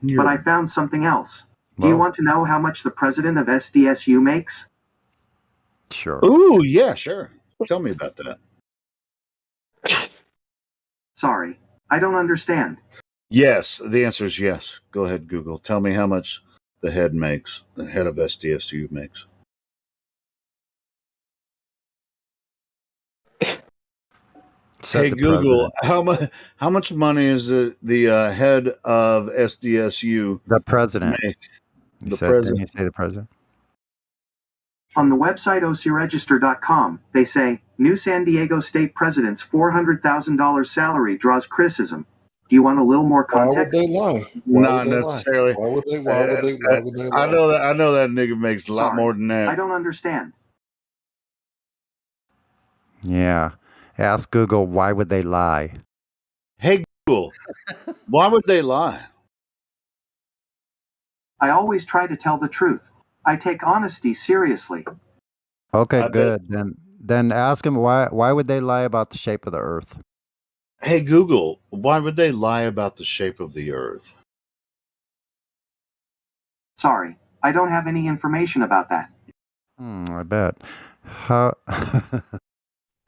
But I found something else. Do you want to know how much the president of SDSU makes? Sure. Ooh, yeah, sure. Tell me about that. Sorry, I don't understand. Yes, the answer is yes. Go ahead, Google. Tell me how much the head of SDSU makes. Hey Google, how much money is the head of SDSU? The president. Make? Didn't you say the president? On the website ocregister.com, they say, new San Diego State President's $400,000 salary draws criticism. Do you want a little more context? Why would they lie? Not necessarily. Why would they lie? I know that nigga makes a lot more than that. I don't understand. Yeah. Ask Google, why would they lie? Hey, Google, why would they lie? I always try to tell the truth. I take honesty seriously. Okay, good. Then ask them why would they lie about the shape of the earth? Hey, Google, why would they lie about the shape of the earth? Sorry, I don't have any information about that. I bet.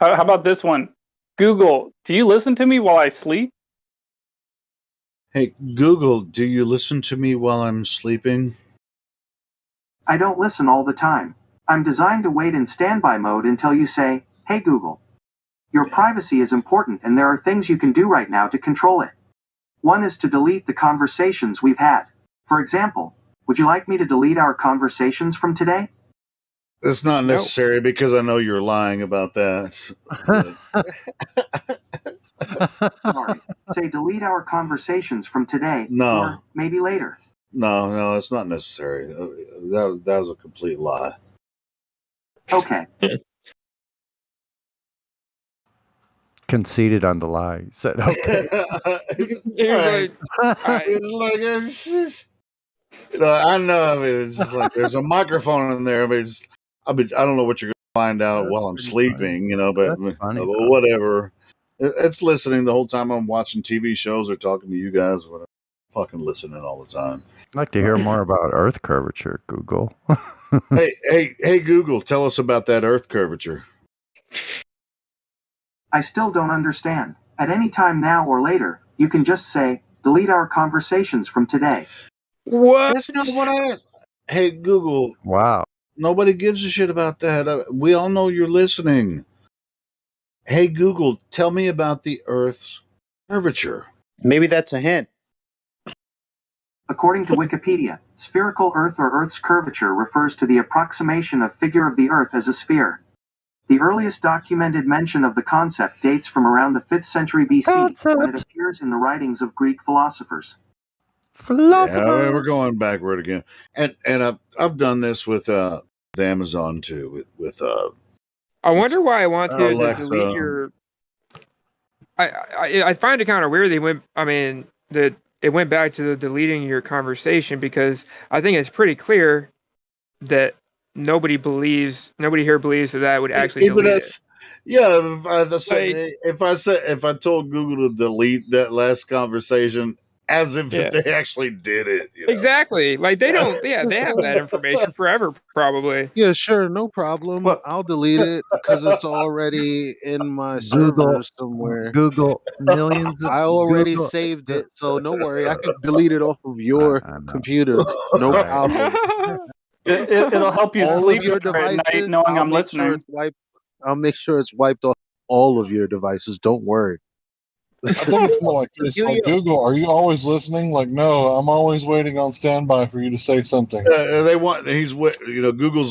How about this one? Google, do you listen to me while I sleep? Hey, Google, do you listen to me while I'm sleeping? I don't listen all the time. I'm designed to wait in standby mode until you say, hey Google. Your privacy is important and there are things you can do right now to control it. One is to delete the conversations we've had. For example, would you like me to delete our conversations from today? It's not necessary because I know you're lying about that. Sorry. Say delete our conversations from today. No. Or maybe later. No, it's not necessary. That was a complete lie. Okay. conceded on the lie. He said, okay. I know. I mean, it's just like there's a microphone in there. But I don't know what you're going to find out while I'm sleeping, but whatever. It's listening the whole time I'm watching TV shows or talking to you guys. Whatever. Fucking listening all the time. I'd like to hear more about Earth curvature, Google. Hey, Google, tell us about that Earth curvature. I still don't understand. At any time now or later, you can just say, delete our conversations from today. What? That's not what I asked. Hey, Google. Wow. Nobody gives a shit about that. We all know you're listening. Hey, Google, tell me about the Earth's curvature. Maybe that's a hint. According to Wikipedia, spherical Earth or Earth's curvature refers to the approximation of figure of the Earth as a sphere. The earliest documented mention of the concept dates from around the 5th century BC, when it appears in the writings of Greek philosophers. Yeah, we're going backward again. And I've done this with Amazon too. With I wonder why I want to delete your. I find it kind of weird that it went back to the deleting your conversation, because I think it's pretty clear that nobody here believes that would actually delete it. Yeah, if I told Google to delete that last conversation as if they actually did it. Exactly. Like they don't. Yeah, they have that information forever, probably. Yeah, sure, no problem. I'll delete it because it's already in my server somewhere. Google millions. I already saved it, so no worry. I can delete it off of your computer. No problem. It'll help you sleep at night knowing I'm listening. I'll make sure it's wiped off all of your devices. Don't worry. I think it's more like this. Like, Google, are you always listening? Like, no, I'm always waiting on standby for you to say something. Google's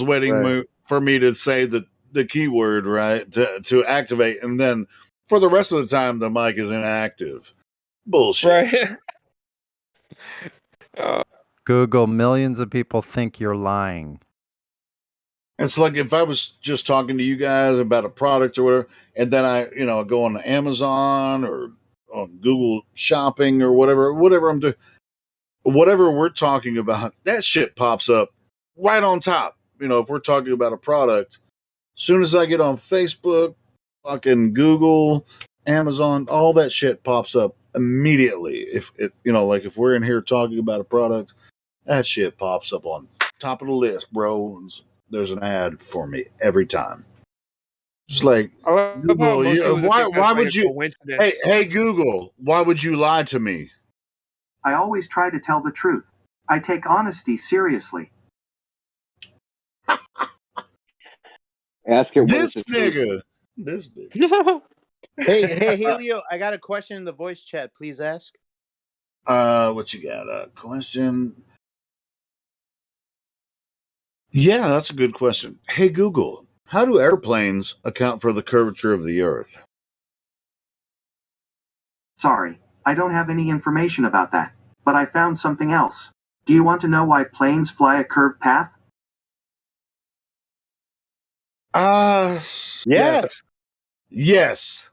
waiting for me to say the keyword, right, to activate, and then for the rest of the time the mic is inactive. Bullshit. Right. Google, millions of people think you're lying. It's like if I was just talking to you guys about a product or whatever, and then I go on Amazon or on Google Shopping or whatever I'm doing, whatever we're talking about, that shit pops up right on top. If we're talking about a product, as soon as I get on Facebook, fucking Google, Amazon, all that shit pops up immediately. If it, like if we're in here talking about a product, that shit pops up on top of the list, bro. There's an ad for me every time. Just like I love how Google, most people just why think that's like would a you? coincidence. Hey Google, why would you lie to me? I always try to tell the truth. I take honesty seriously. Ask it what This is the truth. nigga. Hey, Helio, I got a question in the voice chat. Please ask. What you got? A question? Yeah, that's a good question. Hey Google, how do airplanes account for the curvature of the Earth? Sorry, I don't have any information about that, but I found something else. Do you want to know why planes fly a curved path? Yes. Yes.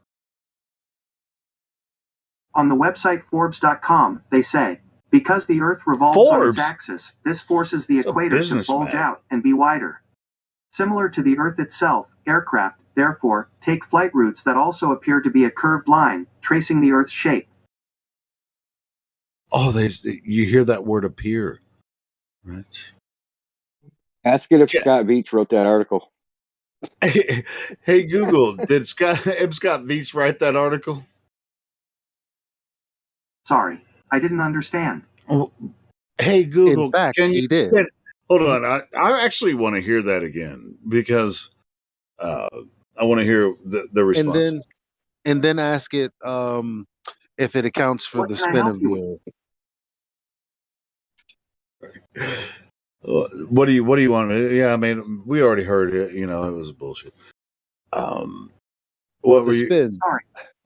On the website Forbes.com, they say, because the Earth revolves on its Forbes? axis, this forces the It's a equator to business bulge mag. out and be wider. Similar to the Earth itself, aircraft, therefore, take flight routes that also appear to be a curved line, tracing the Earth's shape. Oh, you hear that word appear, right? Ask it if Yeah. Scott Veach wrote that article. Hey Google, did Scott Veach write that article? Sorry, I didn't understand. Oh, hey Google, In fact, can you he did. hold on? I actually want to hear that again because I want to hear the response. And then ask it if it accounts for What the can I spin help of you the with? What do you want? Yeah, I mean, we already heard it. It was bullshit. Well, What the were you? spin. Sorry,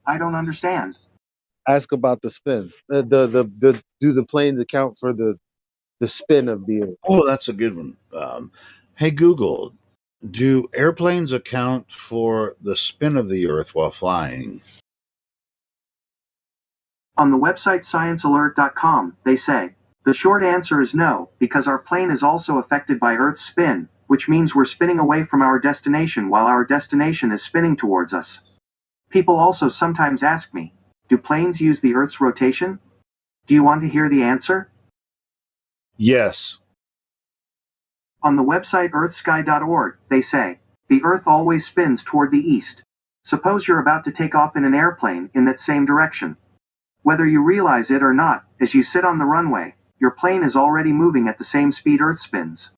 I don't understand. Ask about the spin. The do the planes account for the spin of the Earth? Oh, that's a good one. Hey Google, do airplanes account for the spin of the Earth while flying? On the website ScienceAlert.com, they say, the short answer is no, because our plane is also affected by Earth's spin, which means we're spinning away from our destination while our destination is spinning towards us. People also sometimes ask me, do planes use the Earth's rotation? Do you want to hear the answer? Yes. On the website earthsky.org, they say, the Earth always spins toward the east. Suppose you're about to take off in an airplane in that same direction. Whether you realize it or not, as you sit on the runway, your plane is already moving at the same speed Earth spins.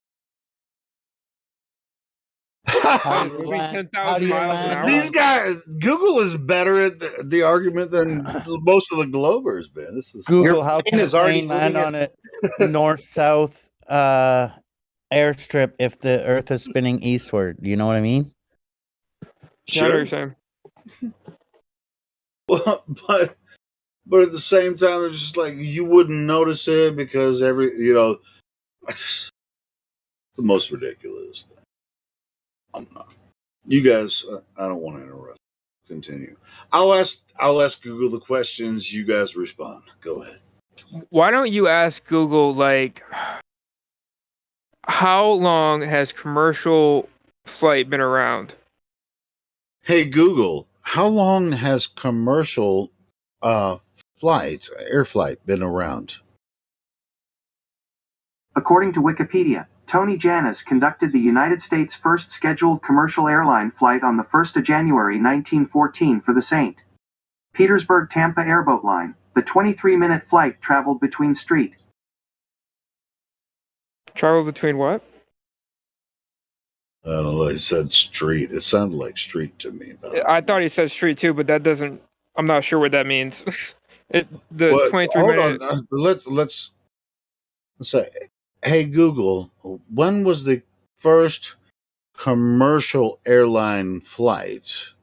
Moving 10,000 miles an hour. These guys, Google is better at the argument than most of the Globers, man. This is Google, how can is a already plane land moving on a north-south airstrip if the Earth is spinning eastward? Do you know what I mean? Yeah, I know what you're sure. saying. Well, but at the same time, it's just like you wouldn't notice it because the most ridiculous thing. I'm not. You guys, I don't want to interrupt. Continue. I'll ask Google the questions. You guys respond. Go ahead. Why don't you ask Google, like, how long has commercial flight been around? Hey Google, how long has commercial air flight been around? According to Wikipedia, Tony Janus conducted the United States' first scheduled commercial airline flight on the 1st of January 1914 for the St. Petersburg-Tampa airboat line. The 23-minute flight traveled between St. Travel between what? I don't know. He said street. It sounded like street to me. I thought he said street too, but that doesn't. I'm not sure what that means. The 23 hold minute. on. Let's say, hey Google, when was the first commercial airline flight?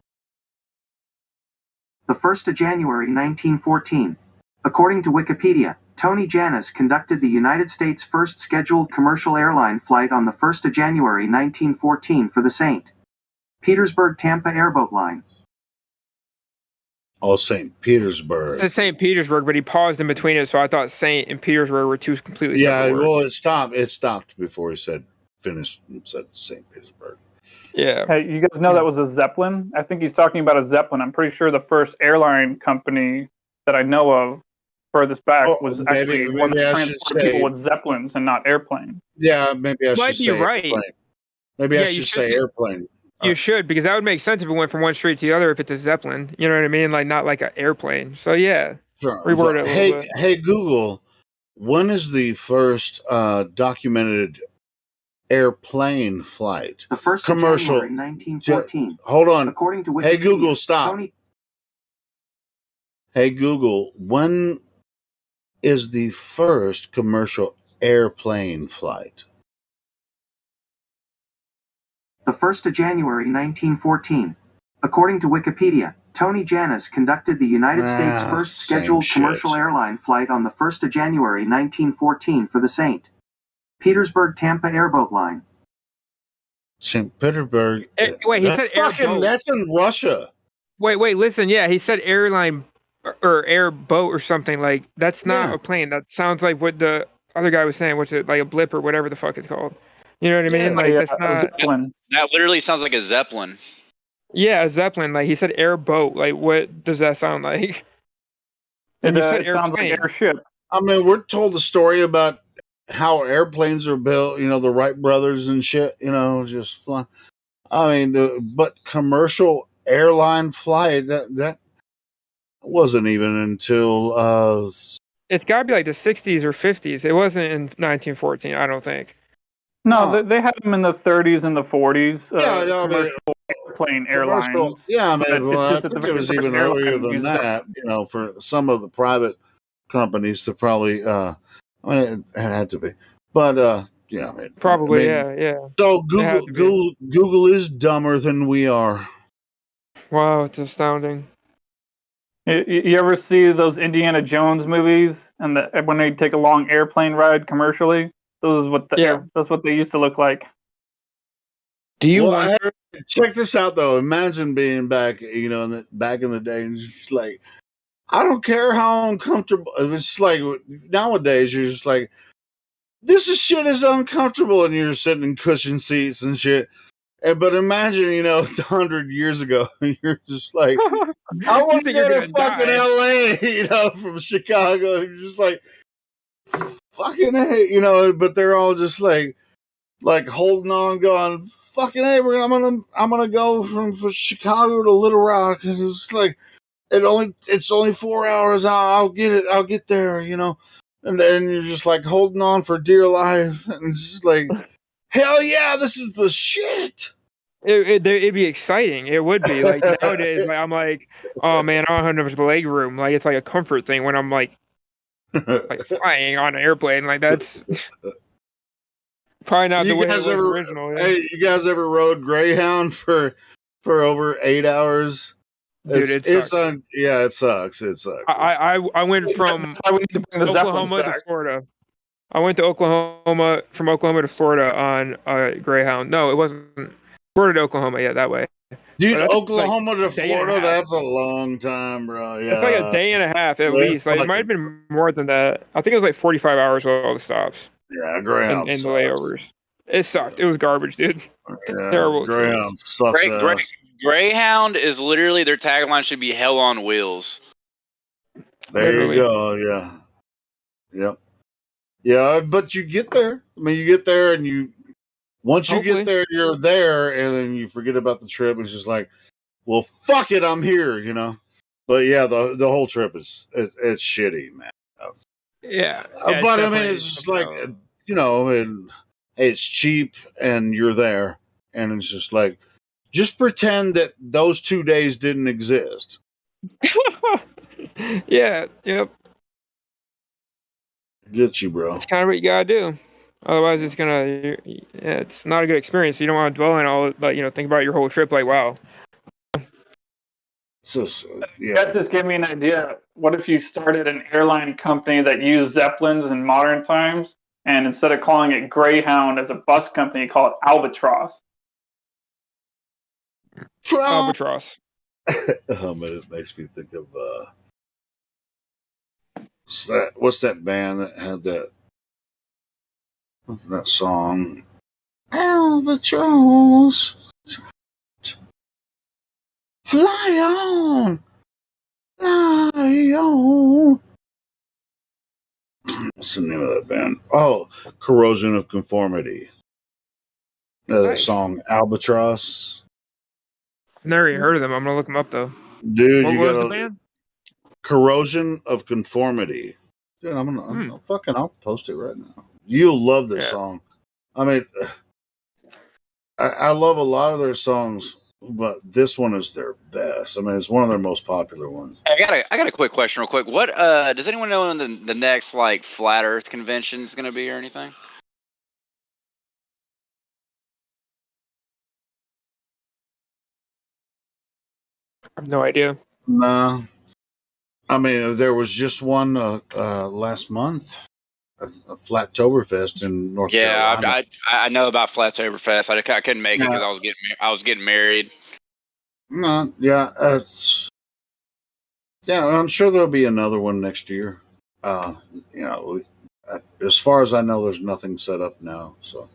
The 1st of January 1914. According to Wikipedia, Tony Janus conducted the United States' first scheduled commercial airline flight on the 1st of January 1914 for the St. Petersburg-Tampa airboat line. Oh, St. Petersburg. It's St. Petersburg, but he paused in between it, so I thought St. and Petersburg were two completely separate words. Well, it stopped. It stopped before he said finished and said St. Petersburg. Yeah. Hey, you guys know that was a Zeppelin? I think he's talking about a Zeppelin. I'm pretty sure the first airline company that I know of furthest back was actually one that transported people with Zeppelins and not airplanes. Yeah, maybe I should Might be say right. airplane. Maybe I should say airplane. You should, because that would make sense if it went from one street to the other if it's a Zeppelin. You know what I mean? Like, not like an airplane. So, yeah. Reword it a little bit. Hey, Google, when is the first documented airplane flight? The first commercial. Of January 1914. Hold on. According to Wikipedia, hey, Google, stop. Hey, Google, when is the first commercial airplane flight? The 1st of January 1914. According to Wikipedia, Tony Janus conducted the United States' first scheduled commercial airline flight on the 1st of January 1914 for the St. Petersburg-Tampa Airboat Line. St. Petersburg. Wait, he said airboat. That's in Russia. Wait, listen. Yeah, he said airline or airboat or something. Like, that's not a plane. That sounds like what the other guy was saying, which is like a blip or whatever the fuck it's called. You know what I mean? Like, that's not. Zeppelin. That literally sounds like a Zeppelin. Yeah, a Zeppelin. Like, he said airboat. Like, what does that sound like? It sounds like airship. I mean, we're told a story about how airplanes are built, you know, the Wright brothers and shit, you know, just fly. I mean, but commercial airline flight, that wasn't even until... It's got to be like the 60s or 50s. It wasn't in 1914, I don't think. No, they had them in the 30s and the 40s. Commercial airplane airlines. Yeah, I mean, well, I think it was even earlier than that. You know, for some of the private companies to probably, I mean, it had to be, but yeah, I mean, probably, yeah. So Google is dumber than we are. Wow, it's astounding. You ever see those Indiana Jones movies and when they take a long airplane ride commercially? That's what they used to look like. Do you wonder? Check this out though. Imagine being back, you know, back in the day, and just like, I don't care how uncomfortable. It's like nowadays you're just like, this shit is uncomfortable, and you're sitting in cushion seats and shit. But imagine, you know, 100 years ago, you're just like, I want to go to fucking LA, you know, from Chicago. You're just like, fucking hey, you know. But they're all just like holding on, going, fucking hey, I'm gonna go from Chicago to Little Rock, because it's like it's only 4 hours. I'll get there, you know. And then you're just like holding on for dear life, and it's just like, hell yeah, this is the shit. It'd be exciting. It would be like nowadays. Like, I'm like, oh man, I don't have enough leg room. Like, it's like a comfort thing when I'm like flying on an airplane. Like, that's probably not the way it was original. Yeah. Hey, you guys ever rode Greyhound for over 8 hours? Dude, it sucks. It sucks. It sucks. I went from Oklahoma to Florida. I went to Oklahoma, from Oklahoma to Florida on a Greyhound. No, it wasn't. Florida to Oklahoma, yeah, that way. Dude, Oklahoma to Florida, that's a long time, bro. Yeah. It's like a day and a half at least. Like, it might have been more than that. I think it was like 45 hours with all the stops. Yeah, Greyhound and the layovers. It sucked. It was garbage, dude. Yeah, Terrible. Greyhound sucks. Greyhound is literally, their tagline should be hell on wheels. There you go, yeah. Yep. Yeah, but you get there. I mean, you get there, and once you get there, you're there, and then you forget about the trip. It's just like, well, fuck it, I'm here, you know. But yeah, the whole trip it's shitty, man. Yeah. But I mean, it's just like, you know, and hey, it's cheap, and you're there, and it's just like, just pretend that those 2 days didn't exist. Yeah. Yep. Get you, bro. That's kind of what you gotta do. Otherwise, it's not a good experience. You don't want to dwell on all, like, you know, think about your whole trip. Like, wow. That just gave me an idea. What if you started an airline company that used Zeppelins in modern times, and instead of calling it Greyhound as a bus company, call it Albatross? Albatross. Oh man, it makes me think of what's that band that had that? What's that song? Albatross. Fly on. Fly on. What's the name of that band? Oh, Corrosion of Conformity. The song Albatross. I've never even heard of them. I'm gonna look them up though. Dude, what you was got the band? Corrosion of Conformity. Dude, I'll post it right now. You'll love this song. I mean, I love a lot of their songs, but this one is their best. I mean, it's one of their most popular ones. I got a quick question, real quick. What does anyone know when the next like flat Earth convention is going to be or anything? I have no idea. Nah, I mean, there was just one last month, a Flattoberfest in North Carolina. I know about Flattoberfest. I couldn't make it because I was getting married. No, yeah, I'm sure there'll be another one next year. As far as I know, there's nothing set up now. So,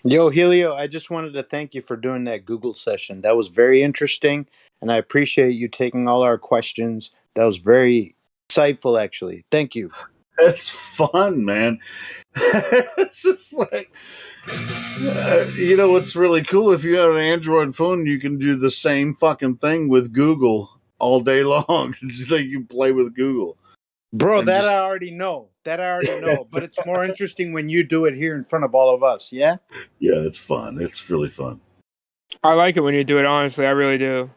Yo, Helio, I just wanted to thank you for doing that Google session. That was very interesting, and I appreciate you taking all our questions. That was very insightful, actually. Thank you. It's fun, man. It's just like, what's really cool? If you have an Android phone, you can do the same fucking thing with Google all day long. Just like you play with Google. Bro, I already know. But it's more interesting when you do it here in front of all of us, yeah? Yeah, it's fun. It's really fun. I like it when you do it, honestly. I really do.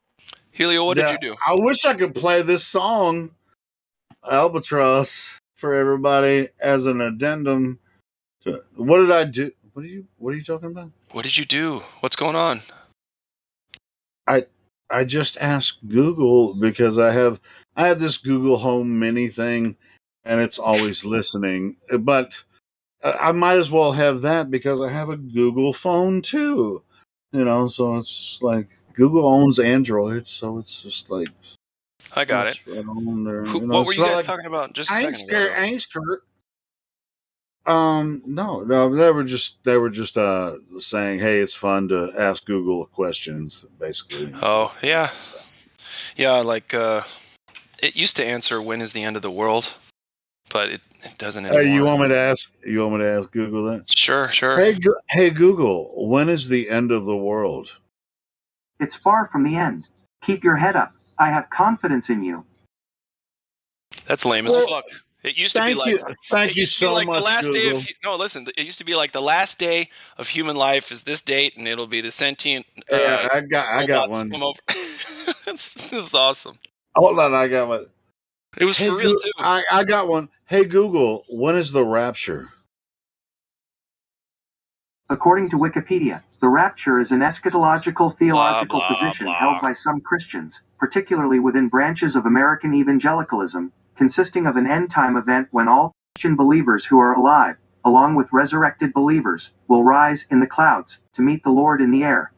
Helio, what did you do? I wish I could play this song, Albatross, for everybody as an addendum to what did I do? What are you talking about? What did you do? What's going on? I just asked Google because I have this Google Home Mini thing, and it's always listening. But I might as well have that because I have a Google phone too. So it's like Google owns Android, so it's just like I got it. Right on there, what were you guys talking about just a second ago? I ain't scared. No, they were just saying, hey, it's fun to ask Google questions, basically. Oh, yeah. Yeah, like, it used to answer when is the end of the world, but it doesn't anymore. You want me to ask Google that? Sure. Hey, Google, when is the end of the world? It's far from the end. Keep your head up. I have confidence in you. That's lame as fuck. It used to be like thank you so much. The last Google. day of listen. It used to be like the last day of human life is this date, and it'll be the sentient. I got one. It was awesome. Hold on, I got one. It was for real too. I got one. Hey Google, when is the rapture? According to Wikipedia, the rapture is an eschatological theological position held by some Christians, particularly within branches of American evangelicalism, consisting of an end-time event when all Christian believers who are alive, along with resurrected believers, will rise in the clouds to meet the Lord in the air.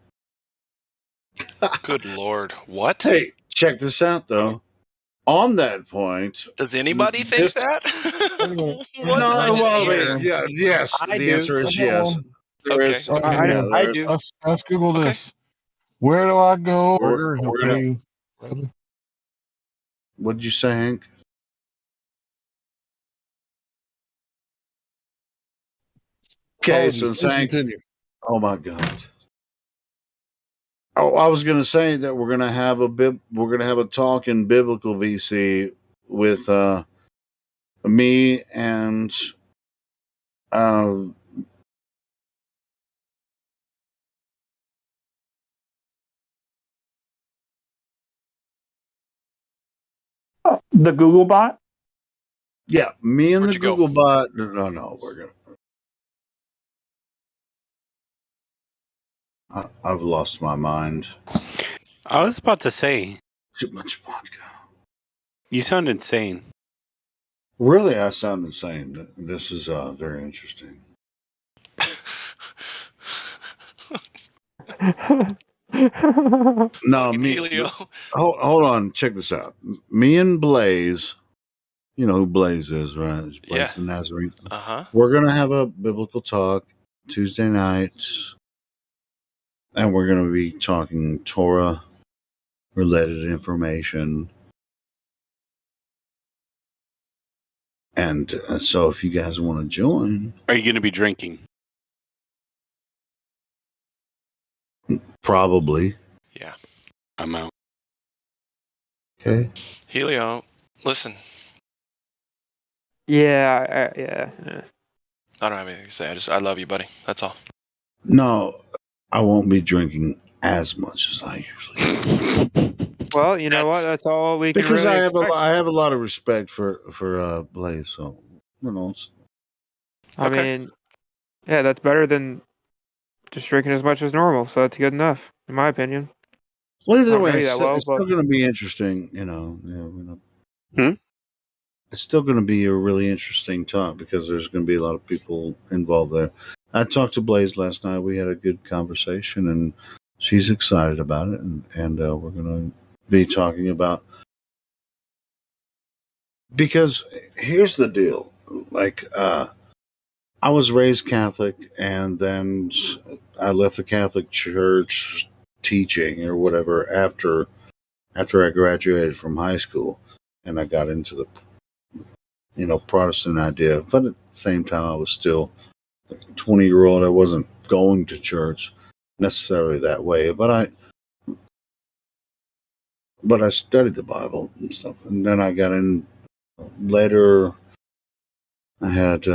Good Lord. What? Hey, check this out, though. On that point... Does anybody think that? Yes. The answer is yes. I do. Ask Google this. Where do I go? What did you say, Hank? Okay, so Hank. Oh my God. Oh, I was going to say that we're going to have a talk in Biblical VC with me and the Google bot? Yeah, me and the Google bot. No, we're going to. I've lost my mind. I was about to say. Too much vodka. You sound insane. Really, I sound insane. This is very interesting. No, me. Hold on. Check this out. Me and Blaze. You know who Blaze is, right? It's Blaze the Nazarene. Uh-huh. We're going to have a biblical talk Tuesday night. and we're going to be talking Torah related information. And so if you guys want to join. Are you going to be drinking? Probably. Yeah. I'm out. Okay. Helio, listen. Yeah. I don't have anything to say. I love you, buddy. That's all. No, I won't be drinking as much as I usually do. Well, you know what? That's all we can because really I have a lot of respect for Blaze. So I mean, yeah, that's better than just drinking as much as normal. So that's good enough, in my opinion. Well, either way, it's still going to be interesting. It's still going to be a really interesting talk because there's going to be a lot of people involved there. I talked to Blaze last night. We had a good conversation, and she's excited about it. And we're going to be talking about, because here's the deal. Like, I was raised Catholic, and then I left the Catholic Church teaching or whatever after I graduated from high school, and I got into the Protestant idea. But at the same time, I was still a 20-year-old. I wasn't going to church necessarily that way, but I studied the Bible and stuff. And then I got in later. I had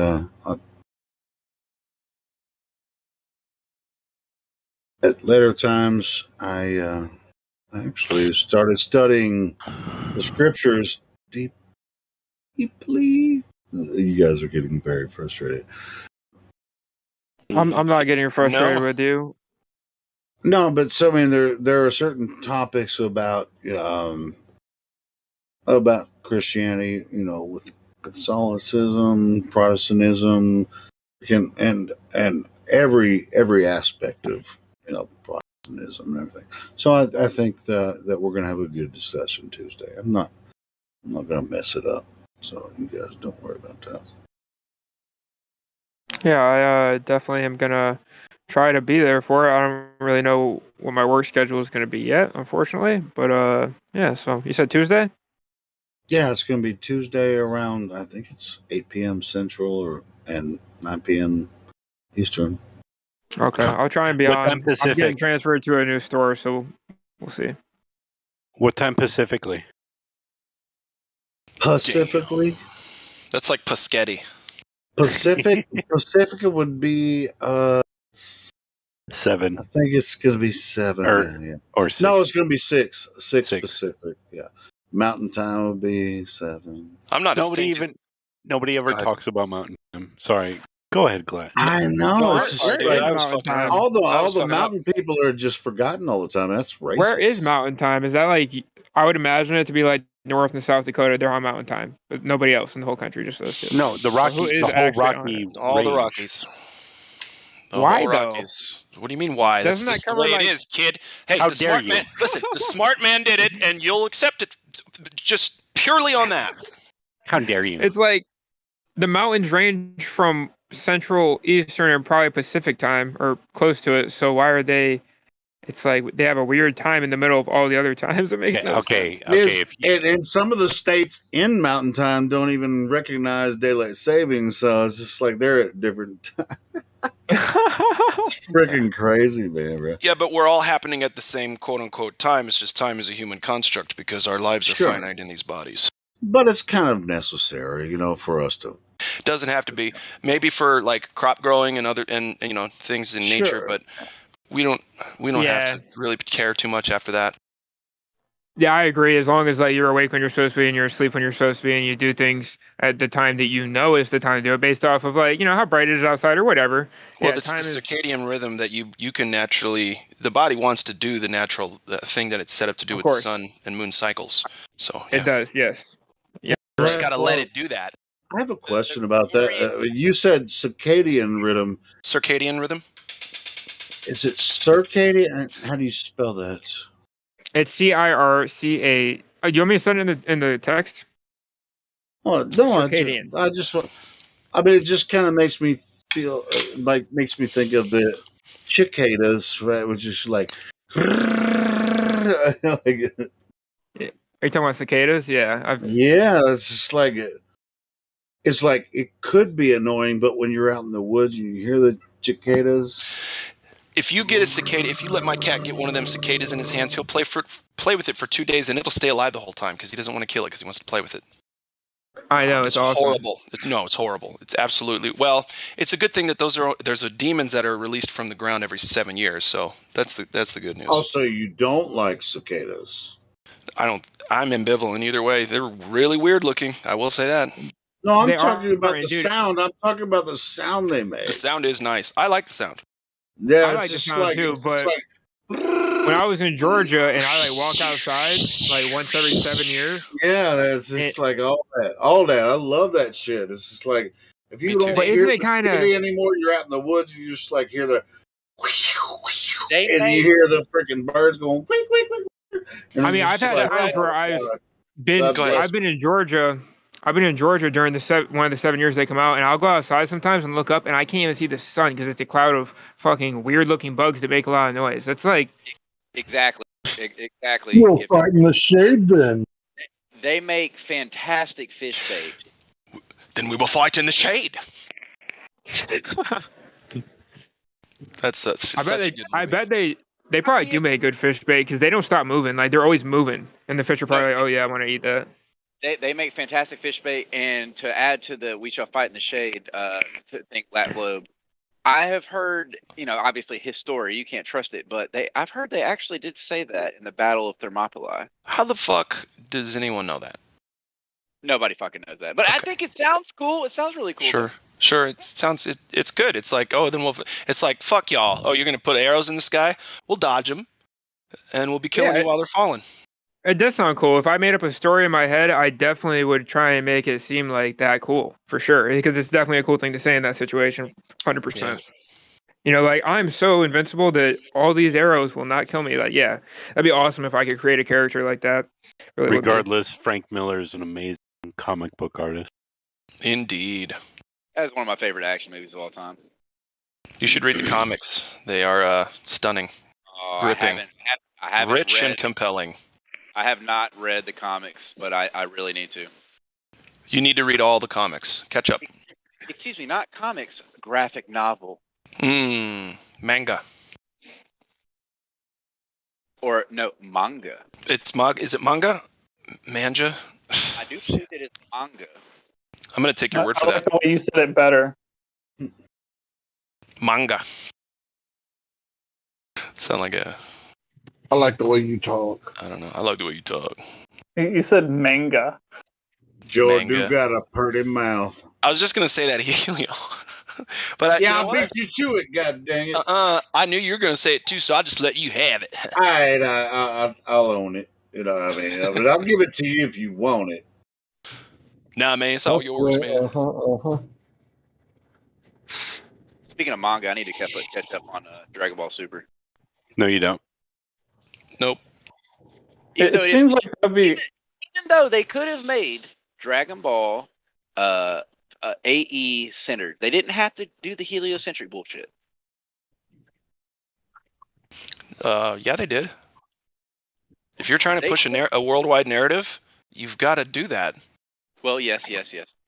at later times, I actually started studying the scriptures deeply. You guys are getting very frustrated. I'm not getting frustrated with you. No, but so I mean, there are certain topics about Christianity, with Catholicism, Protestantism, and every aspect of Protestantism and everything. So I think that we're going to have a good discussion Tuesday. I'm not going to mess it up. So you guys don't worry about that. Yeah, I definitely am gonna try to be there for it. I don't really know what my work schedule is gonna be yet, unfortunately. But yeah. So you said Tuesday? Yeah, it's going to be Tuesday around, I think it's 8 p.m. Central and 9 p.m. Eastern. Okay, I'll try and be What on. time Pacific? I'm getting transferred to a new store, so we'll see. What time Pacifically? Pacifically? That's like Paschetti. Pacific would be 7. I think it's going to be 7. Or 6. No, it's going to be 6. 6 Pacific. Yeah. Mountain time would be 7. I'm not. Nobody ever talks about Mountain Time. Sorry. Go ahead, Glenn. I know. No, It's sorry, just like, I was fucking around. all I was the fucking mountain people are just forgotten all the time. That's racist. Where is Mountain Time? Is that like, I would imagine it to be like North and South Dakota. They're on Mountain Time, but nobody else in the whole country, just those two. No, the Rockies, the whole Rocky, all range. the Rockies. The why whole though? Rockies. What do you mean why? Doesn't That's that just the way cover, it like- is, kid. Hey, How the dare smart you. man. Listen, the smart man did it, and you'll accept it just purely on that. How dare you? It's like the mountains range from Central, Eastern, and probably Pacific time, or close to it. So why are they? It's like they have a weird time in the middle of all the other times. It makes no sense. And some of the states in Mountain Time don't even recognize daylight savings, so it's just like they're at different times. It's freaking crazy, man, bro. Yeah, but we're all happening at the same quote-unquote time. It's just time is a human construct because our lives are finite in these bodies. But it's kind of necessary, for us to. Doesn't have to be. Maybe for like crop growing and other and things in nature, but we don't have to really care too much after that. Yeah, I agree. As long as like you're awake when you're supposed to be and you're asleep when you're supposed to be, and you do things at the time that you know is the time to do it, based off of like how bright it is outside or whatever. Well, it's the circadian rhythm that you can naturally. The body wants to do the natural thing that it's set up to do with the sun and moon cycles. So it does. Yes. Yeah. You just got to let it do that. I have a question about that. You said circadian rhythm. Circadian rhythm? Is it circadian? How do you spell that? It's CIRCA. Do you want me to send it in the text? Oh no, circadian. I mean, it just kind of makes me feel makes me think of cicadas, right? Which is like. Are you talking about cicadas? Yeah. Yeah, it's just like it's like it could be annoying, but when you're out in the woods and you hear the cicadas. If you get a cicada, if you let my cat get one of them cicadas in his hands, he'll play with it for 2 days, and it'll stay alive the whole time because he doesn't want to kill it because he wants to play with it. I know it's awesome. Horrible. No, it's horrible. It's absolutely it's a good thing that there's demons that are released from the ground every 7 years. So that's the good news. Also, you don't like cicadas. I'm ambivalent either way. They're really weird looking. I will say that. No, I'm talking about the sound. I'm talking about the sound they make. The sound is nice. I like the sound. Yeah, I like the sound too, but when I was in Georgia and I walk outside once every 7 years. Yeah, it's just all that. I love that shit. It's just like if you don't hear the city anymore, you're out in the woods. You just hear the, and you hear the freaking birds going. I mean, I've had times where I've been in Georgia. I've been in Georgia during one of the 7 years they come out, and I'll go outside sometimes and look up, and I can't even see the sun because it's a cloud of fucking weird-looking bugs that make a lot of noise. That's like exactly. We'll fight in the shade then. They make fantastic fish bait. Then we will fight in the shade. That's I bet they probably do make good fish bait because they don't stop moving. Like they're always moving, and the fish are probably oh yeah, I want to eat that. They make fantastic fish bait, and to add to the "We shall fight in the shade," think Lat Globe. I have heard, obviously his story. You can't trust it, but I've heard they actually did say that in the Battle of Thermopylae. How the fuck does anyone know that? Nobody fucking knows that, but okay. I think it sounds cool. It sounds really cool. Sure. It's good. It's like it's like fuck y'all. Oh, you're gonna put arrows in the sky? We'll dodge them, and we'll be killing you while they're falling. It does sound cool. If I made up a story in my head, I definitely would try and make it seem like that cool, for sure. Because it's definitely a cool thing to say in that situation, 100%. Yeah. I'm so invincible that all these arrows will not kill me. That'd be awesome if I could create a character like that. Really regardless, Frank Miller is an amazing comic book artist. Indeed. That's one of my favorite action movies of all time. You should read the comics. They are stunning, gripping, I haven't rich and compelling. I have not read the comics, but I really need to. You need to read all the comics. Catch up. Excuse me, not comics, graphic novel. Manga. Or, no, manga. Is it manga? Manja? I do believe it is manga. I'm going to take your word for that. The way you said it better. Manga. Sound like a... I like the way you talk. I don't know. I like the way you talk. You said manga. Jordan, you got a pretty mouth. I was just going to say that, Helio. But I beat you to it, god dang it. I knew you were going to say it too, so I'll just let you have it. All right, I'll own it. But I'll give it to you if you want it. Nah, man, it's all yours, man. Speaking of manga, I need to catch up on Dragon Ball Super. No, you don't. Nope. It seems like that'd be... Even though they could have made Dragon Ball AE centered, they didn't have to do the heliocentric bullshit. Yeah, they did. If you're trying to push a worldwide narrative, you've got to do that. Well, yes.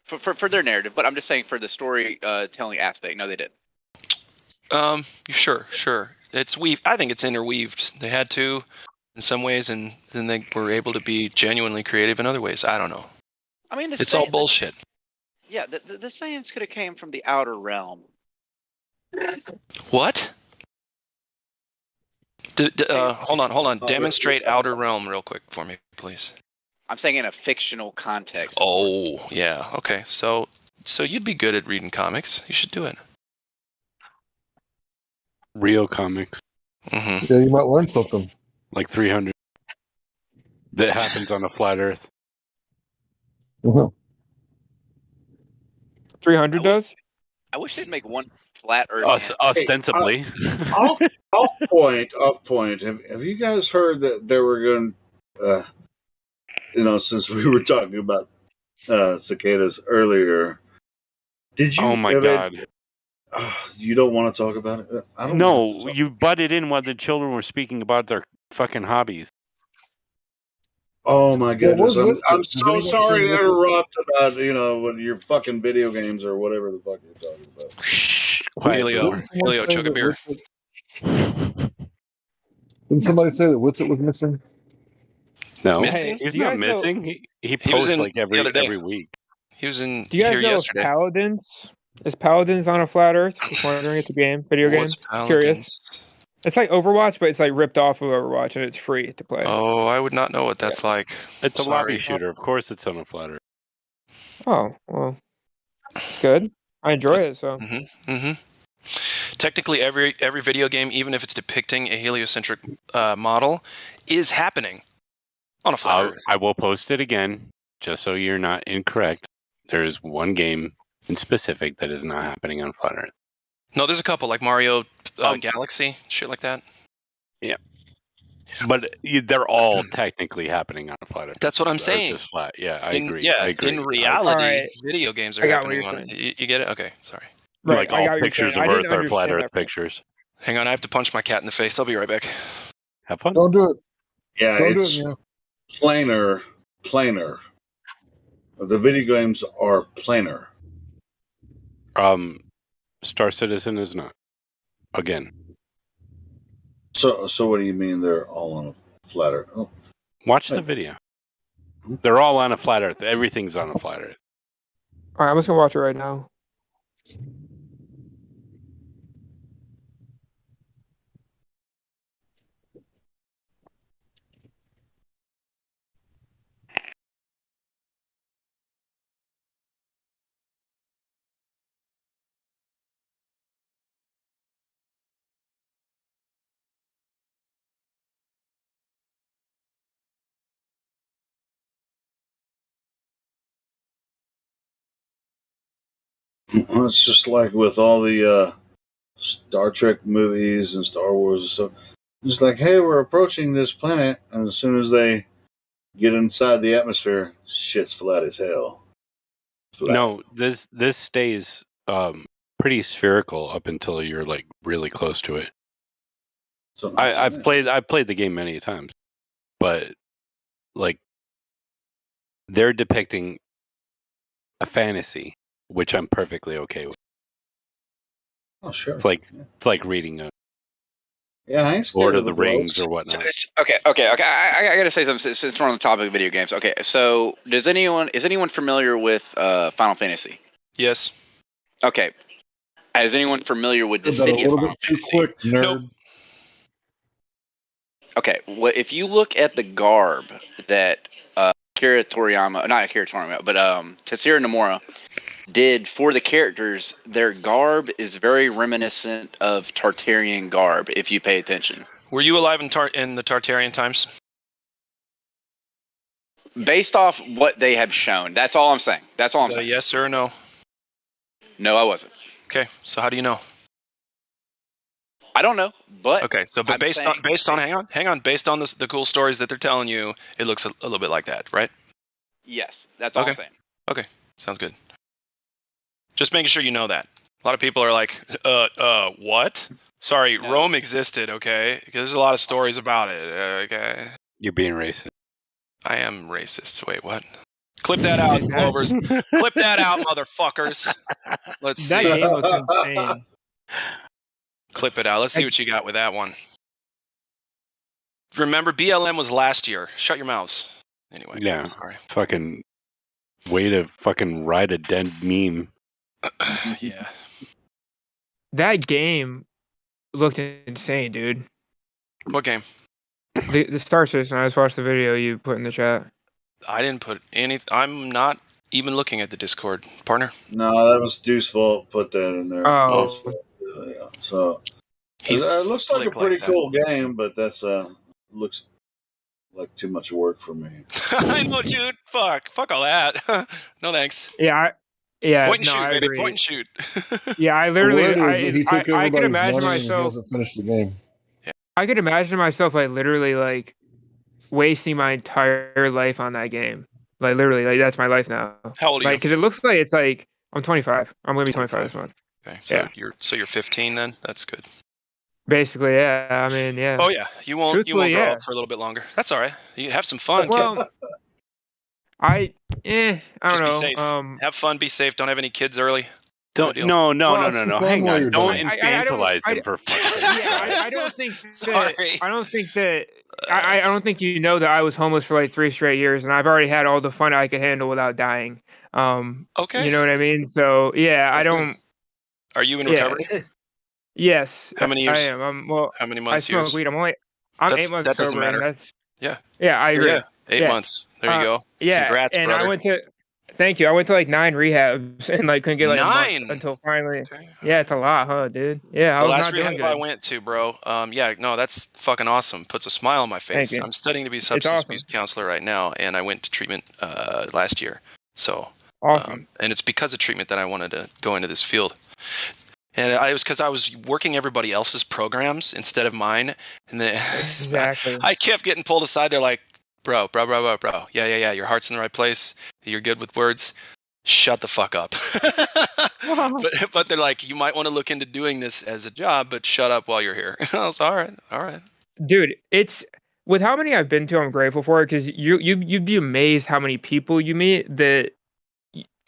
For their narrative, but I'm just saying for the story telling aspect. No, they didn't. Sure. It's I think it's interweaved. They had to, in some ways, and then they were able to be genuinely creative in other ways. I don't know. I mean, it's all bullshit. The Saiyans could have came from the outer realm. What? Hold on. Demonstrate outer realm real quick for me, please. I'm saying in a fictional context. Oh, yeah. Okay. So you'd be good at reading comics. You should do it. Real comics. Mm-hmm. Yeah, you might learn something. Like 300. That happens on a flat Earth. 300 does? I wish they'd make one flat Earth. Ostensibly. Hey, off point. Have you guys heard that they were going? Since we were talking about cicadas earlier, did you? Oh my god! You don't want to talk about it? I don't know. You butted in while the children were speaking about their fucking hobbies. Oh my goodness! I'm so sorry to interrupt about what your fucking video games or whatever the fuck you're talking about. Shh, Helio, chug a beer. Didn't somebody say that Witsit was missing? No, missing? He's not missing. He posts like every week. He was in Do you guys here know yesterday. Paladins? Is Paladins on a flat Earth? Just wondering. It's a video game. What's Paladins? Curious. It's like Overwatch, but it's like ripped off of Overwatch, and it's free to play. Oh, I would not know what that's like. It's a lobby shooter. Of course, it's on a flat Earth. Oh well, it's good. I enjoy it. So. Technically, every video game, even if it's depicting a heliocentric model, is happening on a flat Earth. I will post it again, just so you're not incorrect. There is one game in specific that is not happening on flat Earth. No, there's a couple like Mario Galaxy, shit like that. Yeah, but they're all technically happening on a flat Earth. That's what I'm saying. Just flat. Yeah, I agree. Yeah, I agree. in reality, video games are happening on it. You get it? Okay, sorry. Right, like all pictures of Earth are flat Earth pictures. Hang on, I have to punch my cat in the face. I'll be right back. Have fun. Don't do it. Yeah, it's planar. The video games are planar. Star Citizen is not. Again. So what do you mean they're all on a flat Earth? Oh. Watch the video. They're all on a flat Earth. Everything's on a flat Earth. All right, I'm just gonna watch it right now. Well, it's just like with all the Star Trek movies and Star Wars and stuff. It's like, hey, we're approaching this planet, and as soon as they get inside the atmosphere, shit's flat as hell. Flat. No, this stays pretty spherical up until you're like really close to it. I've played the game many times, but like they're depicting a fantasy, which I'm perfectly okay with. Oh sure. It's like reading a I ain't scared Lord of of the Rings or whatnot. Okay. I gotta say something since we're on the topic of video games. Okay, so is anyone familiar with Final Fantasy? Yes. Okay. Is anyone familiar with the city of Final Fantasy? Quick, nerd. Nope. Okay, well, if you look at the garb that Tetsuya Nomura did for the characters, their garb is very reminiscent of Tartarian garb, if you pay attention. Were you alive in the Tartarian times? Based off what they have shown, that's all I'm saying. That's all I'm saying. Yes or no? No, I wasn't. Okay, so how do you know? I don't know, but okay. So, but based on hang on, based on the cool stories that they're telling you, it looks a little bit like that, right? Yes, that's all I'm saying. Okay, sounds good. Just making sure you know that. A lot of people are like, what? Sorry, no. Rome existed, okay? Because there's a lot of stories about it, okay? You're being racist. I am racist. Wait, what? Clip that out, Clovers. Clip that out, motherfuckers. Let's see. That game looks insane. Clip it out. Let's see what you got with that one. Remember, BLM was last year. Shut your mouths. Anyway. Yeah. Sorry. Fucking way to fucking ride a dead meme. Yeah. That game looked insane, dude. What game? The Star Citizen. I just watched the video you put in the chat. I didn't put any. I'm not even looking at the Discord, partner. No, that was Deuce Vault put that in there. Oh. Yeah. So it looks like a pretty cool game, but that's looks like too much work for me. I know, dude. Fuck all that. No thanks. Yeah. Point and shoot, baby. Point and shoot. Yeah, I literally. I could imagine He myself. hasn't finished the game. Yeah. I could imagine myself like literally like wasting my entire life on that game. Like literally, like that's my life now. How old are you? Because it looks like it's like I'm 25. I'm gonna be 25 this month. Okay, so you're 15 then. That's good. Basically, yeah. I mean, yeah. Oh yeah, you won't grow up for a little bit longer. That's all right. You have some fun, kid. I don't know. Be safe. Have fun. Be safe. Don't have any kids early. No. Hang on. Don't infantilize him for fuck's sake. Yeah, I don't think that. I don't think that. I don't think you know that I was homeless for like 3 straight years, and I've already had all the fun I could handle without dying. Okay. You know what I mean? So yeah, That's I don't. Good. Are you in recovery? Yes. How many years? I am. Well, how many months? I smoke weed. I'm 8 months that doesn't sober. matter. And that's, yeah. Yeah, I agree. Yeah. 8 months. There you go. Yeah. Congrats, and brother. I went to. Thank you. I went to like 9 rehabs and like couldn't get like 9 a month until finally. Okay. Yeah, it's a lot, huh, dude? Yeah, the I was last not doing rehab good. I went to, bro. That's fucking awesome. Puts a smile on my face. Thank you. I'm studying to be a substance abuse counselor right now, and I went to treatment last year. So awesome. And it's because of treatment that I wanted to go into this field. And it was because I was working everybody else's programs instead of mine, and then exactly. I kept getting pulled aside. They're like, bro. Yeah. Your heart's in the right place. You're good with words. Shut the fuck up. but they're like, you might want to look into doing this as a job, but shut up while you're here. I was all right. Dude, it's with how many I've been to, I'm grateful for it, because you'd be amazed how many people you meet that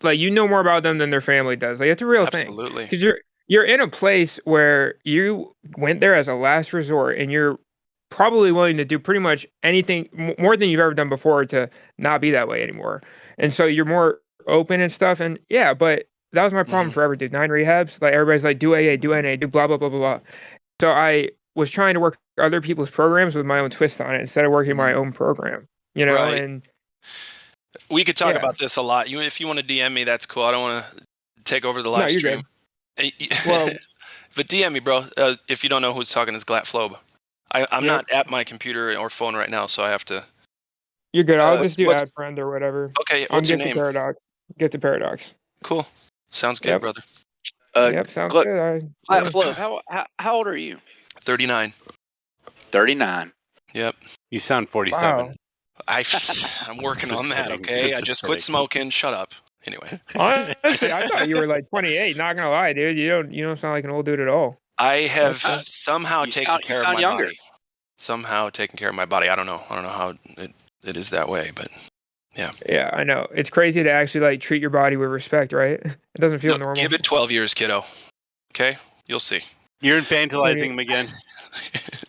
like you know more about them than their family does. Like it's a real thing. Absolutely. Because you're in a place where you went there as a last resort, and you're probably willing to do pretty much anything more than you've ever done before to not be that way anymore. And so you're more open and stuff. And yeah, but that was my problem forever, dude. 9 rehabs. Like everybody's like, do AA, do NA, do blah, blah, blah, blah, blah. So I was trying to work other people's programs with my own twist on it instead of working my own program, you know? Right. And we could talk about this a lot. If you want to DM me, that's cool. I don't want to take over the live stream. Well, but DM me, bro. If you don't know who's talking, it's Glat Flobe. I'm not at my computer or phone right now, so I have to. You're good. I'll just do add friend or whatever. Okay, what's your name? Get the Paradox. Cool. Sounds good, brother. Sounds good. Flo, how old are you? 39. 39. Yep. You sound 47. Wow. I'm working on that, okay? I just quit smoking. Shut up. Anyway. Honestly, I thought you were like 28. Not gonna lie, dude. You don't sound like an old dude at all. I have somehow taken care of my body. Somehow taken care of my body. I don't know how it is that way, but yeah. Yeah, I know. It's crazy to actually like treat your body with respect, right? It doesn't feel normal. Give it 12 years, kiddo. Okay? You'll see. You're infantilizing him again.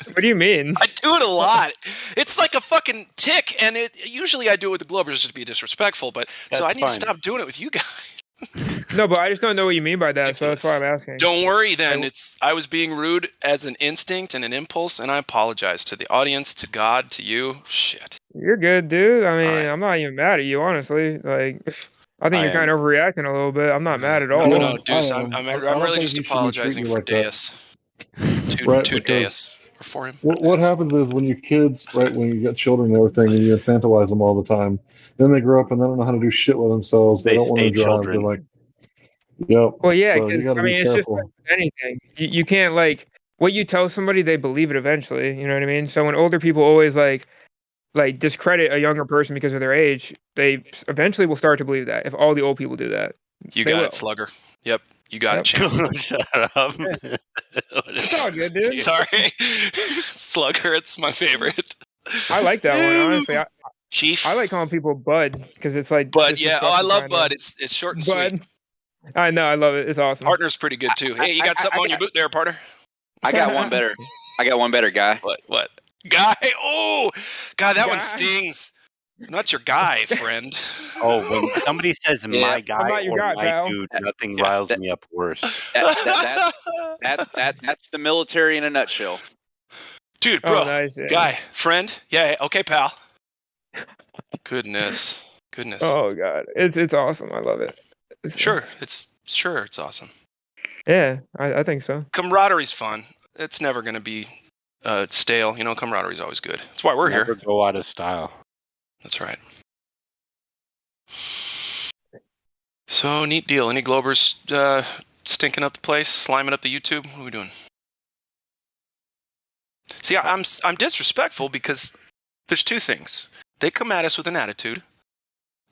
What do you mean? I do it a lot. It's like a fucking tick, and usually I do it with the Globers just to be disrespectful, but so I need to stop doing it with you guys. No, but I just don't know what you mean by that, so that's why I'm asking. Don't worry then. I was being rude as an instinct and an impulse, and I apologize to the audience, to God, to you. Shit. You're good, dude. I mean, I'm not even mad at you, honestly. Like, I think you're kind of overreacting a little bit. I'm not mad at all. No, Deuce, I'm really just apologizing for Deus. Two Deus. Or for him. What happens is when your kids, right, when you got children and everything, and you infantilize them all the time, then they grow up and they don't know how to do shit with themselves. They don't want to drive. Children. They're like, yep. Well, yeah, so because it's just like anything. You can't like what you tell somebody, they believe it eventually. You know what I mean? So when older people always like discredit a younger person because of their age, they eventually will start to believe that. If all the old people do that, you got it, Slugger. Yep, you got it, champ. Shut up. It's all good, dude. Sorry, Slugger. It's my favorite. I like that one, honestly. Chief. I like calling people Bud because it's like Bud. Yeah. Oh, I love Bud. It's short and sweet. I know. I love it. It's awesome. Partner's pretty good too. Hey, you got something on your boot there, partner? I got one better. Guy. What? Guy? Oh, God, that one stings. I'm not your guy, friend. Oh, when somebody says my guy or guy, my pal. dude, nothing riles me up worse. That's the military in a nutshell. Dude, bro, nice, yeah. Guy, friend, yeah, okay, pal. Goodness. Oh God, it's awesome. I love it. It's awesome. Yeah, I think so. Camaraderie's fun. It's never gonna be stale. You know, camaraderie's always good. That's why we're Never here. Go out of style. That's right. So neat deal. Any Globers stinking up the place, sliming up the YouTube? What are we doing? See, I'm disrespectful because there's two things. They come at us with an attitude,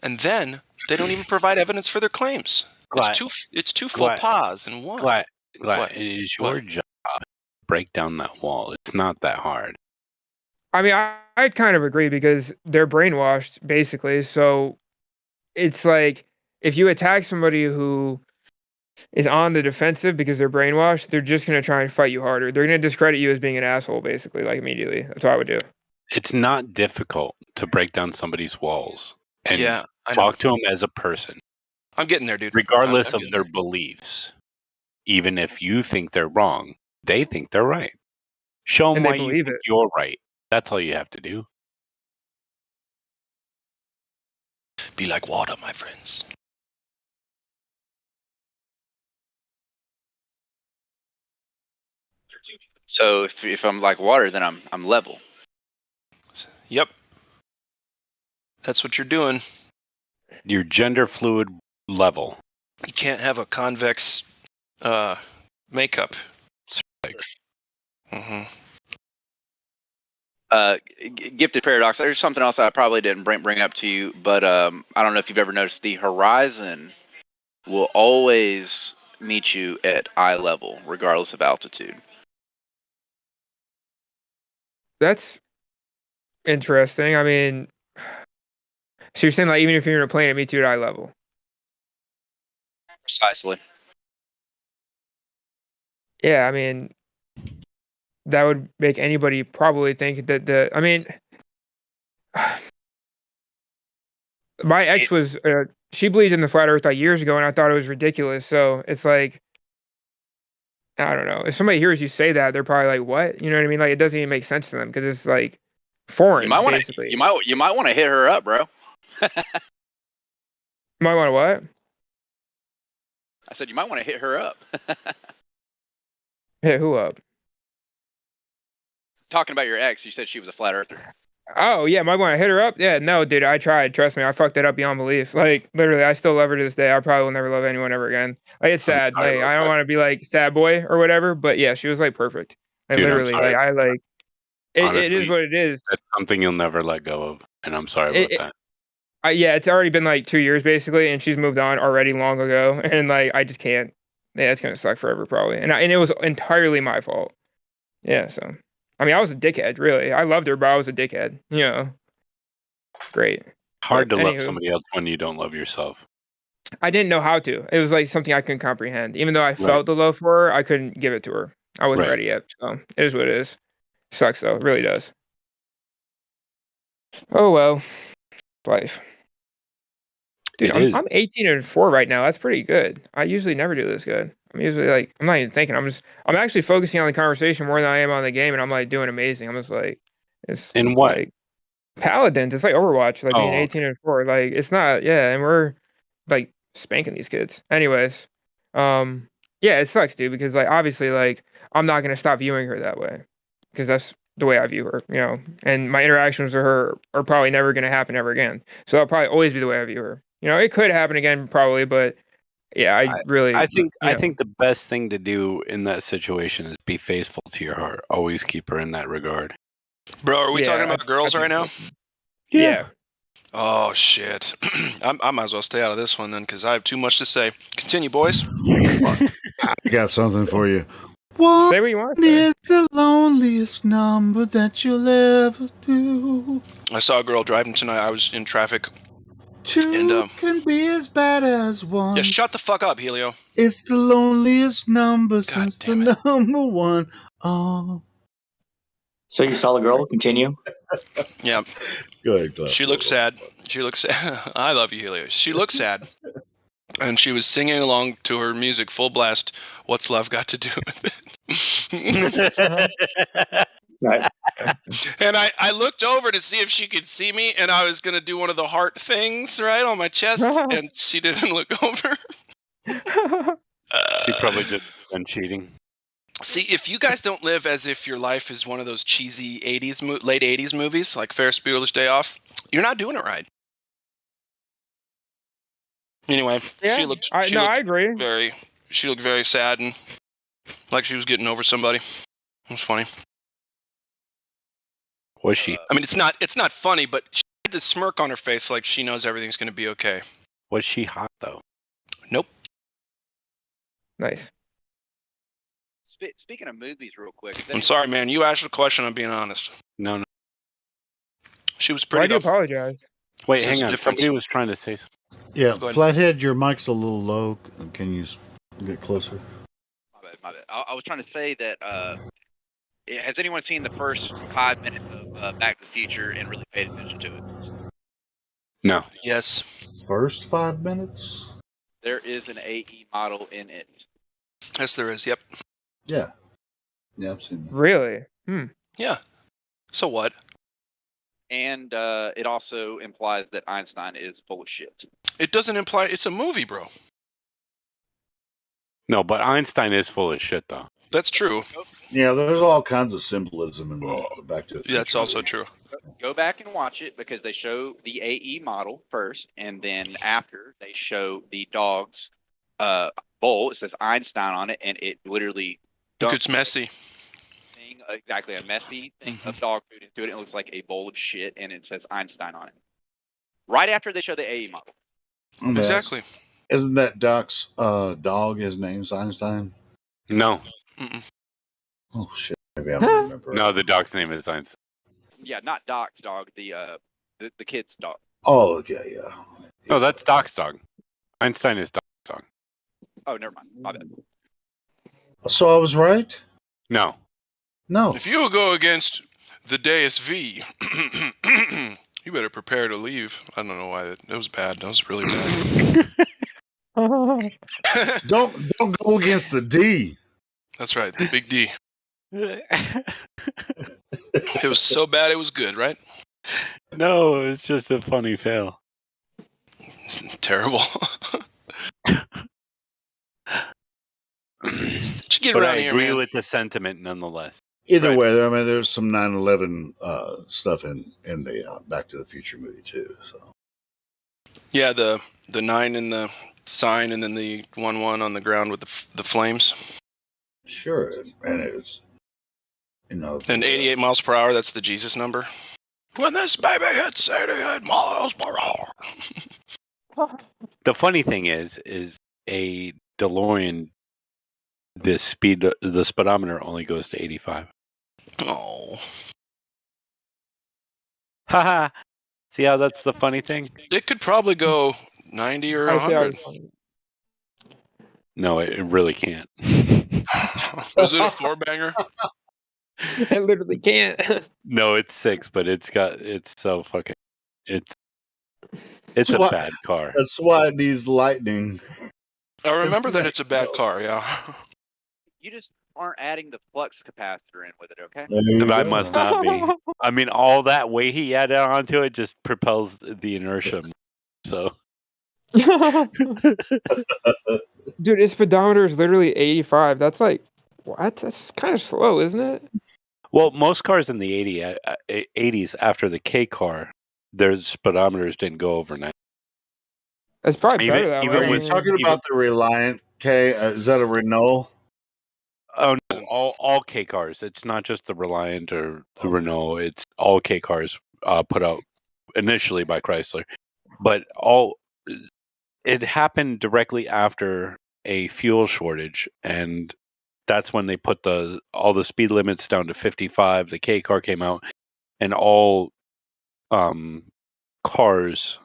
and then they don't even provide evidence for their claims. It's two faux pas in one. Glad, What? it is your job to break down that wall. It's not that hard. I mean, I kind of agree because they're brainwashed, basically. So it's like if you attack somebody who is on the defensive because they're brainwashed, they're just going to try and fight you harder. They're going to discredit you as being an asshole, basically, like immediately. That's what I would do. It's not difficult to break down somebody's walls and I talk to them as a person. I'm getting there, dude. Regardless of their beliefs. Even if you think they're wrong, they think they're right. Show them why you think you're right. That's all you have to do. Be like water, my friends. So if I'm like water, then I'm level. Yep. That's what you're doing. You're gender fluid level. You can't have a convex makeup. Mm-hmm. Gifted paradox. There's something else I probably didn't bring up to you, but I don't know if you've ever noticed the horizon will always meet you at eye level, regardless of altitude. That's interesting. I mean, so you're saying like even if you're in a plane, it meets you at eye level? Precisely. Yeah, I mean, that would make anybody probably think that I mean, my ex was, she believed in the flat earth like years ago, and I thought it was ridiculous. So it's like, I don't know. If somebody hears you say that, they're probably like, what? You know what I mean? Like, it doesn't even make sense to them because it's like foreign, basically. You might want to hit her up, bro. Might want to what? I said you might want to hit her up. Hit who up? Talking about your ex, you said she was a flat earther. Oh, yeah, might want to hit her up? Yeah, no, dude, I tried. Trust me, I fucked that up beyond belief. Like, literally, I still love her to this day. I probably will never love anyone ever again. Like, it's sad. Like, I don't want to be like sad boy or whatever, but yeah, she was like perfect. Like, dude, literally, like, I like honestly, it is what it is. That's something you'll never let go of, and I'm sorry about that. Yeah, it's already been like 2 years basically, and she's moved on already long ago, and like I just can't. Yeah, it's gonna suck forever probably, and it was entirely my fault. Yeah, so I mean, I was a dickhead, really. I loved her, but I was a dickhead. You know, great. Hard to love somebody else when you don't love yourself. I didn't know how to. It was like something I couldn't comprehend. Even though I felt the love for her, I couldn't give it to her. I wasn't ready yet. So it is what it is. Sucks though, it really does. Oh well, life. Dude, I'm 18-4 right now. That's pretty good. I usually never do this good. I'm usually like, I'm not even thinking. I'm actually focusing on the conversation more than I am on the game, and I'm like doing amazing. I'm just like, it's in what? Like, Paladins. It's like Overwatch, like being 18-4. Like it's not, yeah, and we're like spanking these kids. Anyways, yeah, it sucks, dude, because like obviously like I'm not gonna stop viewing her that way, because that's the way I view her, you know. And my interactions with her are probably never gonna happen ever again. So that'll probably always be the way I view her. You know, it could happen again probably, but yeah, I think the best thing to do in that situation is be faithful to your heart. Always keep her in that regard. Bro, are we talking about girls right now? Yeah. Oh shit. I might as well stay out of this one then, because I have too much to say. Continue, boys. I got something for you. Say what you want. Is the loneliest number that you'll ever do? I saw a girl driving tonight. I was in traffic. Two can be as bad as one. Yeah, shut the fuck up, Helio. It's the loneliest number since the number one. Oh. So you saw the girl? Continue. Yeah. Good. Clip. She looked sad. She looks sad. I love you, Helio. She looked sad. And she was singing along to her music full blast. What's love got to do with it? Right. And I looked over to see if she could see me, and I was going to do one of the heart things, right, on my chest, and she didn't look over. She probably did been cheating. See, if you guys don't live as if your life is one of those cheesy late 80s movies, like Ferris Bueller's Day Off, you're not doing it right. Anyway, yeah, I agree. She looked very sad and like she was getting over somebody. It was funny. Was she? I mean, it's not funny, but she had this smirk on her face like she knows everything's going to be okay. Was she hot, though? Nope. Nice. Speaking of movies, real quick. I'm sorry, man. You asked the question. I'm being honest. No. She was pretty. Why do you apologize? Wait, hang on. Somebody was trying to say something. Yeah, Flathead, your mic's a little low. Can you get closer? My bad. I was trying to say that. Has anyone seen the first 5 minutes of Back to the Future and really paid attention to it? No. Yes. First 5 minutes? There is an AE model in it. Yes, there is. Yep. Yeah. Yeah, I've seen that. Really? Yeah. So what? And it also implies that Einstein is full of shit. It doesn't imply it's a movie, bro. No, but Einstein is full of shit, though. That's true. Yeah, there's all kinds of symbolism in the Back to the Future. Yeah, that's also true. Go back and watch it because they show the AE model first, and then after they show the dog's bowl. It says Einstein on it, and it literally it's messy. Exactly, a messy thing of dog food into it. It looks like a bowl of shit, and it says Einstein on it. Right after they show the AE model. Exactly. Isn't that Doc's dog? His name's Einstein? No. Oh shit! Maybe I don't remember. No, the dog's name is Einstein. Yeah, not Doc's dog. The kid's dog. Oh, okay, yeah. No, that's Doc's dog. Einstein is Doc's dog. Oh, never mind. My bad. So I was right? No. No. If you go against the Deus V, you better prepare to leave. I don't know why that was bad. That was really bad. Don't go against the D. That's right, the big D. It was so bad it was good, right? No, it's just a funny fail. It's terrible. But I agree with the sentiment nonetheless. Either way, I mean, there's some 9/11 stuff in the Back to the Future movie too. So yeah, the 9 in the sign, and then the 1-1 on the ground with the flames. Sure, and it's and 88 miles per hour. That's the Jesus number. When this baby hits 88 miles per hour. The funny thing is a DeLorean. The speedometer only goes to 85. Oh. Haha. See how that's the funny thing? It could probably go 90 or 100. No, it really can't. Was it a 4-banger? I literally can't. No, it's 6, but it's so fucking. It's a bad car. That's why it needs lightning. I remember that it's a bad car, yeah. You just aren't adding the flux capacitor in with it, okay? I must not be. I mean, all that weight he added onto it just propels the inertia. So. Dude, its speedometer is literally 85. That's like, what? That's kind of slow, isn't it? Well, most cars in the 80s after the K car, their speedometers didn't go over 90. It's probably better that way. Are you talking about the Reliant K? Is that a Renault? Oh no, all K cars. It's not just the Reliant or the Renault. It's all K cars put out initially by Chrysler, but it happened directly after a fuel shortage, and that's when they put all the speed limits down to 55. The K car came out, and all cars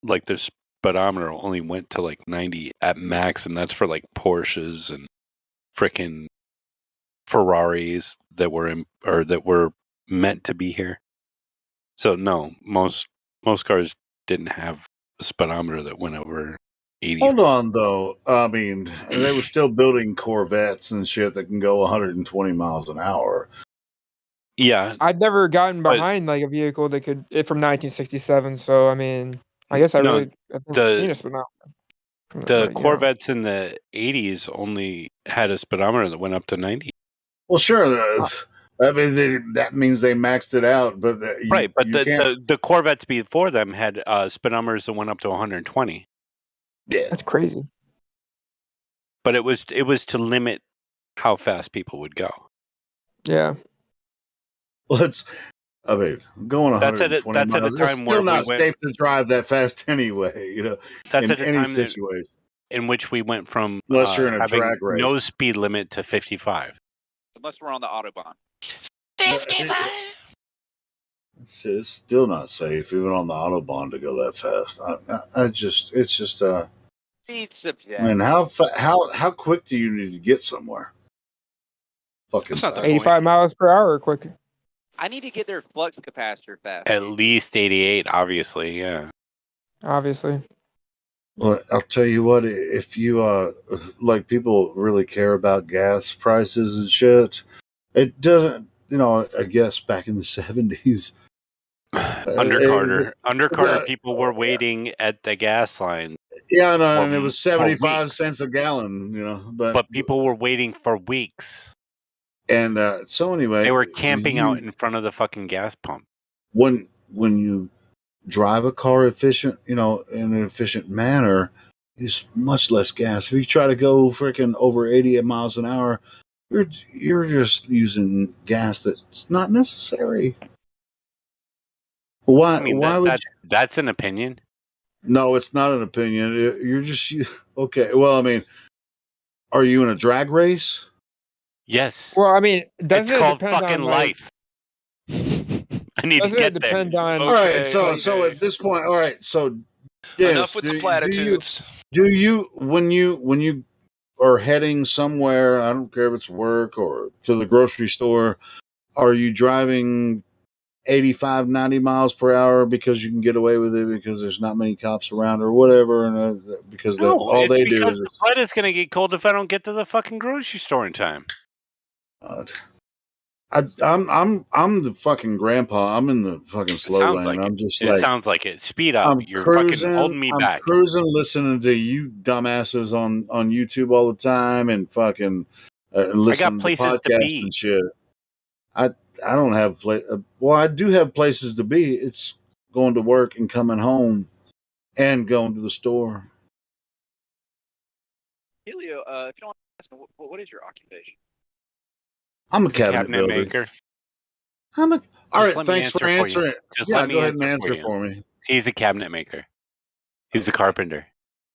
like the speedometer only went to like 90 at max, and that's for like Porsches and frickin' Ferraris that were meant to be here. So no, most cars didn't have a speedometer that went over 80. Hold on, though. I mean, they were still building Corvettes and shit that can go 120 miles an hour. Yeah, I've never gotten behind like a vehicle that could from 1967. So I mean, I guess I've never seen a speedometer. The Corvettes in the 80s only had a speedometer that went up to 90. Well, sure. I mean, that means they maxed it out, but the Corvettes before them had speedometers that went up to 120. Yeah, that's crazy. But it was to limit how fast people would go. Yeah. Well, going 120 miles. It's still not safe to drive that fast anyway. You know, that's in at a any time situation. in which we went from unless you're in a having drag race. no speed limit to 55. Unless we're on the Autobahn. 55. Shit, it's still not safe, even on the Autobahn, to go that fast. It's just I mean, how quick do you need to get somewhere? Fucking That's not the 85 miles per hour quicker. I need to get their flux capacitor fast. At least 88, obviously, yeah. Obviously. Well, I'll tell you what, if you like, people really care about gas prices and shit, it doesn't, I guess back in the 70s, Under Carter, people were waiting at the gas line. Yeah, I know, and it was 75 cents a gallon, but people were waiting for weeks. And so anyway, they were camping out in front of the fucking gas pump. When you drive a car efficient, in an efficient manner, it's much less gas. If you try to go freaking over 80 miles an hour, you're just using gas that's not necessary. Why? I mean, that's an opinion. No, it's not an opinion. You're just okay. Well, I mean, are you in a drag race? Yes. Well, I mean, it's called fucking life. I need to get there. Depend on. All right. So at this point, all right. So enough with the platitudes. Do you when you are heading somewhere? I don't care if it's work or to the grocery store. Are you driving 85, 90 miles per hour because you can get away with it because there's not many cops around or whatever, and because all they do is the blood is going to get cold if I don't get to the fucking grocery store in time. I'm the fucking grandpa. I'm in the fucking slow lane. Like I'm just it sounds like it. Speed up. You're fucking holding me back. I'm cruising, listening to you dumbasses on YouTube all the time, and fucking listening to podcasts and shit. I don't have well, I do have places to be. It's going to work and coming home and going to the store. Helio, if you don't ask me, what is your occupation? I'm a cabinet builder. maker. All right, Let thanks for answering. Let me go ahead and answer answer for me. He's a cabinet maker. He's a carpenter.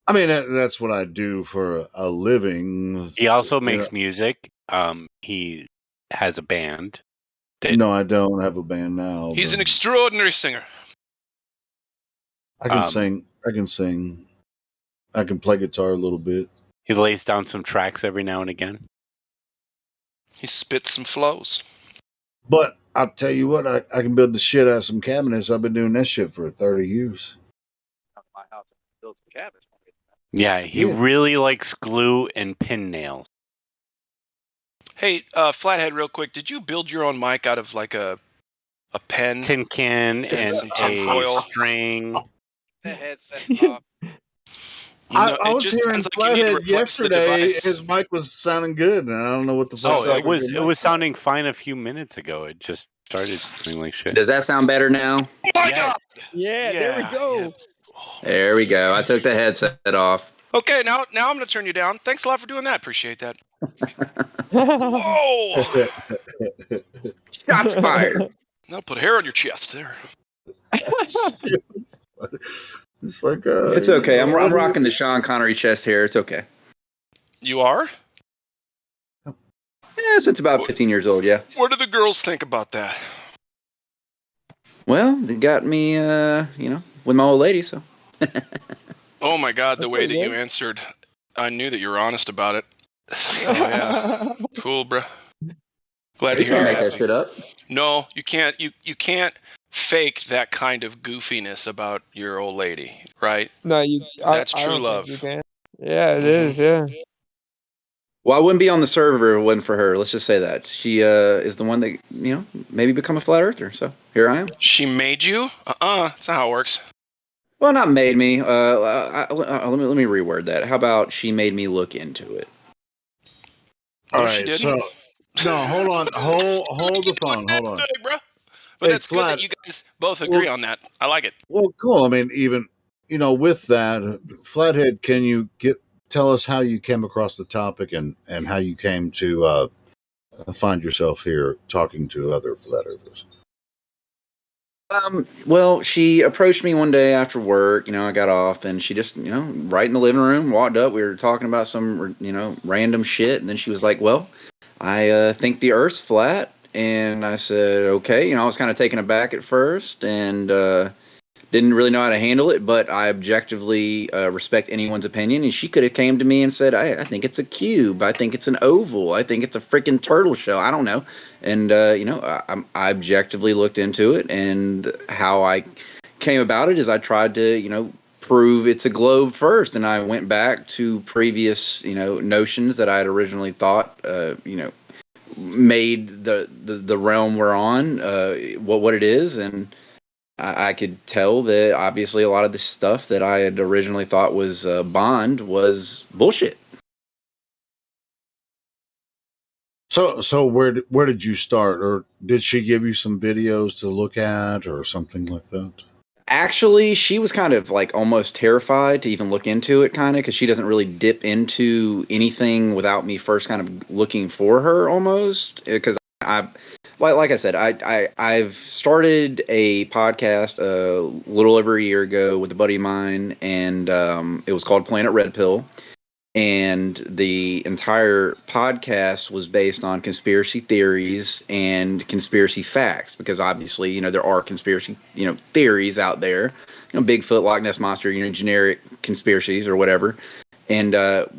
I mean, that's what I do for a living. He also makes music. He has a band. No, I don't have a band now. He's an extraordinary singer. I can sing. I can sing. I can play guitar a little bit. He lays down some tracks every now and again. He spits some flows. But I'll tell you what, I can build the shit out of some cabinets. I've been doing that shit for 30 years. My house built some cabinets. Yeah, he really likes glue and pin nails. Hey, Flathead, real quick, did you build your own mic out of like a pen, tin can, and some tin foil string? The headset off. I was hearing Flathead yesterday. His mic was sounding good, and I don't know what the fuck. Oh, it was sounding fine a few minutes ago. It just started sounding like shit. Does that sound better now? Oh my God! Yeah, there we go. Yeah. There we go. I took the headset off. Okay, now I'm going to turn you down. Thanks a lot for doing that. Appreciate that. Whoa! Shots fired. Now put hair on your chest there. It's like it's okay. I'm rocking the Sean Connery chest hair. It's okay. You are? Yeah, since about 15 years old. Yeah. What do the girls think about that? Well, they got me, with my old lady. So. Oh my God, the way that you answered, I knew that you were honest about it. Oh yeah, cool, bro. Glad to hear you. Make that shit up. No, you can't. You can't fake that kind of goofiness about your old lady, right? No, That's I true don't love. think you can. Yeah, it is. Yeah. Well, I wouldn't be on the server if it wasn't for her. Let's just say that she is the one that maybe become a flat earther. So here I am. She made you? That's not how it works. Well, not made me. Let me reword that. How about she made me look into it? All right. So no, hold on. Hold the phone. Hold on. Bro. But it's good that you guys both agree on that. I like it. Well, cool. I mean, even with that, Flathead, can you tell us how you came across the topic and how you came to find yourself here talking to other flat earthers? Well, she approached me one day after work. I got off, and she just, right in the living room, walked up. We were talking about some, random shit, and then she was like, "Well, I think the Earth's flat." And I said, "Okay." I was kind of taken aback at first, and didn't really know how to handle it, but I objectively respect anyone's opinion. And she could have came to me and said, I think it's a cube. I think it's an oval. I think it's a freaking turtle shell. I don't know. And, I objectively looked into it. And how I came about it is I tried to, prove it's a globe first. And I went back to previous, notions that I had originally thought, made the realm we're on what it is. And I could tell that obviously a lot of the stuff that I had originally thought was Bond was bullshit. So where did you start, or did she give you some videos to look at, or something like that? Actually, she was kind of like almost terrified to even look into it, kind of, because she doesn't really dip into anything without me first kind of looking for her, almost. Because like I said, I've started a podcast a little over a year ago with a buddy of mine, and it was called Planet Red Pill. And the entire podcast was based on conspiracy theories and conspiracy facts, because obviously, there are conspiracy, theories out there, Bigfoot, Loch Ness Monster, generic conspiracies or whatever. And,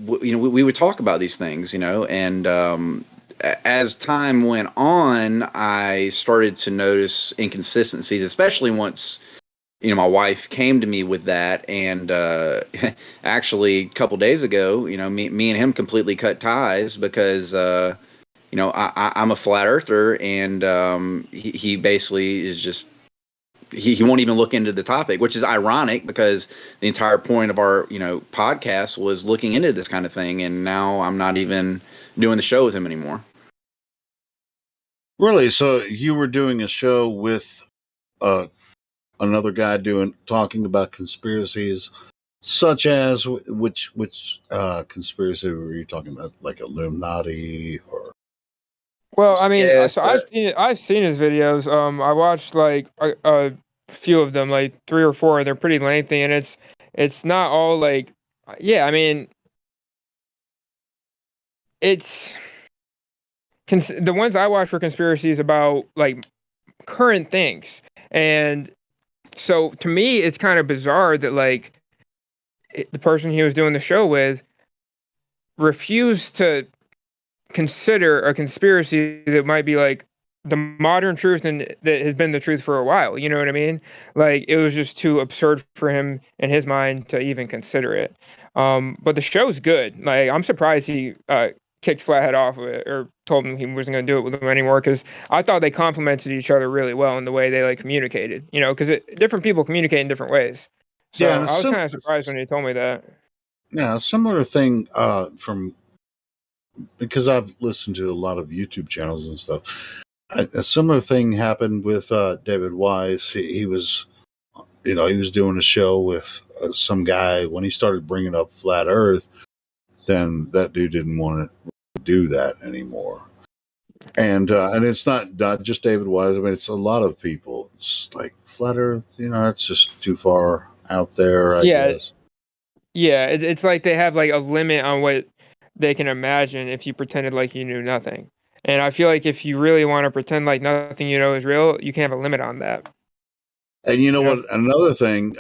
we would talk about these things, and as time went on, I started to notice inconsistencies, especially once my wife came to me with that. And actually a couple days ago, me and him completely cut ties, because I'm a flat earther, and he basically is just he won't even look into the topic, which is ironic, because the entire point of our podcast was looking into this kind of thing, and now I'm not even doing the show with him anymore. Really? So you were doing a show with another guy talking about conspiracies, such as which conspiracy were you talking about? Like Illuminati or? Well, I mean, so I've seen his videos. I watched like a few of them, like 3 or 4. They're pretty lengthy, and it's not all like, yeah. I mean, it's the ones I watched were conspiracies about like current things, and so to me, it's kind of bizarre that like the person he was doing the show with refused to consider a conspiracy that might be like the modern truth and that has been the truth for a while. You know what I mean? Like, it was just too absurd for him in his mind to even consider it. But the show's good. Like, I'm surprised he kicked Flathead off of it or told him he wasn't going to do it with him anymore, because I thought they complemented each other really well in the way they like communicated. Because different people communicate in different ways. So Yeah, I was kind of surprised when he told me that. Yeah, a similar thing because I've listened to a lot of YouTube channels and stuff. A similar thing happened with David Wise. He was, he was doing a show with some guy. When he started bringing up flat Earth, then that dude didn't want to do that anymore. And it's not just David Wise. I mean, it's a lot of people. It's like flat Earth. It's just too far out there, I guess. Yeah, it's like they have like a limit on what they can imagine if you pretended like you knew nothing. And I feel like if you really want to pretend like nothing you know is real, you can have a limit on that. And you know what? Another thing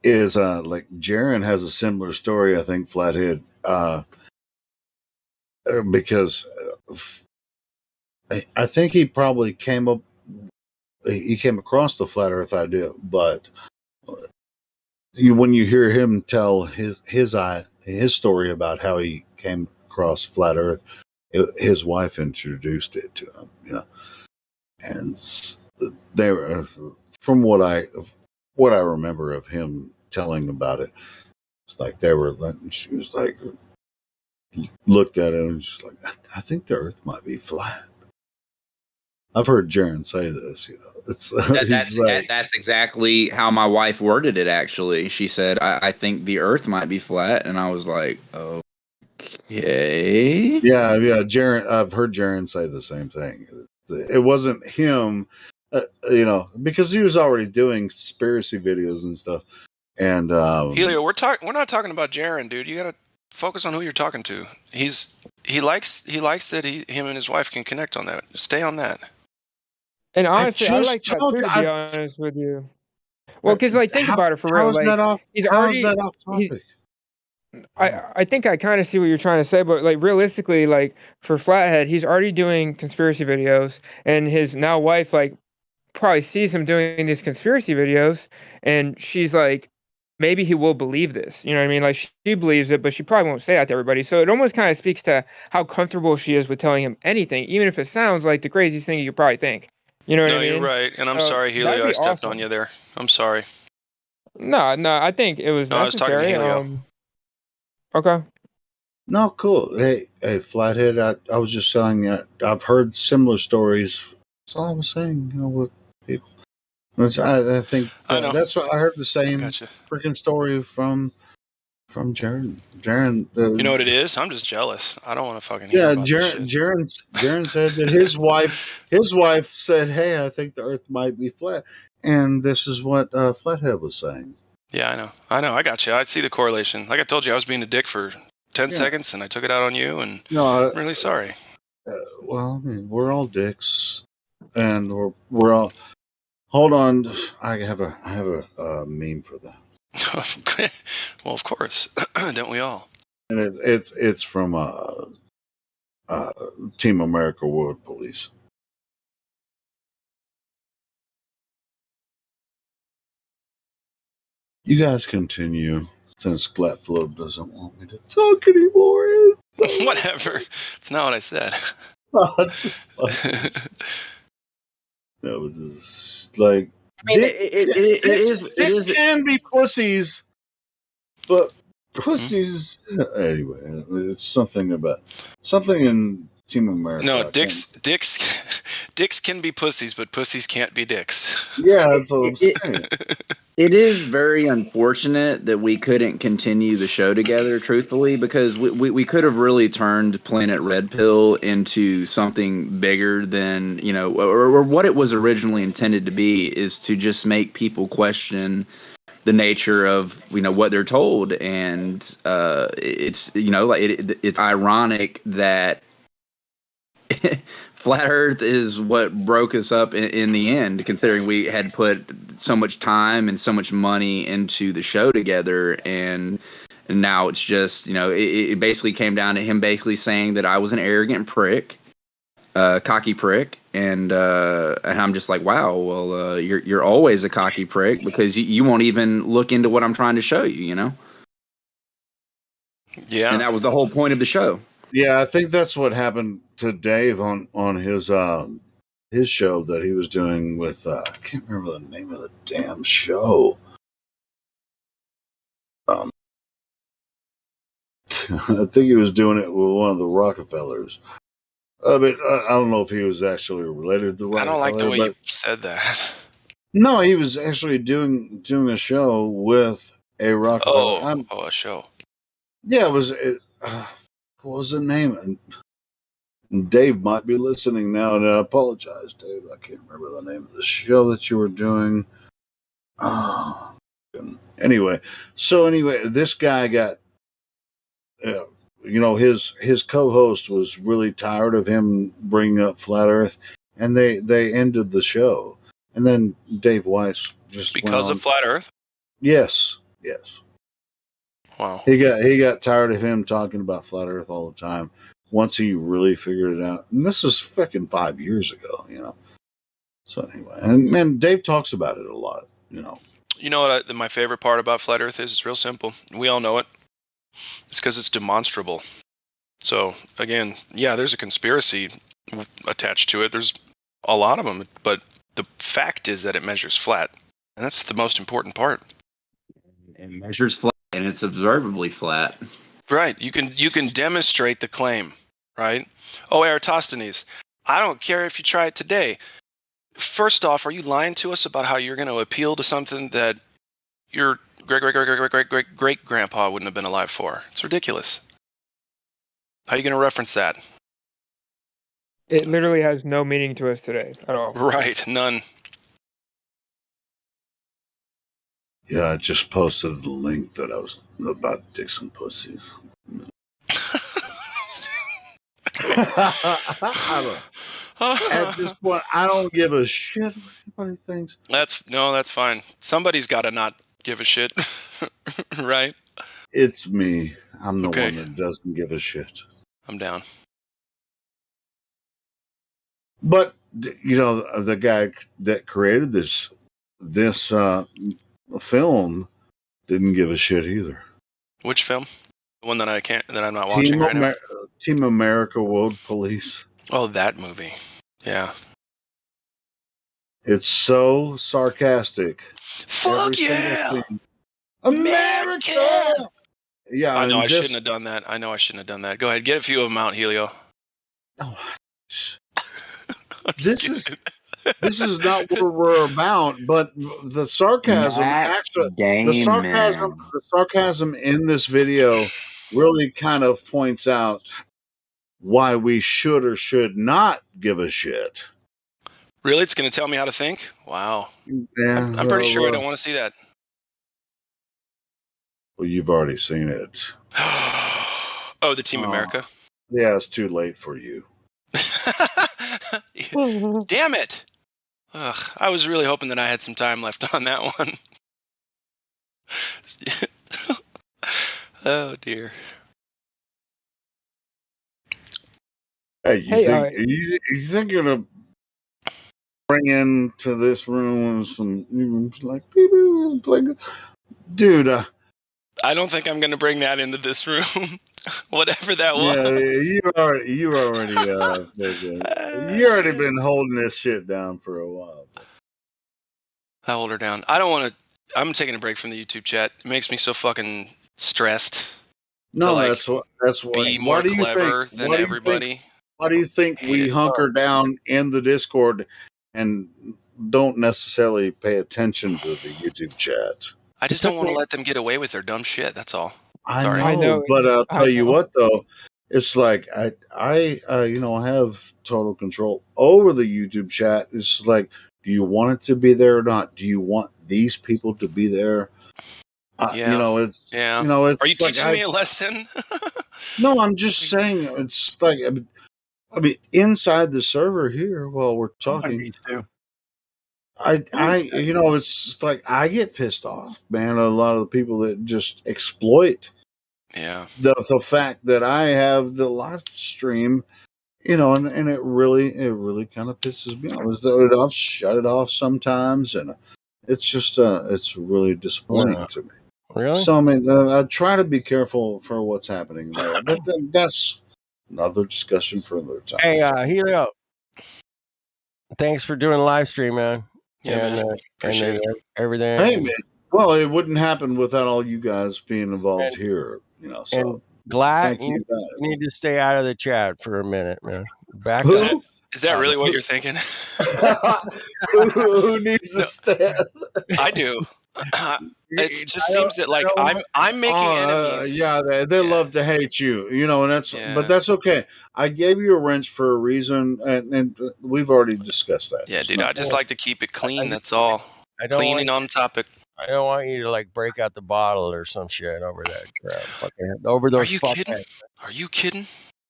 is like Jaron has a similar story, I think, Flathead, because I think he probably came across the flat Earth idea, but when you hear him tell his story about how he came across flat Earth, his wife introduced it to him, and they were, from what I remember of him telling about it, it's like she was like, looked at him and she's like, I think the Earth might be flat. I've heard Jaron say this, That's exactly how my wife worded it, actually. She said, I think the Earth might be flat. And I was like, okay. Yeah, Jaron, I've heard Jaron say the same thing. It wasn't him, because he was already doing conspiracy videos and stuff. And Helio, we're not talking about Jaren, dude. You gotta focus on who you're talking to. He likes that him and his wife can connect on that. Stay on that. And honestly, I like that too, to be honest with you. Well, because think about it for real. Like, how is that off topic? I think I kind of see what you're trying to say, but like realistically, like for Flathead, he's already doing conspiracy videos, and his now wife like probably sees him doing these conspiracy videos, and she's like, maybe he will believe this. You know what I mean? Like she believes it, but she probably won't say that to everybody. So it almost kind of speaks to how comfortable she is with telling him anything, even if it sounds like the craziest thing you could probably think. You know what I mean? No, you're right, and I'm sorry, Helio. I stepped on you there. I'm sorry. No, I think it was necessary. I was talking to Helio. Okay. No, cool. Hey, Flathead. I was just telling you. I've heard similar stories. That's all I was saying. With people. I think that's what I heard. The same freaking story from Jaren. Jaren. You know what it is? I'm just jealous. I don't want to fucking hear about this shit. Jaren said that his wife said, "Hey, I think the Earth might be flat," and this is what Flathead was saying. Yeah, I know. I got you. I see the correlation. Like I told you, I was being a dick for 10 seconds, and I took it out on you, and I'm really sorry. Well, I mean, we're all dicks, and we're all. Hold on, I have a meme for that. Well, of course, don't we all? And it's from Team America World Police. You guys continue, since Glatflow doesn't want me to talk anymore. Whatever. It's not what I said. No, but this is like. I mean, it can be pussies, but pussies. Anyway, it's something in Team America. No, dicks can be pussies, but pussies can't be dicks. Yeah, that's what I'm saying. It is very unfortunate that we couldn't continue the show together, truthfully, because we could have really turned Planet Red Pill into something bigger than, or what it was originally intended to be, is to just make people question the nature of, what they're told. And it's ironic that Flat Earth is what broke us up in the end, considering we had put so much time and so much money into the show together, and now it's just, it basically came down to him basically saying that I was an arrogant prick, cocky prick, and I'm just like, wow, well, you're always a cocky prick because you won't even look into what I'm trying to show you, Yeah, and that was the whole point of the show. Yeah, I think that's what happened to Dave on his show that he was doing with I can't remember the name of the damn show. I think he was doing it with one of the Rockefellers. I mean, I don't know if he was actually related to Rockefeller. I don't like the way you said that. No, he was actually doing a show with a Rockefeller. A show. Yeah, it was. What was the name? And Dave might be listening now, and I apologize, Dave. I can't remember the name of the show that you were doing. Anyway, this guy got, his co-host was really tired of him bringing up Flat Earth, and they ended the show. And then Dave Weiss just because of Flat Earth. Yes. Wow. He got tired of him talking about Flat Earth all the time. Once he really figured it out, and this is fucking 5 years ago, So anyway, and Dave talks about it a lot, You know what? My favorite part about Flat Earth is it's real simple. We all know it. It's because it's demonstrable. So again, yeah, there's a conspiracy attached to it. There's a lot of them, but the fact is that it measures flat, and that's the most important part. It measures flat, and it's observably flat. Right. You can demonstrate the claim, right? Oh, Eratosthenes, I don't care if you try it today. First off, are you lying to us about how you're going to appeal to something that your great-great-great-great-great-great-grandpa wouldn't have been alive for? It's ridiculous. How are you going to reference that? It literally has no meaning to us today at all. Right, none. Yeah, I just posted the link that I was about to dig some pussies. At this point, I don't give a shit what anybody thinks. That's fine. Somebody's got to not give a shit, right? It's me. I'm the one that doesn't give a shit. I'm down. But the guy that created this film didn't give a shit either. Which film? The one that I'm not watching right now. Team America World Police. Oh, that movie. Yeah. It's so sarcastic. Fuck yeah! America! Yeah, I know I shouldn't have done that. Go ahead, get a few of them out, Helio. Oh, this is not what we're about, but the sarcasm the sarcasm in this video really kind of points out why we should or should not give a shit. Really? It's going to tell me how to think? Wow. Yeah, I'm pretty sure I don't want to see that. Well, you've already seen it. Oh, the Team America? Yeah, it's too late for you. Damn it! Ugh, I was really hoping that I had some time left on that one. Oh, dear. Hey, you think you're going to bring into this room some like people play good? Dude, I don't think I'm going to bring that into this room. Whatever that was. Yeah, you already been holding this shit down for a while. I hold her down. I don't want to. I'm taking a break from the YouTube chat. It makes me so fucking stressed. No, to, that's what. Be more clever than everybody. Why do you think we hunker down in the Discord and don't necessarily pay attention to the YouTube chat? I just don't want to let them get away with their dumb shit. That's all. I know, but I'll tell you what, though, it's like I have total control over the YouTube chat. It's like, do you want it to be there or not? Do you want these people to be there? It's Are you teaching me a lesson? No, I'm just saying. It's like, I mean, inside the server here, while we're talking, it's like I get pissed off, man. A lot of the people that just exploit, the fact that I have the live stream, and it really kind of pisses me off. I'll shut it off sometimes, and it's just it's really disappointing to me. Really? So I mean, I try to be careful for what's happening there, but that's another discussion for another time. Hey, Helio. Thanks for doing the live stream, man. Yeah, man. Appreciate it. Everything. Hey, man. Well, it wouldn't happen without all you guys being involved here, So, and glad thank you guys. You need to stay out of the chat for a minute, man. Back Is up. that really what you're thinking? Who needs to stay? I do. It just seems that like I'm making enemies. Yeah, they love to hate you, and but that's okay. I gave you a wrench for a reason, and we've already discussed that. Yeah, dude, I just like to keep it clean. That's all. Clean and on topic. I don't want you to like break out the bottle or some shit over that crap. Over those. Are you kidding? Are you kidding?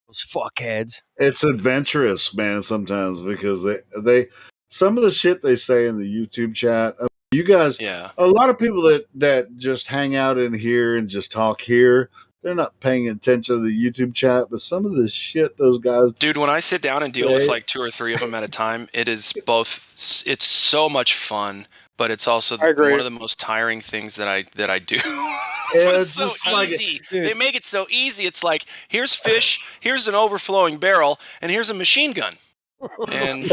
Those fuckheads. It's adventurous, man. Sometimes because they some of the shit they say in the YouTube chat. You guys, a lot of people that just hang out in here and just talk here, they're not paying attention to the YouTube chat, but some of the shit those guys... Dude, when I sit down and deal with like 2 or 3 of them at a time, it's so much fun, but it's also one of the most tiring things that I do. But it's so easy. They make it so easy. It's like, here's fish, here's an overflowing barrel, and here's a machine gun. And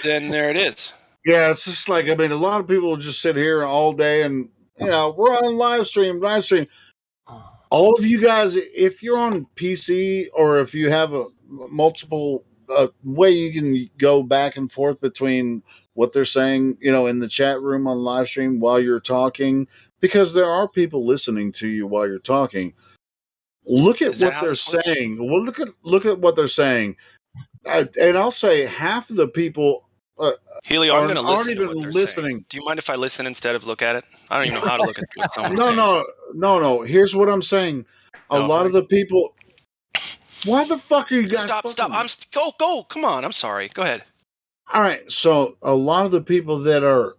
then there it is. Yeah, it's just like, I mean, a lot of people just sit here all day and, we're on live stream. All of you guys, if you're on PC or if you have a multiple way you can go back and forth between what they're saying, in the chat room on live stream while you're talking, because there are people listening to you while you're talking. Look at what they're saying. Well, look at what they're saying. and I'll say half of the people Helio, I'm going to aren't listen to even what they're listening. saying. Do you mind if I listen instead of look at it? I don't even know how to look at what someone's No, saying. no. Here's what I'm saying. A lot of the people. Why the fuck are you guys? Stop! Go! Come on! I'm sorry. Go ahead. All right. So a lot of the people that are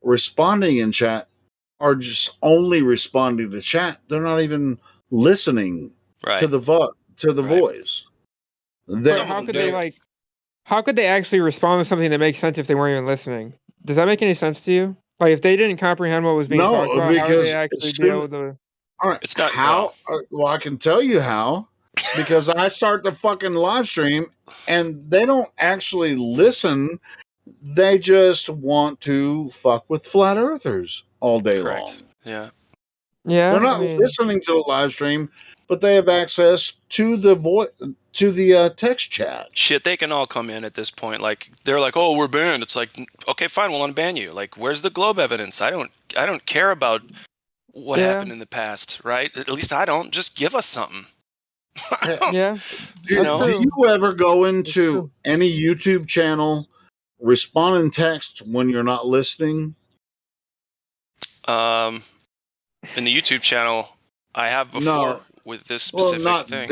responding in chat are just only responding to chat. They're not even listening to the voice. So how could they actually respond to something that makes sense if they weren't even listening? Does that make any sense to you? Like if they didn't comprehend what was being talked about, how would they actually be able to? All right. It's not how. Well, I can tell you how, because I start the fucking live stream and they don't actually listen. They just want to fuck with flat earthers all day long. Yeah. Yeah. They're not listening to the live stream, but they have access to the text chat. Shit, they can all come in at this point. Like they're like, "Oh, we're banned." It's like, okay, fine, we'll unban you. Like, where's the globe evidence? I don't care about what happened in the past, right? At least I don't. Just give us something. Yeah. Do you ever go into any YouTube channel, respond in text when you're not listening? In the YouTube channel, I have before with this specific not thing.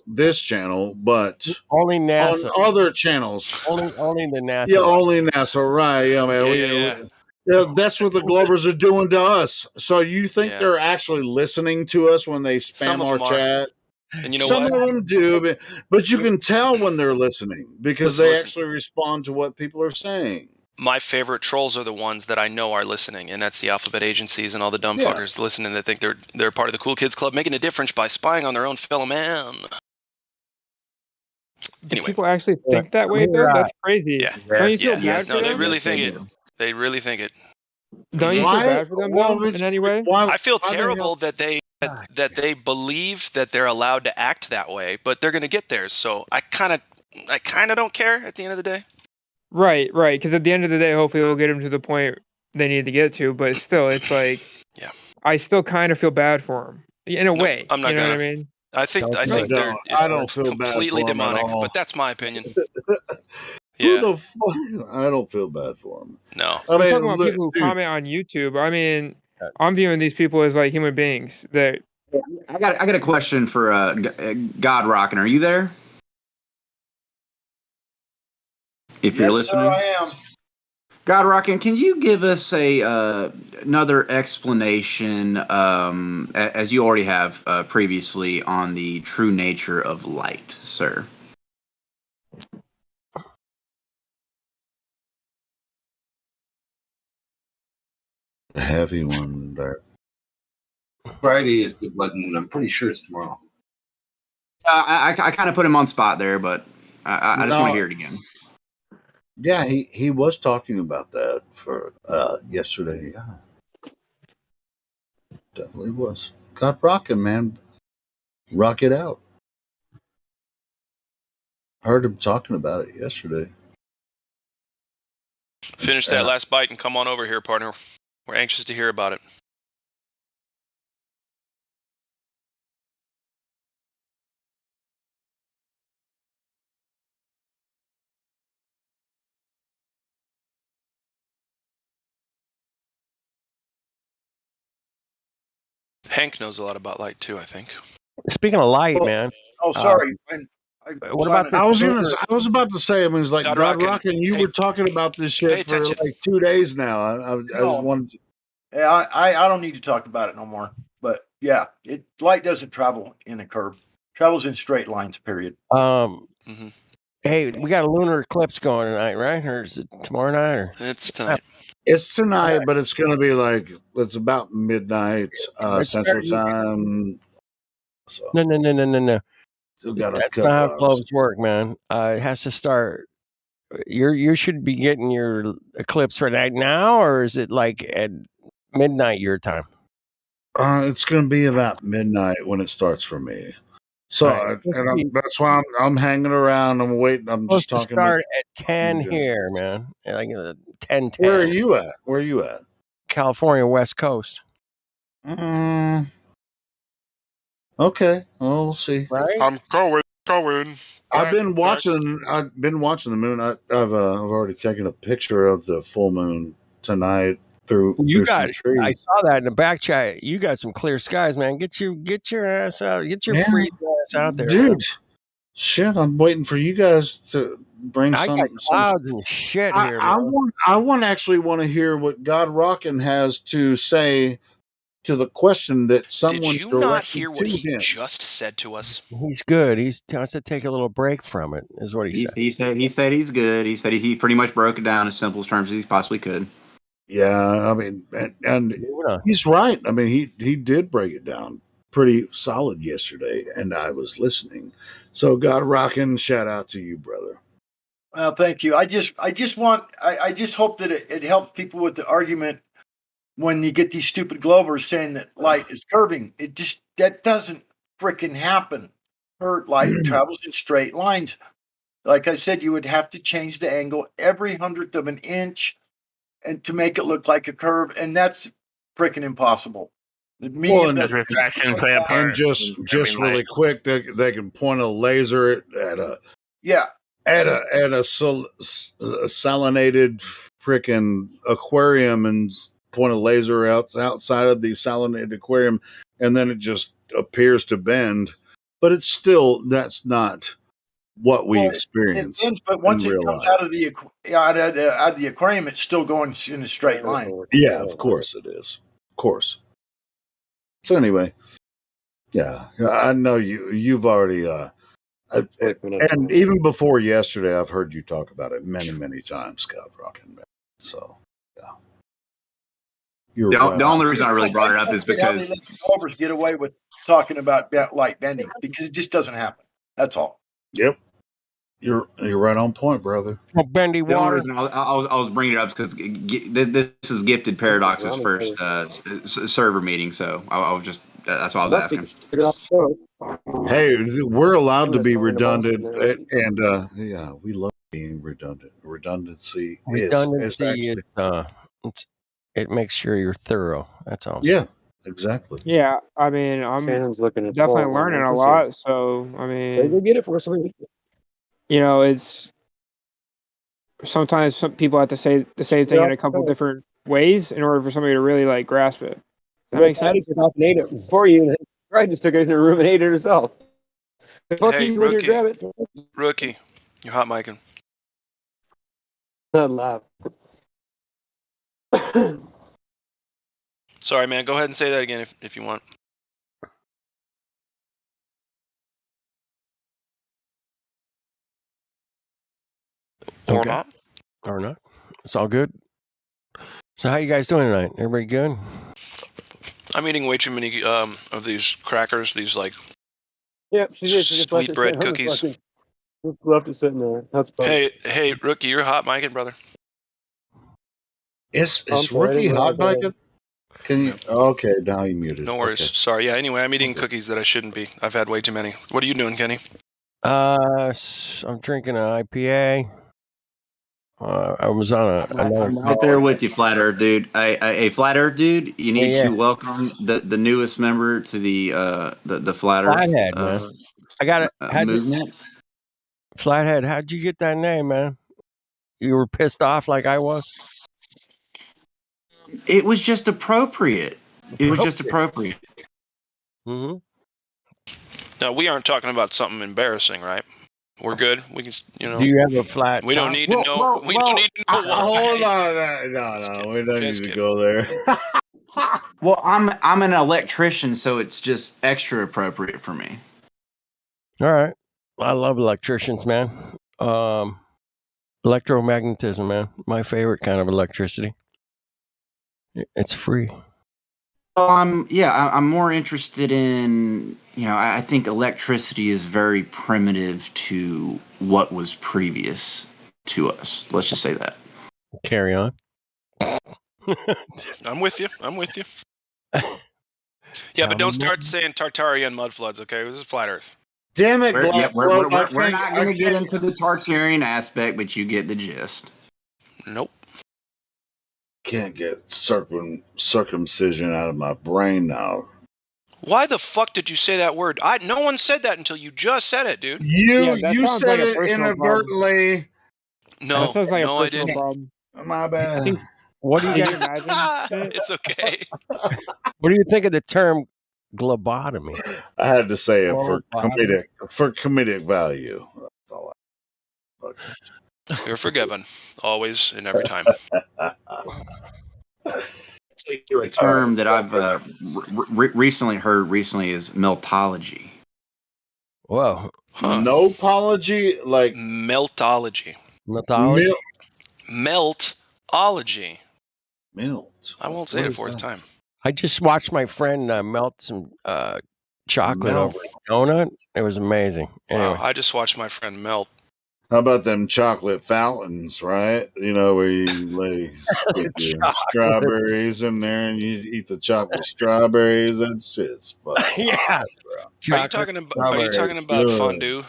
this channel, but only NASA. On other channels. Only the NASA. Yeah, only NASA, right? Yeah, man. Yeah, that's what the Glovers are doing to us. So you think they're actually listening to us when they spam our chat? And you know Some what? of them do, but you can tell when they're listening because they actually respond to what people are saying. My favorite trolls are the ones that I know are listening, and that's the alphabet agencies and all the dumb fuckers listening that think they're part of the cool kids club, making a difference by spying on their own fellow man. Do people actually think that way, though? That's crazy. Yeah. Don't you feel bad for them? They really think it. They really think it. Don't you feel bad for them, though, in any way? I feel terrible that they believe that they're allowed to act that way, but they're going to get there. So I kind of don't care at the end of the day. Right. Because at the end of the day, hopefully we'll get them to the point they need to get to. But still, it's like, I still kind of feel bad for them in a way. I'm not you know gonna. what I mean? I think I don't feel completely bad for demonic, them at all. but that's my opinion. Who the fuck? I don't feel bad for them. No. I'm talking about people who comment on YouTube. I mean, I'm viewing these people as like human beings. That I got a question for God Rockin'. Are you there? If you're listening, sir, I am. God Rockin', can you give us another explanation, as you already have previously, on the true nature of light, sir? A heavy one there. Friday is the blood moon. I'm pretty sure it's tomorrow. I kind of put him on spot there, but I just want to hear it again. Yeah, he was talking about that for yesterday. Yeah, definitely was. Got rocking, man. Rock it out. Heard him talking about it yesterday. Finish that last bite and come on over here, partner. We're anxious to hear about it. Hank knows a lot about light too, I think. Speaking of light, man. Oh, sorry. What about I was about to say. I mean, it's like God God Rockin'. Rockin'. You were talking about this shit for like 2 days now. I just wanted. Yeah, I don't need to talk about it no more. But yeah, light doesn't travel in a curve. Travels in straight lines. Period. Hey, we got a lunar eclipse going tonight, right? Or is it tomorrow night? Or it's tonight. It's tonight, but it's going to be like it's about midnight Central Time. So. No. That's not how hours. globes work, man. It has to start. You should be getting your eclipse right now, or is it like at midnight your time? It's going to be about midnight when it starts for me. So that's why I'm hanging around. I'm waiting. I'm just talking. Start at 10 here, man. Like 10. Where are you at? Where are you at? California, West Coast. Okay, well, we'll see. Right? I'm going. Go in. I've been watching the moon. I've already taken a picture of the full moon tonight through some trees. I saw that in the back chat. You got some clear skies, man. Get your ass out. Get your free ass out there, dude. man. Shit, I'm waiting for you guys to bring I some got clouds and shit here, I man. actually want to hear what God Rockin' has to say to the question that someone Did you not directed hear what to he him. just said to us? He's good. He wants to take a little break from it, is what he said. He said he's good. He said he pretty much broke it down in as simple terms as he possibly could. Yeah, I mean, and he's right. I mean, he did break it down pretty solid yesterday, and I was listening. So, God Rockin', shout out to you, brother. Well, thank you. I just hope that it helps people with the argument when you get these stupid globers saying that light is curving. That doesn't freaking happen. Light travels in straight lines. Like I said, you would have to change the angle every 100th of an inch and to make it look like a curve, and that's freaking impossible. And just really quick, they can point a laser at a salinated freaking aquarium and point a laser outside of the salinated aquarium, and then it just appears to bend. But it's still, that's not what we experience. But once it comes out of the aquarium, it's still going in a straight line. Yeah, of course it is. Of course. So anyway, yeah, I know you've already, and even before yesterday, I've heard you talk about it many, many times, Scott Rockin'. So, yeah. The only reason I really brought it up is because Globers get away with talking about light bending because it just doesn't happen. That's all. Yep. You're right on point, brother. Bendy the only water. reason I was bringing it up because this is Gifted Paradox's first server meeting, so I was just that's why I was asking. Hey, we're allowed to be redundant, and yeah, we love being redundant. Redundancy it makes sure you're thorough. That's all. Yeah, exactly. Yeah, I mean, I'm definitely learning a lot. So, I mean, go get it for something. You know, it's sometimes some people have to say the same thing in a couple different ways in order for somebody to really like grasp it. That makes sense. Ate it for you, and I just took it in the room and ate it herself. Fuck Hey, you when you rookie, grab it. rookie, you're hot micing. Not laugh. Sorry, man. Go ahead and say that again if you want. Or not. Or not. It's all good. So how you guys doing tonight? Everybody good? I'm eating way too many of these crackers. These like She just sweet bread cookies. Left it sitting there. That's funny. Hey, rookie, you're hot micing, brother. Is rookie hot micing? Can you? Okay, now you muted. No worries. Okay. Sorry. Yeah. Anyway, I'm eating cookies that I shouldn't be. I've had way too many. What are you doing, Kenny? I'm drinking an IPA. I was on I'm right there with you, Flat Earth dude. A Flat Earth dude, you need to welcome the newest member to the Flat Earth Flathead, man. I got it. Movement. Flathead, how'd you get that name, man? You were pissed off like I was? It was just appropriate. It was just appropriate. Mm-hmm. Now, we aren't talking about something embarrassing, right? We're good. We can, Do you have a flat? We don't need to know. We don't need to know. Hold on. No, we don't need to go there. Well, I'm an electrician, so it's just extra appropriate for me. All right. I love electricians, man. Electromagnetism, man. My favorite kind of electricity. It's free. I'm more interested in, I think electricity is very primitive to what was previous to us. Let's just say that. Carry on. I'm with you. Yeah, but don't start saying Tartarian mud floods, okay? This is flat Earth. Damn it, we're not going to get into the Tartarian aspect, but you get the gist. Nope. Can't get circumcision out of my brain now. Why the fuck did you say that word? No one said that until you just said it, dude. You said it inadvertently. No, that sounds like no, a I personal didn't. problem. My bad. I think. What do you guys imagine? It's okay. What do you think of the term globotomy? I had to say it for Globotomy. comedic value. That's all You're forgiven, always and every time. A term that I've recently heard is meltology. Whoa. No apology, like meltology. Meltology? Meltology. Melt. I won't say it a fourth time. I just watched my friend melt some chocolate Melt. over a donut. It was amazing. Anyway. Wow, I just watched my friend melt. How about them chocolate fountains, right? You know, where you stick your strawberries in there and you eat the chocolate strawberries. That shit's fun. Yeah. Are you talking about fondue?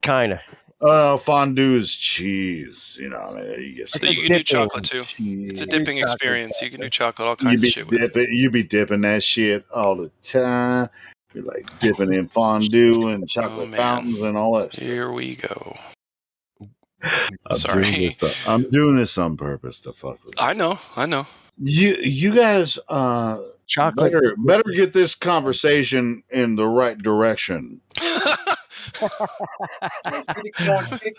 Kinda. Fondue is cheese. You know, I mean, you get So you can do chocolate too. It's a dipping experience. You can do chocolate all kinds of shit with it. You be dipping that shit all the time. You're like dipping in fondue and chocolate fountains and all that stuff. Here we go. I'm doing this on purpose to fuck with you. I know. You guys chocolate better get this conversation in the right direction. All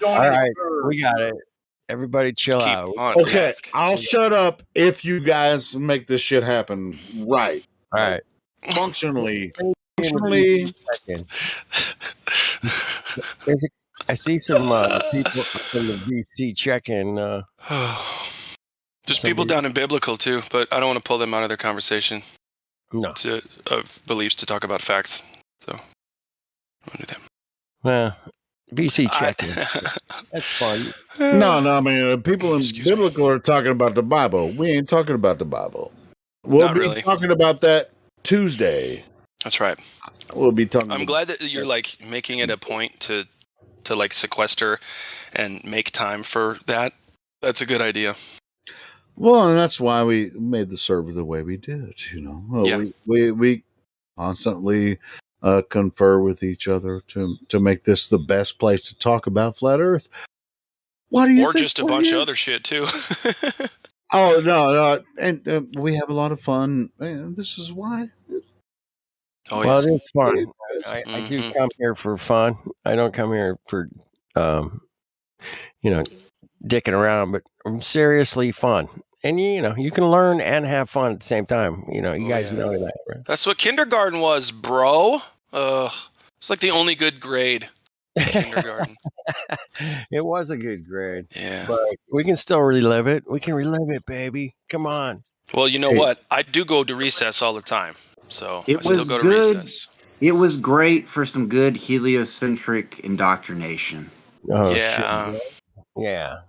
right, we got it. Everybody chill out. Okay, I'll shut up if you guys make this shit happen right. All right. Functionally. I see some people from the VC check-in. There's people down in biblical too, but I don't want to pull them out of their conversation. No. Of beliefs to talk about facts. So I won't do that. Well, VC check-in. That's fun. No, I mean, people in biblical are talking about the Bible. We ain't talking about the Bible. We'll be talking about that Tuesday. That's right. We'll be talking. I'm glad that you're like making it a point to like sequester and make time for that. That's a good idea. Well, and that's why we made the server the way we did. You know, we constantly confer with each other to make this the best place to talk about flat Earth. Why do you? Or just a bunch of other shit too. Oh no, and we have a lot of fun. And this is why. Oh, well, it is fun. I do come here for fun. I don't come here for, dicking around, but I'm seriously fun. And, you can learn and have fun at the same time. You guys know that, right? That's what kindergarten was, bro. It's like the only good grade in kindergarten. It was a good grade. Yeah. But we can still relive it. We can relive it, baby. Come on. Well, you know what? I do go to recess all the time. So I still go to recess. It was great for some good heliocentric indoctrination. Oh, yeah. Shit. Yeah.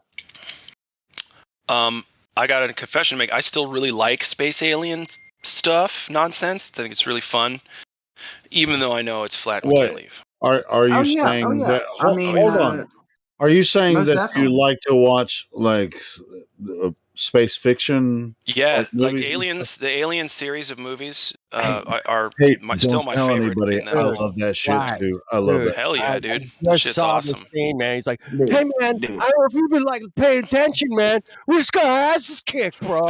I got a confession to make. I still really like space alien stuff, nonsense. I think it's really fun, even though I know it's flat and we can't leave. Are you saying that? Hold on. Are you saying that you like to watch like space fiction? Yeah, like Aliens, the Alien series of movies are still my tell favorite. Anybody. I love that shit too. I love it. Hell yeah, dude! I That shit's awesome. Scene, man. He's like, hey man, I don't know if you've been like paying attention, man. We just got our asses kicked, bro.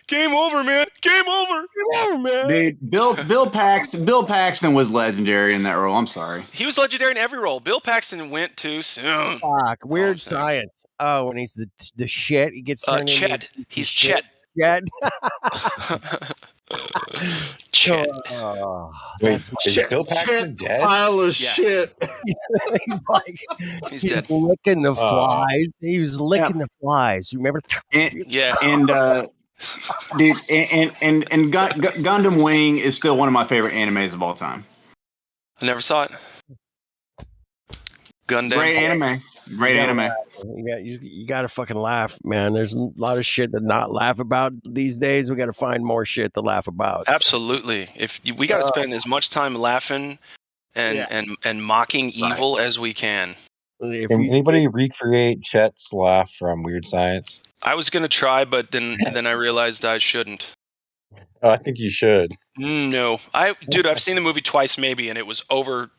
Game over, man. Game over. Game over, man. Dude, Bill Paxton was legendary in that role. I'm sorry. He was legendary in every role. Bill Paxton went too soon. Fuck, weird science. Oh, when he's the shit, he gets turned Chet. He's Chet. Chet. Chet. Wait, is Bill Paxton dead? Pile of shit. He's dead. Licking the flies. He was licking the flies. You remember? Yeah. And dude, and Gundam Wing is still one of my favorite animes of all time. I never saw it. Gundam. Great anime. Great anime. You got to fucking laugh, man. There's a lot of shit to not laugh about these days. We got to find more shit to laugh about. Absolutely. We got to spend as much time laughing and mocking evil as we can. Can anybody recreate Chet's laugh from Weird Science? I was gonna try, but then I realized I shouldn't. I think you should. No. Dude, I've seen the movie twice maybe, and it was over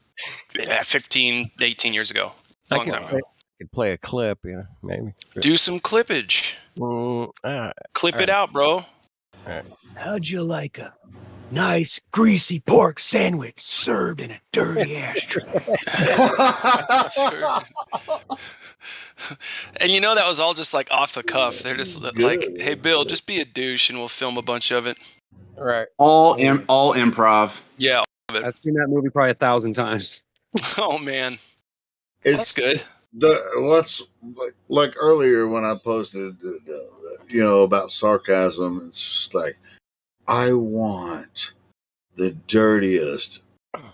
15, 18 years ago. Long time ago. Could play a clip, maybe. Do some clippage. Clip it out, bro. How'd you like a nice greasy pork sandwich served in a dirty ashtray? And that was all just like off the cuff. They're just like, "Hey, Bill, just be a douche, and we'll film a bunch of it." Right. All improv. Yeah, all of it. I've seen that movie probably 1,000 times. Oh man, That's good. Let's like earlier when I posted, about sarcasm. It's just like, I want the dirtiest,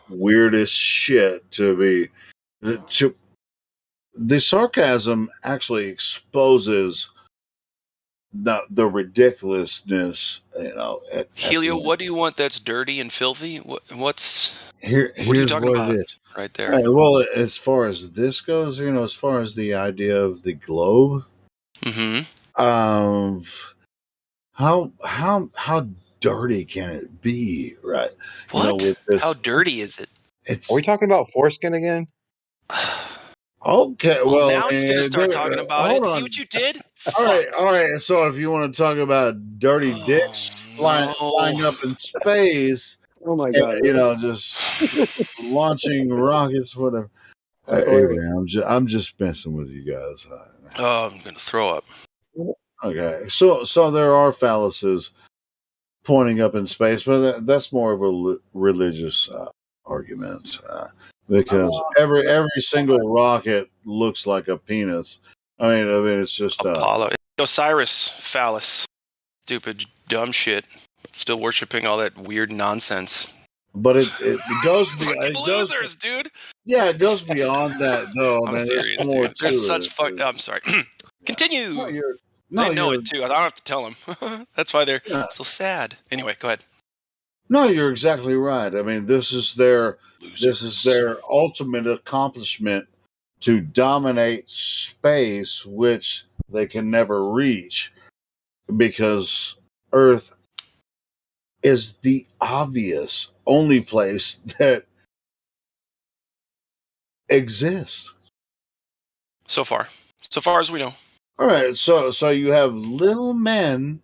weirdest shit to be. The sarcasm actually exposes the ridiculousness. Helio, what do you want that's dirty and filthy? What are you Here's talking what about it is. right there? Right, well, as far as this goes, as far as the idea of the globe, how dirty can it be, right? What? How dirty is it? Are we talking about foreskin again? Okay, well, now he's going to start talking about it. See what you did? All right. So if you want to talk about dirty dicks flying up in space, oh my god, just launching rockets, whatever. Anyway, I'm just messing with you guys. Oh, I'm going to throw up. Okay, so there are phalluses pointing up in space, but that's more of a religious argument. Because every single rocket looks like a penis. I mean, it's just Apollo, Osiris, phallus, stupid, dumb shit. Still worshiping all that weird nonsense. But it goes beyond. Losers, dude. Yeah, it goes beyond that, though. I'm serious, dude. There's such fuck. I'm sorry. Continue. They know it too. I don't have to tell them. That's why they're so sad. Anyway, go ahead. No, you're exactly right. I mean, this is their ultimate accomplishment, to dominate space, which they can never reach, because Earth is the obvious only place that exists. So far as we know. All right, so you have little men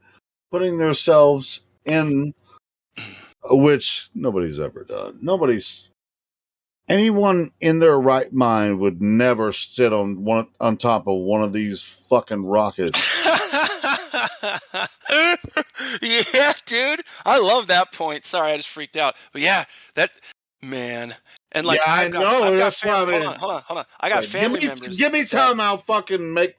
putting themselves in, which nobody's ever done. Anyone in their right mind would never sit on top of one of these fucking rockets. Yeah, dude. I love that point. Sorry, I just freaked out. But yeah, that man. And like, yeah, I've got family. Hold on. I got family members. Give me time. I'll fucking make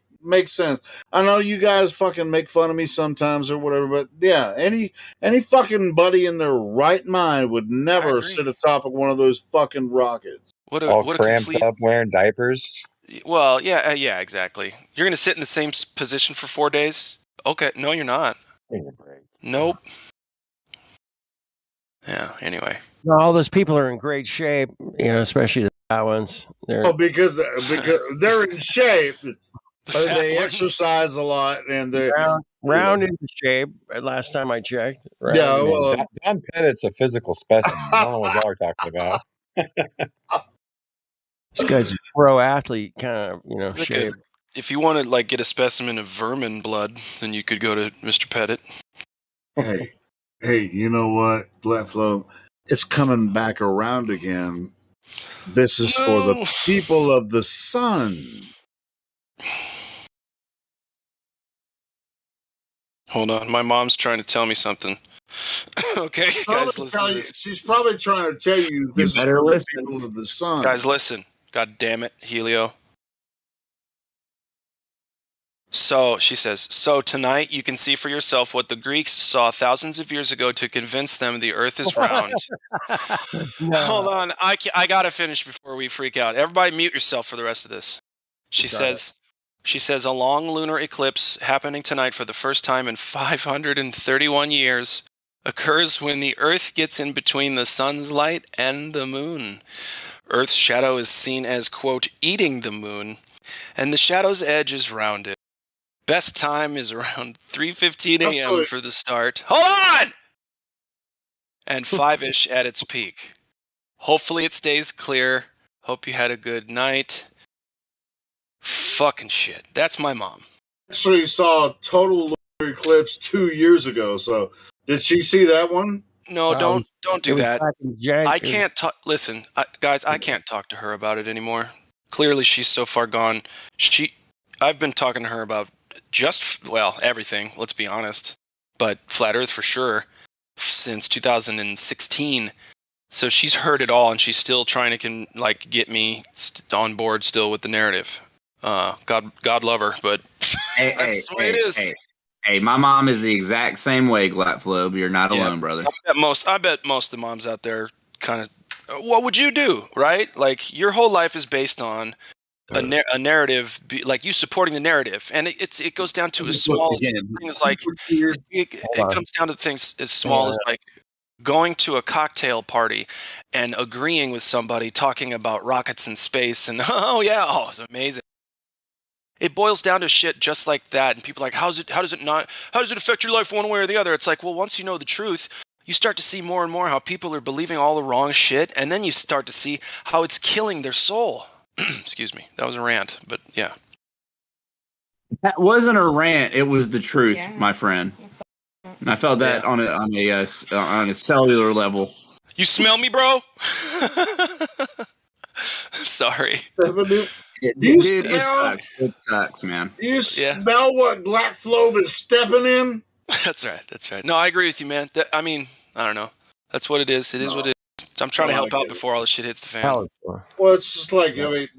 sense. I know you guys fucking make fun of me sometimes or whatever, but yeah, any fucking buddy in their right mind would never sit atop of one of those fucking rockets. All cramped up wearing diapers. Well, yeah, exactly. You're gonna sit in the same position for 4 days? Okay, no, you're not. Nope. Yeah. Anyway. No, all those people are in great shape, especially the fat ones. Because they're in shape. They exercise a lot, and they're round into shape. Last time I checked. Right? Yeah, well, John Pettit's a physical specimen. I don't know what y'all are talking about. This guy's a pro athlete, kind of, like shape. If you want to get a specimen of vermin blood, then you could go to Mr. Pettit. Hey, you know what, Blackflow? It's coming back around again. This is for the people of the sun. Hold on, my mom's trying to tell me something. Okay, guys, listen to this. She's probably trying to tell you this. You better is listen. the people of the sun. Guys, listen. God damn it, Helio. So, she says, so tonight you can see for yourself what the Greeks saw thousands of years ago to convince them the earth is round. No. Hold on, I gotta finish before we freak out. Everybody mute yourself for the rest of this. She says, a long lunar eclipse happening tonight for the first time in 531 years occurs when the Earth gets in between the sun's light and the moon. Earth's shadow is seen as, quote, eating the moon, and the shadow's edge is rounded. Best time is around 3:15 a.m. for the start. Hold on! and 5-ish at its peak. Hopefully it stays clear. Hope you had a good night. Fucking shit. That's my mom. Actually saw a total lunar eclipse 2 years ago. So did she see that one? No, don't do that. I I can't talk. Listen, guys, I can't talk to her about it anymore. Clearly, she's so far gone. I've been talking to her about everything. Let's be honest, but flat Earth for sure since 2016. So she's heard it all, and she's still trying to get me on board still with the narrative. God love her, but that's the way it is. Hey, my mom is the exact same way, Glatflobe. You're not alone, brother. I bet most of the moms out there kind of. What would you do, right? Like your whole life is based on a narrative, like you supporting the narrative, and it goes down to as small as things like it comes down to things as small as like going to a cocktail party and agreeing with somebody talking about rockets in space and it's amazing. It boils down to shit just like that, and people are like, how does it affect your life one way or the other? It's like, well, once you know the truth, you start to see more and more how people are believing all the wrong shit, and then you start to see how it's killing their soul. Excuse me, that was a rant, but yeah. That wasn't a rant; it was the truth, my friend. And I felt that on a cellular level. You smell me, bro? Sorry. It sucks. It sucks, man. You smell what Glatflobe is stepping in? That's right. No, I agree with you, man. I mean, I don't know. That's what it is. It is what it is. I'm trying to help out before all this shit hits the fan. Well, it's just like, I mean,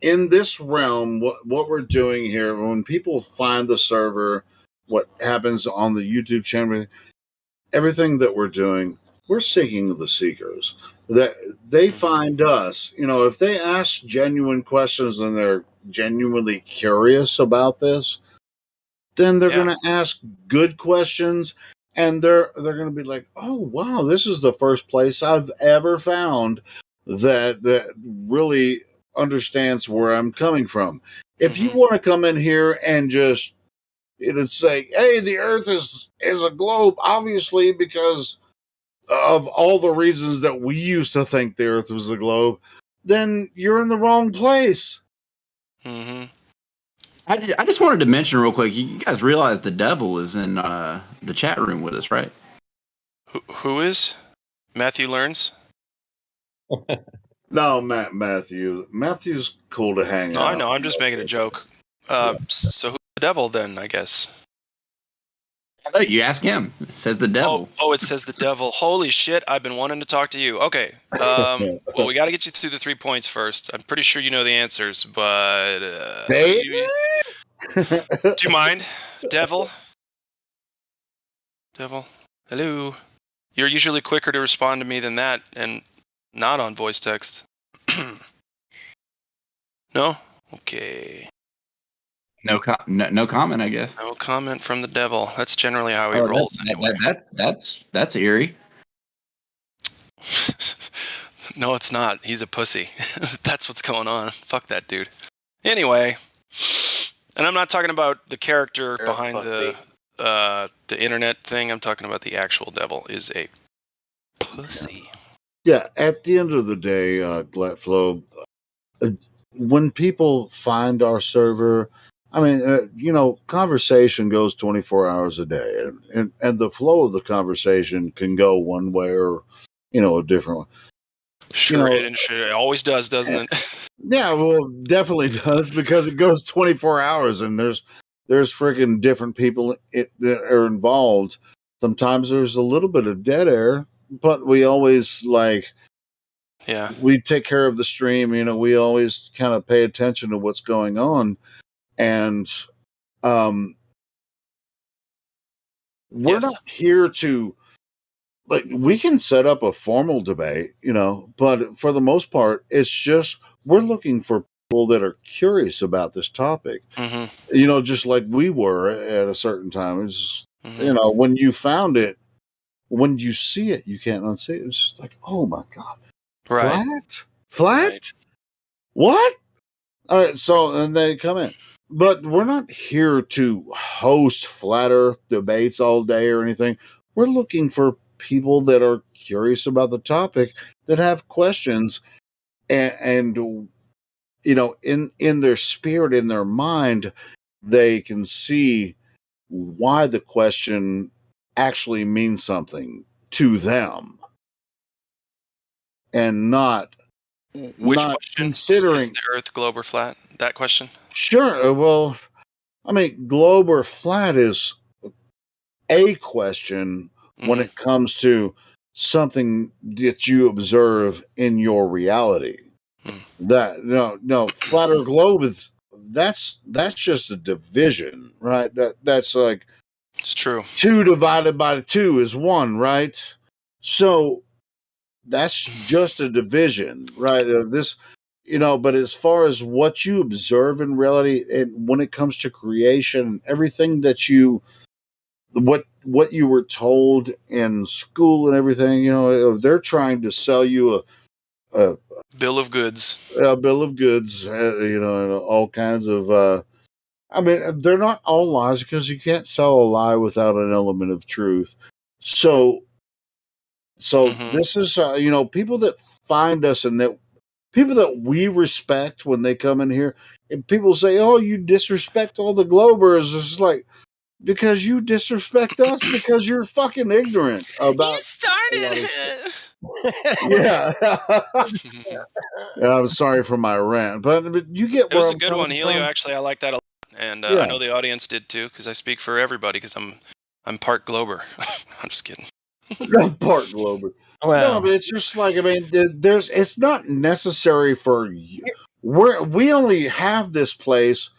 in this realm, what we're doing here, when people find the server, what happens on the YouTube channel, everything that we're doing, we're seeking the seekers. That they find us, if they ask genuine questions and they're genuinely curious about this, then they're going to ask good questions, and they're going to be like, oh wow, this is the first place I've ever found that really understands where I'm coming from. If you want to come in here and just say, hey, the Earth is a globe, obviously, because of all the reasons that we used to think the Earth was a globe, then you're in the wrong place. Mm-hmm. I just wanted to mention real quick, you guys realize the devil is in the chat room with us, right? Who is? Matthew Learns? No, Matthew's cool to hang out. I know, I'm just making a joke. So who's the devil then, I guess? I know, you ask him. It says the devil. Oh, it says the devil. Holy shit, I've been wanting to talk to you. Okay. Well, we got to get you through the 3 points first. I'm pretty sure you know the answers, but... Say do you mind? Devil? Hello? You're usually quicker to respond to me than that, and not on voice text. No? Okay. No comment, I guess. No comment from the devil. That's generally how he rolls anyway. That's eerie. No, it's not. He's a pussy. That's what's going on. Fuck that dude. Anyway, and I'm not talking about the character behind the internet thing. I'm talking about the actual devil is a pussy. Yeah, at the end of the day, Glatflobe, when people find our server, I mean, conversation goes 24 hours a day, and the flow of the conversation can go one way or, a different one. Sure, it always does, doesn't it? Yeah, well, definitely does, because it goes 24 hours, and there's freaking different people that are involved. Sometimes there's a little bit of dead air, but we always we take care of the stream. We always kind of pay attention to what's going on. And we're not here to, we can set up a formal debate, but for the most part, it's just we're looking for people that are curious about this topic. Mm-hmm. Just like we were at a certain time. It's when you found it, when you see it, you can't unsee it. It's just like, oh my God. Right. Flat? Right. What? All right, so and they come in. But we're not here to host flat earth debates all day or anything. We're looking for people that are curious about the topic, that have questions, and you know, in their spirit, in their mind, they can see why the question actually means something to them, and not Which not question considering. is the Earth, globe, or flat? That question. Sure. Well, I mean, globe or flat is a question when it comes to something that you observe in your reality. That no, flat or globe is that's just a division, right? That's like, it's true. 2 divided by 2 is 1, right? So that's just a division, right? Of this, but as far as what you observe in reality, and when it comes to creation, everything that what you were told in school and everything, they're trying to sell you a bill of goods, and all kinds of. I mean, they're not all lies, because you can't sell a lie without an element of truth. So this is people that find us, and that people that we respect when they come in here, and people say, "Oh, you disrespect all the Globers." It's like, because you disrespect us because you're fucking ignorant about. You started it. Yeah. I'm sorry for my rant, but you get It where was a I'm good coming one, Helio. from. Actually, I like that a lot, and Yeah. I know the audience did too, because I speak for everybody. Because I'm part Glober. I'm just kidding. Not part Glober. Well, no, but it's just like, I mean, it's not necessary for you. We only have this place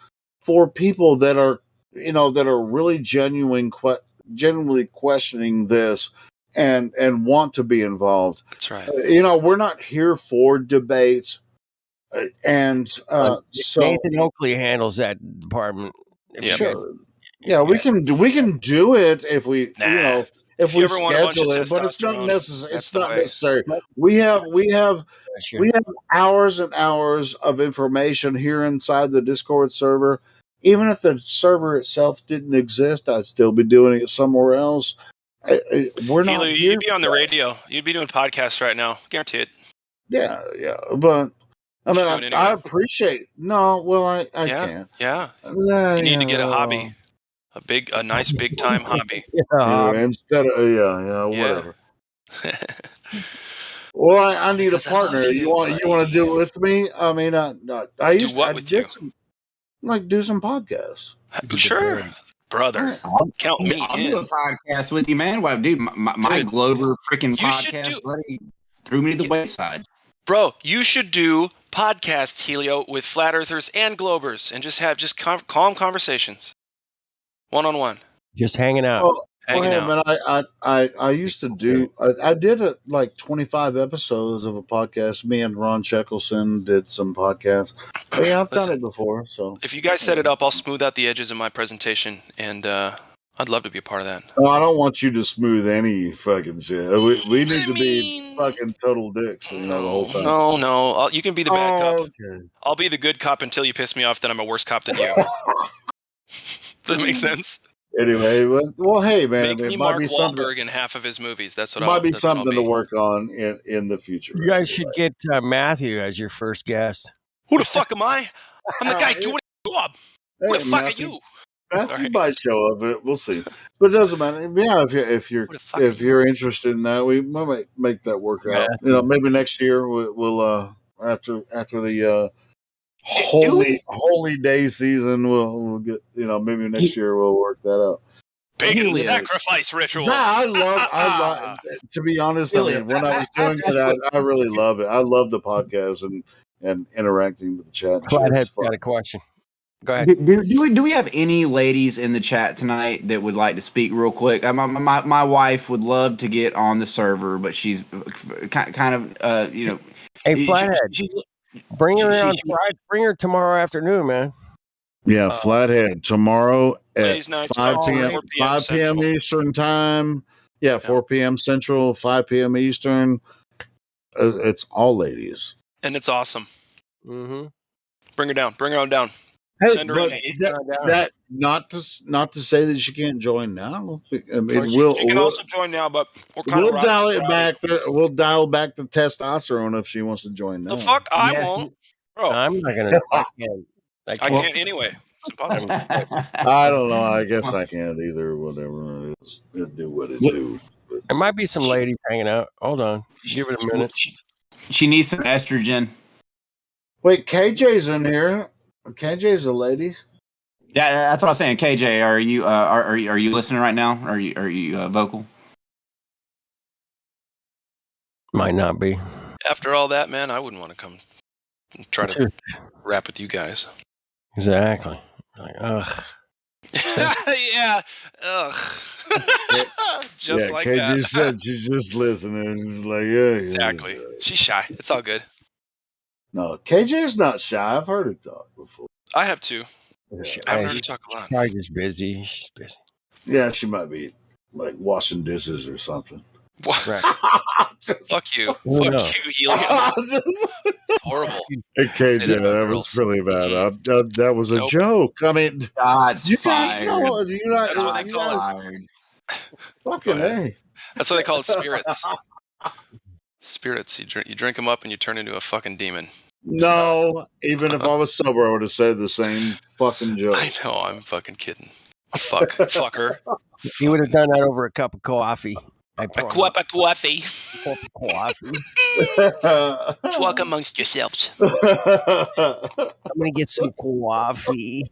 for people that are, that are really genuinely questioning this, and want to be involved. That's right. We're not here for debates, and so Nathan Oakley handles that department. Sure. Yeah, we can do it if we, if we you ever want a bunch of schedule it, but it's not testosterone, necessary. that's It's the not way. necessary. We have hours and hours of information here inside the Discord server. Even if the server itself didn't exist, I'd still be doing it somewhere else. We're not Helio, here. you'd be on the radio. You'd be doing podcasts right now. Guarantee it. Yeah, but I mean, Do it I anyway. appreciate. No, well, I can't. Yeah. You need to get a hobby, a nice big time hobby. Instead of whatever. Well, I need a partner. You want to do it with me? I mean, I used do what I with did you? some, do some podcasts. Sure, brother. Count me I'll in. do a podcast with you, man. Well, dude, my Glober freaking podcast buddy threw me to the wayside. Bro, you should do podcasts, Helio, with flat earthers and globers, and just have calm conversations, one-on-one. Just hanging out. Hanging out. Man, I used to do. I did like 25 episodes of a podcast. Me and Ron Checkelson did some podcasts. But yeah, I've done it before. So if you guys set it up, I'll smooth out the edges of my presentation, and I'd love to be a part of that. Oh, I don't want you to smooth any fucking shit. We need to be fucking total dicks, the whole time. No. You can be the bad cop. Okay. I'll be the good cop until you piss me off. Then I'm a worse cop than you. Does that make sense? Anyway, well, hey, man, Make me Mark Wahlberg in half of his movies. That's what might be that's what something to work on in the future. You guys should get Matthew as your first guest. Who the fuck am I? I'm the guy doing the job. Who the fuck are you? Matthew might show up. We'll see, but it doesn't matter. Yeah, if you're interested in that, we might make that work out. Maybe next year we'll after the holy day season, we'll get, maybe next year we'll work that out. Pagan sacrifice rituals. I love to be honest, I mean, when I was doing it, I really love it. I love the podcast and interacting with the chat. Flathead's got a question. Go ahead. Do we have any ladies in the chat tonight that would like to speak real quick? My wife would love to get on the server, but she's kind of Hey, Flathead, bring her on. Bring her tomorrow afternoon, man. Yeah, Flathead tomorrow at 5 p.m. 5 p.m. Eastern time. Yeah, 4 p.m. Central, 5 p.m. Eastern. It's all ladies, and it's awesome. Mm-hmm. Bring her down. Bring her on down. Send her But in. that not to say that she can't join now. I mean, She can also join now, but we're kind of dial it back. We'll dial back the testosterone if she wants to join now. The fuck, I won't, bro. I'm not gonna. I can't. I can't anyway. It's impossible. I don't know. I guess I can't either. Whatever it is, it do what it do. But there might be some ladies hanging out. Hold on. Give it a minute. She needs some estrogen. Wait, KJ's in here. KJ's a lady. Yeah, that's what I was saying. KJ, are you are you listening right now? Are you vocal? Might not be. After all that, man, I wouldn't want to come and try to rap with you guys. Exactly. Like, ugh. Yeah. Ugh. Just like KJ that. said she's just listening. She's like, yeah. Exactly. She's shy. It's all good. No, KJ's not shy. I've heard her talk before. I have too. Yeah. I haven't heard her talk a lot. Probably just busy. She's busy. Yeah, she might be like washing dishes or something. Right. Fuck you. Oh, Fuck no. you, Helium. Horrible. Hey, KJ, that was really bad. That was a joke. I mean, you guys know. That's what they call it. Fucking A. That's what they call it, spirits. Spirits. You drink them up and you turn into a fucking demon. No, even if I was sober, I would have said the same fucking joke. I know, I'm fucking kidding. Fucker. You would have done that over a cup of coffee. A cup of coffee. Talk amongst yourselves. I'm gonna get some coffee.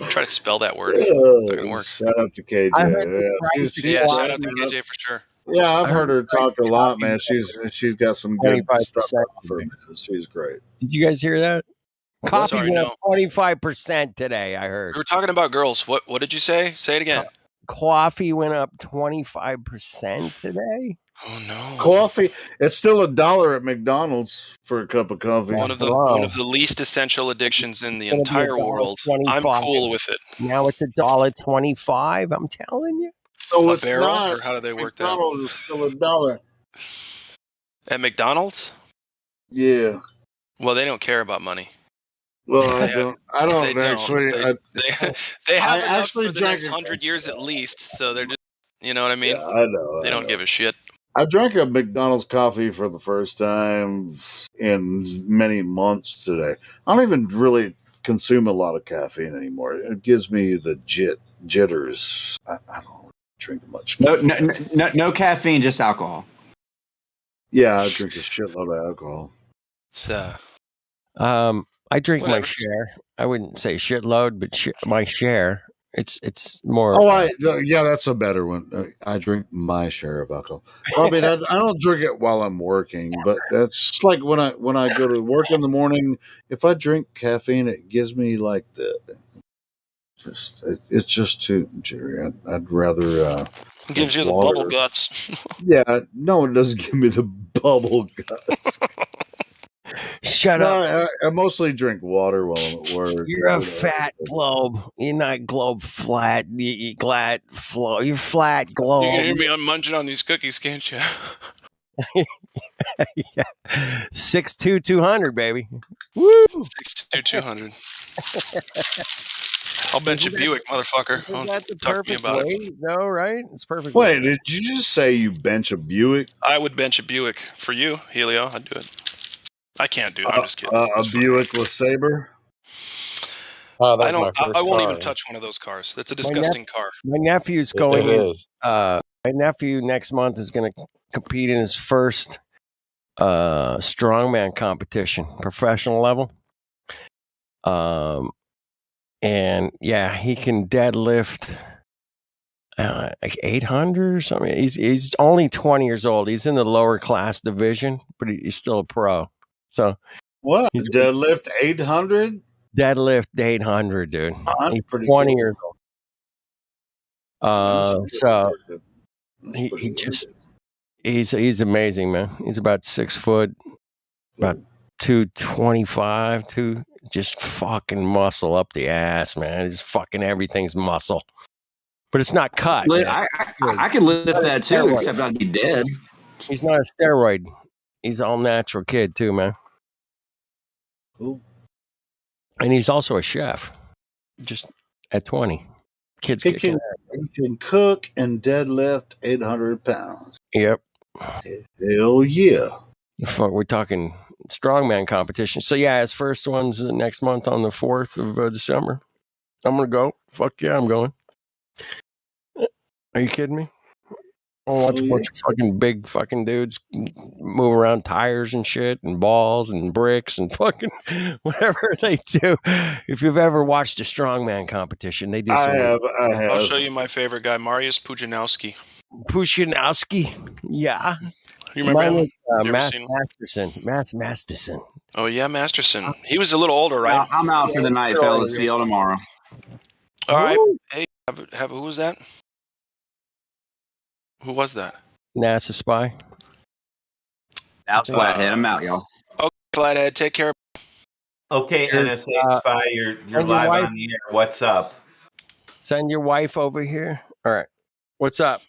Try to spell that word. It's not gonna work. Shout out to KJ. Shout out to KJ for sure. Yeah, I've heard her talk a lot, man. She's got some good stuff to offer. She's great. Did you guys hear that? Coffee Sorry, went up 25% today, I heard. We were talking about girls. What did you say? Say it again. Coffee went up 25% today. Oh no. Coffee. It's still $1 at McDonald's for a cup of coffee. One of the least essential addictions in the entire world. I'm cool with it. Now it's $1.25. I'm telling you. So a barrel, or how do they work McDonald's is still $1. At McDonald's? Yeah. Well, they don't care about money. Well, I don't actually. They have enough for the next 100 years at least. So they're just, you know what I mean? Yeah, I know. They don't give a shit. I drank a McDonald's coffee for the first time in many months today. I don't even really consume a lot of caffeine anymore. It gives me the jitters. I don't drink much. No caffeine, just alcohol. Yeah, I drink a shitload of alcohol. It's I drink my share. I wouldn't say shitload, but my share. It's more. Yeah, that's a better one. I drink my share of alcohol. I mean, I don't drink it while I'm working, but that's like when I go to work in the morning. If I drink caffeine, it gives me like it's just too jittery. I'd rather. It gives you the bubble guts. Yeah, no, it doesn't give me the bubble guts. Shut up. I mostly drink water while I'm at work. You're a fat globe. You're not globe flat. You're flat globe. You can hear me. I'm munching on these cookies, can't you? Yeah. 6'2", 200, baby. Woo! 6'2", 200. I'll bench a Buick, motherfucker. Talk to me about it. No, right? It's perfect. Wait, did you just say you bench a Buick? I would bench a Buick for you, Helio. I'd do it. I can't do it. I'm just kidding. A Buick LeSabre? I won't even touch one of those cars. That's a disgusting car. My nephew's going in. My nephew next month is going to compete in his first strongman competition, professional level. And yeah, he can deadlift like 800 or something. He's only 20 years old. He's in the lower class division, but he's still a pro. So what? Deadlift 800? Deadlift 800, dude. He's 20 cool. years old. So he's amazing, man. He's about 6 foot, about 225, just fucking muscle up the ass, man. It's fucking everything's muscle. But it's not cut. I can lift that too, except I'd be dead. He's not a steroid. He's all natural kid too, man. Cool. And he's also a chef, just at 20. Kids He kicking can cook and deadlift 800 pounds. Yep. Hell yeah. Fuck, we're talking strongman competition. So yeah, his first one's next month on the 4th of December. I'm gonna go. Fuck yeah, I'm going. Are you kidding me? I'll watch a bunch of fucking big fucking dudes move around tires and shit and balls and bricks and fucking whatever they do. If you've ever watched a strongman competition, they do. I have. I'll show you my favorite guy, Mariusz Pujanowski. Pujanowski, yeah. You remember him? Masterson. Oh yeah, Masterson. He was a little older, right? I'm out for the night, fellas. See y'all tomorrow. All right. Hey, who was that? Who was that? NASA spy. Out Flathead. I'm out, y'all. Okay, Flathead. Take care. Okay, NSA spy, you're live on the air. What's up? Send your wife over here. All right. What's up?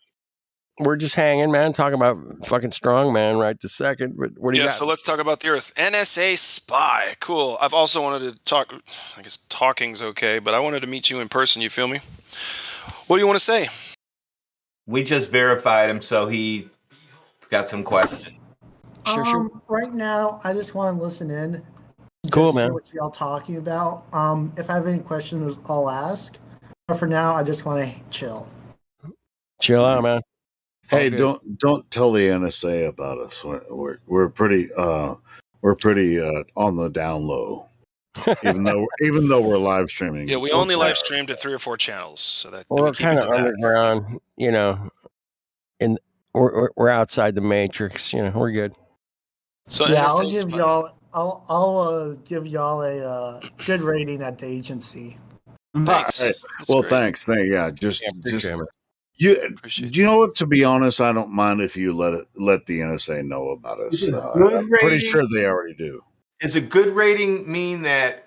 We're just hanging, man, talking about fucking strongman right this second. But what do you got? So let's talk about the Earth. NSA spy. Cool. I've also wanted to talk. I guess talking's okay, but I wanted to meet you in person. You feel me? What do you want to say? We just verified him, so he got some questions. Sure. Right now, I just want to listen in. Cool, see man. what y'all talking about. If I have any questions, I'll ask. But for now, I just want to chill. Chill out, man. Hey, don't tell the NSA about us. We're pretty on the down low. even though we're live streaming. Yeah, we only live stream to 3 or 4 channels, so that we're kind of underground, you know, and we're outside the matrix. You know, we're good. So yeah, I'll give y'all a good rating at the agency. Thanks. Right. Well, thanks. Just you know what? To be honest, I don't mind if you let the NSA know about us. I'm pretty sure they already do. Does a good rating mean that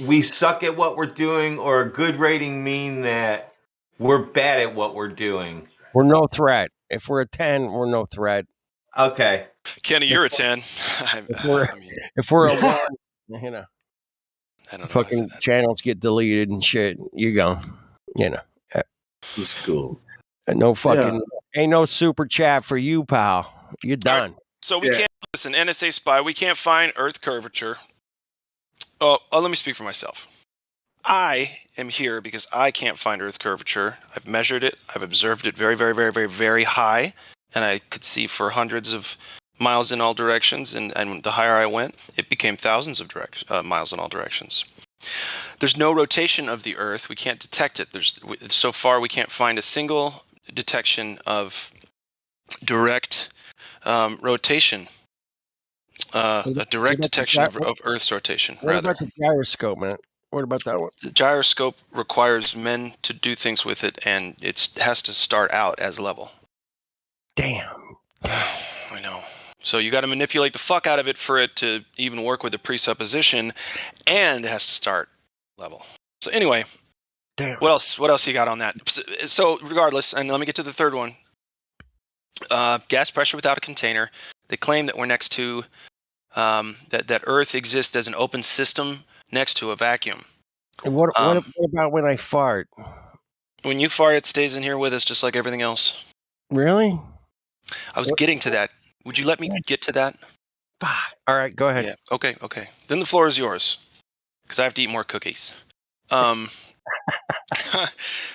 we suck at what we're doing, or a good rating mean that we're bad at what we're doing? We're no threat. If we're a 10, we're no threat. Okay. Kenny, you're a 10. If we're a 1, you know, fucking channels get deleted and shit. You go, you know. It's cool. No fucking, ain't no super chat for you, pal. You're done. Right. So we can't, listen, NSA spy, we can't find Earth curvature. Oh, let me speak for myself. I am here because I can't find Earth curvature. I've measured it. I've observed it very, very, very, very, very high. And I could see for hundreds of miles in all directions. And the higher I went, it became thousands of miles in all directions. There's no rotation of the Earth. We can't detect it. So far, we can't find a single detection of direct rotation. A direct detection of Earth's rotation, What about the gyroscope, man? What about that one? The gyroscope requires men to do things with it, and it has to start out as level. Damn. I know. So you got to manipulate the fuck out of it for it to even work with the presupposition, and it has to start level. So anyway, damn. What else you got on that? So regardless, and let me get to the third one. Gas pressure without a container. They claim that we're next to that Earth exists as an open system next to a vacuum. And what about when I fart? When you fart, it stays in here with us just like everything else. Really? I was getting to that. Would you let me get to that? All right, go ahead. Yeah. Okay. Then the floor is yours, because I have to eat more cookies.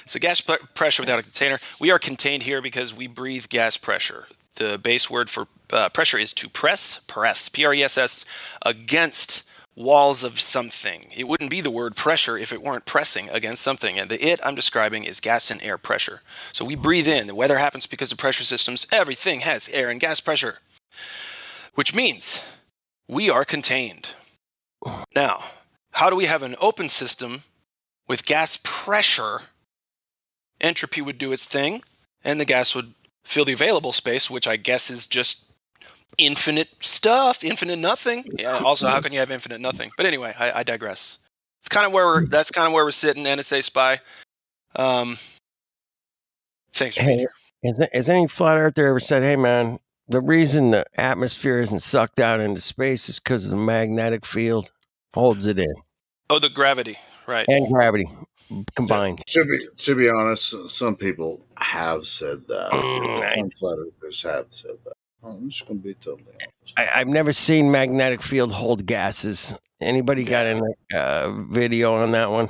So gas pressure without a container. We are contained here because we breathe gas pressure. The base word for pressure is to press, P-R-E-S-S, against walls of something. It wouldn't be the word pressure if it weren't pressing against something. And the I'm describing is gas and air pressure. So we breathe in. The weather happens because of pressure systems. Everything has air and gas pressure, which means we are contained. Now, how do we have an open system with gas pressure? Entropy would do its thing, and the gas would fill the available space, which I guess is just infinite stuff, infinite nothing. Yeah. Also, how can you have infinite nothing? But anyway, I digress. It's kind of where that's kind of where we're sitting. NSA spy. Thanks for being here. Has any flat earther ever said, "Hey, man, the reason the atmosphere isn't sucked out into space is because the magnetic field holds it in"? Oh, the gravity, right? And gravity combined. To be honest, some people have said that. Some flat earthers have said that. I'm just going to be totally honest. I've never seen magnetic field hold gases. Anybody got a video on that one?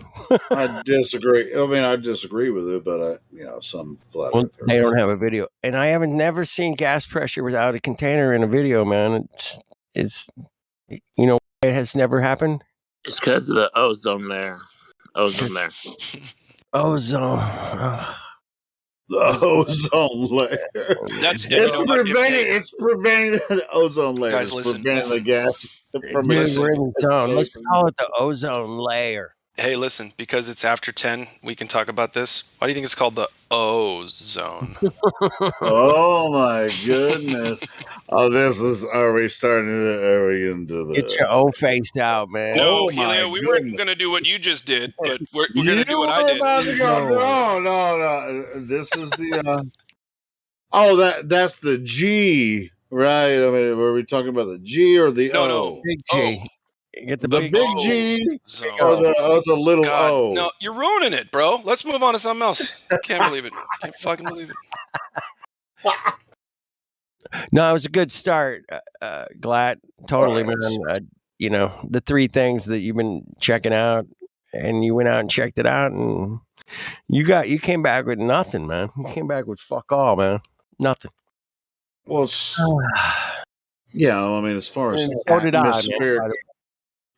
I disagree. I mean, I disagree with it, but some flat Well, earthers. they don't have a video, and I haven't never seen gas pressure without a container in a video, man. It's it has never happened. It's because of the ozone layer. Ozone layer. Ozone. The ozone layer. It's preventing the ozone layer. Guys, listen. The gas from we're in the zone. Let's call it the ozone layer. Hey, listen, because it's after 10, we can talk about this. Why do you think it's called the ozone? Oh my goodness! Are we starting to into the? Get your O faced out, man. No, Helio, we weren't going to do what you just did, but we're going to do what I did. No. This is the. That's the G, right? I mean, were we talking about the G or the O? No, big G. Get the big G zone. or the little O. No, you're ruining it, bro. Let's move on to something else. Can't believe it. Can't fucking believe it. No, it was a good start, Glad. Totally, man. The three things that you've been checking out, and you went out and checked it out, and you came back with nothing, man. You came back with fuck all, man. Nothing. Well, yeah. I mean, as far as atmospheric,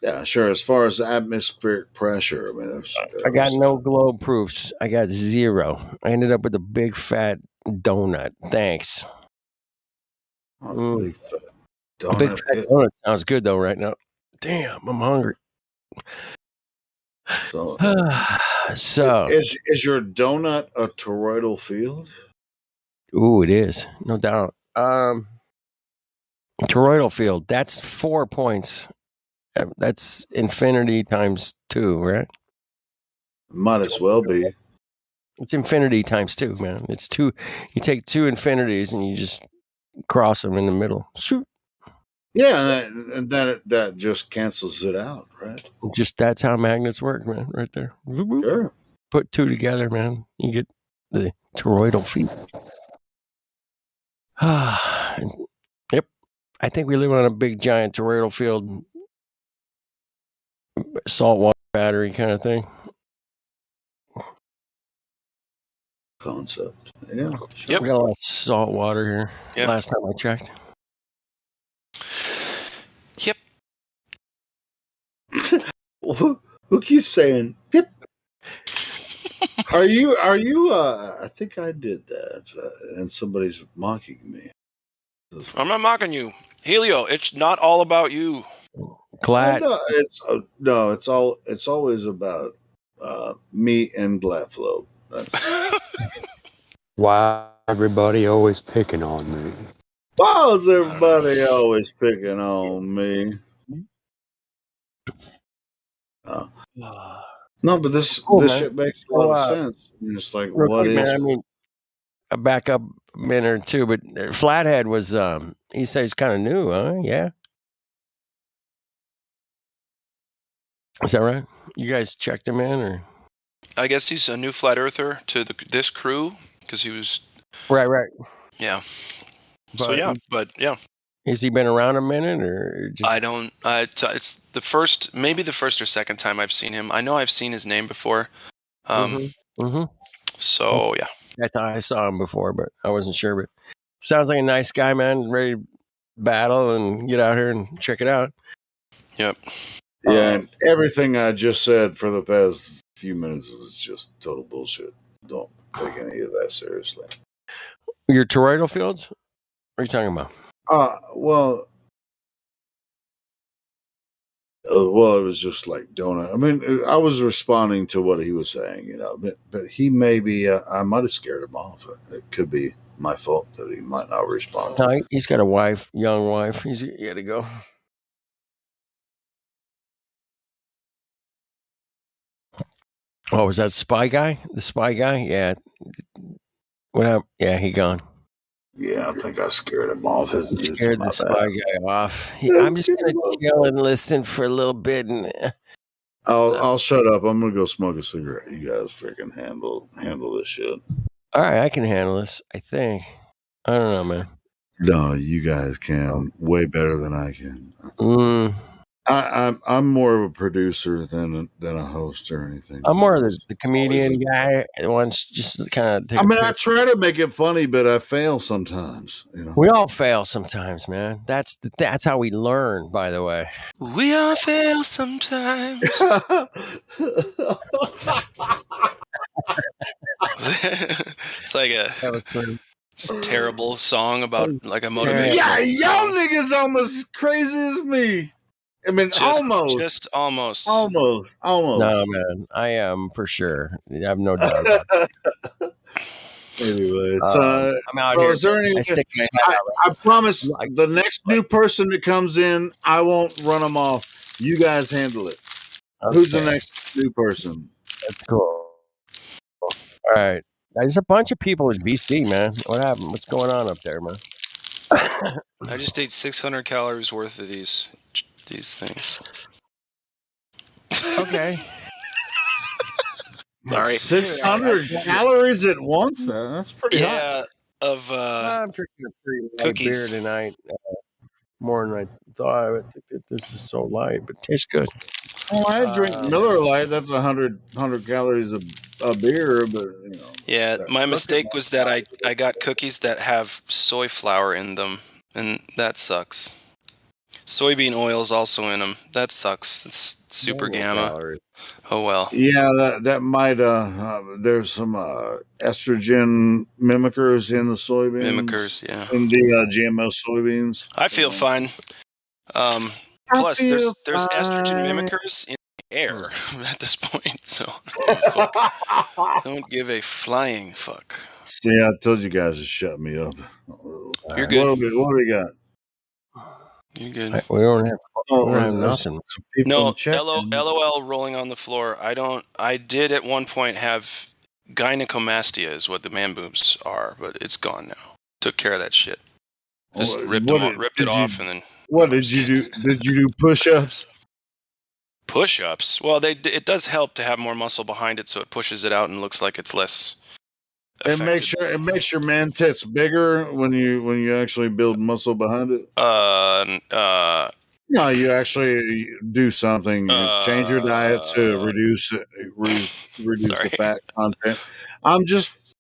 yeah, sure. As far as atmospheric pressure, I mean, I got no globe proofs. I got 0. I ended up with a big fat donut. Thanks. Big fat donut. Big fat donut sounds good though right now. Damn, I'm hungry. So, so is your donut a toroidal field? Ooh, it is, no doubt. Toroidal field. That's 4 points. That's infinity times 2, right? Might as well be. It's infinity times 2, man. It's 2. You take 2 infinities and you just cross them in the middle. Shoot. Yeah, and that just cancels it out, right? Just that's how magnets work, man. Right there. Sure. Put 2 together, man. You get the toroidal field. Yep. I think we live on a big giant toroidal field, saltwater battery kind of thing. Concept. Yeah. Sure. Yep. We got a lot of salt water here. Yep. Last time I checked. Yep. Who keeps saying yep? Are you I think I did that and somebody's mocking me. I'm not mocking you. Helio, it's not all about you. Glad. It's always about me and Gladflow. Why everybody always picking on me? Why is everybody always picking on me? No, but this shit makes a lot of sense. It's like, what is? Man, I mean, a backup minute or two, but Flathead was. He says he's kind of new, huh? Yeah. Is that right? You guys checked him in, or? I guess he's a new flat earther to this crew because he was. Right. Yeah. But yeah. Has he been around a minute, or just... I don't? It's maybe the first or second time I've seen him. I know I've seen his name before. So yeah. I thought I saw him before, but I wasn't sure. But sounds like a nice guy, man. Ready to battle and get out here and check it out. Yep. Yeah, and everything I just said for the past few minutes was just total bullshit. Don't take any of that seriously. Your toroidal fields? What are you talking about? Well, it was just like donut. I mean, I was responding to what he was saying, but he may be. I might have scared him off. It could be my fault that he might not respond. No, he's got a wife, young wife. He had to go. Oh, was that Spy Guy? The Spy Guy? Yeah. What happened? Yeah, he gone. Yeah, I think I scared him off. Scared the Spy Guy off. I'm just going to chill and listen for a little bit. And I'll shut up. I'm gonna go smoke a cigarette. You guys freaking handle this shit. All right, I can handle this. I think. I don't know, man. No, you guys can way better than I can. Mm. I'm more of a producer than a host or anything. I'm more of the comedian guy that wants just to kind of take I try to make it funny, but I fail sometimes. You know, we all fail sometimes, man. That's how we learn, by the way. We all fail sometimes. It's like a just terrible song about like a motivation. Yeah, y'all niggas almost crazy as me. I mean, almost. No, man, I am for sure. I have no doubt. Anyway, I'm out here. Is there any, I promise the next new person that comes in, I won't run them off. You guys handle it. Okay. Who's the next new person? That's cool. All right. There's a bunch of people in BC, man. What happened? What's going on up there, man? I just ate 600 calories worth of these things. Okay. Sorry. 600 calories at once? That's pretty high. Yeah, of I'm drinking a pretty light cookies. beer tonight. More than I thought. I think that this is so light, but it tastes good. Oh, I drink Miller Lite. That's 100 calories a beer, but you know. Yeah, my mistake was that I got cookies that have soy flour in them, and that sucks. Soybean oil is also in them. That sucks. It's super gamma. Calories. Oh well. Yeah, that might. There's some estrogen mimickers in the soybeans. Mimickers, yeah. In the GMO soybeans. I feel fine. Plus, there's estrogen mimickers in the air at this point, so don't give a flying fuck. See, I told you guys to shut me up. You're good. What do we got? You're good. We don't have nothing. No, LOL rolling on the floor. I did at one point have gynecomastia is what the man boobs are, but it's gone now. Took care of that shit. Just ripped it off, and then. What did you do? Did you do push-ups? Push-ups? Well, it does help to have more muscle behind it, so it pushes it out and looks like it's less. It makes your man tits bigger when you actually build muscle behind it. No, you actually do something. Change your diet to reduce the fat content. I'm just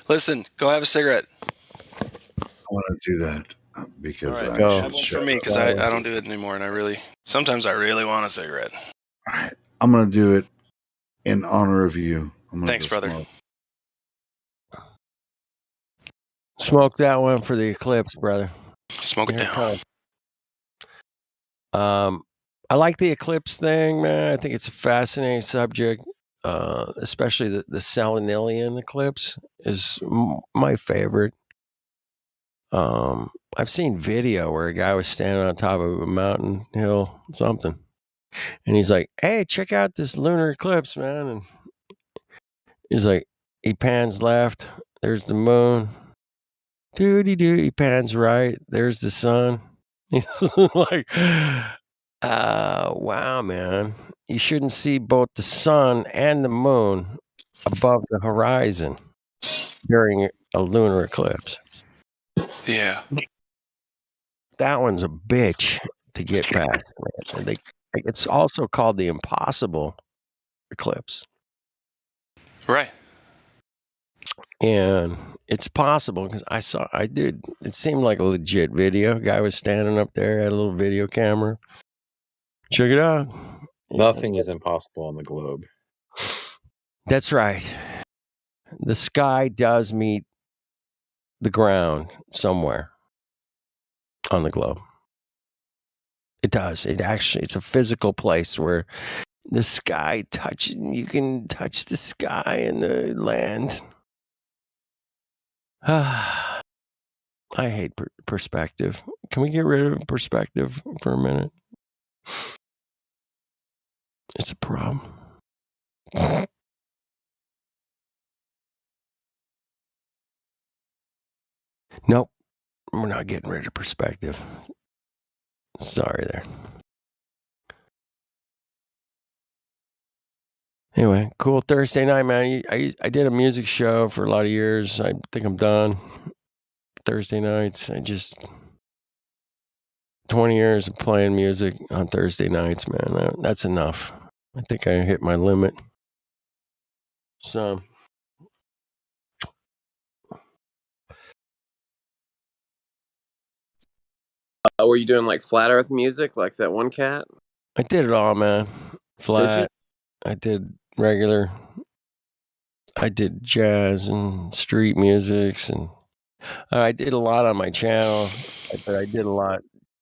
listen. Go have a cigarette. I want to do that because right, have one for me because I don't do it anymore, and sometimes I really want a cigarette. All right, I'm gonna do it in honor of you. Thanks, brother. Smoke that one for the eclipse, brother. Smoke it down. I like the eclipse thing, man. I think it's a fascinating subject, especially the Selenilian eclipse is my favorite. I've seen video where a guy was standing on top of a mountain hill, something, and he's like, "Hey, check out this lunar eclipse, man!" And he's like, he pans left, there's the moon. Doody-doo, he pans right, there's the sun. He's like, wow, man. You shouldn't see both the sun and the moon above the horizon during a lunar eclipse. Yeah. That one's a bitch to get past, man. It's also called the impossible eclipse. Right. And it's possible because I did. It seemed like a legit video. Guy was standing up there, had a little video camera. Check it out. Nothing is impossible on the globe. That's right. The sky does meet the ground somewhere on the globe. It does. It's a physical place where the sky you can touch the sky and the land. I hate perspective. Can we get rid of perspective for a minute? It's a problem. Nope. We're not getting rid of perspective. Sorry there. Anyway, cool Thursday night, man. I did a music show for a lot of years. I think I'm done. Thursday nights. 20 years of playing music on Thursday nights, man. That's enough. I think I hit my limit. So. Were you doing like flat earth music like that one cat? I did it all, man. Flat. I did regular. I did jazz and street musics, and I did a lot on my channel. But I did a lot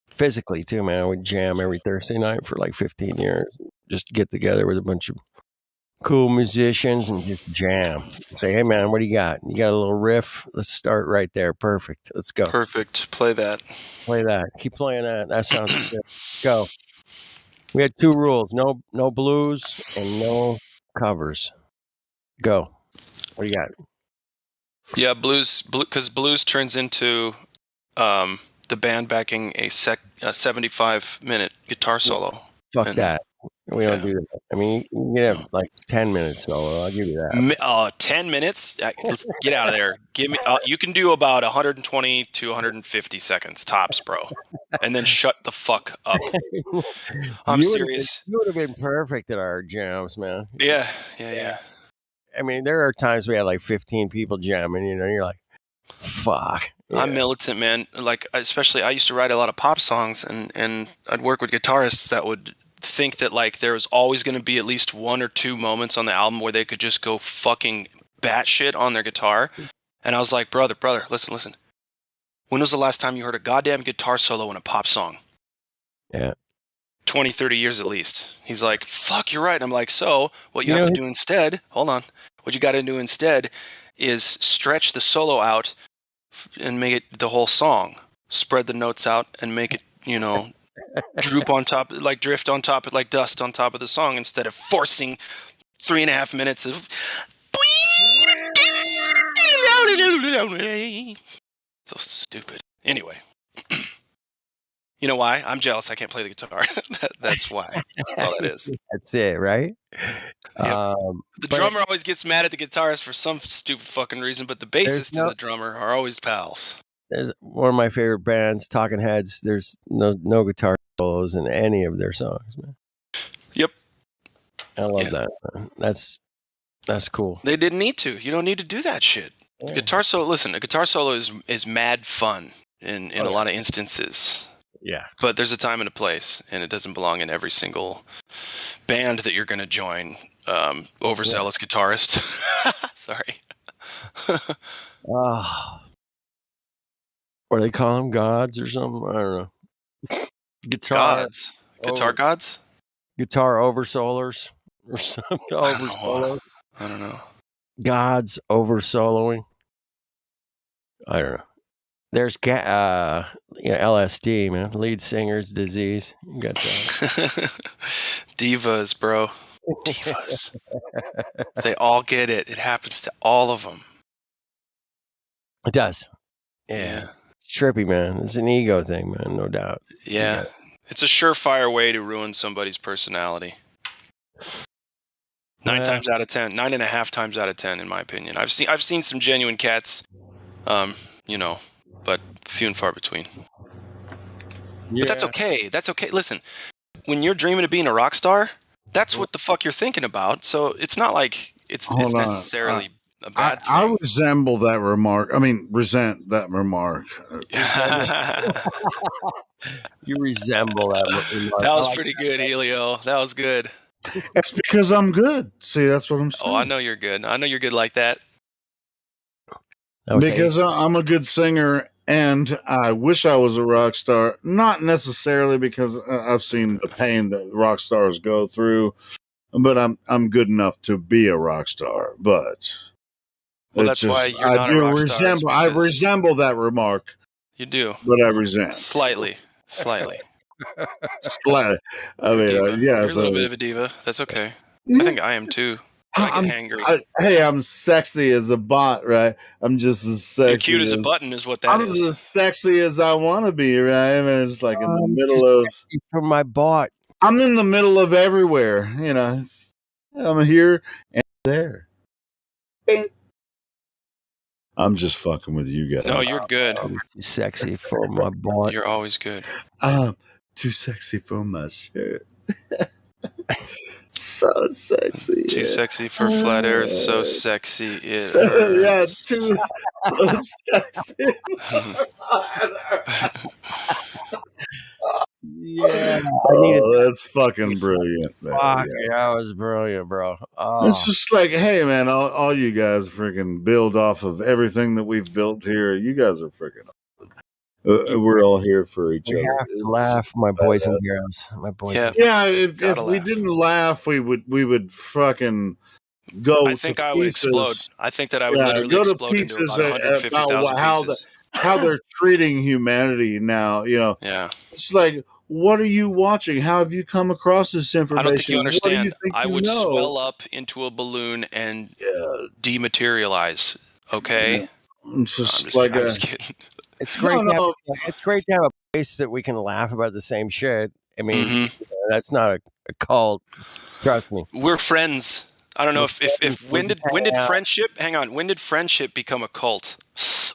physically too, man. I would jam every Thursday night for like 15 years. Just get together with a bunch of cool musicians and just jam. Say, hey man, what do you got? You got a little riff? Let's start right there. Perfect. Let's go. Perfect. Play that. Play that. Keep playing that. That sounds good. Go. We had 2 rules: no blues and no covers. Go. What do you got? Yeah, because blues turns into the band backing a 75-minute guitar solo. Fuck that. We don't do that. I mean, you can have like 10 minutes solo. I'll give you that. 10 minutes? Let's get out of there. Give me. You can do about 120 to 150 seconds tops, bro. And then shut the fuck up. I'm serious. You would have been perfect at our jams, man. Yeah. I mean, there are times we had like 15 people jamming, you're like, fuck. Yeah. I'm militant, man. Like, especially, I used to write a lot of pop songs, and I'd work with guitarists that would think that like there was always going to be at least 1 or 2 moments on the album where they could just go fucking batshit on their guitar. And I was like, brother, listen. When was the last time you heard a goddamn guitar solo in a pop song? Yeah. 20, 30 years at least. He's like, fuck, you're right. I'm like, so what you have to do instead, hold on. What you got to do instead is stretch the solo out and make it the whole song. Spread the notes out and make it, droop on top, like drift on top, like dust on top of the song instead of forcing 3.5 minutes of. So stupid. Anyway. You know why? I'm jealous. I can't play the guitar. That's why. That's all it is. That's it, right? Yep. The drummer always gets mad at the guitarist for some stupid fucking reason, but the bassist and the drummer are always pals. There's one of my favorite bands, Talking Heads. There's no guitar solos in any of their songs, man. Yep. I love that, man. That's cool. They didn't need to. You don't need to do that shit. Yeah. A guitar solo is mad fun in a lot of instances. Yeah. But there's a time and a place, and it doesn't belong in every single band that you're going to join. Overzealous guitarist. Sorry. What do they call them? Gods or something? I don't know. Guitar gods? Guitar oversolers or something. Oversolers. I don't know. Gods over soloing. I don't know. There's LSD, man. Lead singer's disease. You got that. Divas, bro. Divas. They all get it. It happens to all of them. It does. Yeah. It's trippy, man. It's an ego thing, man. No doubt. Yeah. It's a surefire way to ruin somebody's personality. 9 times out of 10. 9.5 times out of 10, in my opinion. I've seen some genuine cats, but few and far between. Yeah. But that's okay. That's okay. Listen, when you're dreaming of being a rock star, that's what the fuck you're thinking about. So it's not like it's necessarily a bad thing. I resemble that remark. I mean, resent that remark. You resemble that remark. That was pretty good, Helio. That was good. It's because I'm good. See, that's what I'm saying. Oh, I know you're good. I know you're good like that. Because I'm a good singer, and I wish I was a rock star. Not necessarily because I've seen the pain that rock stars go through, but I'm good enough to be a rock star. But that's why you're not a rock star. I resemble that remark. You do, but I resent slightly. Slightly. I mean, yeah. You're a so, little bit of a diva. That's okay. I think I am too. I get hangry. I'm sexy as a bot, right? I'm just as sexy. You're cute as a button is what that is. I'm as sexy as I want to be, right? I mean, it's like in the middle of from my bot. I'm in the middle of everywhere, I'm here and there. Bing. I'm just fucking with you guys. No, you're good. Too sexy for my butt. You're always good. I'm too sexy for my shirt. So sexy. Too sexy for flat Earth. So sexy it So, yeah, hurts. too so sexy. Yeah, that's fucking brilliant, man. Fuck, Yeah. that was brilliant, bro. Oh. It's just like, hey, man, all you guys freaking build off of everything that we've built here. You guys are freaking awesome. We're all here for each We other. have to laugh, my boys and girls. My boys. Yeah. and Yeah, if Gotta we laugh. didn't laugh, we would fucking go. I think to I would pieces. explode. I think that I would literally go to explode into pieces about 150,000 about how they're treating humanity now. You know, Yeah. it's like, what are you watching? How have you come across this information? I don't think you What do understand. you think I you would know? swell up into a balloon and dematerialize. Okay. Yeah. It's just I'm just, like I'm just kidding. It's great. No, to have, no. it's great to have a place that we can laugh about the same shit. I mean, Mhm. that's not a cult. Trust me. We're friends. I don't know We're if friends. when did Hang out. friendship? Hang on. When did friendship become a cult?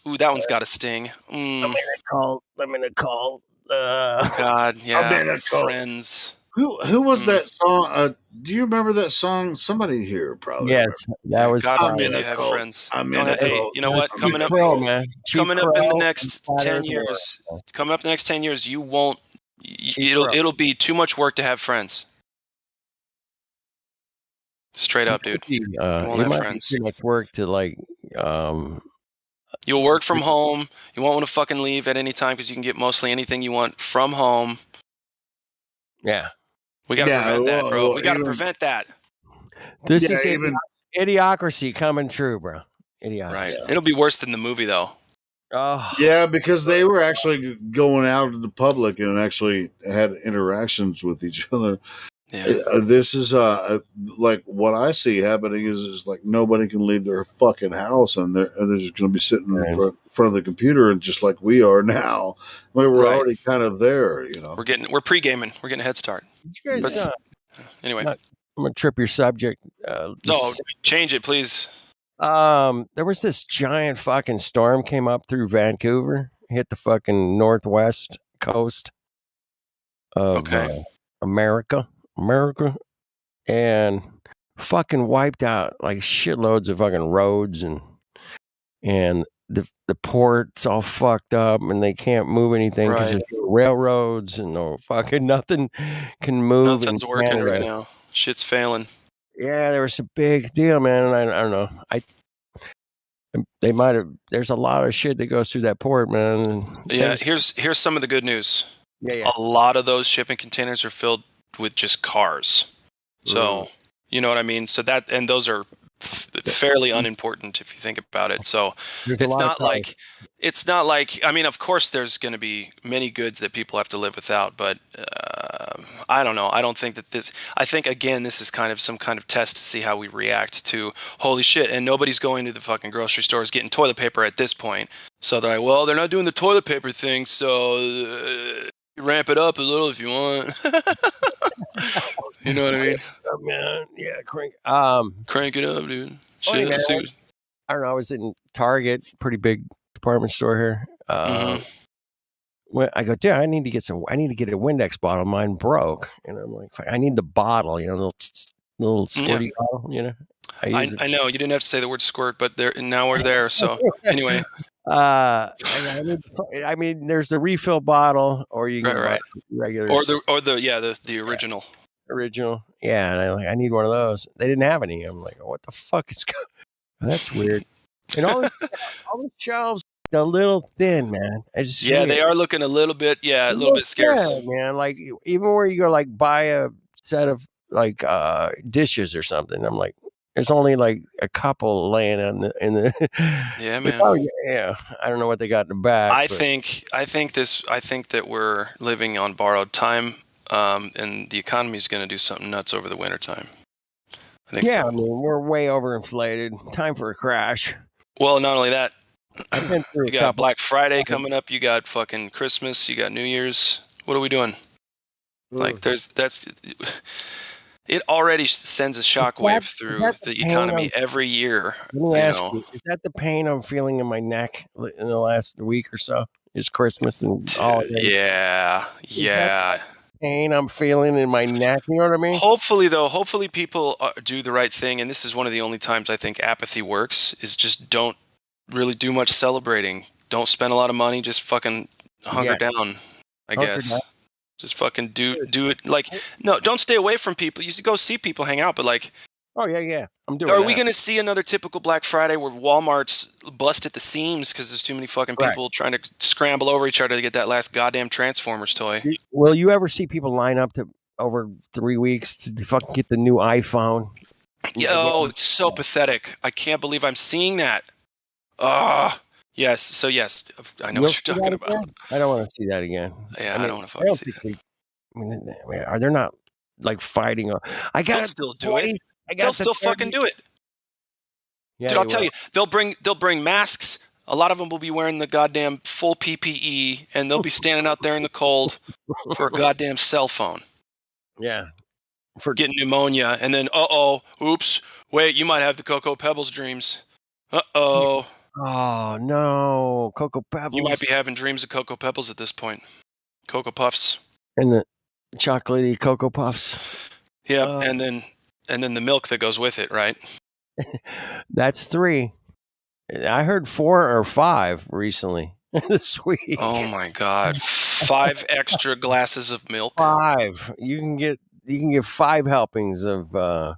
Ooh, that one's got a sting. I'm in a cult. I'm in a cult. God, I'm yeah. in a cult. Friends. Who was that song? Do you remember that song? Somebody here probably. Yes, that was. God I'm forbid in you a have cult. friends. I'm Don't in a hey, cult. you know what? I'm Coming in a up, Crow, man. Chief coming up in the Crow next and Flat 10 Earth years. Laura. Coming up the next 10 years, you won't. Chief Crow. It'll be too much work to have friends. Straight up, dude. You won't It have might friends. be too much work to like. You'll work from home. You won't want to fucking leave at any time because you can get mostly anything you want from home. Yeah. We got to Yeah, prevent that, bro. well, We got to even- prevent that. This Yeah, is even- idiocracy coming true, bro. Idiocracy. Right. It'll be worse than the movie, though. Oh. Yeah, because they were actually going out to the public and actually had interactions with each other. Yeah. This is like what I see happening is like nobody can leave their fucking house and they're just going to be sitting in front of the computer and just like we are now. I mean, we're Right. already kind of there, you know. We're pre-gaming. We're getting a head start. You guys, Anyway. I'm gonna trip your subject. No, change it, please. There was this giant fucking storm came up through Vancouver, hit the fucking northwest coast of America, and fucking wiped out like shitloads of fucking roads and the port's all fucked up and they can't move anything because Right. there's no railroads and no fucking nothing can move. Nothing's in working Canada. right now. Shit's failing. Yeah, there was a big deal, man. And I don't know. They might have. There's a lot of shit that goes through that port, man. Yeah, here's some of the good news. Yeah. A lot of those shipping containers are filled with just cars. So, you know what I mean? So that, and those are fairly unimportant if you think about it. So There's a it's lot of not like, I mean, of course there's going to be many goods that people have to live without, but I don't know. I don't think that I think again, this is kind of some kind of test to see how we react to holy shit. And nobody's going to the fucking grocery stores getting toilet paper at this point. So they're like, well, they're not doing the toilet paper thing. So ramp it up a little if you want. You know what I mean? Oh, man, yeah, crank it up, dude. Funny, Shit, man, I don't know. I was in Target, pretty big department store here. When I go, dude, I need to get a Windex bottle. Mine broke, and I'm like, I need the bottle, you know, little squirty bottle, you know. I know you didn't have to say the word squirt, but now we're there. So anyway, I mean, there's the refill bottle, or you can buy regular, or the original. Original, yeah. And I need one of those. They didn't have any. I'm like, what the fuck is going? That's weird. And all the shelves are a little thin, man. It's Yeah, weird. they are looking a little bit scarce, thin, man. Like even where you go, like buy a set of like dishes or something. I'm like, there's only like a couple laying in the. Yeah, man. Yeah, I don't know what they got in the back. I think that we're living on borrowed time. And the economy is going to do something nuts over the wintertime. I think I mean, we're way overinflated. Time for a crash. Well, not only that, I've been through you got Black Friday coming up. You got fucking Christmas. You got New Year's. What are we doing? Like, it's it already sends a shockwave through the economy every year. Let me ask you: is that the pain I'm feeling in my neck in the last week or so? Is Christmas and holidays? Yeah. Pain I'm feeling in my neck. You know what I mean? Hopefully people do the right thing, and this is one of the only times I think apathy works. Is just don't really do much celebrating. Don't spend a lot of money. Just fucking hunker down. I guess. Down. Just fucking do it. Like, no, don't stay away from people. You should go see people, hang out, but like. Oh yeah. I'm doing. Are we going to see another typical Black Friday where Walmart's bust at the seams because there's too many fucking people trying to scramble over each other to get that last goddamn Transformers toy? Will you ever see people line up to over 3 weeks to fucking get the new iPhone? It's so pathetic. I can't believe I'm seeing that. Yes. So yes, I know what you're talking about. Again? I don't want to see that again. Yeah, I don't want to fucking see that. Are they not like fighting? I got to still do it. They'll still fucking do it. Yeah, dude, I'll tell you, they'll bring masks. A lot of them will be wearing the goddamn full PPE, and they'll be standing out there in the cold for a goddamn cell phone. Yeah. For getting pneumonia, and then, oops, wait, you might have the Cocoa Pebbles dreams. Oh, no, Cocoa Pebbles. You might be having dreams of Cocoa Pebbles at this point. Cocoa Puffs. And the chocolatey Cocoa Puffs. Yeah, and then the milk that goes with it, right? That's 3. I heard 4 or 5 recently this week. Oh my God! 5 extra glasses of milk. 5. You can get 5 helpings of the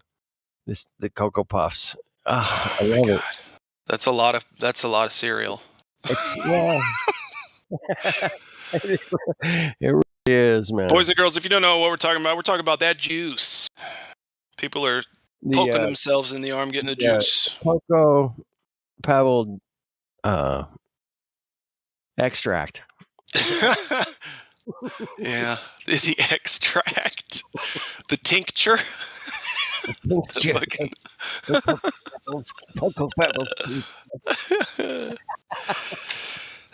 Cocoa Puffs. Oh I love it. That's a lot of cereal. It's it really is, man. Boys and girls, if you don't know what we're talking about that juice. People are poking themselves in the arm getting the juice. Cocoa Pebble extract. Yeah, the extract, the tincture. Cocoa Pebble.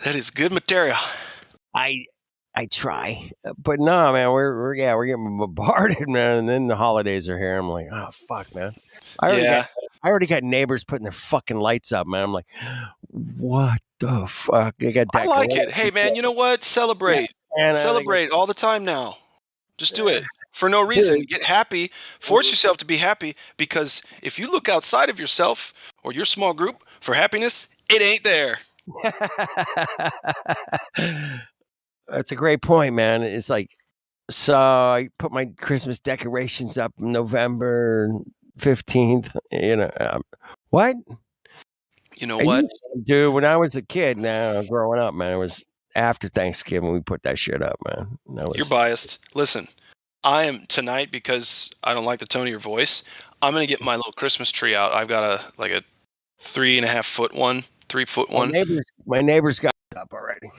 That is good material. I try, but no, man, we're getting bombarded, man. And then the holidays are here. I'm like, oh fuck, man. I already got neighbors putting their fucking lights up, man. I'm like, what the fuck? I like it. Hey, man, you know what? Celebrate, celebrate all the time now. Just do it for no reason. Get happy. Force yourself to be happy, because if you look outside of yourself or your small group for happiness, it ain't there. That's a great point, man. It's like, so I put my Christmas decorations up November 15th. You know, what? You know what? Dude, when I was a kid, now growing up, man, it was after Thanksgiving we put that shit up, man. You're biased. Listen, I am tonight, because I don't like the tone of your voice. I'm going to get my little Christmas tree out. I've got a 3.5 foot one, 3 foot one. My neighbor's got it up already.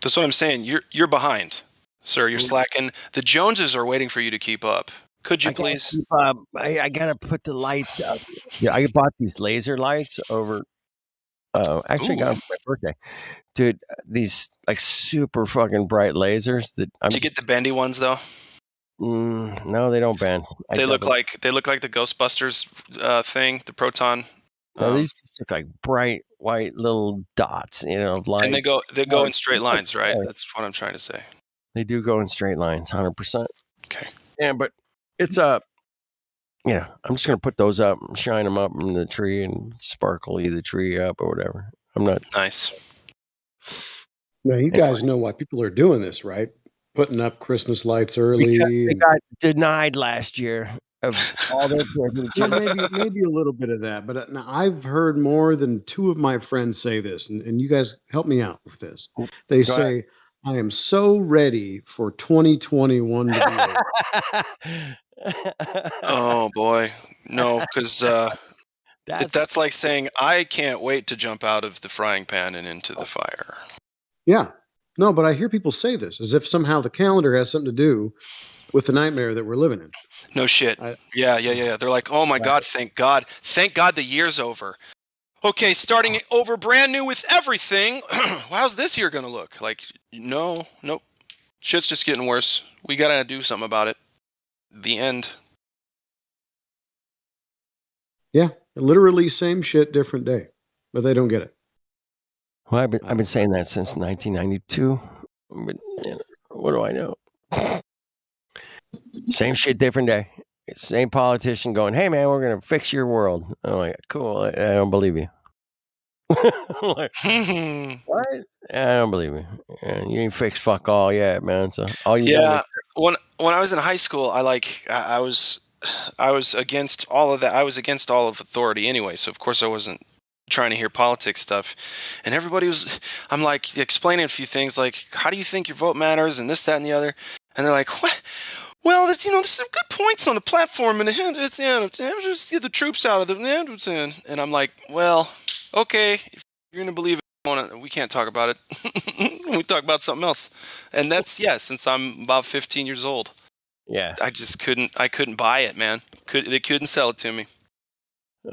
That's what I'm saying. You're behind, sir. You're slacking. The Joneses are waiting for you to keep up. Could you please? I gotta put the lights up. Yeah, I bought these laser lights over. Actually, got them for my birthday, dude. These like super fucking bright lasers. Did you get the bendy ones though? No, they don't bend. They look like the Ghostbusters thing, the proton. No, these just look like bright white little dots, of light. And they go in straight lines, right? That's what I'm trying to say. They do go in straight lines, 100%. Okay. Yeah, but it's I'm just gonna put those up, and shine them up in the tree, and sparkle the tree up or whatever. I'm not nice. Now you guys know why people are doing this, right? Putting up Christmas lights early. Because they got denied last year. Of all their maybe a little bit of that, but now I've heard more than 2 of my friends say this, and you guys help me out with this. They say, "I am so ready for 2021 to be over." Oh boy, no, because that's like saying I can't wait to jump out of the frying pan and into the fire. Yeah, no, but I hear people say this as if somehow the calendar has something to do with the nightmare that we're living in. No shit. Yeah. They're like, oh my God, thank God the year's over. Okay, starting over brand new with everything. How's this year gonna look? Like, nope. Shit's just getting worse. We gotta do something about it. The end. Yeah, literally same shit, different day, but they don't get it. Well, I've been saying that since 1992. But what do I know? Same shit, different day. Same politician going, "Hey man, we're gonna fix your world." I'm like, "Cool." I don't believe you. I'm like, what? I don't believe you. You ain't fixed fuck all yet, man. So all you done Yeah, is when I was in high school, I was against all of that. I was against all of authority anyway, so of course I wasn't trying to hear politics stuff. And everybody was, I'm like explaining a few things, like, how do you think your vote matters, and this, that, and the other. And they're like, what? Well, there's some good points on the platform, and it's just get the troops out of the and I'm like, well, okay, if you're gonna believe it, we can't talk about it. We talk about something else. And that's since I'm about 15 years old. Yeah. I just couldn't buy it, man. They couldn't sell it to me.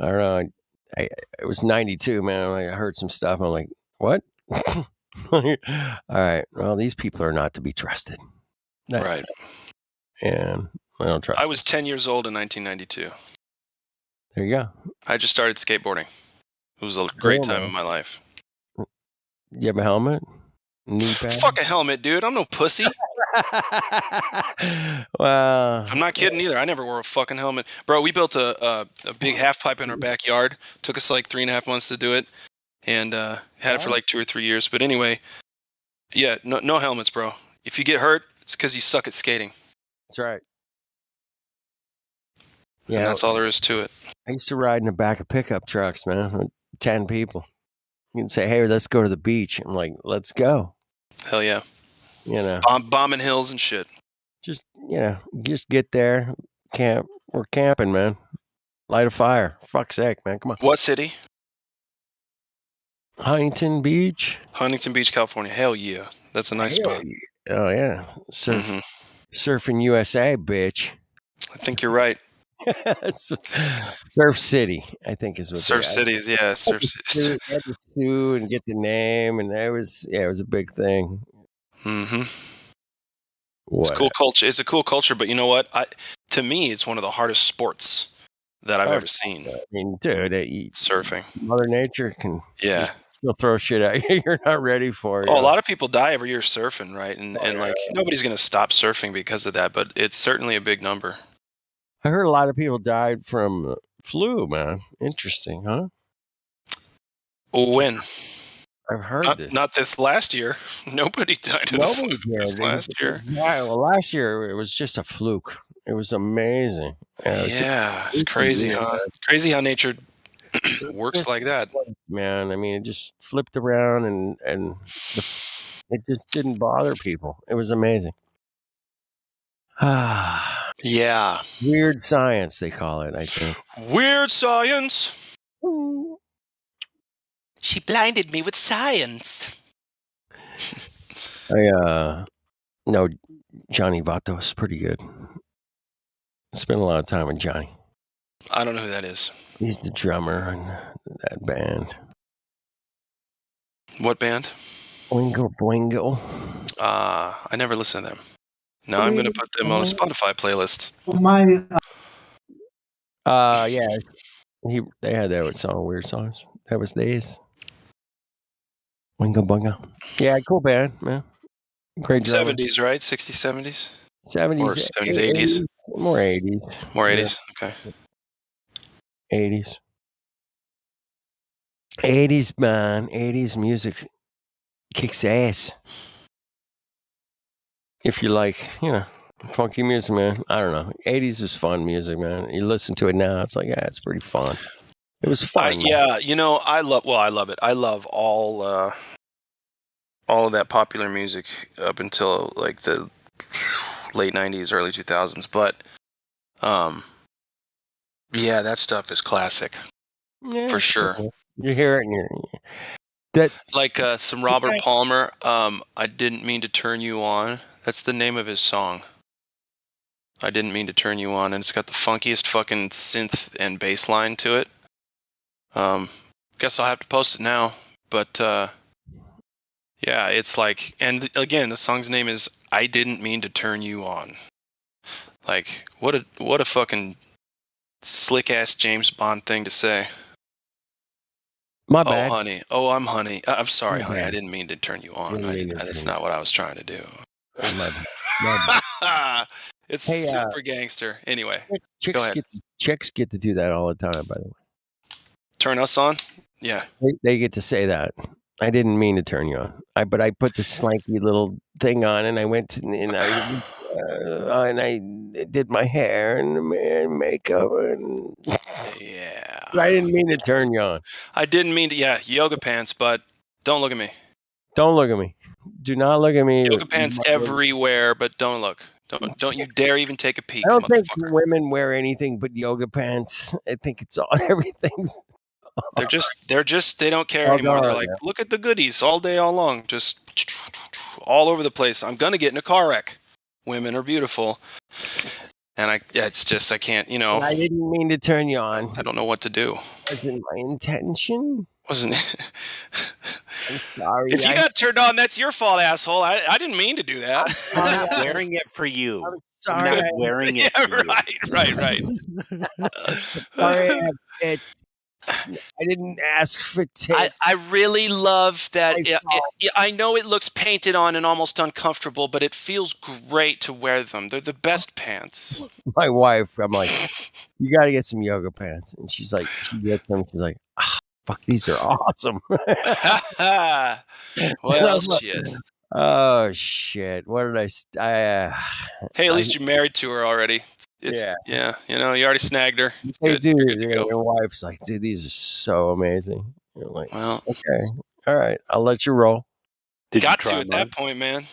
I don't know. It was 92, man. I heard some stuff. I'm like, what? All right. Well, these people are not to be trusted. Right. And I don't trust. I was 10 years old in 1992. There you go. I just started skateboarding. It was a great time in my life. You have a helmet? Knee pad? Fuck a helmet, dude. I'm no pussy. Well, I'm not kidding either. I never wore a fucking helmet. Bro, we built a big half pipe in our backyard. Took us like 3.5 months to do it. And had it for like 2 or 3 years. But anyway, yeah, no helmets, bro. If you get hurt, it's because you suck at skating. That's right. Yeah, and that's all there is to it. I used to ride in the back of pickup trucks, man, with 10 people. You can say, hey, let's go to the beach. I'm like, let's go. Hell yeah. You know, bombing hills and shit. Just get there, camp. We're camping, man. Light a fire. Fuck's sake, man. Come on. What city? Huntington Beach, California. Hell yeah. That's a nice spot. Oh, yeah. Surfing USA, bitch. I think you're right. Surf City, I think is what Surf Cities, yeah. Surf Cities. I had to sue and get the name, and it was a big thing. Mm-hmm. It's a cool culture. It's a cool culture, but you know what? To me, it's one of the hardest sports that I've ever seen. I mean, dude, surfing. Mother Nature can You'll throw shit at you you're not ready for. Oh, a lot of people die every year surfing, right? And like nobody's going to stop surfing because of that, but it's certainly a big number. I heard a lot of people died from flu, man. Interesting, huh? When? I've heard this. Not this last year. Nobody died of the flu this last year. Yeah, well, last year it was just a fluke. It was amazing. It's crazy, huh? Crazy how nature works like that. Man, I mean, it just flipped around and it just didn't bother people. It was amazing. Yeah. Weird science, they call it, I think. Weird science. She blinded me with science. I know Johnny Vatos pretty good. Spent a lot of time with Johnny. I don't know who that is. He's the drummer in that band. What band? Boingo Boingo. I never listened to them. Now I'm going to put them on a Spotify playlist. Yeah. They had that song, Weird Songs. That was theirs. Boingo Boingo. Yeah, cool band, man. Great drummer. 70s, right? 60s, 70s? 70s. Or 70s, 80s? More 80s. More 80s, okay. 80s. 80s, man. 80s music kicks ass. If you like, funky music, man. I don't know. 80s was fun music, man. You listen to it now, it's like, it's pretty fun. It was fun. I love it. I love all of that popular music up until like the late 90s, early 2000s. But, that stuff is classic. Yeah, for sure. You hear it like some Robert Palmer, I Didn't Mean to Turn You On. That's the name of his song. I Didn't Mean to Turn You On, and it's got the funkiest fucking synth and bass line to it. Guess I'll have to post it now. But it's like, and again, the song's name is I Didn't Mean to Turn You On. Like, what a fucking slick ass James Bond thing to say. My bad. Oh, honey. Oh, I'm honey. I'm sorry, My honey. bad. I didn't mean to turn you on. Didn't mean to That's turn not what I was trying to do. My bad. It's Hey, super gangster. Anyway, go chicks ahead. get to do that all the time. By the way, Turn us on. Yeah. they get to say that. I didn't mean to turn you on. But I put the slanky little thing on, and I went to, and I did my hair and makeup, and yeah. I didn't mean to turn you on. I didn't mean to. Yeah, yoga pants, but don't look at me. Don't look at me. Do not look at me. Yoga pants everywhere, but don't look. Don't you dare even take a peek. I don't think women wear anything but yoga pants. I think it's all everything's. They're just they don't care anymore. They're like, look at the goodies all day, all long, just all over the place. I'm gonna get in a car wreck. Women are beautiful, and it's just I can't. I didn't mean to turn you on. I don't know what to do. Wasn't my intention. Wasn't it? I'm sorry. If you got turned on, that's your fault, asshole. I didn't mean to do that. I'm not wearing it for you. I'm sorry. I'm not wearing it for you. Right. Sorry, I didn't ask for tits. I really love that. I know it looks painted on and almost uncomfortable, but it feels great to wear them. They're the best pants. My wife, I'm like, you got to get some yoga pants. And she's like, she gets them. She's like, fuck, these are awesome. Well, shit. Oh, shit. What did I... Hey, at least you're married to her already. Yeah. You already snagged her. It's hey, good. dude, your wife's like, dude, these are so amazing. You're like, well, okay. All right. I'll let you roll. Got to at that point, man.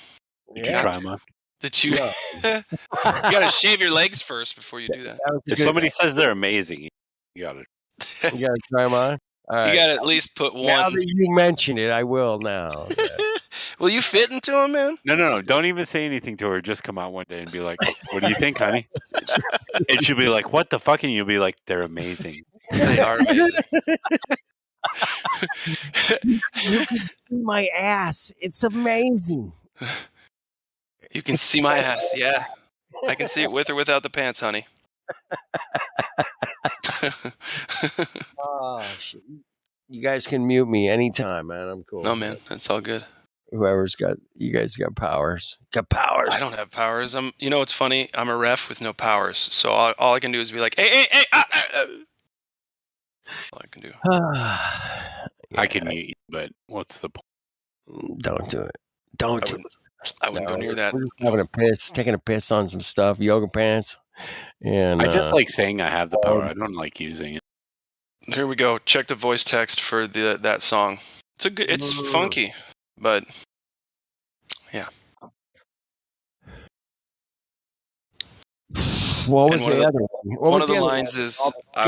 Did you try them on? Did you? You got to shave your legs first before you do that. If somebody says they're amazing, you got to try them on. All you right. got to at least put one. Now that you mention it, I will now. Will you fit into them, man? No. Don't even say anything to her. Just come out one day and be like, "What do you think, honey?" And she'll be like, "What the fuck?" And you'll be like, "They're amazing. They are amazing." You can see my ass. It's amazing. You can see my ass. Yeah, I can see it with or without the pants, honey. Oh shit! You guys can mute me anytime, man. I'm cool. No, man, that's all good. Whoever's got, you guys got powers. Got powers. I don't have powers. It's funny. I'm a ref with no powers, so all I can do is be like, hey. All I can do. I can mute you, but what's the point? Don't do it. Don't do it. I wouldn't go near that. We're just taking a piss on some stuff, yoga pants. And I just like saying I have the power. I don't like using it. Here we go. Check the voice text for that song. It's funky, but yeah. What was the other one? One of the lines is they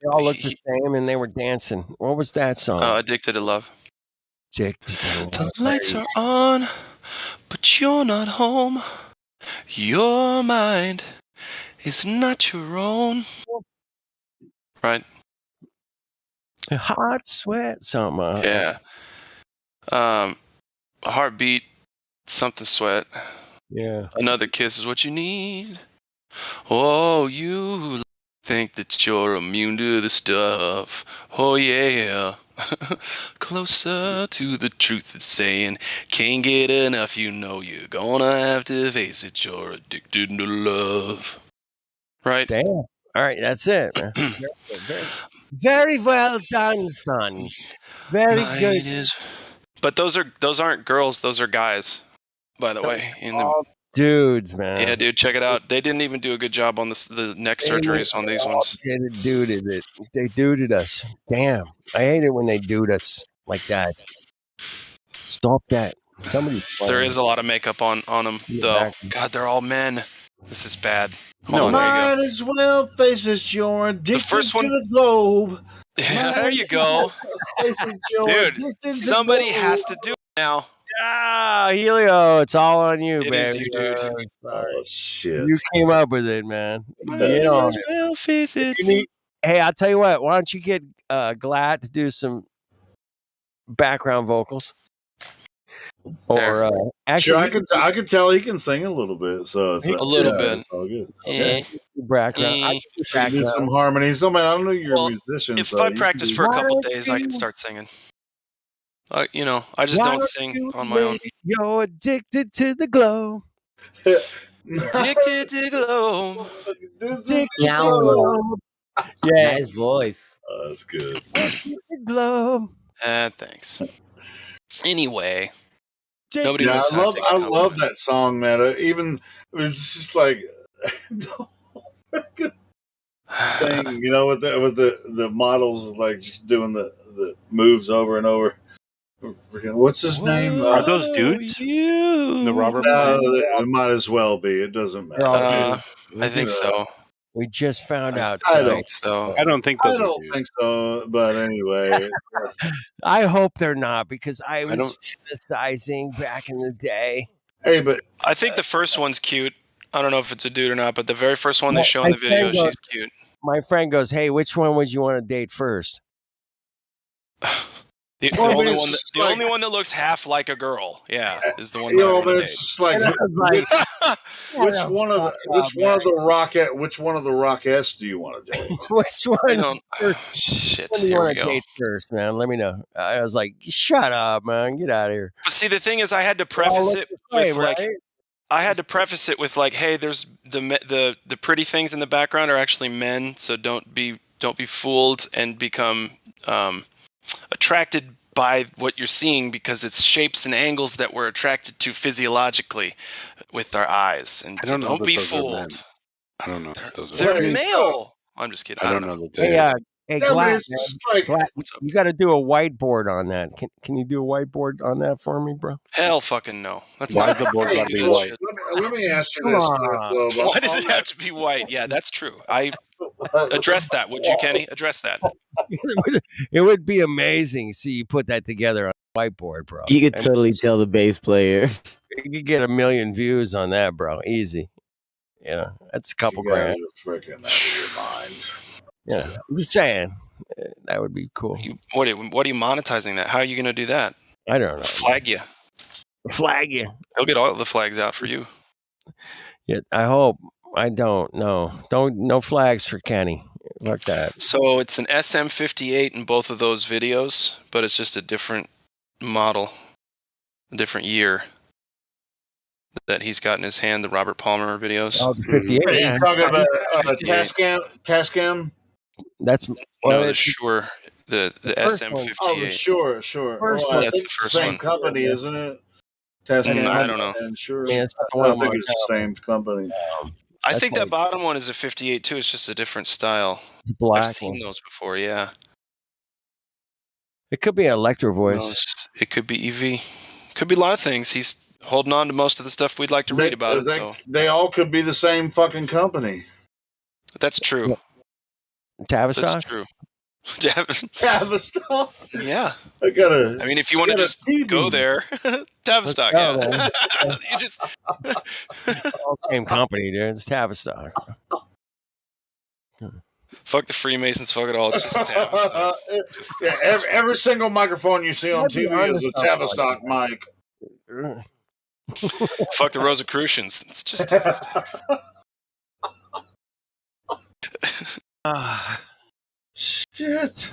all looked the same and they were dancing. What was that song? Addicted to Love. Addicted to Love. The lights are on, but you're not home. Your mind is not your own. Right. Hot sweat, something. Yeah. A heartbeat, something sweat. Yeah. Another kiss is what you need. Oh, you think that you're immune to the stuff. Oh, yeah. Closer to the truth it's saying. Can't get enough, you're gonna have to face it. You're addicted to love. Right? Damn. All right, that's it, man. Very well done, son. Very good. But those aren't girls, those are guys, by the way. Dudes, man. Yeah, dude, check it out. They didn't even do a good job on the neck surgeries on these ones. They duded us. Damn. I hate it when they dude us like that. Stop that. There is a lot of makeup on them, though. God, they're all men. This is bad. Hold on, there you go. Might as well face it, you're addicted The first one, to the globe. Yeah, there you go. Dude, somebody has to do it now. Helio, it's all on you, It baby. is you, dude. Oh, shit. You came up with it, man. Get on it. Well, face it. Hey, I'll tell you what. Why don't you get Glad to do some background vocals? Or actually, I can tell he can sing a little bit, so it's a little bit. It's all good. Background. I can do some harmonies. Somebody, I don't know you're a musician. If so I practice for a couple days, I can start singing. I just don't sing on my own. You're addicted to the glow. Addicted to glow. Addicted to Yeah. glow. Yeah. Nice voice. That's good. Glow. Thanks. Anyway, I love that song, man. Even it's just like the whole freaking thing, with the models like just doing the moves over and over. What's his name? Are those dudes? The Robert? No, it might as well be. It doesn't matter. I think so. We just found out. I don't so. I don't think those I don't think so. But anyway, I hope they're not because I was fantasizing back in the day. Hey, but I think the first one's cute. I don't know if it's a dude or not, but the very first one they show in the video, she's cute. My friend goes, "Hey, which one would you want to date first?" The only one that looks half like a girl, is the one. But it's just like which one of the Rockettes do you want to date? Which one? Shit. When do you want to date first, man? Let me know. I was like, shut up, man. Get out of here. But see, the thing is, I had to preface it with like, hey, there's the pretty things in the background are actually men, so don't be fooled and become attracted by what you're seeing because it's shapes and angles that we're attracted to physiologically with our eyes. And so don't be fooled. I don't know if those They're male. I'm just kidding. I don't know. Hey, Glass, you got to do a whiteboard on that. Can you do a whiteboard on that for me, bro? Hell fucking no. That's Why not the board got to be white? Let me ask you this. Why does it have to be white? Yeah, that's true. I address that. Would you, Kenny? Address that. It would be amazing. See you put that together on a whiteboard, bro. You could totally tell the bass player. You could get 1 million views on that, bro. Easy. Yeah, that's a couple grand. You're freaking out of your mind. Yeah, I'm just saying that would be cool. What are you monetizing that? How are you going to do that? I don't know. Flag you. He'll get all the flags out for you. Yeah, I hope. I don't know. No flags for Kenny. Fuck that. So it's an SM58 in both of those videos, but it's just a different model, a different year that he's got in his hand. The Robert Palmer videos. Oh, the 58. Are you talking about Tascam? That's the Shure, the SM58. Oh, sure. That's the first same one. company, isn't it? Tascam. I don't know. And Shure. Yeah, I think it's the same company. I think that bottom one is a 58 too. It's just a different style. It's black. I've seen those before. Yeah. It could be an Electro Voice. It could be EV. Could be a lot of things. He's holding on to most of the stuff we'd like to read about it. So they all could be the same fucking company. That's true. Tavistock? That's true. Tavistock? Yeah. I mean, if you want to just go there, Tavistock, yeah. You just same company, dude. It's Tavistock. Fuck the Freemasons, fuck it all. It's just Tavistock. Every single microphone you see on TV is a Tavistock mic. Fuck the Rosicrucians. It's just Tavistock. Shit.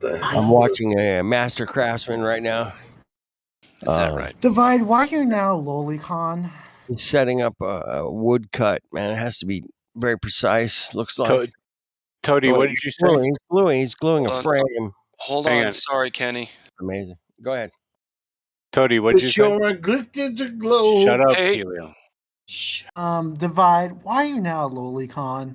I'm watching a Master Craftsman right now. Is that right? Divide, why are you now Lolicon? He's setting up a wood cut, man. It has to be very precise. Looks like. Toady, what did you say? He's gluing a frame. Hold on. Sorry, Kenny. Amazing. Go ahead. Toady, what did you say? You're addicted to glow. Shut up, Hey. Helio. Divide, why are you now Lolicon?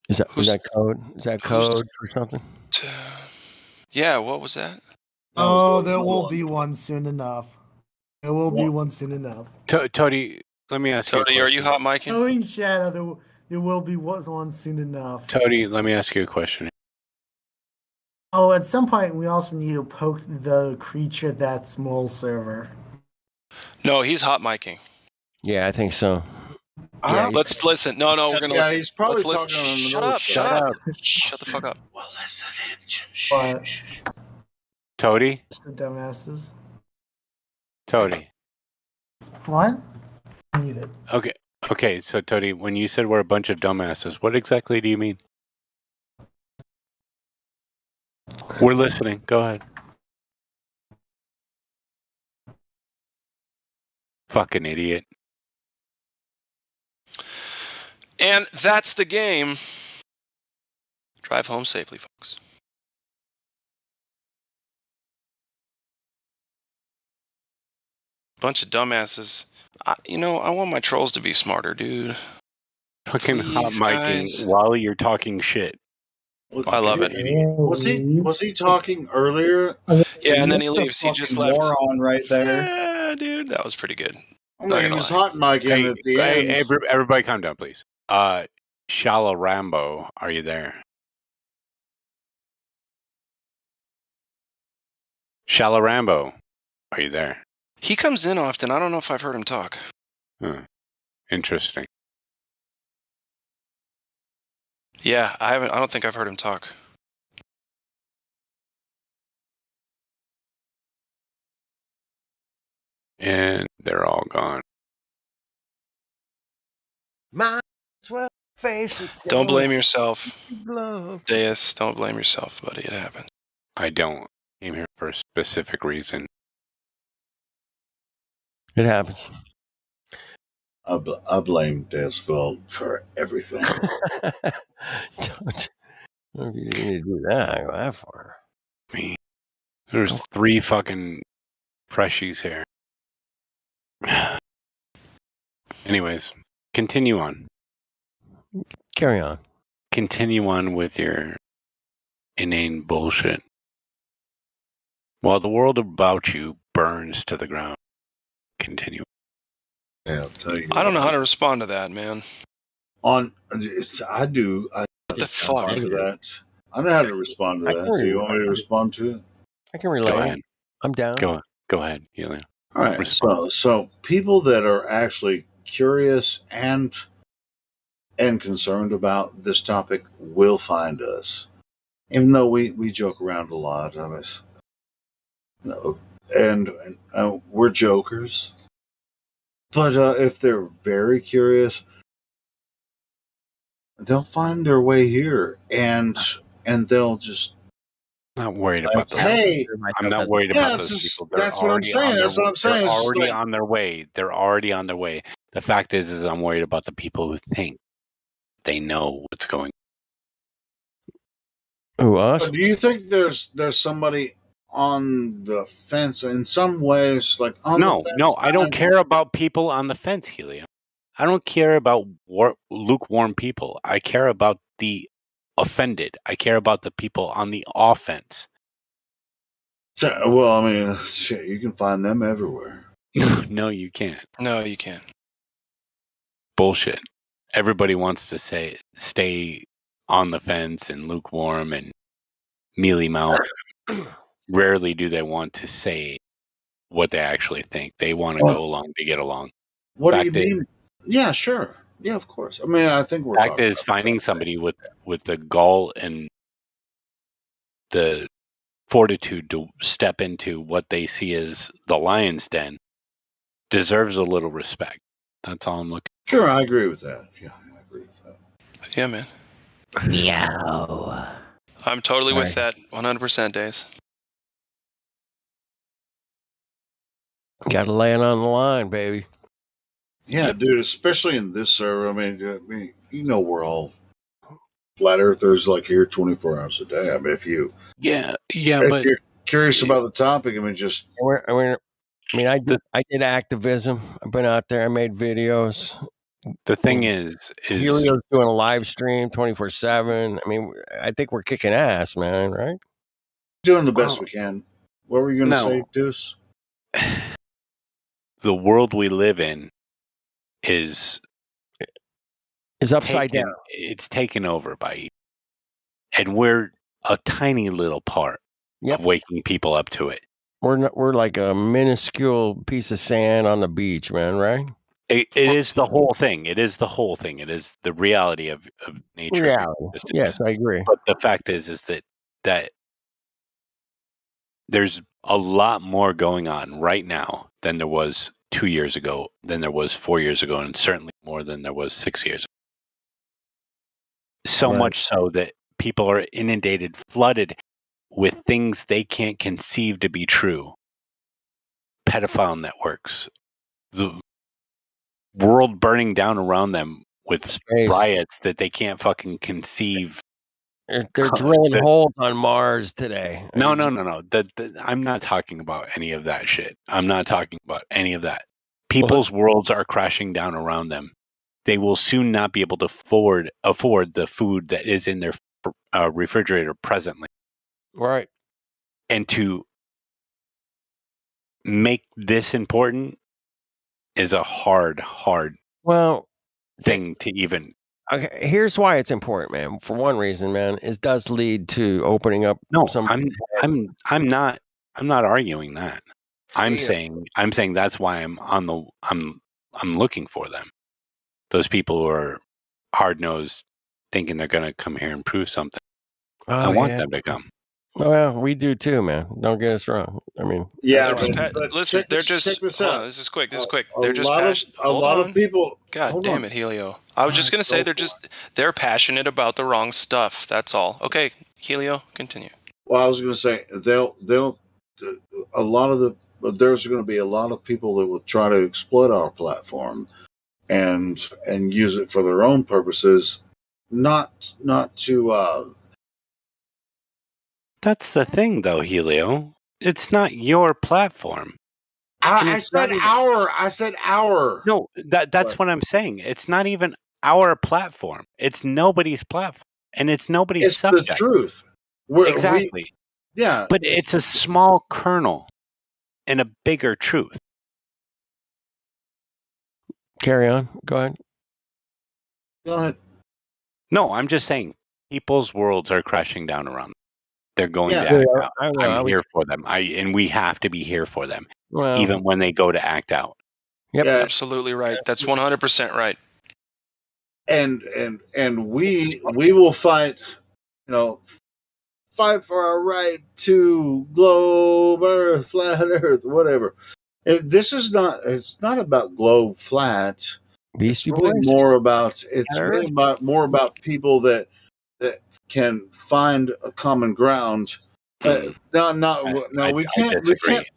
Is that code? Is that code for something? Yeah, what was that? Oh, there will be one soon enough. There will be one soon enough. Toady, let me ask you. Toady, are you hot micing? Oh, in shadow, there will be one soon enough. Toady, let me ask you a question. Oh, at some point, we also need to poke the creature that's Mole server. No, he's hot micing. Yeah, I think so. Let's listen. No, we're gonna listen. He's probably Let's talking on Shut another up! show. Shut up! Shut the fuck up. Well, listen But Toady? the dumbasses. Toady. What? Muted. Okay, so Toady, when you said we're a bunch of dumbasses, what exactly do you mean? We're listening. Go ahead. Fucking idiot. And that's the game. Drive home safely, folks. Bunch of dumbasses. I want my trolls to be smarter, dude. Fucking hot Please, micing guys. while you're talking shit. I love it. Was he talking earlier? Yeah, and then he leaves. He just left. Moron right there. Yeah, dude, that was pretty good. I mean, he was hot micing at the end. Everybody calm down, please. Shala Rambo, are you there? Shala Rambo, are you there? He comes in often. I don't know if I've heard him talk. Interesting. Yeah, I don't think I've heard him talk. And they're all gone. Might as well face it. Don't blame yourself, Deus. Don't blame yourself, buddy. It happens. I don't. Came here for a specific reason. It happens. I blame Desville for everything. Don't. If you need to do that, I go that far. There's 3 fucking freshies here. Anyways, continue on. Carry on. Continue on with your inane bullshit. While the world about you burns to the ground. Continue. Yeah, I'll tell you. I don't know how to respond to that, man. I do. What the fuck? To that. I know how to respond to that. Do you want me to respond to it? I can relate. Go ahead. I'm down. Go ahead, Helium. All right. So people that are actually curious and concerned about this topic will find us, even though we joke around a lot of us. And we're jokers. But if they're very curious, they'll find their way here, and they'll just not worried about those. Hey, I'm not worried about those people. That's what I'm saying. That's what I'm saying. They're already on their way. They're already on their way. The fact is I'm worried about the people who think they know what's going on. Who, us? Do you think there's somebody on the fence in some ways, like on the fence? No, I don't care about people on the fence, Helium. I don't care about lukewarm people. I care about the offended. I care about the people on the offense. Well, I mean, shit, you can find them everywhere. No, you can't. No, you can't. Bullshit. Everybody wants to stay on the fence and lukewarm and mealy mouth. Rarely do they want to say what they actually think. They want to go along to get along. What do you mean? Yeah, sure. Yeah, of course. I mean, I think we're fact is finding somebody with the gall and the fortitude to step into what they see as the lion's den deserves a little respect. That's all I'm looking. Sure, I agree with that. Yeah, I agree with that. Yeah, man. Meow. I'm totally with that 100% Days. Got to lay it on the line, baby. Yeah, dude, especially in this server. I mean, we're all flat earthers, like here 24 hours a day. I mean, if you're curious about the topic, I mean, I did activism. I've been out there. I made videos. The thing is Helio's doing a live stream 24/7. I mean, I think we're kicking ass, man. Right? Doing the best we can. What were you going to say, Deuce? The world we live in is upside down. It's taken over by evil. And we're a tiny little part of waking people up to it. We're like a minuscule piece of sand on the beach, man, right? It is the whole thing. It is the whole thing. It is the reality of nature. Reality. Yes, I agree. But the fact is that there's a lot more going on right now than there was 2 years ago, than there was 4 years ago, and certainly more than there was 6 years ago. So much so that people are inundated, flooded with things they can't conceive to be true. Pedophile networks, the world burning down around them with riots that they can't fucking conceive. They're drilling holes on Mars today. No. I'm not talking about any of that shit. I'm not talking about any of that. People's worlds are crashing down around them. They will soon not be able to afford the food that is in their refrigerator presently. Right. And to make this important is a hard thing to even. Okay, here's why it's important, man. For one reason, man, it does lead to opening up. No, I'm not arguing that. I'm saying that's why I'm looking for them. Those people who are hard nosed, thinking they're going to come here and prove something. I want them to come. Well, we do too, man. Don't get us wrong. I mean, listen, they're just. Hold on, this is quick. They're just a lot of people. God damn it, Helio! I was just gonna say they're passionate about the wrong stuff. That's all. Okay, Helio, continue. Well, I was going to say there's going to be a lot of people that will try to exploit our platform and use it for their own purposes, not to. That's the thing, though, Helio. It's not your platform. I said our. No, that's what I'm saying. It's not even our platform. It's nobody's platform, and it's nobody's subject. It's the truth. Exactly. Yeah, but it's a small kernel in a bigger truth. Carry on. Go ahead. Go ahead. No, I'm just saying people's worlds are crashing down around them. They're going to act out. I'm here for them. And we have to be here for them, even when they go to act out. Yep, absolutely right. That's 100% right. And we will fight. Fight for our right to globe, Earth, flat Earth, whatever. It's not about globe flat. It's really more about people that can find a common ground. We can't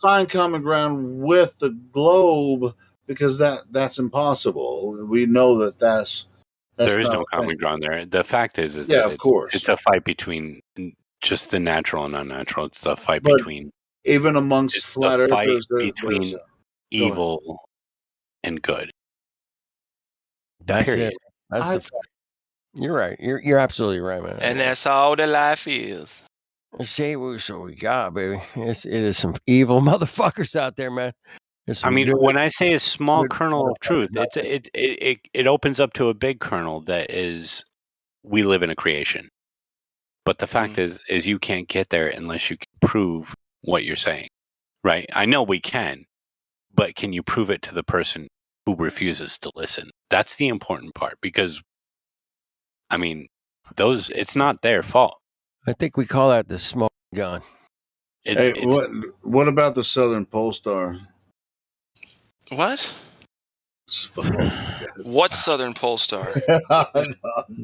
find common ground with the globe because that's impossible. We know that's there is no common ground there. The fact is that of course it's a fight between just the natural and unnatural. It's a fight between even amongst flat earthers between evil and good. That's it. That's the fact. You're right. You're absolutely right, man. And that's all that life is. See what we got, baby. It is some evil motherfuckers out there, man. I mean, when I say a small kernel of truth, it opens up to a big kernel that is we live in a creation. But the fact is you can't get there unless you can prove what you're saying, right? I know we can, but can you prove it to the person who refuses to listen? That's the important part because, I mean, it's not their fault. I think we call that the smoke gun. What about the Southern Pole Star? What? What Southern Pole Star? The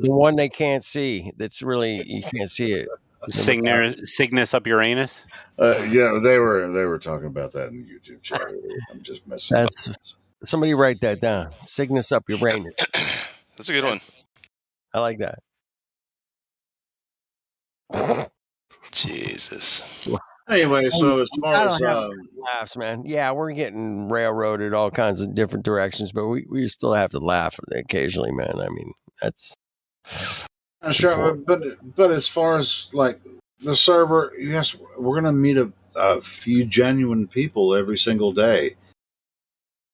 one they can't see. That's really you can't see it. Cygnus up Uranus. Yeah, they were talking about that in the YouTube chat. I'm just messing. Somebody write that down. Cygnus up Uranus. That's a good one. I like that. Jesus. Anyway, so as far as laughs, man, yeah, we're getting railroaded all kinds of different directions, but we still have to laugh occasionally, man. I mean, that's sure. But as far as like the server, yes, we're gonna meet a few genuine people every single day.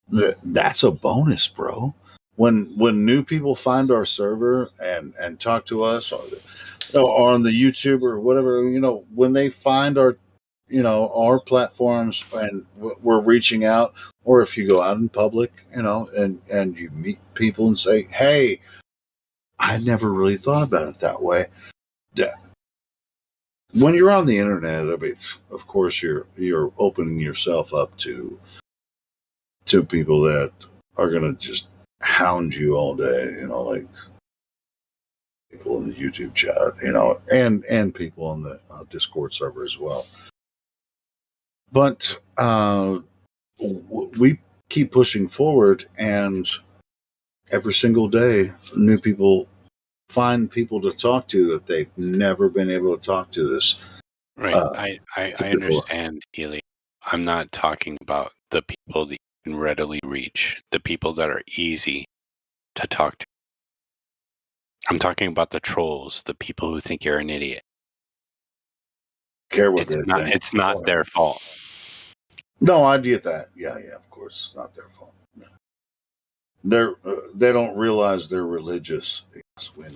That's a bonus, bro. When new people find our server and talk to us or on the YouTube or whatever, when they find our platforms and we're reaching out, or if you go out in public, and you meet people and say, "Hey, I never really thought about it that way." When you're on the internet, of course, you're opening yourself up to people that are going to just hound you all day, like people in the YouTube chat, and people on the Discord server as well. But we keep pushing forward, and every single day, new people find people to talk to that they've never been able to talk to this. Right. I understand, Healy. I'm not talking about the people that you can readily reach, the people that are easy to talk to. I'm talking about the trolls, the people who think you're an idiot. Care what they think. It's not their fault. No, I get that. Yeah, of course, it's not their fault. No. They don't realize they're religious.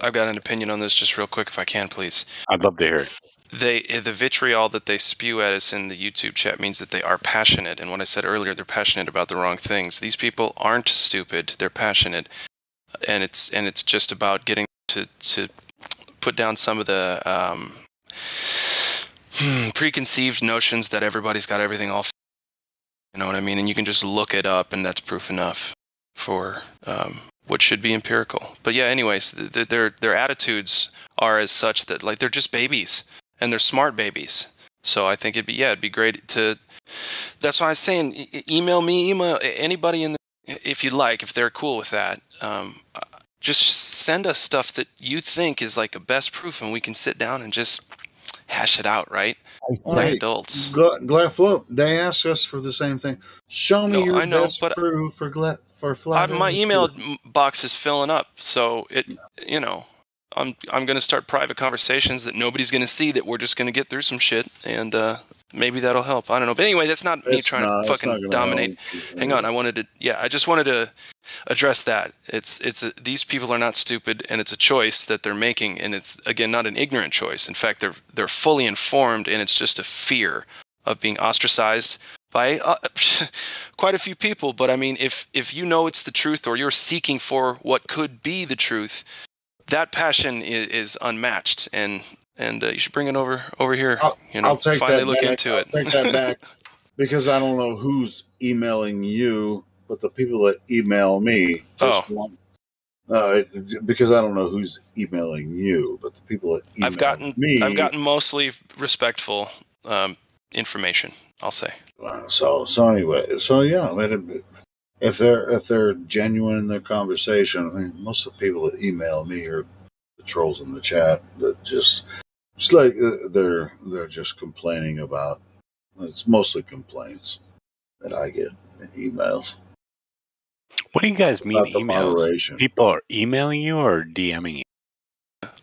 I've got an opinion on this, just real quick, if I can, please. I'd love to hear it. The vitriol that they spew at us in the YouTube chat means that they are passionate. And what I said earlier, they're passionate about the wrong things. These people aren't stupid; they're passionate, and it's just about getting to put down some of the preconceived notions that everybody's got everything all. You know what I mean? And you can just look it up, and that's proof enough for what should be empirical. But yeah, anyways, their attitudes are as such that like they're just babies. And they're smart babies. So I think it'd be great to. That's why I was saying, email anybody if you'd like, if they're cool with that. Just send us stuff that you think is like a best proof, and we can sit down and just hash it out, right? Like adults. Glaflow, they asked us for the same thing. Show me your best proof for flat. My email box is filling up, so I'm going to start private conversations that nobody's going to see, that we're just going to get through some shit, and maybe that'll help. I don't know. But anyway, that's not me trying to fucking dominate. Hang on. I just wanted to address that. These people are not stupid, and it's a choice that they're making, and it's, again, not an ignorant choice. In fact, they're fully informed, and it's just a fear of being ostracized by quite a few people. But I mean, if you know it's the truth, or you're seeking for what could be the truth, that passion is unmatched, and you should bring it over here. I'll take finally that look back. into it. I'll take that back because I don't know who's emailing you, but the people that email me. Because I don't know who's emailing you, but the people that email me. I've gotten mostly respectful information, I'll say. So anyway, yeah, I mean, if they're genuine in their conversation, I mean, most of the people that email me are the trolls in the chat that just like they're just complaining about. It's mostly complaints that I get in emails. What do you guys mean emails? People are emailing you or DMing you?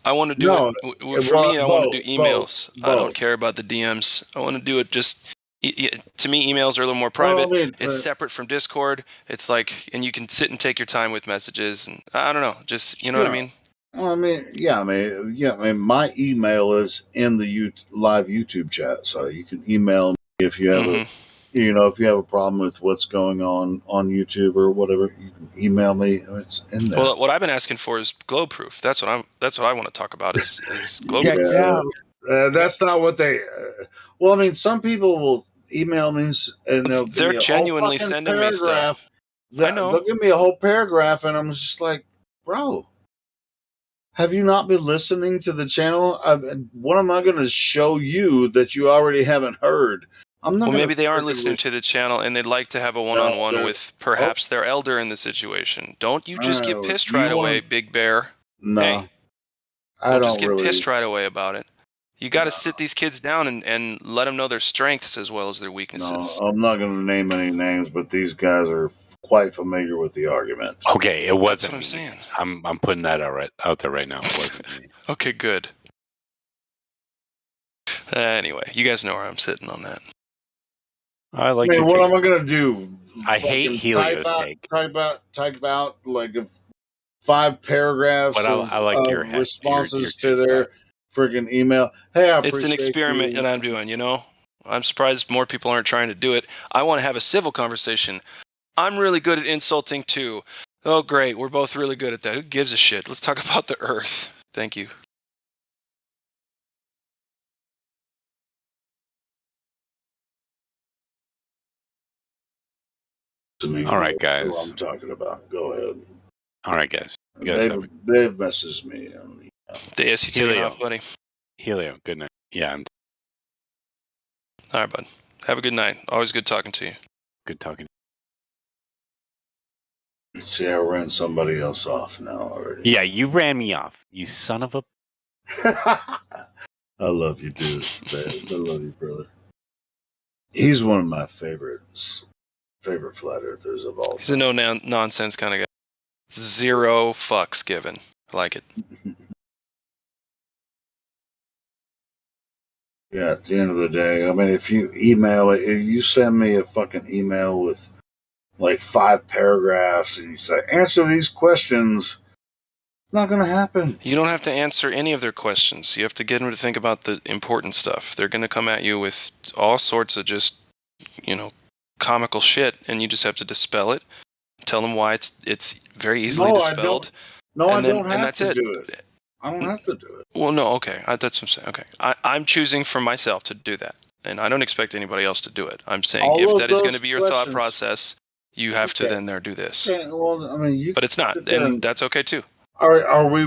I want to do it. For me, I want to do emails. Both. I don't care about the DMs. I want to do it just. To me, emails are a little more private. It's separate from Discord. It's like, and you can sit and take your time with messages, and I don't know, just know what I mean. Well, I mean, my email is in the live YouTube chat, so you can email me if you have if you have a problem with what's going on YouTube or whatever. You can email me. It's in there. Well, what I've been asking for is globe proof. That's what I want to talk about is globe proof. That's not what they. Well, I mean, some people will email me and they're genuinely sending me stuff. I know. They'll give me a whole paragraph, and I'm just like, bro, have you not been listening to the channel? What am I going to show you that you already haven't heard? I'm not. Well, maybe they aren't listening to the channel, and they'd like to have a one-on-one with perhaps their elder in the situation. Don't you just get pissed right away, Big Bear? No, hey, don't just get pissed right away about it. You got to sit these kids down and let them know their strengths as well as their weaknesses. No, I'm not going to name any names, but these guys are quite familiar with the argument. Okay, it wasn't. That's what I'm saying. I'm putting that out there right now. It wasn't me. Okay, good. Anyway, you guys know where I'm sitting on that. I like. What am I going to do? I hate Helio's take. Type out like 5 paragraphs of responses to their freaking email. Hey, it's an experiment that I'm doing, I'm surprised more people aren't trying to do it. I want to have a civil conversation. I'm really good at insulting too. Oh, great. We're both really good at that. Who gives a shit? Let's talk about the Earth. Thank you. All right, guys. What I'm talking about. Go ahead. All right, guys. You guys Dave messaged me. Dave, you taking off, buddy? Helio, good night. Yeah, All right, bud. Have a good night. Always good talking to you. Good talking. See, I ran somebody else off now already. Yeah, you ran me off, you son of a. I love you, dude. I love you, brother. He's one of my favorite flat earthers of all time. He's a no-nonsense kind of guy. Zero fucks given. I like it. Yeah, at the end of the day, I mean, if you send me a fucking email with like 5 paragraphs and you say, answer these questions, it's not going to happen. You don't have to answer any of their questions. You have to get them to think about the important stuff. They're going to come at you with all sorts of just, comical shit, and you just have to dispel it. Tell them why it's very easily dispelled. I don't have to do it. I don't have to do it. Well, no, okay. That's what I'm saying. Okay. I'm choosing for myself to do that. And I don't expect anybody else to do it. I'm saying if that is going to be your thought process, you have to then do this. Okay, well, I mean, but it's not, and that's okay too. Are we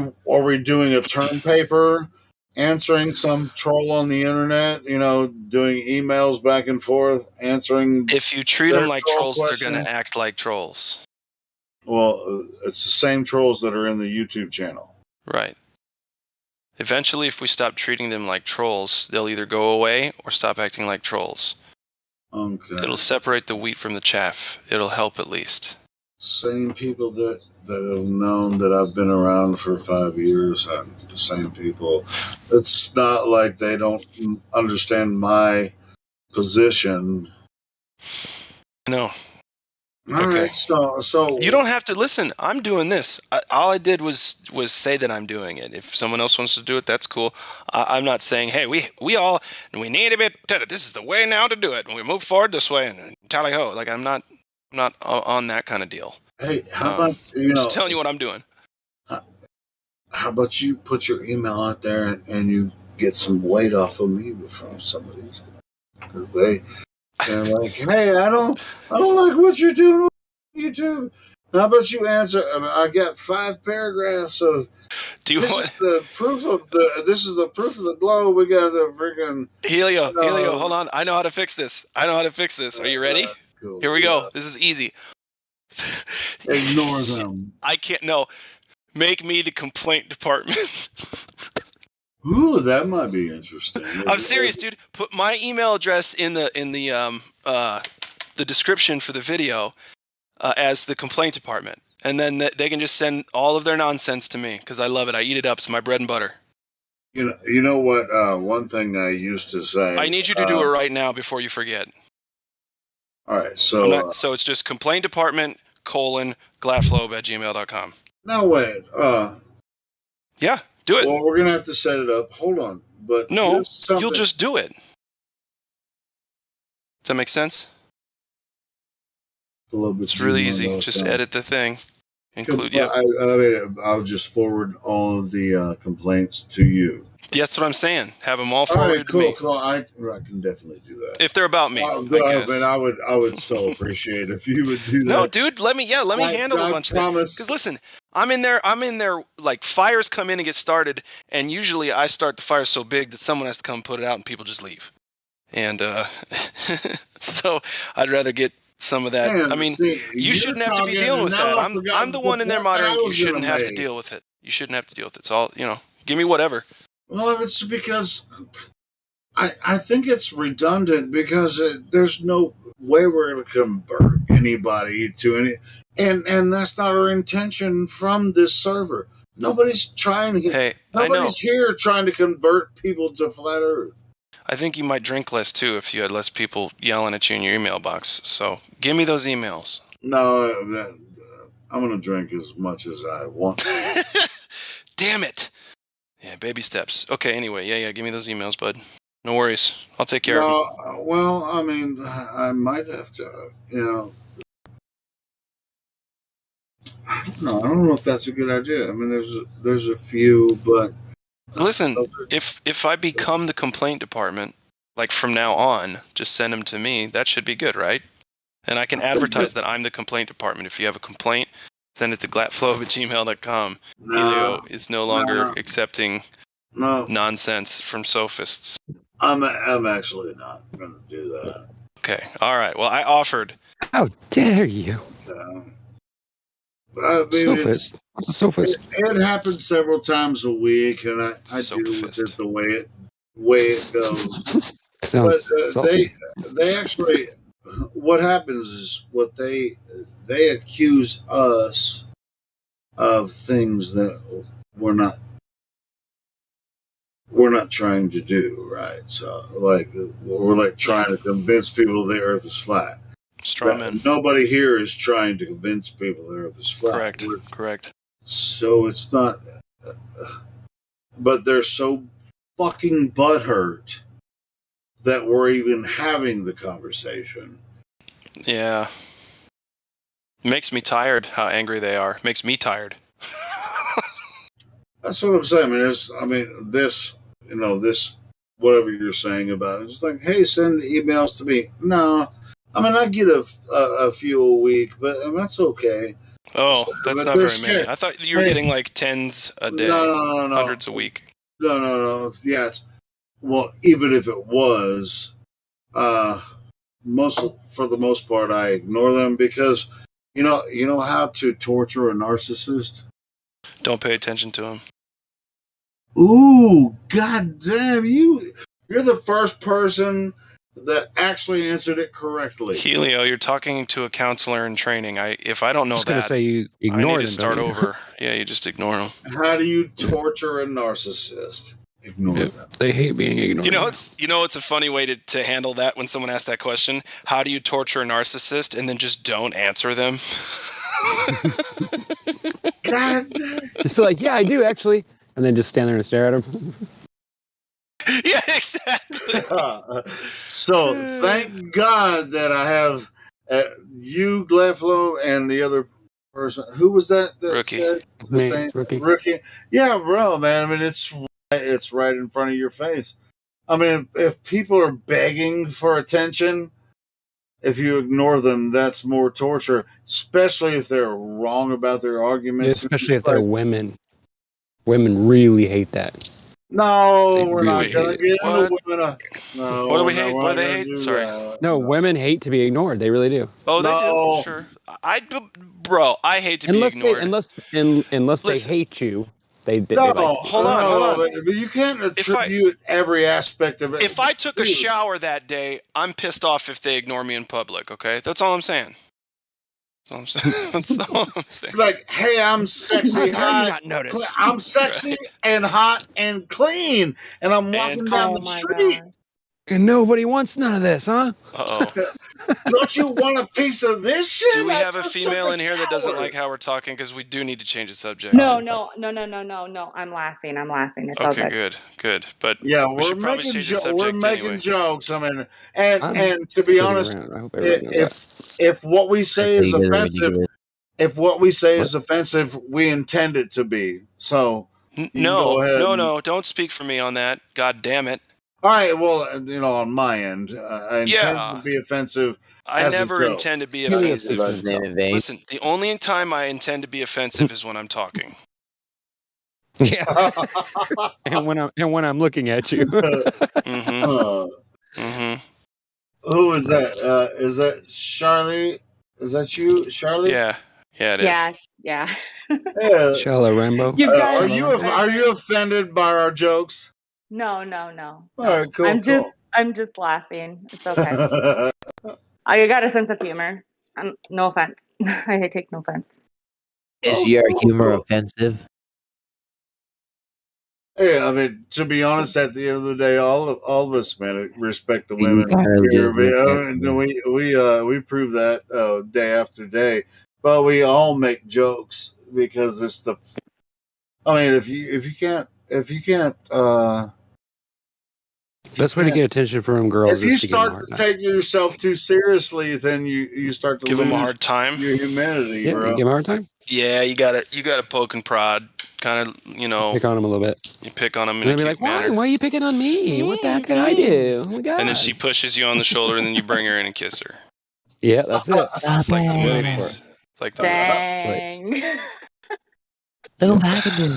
doing a term paper, answering some troll on the internet? Doing emails back and forth, answering. If you treat them like trolls, they're going to act like trolls. Well, it's the same trolls that are in the YouTube channel. Right. Eventually, if we stop treating them like trolls, they'll either go away or stop acting like trolls. Okay. It'll separate the wheat from the chaff. It'll help at least. Same people that have known that I've been around for 5 years, and the same people. It's not like they don't understand my position. No. Okay. So you don't have to listen. I'm doing this. All I did was say that I'm doing it. If someone else wants to do it, that's cool. I'm not saying, hey, we need to be. This is the way now to do it, and we move forward this way, and tally ho. Like I'm not on that kind of deal. Hey, how about just telling you what I'm doing? How about you put your email out there and you get some weight off of me from some of these, because they're like, hey, I don't like what you're doing on YouTube. How about you answer? I got 5 paragraphs of. This is the proof of the globe. We got the freaking Helio. Hold on. I know how to fix this. Are you ready? Cool. Here we go. This is easy. Ignore them. I can't. No. Make me the complaint department. Ooh, that might be interesting. I'm serious, dude. Put my email address in the description for the video as the complaint department, and then they can just send all of their nonsense to me because I love it. I eat it up. It's my bread and butter. You know what? One thing I used to say. I need you to do it right now before you forget. All right, so so it's just complaint department /glaflobe@gmail.com. No, wait. Yeah, do it. Well, we're gonna have to set it up. Hold on, but no, you'll just do it. Does that make sense? It's really easy. Just edit the thing. Include. Yeah. I'll just forward all of the complaints to you. That's what I'm saying. Have them all forwarded to me. Cool. I can definitely do that. If they're about me, I would so appreciate if you would do that. No, dude, let me handle a bunch of that. Because listen, I'm in there. Like fires come in and get started, and usually I start the fire so big that someone has to come put it out, and people just leave. And so I'd rather get some of that. Man, I mean, you shouldn't have to be dealing with that. I'm the one in there moderating. You shouldn't have to deal with it. It's all Give me whatever. Well, it's because I think it's redundant because there's no way we're going to convert anybody to any, and that's not our intention from this server. Nobody's trying to. Nobody's here trying to convert people to flat Earth. I think you might drink less too if you had less people yelling at you in your email box. So give me those emails. No, I'm going to drink as much as I want. Damn it. Yeah, baby steps. Okay, anyway, yeah, give me those emails, bud. No worries. I'll take care of them. Well, I mean, I might have to, I don't know if that's a good idea. I mean, there's a few, but listen, if I become the complaint department, like from now on, just send them to me. That should be good, right? And I can advertise that I'm the complaint department. If you have a complaint, send it to glatflow@gmail.com. Helio is no longer accepting nonsense from sophists. I'm actually not going to do that. Okay. All right. Well, I offered. How dare you? Sophist. What's a sophist? It happens several times a week, and I deal with it the way it goes. Sounds salty. They actually, what happens is they accuse us of things that we're not trying to do, right? So we're trying to convince people the earth is flat. Strawman. Nobody here is trying to convince people the earth is flat. Correct. So it's not, but they're so fucking butthurt that we're even having the conversation. Yeah. Makes me tired how angry they are. Makes me tired. That's what I'm saying. This, whatever you're saying about it, it's like, hey, send the emails to me. No, I get a few a week, but that's okay. Oh, that's not very many. I thought you were getting like tens a day. No. Hundreds a week. No. Yes. Well, even if it was, for the most part, I ignore them because, you know how to torture a narcissist? Don't pay attention to him. Ooh, goddamn! You're the first person that actually answered it correctly. Helio, you're talking to a counselor in training. If I don't know gonna say you ignore I need them, to start don't you? over. Yeah, you just ignore them. How do you torture a narcissist? Ignore them. They hate being ignored. You know, it's a funny way to handle that when someone asks that question. How do you torture a narcissist? And then just don't answer them. God. Just be like, yeah, I do actually, and then just stand there and stare at them. Yeah, exactly. So thank God that I have you, Gleflo, and the other person. Who was that? Rookie. Said the same rookie. Yeah, bro, man. It's right in front of your face. If people are begging for attention, if you ignore them, that's more torture, especially if they're wrong about their arguments. Yeah, especially if they're women. Women really hate that. No, we're not going to get into women. No, what do we hate? What do they hate? Sorry. No, women hate to be ignored. They really do. Oh, they do. Sure. I hate to be ignored. Unless they hate you. Hold on. But you can't attribute every aspect of it. If I took a shower that day, I'm pissed off if they ignore me in public. Okay, that's all I'm saying. That's all I'm saying. Like, hey, I'm sexy, hot. I'm sexy and hot and clean, and I'm walking down the street. And nobody wants none of this, huh? Uh-oh. Don't you want a piece of this shit? Do we have a female in here that doesn't like how we're talking? Because we do need to change the subject. No. I'm laughing. It's all Okay, good. But yeah, we're making jokes. And to be honest, if what we say is offensive, we intend it to be. So no, don't speak for me on that. God damn it. All right, well, on my end, I intend to be offensive. I never intend to be offensive. Listen, the only time I intend to be offensive is when I'm talking. Yeah, and when I'm looking at you. Who is that? Is that Charlie? Is that you, Charlie? Yeah, it is. Yeah. Charlie Rambo. Are you offended by our jokes? No. All right, cool. I'm just laughing. It's okay. I got a sense of humor. No offense. I take no offense. Is your humor offensive? Yeah, to be honest, at the end of the day, all of us, man, respect the women. We prove that day after day. But we all make jokes because it's if you can't Best way to get attention from girls If you is to give them a start hard to time. take yourself too seriously, then you start to Give lose them a hard time. your humanity, Yeah, bro. you give them a hard time. Yeah, you gotta poke and prod, kind of, Pick on them a little bit. You pick on them And in a they'll be cute like, manner. Why are you picking on me? What the heck did I do? Oh my god. And then she pushes you on the shoulder, and then you bring her in and kiss her. Yeah, that's it. It's like the movies. It's like the Dang. Look what I can do.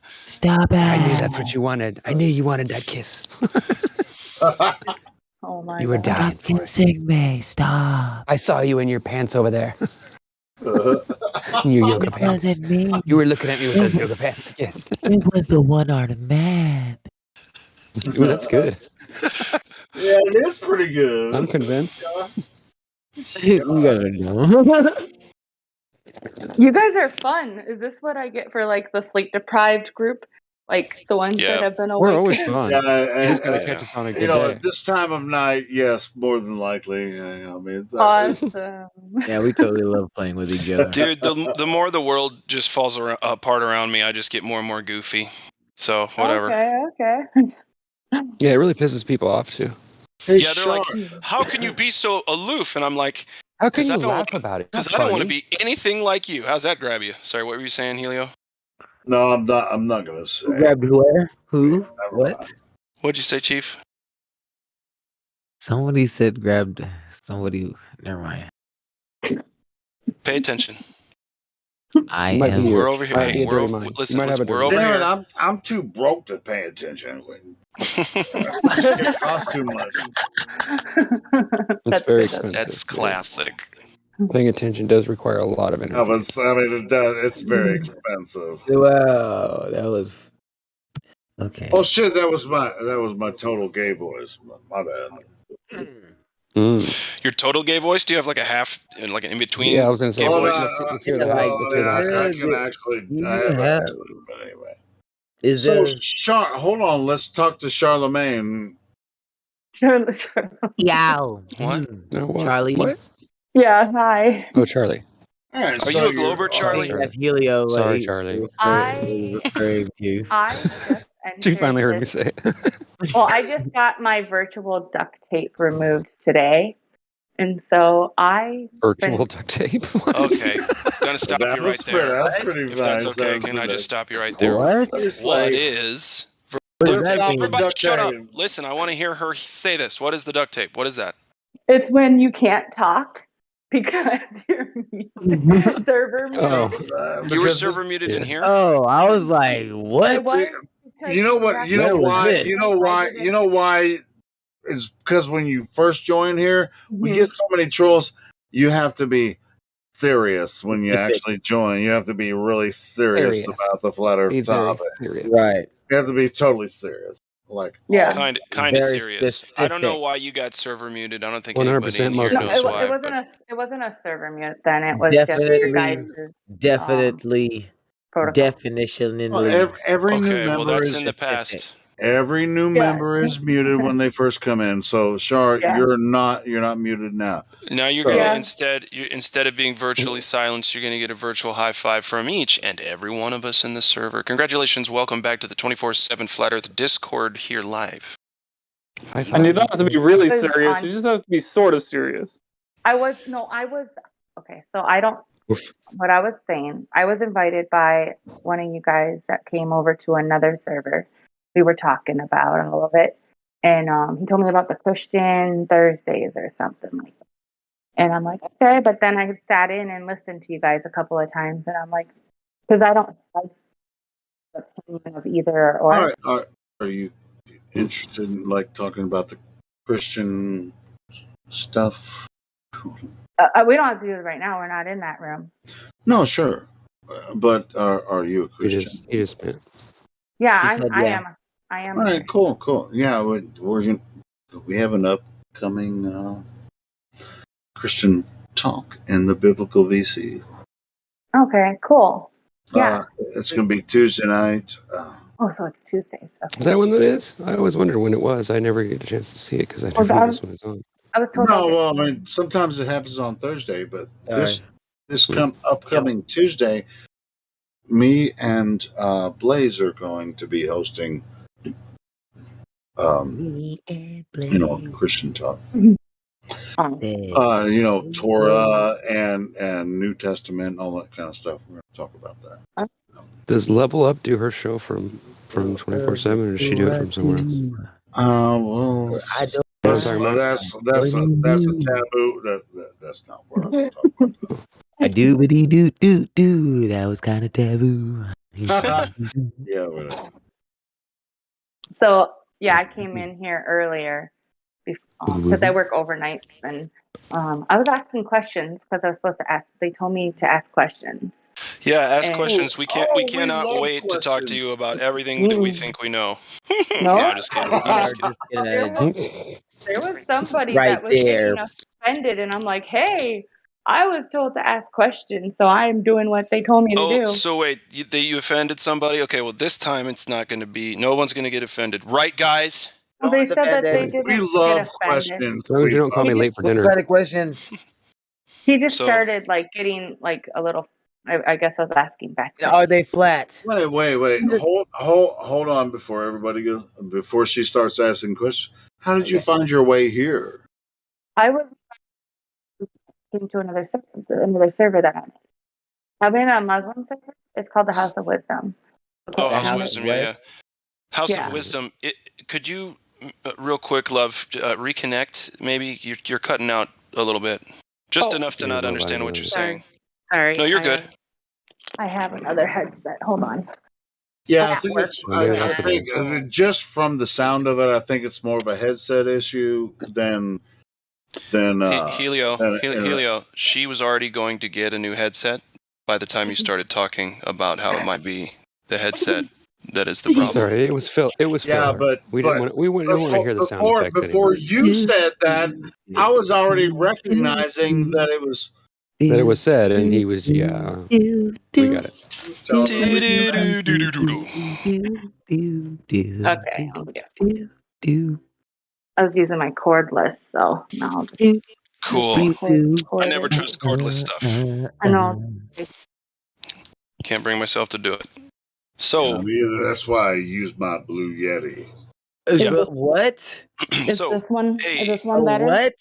Stop it. I knew that's what you wanted. I knew you wanted that kiss. Oh my You were God. dying Stop for it. kissing me. Stop. I saw you in your pants over there. In your yoga It pants. wasn't me. You were looking at me with those yoga pants again. It was the one-armed man. Ooh, that's good. Yeah, it is pretty good. I'm convinced. You guys are dumb. You guys are fun. Is this what I get for like the sleep deprived group? Like the ones that have been awake? We're always fun. Yeah, You just gotta catch us on a good day. at this time of night, yes, more than likely. I mean, it's Awesome. Yeah, we totally love playing with each other. Dude, the more the world just falls apart around me, I just get more and more goofy. So whatever. Okay. Yeah, it really pisses people off too. Yeah, they're like, how can you be so aloof? And I'm like, How can 'cause you I don't laugh wanna- about it? Because That's I don't want to funny. be anything like you. How's that grab you? Sorry, what were you saying, Helio? No, I'm not. I'm not gonna say. Grabbed where? Who? What? What'd you say, Chief? Somebody said grabbed somebody. Never mind. Pay attention. I Might am. be We're over here. might be Hey, a we're dirty over, mind. listen, You might have a we're dirty over Damn here. it, I'm too broke to pay attention. It costs too much. It's very expensive. That's classic. Paying attention does require a lot of energy. No, but I mean, it does. It's very expensive. Wow, that was okay. Oh shit, that was my total gay voice. My bad. Your total gay voice? Do you have like a half, like an in between? Yeah, I was gonna say. gay Oh, no, voice. Let's hear that. Let's hear that. I can actually. I have actually, but anyway. Is So, there? hold on. Let's talk to Charlemagne. Yow. What? No, what? Charlie. What? Yeah, hi. Oh, Charlie. All right, Are you a Glober, Charlie? That's Helio. Sorry, Charlie. I just She entered finally heard me this- say it. Well, I just got my virtual duct tape removed today. And so Virtual duct tape. Okay, gonna stop That you was right there. That's pretty If nice. that's That okay, was can I pretty just stop you right there? What? What is? does that mean? Everybody, Duct shut up! tape. Listen, I want to hear her say this. What is the duct tape? What is that? It's when you can't talk because you're muted. Server muted. Oh, You were server muted in here. Oh, I was like, It what? was because You know what? You know Where was why? this? You know why? You know why? Is because when you first join here, we get so many trolls. You have to be serious when you actually join. You have to be really serious about the flat Earth Be very topic. serious. Right. You have to be totally serious. Like, Yeah. Kind of Very serious. I don't know specific. why you got server muted. I don't think 100% anybody in here Muslim. No, knows why. it wasn't a server mute then. It was just your guys' Definitely. protocol. Definitionally. well, every new Okay, well member that's is in the past. every new member is muted when they first come in. So, Char, Yeah. you're not muted now. Now you're gonna instead of being virtually silenced, you're gonna get a virtual high five from each and every one of us in the server. Congratulations, welcome back to the 24/7 Flat Earth Discord here live. High five. And you don't have to be really Because serious. on- You just have to be sort of serious. I was okay, so I don't what I was saying, I was invited by one of you guys that came over to another server. We were talking about all of it. And he told me about the Christian Thursdays or something like that. And I'm like, okay, but then I sat in and listened to you guys a couple of times and I'm like, because I don't like the opinion of either or. All right, are you interested in like talking about the Christian stuff? We don't have to do it right now. We're not in that room. No, sure, but are you a Christian? He just meant. Yeah, He said yeah. I am. All right, cool. Yeah, we have an upcoming Christian talk in the Biblical VC. Okay, cool. Yeah. It's going to be Tuesday night. Oh, so it's Tuesdays. Okay. Is that when that is? I always wondered when it was. I never get a chance to see it because I never notice when it's on. I was told. No, well, I mean, sometimes it happens on Thursday, but this upcoming Tuesday, me and Blaze are going to be hosting Christian talk. Um, Torah and New Testament and all that kind of stuff. We're going to talk about that. Does Level Up do her show from 24/7, or does she do it from somewhere else? Well, that's a taboo. That's not what I'm talking about. A doobity doo doo doo. That was kind of taboo. Yeah, whatever. So yeah, I came in here earlier because I work overnight, and I was asking questions because I was supposed to ask. They told me to ask questions. Yeah, ask And- questions. We cannot love wait to talk to you about everything that we think we know. No, No, just kidding. I'm just kidding. There was somebody Right that was there. getting offended, and I'm like, hey, I was told to ask questions, so I'm doing what they told me to do. So wait, you offended somebody? Okay, well this time it's not going to be. No one's going to get offended, right, guys? Well, they said that they didn't We get love offended. questions. As long as you don't call me late for dinner. What kind of questions? He just So- started like getting like a little. I guess I was asking back. Are they flat? Wait. Hold on before everybody goes. Before she starts asking questions. How did you find your way here? I was into another server that I'm in a Muslim server. It's called the House of Wisdom. Oh, House of Wisdom, yeah. House Yeah. of Wisdom. Could you, real quick, love, reconnect? Maybe you're cutting out a little bit, just enough to not understand what you're saying. Sorry. No, you're good. I have another headset. Hold on. Yeah, I think I think just from the sound of it, I think it's more of a headset issue than Helio. She was already going to get a new headset by the time you started talking about how it might be the headset that is the problem. It's all right. It was Phil. It was Yeah, filler. We didn't want to hear the sound effects before anymore. you said that, I was already recognizing that it was said, and he was we got it. Okay, I'll do it. I was using my cordless, so now I'll just. Cool. I never trust cordless stuff. I know. Can't bring myself to do it. So that's why I use my Blue Yeti. What? Is this one? Is this one better? What?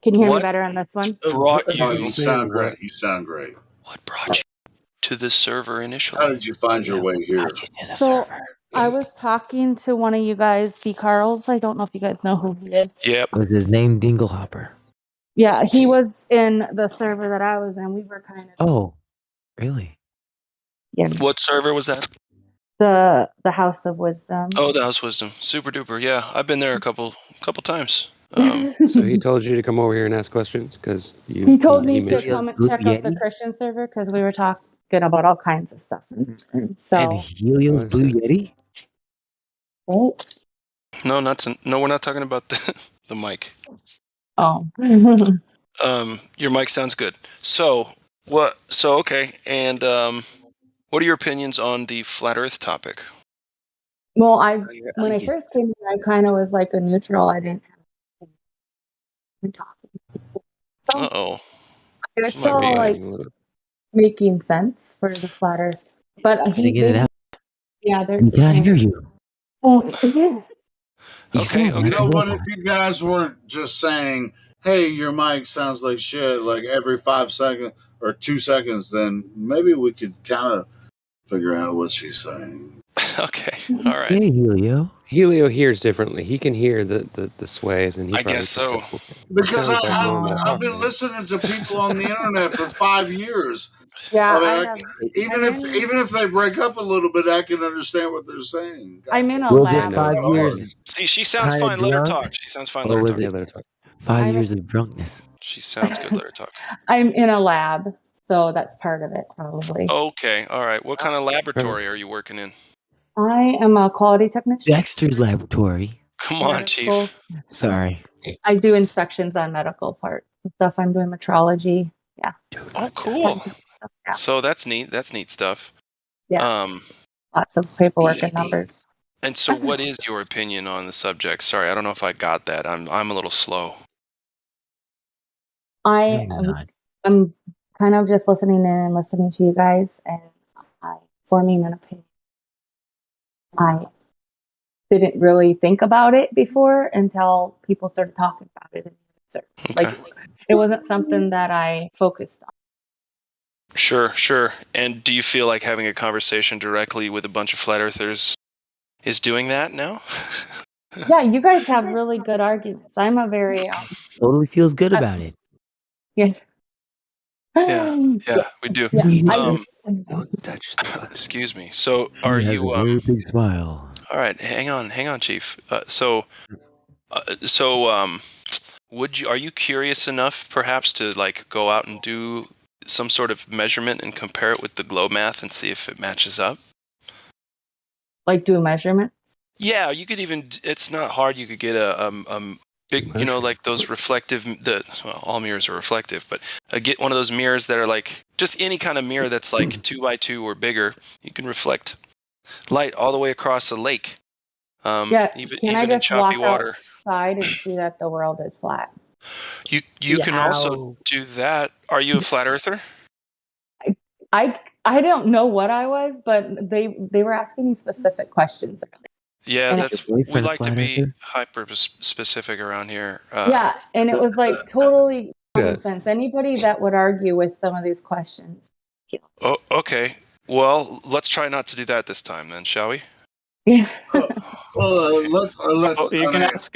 Can you hear me What better on this one? brought you? You sound great. You sound great. What brought you to this server initially? How did you find your way here? So I was talking to one of you guys, B. Carls. I don't know if you guys know who he is. Yep. Was his name Dinglehopper? Yeah, he was in the server that I was in. We were kind of Oh, really? Yeah. What server was that? The House of Wisdom. Oh, the House of Wisdom. Super duper. Yeah, I've been there a couple times. So he told you to come over here and ask questions because He told me to mentioned- come and check out the Christian server because we were talking about all kinds of stuff. So And Helio's Blue Yeti? Right? No, we're not talking about the mic. Oh. Your mic sounds good. So okay, and what are your opinions on the flat Earth topic? Well, when I first came here, I kind of was like a neutral. I didn't have Uh-oh. it's all like making sense for the flat Earth. But I think yeah, there's. Can I hear you? Oh, Okay. You know what? If you guys weren't just saying, "Hey, your mic sounds like shit," like every 5 seconds or 2 seconds, then maybe we could kind of figure out what she's saying. Okay. All right. Hey, Helio. Helio hears differently. He can hear the sways, and he I guess so. Because I've been listening to people on the internet for 5 years. Yeah, even if they break up a little bit, I can understand what they're saying. I'm in a Was lab. it 5 years? See, she sounds kinda fine. Let her drunk? talk. She sounds fine. Or Let her was talk. it let her talk. 5 years of drunkenness? She sounds good. Let her talk. I'm in a lab, so that's part of it, probably. Okay. All right. What kind of laboratory are you working in? I am a quality technician. Dexter's laboratory. Come on, Chief. Sorry. I do inspections on medical part stuff. I'm doing metrology. Yeah. Oh, cool. So that's neat. That's neat stuff. Yeah. Lots of paperwork and numbers. And so, what is your opinion on the subject? Sorry, I don't know if I got that. I'm a little slow. I'm kind of just listening in and listening to you guys and forming an opinion. didn't really think about it before until people started talking about it. Okay. Like, it wasn't something that I focused on. Sure. And do you feel like having a conversation directly with a bunch of flat earthers is doing that now? Yeah, you guys have really good arguments. I'm a very Totally feels good about it. yeah. Yeah, we do. Yeah, Don't touch that. Excuse me. So He are has you a very big smile. All right, hang on, Chief. Are you curious enough perhaps to like go out and do some sort of measurement and compare it with the globe math and see if it matches up? Like do a measurement? Yeah, you could even. It's not hard. You could get a big, like those reflective. All mirrors are reflective, but get one of those mirrors that are like just any kind of mirror that's like 2x2 or bigger. You can reflect light all the way across a lake. Can I just walk outside and see that the world is flat? You can also do that. Are you a flat earther? I don't know what I was, but they were asking me specific questions. Yeah, we like to be hyper specific around here. Yeah, and it was like totally common sense. Anybody that would argue with some of these questions. Oh, okay. Well, let's try not to do that this time, then, shall we? Yeah. Let's. You can ask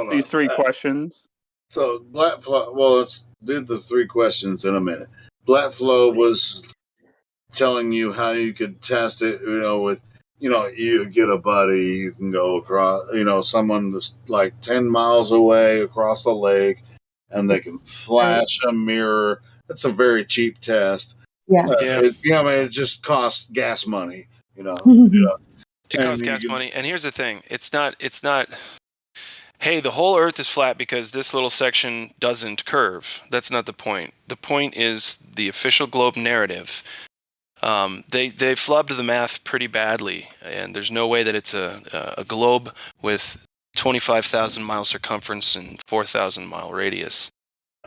these three questions. So let's do the three questions in a minute. Blackflow was telling you how you could test it, with, you get a buddy, you can go across, someone that's like 10 miles away across the lake, and they can flash a mirror. It's a very cheap test. Yeah. It just costs gas money, It costs gas money. And here's the thing. It's not, hey, the whole Earth is flat because this little section doesn't curve. That's not the point. The point is the official globe narrative. They flubbed the math pretty badly, and there's no way that it's a globe with 25,000 mile circumference and 4,000 mile radius.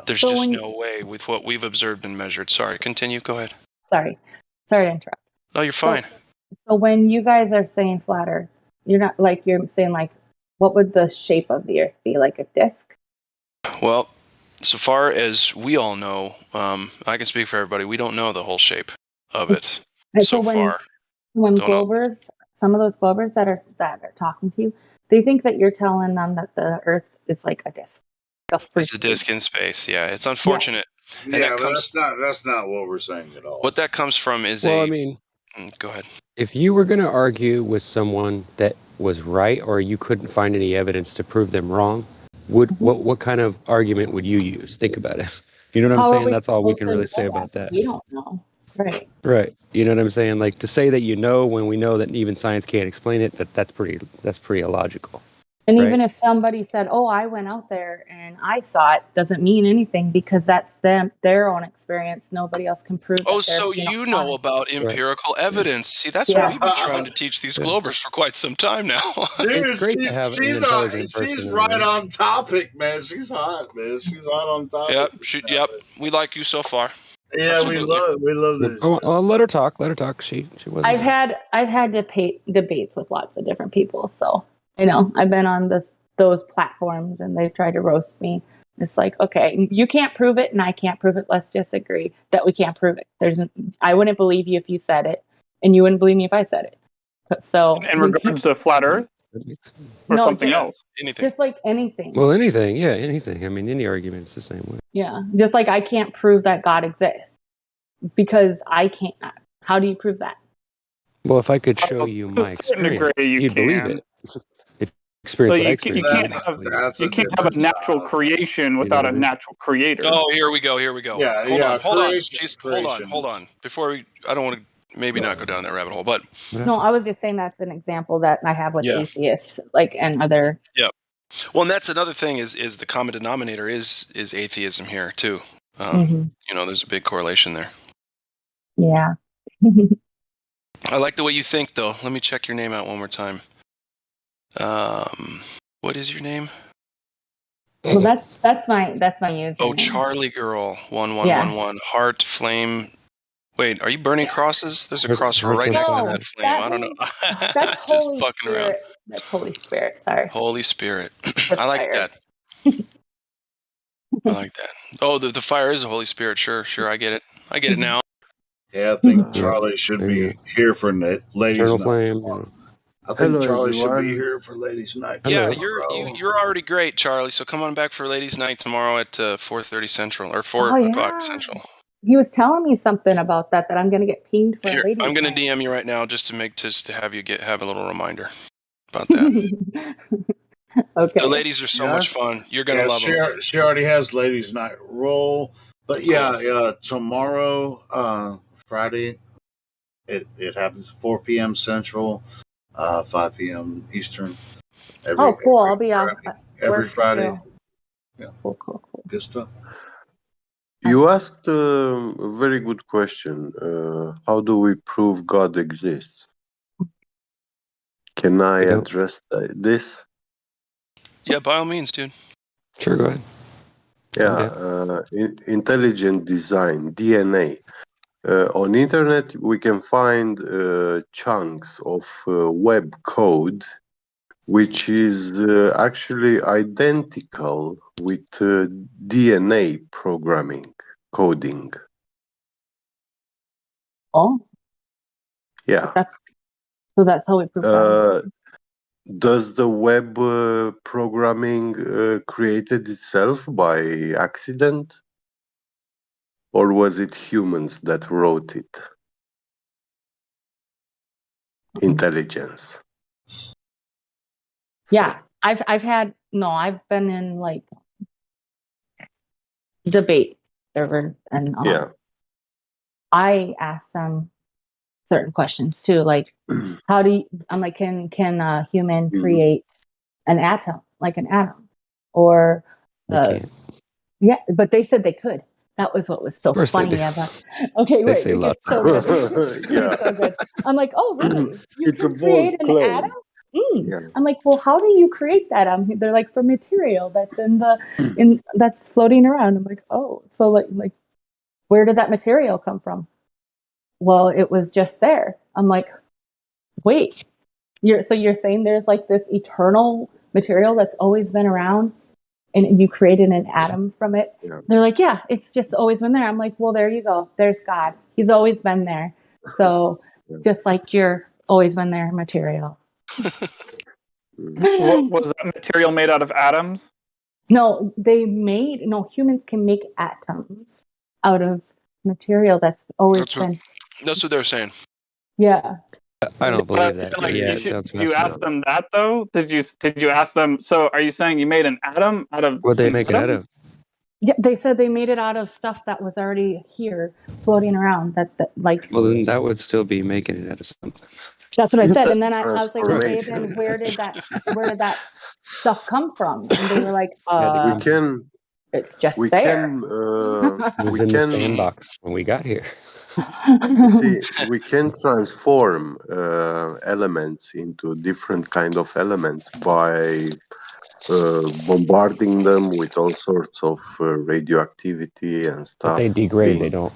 There's just no way with what we've observed and measured. Sorry, continue. Go ahead. Sorry to interrupt. No, you're fine. So when you guys are saying flat Earth, you're saying like, what would the shape of the Earth be? Like a disc? Well, so far as we all know, I can speak for everybody. We don't know the whole shape of it far. When Globers, some of those Globers that are talking to you, they think that you're telling them that the Earth is like a disc. It's a disc in space. Yeah, it's unfortunate. Yeah, but that's not what we're saying at all. What that comes from is I mean, go ahead. If you were going to argue with someone that was right, or you couldn't find any evidence to prove them wrong, what kind of argument would you use? Think about it. You know what I'm saying? That's all we can really say about that. We don't know. Right. You know what I'm saying? Like, to say that when we know that even science can't explain it, that's pretty illogical. And even if somebody said, "Oh, I went out there and I saw it," doesn't mean anything because that's their own experience. Nobody else can prove. Oh, so you know about empirical evidence? See, that's what we've been trying to teach these Globers for quite some time now. It's great to have an intelligent person. She's right on topic, man. She's hot, man. She's hot on topic. Yep. We like you so far. Yeah, absolutely. we love this. Oh, let her talk. She wasn't. I've had debates with lots of different people, so. I've been on those platforms and they've tried to roast me. It's like, okay, you can't prove it and I can't prove it. Let's just agree that we can't prove it. I wouldn't believe you if you said it, and you wouldn't believe me if I said it. So, in regards to flat Earth, or something else, anything, just like anything. Well, anything, yeah, anything. I mean, any argument's the same way. Yeah, just like I can't prove that God exists because I can't. How do you prove that? Well, if I could show you my experience, you'd believe it. So you can't have a natural creation without a natural creator. Oh, here we go. Yeah, Hold on. Before I don't want to maybe not go down that rabbit hole, but no, I was just saying that's an example that I have with atheists, and other. Yeah. Well, and that's another thing is the common denominator is atheism here too. There's a big correlation there. Yeah. I like the way you think, though. Let me check your name out one more time. What is your name? Well, that's my username. Oh, Charlie Girl 1111 Heart Flame Wait, are you burning crosses? There's a cross right next to that flame. I don't know. That's Just Holy fucking Spirit. around. That's Holy Spirit. Sorry. Holy Spirit. That's I like fire. that. I like that. Oh, the fire is the Holy Spirit. Sure. I get it. I get it now. Yeah, I think Charlie should be here for ladies' Eternal night. flame. I think Hello, Charlie should be everyone. here for ladies' night. Yeah, tomorrow, you're already great, Charlie. So come on back for ladies' night tomorrow at 4:30 Central or 4 Oh, o'clock yeah. Central. He was telling me something about that I'm going to get pinged for Here, ladies' I'm going to night. DM you right now just to have you have a little reminder about that. Okay. The ladies are so much fun. You're going to love them. She already has ladies' night roll, but tomorrow, Friday, it happens at 4 p.m. Central, 5 p.m. Eastern. Cool. I'll be off. Every Friday. Too. Yeah. Cool. Good stuff. You asked a very good question. How do we prove God exists? Can I address this? Yeah, by all means, dude. Sure, go ahead. Yeah, intelligent design, DNA. On internet, we can find chunks of web code, which is actually identical with DNA programming coding. Oh. Yeah. So that's how we prove Does the web programming created itself by accident? Or was it humans that wrote it? Intelligence. Yeah, I've been in like debate server and I asked them certain questions too, like how do you, I'm like, can a human create an atom, like an atom, or yeah, but they said they could. That was what was so funny about. Okay, wait, it gets so good. It's so good. I'm like, oh really? You can create an atom? I'm like, well, how do you create that? They're like, from material that's that's floating around. I'm like, oh, so like, where did that material come from? Well, it was just there. I'm like, wait, you're saying there's like this eternal material that's always been around, and you created an atom from it? They're like, yeah, it's just always been there. I'm like, well, there you go. There's God. He's always been there. So just like you're always been there, material. Was that material made out of atoms? No, humans can make atoms out of material that's always been. That's what they're saying. Yeah. I don't believe that. Like, yeah, it sounds you asked them that though? Did you ask them? So are you saying you made an atom out of? What they make it out of? Yeah, they said they made it out of stuff that was already here, floating around. That like. Well, then that would still be making it out of something. That's what I said, and then I was like, okay, then where did that stuff come from? And they were like, it's just there. It was in the sandbox when we got here. See, we can transform elements into different kind of elements by bombarding them with all sorts of radioactivity and stuff. But they degrade. They don't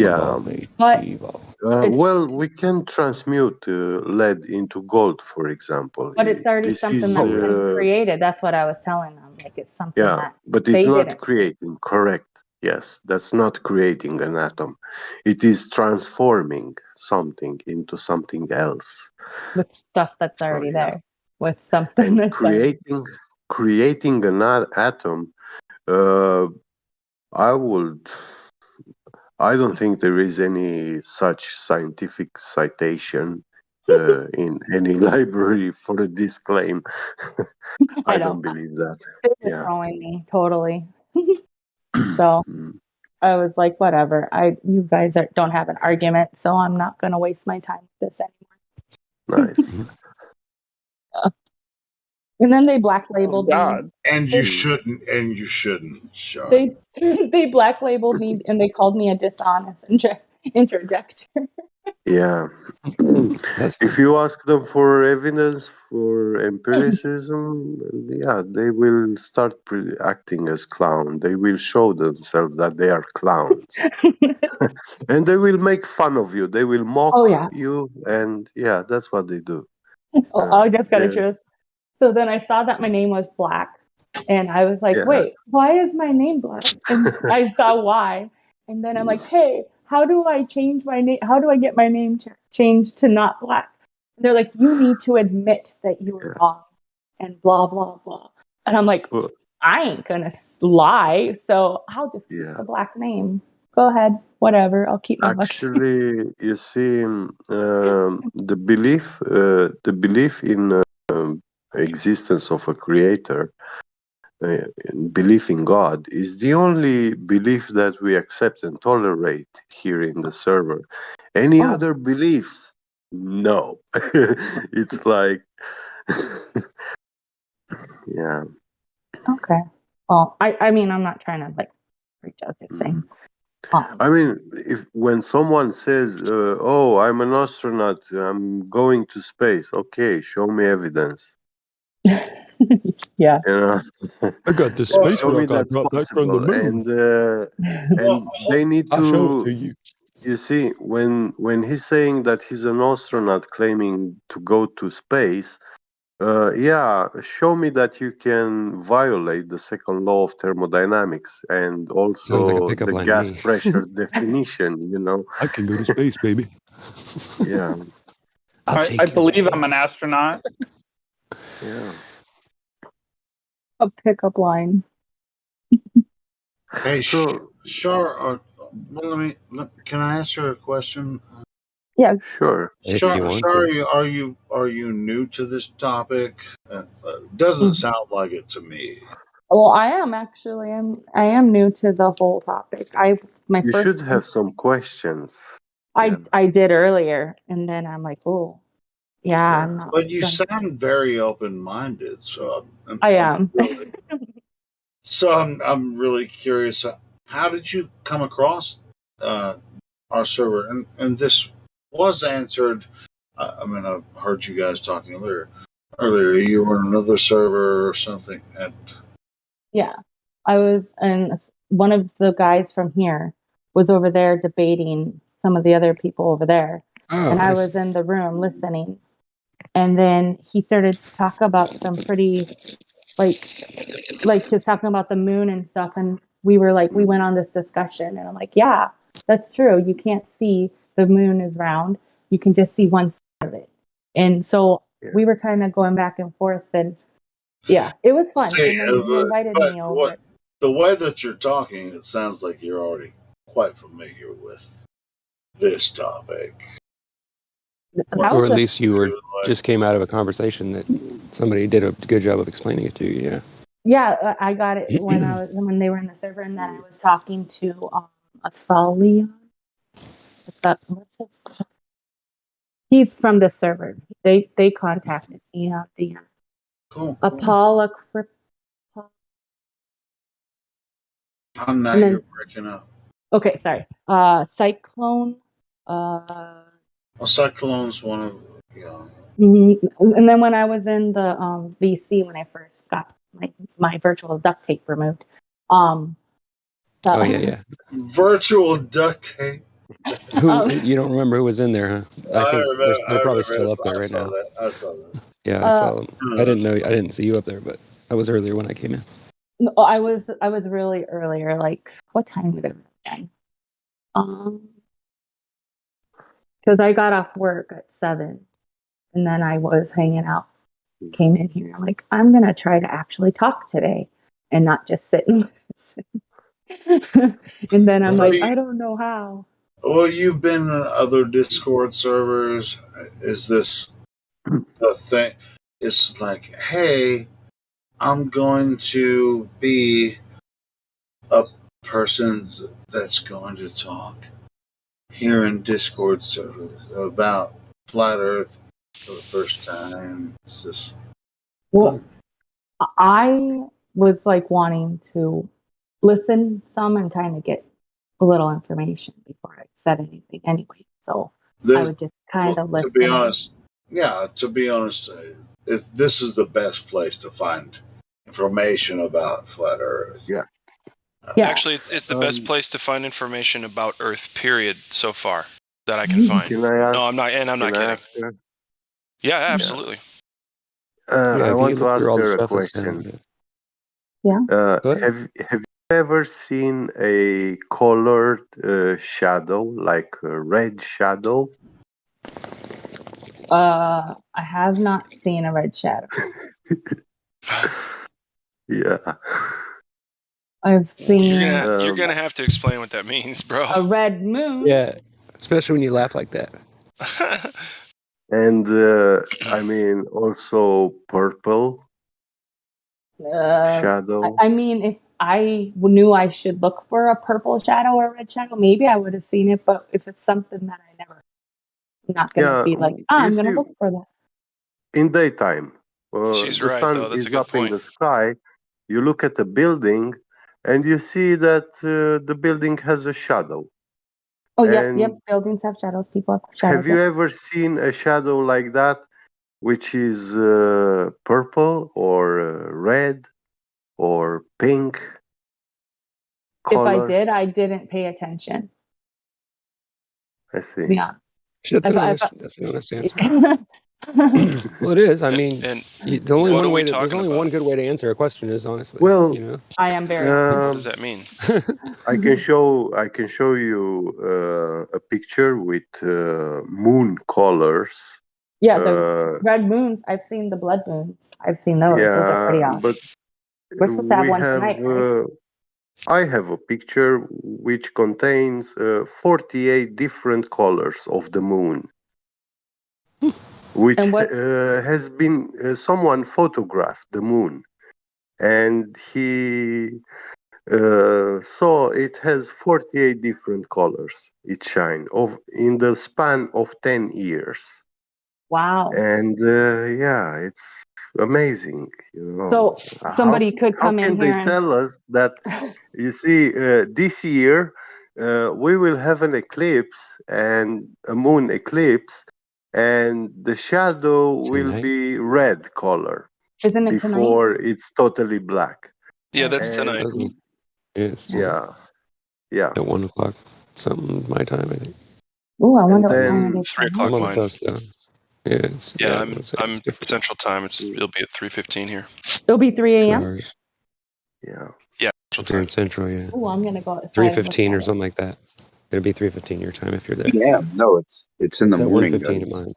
evolve. They evolve. Well, we can transmute lead into gold, for example. But it's already something that's been created. That's what I was telling them. Like, it's something that but it's not creating. Correct. Yes, that's not creating an atom. It is transforming something into something else. With stuff that's already there. With something that's creating an atom. I don't think there is any such scientific citation in any library for this claim. I don't believe that. They're throwing me totally. So I was like, whatever. You guys don't have an argument, so I'm not going to waste my time with this anymore. Nice. And then they black labeled me. And you shouldn't. Sean. They black labeled me and they called me a dishonest interjector. Yeah. If you ask them for evidence for empiricism, yeah, they will start acting as clown. They will show themselves that they are clowns. And they will make fun of you. They will mock you. And yeah, that's what they do. I just got a truth. So then I saw that my name was Black. And I was like, wait, why is my name Black? And I saw why. And then I'm like, hey, how do I change my name? How do I get my name changed to not Black? And they're like, you need to admit that you were wrong and blah, blah, blah. And I'm like, I ain't going to lie. So I'll just keep the Black name. Go ahead. Whatever. I'll keep my Black name. Actually, you see, the belief in existence of a creator, belief in God, is the only belief that we accept and tolerate here in the server. Any other beliefs? No. It's like, yeah. Okay. Well, I mean, I'm not trying to like prejudge it, saying. I mean, when someone says, "Oh, I'm an astronaut. I'm going to space." Okay, show me evidence. Yeah. You know, I got this space show me rock I that's brought back from the possible, moon. and they need I'll show it to. to you. You see, when he's saying that he's an astronaut claiming to go to space, yeah, show me that you can violate the second law of thermodynamics and Sounds like a also pickup the line to gas me. pressure definition. You know. I can go to space, baby. Yeah. I believe I'm an astronaut. Yeah. A pickup line. Hey, Shar, can I ask her a question? Yeah. Sure. Shar, are you new to this topic? Doesn't sound like it to me. Well, I am actually. I am new to the whole topic. You should have some questions. I did earlier, and then I'm like, oh, yeah, I'm not. But you sound very open-minded, so I am. I'm really curious. How did you come across our server? And this was answered. I mean, I heard you guys talking earlier. You were on another server or something. Yeah, I was, and one of the guys from here was over there debating some of the other people over there, and I was in the room listening. And then he started to talk about some pretty, like just talking about the moon and stuff. And we went on this discussion, and I'm like, yeah, that's true. You can't see the moon is round. You can just see one side of it. And so we were kind of going back and forth, and yeah, it was fun. And then he invited me over. The way that you're talking, it sounds like you're already quite familiar with this topic. Or at least you were just came out of a conversation that somebody did a good job of explaining it to you. Yeah. Yeah, I got it when they were in the server, and then I was talking to Athalia. He's from the server. They contacted me at the end. Cool. Apollo Now you're breaking up. Okay, sorry. Cyclone. Cyclone's one of And then when I was in the VC when I first got my virtual duct tape removed. Yeah. Virtual duct tape. Who you don't remember who was in there, huh? I think they're probably still up there right now. I saw that. Yeah, I saw them. I didn't know. I didn't see you up there, but I was earlier when I came in. No, I was really earlier. Like, what time would it have been? Because I got off work at 7, and then I was hanging out. Came in here. I'm like, I'm gonna try to actually talk today, and not just sit and listen. And then I'm like, I don't know how. Well, you've been in other Discord servers. Is this the thing? It's like, hey, I'm going to be a person that's going to talk here in Discord servers about Flat Earth for the first time. It's just, well, I was like wanting to listen some and kind of get a little information before I said anything anyway. So I would just kind of listen. To be honest, this is the best place to find information about flat Earth. Yeah. Actually, it's the best place to find information about Earth. Period. So far that I can find. Can I ask? No, I'm not, and I'm not kidding. Yeah, absolutely. I want to ask her a question. Yeah. Have you ever seen a colored shadow, like a red shadow? I have not seen a red shadow. Yeah. I've seen. You're gonna have to explain what that means, bro. A red moon. Yeah, especially when you laugh like that. And I mean, also purple shadow. I mean, if I knew I should look for a purple shadow or a red shadow, maybe I would have seen it. But if it's something that I never, I'm not gonna be like, I'm gonna look for that. In daytime, She's the right, sun though. That's a is good up point. in the sky. You look at the building, and you see that the building has a shadow. Oh, yep. Buildings have shadows. People have shadows. Have you ever seen a shadow like that, which is purple or red or pink color? If I did, I didn't pay attention. I see. Yeah. That's an honest answer. Well, it is. I mean, there's only one good way to answer a question is honestly. Well, you know, I am very. What does that mean? I can show you a picture with moon colors. Yeah, the red moons. I've seen the blood moons. I've seen those. Yeah, those are pretty awesome. but we're supposed to have one tonight. Right? I have a picture which contains 48 different colors of the moon, which has been someone photographed the moon, and he saw it has 48 different colors. It shine in the span of 10 years. Wow! And it's amazing. You know, so somebody could come in here and tell us that? You see, this year we will have an eclipse and a moon eclipse, and the shadow will be red color. Isn't it before it's totally black? Yeah, that's tonight. Yeah. At 1 o'clock, something my time, I think. Oh, I wonder what time it is. 3 o'clock I'm on mine. the coast, though. I'm Central Time. It'll be at 3:15 here. It'll be 3 a.m. Yeah. Yeah. If you're in Central, yeah. Oh, I'm gonna go outside. 3:15 or something like that. It'll be 3:15 your time if you're there. Yeah, no, it's in the morning. 1:15 at mine.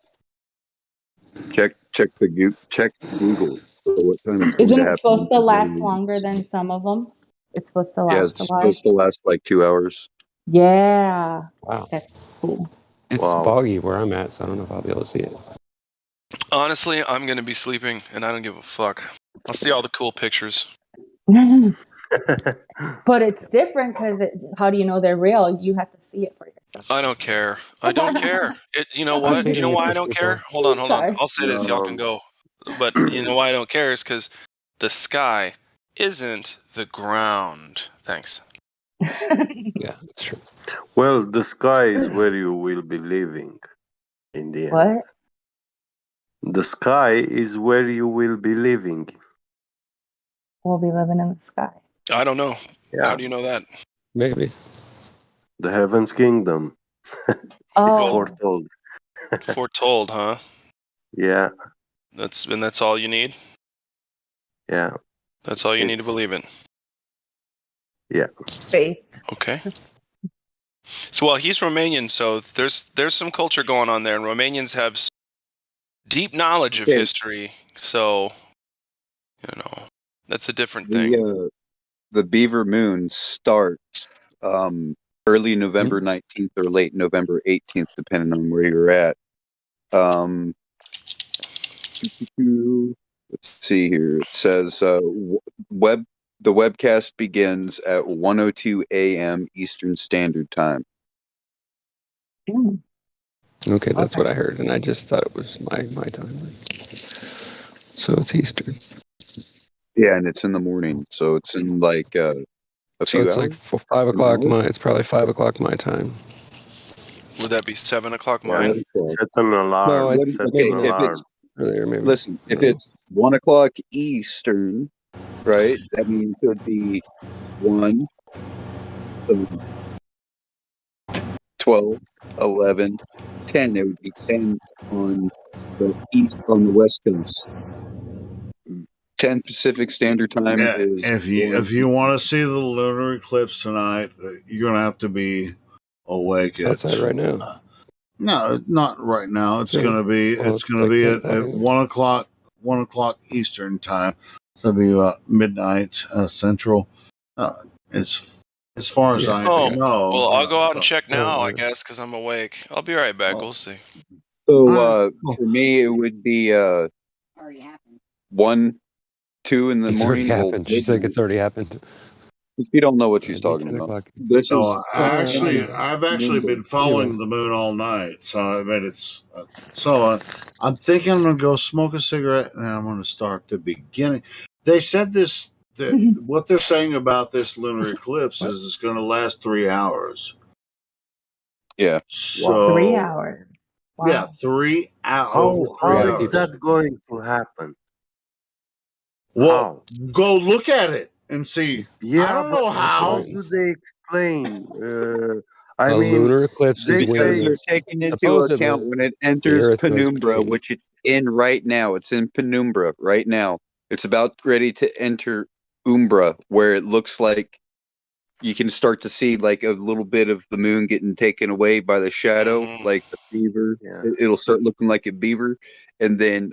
Check Google. What time it's Isn't it supposed to last longer than some of them? It's supposed to last. Yeah, it's supposed to last like 2 hours. Yeah. Wow. That's cool. It's foggy where I'm at, so I don't know if I'll be able to see it. Honestly, I'm gonna be sleeping, and I don't give a fuck. I'll see all the cool pictures. But it's different because how do you know they're real? You have to see it for yourself. I don't care. I don't care. You know what? You know why I don't care? Hold on. I'll say this. Y'all can go. But you know why I don't care is because the sky isn't the ground. Thanks. Yeah, that's true. Well, the sky is where you will be living in the end. What? The sky is where you will be living. We'll be living in the sky. I don't know. Yeah. How do you know that? Maybe. The Heaven's Kingdom. It's foretold. Foretold, huh? Yeah. That's all you need? Yeah. That's all you need to believe in? Yeah. Faith. Okay. So, well, he's Romanian, so there's some culture going on there, and Romanians have deep knowledge of history, so, that's a different thing. The Beaver Moon starts early November 19th or late November 18th, depending on where you're at. Let's see here. It says the webcast begins at 1:02 a.m. Eastern Standard Time. Okay, that's what I heard, and I just thought it was my time. So it's Eastern. Yeah, and it's in the morning, so it's in like a few it's hours. like 5 o'clock. It's probably 5 o'clock my time. Would that be 7 o'clock mine? Set an alarm. What, Set okay, an if alarm. it's Earlier, maybe. listen, if it's 1 o'clock Eastern, right? That means it would be 1, 12, 11, 10. It would be 10 on the West Coast. 10 Pacific Standard Time Yeah, is if you want to see the lunar eclipse tonight, you're gonna have to be awake at Outside right now. No, not right now. It's Yeah. gonna be Well, it's gonna like be 10 at o'clock. 1 o'clock Eastern time. It's gonna be about midnight Central. It's as far as I know. Well, I'll go out and check now, I guess, because I'm awake. I'll be right back. We'll see. So for me, it would be 1, 2 in the It's morning. already happened. She's like, it's already happened. You don't know what she's talking about. This is I've actually been following the moon all night. So I mean, it's I'm thinking I'm gonna go smoke a cigarette and I'm gonna start the beginning. They said this. What they're saying about this lunar eclipse is it's going to last 3 hours. Yeah. So 3 hours. Wow. Yeah, 3 hours. How is that going to happen? Well, go look at it and see. Yeah, I don't know how. do they explain? I A mean, lunar eclipse they is when they're taking into supposedly account when it enters Earth goes penumbra, between. which it's in right now. It's in penumbra right now. It's about ready to enter umbra, where it looks like you can start to see like a little bit of the moon getting taken away by the shadow, like the beaver. Yeah. It'll start looking like a beaver, and then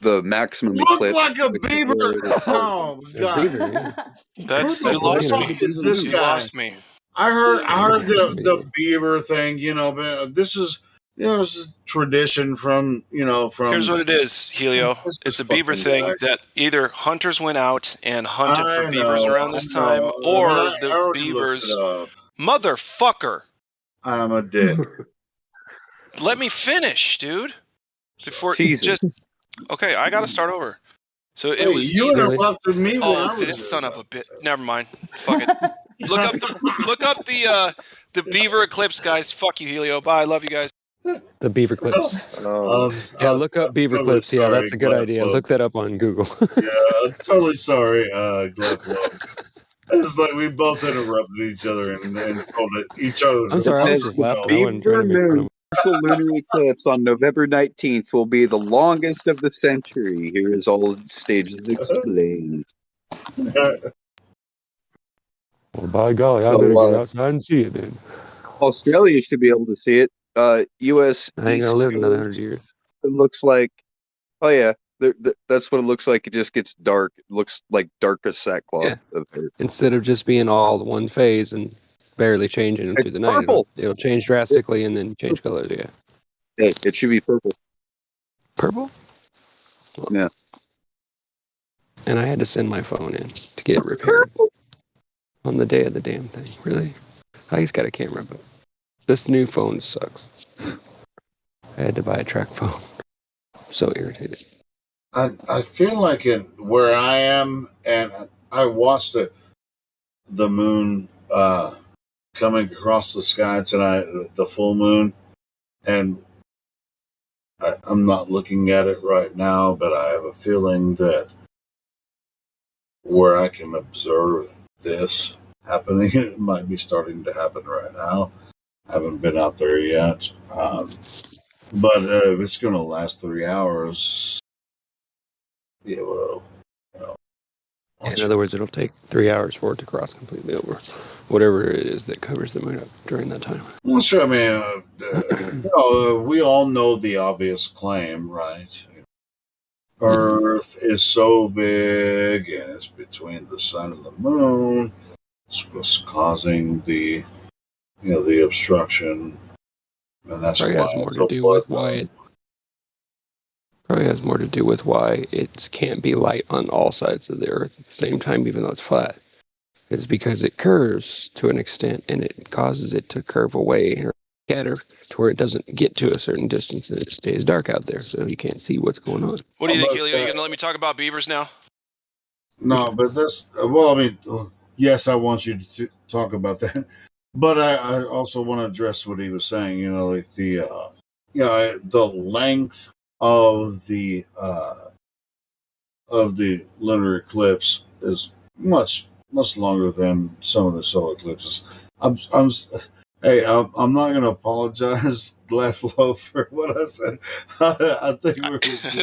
the maximum Look eclipse, like a which is beaver. where it'll start. Oh God! That's Who you the lost fuck me. is this You guy? lost me. I heard the beaver thing. You know, but this is this is tradition from from. Here's what it is, Helio. It's a beaver thing that either hunters went out and hunted for beavers around this time, or the beavers. Motherfucker! I'm a dick. Let me finish, dude. Before Jesus. just okay, I got to start over. So it Hey, was you either. interrupted me when I Oh, was this son of a bit. Never mind. Fuck it. Look up the beaver eclipse, guys. Fuck you, Helio. Bye. I love you guys. The beaver clips. Yeah, look up beaver totally clips. Yeah, sorry, that's a good idea. Glenn. Look that up on Google. Yeah, I'm totally sorry, Glenn. It's like we both interrupted each other and told each other. I'm sorry, I was just laughing. I wasn't trying to make fun of Partial lunar eclipse on November 19th will be the longest of the century. Here is all of the stages explained. Well, by golly, I better get outside and see it then. Australia should be able to see it. U.S. I ain't gonna live another 100 years. It looks like, oh yeah, that's what it looks like. It just gets dark. It looks like dark as sackcloth. Yeah. Instead of just being all one phase and barely changing through the night, it'll change drastically and then change colors. Yeah. Hey, it should be purple. Purple? Well, yeah. And I had to send my phone in to get it repaired on the day of the damn thing. Really? He's got a camera, but this new phone sucks. I had to buy a track phone. I'm so irritated. I feel like where I am, and I watched the moon coming across the sky tonight, the full moon, and I'm not looking at it right now, but I have a feeling that where I can observe this happening, it might be starting to happen right now. I haven't been out there yet, but if it's going to last 3 hours, yeah, well, In other words, it'll take 3 hours for it to cross completely over whatever it is that covers the moon up during that time. Well, sure. I mean, we all know the obvious claim, right? Earth is so big, and it's between the sun and the moon. It's what's causing the obstruction, and that's probably has more to do with why it. Probably has more to do with why it can't be light on all sides of the Earth at the same time, even though it's flat. It's because it curves to an extent, and it causes it to curve away or scatter to where it doesn't get to a certain distance, and it stays dark out there, so you can't see what's going on. What do you think, Helio? You going to let me talk about beavers now? No, but that's well. I mean, yes, I want you to talk about that, But I also want to address what he was saying. You know, like the length of the lunar eclipse is much longer than some of the solar eclipses. Hey, I'm not going to apologize, Leflo, for what I said. I think we're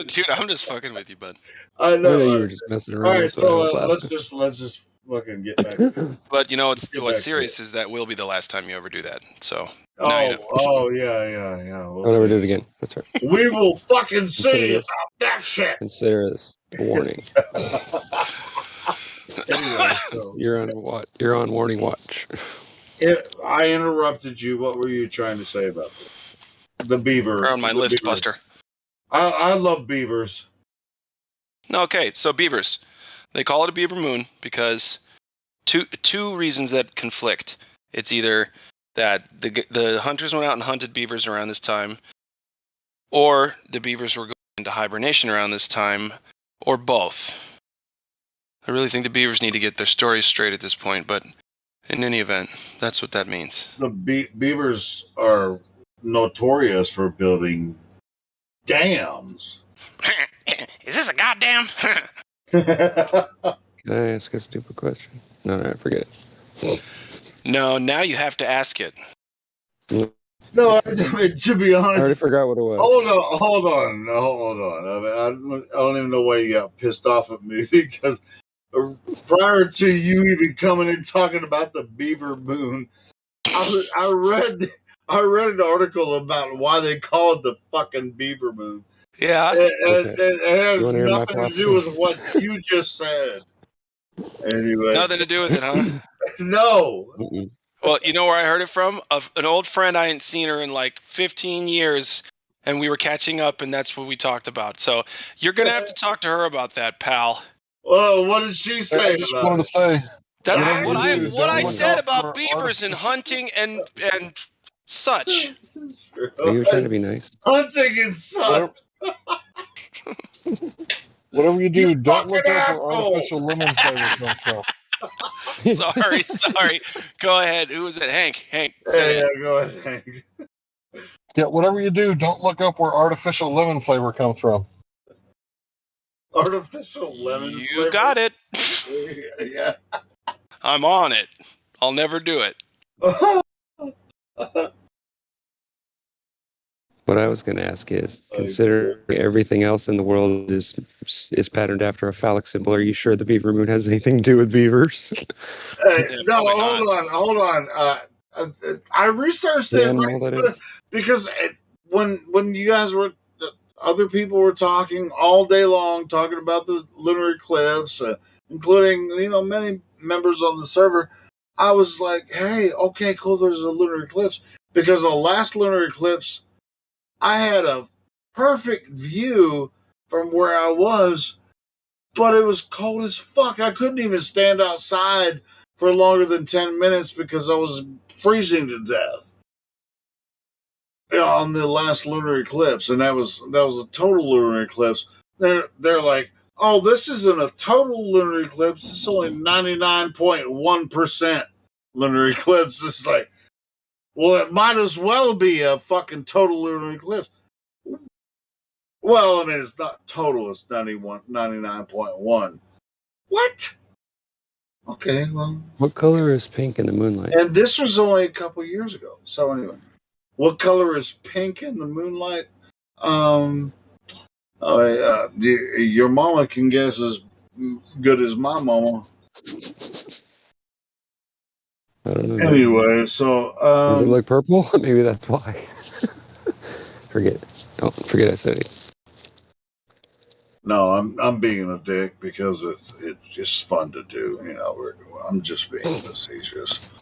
dude. I'm just fucking with you, bud. I know you were just messing around. All right, That's why I was laughing. let's just fucking get back. But you know what's serious is that will be the last time you ever do that. So Oh, you know. yeah. I'll never do it again. That's right. We will fucking see this, about that shit. Consider this a warning. Anyway, so You're on warning watch. I interrupted you. What were you trying to say about the beaver? You're on my list, beaver. Buster. I love beavers. Okay, so beavers. They call it a beaver moon because two reasons that conflict. It's either that the hunters went out and hunted beavers around this time, or the beavers were going into hibernation around this time, or both. I really think the beavers need to get their stories straight at this point, but in any event, that's what that means. The beavers are notorious for building dams. Is this a goddamn? Can I ask a stupid question? No, forget it. No, now you have to ask it. No, I mean, to be honest, I already forgot what it was. Hold on. I mean, I don't even know why you got pissed off at me because prior to you even coming in talking about the beaver moon, I read an article about why they call it the fucking beaver moon. Yeah, it has nothing to do with what you just said. Anyway, nothing to do with it, huh? No. Well, you know where I heard it from? Of an old friend. I hadn't seen her in like 15 years, and we were catching up, and that's what we talked about. So you're gonna have to talk to her about that, pal. Well, what did she say? I just wanted to say that what I said about beavers and hunting and such. Are you trying to be nice? Hunting and such. Whatever you do, don't look up where artificial lemon flavor comes from. Sorry. Go ahead. Who was it? Hank. Yeah, go ahead, Hank. Yeah, whatever you do, don't look up where artificial lemon flavor comes from. Artificial lemon You flavor? got it. Yeah. I'm on it. I'll never do it. What I was going to ask is, considering everything else in the world is patterned after a phallic symbol, are you sure the beaver moon has anything to do with beavers? No, hold on. I researched it because when you guys were, other people were talking all day long, talking about the lunar eclipse, including many members on the server. I was like, hey, okay, cool. There's a lunar eclipse because the last lunar eclipse, I had a perfect view from where I was, but it was cold as fuck. I couldn't even stand outside for longer than 10 minutes because I was freezing to death on the last lunar eclipse, and that was a total lunar eclipse. They're like, oh, this isn't a total lunar eclipse. It's only 99.1% lunar eclipse. It's like, well, it might as well be a fucking total lunar eclipse. Well, I mean, it's not total. It's 99.1. What? Okay, well. What color is pink in the moonlight? And this was only a couple years ago. So anyway, what color is pink in the moonlight? Your mama can guess as good as my mama. I don't know. Anyway, so does it look purple? Maybe that's why. Forget it. Don't forget I said it. No, I'm being a dick because it's just fun to do. I'm just being facetious.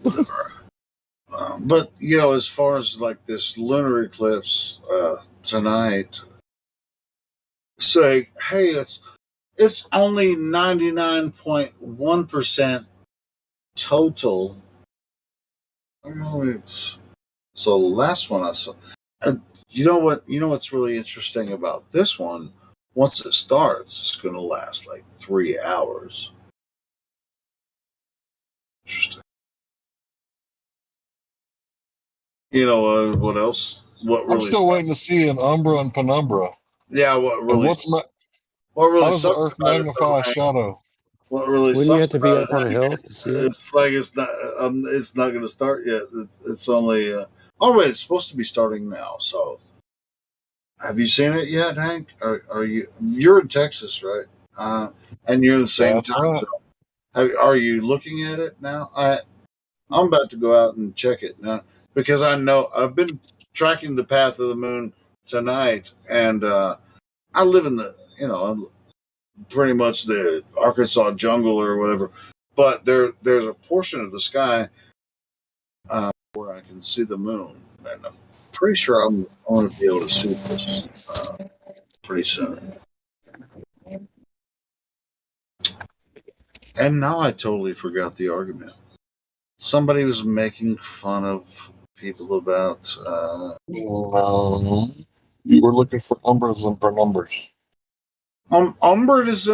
Whatever. But as far as like this lunar eclipse tonight, say, hey, it's only 99.1% total. So the last one I saw. You know what's really interesting about this one? Once it starts, it's going to last like 3 hours. Interesting. what else? What really? I'm still waiting to see an umbra and penumbra. Yeah, what really? What really how does the sucks Earth about it, though, magnify a shadow? What really Wouldn't you sucks have to be about up on a it? hill to see it? It's like it's not going to start yet. It's only. Oh wait, it's supposed to be starting now. So, have you seen it yet, Hank? Are you? You're in Texas, right? And you're in the same That's time right. zone. Are you looking at it now? I'm about to go out and check it now because I know I've been tracking the path of the moon tonight, and I live in the pretty much the Arkansas jungle or whatever, but there's a portion of the sky where I can see the moon, and I'm pretty sure I'm going to be able to see this pretty soon. And now I totally forgot the argument. Somebody was making fun of people about. No, you were looking for umbras and penumbras. Umbras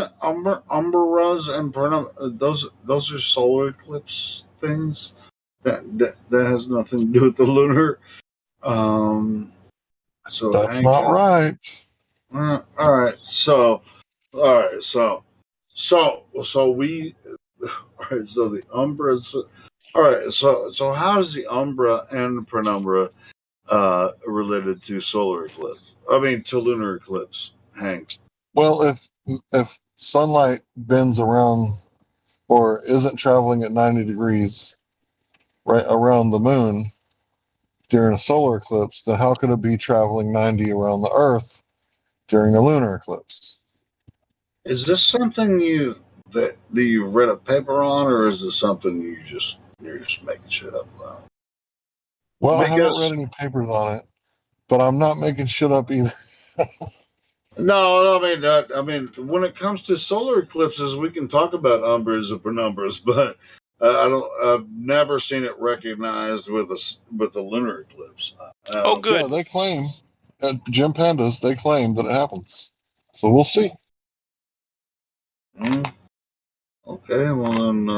and those are solar eclipse things. That has nothing to do with the lunar. So that's not right. All right. So we. All right. So the umbras. All right. So how does the umbra and penumbra related to solar eclipse? I mean, to lunar eclipse, Hank. Well, if sunlight bends around or isn't traveling at 90 degrees right around the moon during a solar eclipse, then how could it be traveling 90 around the Earth during a lunar eclipse? Is this something that you've read a paper on, or is this something you're just making shit up about? Well, I haven't read any papers on it, but I'm not making shit up either. No, I mean, when it comes to solar eclipses, we can talk about umbras and penumbras, but I've never seen it recognized with a lunar eclipse. Oh, good. Yeah, they claim at Jim Pandas. They claim that it happens, so we'll see. Okay, well then,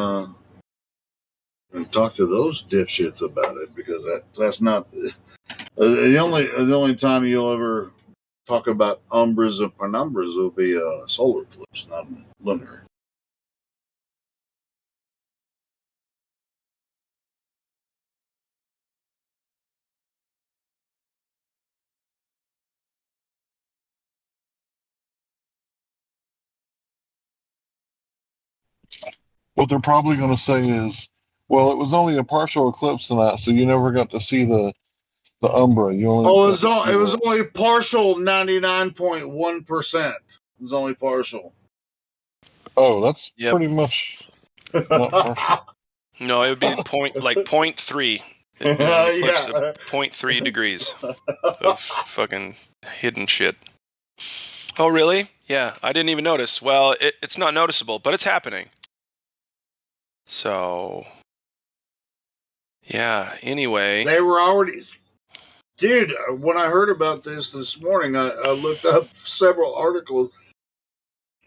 and talk to those dipshits about it because that's not the only time you'll ever talk about umbras and penumbras will be a solar eclipse, not lunar. What they're probably going to say is, well, it was only a partial eclipse tonight, so you never got to see the umbra. You only it was only partial 99.1%. It was only partial. Oh, that's pretty much not partial. No, it would be 0.3. Eclipse of 0.3 degrees of fucking hidden shit. Oh, really? Yeah, I didn't even notice. Well, it's not noticeable, but it's happening. So, yeah, anyway. They were already... Dude, when I heard about this morning, I looked up several articles,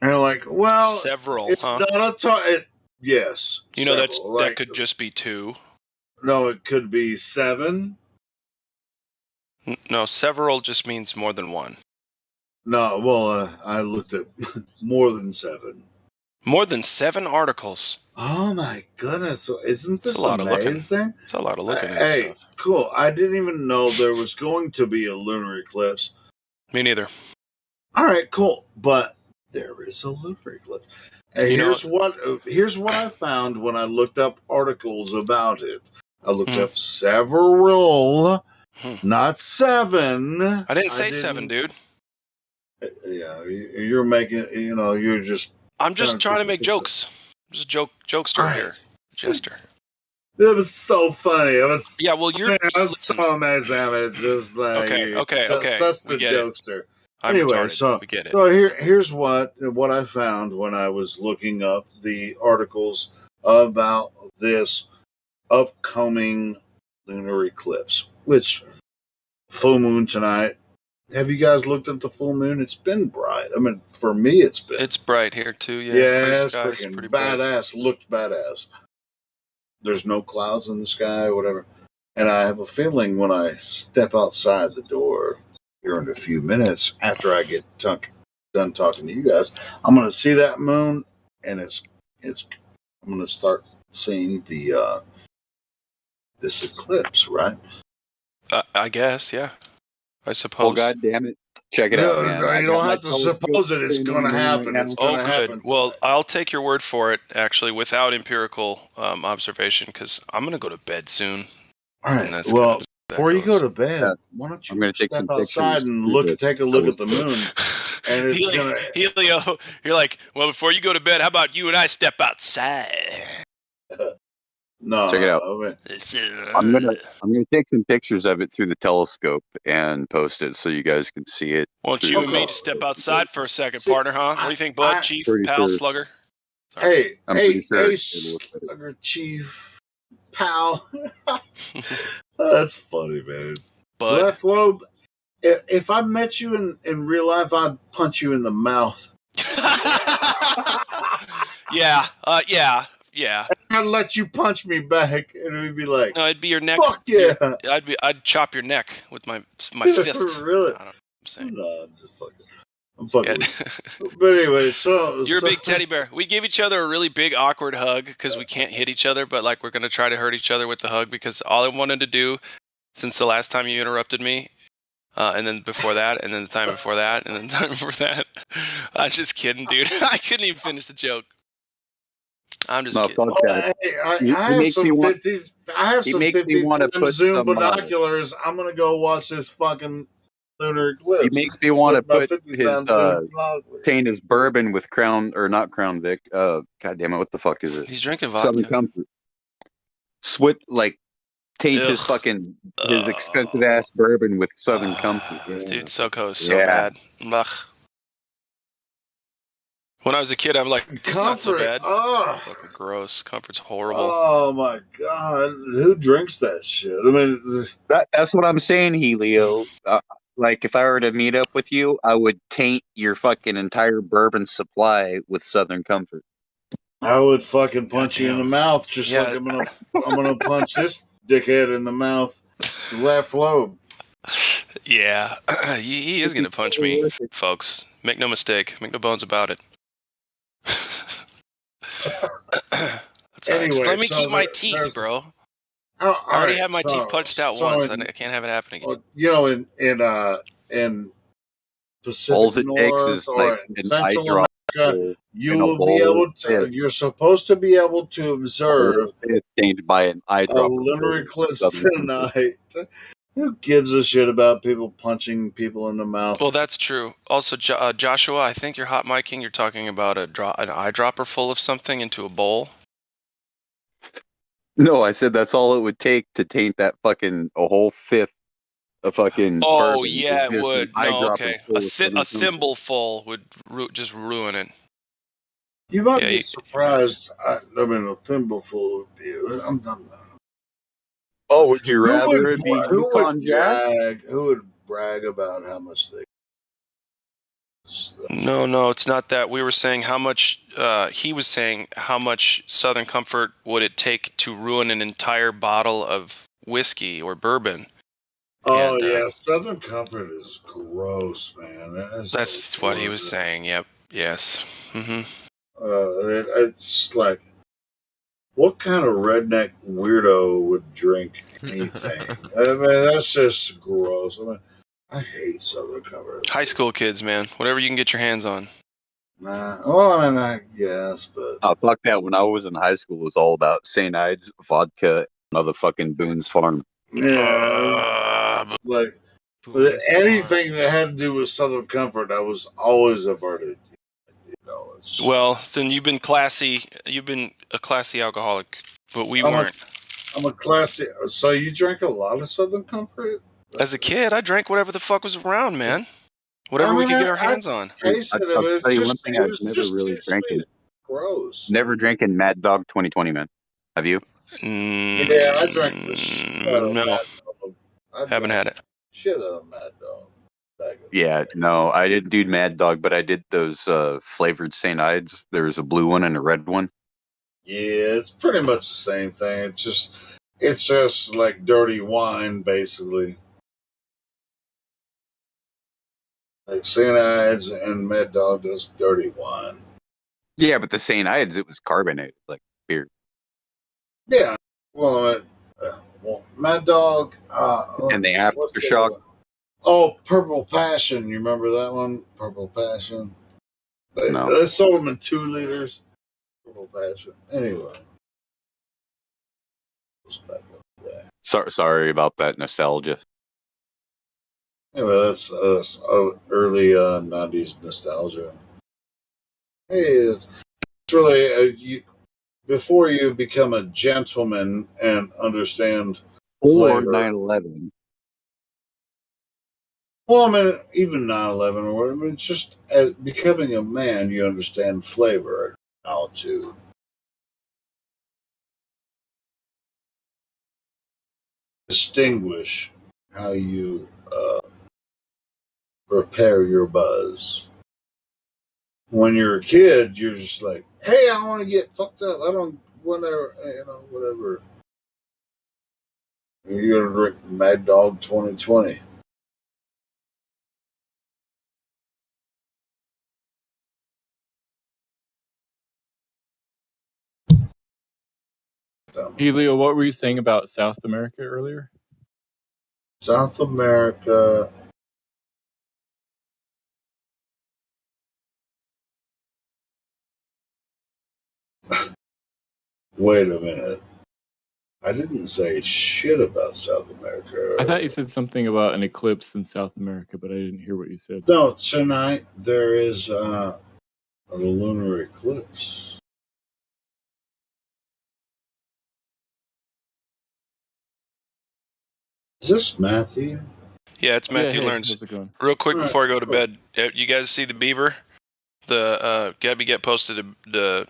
and I'm like, well... Several, it's not a... yes. You know, that could just be 2. No, it could be 7. No, several just means more than 1. No, well, I looked at more than 7. More than 7 articles. Oh my goodness! Isn't this a lot amazing? It's a lot of looking at Hey, stuff. cool. I didn't even know there was going to be a lunar eclipse. Me neither. All right, cool. But there is a lunar eclipse. And here's what I found when I looked up articles about it. I looked up several, not 7. I didn't say 7, dude. Yeah, you're making. You're just. I'm just trying to make jokes. I'm just a jokester here, jester. It was so funny. Yeah, well, that's so amazing. It's just like okay. Just the jokester. Anyway, retarded. so we get it. So here's what I found when I was looking up the articles about this upcoming lunar eclipse, which full moon tonight. Have you guys looked at the full moon? It's been bright. I mean, for me, it's bright here too. Yeah, it's freaking badass. Looked badass. There's no clouds in the sky, whatever. And I have a feeling when I step outside the door here in a few minutes, after I get done talking to you guys, I'm going to see that moon, and I'm going to start seeing the this eclipse, right? I guess, yeah. I suppose. Well, God damn it. Check it out, man. You don't have to suppose it. It's going to happen. It's going to happen. Well, I'll take your word for it, actually, without empirical observation, because I'm going to go to bed soon. All right. Well, before you go to bed, why don't you step outside and take a look at the moon? And it's Helio, you're like, well, before you go to bed, how about you and I step outside? No, check it out. I'm gonna take some pictures of it through the telescope and post it so you guys can see it. Want you and me to step outside for a second, partner, huh? What do you think, bud, chief, pal, slugger? Hey, slugger, chief, pal. That's funny, man. Left lobe. If I met you in real life, I'd punch you in the mouth. Yeah. I'd let you punch me back, and it'd be like, no, it'd be your neck. Fuck yeah! I'd chop your neck with my fist. Really? I don't know what I'm saying. No, I'm fucking with you. But anyway, you're a big teddy bear. We give each other a really big awkward hug because we can't hit each other, but like we're gonna try to hurt each other with the hug because all I wanted to do since the last time you interrupted me. And then before that, and then the time before that, and then the time before that. I'm just kidding, dude. I couldn't even finish the joke. I'm just kidding. I have some 50s. I have some 50 Zoom binoculars. I'm gonna go watch this fucking lunar eclipse. He makes me want to put his bourbon with Crown or not Crown Vic. God damn it! What the fuck is it? He's drinking vodka. Southern Comfort. Taint his fucking his expensive ass bourbon with Southern Comfort. Yeah. Dude, SoCo is so bad. Ugh. When I was a kid, I'm like, it's not so bad. Fucking gross. Comfort's horrible. Oh my god, who drinks that shit? I mean, that's what I'm saying, Helio. Like if I were to meet up with you, I would taint your fucking entire bourbon supply with Southern Comfort. I would fucking punch you in the mouth, just like I'm gonna punch this dickhead in the mouth, left lobe. Yeah, he is gonna punch me, folks. Make no mistake. Make no bones about it. Anyway, just let me keep my teeth, bro. I already have my teeth punched out once. I can't have it happen again. You know, in Pacific all it North takes is or like in Central America, you will be able to. You're supposed to be able to observe by an eye a lunar eclipse tonight. Who gives a shit about people punching people in the mouth? Well, that's true. Also, Joshua, I think you're hot micing. You're talking about an eyedropper full of something into a bowl. No, I said that's all it would take to taint that fucking a whole fifth of fucking. Oh yeah, it would. No, okay. A thimble full would just ruin it. You might be surprised. I mean, a thimbleful would be. I'm done. Oh, would you rather it be Yukon Jack? Who would brag about how much they? No, it's not that. We were saying how much. He was saying how much Southern Comfort would it take to ruin an entire bottle of whiskey or bourbon. Oh yeah, Southern Comfort is gross, man. That's what he was saying. Yep. Yes. Mm-hmm. It's like, what kind of redneck weirdo would drink anything? I mean, that's just gross. I mean, I hate Southern Comfort. High school kids, man. Whatever you can get your hands on. Nah. Well, I mean, I guess, but fuck that. When I was in high school, it was all about St. Ides, vodka, motherfucking Boone's Farm. Yeah, like anything that had to do with Southern Comfort, I was always averted. Well, then you've been classy. You've been a classy alcoholic, but we weren't. I'm a classy. So you drank a lot of Southern Comfort? As a kid, I drank whatever the fuck was around, man. Whatever we could get our hands on. I'll tell you one thing I've never really drank is gross. Never drinking Mad Dog 2020, man. Have you? Yeah, I drank the shit out of no, Mad Dog. Haven't had it. Shit out of Mad Dog. Yeah, no, I didn't do Mad Dog, but I did those flavored St. Ides. There was a blue one and a red one. Yeah, it's pretty much the same thing. It's just It's just like dirty wine, basically. Like cyanides and Mad Dog does dirty wine. Yeah, but the cyanides, it was carbonated, like beer. Yeah. Well, Mad Dog. And the what's the aftershock. other one? Oh, Purple Passion. You remember that one? Purple Passion. No. They sold them in 2 liters. Purple Passion. Anyway. Sorry about that nostalgia. Anyway, that's early 90s nostalgia. Hey, it's really before you become a gentleman and understand Or flavor. 9/11. Well, I mean, even 9/11 or whatever. It's just becoming a man, you understand flavor and how to distinguish how you prepare your buzz. When you're a kid, you're just like, hey, I want to get fucked up. I don't, whatever, whatever. You're going to drink Mad Dog 2020. Hey, Leo, what were you saying about South America earlier? South America. Wait a minute. I didn't say shit about South America. I thought you said something about an eclipse in South America, but I didn't hear what you said. No, tonight there is a lunar eclipse. Is this Matthew? Yeah, it's Matthew hey, Learns. how's it going? Real quick All right, before I go to bed, you guys see the beaver? The Gabby Get posted the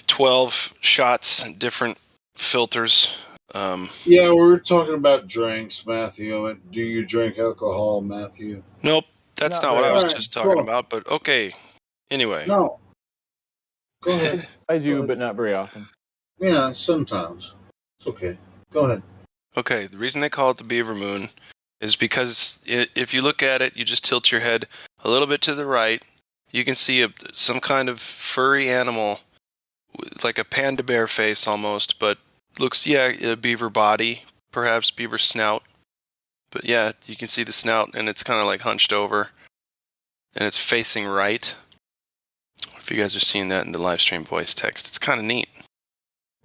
12 shots, different filters. Yeah, we were talking about drinks, Matthew. Do you drink alcohol, Matthew? Nope, that's not what I was just talking about, but okay. Anyway. No. Go ahead. I do, but not very often. Yeah, sometimes. It's okay. Go ahead. Okay, the reason they call it the beaver moon is because if you look at it, you just tilt your head a little bit to the right, you can see some kind of furry animal, like a panda bear face almost, but looks, a beaver body, perhaps beaver snout. But yeah, you can see the snout, and it's kind of like hunched over, and it's facing right. If you guys are seeing that in the live stream voice text, it's kind of neat.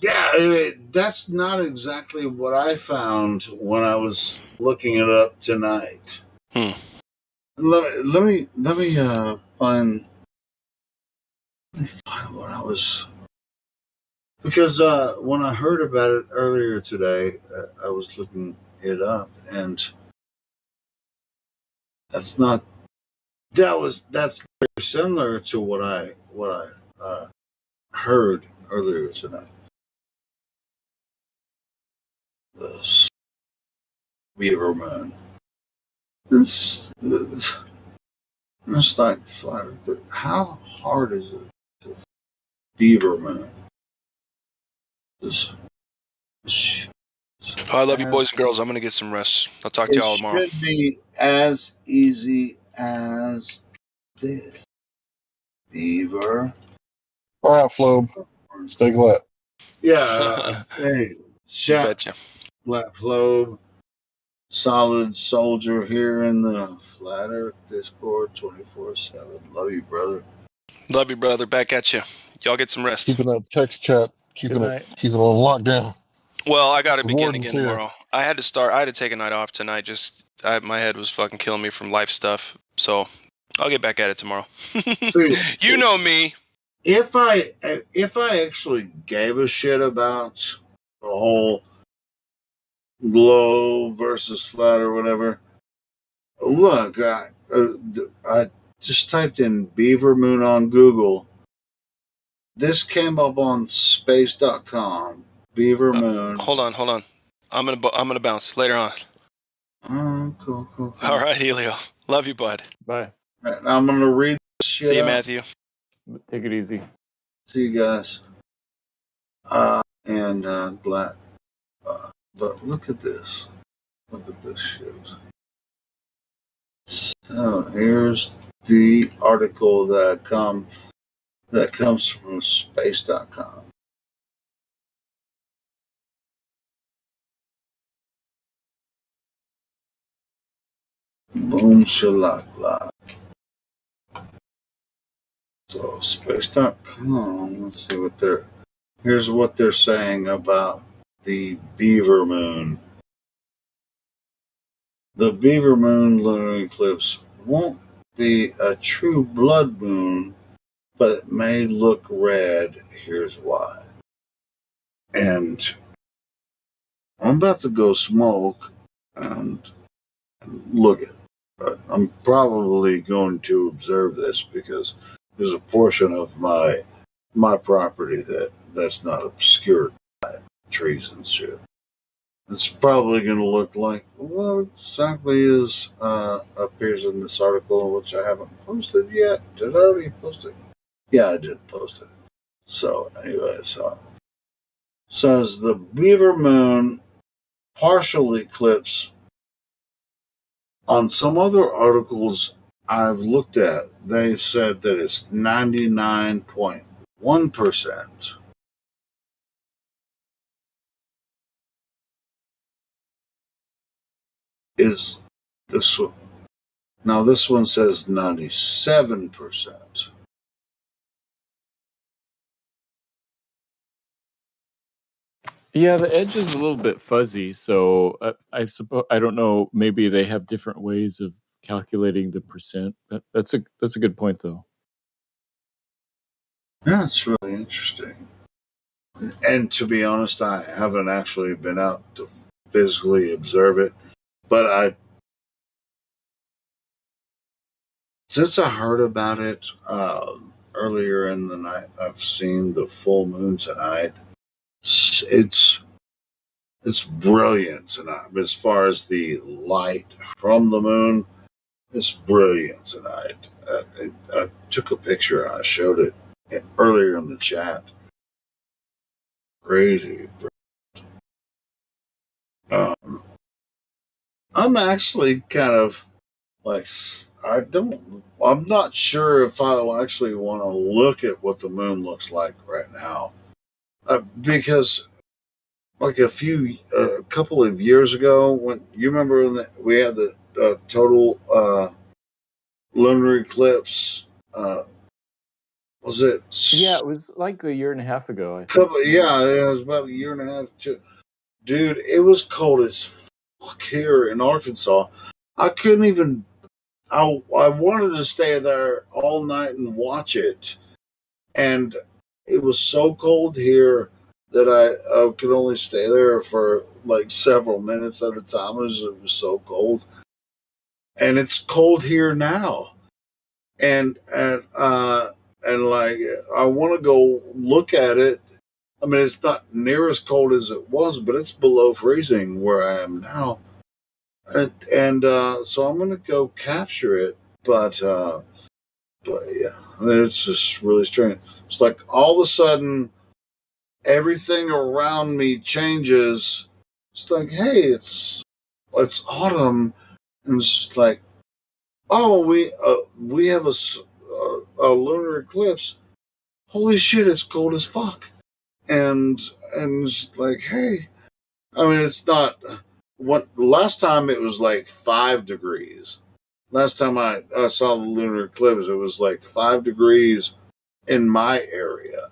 Yeah, that's not exactly what I found when I was looking it up tonight. Let me find what I was, because when I heard about it earlier today, I was looking it up, and that's very similar to what I heard earlier tonight. This beaver moon. It's like flat. How hard is it to beaver moon? I love you, boys and girls. I'm gonna get some rest. I'll talk to y'all tomorrow. It should be as easy as this. Beaver. All right, Flobe. Stay glad. Yeah. Hey, chat. Flat Flobe. Solid soldier here in the Flat Earth Discord 24/7. Love you, brother. Love you, brother. Back at you. Y'all get some rest. Keeping that text chat, keeping it on lockdown. Well, I got to begin Warden's again here. tomorrow. I had to take a night off tonight. My head was fucking killing me from life stuff. So I'll get back at it tomorrow. You know me. If I actually gave a shit about the whole globe versus flat or whatever, look, I just typed in beaver moon on Google. This came up on space.com. Beaver moon. Hold on. I'm gonna bounce later on. Oh, cool. All right, Helio. Love you, bud. Bye. I'm gonna read this shit. See you, out. Matthew. Take it easy. See you guys. And but look at this. Look at this shit. So here's the article that comes from space.com. Boom shalakla. So space.com, let's see here's what they're saying about the Beaver Moon. The Beaver Moon lunar eclipse won't be a true blood moon, but it may look red. Here's why. And I'm about to go smoke and look at it. I'm probably going to observe this because there's a portion of my property that's not obscured by trees and shit. It's probably going to look like what exactly is appears in this article, which I haven't posted yet. Did I already post it? Yeah, I did post it. So anyway, says the Beaver Moon partial eclipse. On some other articles I've looked at, they've said that it's 99.1%. Is this one? Now this one says 97%. Yeah, the edge is a little bit fuzzy, so I suppose I don't know. Maybe they have different ways of calculating the percent. That's a good point, though. Yeah, it's really interesting. And to be honest, I haven't actually been out to physically observe it, but since I heard about it earlier in the night, I've seen the full moon tonight. It's brilliant tonight. As far as the light from the moon, it's brilliant tonight. I took a picture and I showed it earlier in the chat. Crazy. I'm actually kind of like I'm not sure if I actually want to look at what the moon looks like right now, because like a couple of years ago, when you remember when we had the total lunar eclipse. Was it? Yeah, it was like a year and a half ago. I think. Yeah, it was about a year and a half. Dude, it was cold as fuck here in Arkansas. I couldn't even. I wanted to stay there all night and watch it, and it was so cold here that I could only stay there for like several minutes at a time. It was so cold, and it's cold here now, and like I want to go look at it. I mean, it's not near as cold as it was, but it's below freezing where I am now, and so I'm going to go capture it. But yeah, I mean, it's just really strange. It's like all of a sudden everything around me changes. It's like, hey, it's autumn, and it's just like, oh, we have a lunar eclipse. Holy shit, it's cold as fuck. And it's like, hey, I mean, it's not what last time it was like 5 degrees. Last time I saw the lunar eclipse, it was like 5 degrees in my area.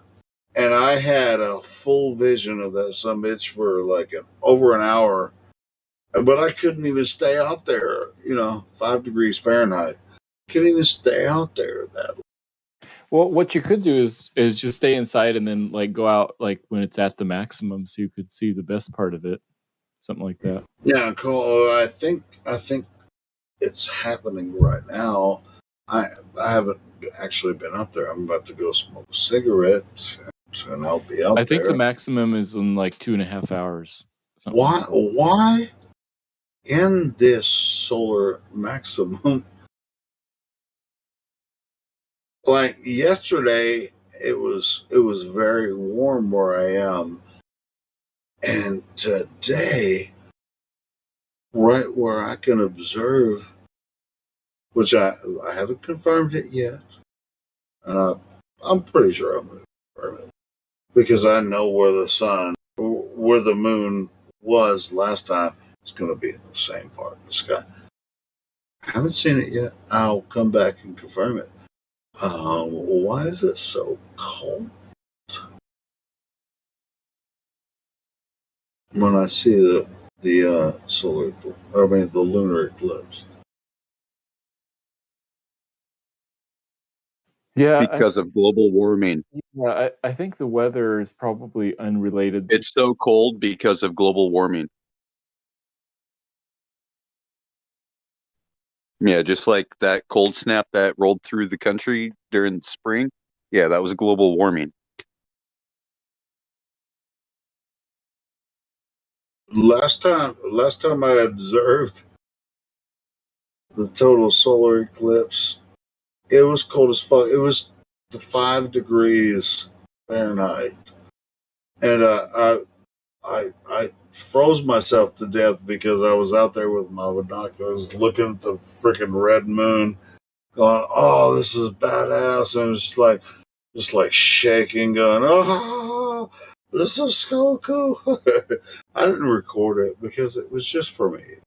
And I had a full vision of that some bitch for like over an hour, but I couldn't even stay out there. 5 degrees Fahrenheit. Couldn't even stay out there that. Well, what you could do is just stay inside and then like go out like when it's at the maximum, so you could see the best part of it, something like that. Yeah, cool. I think it's happening right now. I haven't actually been up there. I'm about to go smoke a cigarette, and I'll be out there. I think the maximum is in like 2.5 hours. Why? Why in this solar maximum? Like yesterday, it was very warm where I am, And today, right where I can observe, which I haven't confirmed it yet, and I'm pretty sure I'm going to confirm it because I know where the moon was last time. It's going to be in the same part of the sky. I haven't seen it yet. I'll come back and confirm it. Why is it so cold? When I see the the lunar eclipse. Yeah, because of global warming. Yeah, I think the weather is probably unrelated. It's so cold because of global warming. Yeah, just like that cold snap that rolled through the country during spring. Yeah, that was global warming. Last time I observed the total solar eclipse, it was cold as fuck. It was 5 degrees Fahrenheit, and I froze myself to death because I was out there with my binoculars looking at the freaking red moon, going, "Oh, this is badass," and it's just like shaking, going, "Oh, this is so cool." I didn't record it because it was just for me.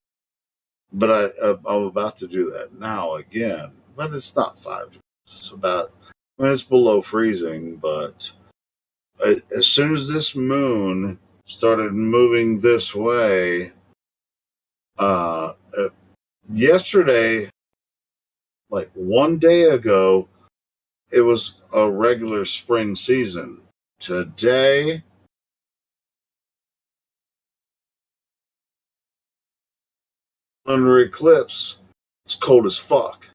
But I'm about to do that now again. But it's not 5 degrees. It's about, it's below freezing. But as soon as this moon started moving this way, yesterday, like one day ago, it was a regular spring season. Today, lunar eclipse, it's cold as fuck.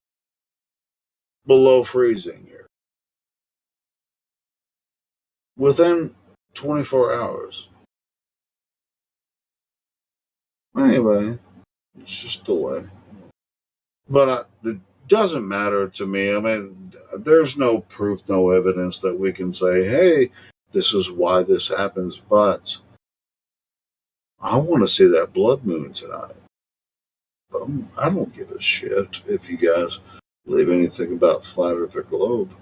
Below freezing here. Within 24 hours. Anyway, it's just the way. But it doesn't matter to me. I mean, there's no proof, no evidence that we can say, hey, this is why this happens. But I want to see that blood moon tonight. But I don't give a shit if you guys believe anything about flat earth or globe.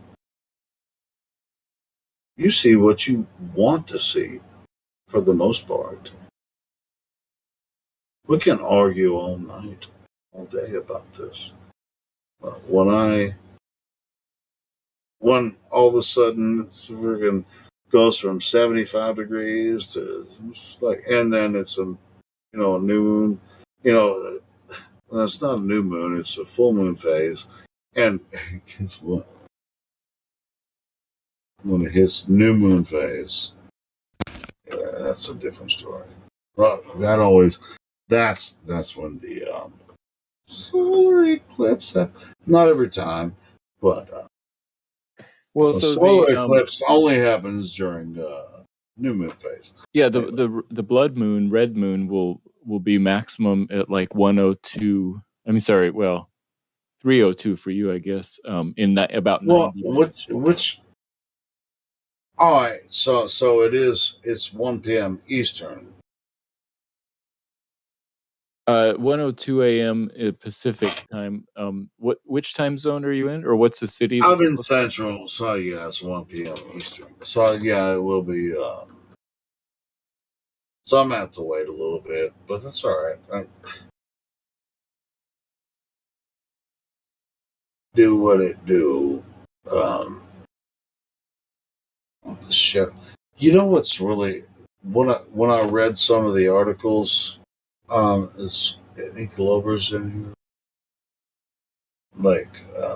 You see what you want to see for the most part. We can argue all night, all day about this. But when all of a sudden it's freaking goes from 75 degrees to like, and then it's a new moon, it's not a new moon, it's a full moon phase. And guess what? When it hits new moon phase, that's a different story. Well, that's when the solar eclipse happens. Not every time, but Well, a so solar the eclipse only happens during new moon phase. yeah, the blood moon, red moon will be maximum at like 102. I mean, sorry, well, 302 for you, I guess. In that about 90 minutes. Which all right, so it's 1 p.m. Eastern. 102 a.m. Pacific time. Which time zone are you in, or what's the city? I'm in Central, so yeah, it's 1 p.m. Eastern. So yeah, it will be. So I'm gonna have to wait a little bit, but that's all right. Do what it do. The shit. You know what's really when I read some of the articles, is any Glovers in here? Like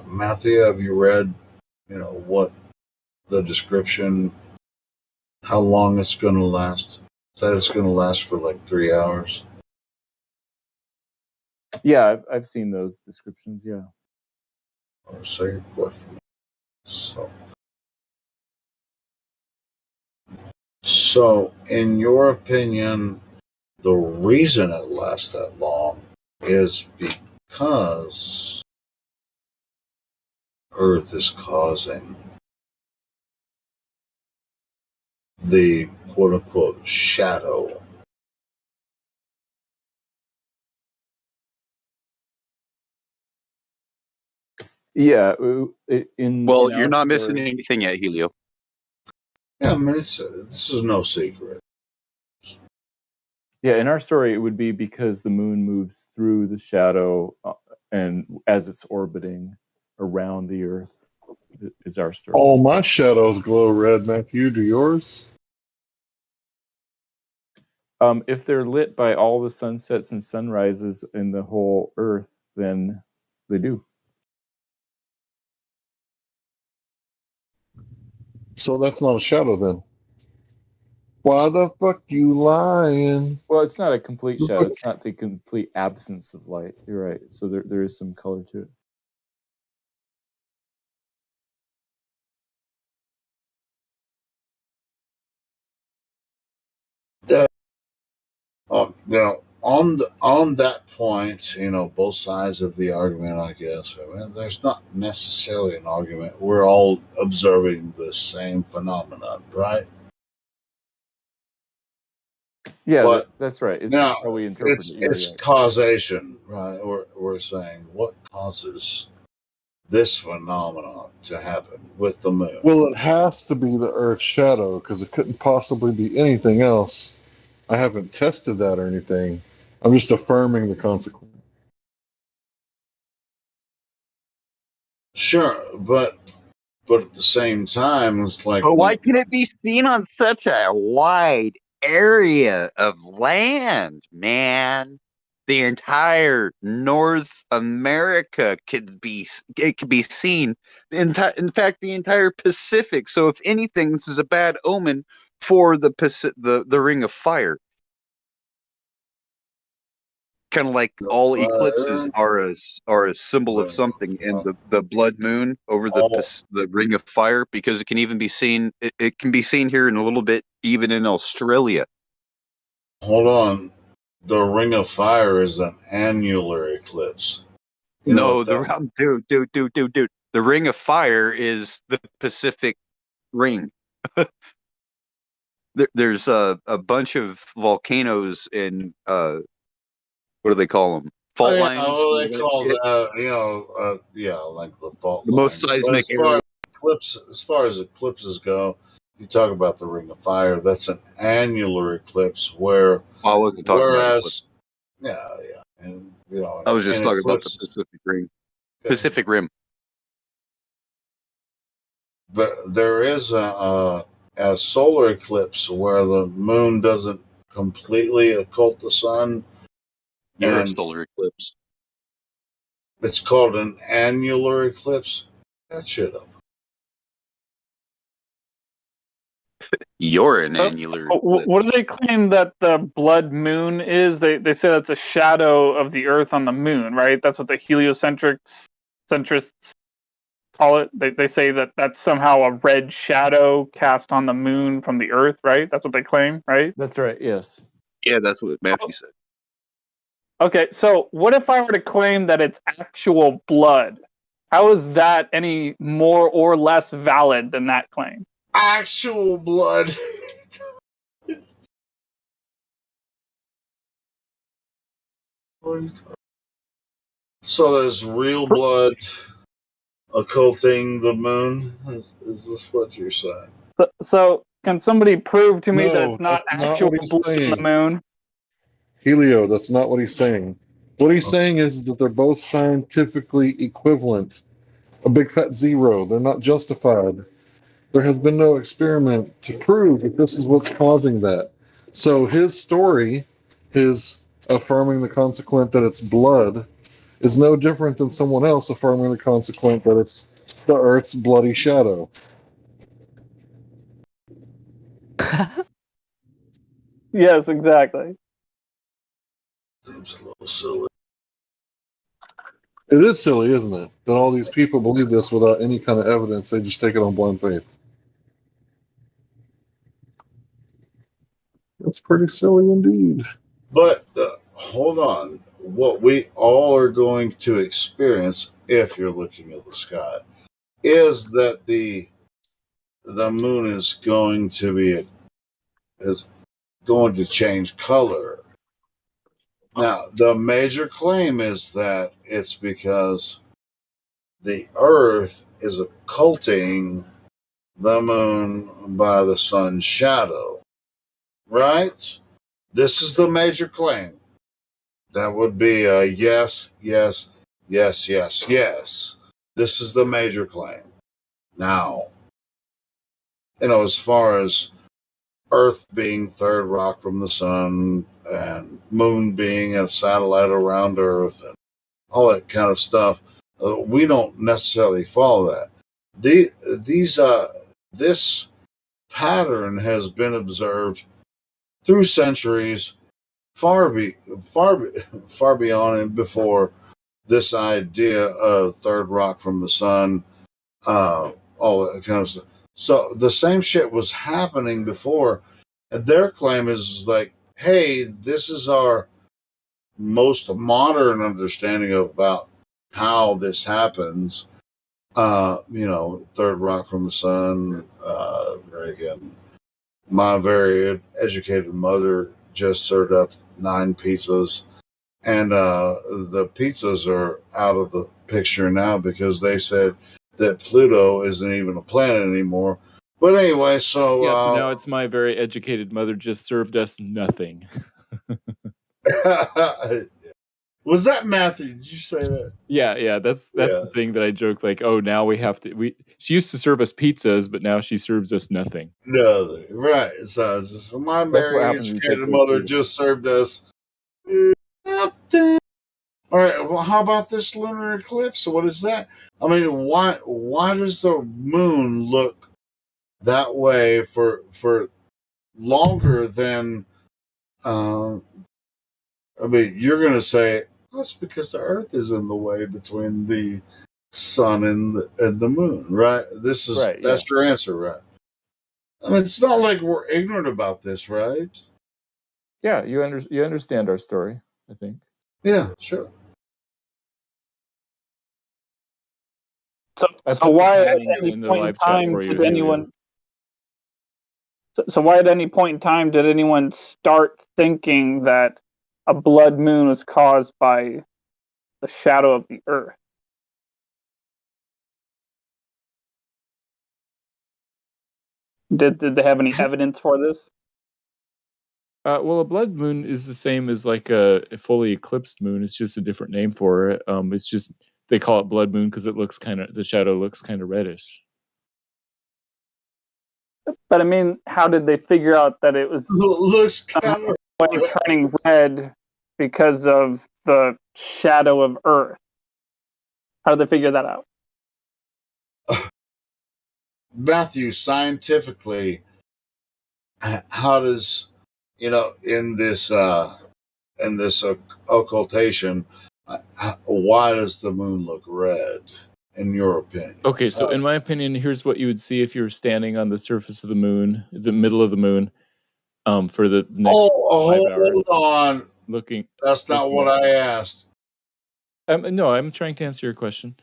Matthew, have you read? What the description? How long it's going to last? Said it's going to last for like 3 hours. Yeah, I've seen those descriptions. Yeah. Or say cliff. So, in your opinion, the reason it lasts that long is because Earth is causing the quote unquote shadow Yeah. Well, you're not missing anything yet, Helio. Yeah, I mean, this is no secret. Yeah, in our story, it would be because the moon moves through the shadow, and as it's orbiting around the Earth, is our story. All my shadows glow red, Matthew. Do yours? If they're lit by all the sunsets and sunrises in the whole Earth, then they do. So that's not a shadow then. Why the fuck you lying? Well, it's not a complete shadow. It's not the complete absence of light. You're right. So there is some color to it. Now, on that point, both sides of the argument, I guess. I mean, there's not necessarily an argument. We're all observing the same phenomenon, right? Yeah, But that's right. It's now, how we interpret it's it. You're it's right. causation, right? We're saying what causes this phenomenon to happen with the moon. Well, it has to be the Earth's shadow because it couldn't possibly be anything else. I haven't tested that or anything. I'm just affirming the consequence. Sure, but at the same time, it's like. But why can it be seen on such a wide area of land, man? The entire North America could be seen. In fact, the entire Pacific. So, if anything, this is a bad omen for the Ring of Fire. Kind of like all eclipses are a symbol of something, and the blood moon over the Ring of Fire, because it can even be seen. It can be seen here in a little bit, even in Australia. Hold on, the Ring of Fire is an annular eclipse. Dude. The Ring of Fire is the Pacific Ring. There's a bunch of volcanoes in what do they call them? Fault lines. Well, they call that, like the fault the lines. most seismic area. As far as eclipses go, you talk about the Ring of Fire. That's an annular eclipse where. I wasn't talking about eclipse. And I was just talking about the Pacific Rim. But there is a solar eclipse where the moon doesn't completely occult the sun. You're a solar eclipse. It's called an annular eclipse. That shit up. You're an annular eclipse. What do they claim that the blood moon is? They say that's a shadow of the Earth on the moon, right? That's what the heliocentrists call it. They say that that's somehow a red shadow cast on the moon from the Earth, right? That's what they claim, right? That's right. Yes. Yeah, that's what Matthew said. Okay, so what if I were to claim that it's actual blood? How is that any more or less valid than that claim? Actual blood. So there's real blood occulting the moon? Is this what you're saying? So can somebody prove to me that it's not actual blood on the moon? Helio, that's not what he's saying. What he's saying is that they're both scientifically equivalent. A big fat zero. They're not justified. There has been no experiment to prove that this is what's causing that. So his story, his affirming the consequent that it's blood, is no different than someone else affirming the consequent that it's the Earth's bloody shadow. Yes, exactly. Seems a little silly. It is silly, isn't it? That all these people believe this without any kind of evidence. They just take it on blind faith. That's pretty silly indeed. But hold on. What we all are going to experience, if you're looking at the sky, is that the moon is going to change color. Now, the major claim is that it's because the Earth is occulting the moon by the sun's shadow, right? This is the major claim. That would be a yes, yes, yes, yes, yes. This is the major claim. Now, as far as Earth being third rock from the sun and moon being a satellite around Earth and all that kind of stuff, we don't necessarily follow that. This pattern has been observed through centuries, far beyond and before this idea of third rock from the sun, all that kind of stuff. So the same shit was happening before, and their claim is like, hey, this is our most modern understanding about how this happens. Third rock from the sun. Again, my very educated mother just served up 9 pizzas, and the pizzas are out of the picture now because they said that Pluto isn't even a planet anymore. But anyway, so yes, now it's my very educated mother just served us nothing. Was that Matthew? Did you say that? Yeah. That's the thing that I joke like, oh, now we have to. She used to serve us pizzas, but now she serves us nothing. Nothing, right? So my very educated mother just served us nothing. All right. Well, how about this lunar eclipse? What is that? I mean, why does the moon look that way for longer than? You're going to say that's because the Earth is in the way between the sun and the moon, right? That's your answer, right? I mean, it's not like we're ignorant about this, right? Yeah, you understand our story, I think. Yeah, sure. So why at any point in time did anyone? So why at any point in time did anyone start thinking that a blood moon was caused by the shadow of the Earth? Did they have any evidence for this? Well, a blood moon is the same as like a fully eclipsed moon. It's just a different name for it. It's just they call it blood moon because the shadow looks kind of reddish. But I mean, how did they figure out that it was looks kind of turning red because of the shadow of Earth? How did they figure that out? Matthew, scientifically, how does in this occultation, why does the moon look red? In your opinion? Okay, so in my opinion, here's what you would see if you were standing on the surface of the moon, the middle of the moon, for the next 5 hours. Hold on. That's not what I asked. No, I'm trying to answer your question.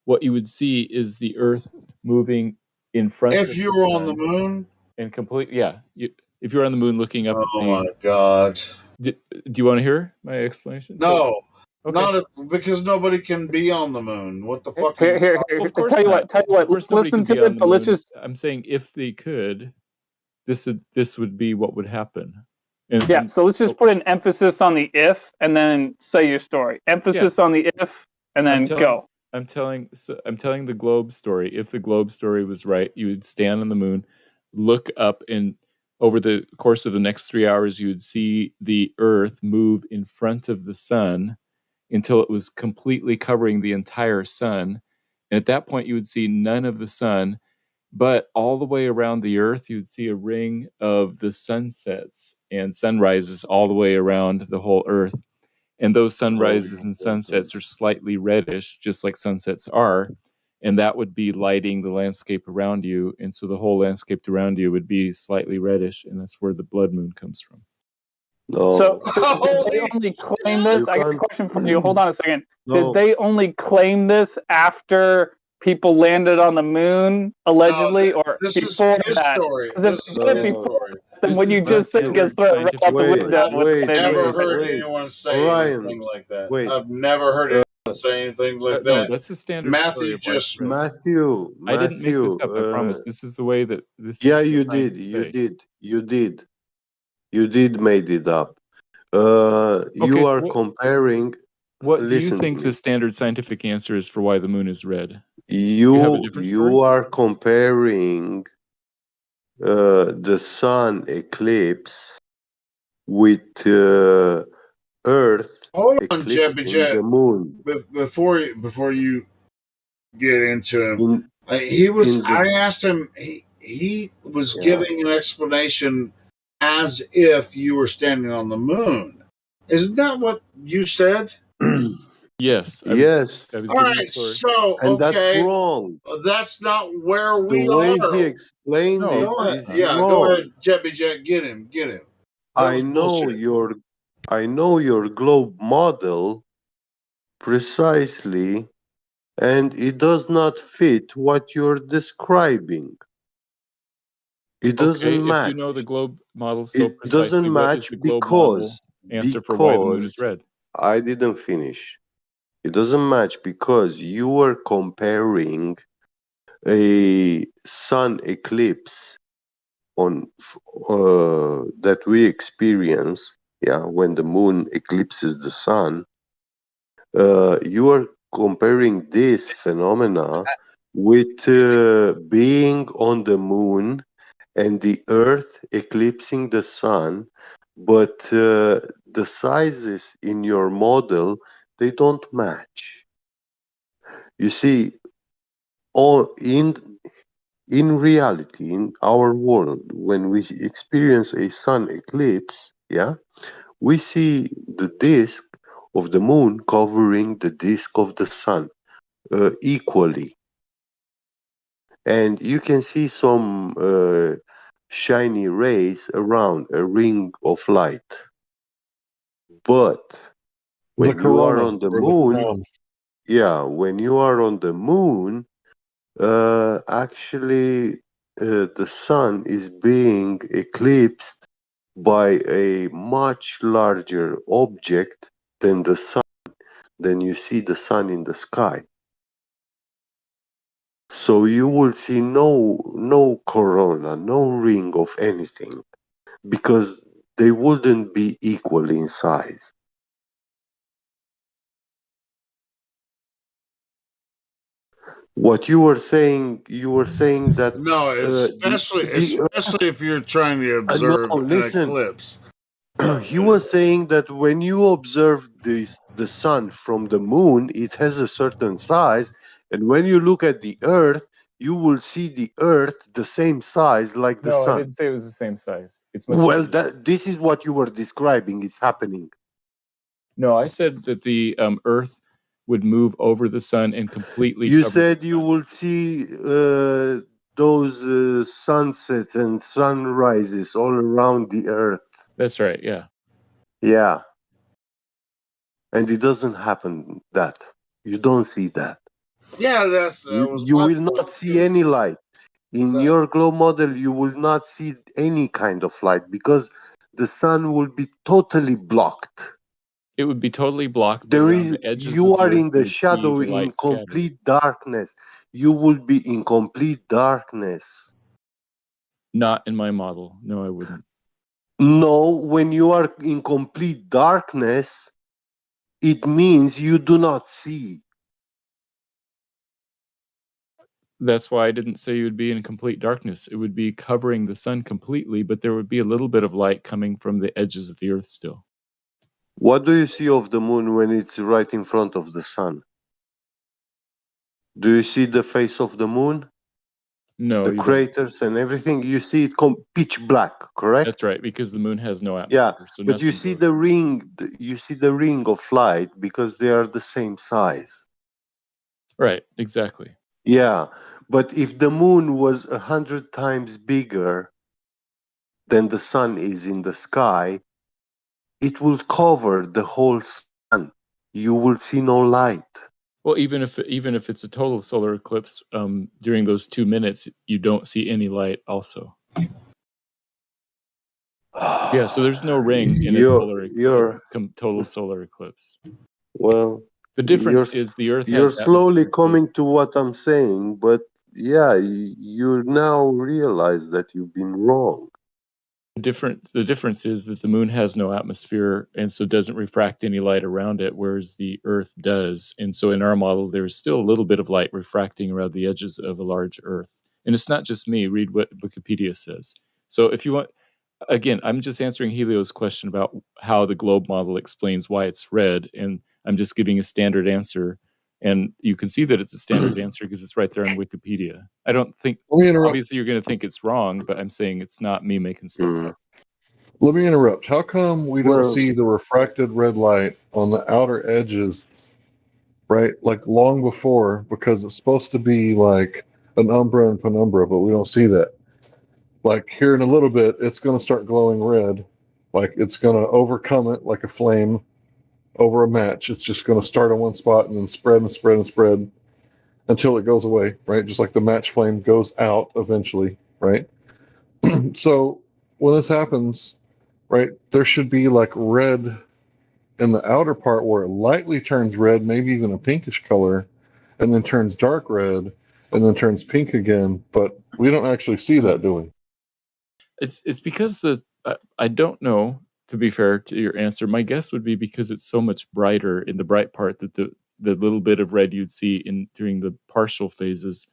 What you would see is the Earth moving in front. If you were on the moon, and if you're on the moon looking up. Oh my God! Do you want to hear my explanation? No. Okay. Not because nobody can be on the moon. What the fuck? Here. Of course tell you not. what. Let's listen to it, but let's just. I'm saying if they could, this would be what would happen. So let's just put an emphasis on the if, and then say your story. Emphasis on the if, and then go. I'm telling the globe story. If the globe story was right, you would stand on the moon, look up, and over the course of the next 3 hours, you would see the Earth move in front of the sun until it was completely covering the entire sun. And at that point, you would see none of the sun, but all the way around the Earth, you would see a ring of the sunsets and sunrises all the way around the whole Earth. And those sunrises and sunsets are slightly reddish, just like sunsets are. And that would be lighting the landscape around you. And so the whole landscape around you would be slightly reddish. And that's where the blood moon comes from. No. So did they only claim this? I got a question from you. Hold on a second. No. Did they only claim this after people landed on the moon, allegedly, or this before is his that? Story. Because if they did before, then what you just said gets thrown right out the window. I've never heard anyone say anything like that. I've never heard it. doesn't say anything like No, that. that's the standard story Matthew of why it's just red. Matthew, I didn't make this up. I promise. Matthew. This is the way that this. Yeah, is you what I'm did. trying to You say. did. You did. You did made it up. You Okay, so are comparing. what do you Listen to think me. the standard scientific answer is for why the moon is red? You have a different story? You are comparing the sun eclipse with Earth hold on, Jebby eclipsing Jet. the moon. Before you get into him, In, I asked him. He was yeah. giving an explanation as if you were standing on the moon. Isn't that what you said? Yes. Yes. All right. So And that's okay, wrong. that's not where The we way are. he explained No, it Go ahead. is Yeah, wrong. go ahead, Jebby Jet. Get him. That I was know bullshit. your globe model precisely, and it does not fit what you're describing. It doesn't Okay, if you match. know the globe model so It precisely, doesn't what is match the globe model answer for why the moon is red? I didn't finish. It doesn't match because you were comparing a sun eclipse on that we experience, yeah, when the moon eclipses the sun. You are comparing this phenomena with being on the moon and the Earth eclipsing the sun, but the sizes in your model, they don't match. You see, all in reality, in our world, when we experience a sun eclipse, yeah, we see the disk of the moon covering the disk of the sun equally. And you can see some shiny rays around a ring of light. But when you are on the moon, when you are on the moon, actually the sun is being eclipsed by a much larger object than the sun, than you see the sun in the sky. So you will see no corona, no ring of anything, because they wouldn't be equal in size. What you were saying that No, especially if you're trying to observe an listen. eclipse. He was saying that when you observe the sun from the moon, it has a certain size, and when you look at the Earth, you will see the Earth the same size like the No, I sun. didn't say it was the same size. It's much Well, larger. this is what you were describing. It's happening. No, I said that the Earth would move over the sun and completely You cover said you will see those sunsets and sunrises all around the Earth. That's right, yeah. Yeah. And it doesn't happen that. You don't see that. Yeah, that was You my will point not see too. any light. In Exactly. your globe model, you will not see any kind of light because the sun will be totally blocked. It would be totally blocked, but There around is, the edges you of the are Earth, in you the would see shadow, the in light scattered. complete darkness. You will be in complete darkness. Not in my model. No, I wouldn't. No, when you are in complete darkness, it means you do not see. That's why I didn't say you would be in complete darkness. It would be covering the sun completely, but there would be a little bit of light coming from the edges of the Earth still. What do you see of the moon when it's right in front of the sun? Do you see the face of the moon? No, The you don't. craters and everything? You see it pitch black, correct? That's right, because the moon has no Yeah, atmosphere. So but you nothing see goes. the ring. You see the ring of light because they are the same size. Right, exactly. Yeah, but if the moon was 100 times bigger than the sun is in the sky, it will cover the whole sun. You will see no light. Well, even if it's a total solar eclipse, during those 2 minutes, you don't see any light. Also, yeah. So there's no ring in a total solar eclipse. Well, The difference is the Earth you're has slowly atmosphere too. coming to what I'm saying, but yeah, you now realize that you've been wrong. The difference is that the moon has no atmosphere and so doesn't refract any light around it, whereas the Earth does. And so in our model, there's still a little bit of light refracting around the edges of a large Earth. And it's not just me. Read what Wikipedia says. So if you want, again, I'm just answering Helio's question about how the globe model explains why it's red, and I'm just giving a standard answer. And you can see that it's a standard answer because it's right there on Wikipedia. I don't think, obviously, you're going to think it's wrong, but I'm saying it's not me making stuff up. Let me interrupt. How come we don't see the refracted red light on the outer edges, right? Like long before, because it's supposed to be like an umbra and penumbra, but we don't see that. Like here in a little bit, it's going to start glowing red. Like it's going to overcome it like a flame over a match. It's just going to start on one spot and then spread and spread and spread until it goes away, right? Just like the match flame goes out eventually, right? So when this happens, right, there should be like red in the outer part where it lightly turns red, maybe even a pinkish color, and then turns dark red, and then turns pink again. But we don't actually see that, do we? It's because I don't know. To be fair to your answer, my guess would be because it's so much brighter in the bright part that the little bit of red you'd see in during the partial phases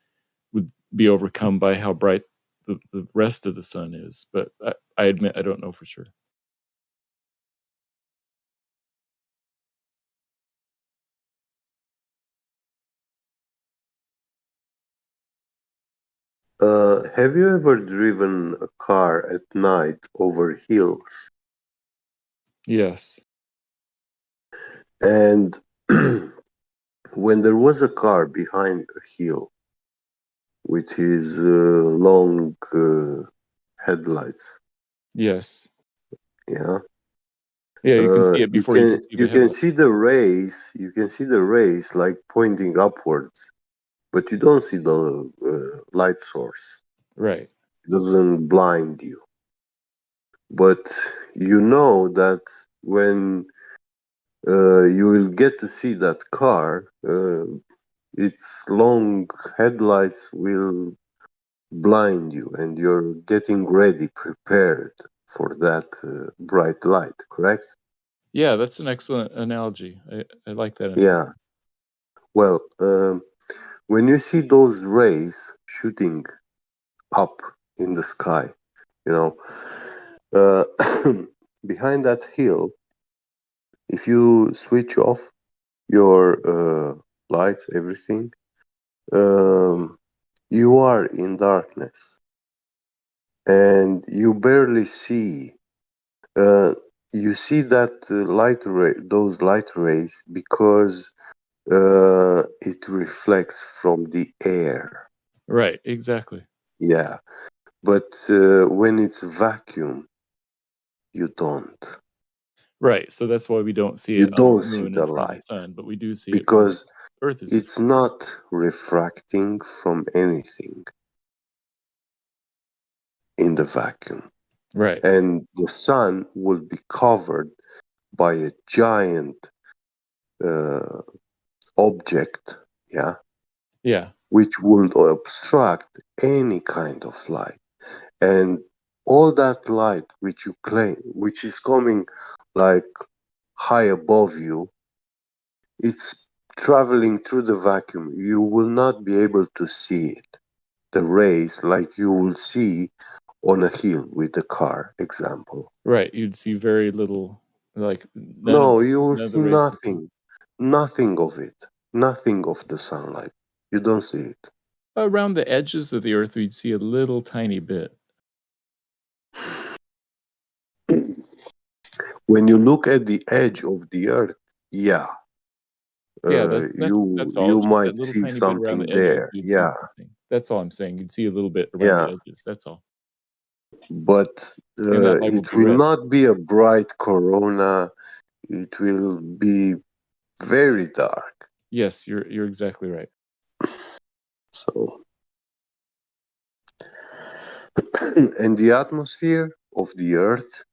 would be overcome by how bright the rest of the sun is. But I admit I don't know for sure. Have you ever driven a car at night over hills? Yes. And when there was a car behind a hill with his long headlights. Yes. Yeah. Yeah, you can see it before you can see the you can see the rays. You can see the rays like pointing upwards, but you don't see the light source. Right. It doesn't blind you. But you know that when you will get to see that car, its long headlights will blind you, and you're getting ready, prepared for that bright light, correct? Yeah, that's an excellent analogy. I like that analogy. Yeah. Well, when you see those rays shooting up in the sky, you know, behind that hill, if you switch off your lights, everything, you are in darkness and you barely see. You see that those light rays because it reflects from the air. Right, exactly. Yeah, but when it's vacuum, you don't. Right, so that's why we don't see You it on the don't see moon the and from the light sun, but we do see it from because Earth is it's not refracting from anything in the vacuum. Right. And the sun will be covered by a giant object, yeah, Yeah. which would obstruct any kind of light. And all that light which you claim, which is coming like high above you, it's traveling through the vacuum. You will not be able to see it, the rays, like you will see on a hill with a car, example. Right, you'd see very little, like No, you will none of the see rays would come. nothing of it, nothing of the sunlight. You don't see it. Around the edges of the Earth, we'd see a little tiny bit. When you look at the edge of the Earth, yeah, Yeah, that's all. you Just might that little see tiny bit around the something edges, there. you'd see Yeah, something. That's all I'm saying. You'd see a little bit around yeah, the edges. That's all. but And that light will it be will red. not be a bright corona. It will be very dark. Yes, you're exactly right. So, and the atmosphere of the Earth,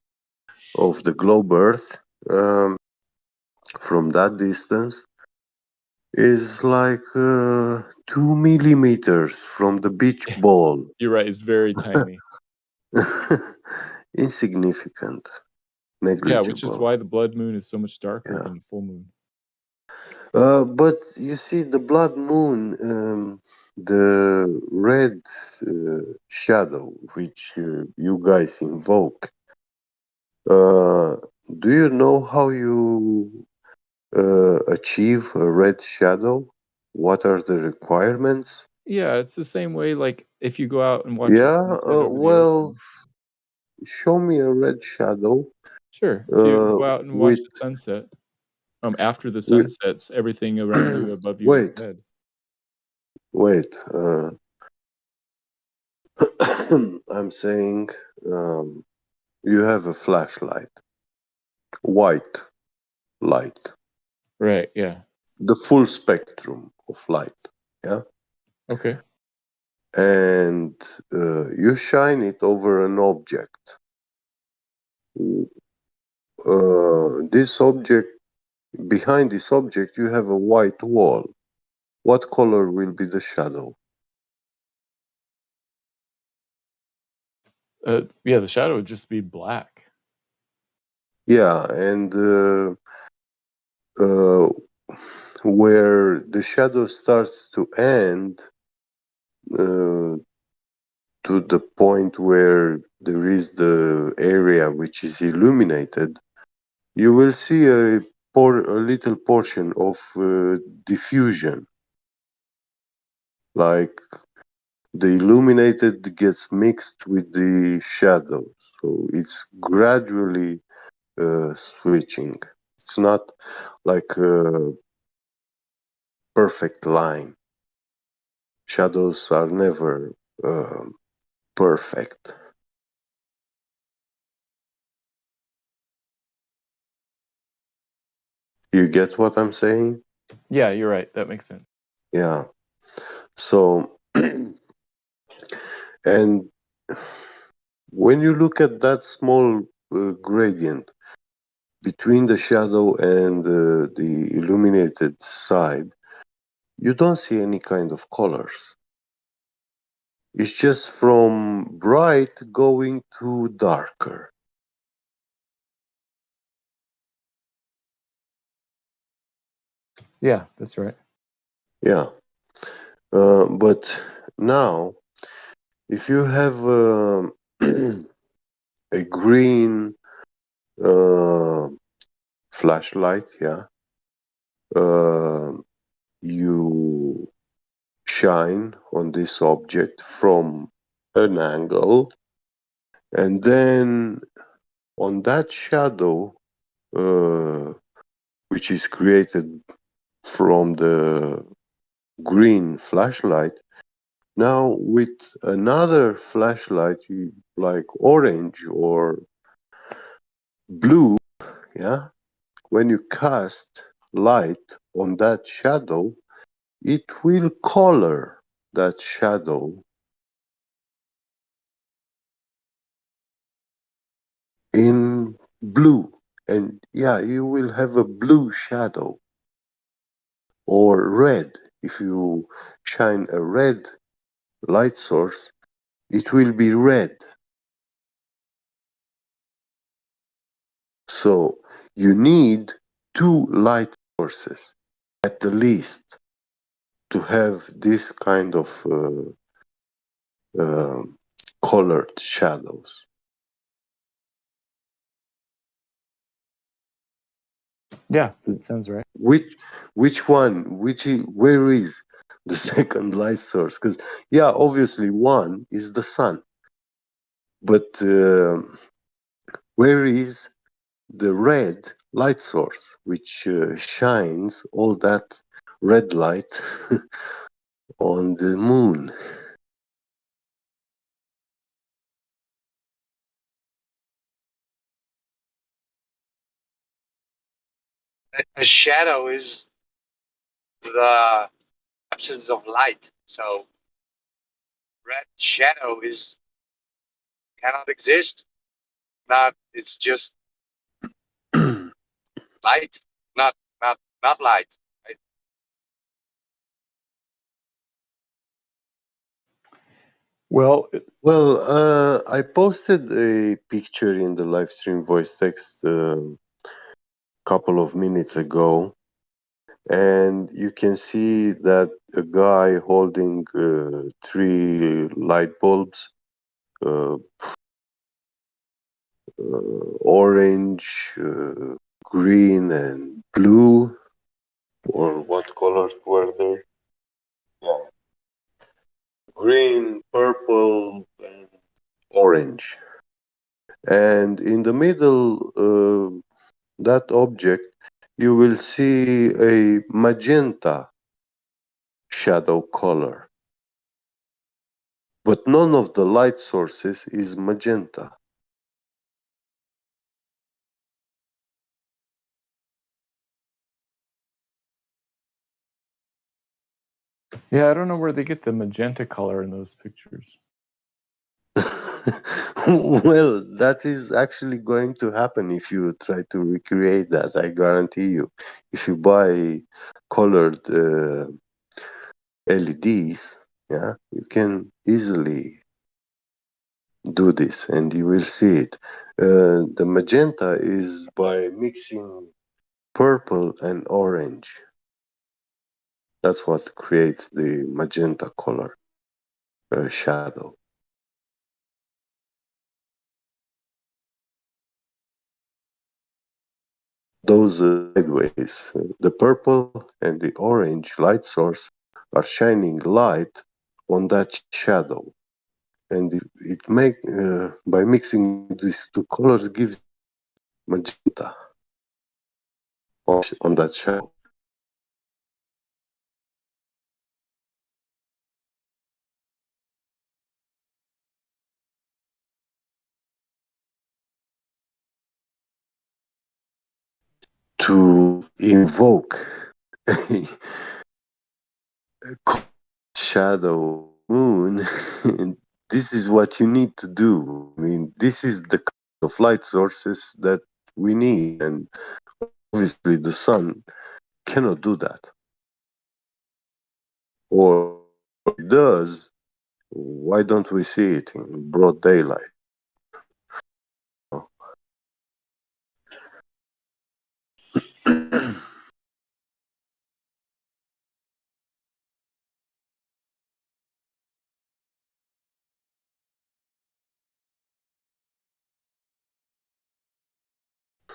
of the globe Earth, from that distance, is like 2 millimeters from the beach ball. You're right. It's very tiny. Insignificant, Yeah, which is negligible. why the blood moon is so much darker Yeah. than the full moon. But you see, the blood moon, the red shadow, which you guys invoke, do you know how you achieve a red shadow? What are the requirements? Yeah, it's the same way. Like if you go out and watch the Yeah, sunset over the well, ocean. show me a red shadow. Sure. If you go out and watch With the sunset, after the sun with sets, everything around you, above you, is wait, red. wait. I'm saying you have a flashlight, white light, Right. Yeah. the full spectrum of light. Yeah, Okay. and you shine it over an object. This object, behind this object, you have a white wall. What color will be the shadow? Yeah, the shadow would just be black. Yeah, and where the shadow starts to end, to the point where there is the area which is illuminated, you will see a little portion of diffusion. Like the illuminated gets mixed with the shadow. So it's gradually switching. It's not like a perfect line. Shadows are never perfect. You get what I'm saying? Yeah, you're right. That makes sense. Yeah. So, and when you look at that small gradient between the shadow and the illuminated side, you don't see any kind of colors. It's just from bright going to darker. Yeah, that's right. Yeah. But now, if you have a green flashlight, yeah, you shine on this object from an angle, and then on that shadow, which is created from the green flashlight, now with another flashlight, like orange or blue, yeah, when you cast light on that shadow, it will color that shadow in blue. And yeah, you will have a blue shadow or red. If you shine a red light source, it will be red. So you need 2 light sources at the least to have this kind of colored shadows. Yeah, that sounds right. Where is the second light source? Because yeah, obviously one is the sun, but where is the red light source, which shines all that red light on the moon? A shadow is the absence of light. So red shadow is cannot exist. Not it's just light, not light. Right? Well, I posted a picture in the live stream voice text a couple of minutes ago, and you can see that a guy holding 3 light bulbs, uh, orange, green, and blue, or what colors were they? Yeah, green, purple, and orange. And in the middle, that object, you will see a magenta shadow color. But none of the light sources is magenta. Yeah, I don't know where they get the magenta color in those pictures. Well, that is actually going to happen if you try to recreate that, I guarantee you. If you buy colored LEDs, yeah, you can easily do this and you will see it. The magenta is by mixing purple and orange. That's what creates the magenta color shadow. Those sideways, the purple and the orange light source are shining light on that shadow, and it make by mixing these 2 colors gives magenta on that shadow. To invoke a shadow moon, this is what you need to do. I mean, this is the kind of light sources that we need, and obviously the sun cannot do that. Or if it does, why don't we see it in broad daylight?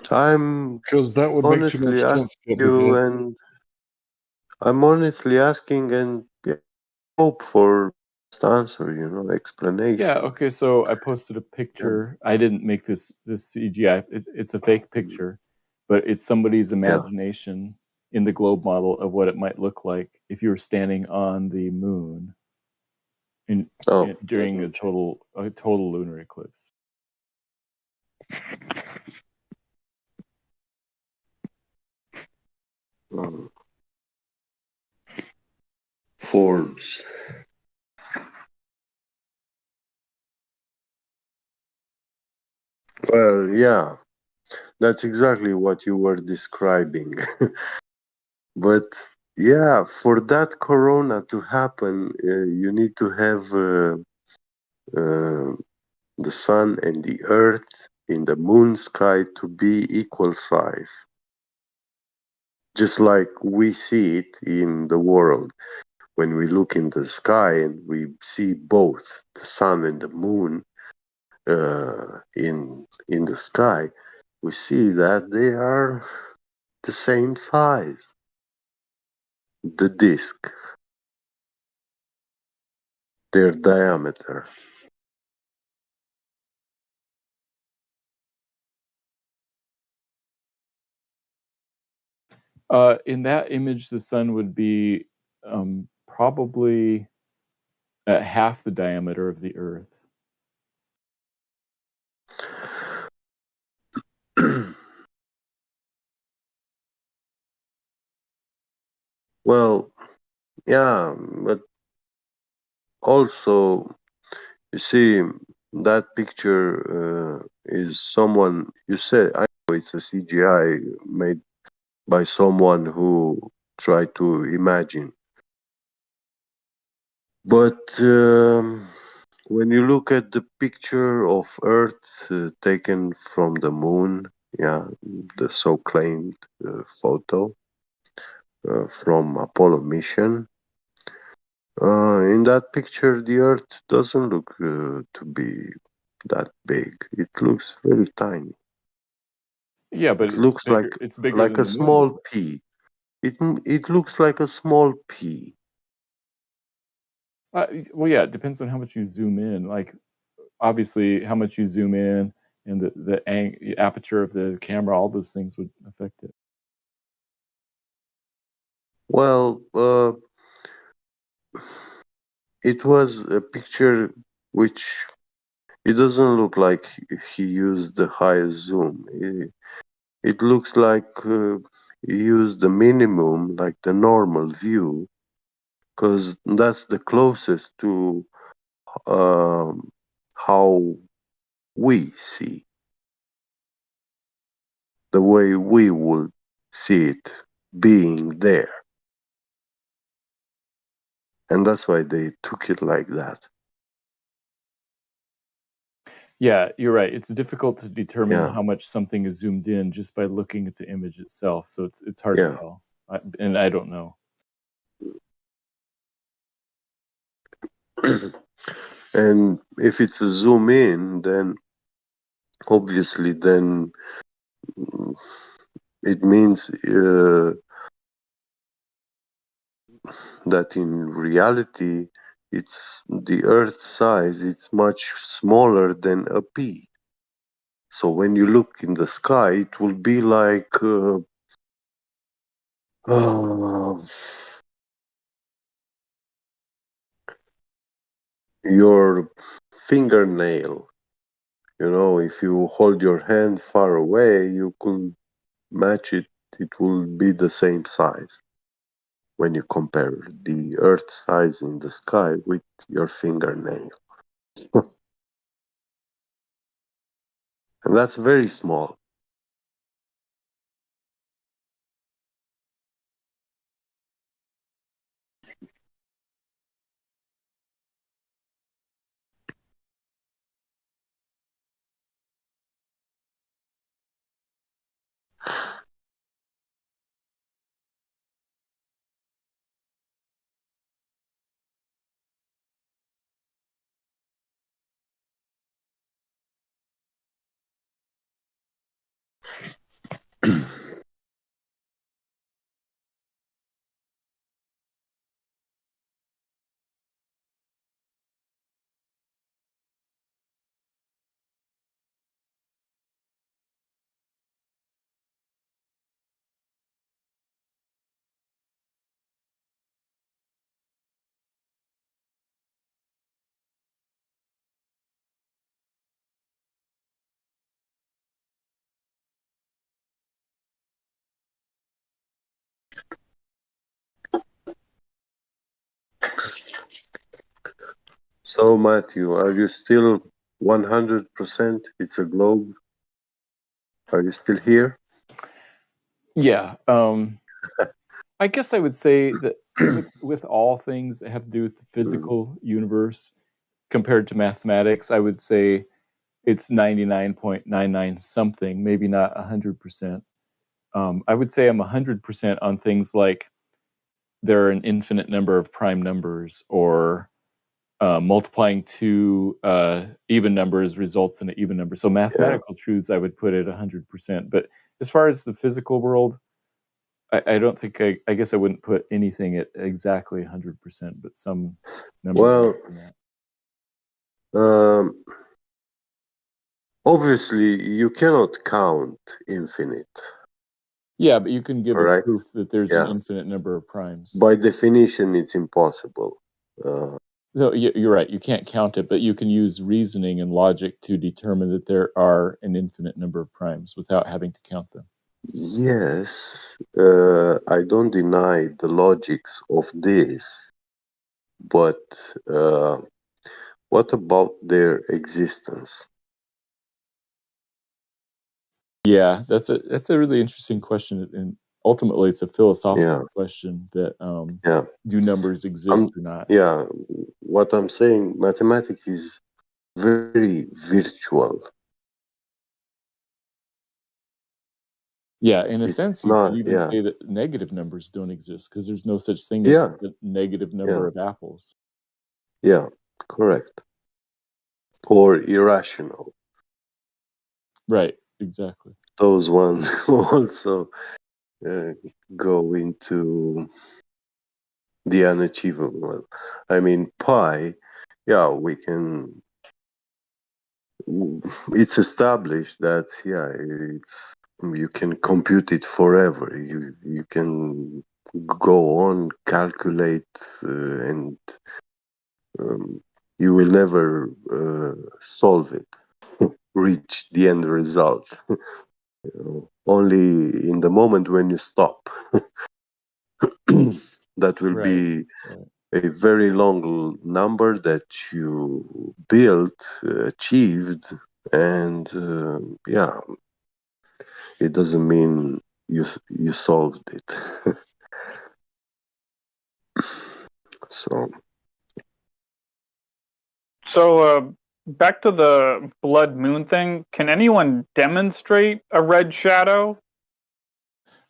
I'm because that would make too honestly much asking sense. Get me, you, Dan. and I'm honestly asking and hope for answer, Yeah, explanation. okay, so I posted a picture. I didn't make this CGI. It's a fake picture, but it's somebody's imagination in the globe model of what it might look like if you were standing on the moon during a total lunar eclipse. Forbes. Well, yeah, that's exactly what you were describing. But yeah, for that corona to happen, you need to have the sun and the earth in the moon sky to be equal size. Just like we see it in the world. When we look in the sky and we see both the sun and the moon in the sky, we see that they are the same size. The disk, their diameter. In that image, the sun would be probably at half the diameter of the Earth. Well, yeah, but also, you see, that picture is someone, you said, I know it's a CGI made by someone who tried to imagine. But when you look at the picture of Earth taken from the moon, yeah, the so-claimed photo from Apollo mission, in that picture, the Earth doesn't look to be that big. It looks very tiny. Yeah, but it looks it's bigger like than a the small moon. pea. It looks like a small pea. Well, yeah, it depends on how much you zoom in. Like, obviously, how much you zoom in and the aperture of the camera, all those things would affect it. Well, it was a picture which it doesn't look like he used the highest zoom. It looks like he used the minimum, like the normal view, because that's the closest to how we see, the way we would see it being there. And that's why they took it like that. Yeah, you're right. It's difficult to determine Yeah. how much something is zoomed in just by looking at the image itself. So it's hard Yeah. to tell, and I don't know. And if it's a zoom in, then obviously then it means that in reality it's the Earth size. It's much smaller than a pea. So when you look in the sky, it will be like your fingernail. You know, if you hold your hand far away, you could match it. It will be the same size when you compare the Earth size in the sky with your fingernail. And that's very small. So, Matthew, are you still 100%? It's a globe. Are you still here? Yeah. I guess I would say that with all things that have to do with the physical universe compared to mathematics, I would say it's 99.99 something, maybe not 100%. I would say I'm 100% on things like there are an infinite number of prime numbers, or multiplying two even numbers results in an even number. So mathematical truths, I would put at 100%. But as far as the physical world, I don't think I guess I wouldn't put anything at exactly 100%, but some number. Well, obviously, you cannot count infinite. Yeah, but you can give a Right? proof that there's Yeah. an infinite number of primes. By definition, it's impossible. No, you're right. You can't count it, but you can use reasoning and logic to determine that there are an infinite number of primes without having to count them. Yes, I don't deny the logics of this, but what about their existence? Yeah, that's a really interesting question, and ultimately, it's a philosophical question that Yeah. do numbers exist or not? Yeah. what I'm saying, mathematics is very virtual. Yeah, in a It's sense, you could not, even yeah, say that negative numbers don't exist because there's no such thing as yeah, the negative number yeah, of apples. yeah, correct. Or irrational. Right, exactly. Those ones also uh, go into the unachievable. I mean, pi, yeah, we can. It's established that it's you can compute it forever. You can go on, calculate, and you will never solve it, reach the end result. Only in the moment when you stop. That will Right, be right. a very long number that you built, achieved, and yeah, it doesn't mean you solved it. So So, back to the blood moon thing. Can anyone demonstrate a red shadow?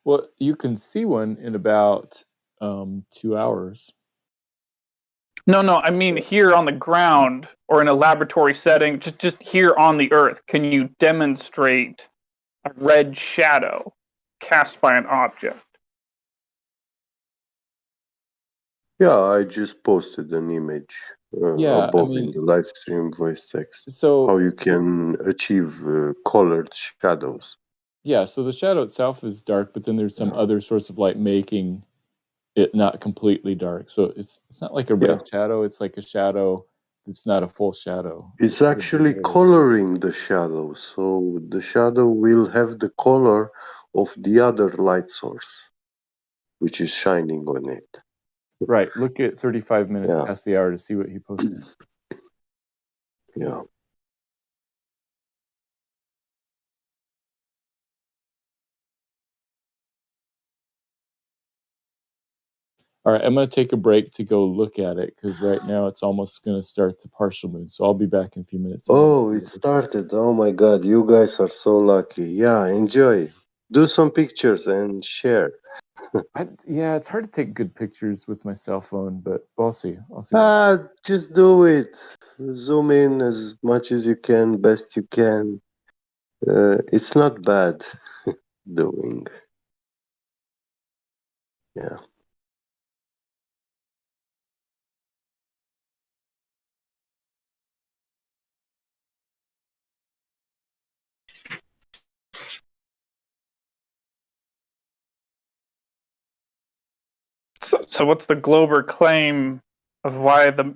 Well, you can see one in about 2 hours. No, I mean here on the ground or in a laboratory setting, just here on the Earth. Can you demonstrate a red shadow cast by an object? yeah, I just posted an image Yeah, I above in mean, the live stream voice text. so How you can achieve colored shadows. yeah, so the shadow itself is dark, but then there's some other source of light making it not completely dark. So it's not like a Yeah. red shadow, it's like a shadow that's not a full shadow. It's actually coloring the shadow, so the shadow will have the color of the other light source, which is shining on it. Right. Look at 35 minutes Yeah. past the hour to see what he posted. Yeah. All right, I'm going to take a break to go look at it because right now it's almost going to start the partial moon. So I'll be back in a few minutes. Oh, it started. Oh my God, you guys are so lucky. Yeah, enjoy. Do some pictures and share. Yeah, it's hard to take good pictures with my cell phone, but we'll see. I'll see. Just do it. Zoom in as much as you can, best you can. It's not bad doing. Yeah. So what's the Glober claim of why the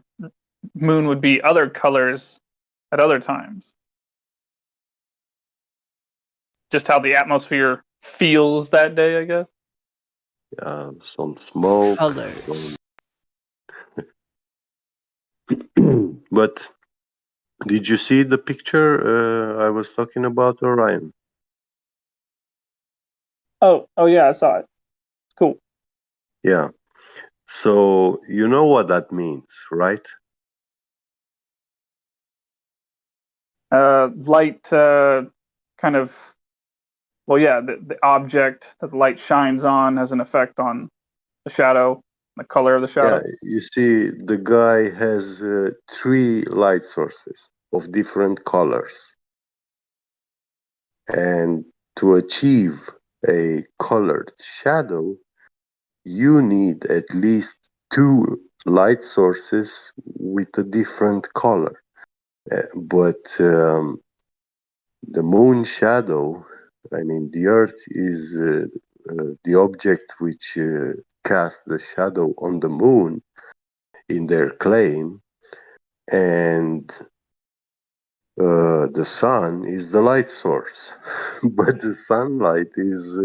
moon would be other colors at other times? Just how the atmosphere feels that day, I guess. Yeah, some smoke. But did you see the picture I was talking about, Orion? Oh yeah, I saw it. Cool. Yeah. So you know what that means, right? Light kind of, well, yeah, the object that the light shines on has an effect on the shadow, the color of the shadow. Yeah, you see, the guy has 3 light sources of different colors. And to achieve a colored shadow, you need at least 2 light sources with a different color. But the moon shadow, I mean, the Earth is the object which casts the shadow on the moon in their claim, and the sun is the light source. But the sunlight is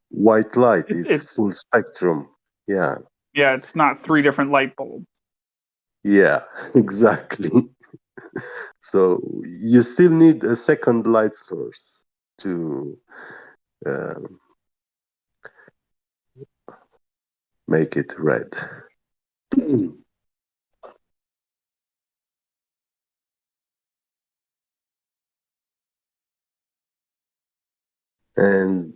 white light, it's full spectrum. Yeah. Yeah, it's not 3 different light bulbs. Yeah, exactly. So you still need a second light source to make it red. And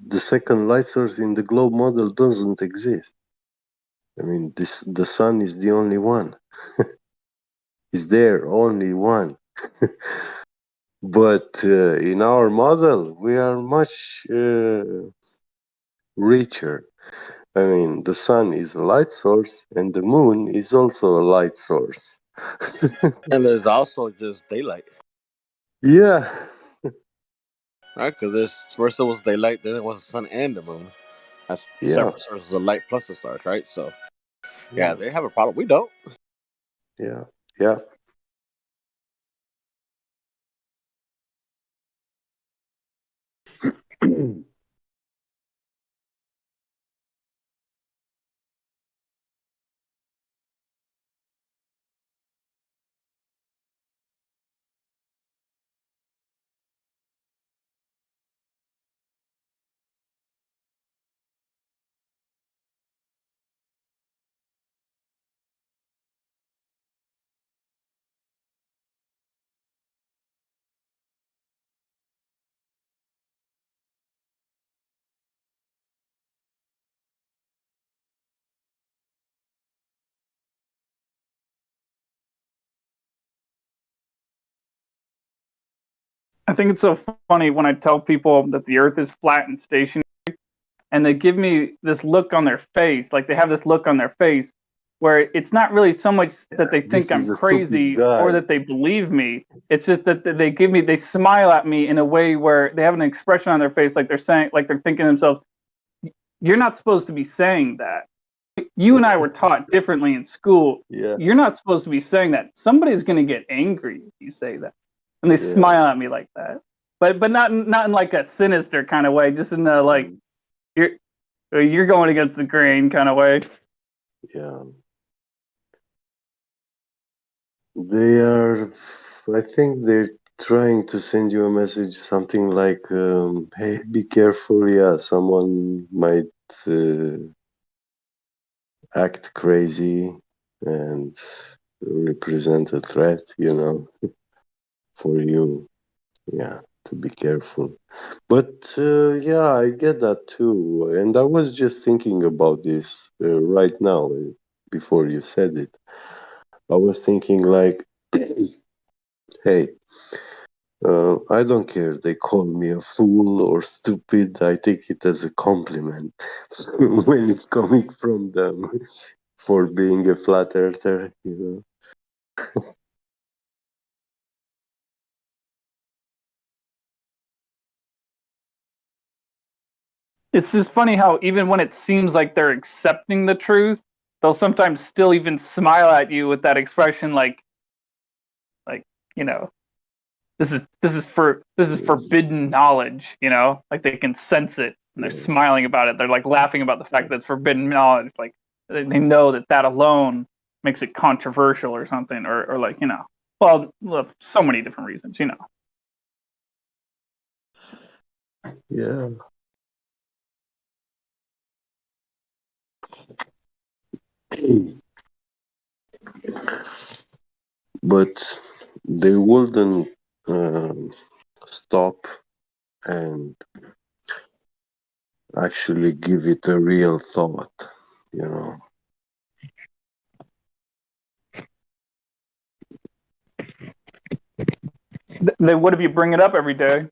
the second light source in the globe model doesn't exist. I mean, the sun is the only one. Is there only one? But in our model, we are much richer. I mean, the sun is a light source, and the moon is also a light source. And there's also just daylight, Yeah, right? Because there's first it was daylight, then it was the sun and the moon. That's yeah, separate sources of light plus the stars, right? So yeah, yeah, they have a problem. We don't. yeah, yeah. I think it's so funny when I tell people that the Earth is flat and stationary, and they give me this look on their face, like they have this look on their face where it's not really so much that they think This I'm is a stupid crazy or guy. that they believe me. It's just that they smile at me in a way where they have an expression on their face, like they're saying, like they're thinking to themselves, "You're not supposed to be saying that. You and I were taught differently in school. Yeah, You're not supposed to be saying that. Somebody's going to get angry if you say that." And they yeah, smile at me like that, but not in like a sinister kind of way, just in a like you're going against the grain kind of way. yeah. They are, I think they're trying to send you a message, something like, hey, be careful. Yeah, someone might act crazy and represent a threat, for you. Yeah, to be careful. But yeah, I get that too. And I was just thinking about this right now before you said it. I was thinking like, hey, I don't care if they call me a fool or stupid. I take it as a compliment when it's coming from them for being a flat earther. It's just funny how even when it seems like they're accepting the truth, they'll sometimes still even smile at you with that expression, like you know, this is forbidden knowledge. Like they can sense it and they're smiling about it. They're like laughing about the fact that it's forbidden knowledge. Like they know that alone makes it controversial or something, or like well, so many different reasons. Yeah. But they wouldn't stop and actually give it a real thought. What if you bring it up every day?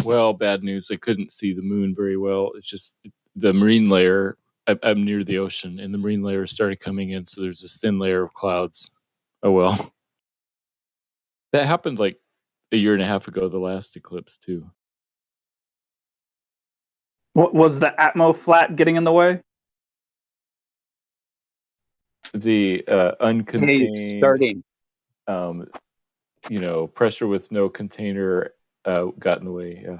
Well, bad news. I couldn't see the moon very well. It's just the marine layer. I'm near the ocean, and the marine layer started coming in, so there's this thin layer of clouds. Oh well. That happened like a year and a half ago, the last eclipse too. What was the Atmo flat getting in the way? the uncontained, starting. Pressure with no container got in the way. Yeah.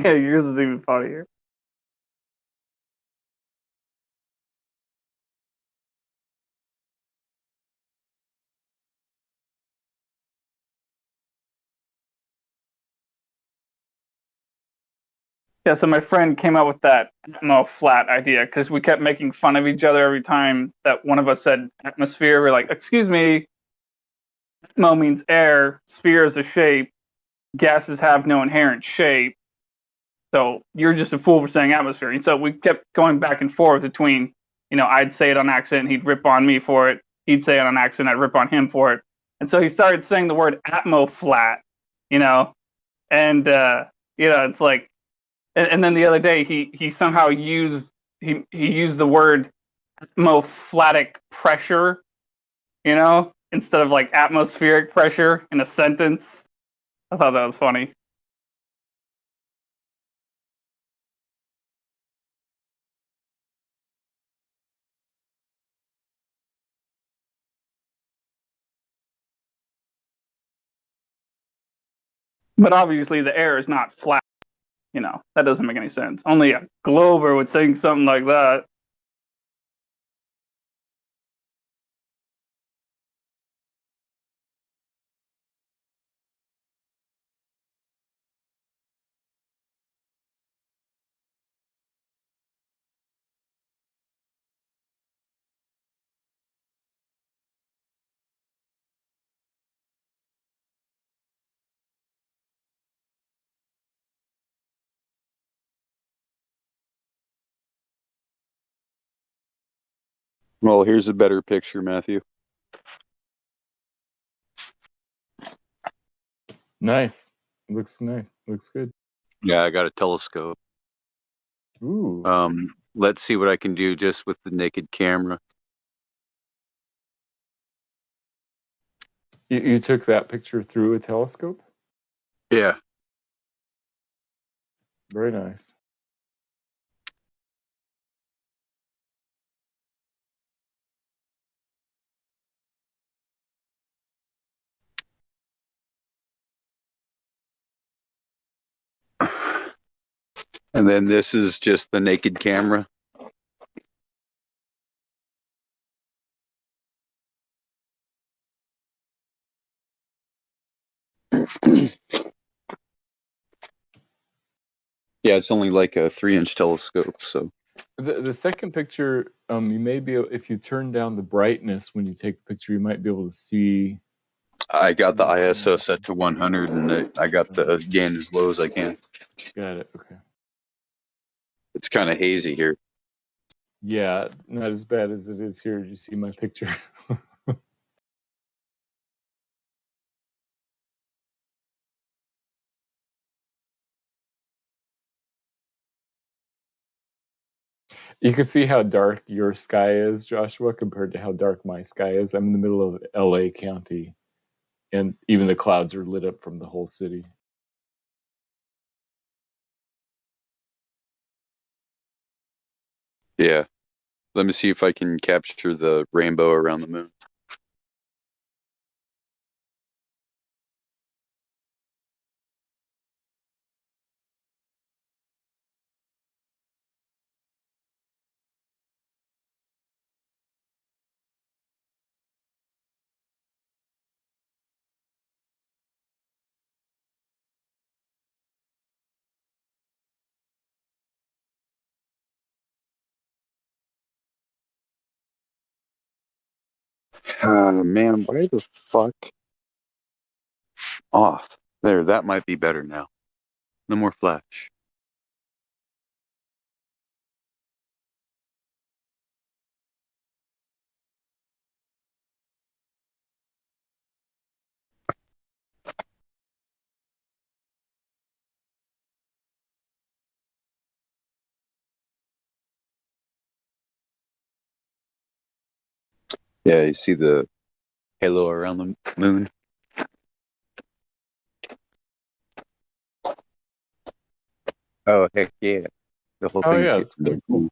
Yeah, yours is even funnier. Yeah, so my friend came up with that Atmo flat idea because we kept making fun of each other every time that one of us said atmosphere. We're like, excuse me, Atmo means air, sphere is a shape, gases have no inherent shape. So you're just a fool for saying atmosphere. And so we kept going back and forth between, I'd say it on accident, he'd rip on me for it. He'd say it on accident, I'd rip on him for it. And so he started saying the word Atmo flat, and it's like, and then the other day he somehow used he used the word atmophatic pressure, instead of like atmospheric pressure in a sentence. I thought that was funny. But obviously the air is not flat. That doesn't make any sense. Only a glober would think something like that. Well, here's a better picture, Matthew. Nice. Looks nice. Looks good. Yeah, I got a telescope. Ooh. Let's see what I can do just with the naked camera. You took that picture through a telescope? Yeah. Very nice. And then this is just the naked camera. Yeah, it's only like a 3-inch telescope, so. The second picture, you may be able, if you turn down the brightness when you take the picture, you might be able to see. I got the ISO set to 100, and I got the gain as low as I can. Got it. Okay. It's kind of hazy here. Yeah, not as bad as it is here. You see my picture. You can see how dark your sky is, Joshua, compared to how dark my sky is. I'm in the middle of LA County, and even the clouds are lit up from the whole city. Yeah. Let me see if I can capture the rainbow around the moon. Man, why the fuck? Off. There, that might be better now. No more flash. Yeah, you see the halo around the moon? Oh, heck yeah. The whole Oh thing's yeah, it's getting quite cool.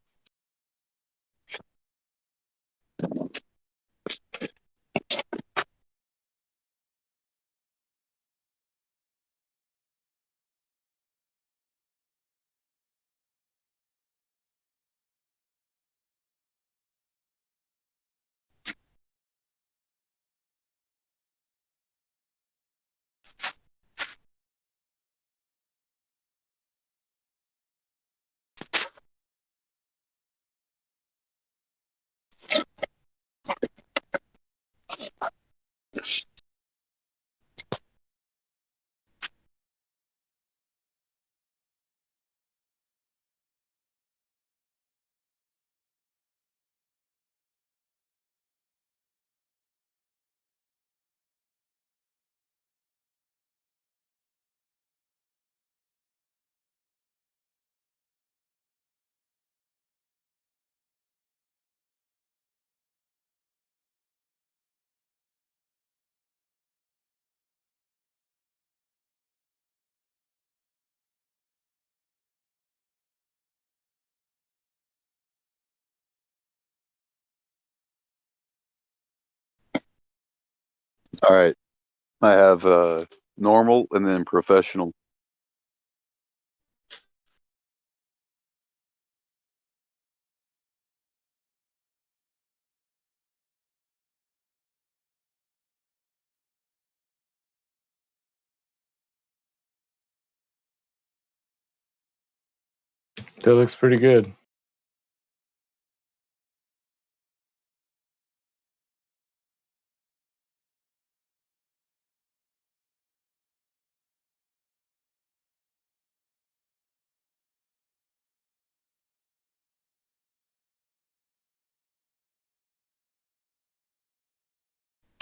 All right. I have normal and then professional. That looks pretty good.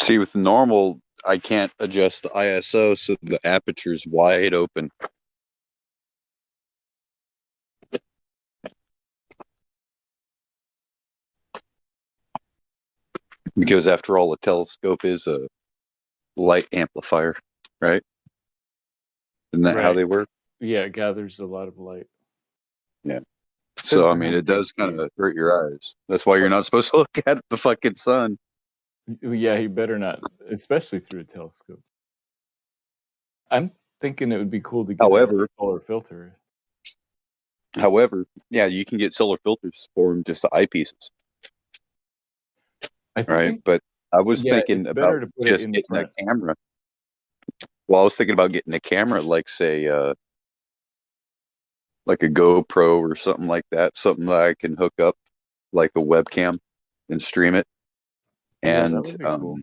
See, with the normal, I can't adjust the ISO, so the aperture's wide open. Because after all, a telescope is a light amplifier, right? Isn't that how Right. they work? Yeah, it gathers a lot of light. Yeah. So, I mean, it does kind of hurt your eyes. That's why you're not supposed to look at the fucking sun. Yeah, you better not, especially through a telescope. I'm thinking it would be cool to get a However, solar filter. Yeah, you can get solar filters for just the eyepieces, I right? think, But I was yeah, it's thinking better about to put it just in getting a front. camera. Well, I was thinking about getting a camera, like say, like a GoPro or something like that, something that I can hook up like a webcam and stream it. Yeah, that And would be cool.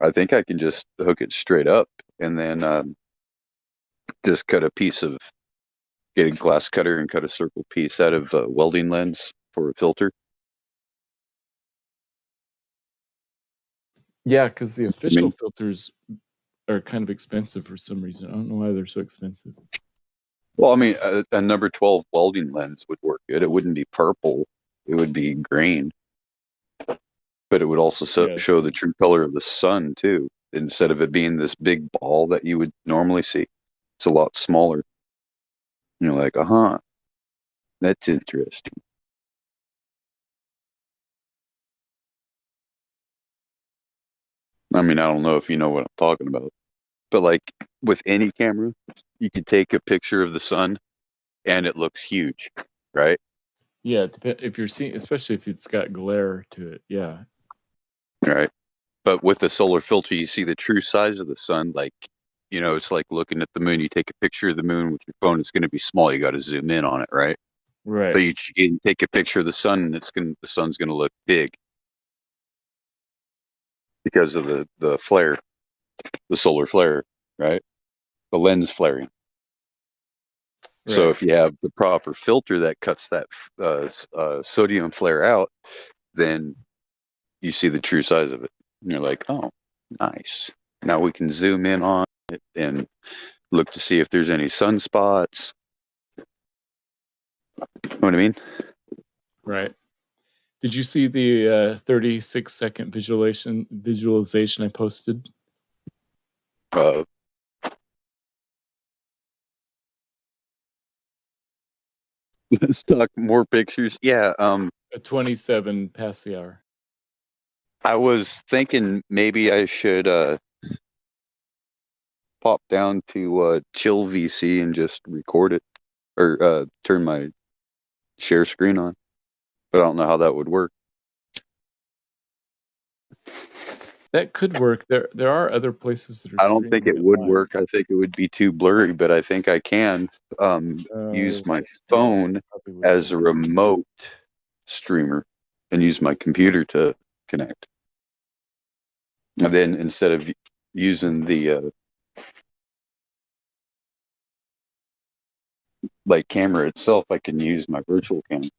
I think I can just hook it straight up and then just cut a piece of, get a glass cutter and cut a circle piece out of a welding lens for a filter. Yeah, because the I official mean, filters are kind of expensive for some reason. I don't know why they're so expensive. well, I mean, a number 12 welding lens would work good. It wouldn't be purple. It would be green, but it would also Yeah. show the true color of the sun too. Instead of it being this big ball that you would normally see, it's a lot smaller. And you're like, that's interesting. I mean, I don't know if you know what I'm talking about, but like with any camera, you could take a picture of the sun and it looks huge, right? Yeah, if you're seeing, especially if it's got glare to it. Yeah. Right. But with the solar filter, you see the true size of the sun. Like, it's like looking at the moon. You take a picture of the moon with your phone, it's going to be small. You got to zoom in on it, right? Right. But you can take a picture of the sun, and the sun's going to look big because of the flare, the solar flare, right? The lens flaring. So Right. if you have the proper filter that cuts that sodium flare out, then you see the true size of it. And you're like, oh, nice. Now we can zoom in on it and look to see if there's any sunspots. Know what I mean? Right. Did you see the 36-second visualization I posted? Let's talk more pictures. Yeah, At 27 past the hour. I was thinking maybe I should pop down to Chill VC and just record it or turn my share screen on. But I don't know how that would work. That could work. There are other places that are I don't think streaming it it would live. work. I think it would be too blurry, but I think I can use my phone as a remote streamer and use my computer to connect. And then instead of using the like camera itself, I can use my virtual camera.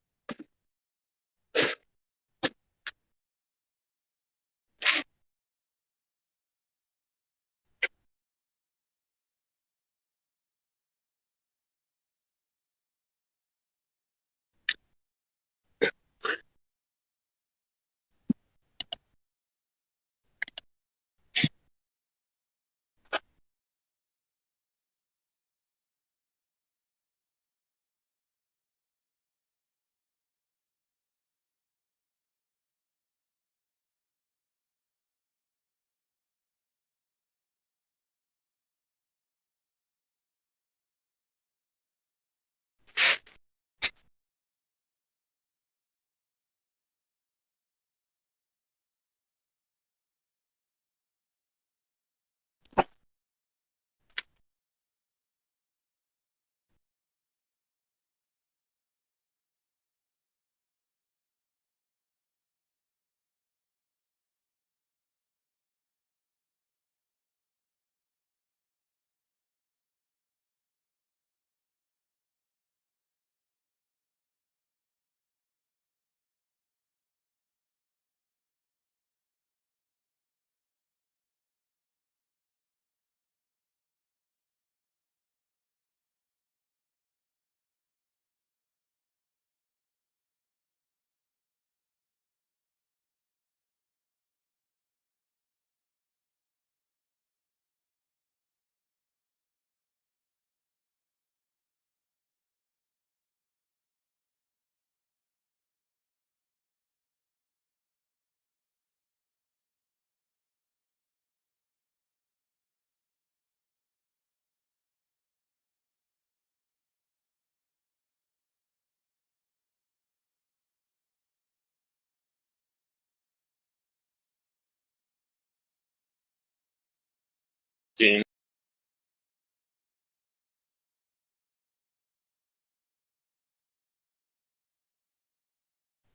Gene.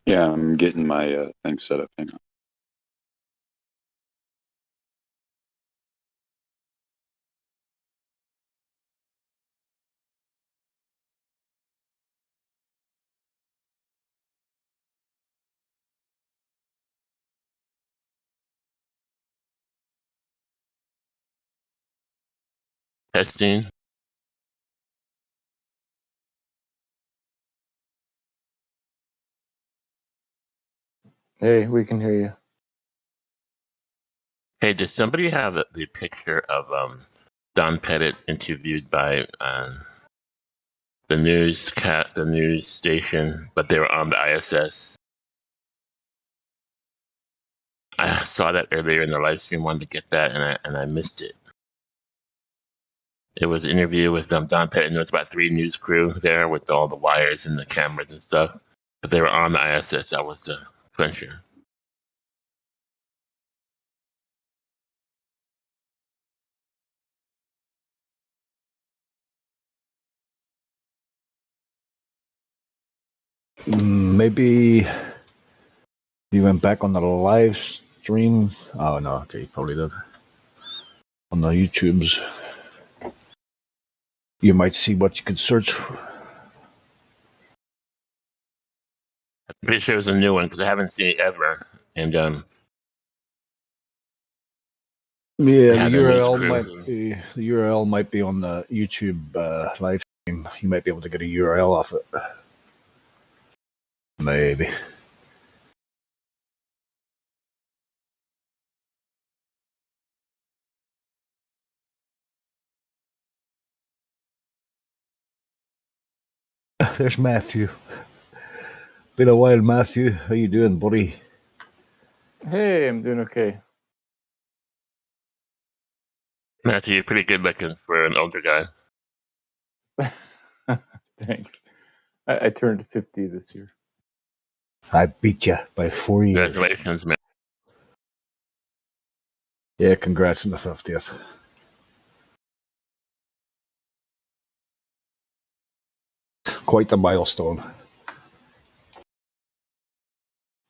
Yeah, I'm getting my thing set up. Hang on. Testing. Hey, we can hear you. Hey, does somebody have the picture of Don Pettit interviewed by the news station, but they were on the ISS? I saw that earlier in the live stream. Wanted to get that, and I missed it. It was an interview with Don Pettit. And there was about 3 news crew there with all the wires and the cameras and stuff. But they were on the ISS. That was the clincher. Maybe you went back on the live stream. Oh no, okay, you probably did. On the YouTubes, you might see what you could search for. I'm pretty sure it was a new one because I haven't seen it ever. And Yeah, had the a news URL crew. might be on the YouTube live stream. You might be able to get a URL off it. Maybe. there's Matthew. Been a while, Matthew. How you doing, buddy? Hey, I'm doing okay. Matthew, you're pretty good looking for an older guy. Thanks. I turned 50 this year. I beat you by 4 years. Congratulations, man. Yeah, congrats on the 50th. Quite the milestone.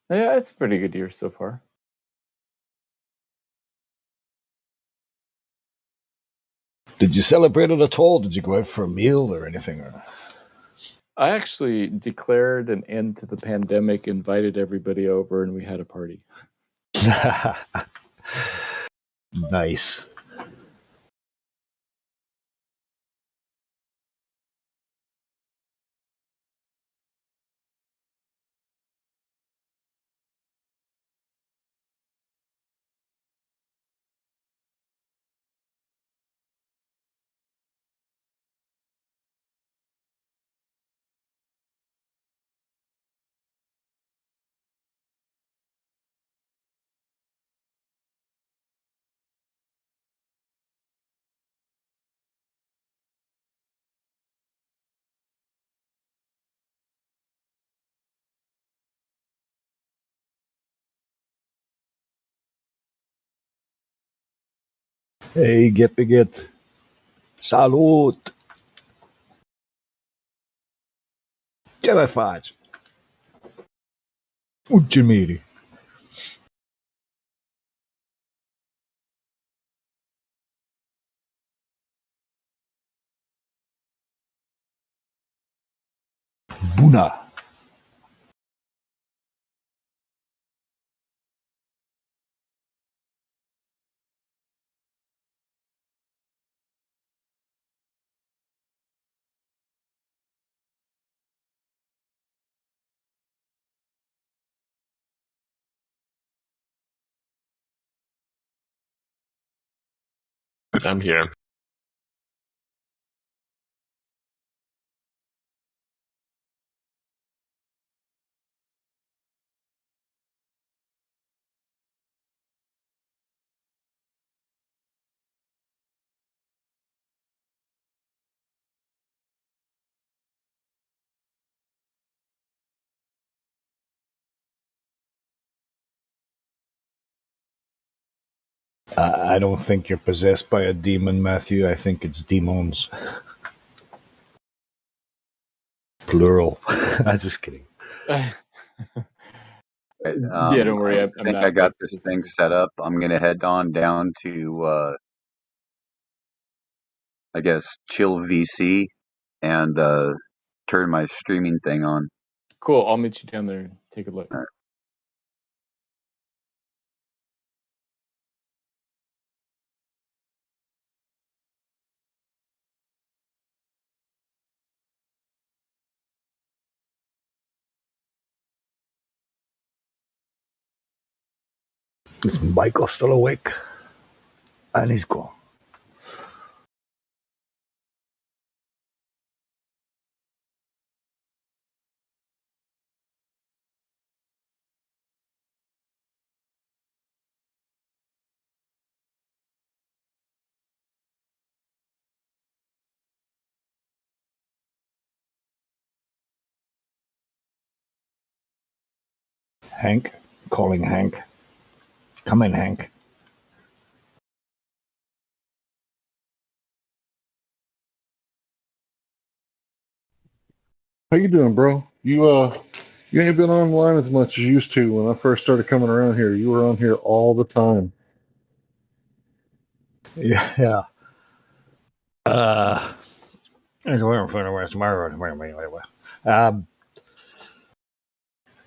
Yeah, it's a pretty good year so far. Did you celebrate it at all? Did you go out for a meal or anything? I actually declared an end to the pandemic, invited everybody over, and we had a party. Nice. Hey, get. Salut. Ce mai faci? Ucci-miri. Bună. I'm here. I don't think you're possessed by a demon, Matthew. I think it's demons. Plural. I'm just kidding. Yeah, don't worry. I I'm think not. I got this thing set up. I'm gonna head on down to, I guess, Chill VC and turn my streaming thing on. Cool. I'll meet you down there and take a look. All right. Is Michael still awake? And he's gone. Hank? Calling Hank. Come in, Hank. How you doing, bro? You ain't been online as much as you used to when I first started coming around here. You were on here all the time. Yeah.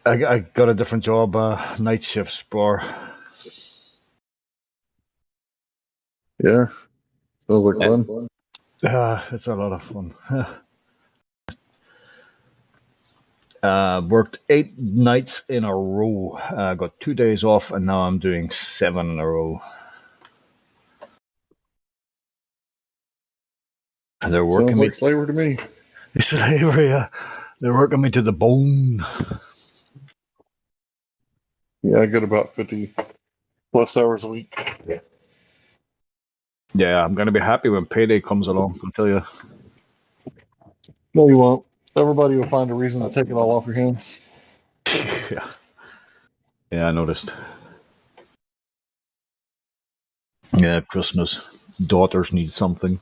I got a different job, night shifts, bro. Yeah. Sounds like fun. It's a lot of fun. Worked 8 nights in a row. Got 2 days off, and now I'm doing 7 in a row. And they're working. Sounds like slavery to me. Slavery, They're working me to the bone. Yeah, I get about 50 plus hours a week. Yeah, I'm gonna be happy when payday comes along. I'll tell you. No, you won't. Everybody will find a reason to take it all off your hands. Yeah. Yeah, I noticed. Yeah, Christmas. Daughters need something.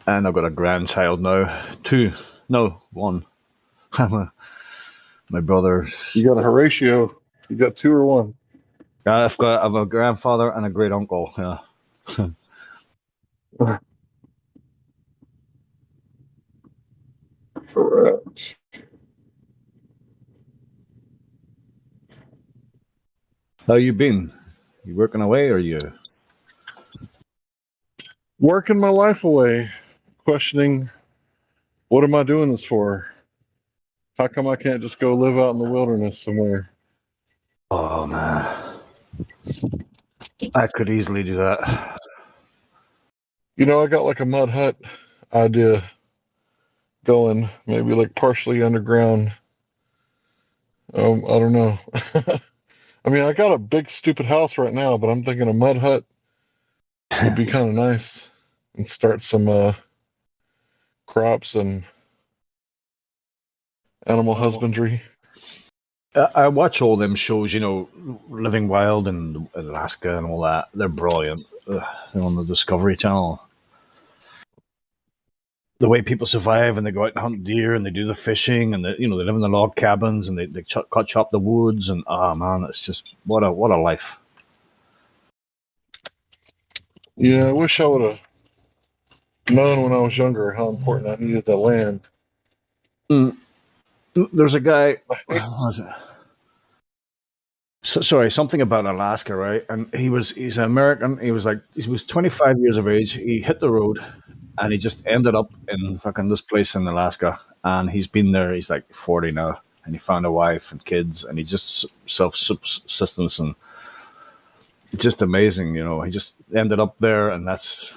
And I've got a grandchild now. 2. No, 1. My brother's. You got a Horatio. You got 2 or 1. I've a grandfather and a great uncle. Yeah. Correct. How you been? You working away or you? Working my life away, questioning, what am I doing this for? How come I can't just go live out in the wilderness somewhere? Oh man, I could easily do that. You know, I got like a mud hut idea going, maybe like partially underground. I don't know. I mean, I got a big stupid house right now, but I'm thinking a mud hut would be kind of nice and start some crops and animal husbandry. I watch all them shows, you know, Living Wild and Alaska and all that. They're brilliant. They're on the Discovery Channel. The way people survive and they go out and hunt deer and they do the fishing and they live in the log cabins and they chop the woods and man, it's just what a life. Yeah, I wish I would have known when I was younger how important I needed the land. There's a guy. What was it? Sorry, something about Alaska, right? And he's an American. He was 25 years of age. He hit the road, and he just ended up in fucking this place in Alaska. And he's been there. He's like 40 now, and he found a wife and kids, and he's just self subsistence, and it's just amazing. You know, he just ended up there, and that's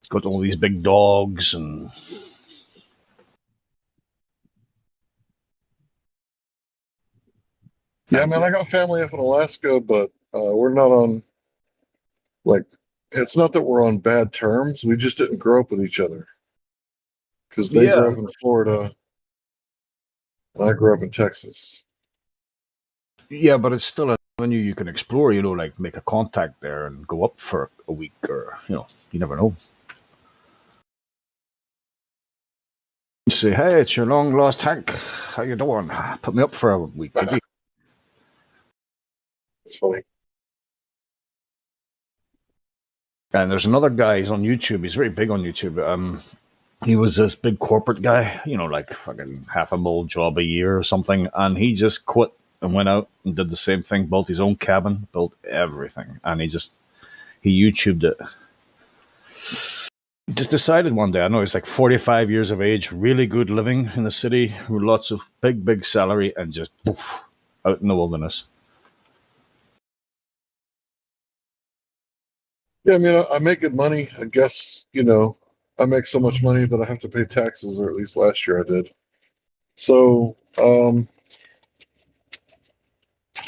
got all these big dogs and. Yeah, man, I got family up in Alaska, but we're not on, like, it's not that we're on bad terms. We just didn't grow up with each other. Because they grew up in Florida, and I grew up in Texas. Yeah, but it's still a venue you can explore, you know, like make a contact there and go up for a week or, you never know. Say, hey, it's your long lost Hank. How you doing? Put me up for a week, maybe. It's funny. And there's another guy, he's on YouTube. He's very big on YouTube. He was this big corporate guy, like fucking $500,000 job a year or something. And he just quit and went out and did the same thing, built his own cabin, built everything. And he YouTubed it. Just decided one day, I know he's like 45 years of age, really good living in the city, with lots of big salary, and just poof, out in the wilderness. Yeah, I mean, I make good money. I guess, I make so much money that I have to pay taxes, or at least last year I did. So,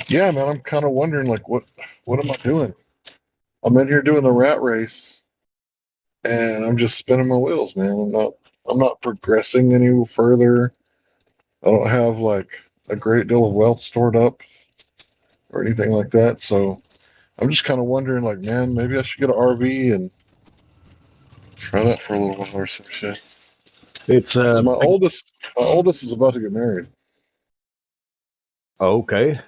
yeah, man, I'm kind of wondering, like, what am I doing? I'm in here doing the rat race, and I'm just spinning my wheels, man. I'm not progressing any further. I don't have like a great deal of wealth stored up or anything like that. So I'm just kind of wondering, like, man, maybe I should get an RV and try that for a little while or some shit. It's so my oldest is about to get married. Okay.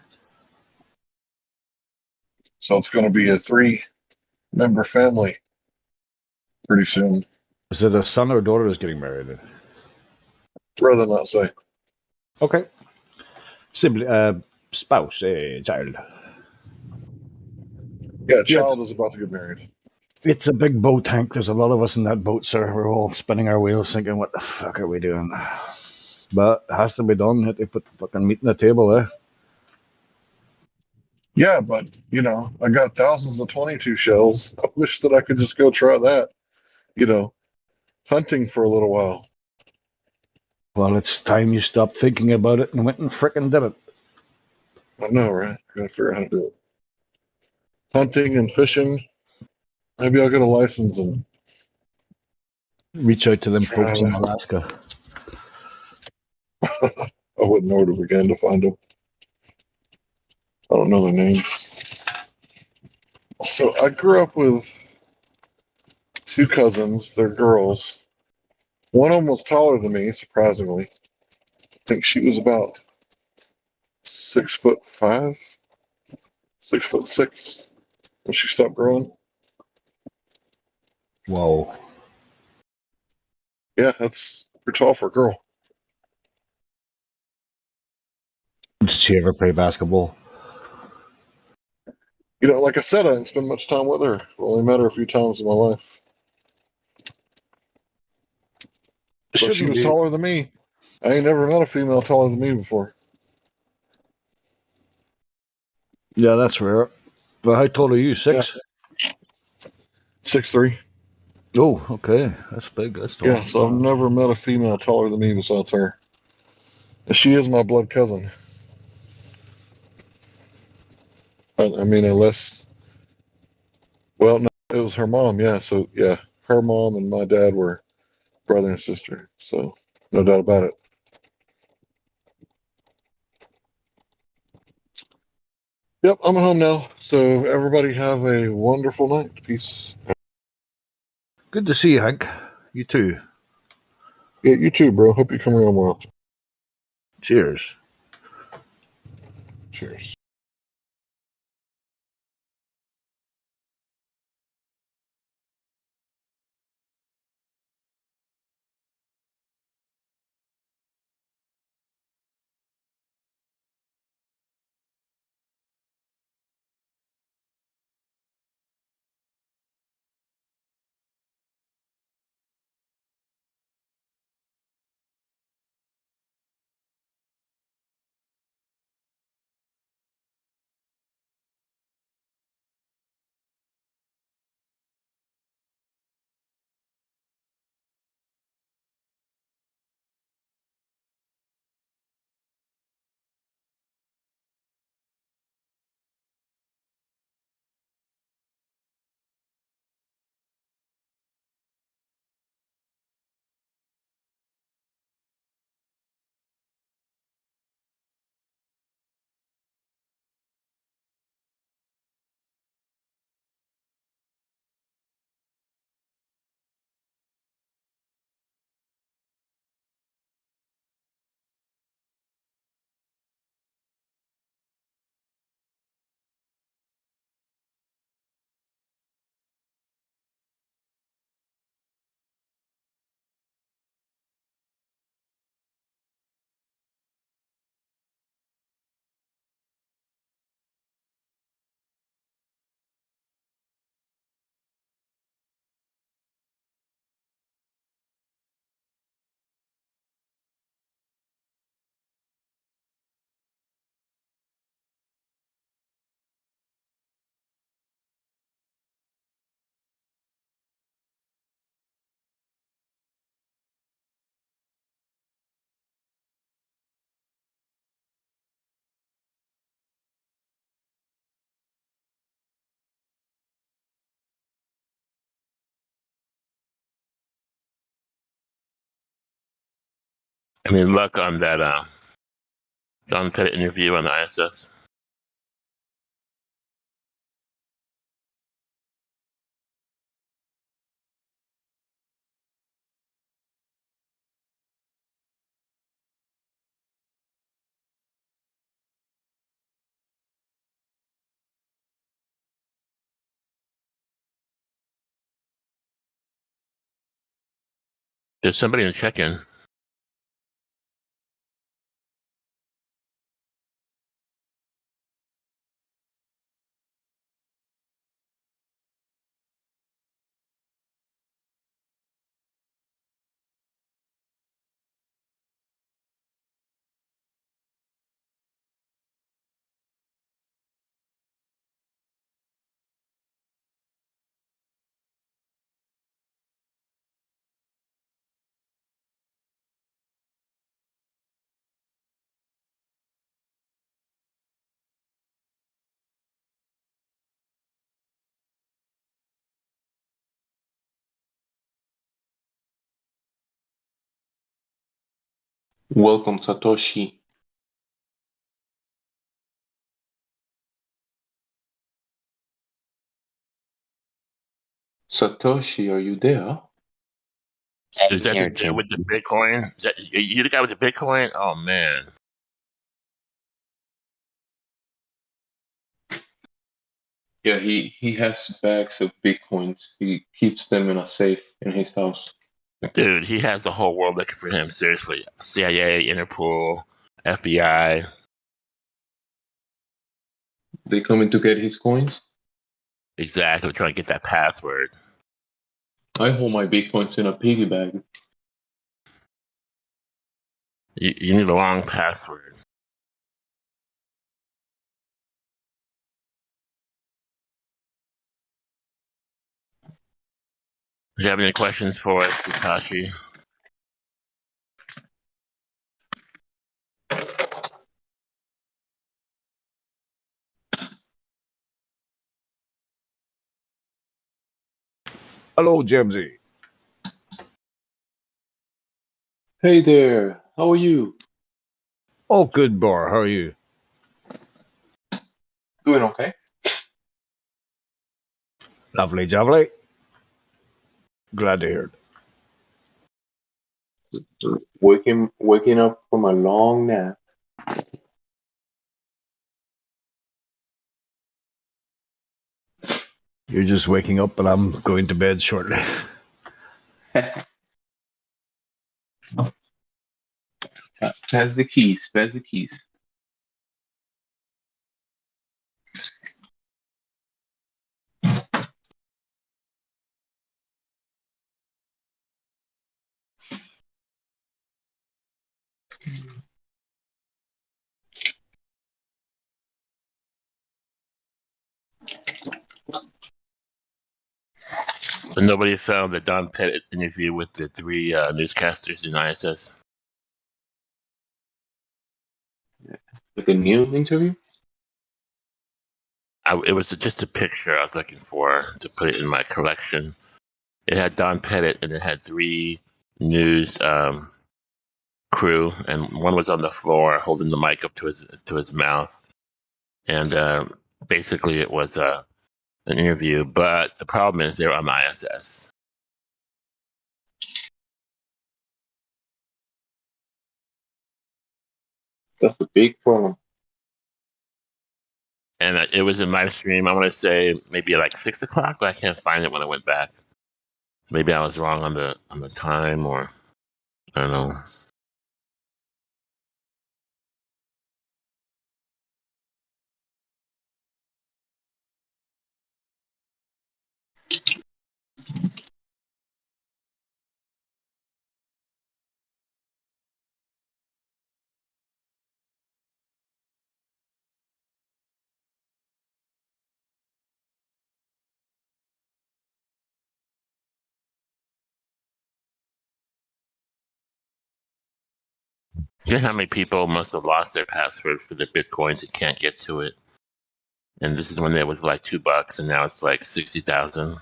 So it's going to be a 3-member family pretty soon. Is it a son or daughter that's getting married? Rather not say. Okay. Sibling, spouse, child. Yeah, child is about to get married. It's a big boat, Hank. There's a lot of us in that boat, sir. We're all spinning our wheels thinking, what the fuck are we doing? But it has to be done. They put fucking meat on the table there. Yeah, but, I got thousands of 22 shells. I wish that I could just go try that, hunting for a little while. Well, it's time you stopped thinking about it and went and frickin' did it. I know, right? Gotta figure out how to do it. Hunting and fishing. Maybe I'll get a license and reach out to them try folks in that. Alaska. I wouldn't know where to begin to find them. I don't know their names. So I grew up with two cousins. They're girls. One of them was taller than me, surprisingly. I think she was about 6'5", 6'6" when she stopped growing. Whoa. Yeah, that's pretty tall for a girl. Did she ever play basketball? You know, like I said, I didn't spend much time with her. I only met her a few times in my life. But she Shouldn't was be. taller than me. I ain't never met a female taller than me before. Yeah, that's rare. Well, how tall are you? 6? Yeah. 6'3". Oh, okay. That's big. That's tall. Yeah, so I've never met a female taller than me besides her. And she is my blood cousin. I mean, unless, well, no, it was her mom. Yeah, so yeah, her mom and my dad were brother and sister. So no doubt about it. Yep, I'm home now. So everybody have a wonderful night. Peace. Good to see you, Hank. You too. Yeah, you too, bro. Hope you come around more often. Cheers. Cheers. I mean, luck on that John Pettit interview on the ISS. There's somebody in the check-in. Welcome, Satoshi. Satoshi, are you there? Is that the dude with the Bitcoin? Is that you the guy with the Bitcoin? Oh man. Yeah, he has bags of bitcoins. He keeps them in a safe in his house. Dude, he has the whole world looking for him, seriously. CIA, Interpol, FBI. They coming to get his coins? Exactly, trying to get that password. I hold my bitcoins in a piggy bag. You need a long password. Do you have any questions for us, Satoshi? Hello, Jamesy. Hey there, how are you? Oh, good, Bar. How are you? Doing okay. Lovely, lovely. Glad to hear it. Waking up from a long nap. You're just waking up, and I'm going to bed shortly. Pass the keys. Pass the keys. But nobody found the Don Pettit interview with the three newscasters in ISS. Like a new interview? It was just a picture I was looking for to put it in my collection. It had Don Pettit and it had three news crew, and one was on the floor holding the mic up to his mouth, and basically it was an interview. But the problem is they were on the ISS. That's the big problem. And it was in Livestream. I want to say maybe like 6 o'clock, but I can't find it when I went back. Maybe I was wrong on the time, or I don't know. You know how many people must have lost their password for their bitcoins and can't get to it? And this is when it was like $2, and now it's like 60,000.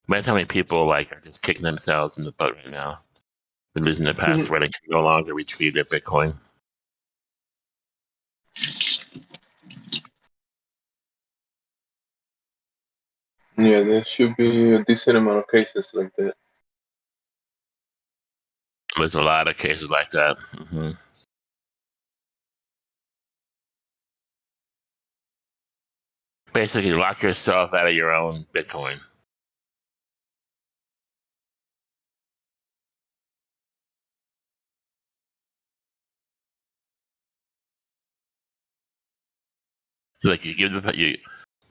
Imagine how many people like are just kicking themselves in the butt right now. They're losing their password and can no longer retrieve their Bitcoin. Yeah, there should be a decent amount of cases like that. There's a lot of cases like that. Mm-hmm. Basically, lock yourself out of your own Bitcoin. Like you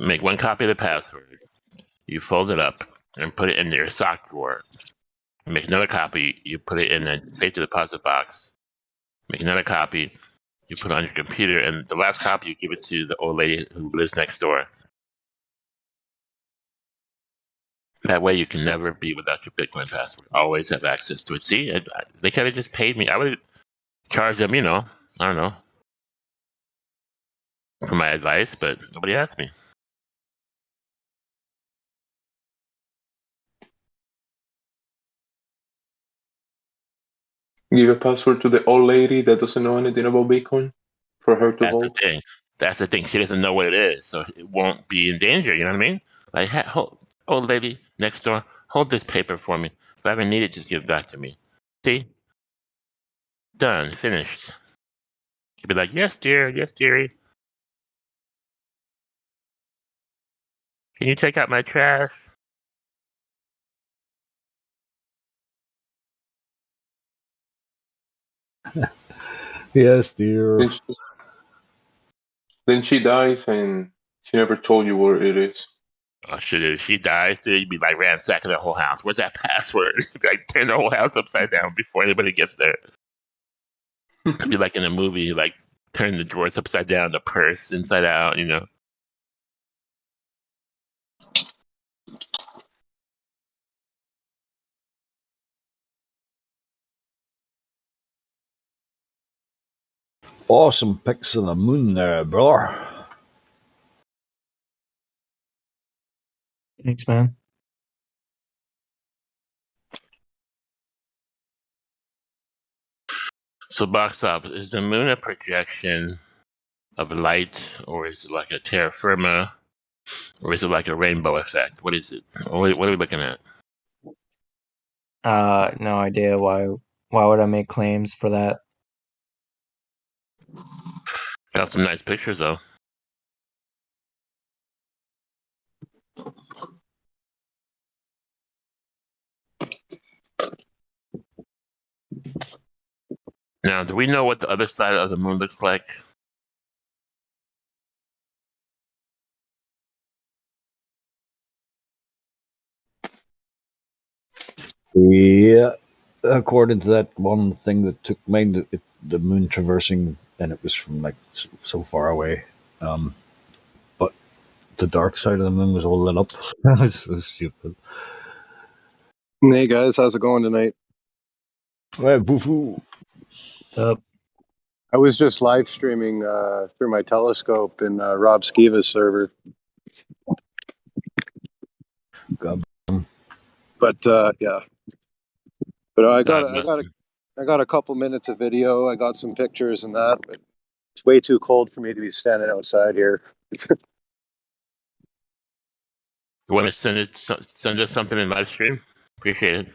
make one copy of the password, you fold it up and put it in your sock drawer. You make another copy, you put it in a safe deposit box. Make another copy, you put it on your computer, and the last copy you give it to the old lady who lives next door. That way, you can never be without your Bitcoin password. Always have access to it. See, they could have just paid me. I would charge them, I don't know, for my advice, but nobody asked me. Give a password to the old lady that doesn't know anything about Bitcoin for her to That's hold. the thing. That's the thing. She doesn't know what it is, so it won't be in danger. You know what I mean? Like, old lady next door, hold this paper for me. If I ever need it, just give it back to me. See? Done. Finished. She'd be like, yes, dear. Yes, dearie. Can you take out my trash? Yes, dear. Then she dies and she never told you where it is. Oh, shit, if she dies, dude, you'd be like ransacking the whole house. Where's that password? Like, turn the whole house upside down before anybody gets there. It'd be like in a movie, like, turn the drawers upside down, the purse inside out, you know? Awesome pics of the moon there, brother. Thanks, man. So, box up, is the moon a projection of light, or is it like a terra firma, or is it like a rainbow effect? What is it? What are we looking at? No idea why. Why would I make claims for that? Got some nice pictures, though. Now, do we know what the other side of the moon looks like? Yeah, according to that one thing that took mine, the moon traversing, and it was from like so far away. But the dark side of the moon was all lit up. That's so stupid. Hey guys, how's it going tonight? Hey, boofoo. I was just live streaming through my telescope in Rob Skiva's server. God. But yeah, but I God got a couple minutes of video. I got some pictures and that. But it's way too cold for me to be standing outside here. You want to send us something in live stream? Appreciate it.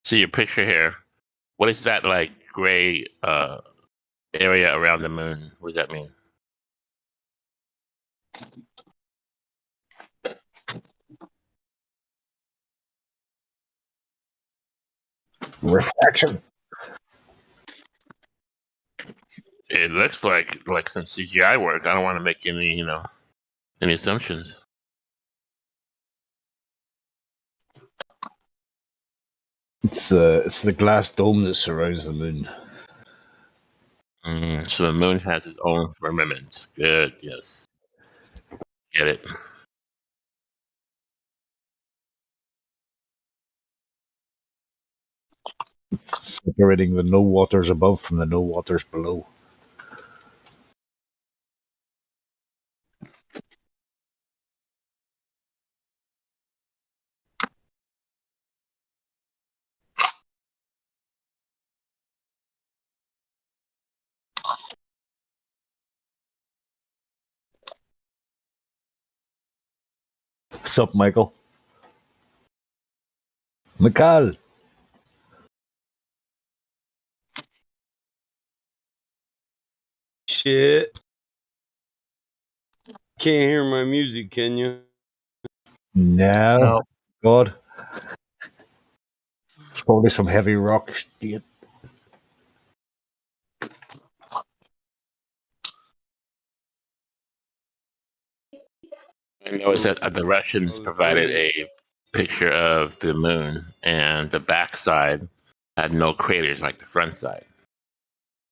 See your picture here. What is that like gray area around the moon? What does that mean? Refraction. It looks like some CGI work. I don't want to make any any assumptions. It's the glass dome that surrounds the moon. So the moon has its own firmament. Good, yes. Get it. It's separating the no waters above from the no waters below. What's up, Michael? Michael. Shit. Can't hear my music, can you? No. God. It's probably some heavy rock shit. I noticed that the Russians provided a picture of the moon, and the backside had no craters like the front side.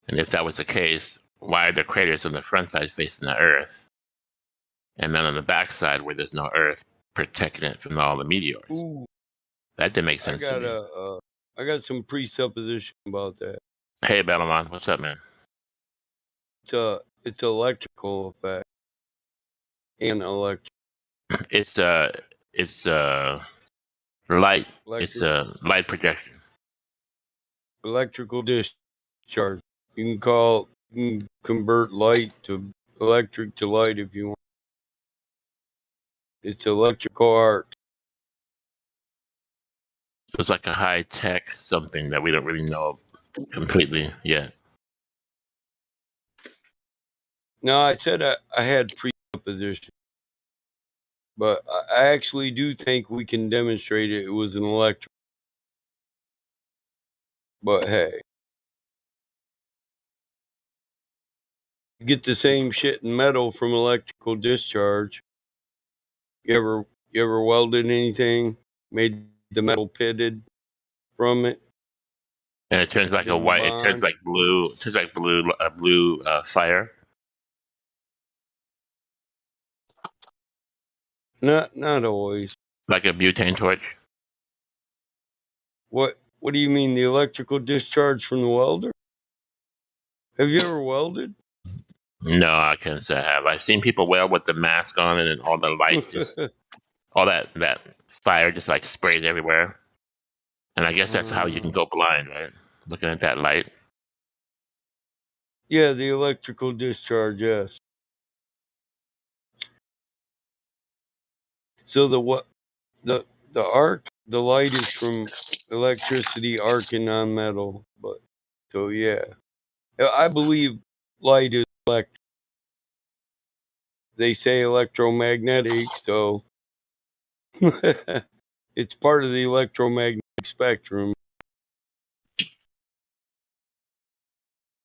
And if that was the case, why are there craters on the front side facing the Earth, and then on the backside where there's no Earth protecting it from all the meteors? Ooh, That didn't make sense to me. I got some presupposition about that. Hey, Bellamont, what's up, man? It's electrical effect and electric. It's Light. It's Electric, a light projection. electrical discharge. You can convert light to electric to light if you want. It's electrical arc. So it's like a high tech something that we don't really know completely yet. No, I said I had presupposition, but I actually do think we can demonstrate it. It was an electric. But hey, you get the same shit in metal from electrical discharge. You ever welded anything? Made the metal pitted from it? And it turns like a Did the white. It turns bond? like blue. It turns like blue fire. Not always. Like a butane torch. What do you mean, the electrical discharge from the welder? Have you ever welded? No, I can't say I have. I've seen people weld with the mask on, and then all the light just, all that fire just like sprays everywhere. And I guess that's how you can go blind, right? Looking at that light. Yeah, the electrical discharge, yes. So the arc, the light is from electricity arcing on metal, but so yeah. I believe light is electric. They say electromagnetic, so it's part of the electromagnetic spectrum.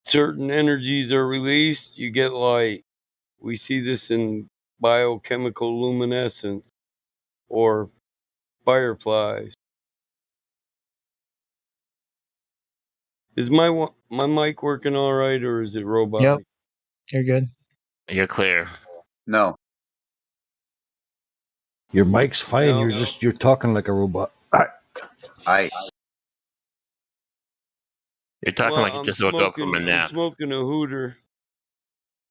Certain energies are released, you get light. We see this in biochemical luminescence or fireflies. Is my mic working all right, or is it robotic? Yep, you're good. You're clear. No. Your mic's fine. No. You're talking like a robot. I You're talking Well, like you just woke up from a I'm nap. smoking a hooter.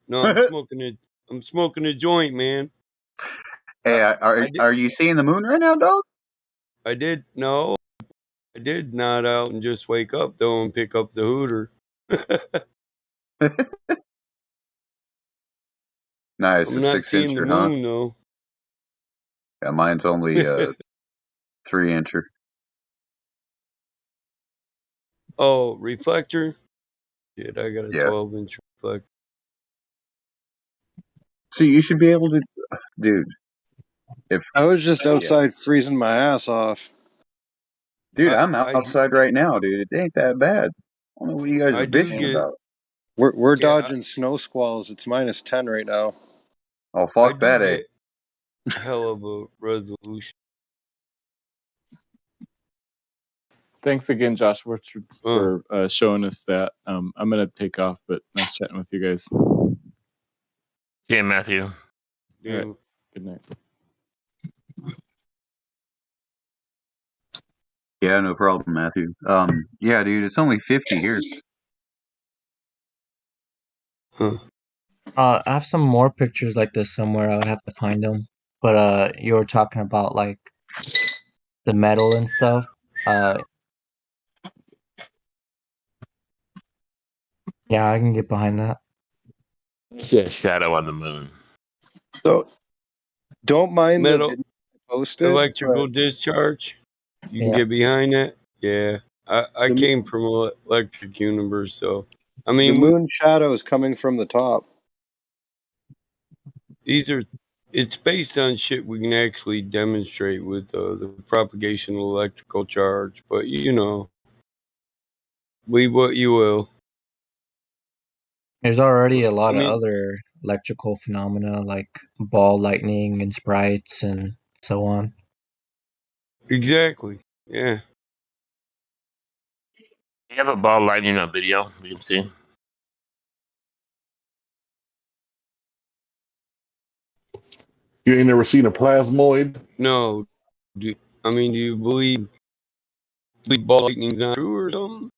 No, I'm smoking a joint, man. Hey, are you seeing the moon right now, dog? I did nod out and just wake up though and pick up the hooter. Nice, I'm a not 6 seeing the incher, huh? moon though. Yeah, mine's only 3 incher. Oh, reflector? Shit, I got a Yeah. 12-inch reflector. So you should be able to, dude. If I was just outside freezing my ass off. Dude, I'm outside right now, dude. It ain't that bad. I don't know what you guys are bitching about. We're dodging snow squalls. It's -10 right now. Oh, I fuck do that, eh? get hell of a resolution. Thanks again, Joshua, for showing us that. I'm gonna take off, but nice chatting with you guys. Yeah, Matthew. Yeah. All right. Good night. Yeah, no problem, Matthew. Yeah, dude, it's only 50 here. I have some more pictures like this somewhere. I would have to find them. But you were talking about like the metal and stuff. Yeah, I can get behind that. I see a shadow on the moon. So don't mind Metal the video I posted. electrical but discharge. You can Yeah. get behind that. Yeah, I came from electric universe, so I mean the moon shadow is coming from the top. It's based on shit we can actually demonstrate with the propagation of electrical charge, but you know, believe what you will. There's already a lot I mean- of other electrical phenomena like ball lightning and sprites and so on. Exactly. Yeah. You have a ball lightning on video. We can see. You ain't never seen a plasmoid? No. Do you believe ball lightning's not true or something?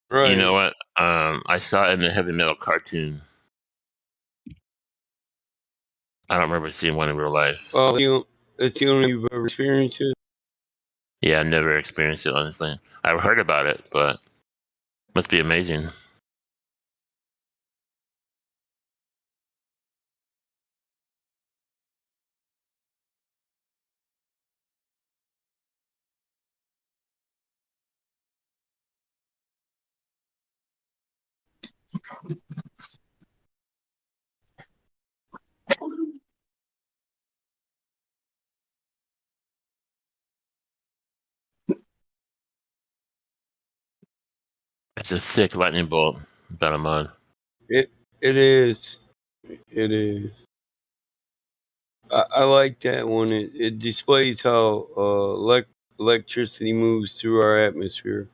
Right. You know what? I saw it in the heavy metal cartoon. I don't remember seeing one in real life. Well, That's the only you've ever experienced it. Yeah, I never experienced it, honestly. I've heard about it, but must be amazing. It's a thick lightning bolt, about a mud. It is. It is. I like that one. It displays how electricity moves through our atmosphere.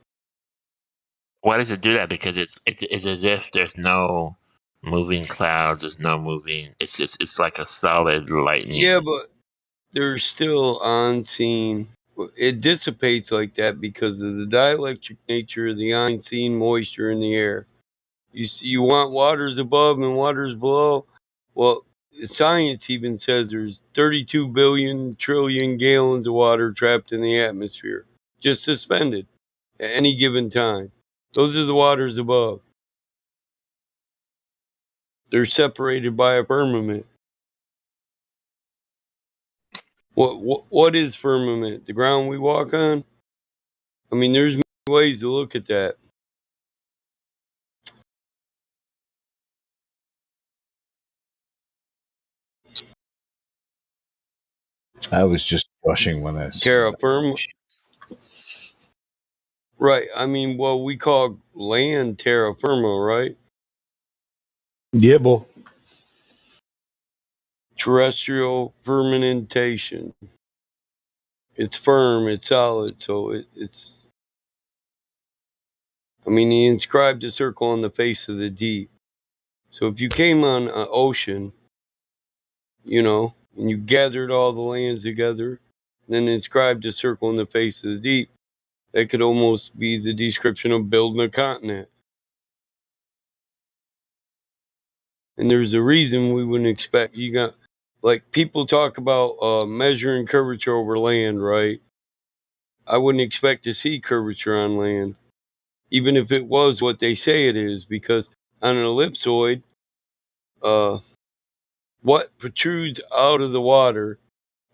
Why does it do that? Because it's as if there's no moving clouds. There's no moving. It's like a solid lightning. Yeah, but there's still on scene. It dissipates like that because of the dielectric nature of the on scene moisture in the air. You want waters above and waters below. Well, science even says there's 32 billion trillion gallons of water trapped in the atmosphere, just suspended at any given time. Those are the waters above. They're separated by a firmament. What is firmament? The ground we walk on? I mean, there's many ways to look at that. I was just rushing when I Terra firma. Right. I mean, well, we call land terra firma, right? Yeah, boy. Terrestrial fermentation. It's firm, it's solid, so it's. I mean, he inscribed a circle on the face of the deep. So if you came on an ocean, and you gathered all the lands together, then inscribed a circle on the face of the deep, that could almost be the description of building a continent. And there's a reason we wouldn't expect like people talk about measuring curvature over land, right? I wouldn't expect to see curvature on land, even if it was what they say it is, because on an ellipsoid, what protrudes out of the water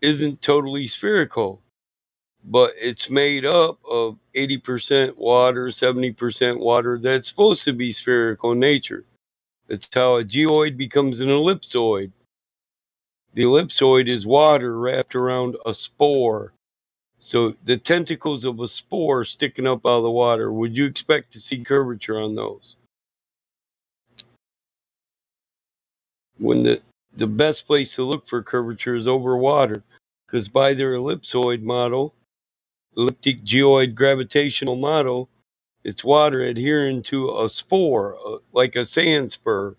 isn't totally spherical, but it's made up of 80% water, 70% water. That's supposed to be spherical in nature. That's how a geoid becomes an ellipsoid. The ellipsoid is water wrapped around a spore. So the tentacles of a spore sticking up out of the water, would you expect to see curvature on those? When the best place to look for curvature is over water, because by their ellipsoid model, elliptic geoid gravitational model, it's water adhering to a spore, like a sand spur,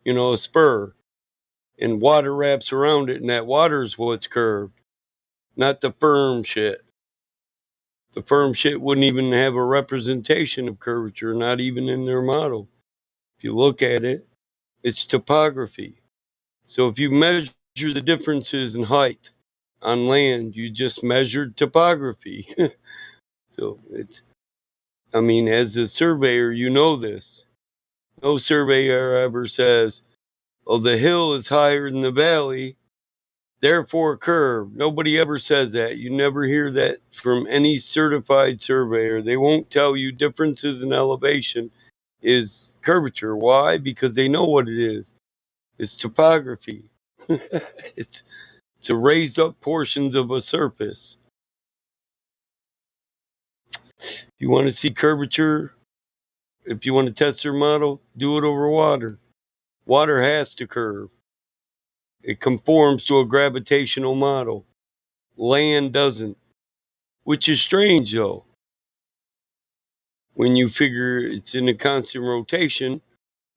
a spur. And water wraps around it, and that water is what's curved, not the firm shit. The firm shit wouldn't even have a representation of curvature, not even in their model. If you look at it, it's topography. So if you measure the differences in height on land, you just measured topography. So as a surveyor, you know this. No surveyor ever says, oh, the hill is higher than the valley, therefore curved. Nobody ever says that. You never hear that from any certified surveyor. They won't tell you differences in elevation is curvature. Why? Because they know what it is. It's topography. it's a raised up portions of a surface. If you want to see curvature, if you want to test your model, do it over water. Water has to curve. It conforms to a gravitational model. Land doesn't, which is strange though. When you figure it's in a constant rotation,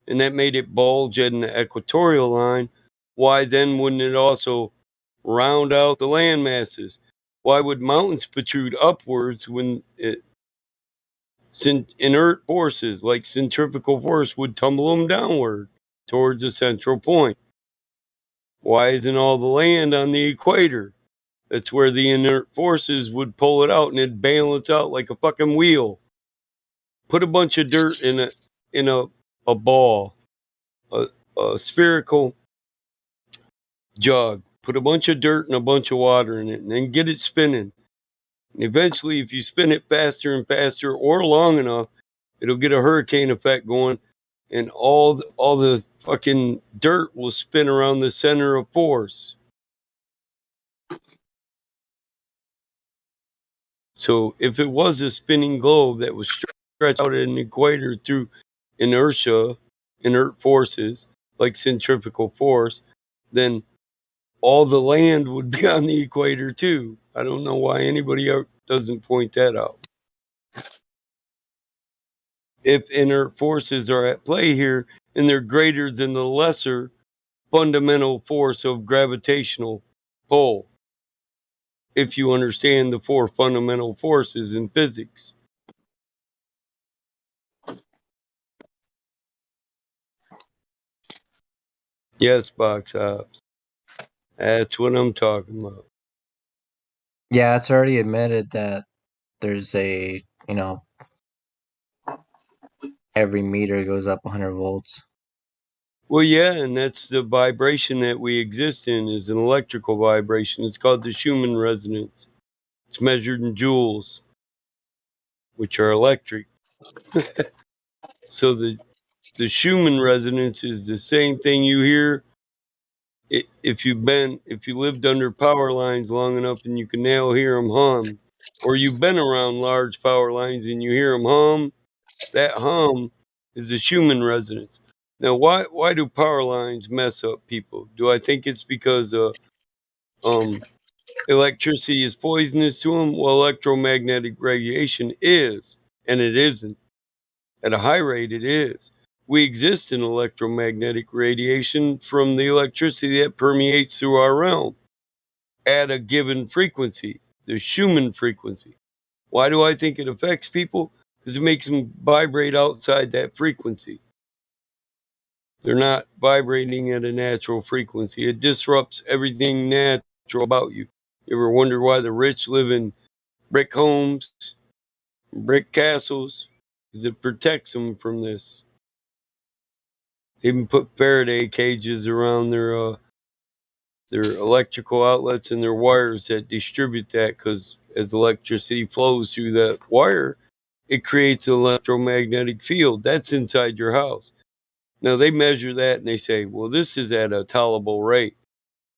and that made it bulge at an equatorial line, why then wouldn't it also round out the land masses? Why would mountains protrude upwards when inert forces like centrifugal force would tumble them downward towards a central point? Why isn't all the land on the equator? That's where the inert forces would pull it out and it'd balance out like a fucking wheel. Put a bunch of dirt in a ball, a spherical jug. Put a bunch of dirt and a bunch of water in it, and then get it spinning. And eventually, if you spin it faster and faster or long enough, it'll get a hurricane effect going, and all the fucking dirt will spin around the center of force. So if it was a spinning globe that was stretched out at an equator through inertia, inert forces, like centrifugal force, then all the land would be on the equator too. I don't know why anybody doesn't point that out. If inert forces are at play here and they're greater than the lesser fundamental force of gravitational pull, if you understand the four fundamental forces in physics. Yes, box ops. That's what I'm talking about. Yeah, it's already admitted that there's a, every meter goes up 100 volts. Well, yeah, and that's the vibration that we exist in is an electrical vibration. It's called the Schumann resonance. It's measured in joules, which are electric. So the Schumann resonance is the same thing you hear if you lived under power lines long enough and you can now hear them hum, or you've been around large power lines and you hear them hum. That hum is the Schumann resonance. Now, why do power lines mess up people? Do I think it's because electricity is poisonous to them? Well, electromagnetic radiation is, and it isn't. At a high rate, it is. We exist in electromagnetic radiation from the electricity that permeates through our realm at a given frequency, the Schumann frequency. Why do I think it affects people? Because it makes them vibrate outside that frequency. They're not vibrating at a natural frequency. It disrupts everything natural about you. You ever wonder why the rich live in brick homes, brick castles? Because it protects them from this. They even put Faraday cages around their electrical outlets and their wires that distribute that, because as electricity flows through that wire, it creates an electromagnetic field. That's inside your house. Now they measure that and they say, well, this is at a tolerable rate.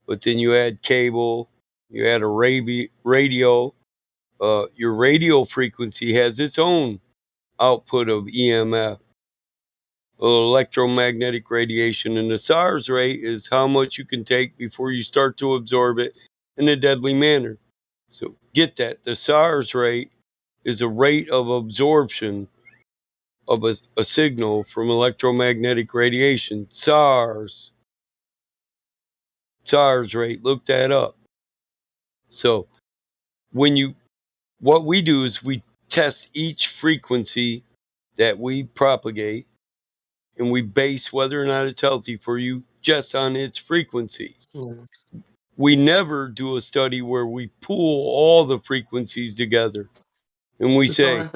But then you add cable, you add a radio. Your radio frequency has its own output of EMF, electromagnetic radiation, and the SARS rate is how much you can take before you start to absorb it in a deadly manner. So get that. The SARS rate is a rate of absorption of a signal from electromagnetic radiation. SARS rate, look that up. So what we do is we test each frequency that we propagate, and we base whether or not it's healthy for you just on its frequency. We never do a study where we pool all the frequencies together and we say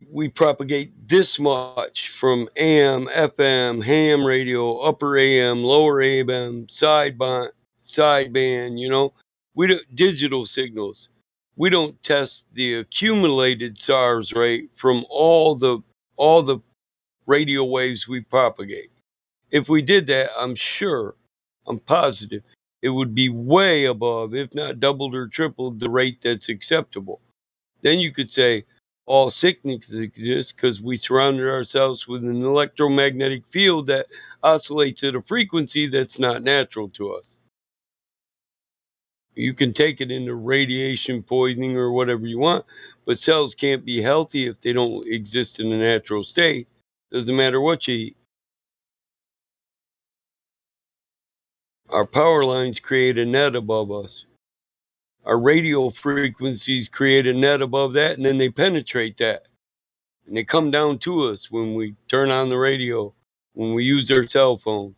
we propagate this much from AM, FM, ham radio, upper AM, lower AM, sideband, we do digital signals. We don't test the accumulated SARS rate from all the radio waves we propagate. If we did that, I'm positive, it would be way above, if not doubled or tripled, the rate that's acceptable. Then you could say all sickness exists because we surrounded ourselves with an electromagnetic field that oscillates at a frequency that's not natural to us. You can take it into radiation poisoning or whatever you want, but cells can't be healthy if they don't exist in a natural state. Doesn't matter what you eat. Our power lines create a net above us. Our radio frequencies create a net above that, and then they penetrate that. And they come down to us when we turn on the radio, when we use our cell phone.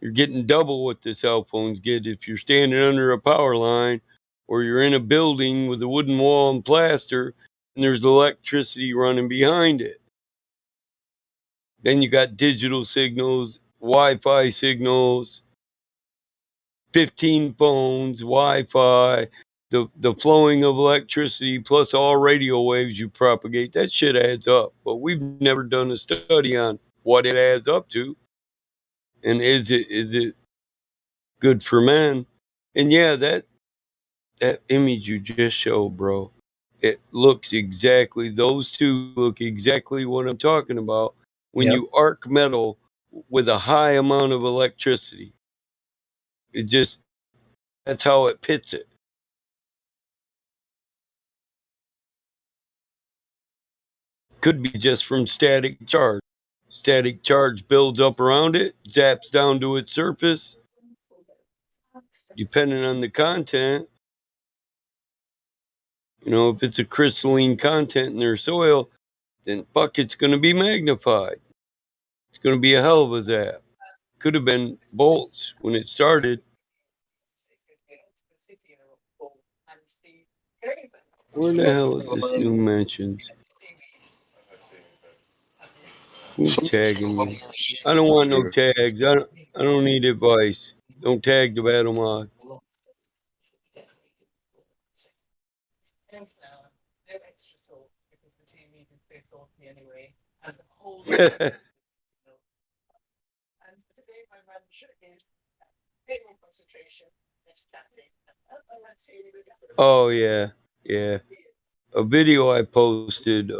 You're getting double what the cell phones get if you're standing under a power line or you're in a building with a wooden wall and plaster and there's electricity running behind it. Then you got digital signals, Wi-Fi signals, 15 phones, Wi-Fi, the flowing of electricity plus all radio waves you propagate. That shit adds up. But we've never done a study on what it adds up to. And is it good for men? And yeah, that image you just showed, bro, it looks exactly, those two look exactly what I'm talking about when Yep. you arc metal with a high amount of electricity. It just, that's how it pits it. Could be just from static charge. Static charge builds up around it, zaps down to its surface. Depending on the content, you know, if it's a crystalline content in their soil, then fuck, it's going to be magnified. It's going to be a hell of a zap. Could have been bolts when it started. Where the hell is this new mentions? Who's tagging me? I don't want no tags. I don't need advice. Don't tag the battle mod. Oh yeah, yeah. A video I posted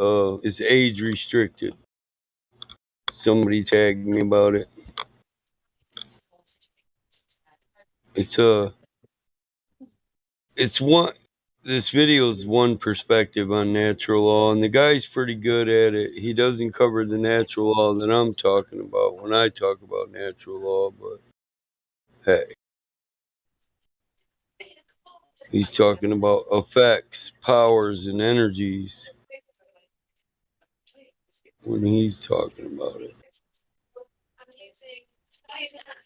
is age restricted. Somebody tagged me about it. It's one. This video is one perspective on natural law, and the guy's pretty good at it. He doesn't cover the natural law that I'm talking about when I talk about natural law, but hey, he's talking about effects, powers, and energies when he's talking about it.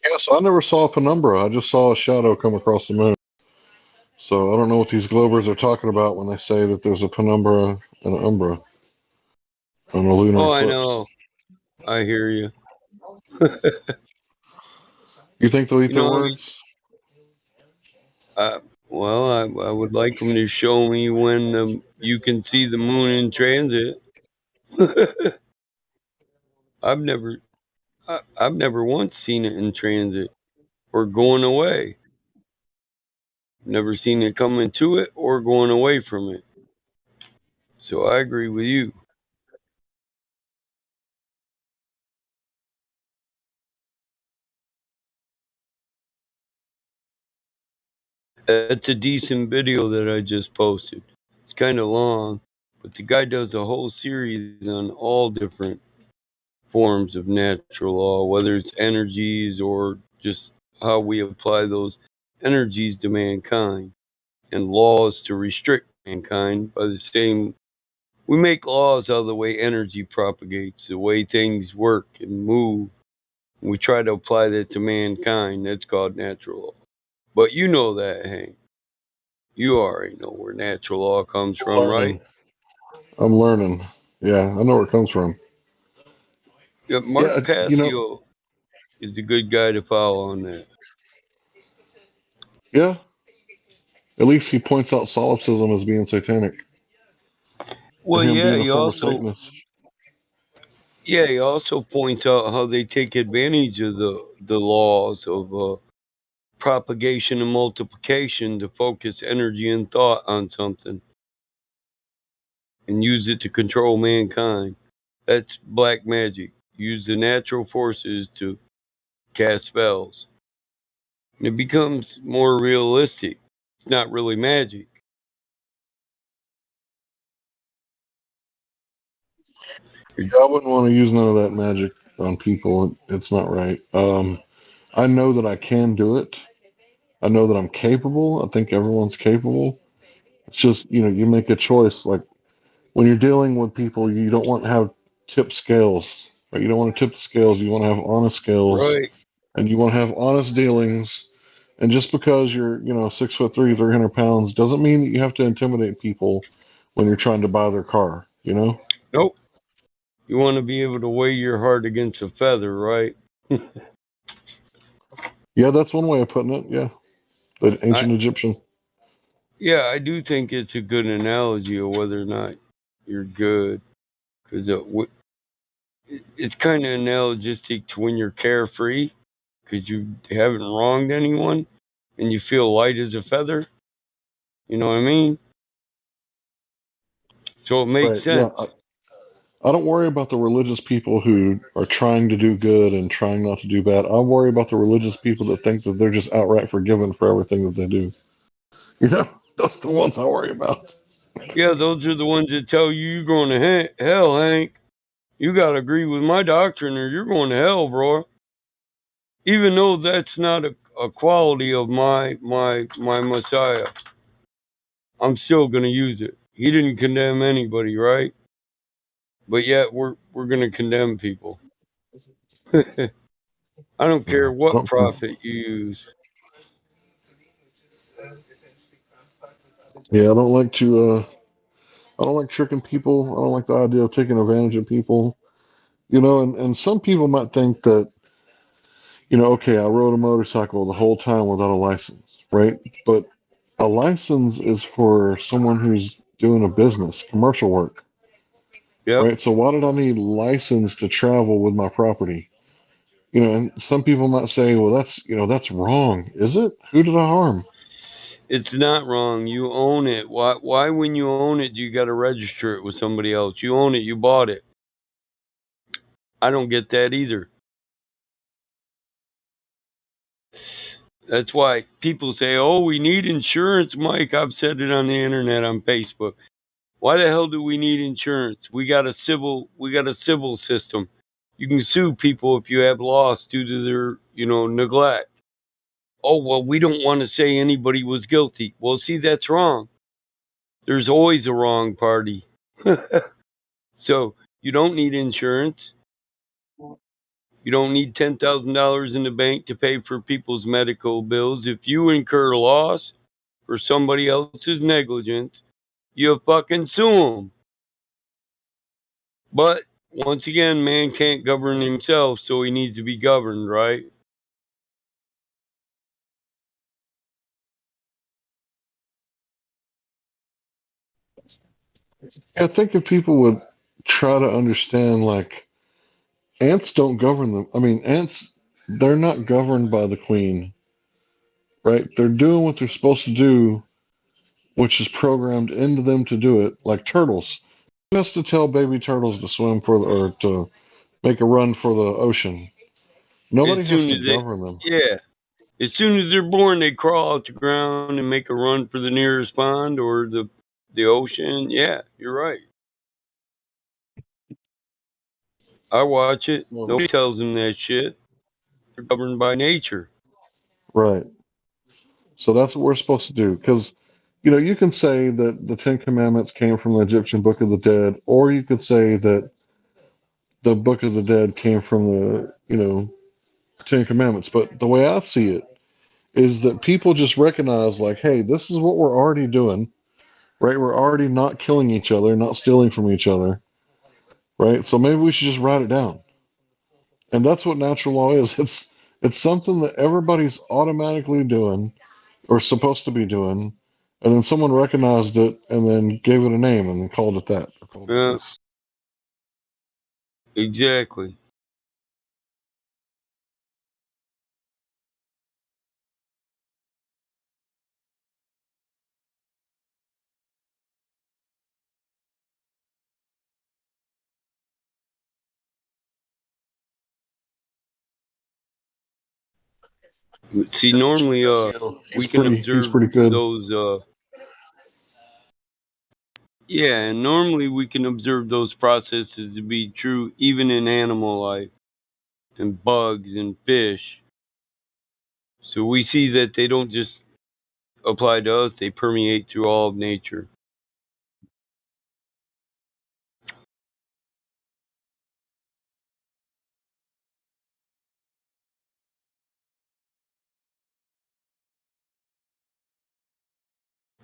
Yeah, so I never saw a penumbra. I just saw a shadow come across the moon. So I don't know what these globers are talking about when they say that there's a penumbra and an umbra on a lunar eclipse. I know. I hear you. You think they'll eat their words? Well, I would like them to show me when you can see the moon in transit. I've never once seen it in transit or going away. Never seen it coming to it or going away from it. So I agree with you. That's a decent video that I just posted. It's kind of long, but the guy does a whole series on all different forms of natural law, whether it's energies or just how we apply those energies to mankind and laws to restrict mankind by the same. We make laws out of the way energy propagates, the way things work and move. We try to apply that to mankind. That's called natural law. But you know that, Hank. You already know where natural law comes from, right? I'm learning. Yeah, I know where it comes from. Yeah, Mark Passio is a good guy to follow on that. Yeah. At least he points out solipsism as being satanic. Well, and him yeah, being a he former also Satanist. Yeah, he also points out how they take advantage of the laws of propagation and multiplication to focus energy and thought on something and use it to control mankind. That's black magic. Use the natural forces to cast spells. And it becomes more realistic. It's not really magic. Yeah, I wouldn't want to use none of that magic on people. It's not right. I know that I can do it. I know that I'm capable. I think everyone's capable. It's just, you make a choice. Like when you're dealing with people, you don't want to have tip scales. Right? You don't want to tip the scales. You want to have honest scales. Right. and you want to have honest dealings. And just because you're, 6'3", 300 pounds, doesn't mean that you have to intimidate people when you're trying to buy their car. Nope. You want to be able to weigh your heart against a feather, right? Yeah, that's one way of putting it. Yeah, the I ancient Egyptian. Yeah, I do think it's a good analogy of whether or not you're good, because it's kind of analogistic to when you're carefree, because you haven't wronged anyone, and you feel light as a feather. You know what I mean? So it makes Right. Yeah. sense. I don't worry about the religious people who are trying to do good and trying not to do bad. I worry about the religious people that think that they're just outright forgiven for everything that they do. Those are the ones I worry about. Yeah, those are the ones that tell you you're going to hell, Hank. You got to agree with my doctrine or you're going to hell, bro. Even though that's not a quality of my Messiah, I'm still going to use it. He didn't condemn anybody, right? But yet we're going to condemn people. I don't care I what don't think. prophet you use. Yeah, I don't like to. I don't like tricking people. I don't like the idea of taking advantage of people. And some people might think that, okay, I rode a motorcycle the whole time without a license, right? But a license is for someone who's doing a business, commercial work, Yep. right? So why did I need license to travel with my property? And some people might say, well, that's wrong. Is it? Who did I harm? It's not wrong. You own it. Why when you own it, you got to register it with somebody else? You own it. You bought it. I don't get that either. That's why people say, "Oh, we need insurance, Mike." I've said it on the internet, on Facebook. Why the hell do we need insurance? We got a civil system. You can sue people if you have loss due to their, neglect. Oh, well, we don't want to say anybody was guilty. Well, see, that's wrong. There's always a wrong party. So, you don't need insurance. You don't need $10,000 in the bank to pay for people's medical bills. If you incur loss for somebody else's negligence, you fucking sue them. But once again, man can't govern himself, so he needs to be governed, right? I think if people would try to understand, like, ants don't govern them. I mean, ants, they're not governed by the queen, right? They're doing what they're supposed to do, which is programmed into them to do it, like turtles. Who has to tell baby turtles to swim or to make a run for the ocean? As Nobody has soon to as they, govern them. yeah, as soon as they're born, they crawl out the ground and make a run for the nearest pond or the ocean. Yeah, you're right. I watch it. Nobody tells them that shit. They're governed by nature. Right. So that's what we're supposed to do. Because, you can say that the Ten Commandments came from the Egyptian Book of the Dead, or you could say that the Book of the Dead came from the, Ten Commandments. But the way I see it is that people just recognize, like, hey, this is what we're already doing, right? We're already not killing each other, not stealing from each other, right? So maybe we should just write it down. And that's what natural law is. It's something that everybody's automatically doing or supposed to be doing, and then someone recognized it and then gave it a name and called it that or called it Yeah, this. exactly. See, normally, He's we can pretty observe good. those. Yeah, and normally we can observe those processes to be true even in animal life and bugs and fish. So we see that they don't just apply to us, they permeate through all of nature.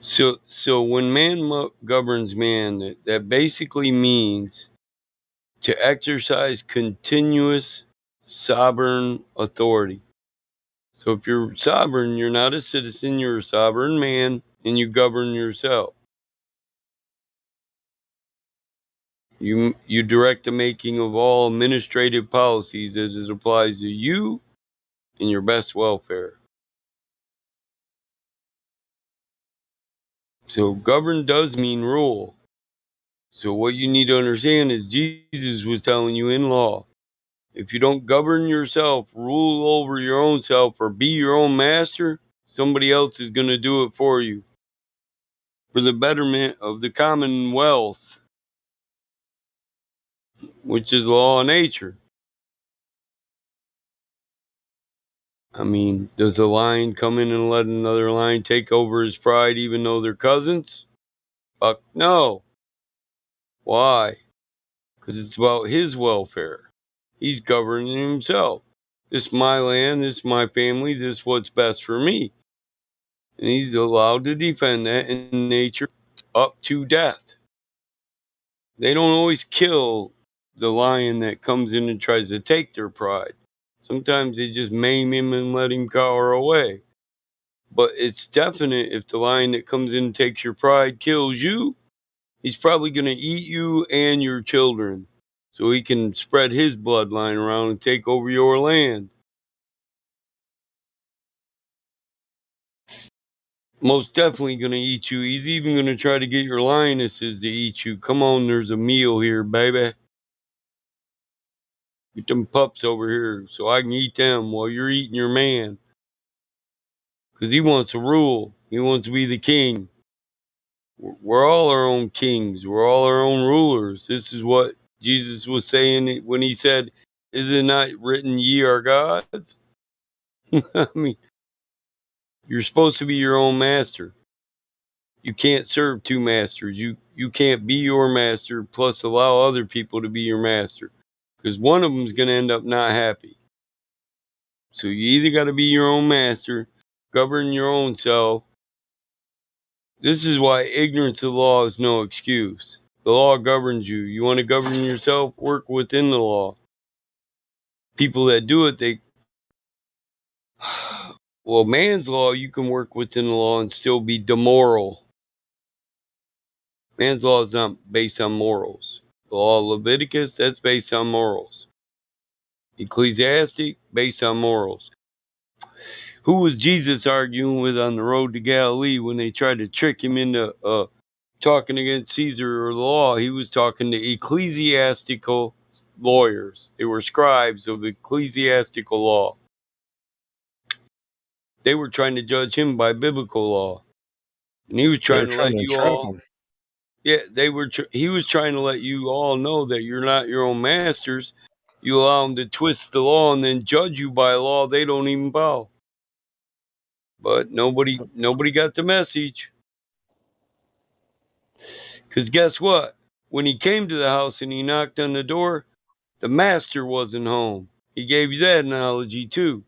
So when man governs man, that basically means to exercise continuous sovereign authority. So if you're sovereign, you're not a citizen, you're a sovereign man, and you govern yourself. You direct the making of all administrative policies as it applies to you and your best welfare. So govern does mean rule. So what you need to understand is Jesus was telling you in law, if you don't govern yourself, rule over your own self, or be your own master, somebody else is going to do it for you for the betterment of the commonwealth, which is law of nature. I mean, does a lion come in and let another lion take over his pride even though they're cousins? Fuck no. Why? Because it's about his welfare. He's governing himself. This is my land, this is my family, this is what's best for me. And he's allowed to defend that in nature up to death. They don't always kill the lion that comes in and tries to take their pride. Sometimes they just maim him and let him cower away. But it's definite if the lion that comes in and takes your pride kills you, he's probably going to eat you and your children so he can spread his bloodline around and take over your land. Most definitely going to eat you. He's even going to try to get your lionesses to eat you. Come on, there's a meal here, baby. Get them pups over here so I can eat them while you're eating your man. Because he wants to rule. He wants to be the king. We're all our own kings. We're all our own rulers. This is what Jesus was saying when he said, is it not written ye are gods? I mean, you're supposed to be your own master. You can't serve two masters. You can't be your master plus allow other people to be your master. Because one of them is going to end up not happy. So you either got to be your own master, govern your own self. This is why ignorance of the law is no excuse. The law governs you. You want to govern yourself, work within the law. People that do it, well, man's law, you can work within the law and still be demoral. Man's law is not based on morals. The law of Leviticus, that's based on morals. Ecclesiastic, based on morals. Who was Jesus arguing with on the road to Galilee when they tried to trick him into talking against Caesar or the law? He was talking to ecclesiastical lawyers. They were scribes of ecclesiastical law. They were trying to judge him by biblical law. And he was trying to let you all... Yeah, he was trying to let you all know that you're not your own masters. You allow them to twist the law and then judge you by a law they don't even follow. But nobody got the message. Because guess what? When he came to the house and he knocked on the door, the master wasn't home. He gave you that analogy too.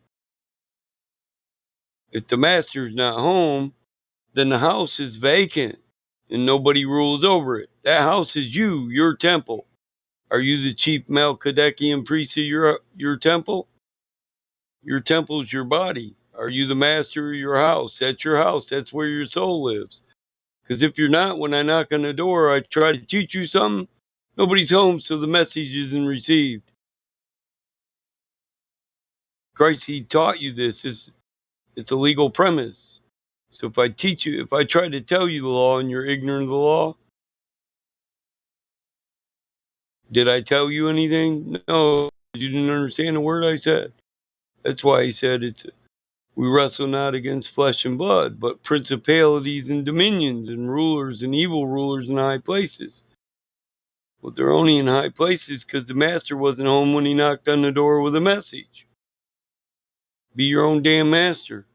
If the master's not home, then the house is vacant and nobody rules over it. That house is you, your temple. Are you the chief Melchizedekian priest of your temple? Your temple is your body. Are you the master of your house? That's your house. That's where your soul lives. Because if you're not, when I knock on the door, I try to teach you something, nobody's home, so the message isn't received. Christ, he taught you this. It's a legal premise. So if I teach you, if I try to tell you the law and you're ignorant of the law, did I tell you anything? No, you didn't understand a word I said. That's why he said we wrestle not against flesh and blood, but principalities and dominions and rulers and evil rulers in high places. Well, they're only in high places because the master wasn't home when he knocked on the door with a message. Be your own damn master.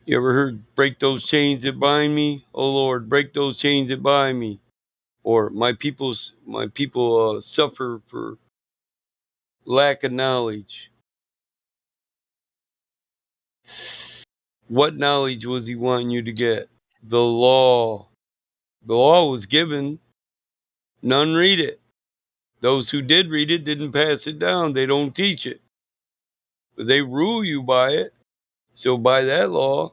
You ever heard, break those chains that bind me? Oh Lord, break those chains that bind me. Or my people suffer for lack of knowledge. What knowledge was he wanting you to get? The law. The law was given. None read it. Those who did read it didn't pass it down. They don't teach it. But they rule you by it. So by that law,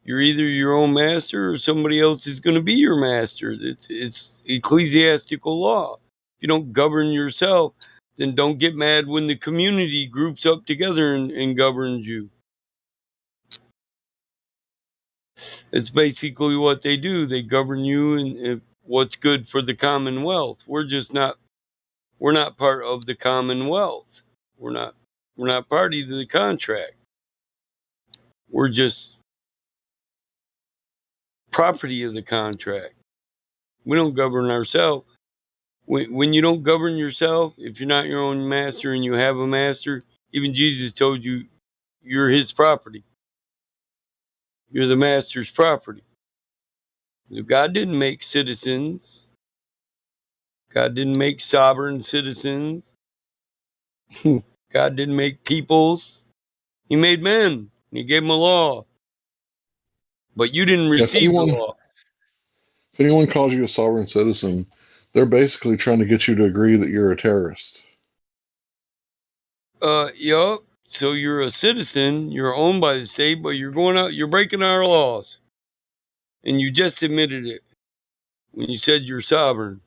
you're either your own master or somebody else is going to be your master. It's ecclesiastical law. If you don't govern yourself, then don't get mad when the community groups up together and governs you. It's basically what they do. They govern you and what's good for the commonwealth. We're not part of the commonwealth. We're not party to the contract. We're just property of the contract. We don't govern ourselves. When you don't govern yourself, if you're not your own master and you have a master, even Jesus told you you're his property. You're the master's property. God didn't make citizens. God didn't make sovereign citizens. God didn't make peoples. He made men. And he gave them a law. But you didn't Yeah, if receive the law. anyone calls you a sovereign citizen, they're basically trying to get you to agree that you're a terrorist. Yup. So you're a citizen, you're owned by the state, but you're going out, you're breaking our laws. And you just admitted it when you said you're sovereign.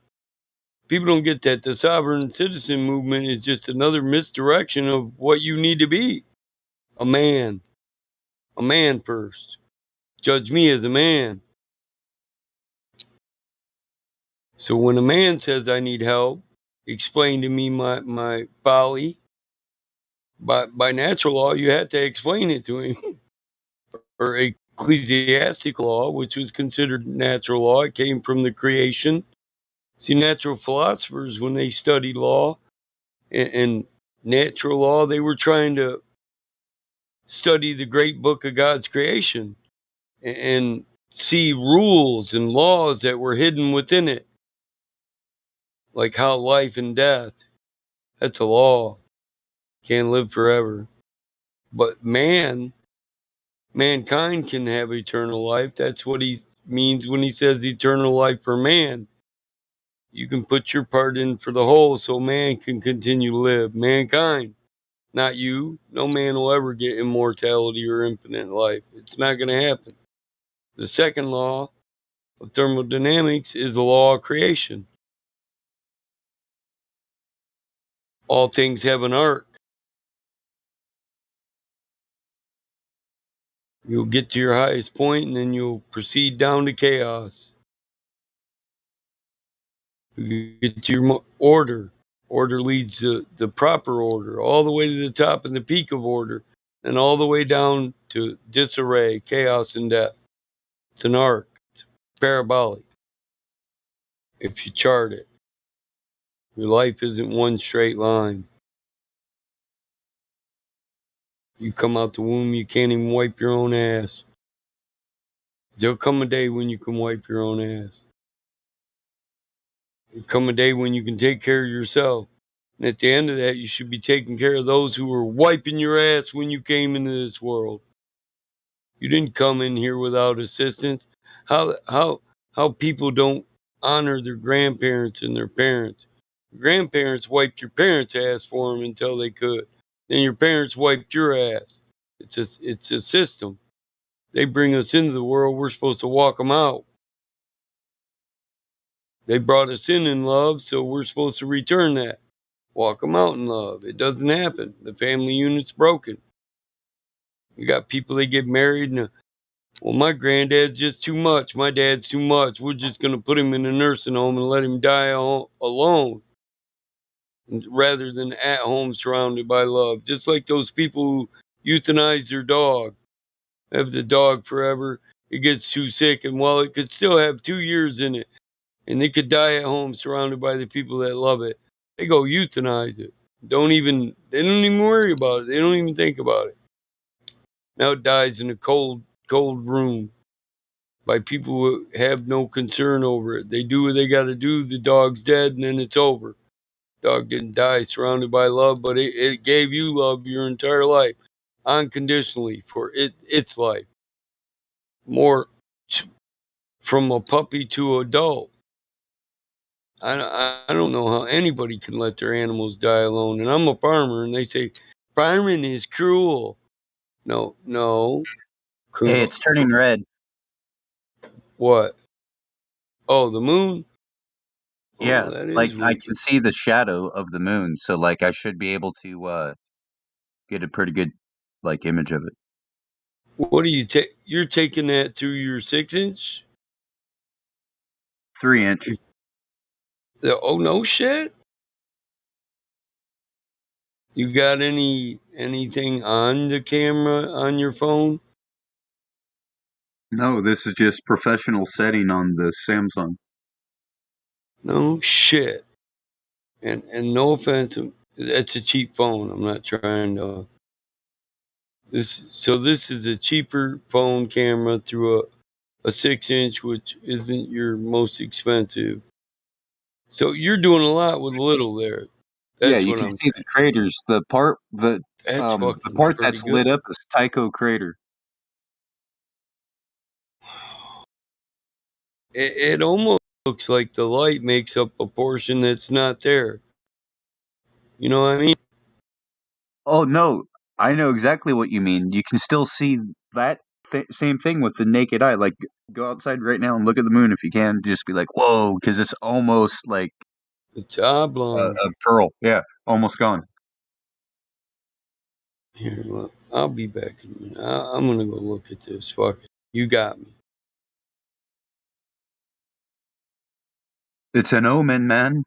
People don't get that. The sovereign citizen movement is just another misdirection of what you need to be. A man. A man first. Judge me as a man. So when a man says I need help, explain to me my folly. By natural law, you had to explain it to him. Or ecclesiastical law, which was considered natural law. It came from the creation. See, natural philosophers, when they studied law and natural law, they were trying to study the great book of God's creation and see rules and laws that were hidden within it, like how life and death, that's a law, can't live forever. But mankind can have eternal life. That's what he means when he says eternal life for man. You can put your part in for the whole so man can continue to live. Mankind, not you. No man will ever get immortality or infinite life. It's not going to happen. The second law of thermodynamics is the law of creation. All things have an arc. You'll get to your highest point and then you'll proceed down to chaos. You get to your order. Order leads to the proper order, all the way to the top and the peak of order, and all the way down to disarray, chaos, and death. It's an arc. It's parabolic. If you chart it, your life isn't one straight line. You come out the womb, you can't even wipe your own ass. There'll come a day when you can wipe your own ass. There'll come a day when you can take care of yourself. And at the end of that, you should be taking care of those who were wiping your ass when you came into this world. You didn't come in here without assistance. How people don't honor their grandparents and their parents. Your grandparents wiped your parents' ass for them until they could. Then your parents wiped your ass. It's a system. They bring us into the world. We're supposed to walk them out. They brought us in love, so we're supposed to return that. Walk them out in love. It doesn't happen. The family unit's broken. You got people that get married and well, my granddad's just too much. My dad's too much. We're just going to put him in a nursing home and let him die alone rather than at home surrounded by love. Just like those people who euthanize their dog, have the dog forever. It gets too sick, and while it could still have 2 years in it, and it could die at home surrounded by the people that love it, they go euthanize it. They don't even worry about it. They don't even think about it. Now it dies in a cold room by people who have no concern over it. They do what they got to do. The dog's dead, and then it's over. Dog didn't die surrounded by love, but it gave you love your entire life, unconditionally for its life. more from a puppy to adult. I don't know how anybody can let their animals die alone. And I'm a farmer, and they say farming is cruel. No. Hey, it's turning red. What? Oh, the moon? Yeah, Oh, that like is I weird. can see the shadow of the moon, so like I should be able to get a pretty good like image of it. What do you take? You're taking that through your 6-inch? 3-inch. Oh, no shit? You got anything on the camera on your phone? No, this is just professional setting on the Samsung. No shit. And no offense, that's a cheap phone. I'm not trying to. This is a cheaper phone camera through a 6-inch, which isn't your most expensive. So you're doing a lot with little there. Yeah, That's you what can I'm see the craters. The part That's the fucking part pretty that's good. lit up is Tycho crater. It almost looks like the light makes up a portion that's not there. You know what I mean? Oh no, I know exactly what you mean. You can still see that same thing with the naked eye. Like go outside right now and look at the moon if you can. Just be like, whoa, because it's almost like It's oblong. a pearl. Yeah, almost gone. Here, look. I'll be back in a minute. I'm gonna go look at this. Fuck it. You got me. It's an omen, man.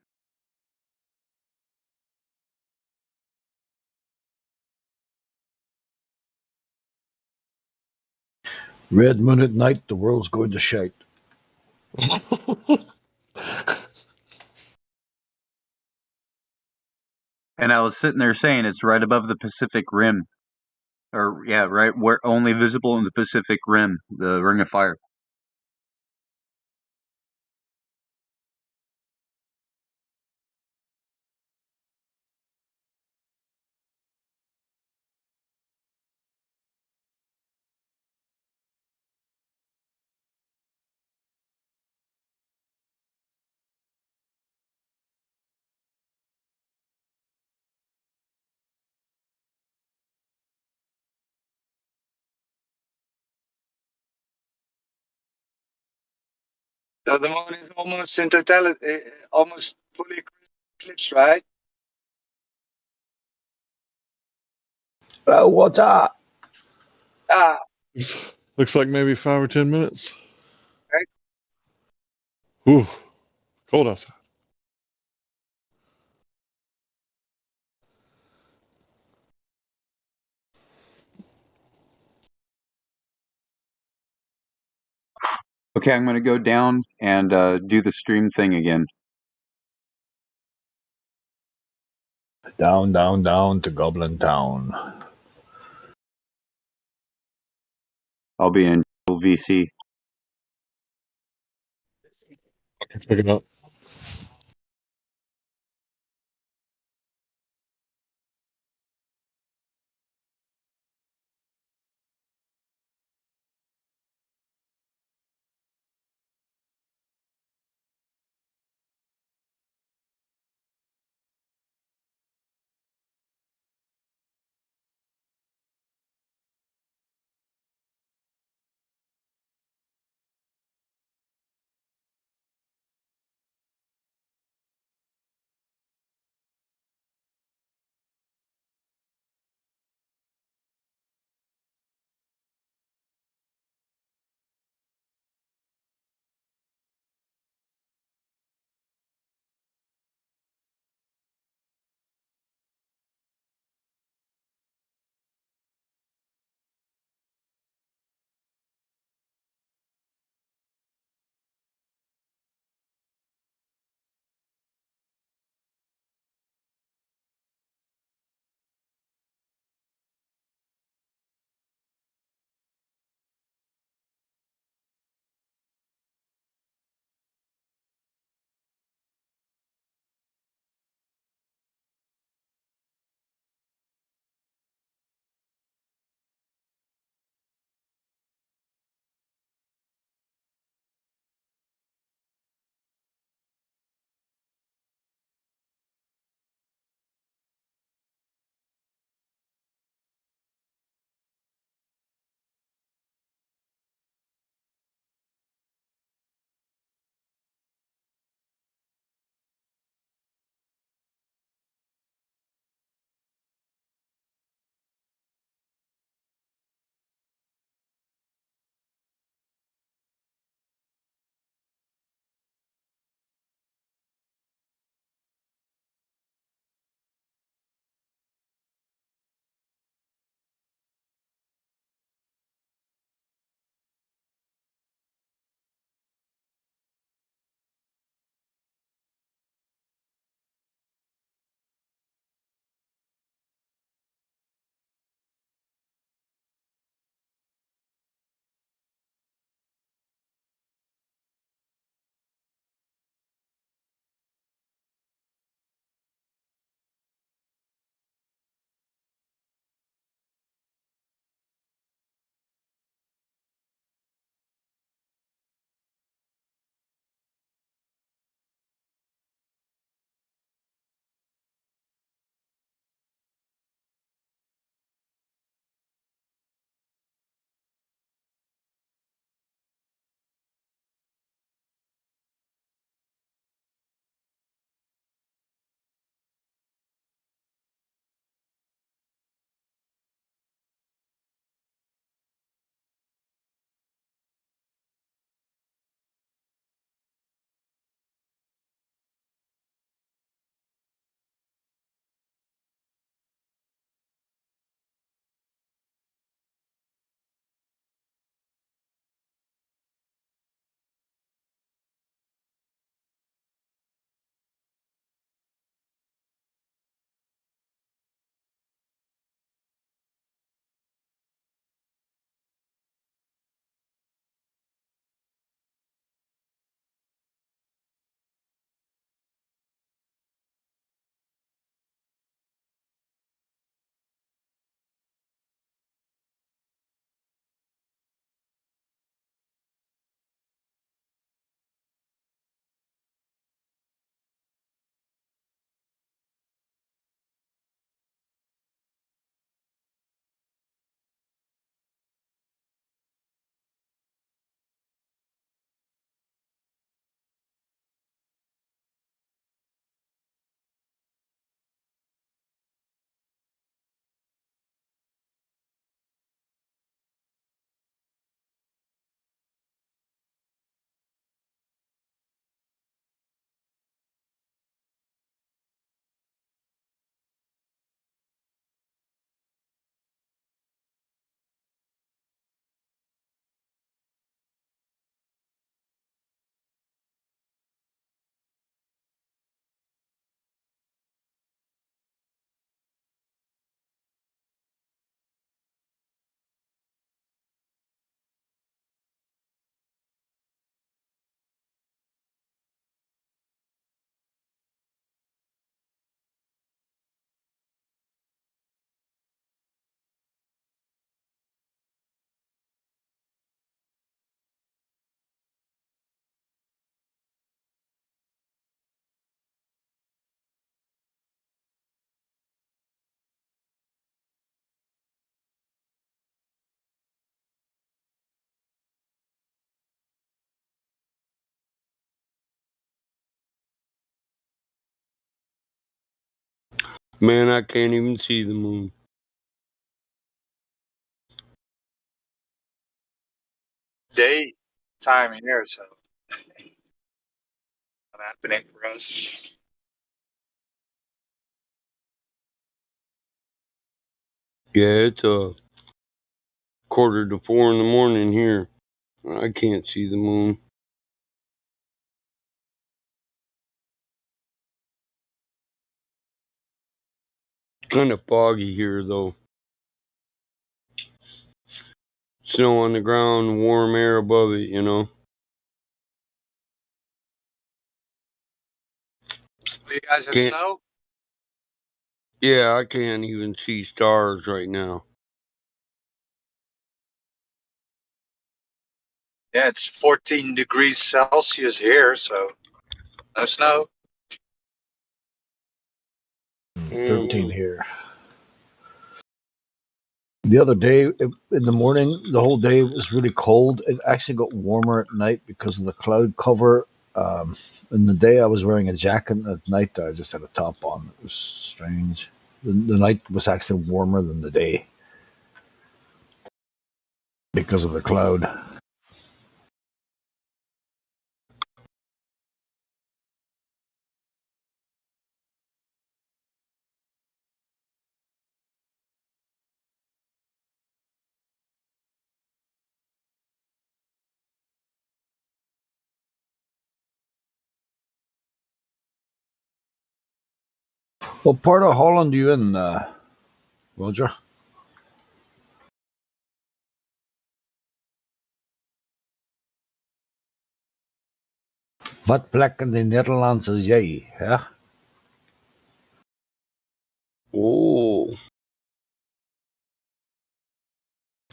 Red moon at night, the world's going to shite. And I was sitting there saying it's right above the Pacific Rim. Or yeah, right where only visible in the Pacific Rim, the Ring of Fire. So the moon is almost in totality, almost fully eclipsed, right? What's up? Ah, Looks like maybe 5 or 10 minutes. right. Whew, cold outside. Okay, I'm gonna go down and do the stream thing again. Down, down, down to Goblin Town. I'll be in VC. Check it out. Man, I can't even see the moon. Daytime here, so not happening for us. Yeah, it's 3:45 in the morning here. I can't see the moon. Kind of foggy here, though. Snow on the ground, warm air above it, you know. Do you guys have Can't. snow? Yeah, I can't even see stars right now. Yeah, it's 14 degrees Celsius here, so no snow. 13 here. The other day in the morning, the whole day was really cold. It actually got warmer at night because of the cloud cover. In the day, I was wearing a jacket. And at night, I just had a top on. It was strange. The night was actually warmer than the day because of the cloud. What part of Holland are you in, Roger? Wat plek in de Nederlands is jij? Ja? Oh.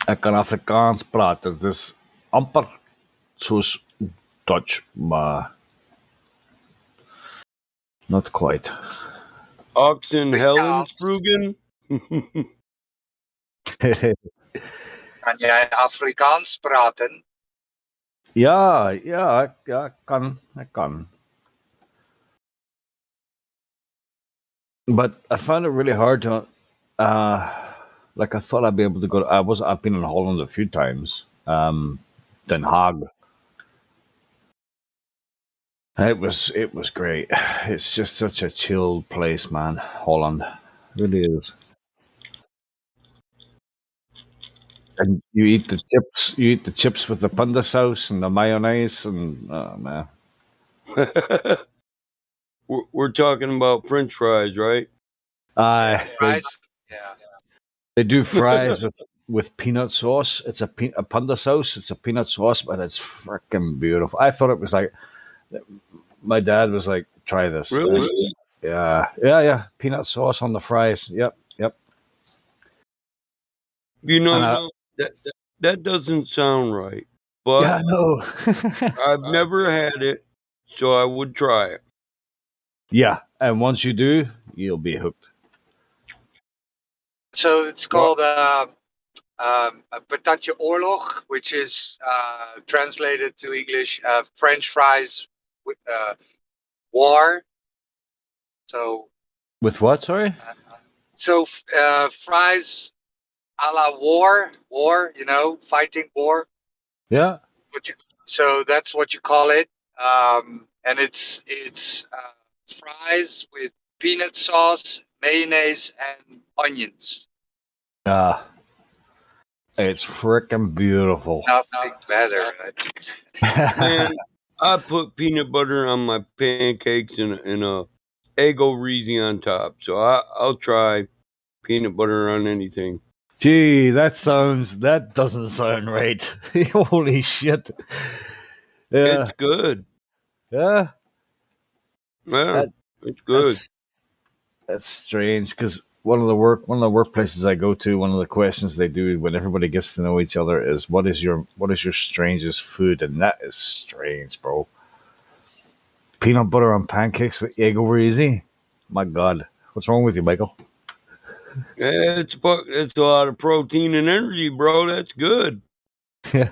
Ik kan Afrikaans praten. Het is amper zoals Dutch, maar not quite. Oxen Helensvrugen? Kan jij Afrikaans praten? ja, ik kan. But I found it really hard to, like I thought I'd be able to go. I've been in Holland a few times. Den Haag. It was great. It's just such a chill place, man. Holland, it really is. And you eat the chips. You eat the chips with the panda sauce and the mayonnaise, and oh man. We're talking about French fries, right? Fries? Yeah. They do fries with peanut sauce. It's a panda sauce. It's a peanut sauce, but it's freaking beautiful. I thought it was like my dad was like, "Try this." Really? Yeah. Peanut sauce on the fries. Yep. You know, And that doesn't sound right, but yeah, no. I've never had it, so I would try it. Yeah, and once you do, you'll be hooked. So it's called patatje oorlog, which is translated to English French fries with war. So With what? Sorry. Fries a la war, fighting war. Yeah. So that's what you call it, and it's fries with peanut sauce, mayonnaise, and onions. Yeah. It's freaking beautiful. Nothing better. Right? Man, I put peanut butter on my pancakes and a Eggo Reezy on top, so I'll try peanut butter on anything. Gee, that doesn't sound right. Holy shit. Yeah. It's good. Yeah. Yeah, it's good. That's strange because one of the workplaces I go to, one of the questions they do when everybody gets to know each other is what is your strangest food, and that is strange, bro. Peanut butter on pancakes with egg over easy. My God, what's wrong with you, Michael? Yeah, it's a lot of protein and energy, bro. That's good. Yeah,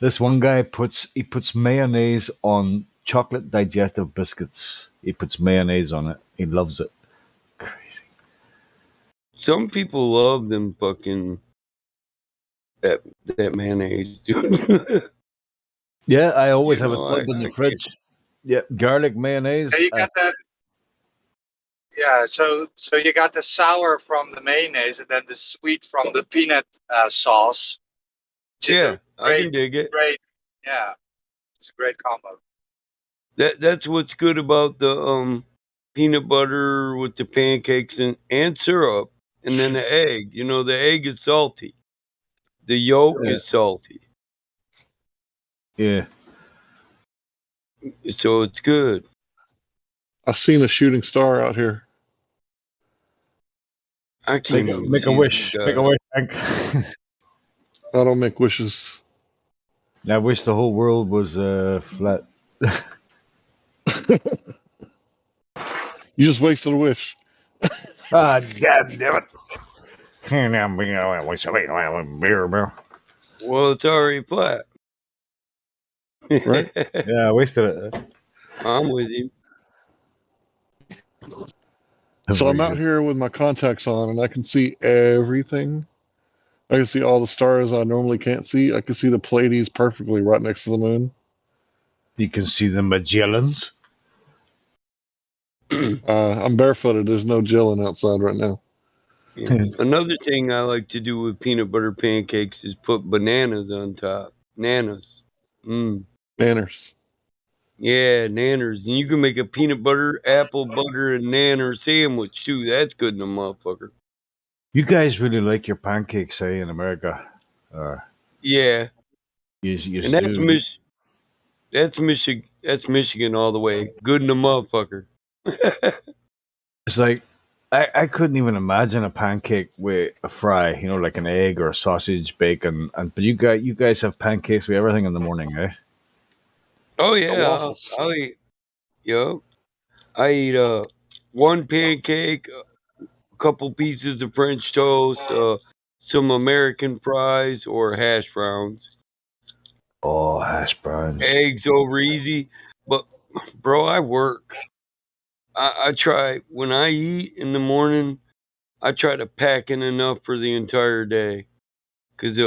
this one guy puts mayonnaise on chocolate digestive biscuits. He puts mayonnaise on it. He loves it. Crazy. Some people love them fucking that mayonnaise, dude. Yeah, I always You have it know, plugged in I the can't. fridge. Yeah, garlic Yeah, mayonnaise. you got that. Yeah, so you got the sour from the mayonnaise and then the sweet from the peanut sauce, which is a Yeah, I can dig it. great. Yeah, it's a great combo. That's what's good about the peanut butter with the pancakes and syrup, and then the egg. You know, the egg is salty. The yolk Yeah. is salty, Yeah. so it's good. I've seen a shooting star out here. I can't even Make a see this wish. Make a guy. wish, Hank. I don't make wishes. I wish the whole world was flat. You just wasted a wish. Ah, god damn it. And I'm being beer. Well, it's already flat. Right? Yeah, I wasted it. I'm with you. So I'm out here with my contacts on, and I can see everything. I can see all the stars I normally can't see. I can see the Pleiades perfectly right next to the moon. You can see the Magellans. I'm barefooted. There's no gelling outside right now. Yeah. Another thing I like to do with peanut butter pancakes is put bananas on top. Nanas. Manners. Yeah, nanners. And you can make a peanut butter, apple butter, and nanner sandwich too. That's good in a motherfucker. You guys really like your pancakes, eh, in America? Yeah. You And that's do. That's Michigan all the way. Good in a motherfucker. It's like I couldn't even imagine a pancake with a fry, you know, like an egg or a sausage, bacon, and but you guys have pancakes with everything in the morning, eh? Oh yeah, waffles. I'll eat. Yo, I eat one pancake, a couple pieces of French toast, some American fries or hash browns. Oh, hash browns. Eggs over easy, but bro, I work. I try when I eat in the morning. I try to pack in enough for the entire day. Cause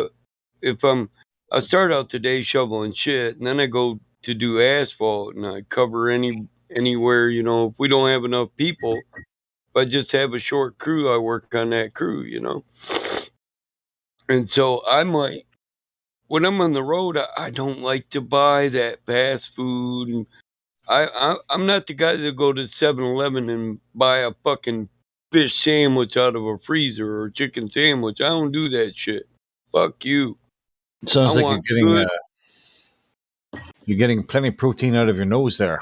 if I start out the day shoveling shit, and then I go to do asphalt, and I cover anywhere. You know, if we don't have enough people, if I just have a short crew, I work on that crew. You know, and so I might when I'm on the road, I don't like to buy that fast food. And I'm not the guy that go to 7-Eleven and buy a fucking fish sandwich out of a freezer or a chicken sandwich. I don't do that shit. Fuck you. I Sounds like want good. you're getting plenty of protein out of your nose there.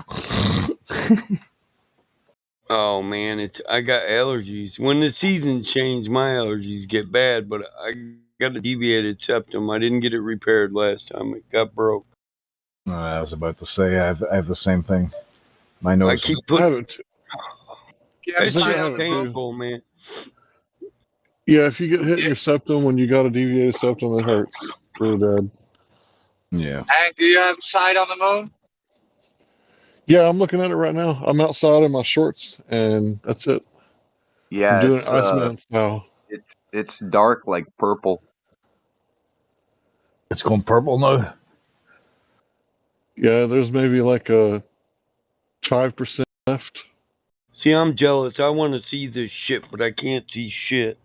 Oh man, I got allergies. When the seasons change, my allergies get bad. But I got a deviated septum. I didn't get it repaired last time. It got broke. I was about to say I have the same thing. My I nose. keep I putting. haven't. That I think I shit's have it too. painful, man. Yeah, if you get hit in your septum when you got a deviated septum, it hurts really bad. Yeah. Hank, do you have sight on the moon? Yeah, I'm looking at it right now. I'm outside in my shorts, and that's it. I'm Yeah, doing it Iceman style. it's dark like purple. It's going purple now. Yeah, there's maybe like a 5% left. See, I'm jealous. I want to see this shit, but I can't see shit.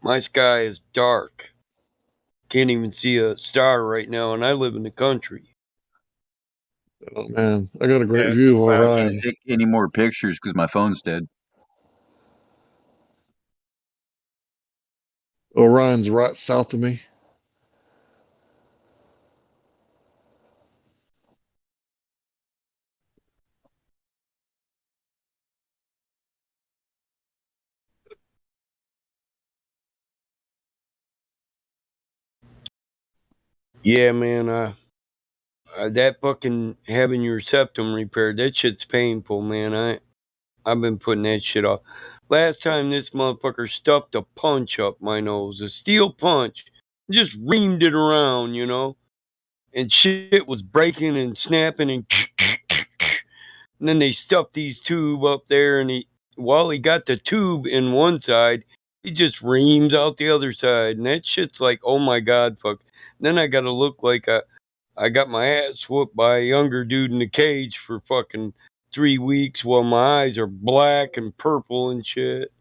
My sky is dark. Can't even see a star right now, and I live in the country. Oh man, I got a great Yeah, view of I can't Orion. take any more pictures because my phone's dead. Orion's right south of me. Yeah, man. That fucking having your septum repaired, that shit's painful, man. I've been putting that shit off. Last time this motherfucker stuffed a punch up my nose, a steel punch, just reamed it around, you know, and shit was breaking and snapping and then they stuffed these tube up there and while he got the tube in one side, he just reams out the other side, and that shit's like, oh my god, fuck. Then I gotta look like I got my ass whooped by a younger dude in the cage for fucking 3 weeks while my eyes are black and purple and shit.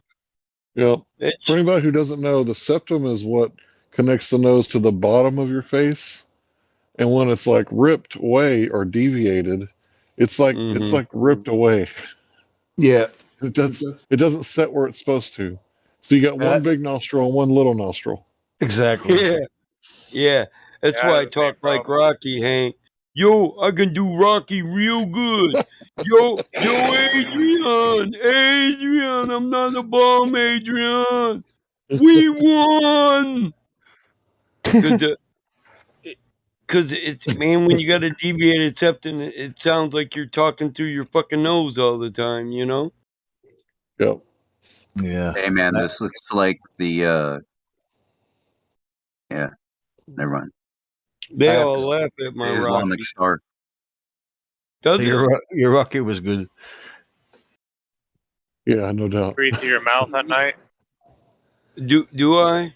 Yeah. For anybody who doesn't know, the septum is what connects the nose to the bottom of your face, and when it's like ripped away or deviated, it's like ripped away. Yeah. It doesn't set where it's supposed to. So you got one big nostril and one little nostril. Exactly. Yeah. Yeah. That's Yeah, why I the same talk like problem. Rocky, Hank. Yo, I can do Rocky real good. Yo, Adrian, I'm not a bum, Adrian. We won. Because it's, man, when you got a deviated septum, it sounds like you're talking through your fucking nose all the time, you know? Yep. Yeah. Hey man, this looks like the yeah, never mind. They all laugh at my The Islamic Rocky. Star. Does So it? your Rocky was good. Yeah, no doubt. Breathe through your mouth at night. Do I?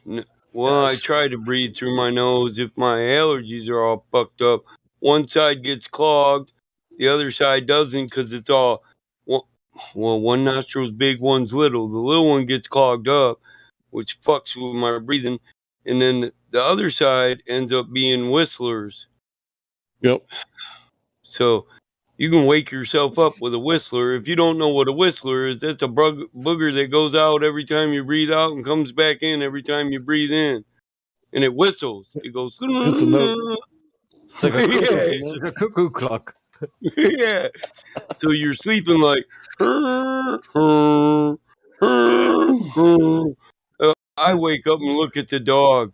Well, I Yes. try to breathe through my nose if my allergies are all fucked up. One side gets clogged, the other side doesn't because it's all, well, one nostril's big, one's little. The little one gets clogged up, which fucks with my breathing. And then the other side ends up being whistlers. Yep. So you can wake yourself up with a whistler. If you don't know what a whistler is, that's a booger that goes out every time you breathe out and comes back in every time you breathe in. And it whistles. It goes. It's a note. It's like a cuckoo, Yeah. it's like a cuckoo clock. Yeah. So you're sleeping like. I wake up and look at the dog.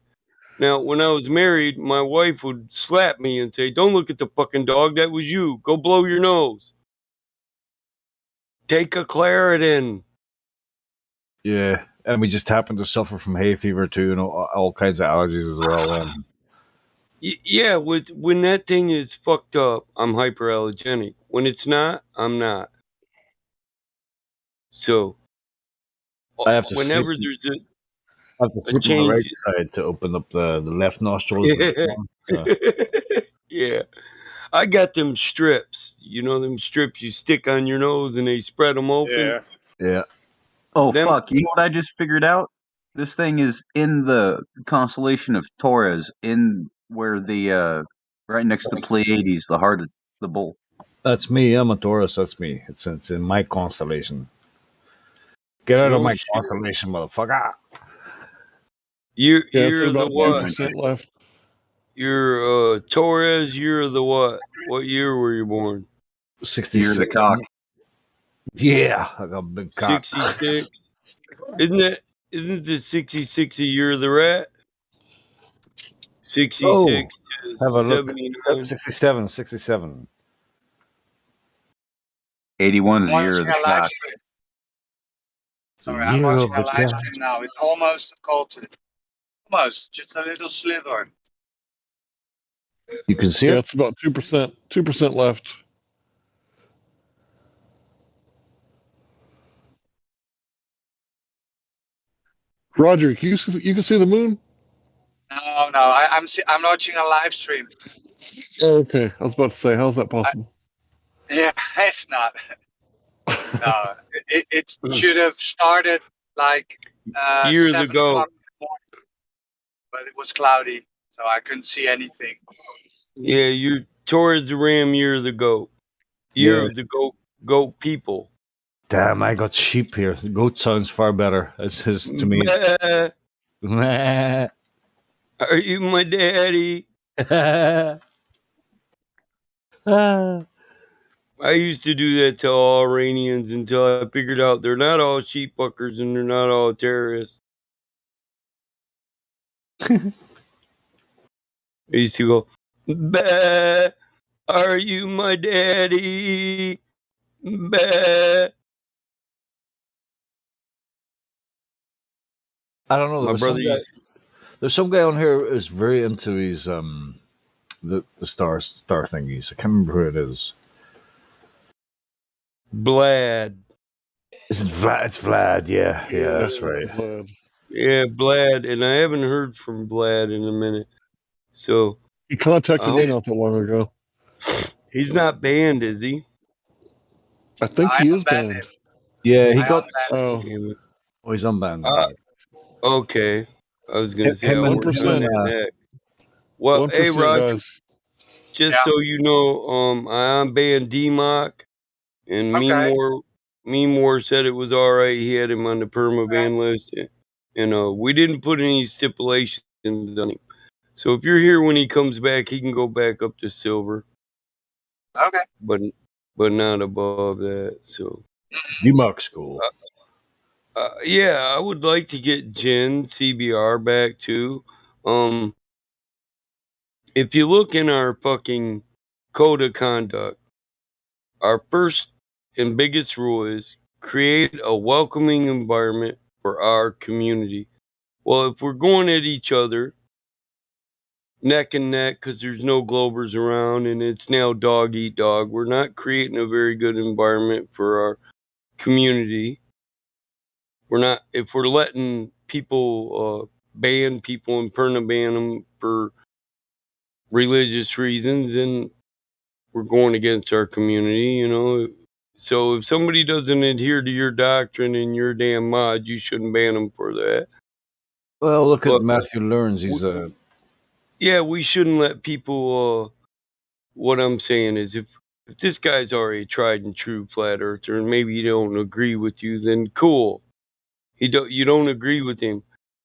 Now, when I was married, my wife would slap me and say, "Don't look at the fucking dog. That was you. Go blow your nose. Take a Claritin." Yeah. And we just happen to suffer from hay fever too, and all kinds of allergies as well. Yeah, when that thing is fucked up, I'm hyperallergenic. When it's not, I'm not. So, I have to whenever sleep. there's I have to a sleep on the right change, side to open up the left nostrils. So, yeah, I got them strips. You know them strips you stick on your nose and they spread them open. Yeah. yeah. Oh Them- fuck! You know what I just figured out? This thing is in the constellation of Taurus, in where the right next to Pleiades, the heart of the bull. That's me. I'm a Taurus. That's me. It's in my constellation. Get out of No my shit. constellation, motherfucker. You're it's the about what? 2% left. You're Torres. You're the what? What year were you born? 66. You're the cock. Yeah, I got a big cock. 66. Isn't the 66 a year of the rat? 66 to Have a look. 79. 67. 81's the I'm year watching of the a live cock. stream. Sorry, I'm watching a live stream now. It's almost occulted. Almost, just a little slither. You can see Yeah, it? it's about 2%. 2% left. Roger, you can see the moon? No, I'm watching a live stream. Oh, okay. I was about to say, how's that possible? Yeah, it's not. No, it should have started like Years 7 ago. o'clock in the morning, but it was cloudy, so I couldn't see anything. Yeah, you're towards the ram year of the goat. Year Yeah. of the goat people. Damn, I got sheep here. The goat sounds far better. It says to me. Are you my daddy? I used to do that to all Iranians until I figured out they're not all sheep fuckers and they're not all terrorists. I used to go, "Bah, are you my daddy? Bah." I don't know. My brother There's some guy on here who's very into his the star thingies. I can't remember who it is. Blad. Is it Vlad? It's Vlad. Yeah, that's right. Vlad. Yeah, Vlad, and I haven't heard from Vlad in a minute. So He contacted me not that long ago. he's not banned, is he? I think I he is unbanned banned. him. Yeah, he I got. unbanned him. Oh, Damn it. Oh, he's unbanned. Okay. I was gonna say Him I'll and work on that next. Well, hey 1%, Roger, guys. just Yeah. so you know, I unbanned DMOC, and Okay. Meemore said it was all right. He had him on the perma ban list, and we didn't put any stipulations on him. So if you're here when he comes back, he can go back up to silver, Okay. but not above that. So DMOC school. yeah, I would like to get Jen CBR back too. If you look in our fucking code of conduct, our first and biggest rule is create a welcoming environment for our community. Well, if we're going at each other neck and neck because there's no Globers around and it's now dog eat dog, we're not creating a very good environment for our community. We're not, if we're letting people ban people and perna ban them for religious reasons, and we're going against our community, you know. So if somebody doesn't adhere to your doctrine and your damn mod, you shouldn't ban them for that. Well, look at But Matthew Learns. He's a. yeah, we shouldn't let people. What I'm saying is, if this guy's already tried and true flat earther, and maybe he don't agree with you, then cool. You don't agree with him,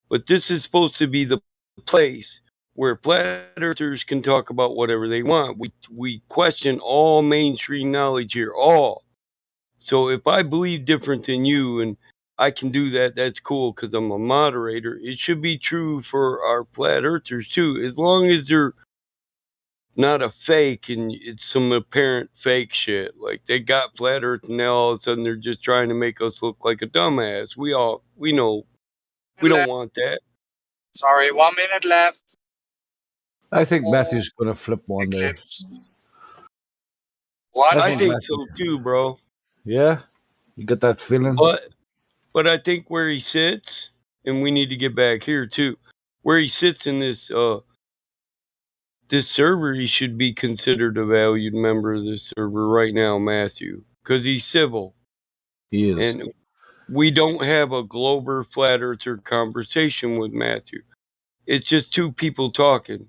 but this is supposed to be the place where flat earthers can talk about whatever they want. We question all mainstream knowledge here, all. So if I believe different than you and I can do that, that's cool because I'm a moderator. It should be true for our flat earthers too, as long as they're not a fake and it's some apparent fake shit. Like they got flat earth and now all of a sudden they're just trying to make us look like a dumbass. We know we don't want that. Sorry, 1 minute left. I think Matthew's going to flip one day. What? I think so too, bro. Yeah, you got that feeling. But I think where he sits, and we need to get back here too, where he sits in this this server, he should be considered a valued member of this server right now, Matthew, because he's civil. He is. And we don't have a Glober flat earther conversation with Matthew. It's just two people talking,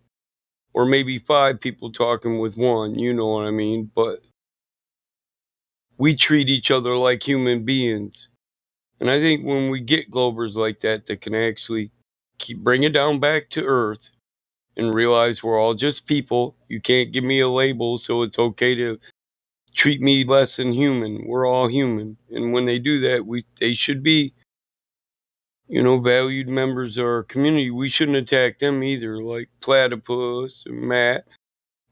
or maybe five people talking with one. You know what I mean? But we treat each other like human beings. And I think when we get Globers like that can actually bring it down back to earth and realize we're all just people. You can't give me a label, so it's okay to treat me less than human. We're all human. And when they do that, they should be, valued members of our community. We shouldn't attack them either, like Platypus and Matt.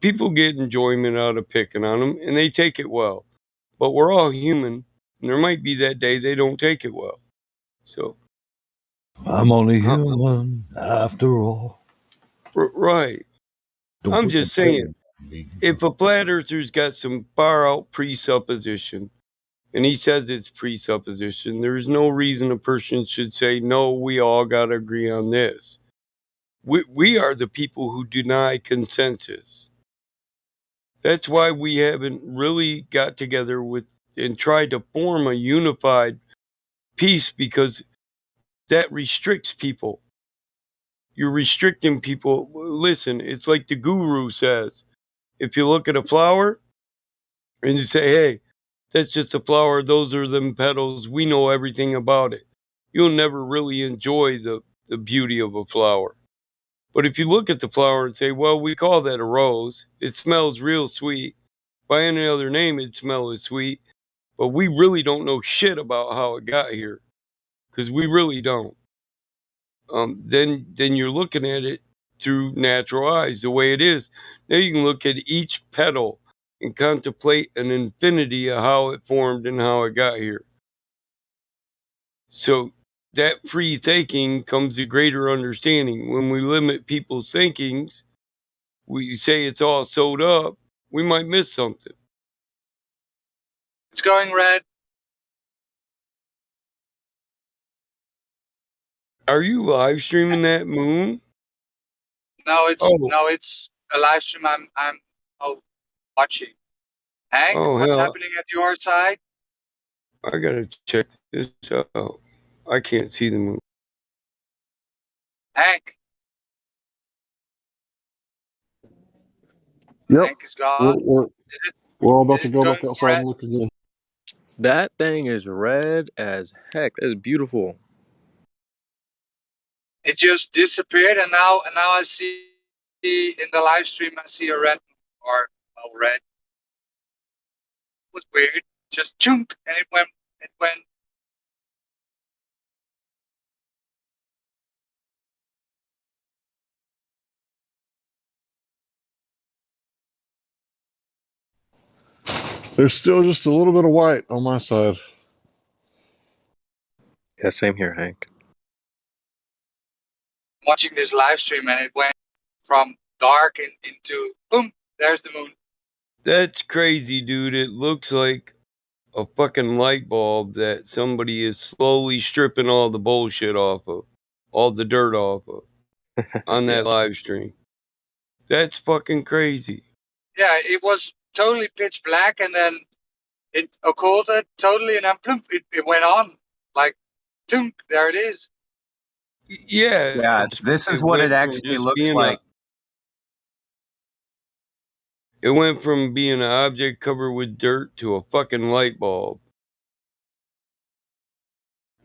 People get enjoyment out of picking on them, and they take it well. But we're all human, and there might be that day they don't take it well. So I'm only human after all. Right. I'm just saying, if a flat earther's got some far out presupposition, and he says it's presupposition, there's no reason a person should say, no, we all got to agree on this. We are the people who deny consensus. That's why we haven't really got together and tried to form a unified peace, because that restricts people. You're restricting people. Listen, it's like the guru says. If you look at a flower and you say, hey, that's just a flower, those are them petals, we know everything about it, you'll never really enjoy the beauty of a flower. But if you look at the flower and say, well, we call that a rose, it smells real sweet. By any other name, it'd smell as sweet. But we really don't know shit about how it got here, because we really don't. Then you're looking at it through natural eyes, the way it is. Now you can look at each petal and contemplate an infinity of how it formed and how it got here. So that free thinking comes to greater understanding. When we limit people's thinkings, we say it's all sewed up, we might miss something. It's going red. Are you live streaming that moon? No, Oh, it's a live stream. I'm watching. Hank, oh what's hell! happening at your side? I gotta check this out. I can't see the moon. Hank, Yep. Hank is We're, gone. we're, we're all about Is to it go going back outside red? and look again. That thing is red as heck. That is beautiful. It just disappeared, and now I see in the live stream I see a red or red. It was weird. Just chunk, and it went. It went. There's still just a little bit of white on my side. Yeah, same here, Hank. Watching this live stream, and it went from dark into boom. There's the moon. That's crazy, dude. It looks like a fucking light bulb that somebody is slowly stripping all the bullshit off of, all the dirt off of, on that live stream. That's fucking crazy. Yeah, it was totally pitch black, and then it occulted totally, and then plump, it went on like, tunk, there it is. Yeah, Yeah, this is it what it went from actually just looks being like. it went from being an object covered with dirt to a fucking light bulb.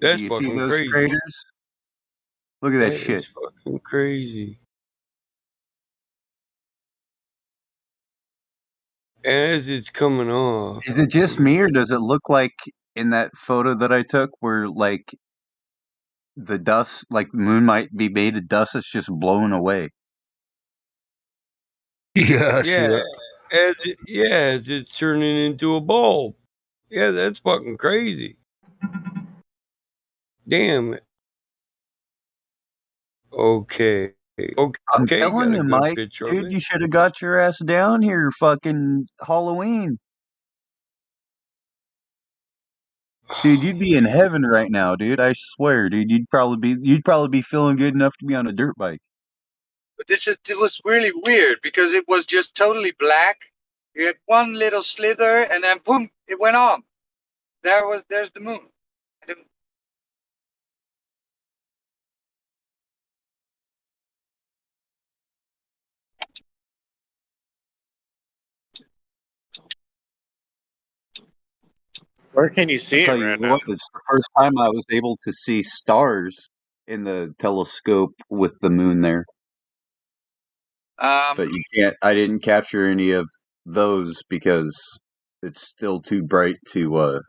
That's Do you see fucking those crazy. craters? Look at that That shit. is fucking crazy. As it's coming off. Is it just me, or does it look like in that photo that I took where like the dust, like the moon might be made of dust that's just blown away? Yeah, I see Yeah, that. as it's turning into a bulb. Yeah, that's fucking crazy. Damn it. Okay. I'm Okay, telling got a you, good Mike, picture of dude, it. you should have got your ass down here fucking Halloween. Dude, you'd be in heaven right now, dude. I swear, dude. You'd probably be feeling good enough to be on a dirt bike. But it was really weird because it was just totally black. You had one little slither, and then boom, it went on. There's the moon. Where can you see I'll it tell you right now? what, it's the first time I was able to see stars in the telescope with the moon there. But you can't. I didn't capture any of those because it's still too bright to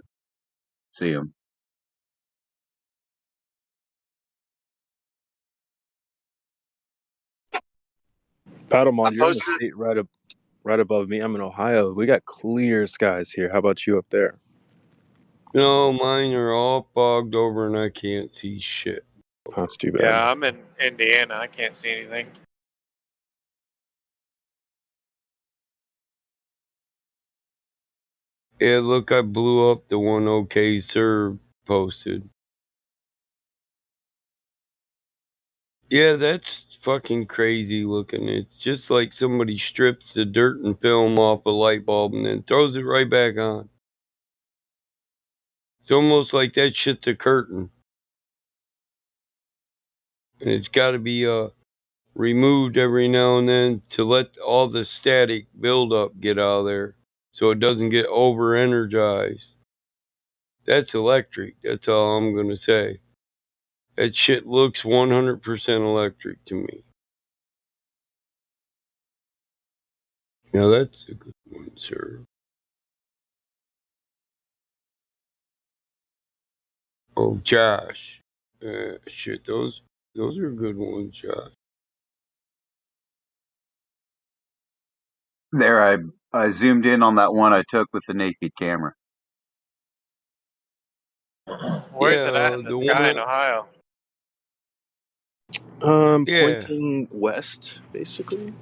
see them. Paddlemon, I you're in the posted it. state right above me. I'm in Ohio. We got clear skies here. How about you up there? No, mine are all fogged over and I can't see shit. That's too bad. Yeah, I'm in Indiana. I can't see anything. Yeah, look, I blew up the one OK Serve posted. Yeah, that's fucking crazy looking. It's just like somebody strips the dirt and film off a light bulb and then throws it right back on. It's almost like that shit's a curtain. And it's got to be removed every now and then to let all the static buildup get out of there so it doesn't get over energized. That's electric. That's all I'm going to say. That shit looks 100% electric to me. Now that's a good one, sir. Oh, Josh. Shit, those are good ones, Josh. There, I zoomed in on that one I took with the naked camera. Where's it at in the sky in Ohio? Yeah. Pointing west, basically.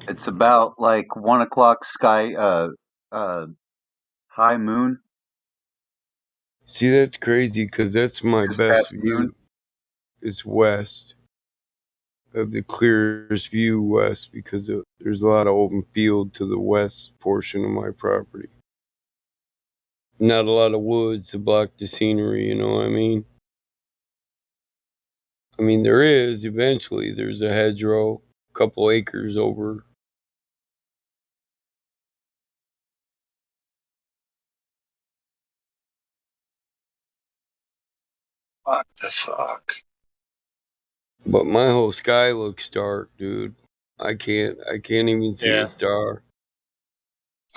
It's about like 1 o'clock sky, high moon. See, that's crazy because that's my Just best past noon. view. is west. I have the clearest view west because there's a lot of open field to the west portion of my property. Not a lot of woods to block the scenery, you know what I mean? I mean, there is eventually. There's a hedgerow, a couple acres over. What the fuck? But my whole sky looks dark, dude. I can't even see a Yeah. star.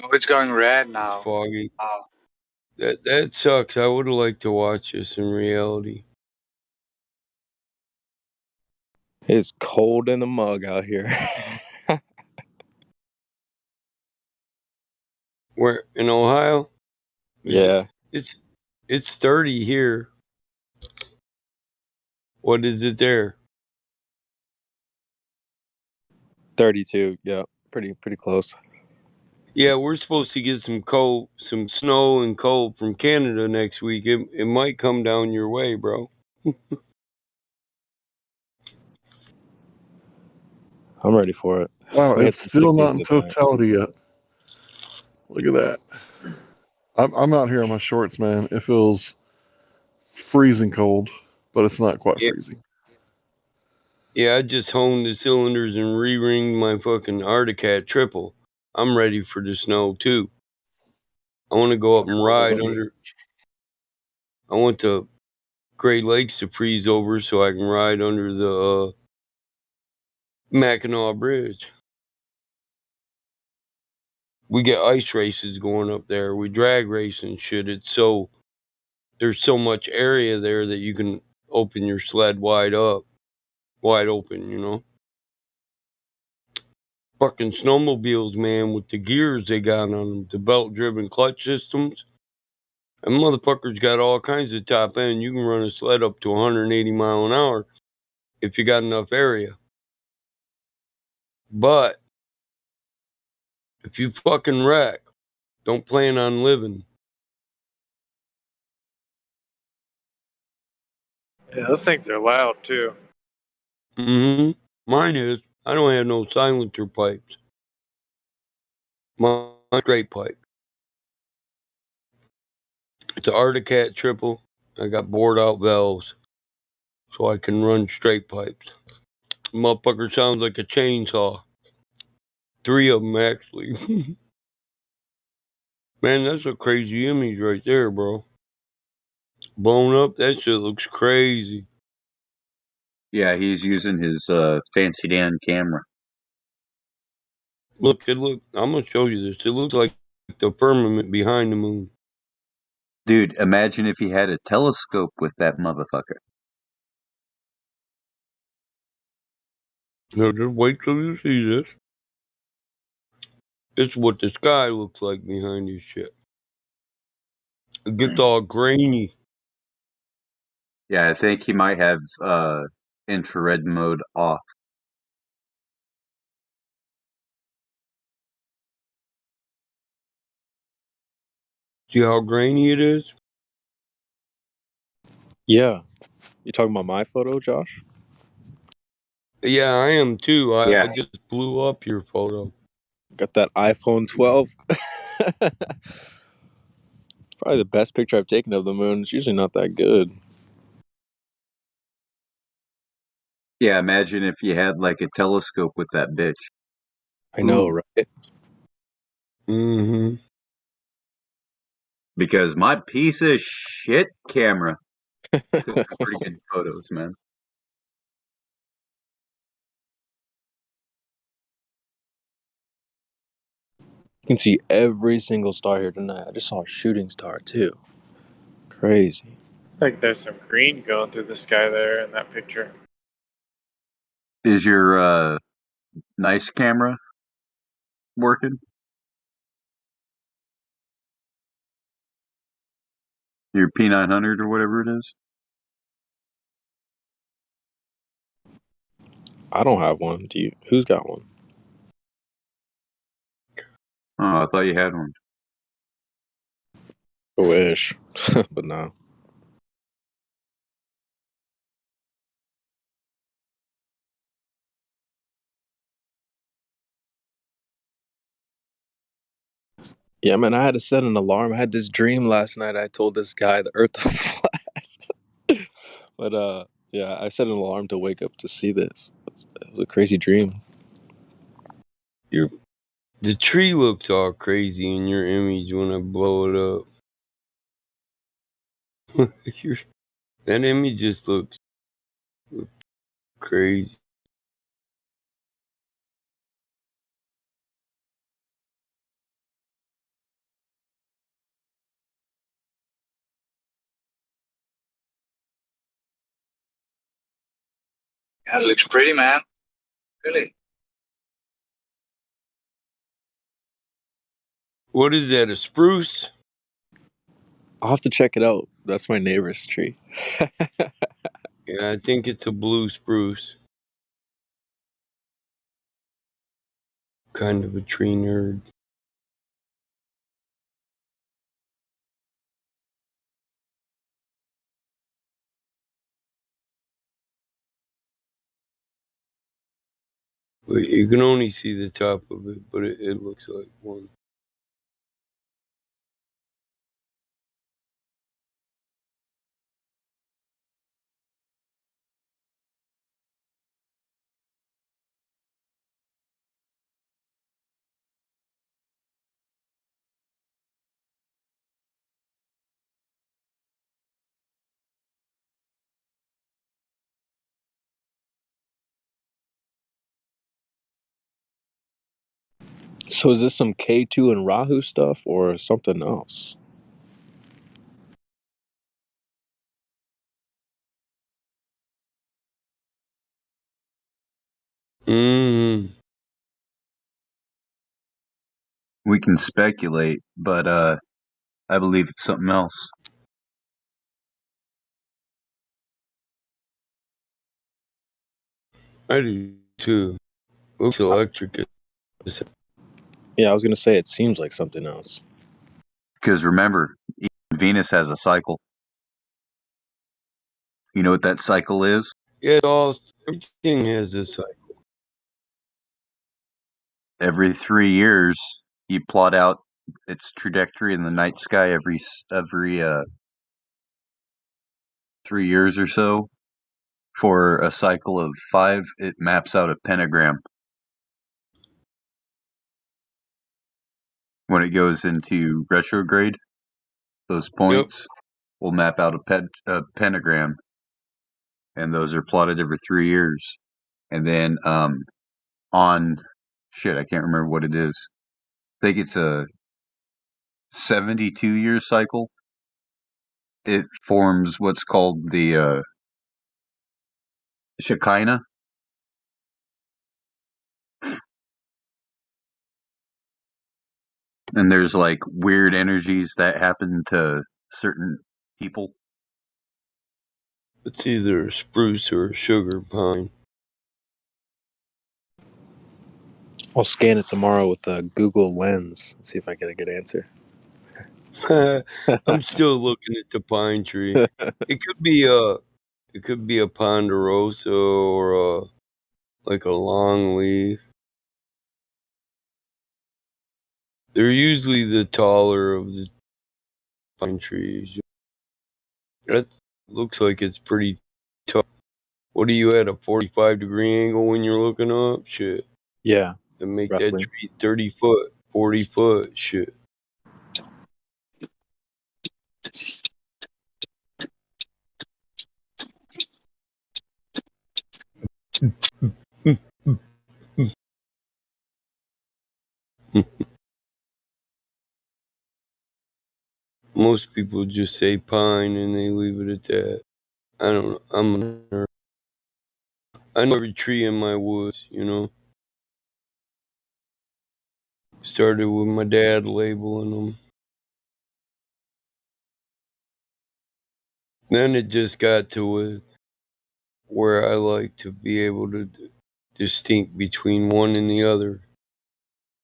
Oh, it's going red It's now. foggy. Wow. That sucks. I would have liked to watch this in reality. It's cold in the mug out here. Where in Ohio? Yeah, It's 30 here. What is it there? 32. Yeah, pretty close. Yeah, we're supposed to get some snow and cold from Canada next week. It might come down your way, bro. I'm ready for it. Wow, We had it's some still sick days not in tonight. totality yet. Look at that. I'm out here in my shorts, man. It feels freezing cold, but it's not quite Yeah, freezing. yeah. I just honed the cylinders and re-ringed my fucking Articat triple. I'm ready for the snow too. I want to go up and ride under. I want the Great Lakes to freeze over so I can ride under the Mackinac Bridge. We get ice races going up there. We drag race and shit. There's so much area there that you can open your sled wide open, you know. Fucking snowmobiles, man, with the gears they got on them, the belt-driven clutch systems. And motherfuckers got all kinds of top end. You can run a sled up to 180 mile an hour if you got enough area. But if you fucking wreck, don't plan on living. Yeah, those things are loud too. Mm-hmm. Mine is. I don't have no silencer pipes. Mine's straight pipe. It's an Articat triple. I got bored out valves so I can run straight pipes. Motherfucker sounds like a chainsaw. 3 of them, actually. Man, that's a crazy image right there, bro. Blown up, that shit looks crazy. Yeah, he's using his fancy Dan camera. Look, I'm gonna show you this. It looks like the firmament behind the moon. Dude, imagine if he had a telescope with that motherfucker. Now, just wait till you see this. It's what the sky looks like behind this shit. It gets all grainy. Yeah, I think he might have infrared mode off. See how grainy it is? Yeah, you talking about my photo, Josh? Yeah, I am too. Yeah. I just blew up your photo. Got that iPhone 12. Probably the best picture I've taken of the moon. It's usually not that good. Yeah, imagine if you had like a telescope with that bitch. I know, Ooh. right? Mm-hmm. Because my piece of shit camera took pretty good photos, man. You can see every single star here tonight. I just saw a shooting star too. Crazy. It's like there's some green going through the sky there in that picture. Is your nice camera working? Your P900 or whatever it is? I don't have one. Do you? Who's got one? Oh, I thought you had one. I wish, but no. Yeah, man, I had to set an alarm. I had this dream last night. I told this guy the earth was flat. But yeah, I set an alarm to wake up to see this. It was a crazy dream. The tree looks all crazy in your image when I blow it up. That image just looks crazy. Yeah, it looks pretty, man. Really. What is that, a spruce? I'll have to check it out. That's my neighbor's tree. Yeah, I think it's a blue spruce. Kind of a tree nerd. But you can only see the top of it, but it looks like one. So is this some K2 and Rahu stuff or something else? We can speculate, but I believe it's something else. I do too. Looks electric. Yeah, I was gonna say it seems like something else. Because remember, Venus has a cycle. You know what that cycle is? Yeah, everything has a cycle. Every 3 years, you plot out its trajectory in the night sky every 3 years or so. For a cycle of 5, it maps out a pentagram. When it goes into retrograde, those points will map out a pentagram, and those are plotted every 3 years. And then on shit, I can't remember what it is. I think it's a 72-year cycle. It forms what's called the Shekinah. And there's like weird energies that happen to certain people. It's either a spruce or a sugar pine. I'll scan it tomorrow with the Google Lens and see if I get a good answer. I'm still looking at the pine tree. It could be a ponderosa or like a longleaf. They're usually the taller of the pine trees. That looks like it's pretty tough. What are you at, a 45-degree angle when you're looking up? Shit. Yeah. To make roughly. that tree 30 foot, 40 foot. Shit. Most people just say pine and they leave it at that. I don't know. I'm a nerd. I know every tree in my woods, you know. Started with my dad labeling them. Then it just got to where I like to be able to distinct between one and the other.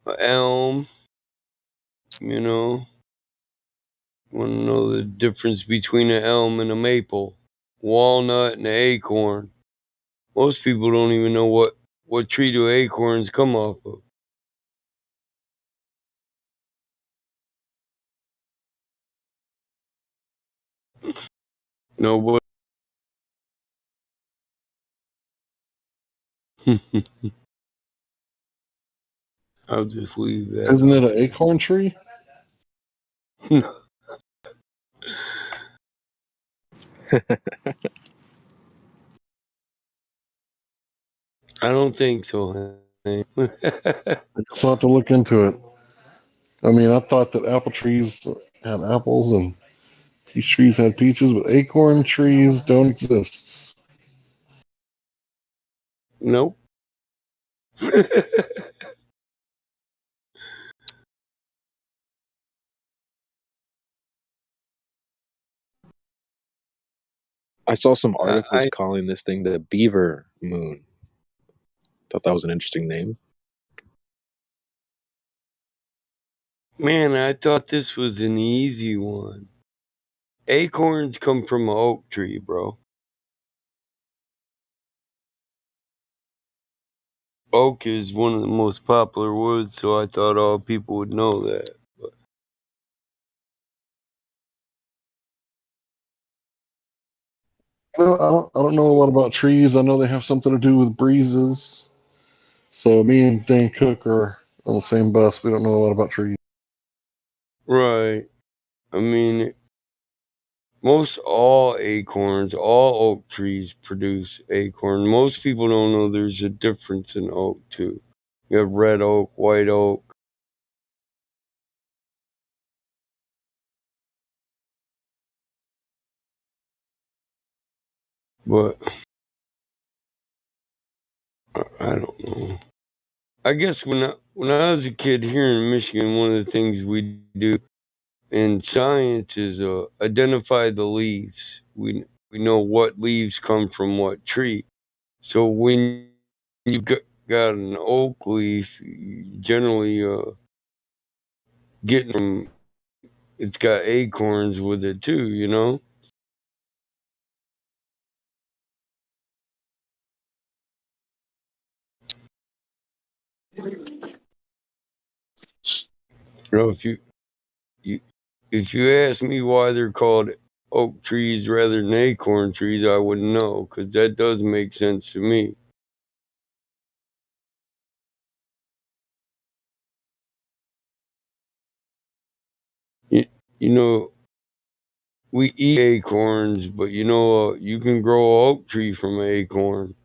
A elm, you know. Want to know the difference between an elm and a maple, walnut and an acorn. Most people don't even know what tree do acorns come off of. Nobody. I'll just leave that. Isn't it an acorn tree? I don't think so. Hank. I guess I'll have to look into it. I mean, I thought that apple trees had apples and peach trees had peaches, but acorn trees don't exist. Nope. I saw some articles I calling this thing the beaver moon. Thought that was an interesting name. Man, I thought this was an easy one. Acorns come from an oak tree, bro. Oak is one of the most popular woods, so I thought all people would know that. But No, I don't know a lot about trees. I know they have something to do with breezes. So me and Dan Cook are on the same bus. We don't know a lot about trees. right. I mean, most all acorns, all oak trees produce acorn. Most people don't know there's a difference in oak, too. You have red oak, white oak. But I don't know. I guess when I was a kid here in Michigan, one of the things we do in science is identify the leaves. We know what leaves come from what tree. So when you got an oak leaf, you generally get from it's got acorns with it too. You know. So you if you ask me why they're called oak trees rather than acorn trees, I wouldn't know because that does make sense to me. You, you know, we eat acorns, but you can grow an oak tree from an acorn.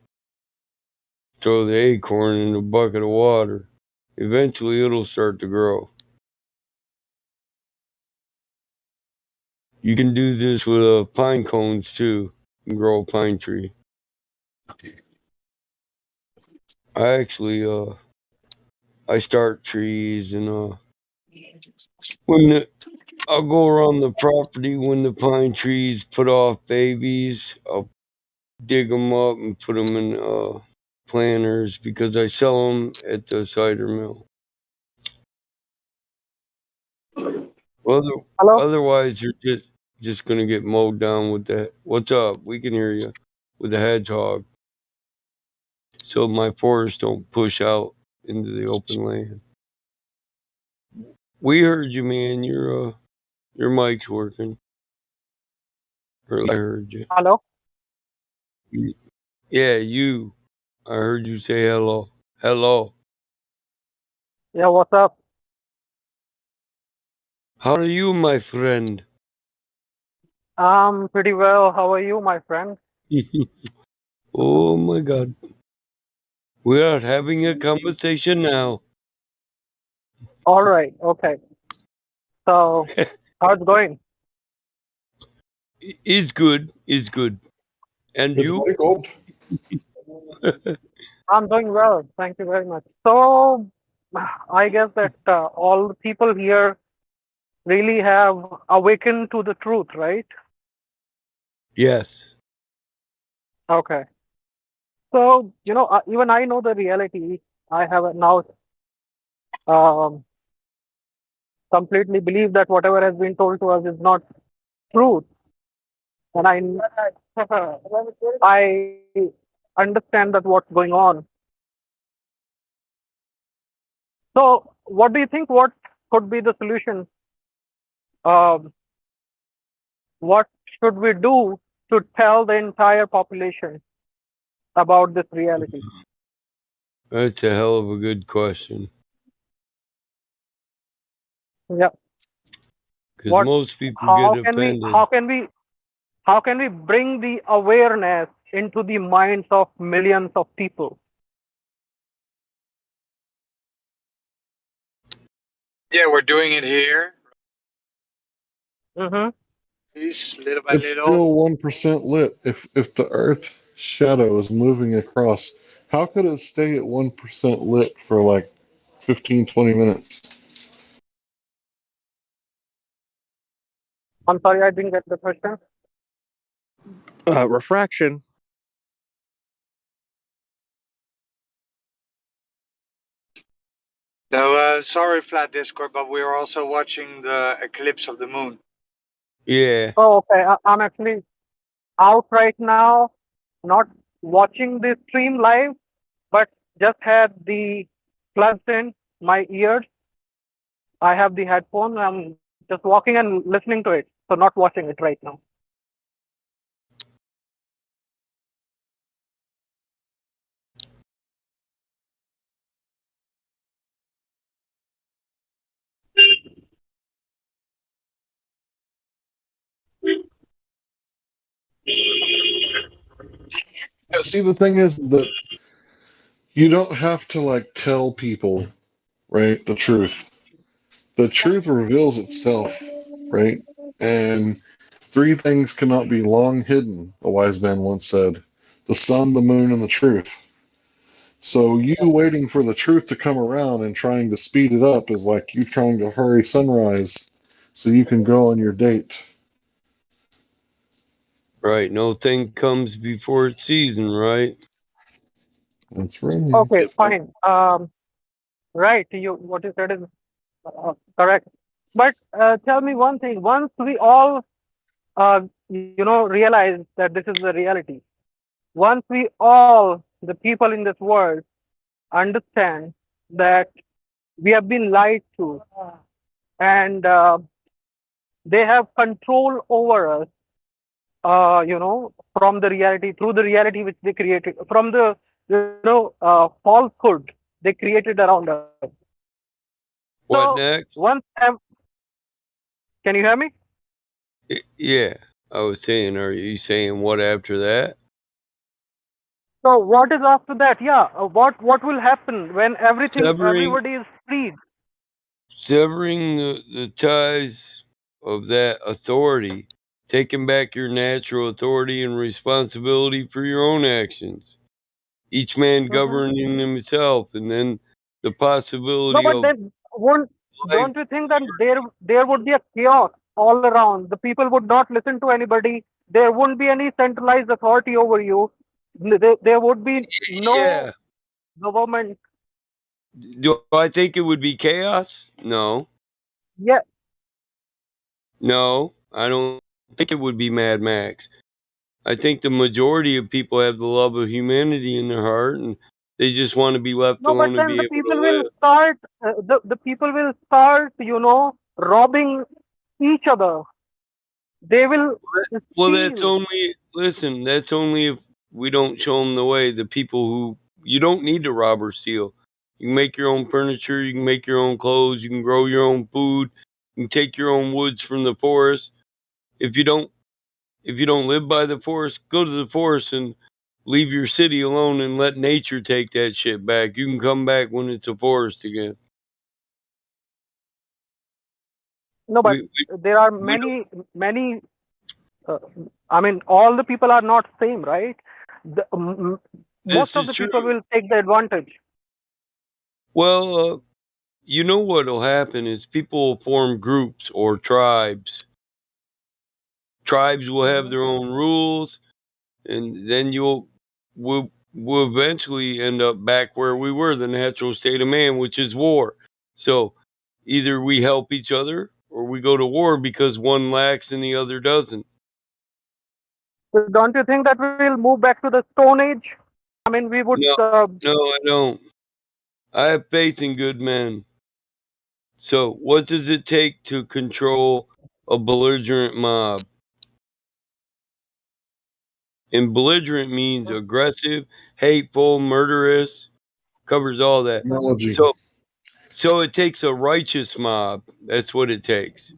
Throw the acorn in a bucket of water. Eventually, it'll start to grow. You can do this with pine cones too. You can grow a pine tree. I actually, I start trees and when I'll go around the property when the pine trees put off babies. I'll dig them up and put them in planters because I sell them at the cider mill. Hello? Otherwise, you're just gonna get mowed down with that. What's up? We can hear you with the hedgehog. So my forests don't push out into the open land. We heard you, man. Your mic's working. Or I heard you. Hello? Yeah, you. I heard you say hello. Hello. Yeah, what's up? How are you, my friend? Pretty well. How are you, my friend? Oh my God. We are having a conversation now. All right. Okay. So, how's it going? Is good. Is good. And It's you? very cold. I'm doing well. Thank you very much. So, I guess that all the people here really have awakened to the truth, right? Yes. Okay. So, even I know the reality. I have now um, completely believed that whatever has been told to us is not truth. And I understand that what's going on. So, what do you think? What could be the solution? Um, what should we do to tell the entire population about this reality? That's a hell of a good question. Yeah. Because What? most people get How can we? offended. How can we bring the awareness into the minds of millions of people? Yeah, we're doing it here. Mm-hmm. Piece, little by It's little. still 1% lit. If the Earth shadow is moving across, how could it stay at 1% lit for like 15, 20 minutes? I'm sorry, I didn't get the question. Refraction. No, sorry, Flat Discord, but we are also watching the eclipse of the moon. Yeah. Oh, okay. I'm actually out right now, not watching this stream live, but just had the plugged in my ears. I have the headphone. I'm just walking and listening to it, so not watching it right now. Yeah, see, the thing is that you don't have to like tell people, right, the truth. The truth reveals itself, right? And three things cannot be long hidden, a wise man once said: the sun, the moon, and the truth. So you waiting for the truth to come around and trying to speed it up is like you trying to hurry sunrise so you can go on your date. Right. No thing comes before its season, right? That's right. Okay, fine. Right. What you said is correct. But tell me one thing. Once we all, realize that this is the reality, once we all, the people in this world, understand that we have been lied to and they have control over us, from the reality, through the reality which they created, from the, falsehood they created around us. What So next? can you hear me? Yeah. I was saying, are you saying what after that? So what is after that? Yeah, what will happen when Severing everybody is freed? severing the ties of that authority, taking back your natural authority and responsibility for your own actions. Each man Mhm. governing himself, and then the No, possibility but of then won't life. don't you think that there would be a chaos all around? The people would not listen to anybody. There wouldn't be any centralized authority over you. There would be no Yeah. government. Do I think it would be chaos? No. Yeah. No, I don't think it would be Mad Max. I think the majority of people have the love of humanity in their heart, and they just want to be left No, but alone and then be the able people to will live. start. The people will start. Robbing each other. They will Well, that's steal. only, listen, that's only if we don't show them the way. The people who, you don't need to rob or steal. You can make your own furniture, you can make your own clothes, you can grow your own food, you can take your own woods from the forest. If you don't live by the forest, go to the forest and leave your city alone and let nature take that shit back. You can come back when it's a forest again. No, but We there are we don't, many. Uh, I mean, all the people are not same, right? Most this of is the true. people will take the advantage. Well, you know what'll happen is people will form groups or tribes. Tribes will have Mhm. their own rules, and then we'll eventually end up back where we were, the natural state of man, which is war. So either we help each other or we go to war because one lacks and the other doesn't. So don't you think that we'll move back to the Stone Age? I mean, we would. No, no, I don't. I have faith in good men. So, what does it take to control a belligerent mob? And belligerent means aggressive, hateful, murderous, covers all that. Analogy. So it takes a righteous mob. That's what it takes.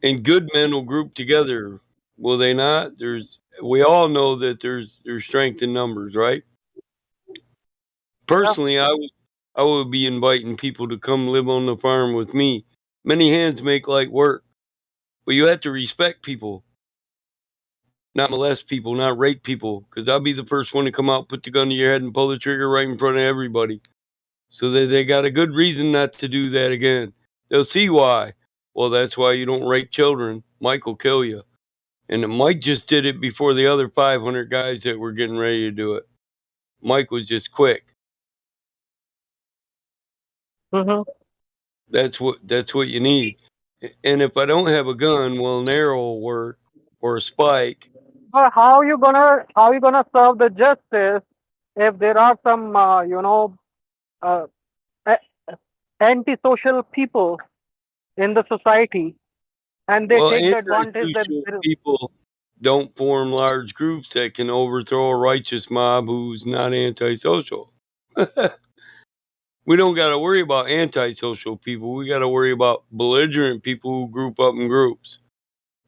And good men will group together. Will they not? We all know that there's strength in numbers, right? Personally, I would be inviting people to come live on the farm with me. Many hands make light work, but you have to respect people, not molest people, not rape people, because I'll be the first one to come out, put the gun to your head, and pull the trigger right in front of everybody, so that they got a good reason not to do that again. They'll see why. Well, that's why you don't rape children. Mike will kill you. And Mike just did it before the other 500 guys that were getting ready to do it. Mike was just quick. Mm-hmm. That's what you need. And if I don't have a gun, well, an arrow will work, or a spike. But how you gonna serve the justice if there are some uh, a- antisocial people in the society, and they Well, take the advantage that antisocial there is. people don't form large groups that can overthrow a righteous mob who's not antisocial. We don't got to worry about antisocial people. We got to worry about belligerent people who group up in groups,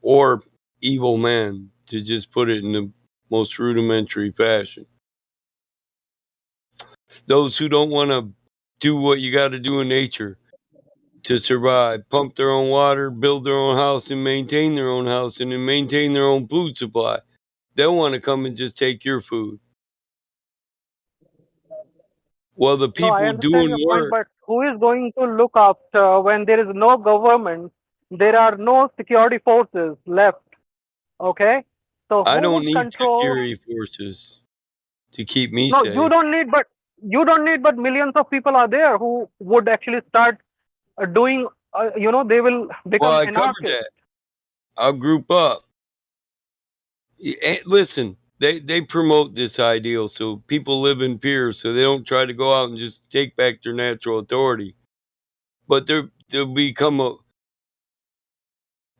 or evil men, to just put it in the most rudimentary fashion. Those who don't want to do what you got to do in nature to survive, pump their own water, build their own house, and maintain their own house, and then maintain their own food supply. They'll want to come and just take your food. Well, the No, I people understand doing your point, work, but who is going to look after when there is no government? There are no security forces left. Okay, so I who don't would need control? security forces to keep me No, safe. you don't need, but millions of people are there who would actually start doing. They will Well, become I covered anarchists. that. I'll group up. Listen, they promote this ideal so people live in fear, so they don't try to go out and just take back their natural authority. But they'll become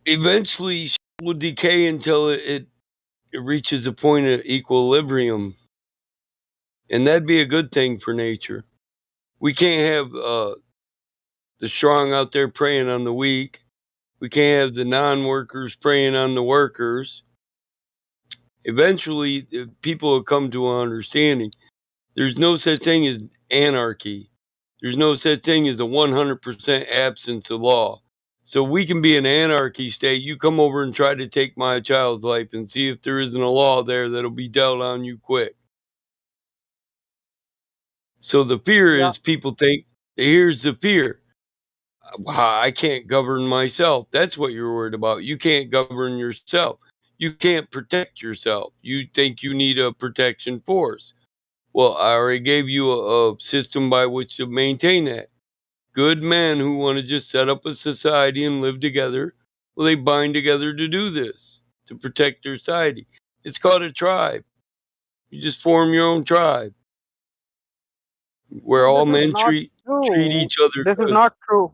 eventually will decay until it reaches a point of equilibrium, and that'd be a good thing for nature. We can't have the strong out there preying on the weak. We can't have the non-workers preying on the workers. Eventually, people will come to an understanding. There's no such thing as anarchy. There's no such thing as a 100% absence of law. So we can be an anarchy state. You come over and try to take my child's life and see if there isn't a law there that'll be dealt on you quick. So the fear Yeah. is people think, here's the fear. I can't govern myself. That's what you're worried about. You can't govern yourself. You can't protect yourself. You think you need a protection force. Well, I already gave you a system by which to maintain that. Good men who want to just set up a society and live together, well, they bind together to do this, to protect their society. It's called a tribe. You just form your own tribe where No, all this is men not treat true. each other This is good. not true.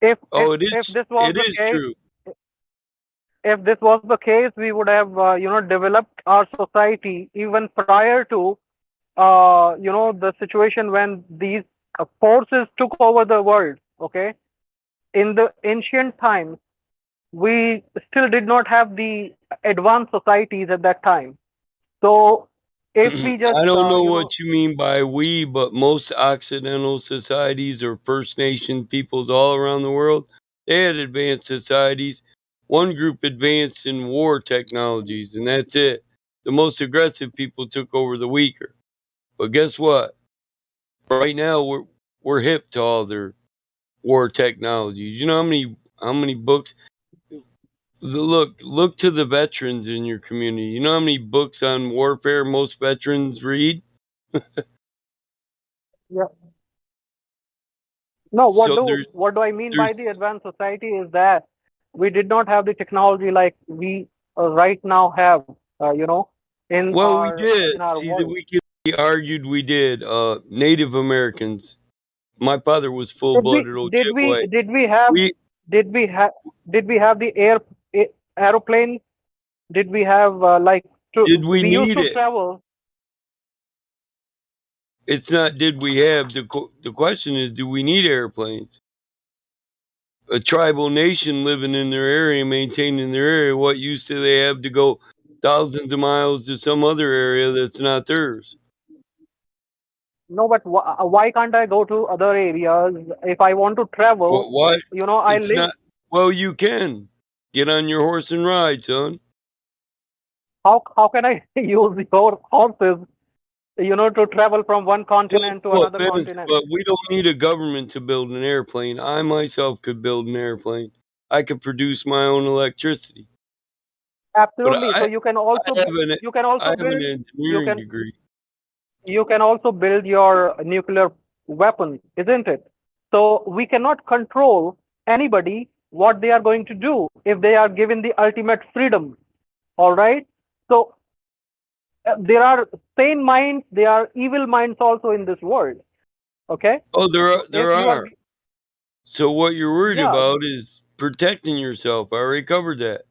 If Oh, if this was it the is case, true. if this was the case, we would have developed our society even prior to the situation when these forces took over the world. Okay, in the ancient times, we still did not have the advanced societies at that time. So if we just I don't know what you mean by we, but most Occidental societies or First Nation peoples all around the world, they had advanced societies. One group advanced in war technologies, and that's it. The most aggressive people took over the weaker. But guess what? Right now we're hip to all their war technologies. You know how many books look to the veterans in your community. You know how many books on warfare most veterans read? yeah. No, So what do I mean by there's the advanced society is that we did not have the technology like we right now have, in well, we our did. in our See that world. we argued we did. Native Americans. My father was full Did we blooded did we Ojibwe. did we have We did we have the aeroplanes? Did we have like Did we we used need to it? travel. It's not did we have. The question is, do we need airplanes? A tribal nation living in their area, maintaining their area, what use do they have to go thousands of miles to some other area that's not theirs? No, but why can't I go to other areas if I want to travel? What? I It's live. not. Well, you can get on your horse and ride, son. How can I use your horses? To travel from one continent to No another offense, continent. but we don't need a government to build an airplane. I myself could build an airplane. I could produce my own electricity. But Absolutely. So you can also I have an you engineering can degree. you can also build your nuclear weapon, isn't it? So we cannot control anybody what they are going to do if they are given the ultimate freedom. All right. So there are sane minds, there are evil minds also in this world. Okay. Oh, there If you are, are. So what you're worried yeah. about is protecting yourself. I already covered that.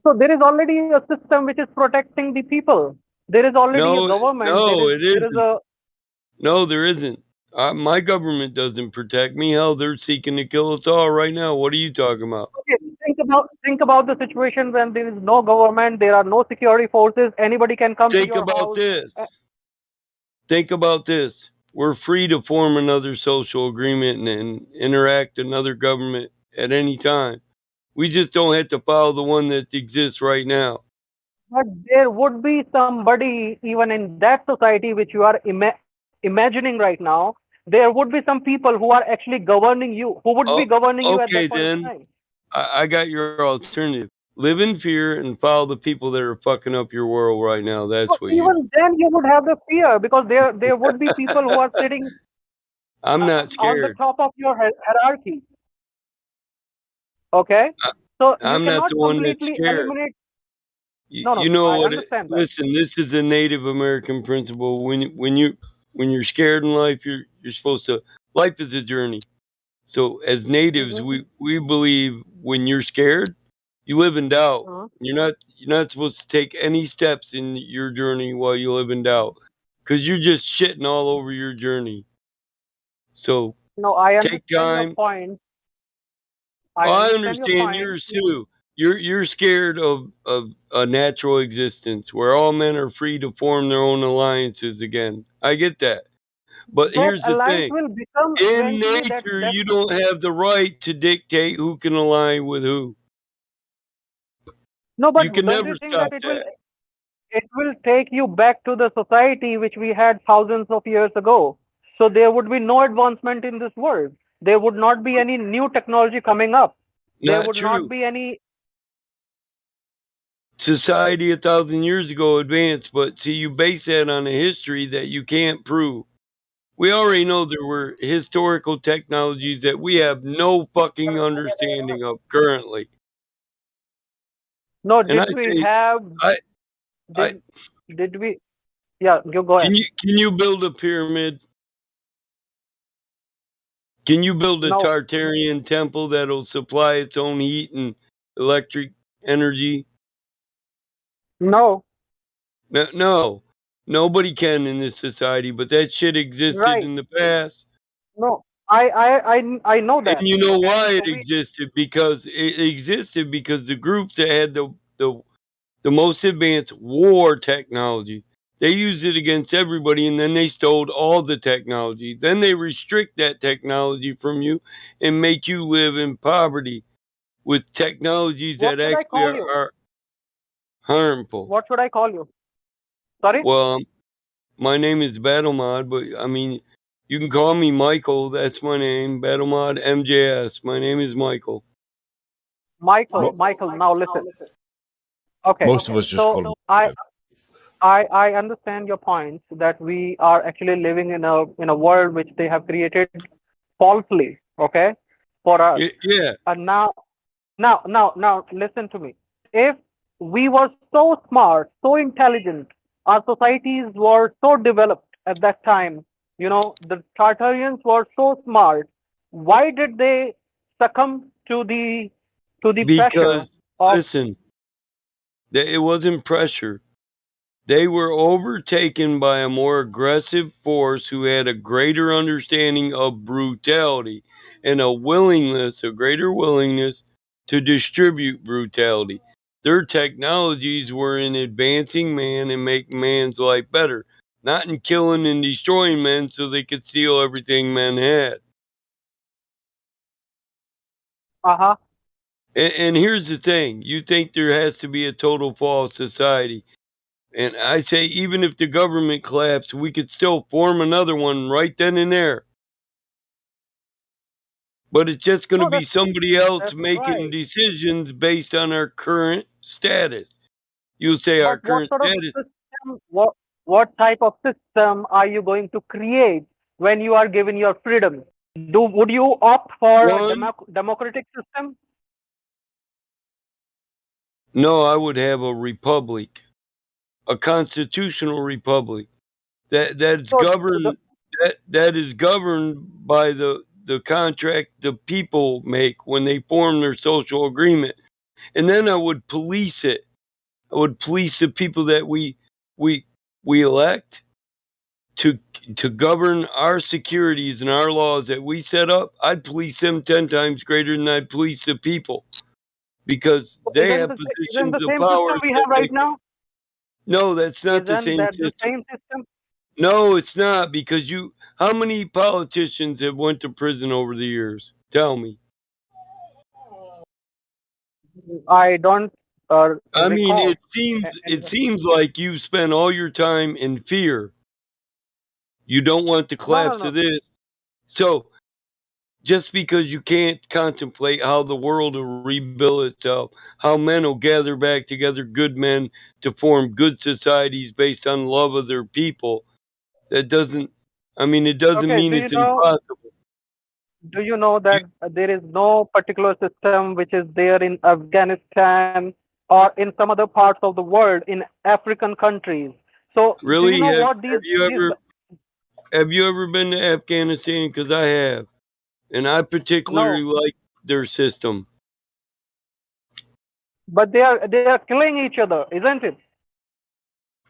So there is already a system which is protecting the people. There is already a No, government. no, it There is isn't. a No, there isn't. My government doesn't protect me. Hell, they're seeking to kill us all right now. What are you talking about? Okay, think about the situation when there is no government, there are no security forces, anybody can come to Think your about house. this. Think about this. We're free to form another social agreement and interact another government at any time. We just don't have to follow the one that exists right now. But there would be somebody even in that society which you are imagining right now. There would be some people who are actually governing you, who would be Oh, governing you at okay, that point of then time. I got your alternative. Live in fear and follow the people that are fucking up your world right now. So That's what you do. even then, you would have the fear because there would be people who are sitting I'm not on the scared. top of your hierarchy. Okay, so you I'm not cannot the one that's completely scared. eliminate. You, No, you no, know I what? understand that. Listen, this is a Native American principle. When you're scared in life, you're supposed to. Life is a journey. So as natives, Mhm. we believe when you're scared, you live in doubt. Mhm. You're not supposed to take any steps in your journey while you live in doubt, because you're just shitting all over your journey. So No, I take understand your time. point. I Well, I understand your understand point. yours too. You're scared of a natural existence where all men are free to form their own alliances again. I get that. But That here's the alliance thing. will become In eventually nature, that. you don't have the right to dictate who can align with who. No, You but can don't never you think that stop that. it will take you back to the society which we had thousands of years ago? So there would be no advancement in this world. There would not be any new technology coming up. There Not would not true. be any. Society 1,000 years ago advanced, but see, you base that on a history that you can't prove. We already know there were historical technologies that we have no fucking understanding of currently. No, And I did we say, have? I Did we? Yeah, you go ahead. can you build a pyramid? Can you build a No, Tartarian temple that'll supply its own heat and electric energy? no, No, no, nobody can in this society. But that shit existed right. in the past. No, I know And that. you know And why it so we. existed? Because it existed because the groups that had the most advanced war technology, they used it against everybody, and then they stole all the technology. Then they restrict that technology from you and make you live in poverty with technologies What that should I actually call you? are harmful. What should I call you? Sorry? Well, my name is Battlemod, but I mean, you can call me Michael. That's my name, Battlemod MJS. My name is Michael. Mo- Michael, now listen. Okay. Most of us just So call him. I understand your point that we are actually living in a world which they have created falsely, okay, for us. Yeah, And now listen to me. If we were so smart, so intelligent, our societies were so developed at that time, the Tartarians were so smart, why did they succumb to the pressure because of. listen, It wasn't pressure. They were overtaken by a more aggressive force who had a greater understanding of brutality and a greater willingness to distribute brutality. Their technologies were in advancing man and making man's life better, not in killing and destroying men so they could steal everything men had. Uh-huh. And here's the thing, you think there has to be a total fall of society. And I say, even if the government collapsed, we could still form another one right then and there. But it's just going to No, be somebody else that's making right. decisions based on our current status. You'll say our But what current sort of status. system, what type of system are you going to create when you are given your freedom? Would you opt for a One, democratic system? no, I would have a republic, a constitutional republic that's So governed that is governed by the contract the people make when they form their social agreement. And then I would police it. I would police the people that we we elect to govern our securities and our laws that we set up. I'd police them 10 times greater than I'd police the people because they have isn't positions the of same power system we that have they. right now? No, that's not the Isn't same that the system. same system? No, it's not, because how many politicians have went to prison over the years? Tell me. I don't I mean, recall. it seems like you spend all your time in fear. You don't want the No, no, collapse no. of this. So just because you can't contemplate how the world will rebuild itself, how men will gather back together, good men, to form good societies based on love of their people, that doesn't, I mean, it doesn't Okay, mean it's impossible. do you know that there is no particular system which is there in Afghanistan or in some other parts of the world in African countries? So do you Really? know what Have you ever been to Afghanistan? Because I have, and I particularly no, like their system. but they are killing each other, isn't it?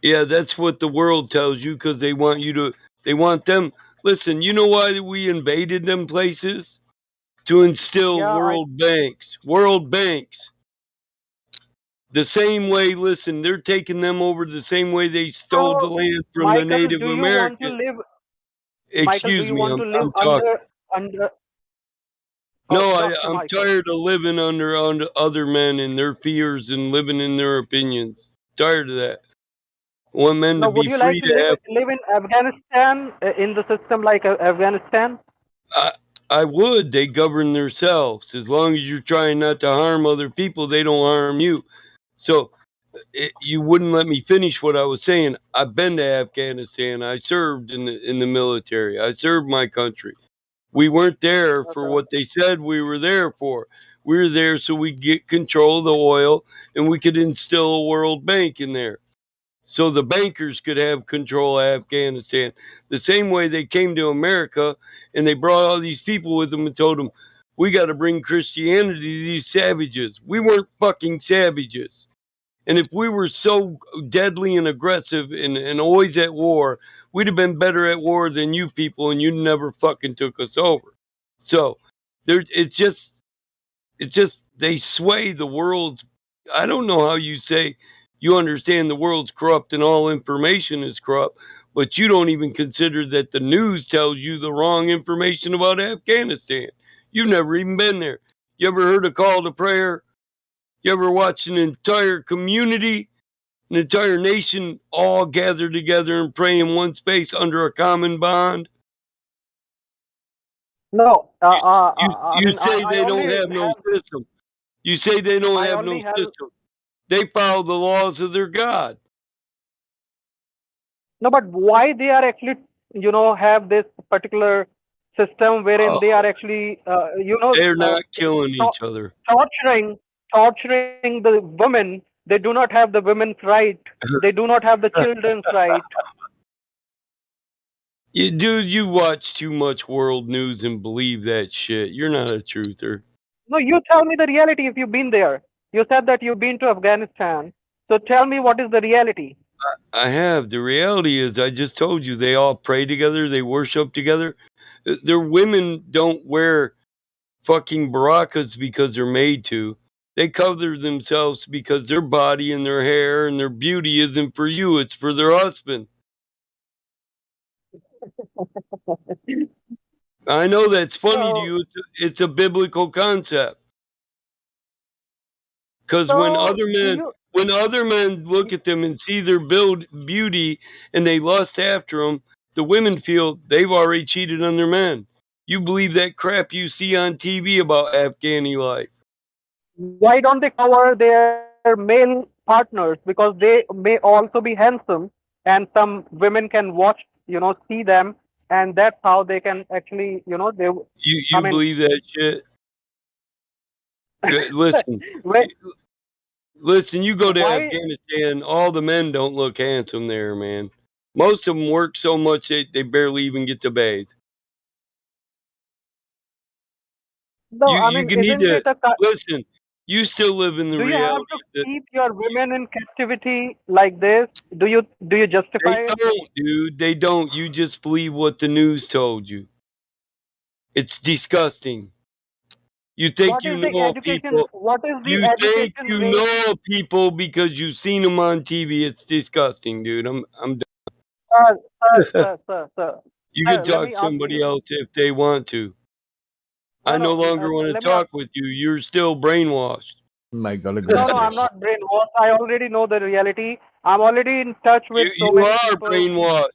Yeah, that's what the world tells you because they want you to. They want them. Listen, you know why we invaded them places? To instill Yeah, world banks. World banks. The same way, listen, they're taking them over the same way they stole the so land from the Michael, Native do you want to Americans. live? Michael, do Excuse you me, want to live I'm talking. under? No, Dr. I'm Michael. tired of living under other men and their fears and living in their opinions. Tired of that. I want men to Now, would be you like free to to have. live in Afghanistan in the system like Afghanistan? I would. They govern themselves. As long as you're trying not to harm other people, they don't harm you. So you wouldn't let me finish what I was saying. I've been to Afghanistan. I served in the military. I served my country. We weren't there for Okay. what they said we were there for. We were there so we get control of the oil and we could instill a World Bank in there. So the bankers could have control of Afghanistan. The same way they came to America and they brought all these people with them and told them, we got to bring Christianity to these savages. We weren't fucking savages. And if we were so deadly and aggressive and always at war, we'd have been better at war than you people, and you never fucking took us over. So it's just they sway the world's. I don't know how you say you understand the world's corrupt and all information is corrupt, but you don't even consider that the news tells you the wrong information about Afghanistan. You've never even been there. You ever heard a call to prayer? You ever watched an entire community, an entire nation all gather together and pray in one space under a common bond? No, I You mean, say I they only don't have no have, system. You say they don't I have no only have. system. They follow the laws of their God. No, but why they are actually, have this particular system wherein they are actually, They're not killing each other. torturing, torturing the women. They do not have the women's right. They do not have the children's right. Dude, you watch too much world news and believe that shit. You're not a truther. No, you tell me the reality if you've been there. You said that you've been to Afghanistan. So tell me, what is the reality? I have. The reality is, I just told you, they all pray together, they worship together. Their women don't wear fucking barakas because they're made to. They cover themselves because their body and their hair and their beauty isn't for you, it's for their husband. I know that's funny to So, you. It's a biblical concept. Because when so other do men, you? when other men look at them and see their beauty and they lust after them, the women feel they've already cheated on their men. You believe that crap you see on TV about Afghani life? Why don't they cover their male partners? Because they may also be handsome, and some women can watch, see them, and that's how they can actually, they. I You mean, believe that shit? Listen, when, listen. You go to why? Afghanistan, all the men don't look handsome there, man. Most of them work so much they barely even get to bathe. No, I You mean, can need isn't to it a? listen. You still live in the Do you have reality to that keep your women in captivity like this? Do you they justify it? don't, dude. They don't. You just believe what the news told you. It's disgusting. You think What you is the know education? people. What is the You think education you rate? know people because you've seen them on TV. It's disgusting, dude. I'm Sir, sir, done. sir, sir, sir. You can Sir, let talk me to ask somebody you. else if they want to. No, I no no. longer want to Let me ask. talk with you. You're still brainwashed. My God, No, no, I'm gracious. not brainwashed. I already know the reality. I'm already in touch with so You many are people. brainwashed.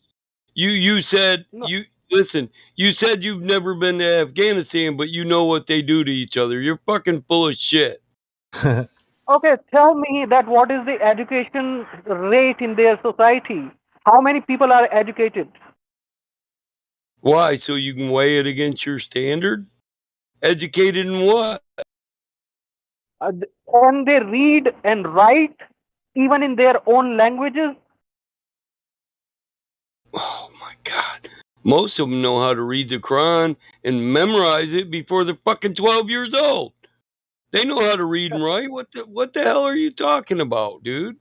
You said No. you listen. You said you've never been to Afghanistan, but you know what they do to each other. You're fucking full of shit. Okay, tell me that what is the education rate in their society? How many people are educated? Why? So you can weigh it against your standard? Educated in what? Can they read and write even in their own languages? Oh my God. Most of them know how to read the Quran and memorize it before they're fucking 12 years old. They know how to read and write. What the hell are you talking about, dude?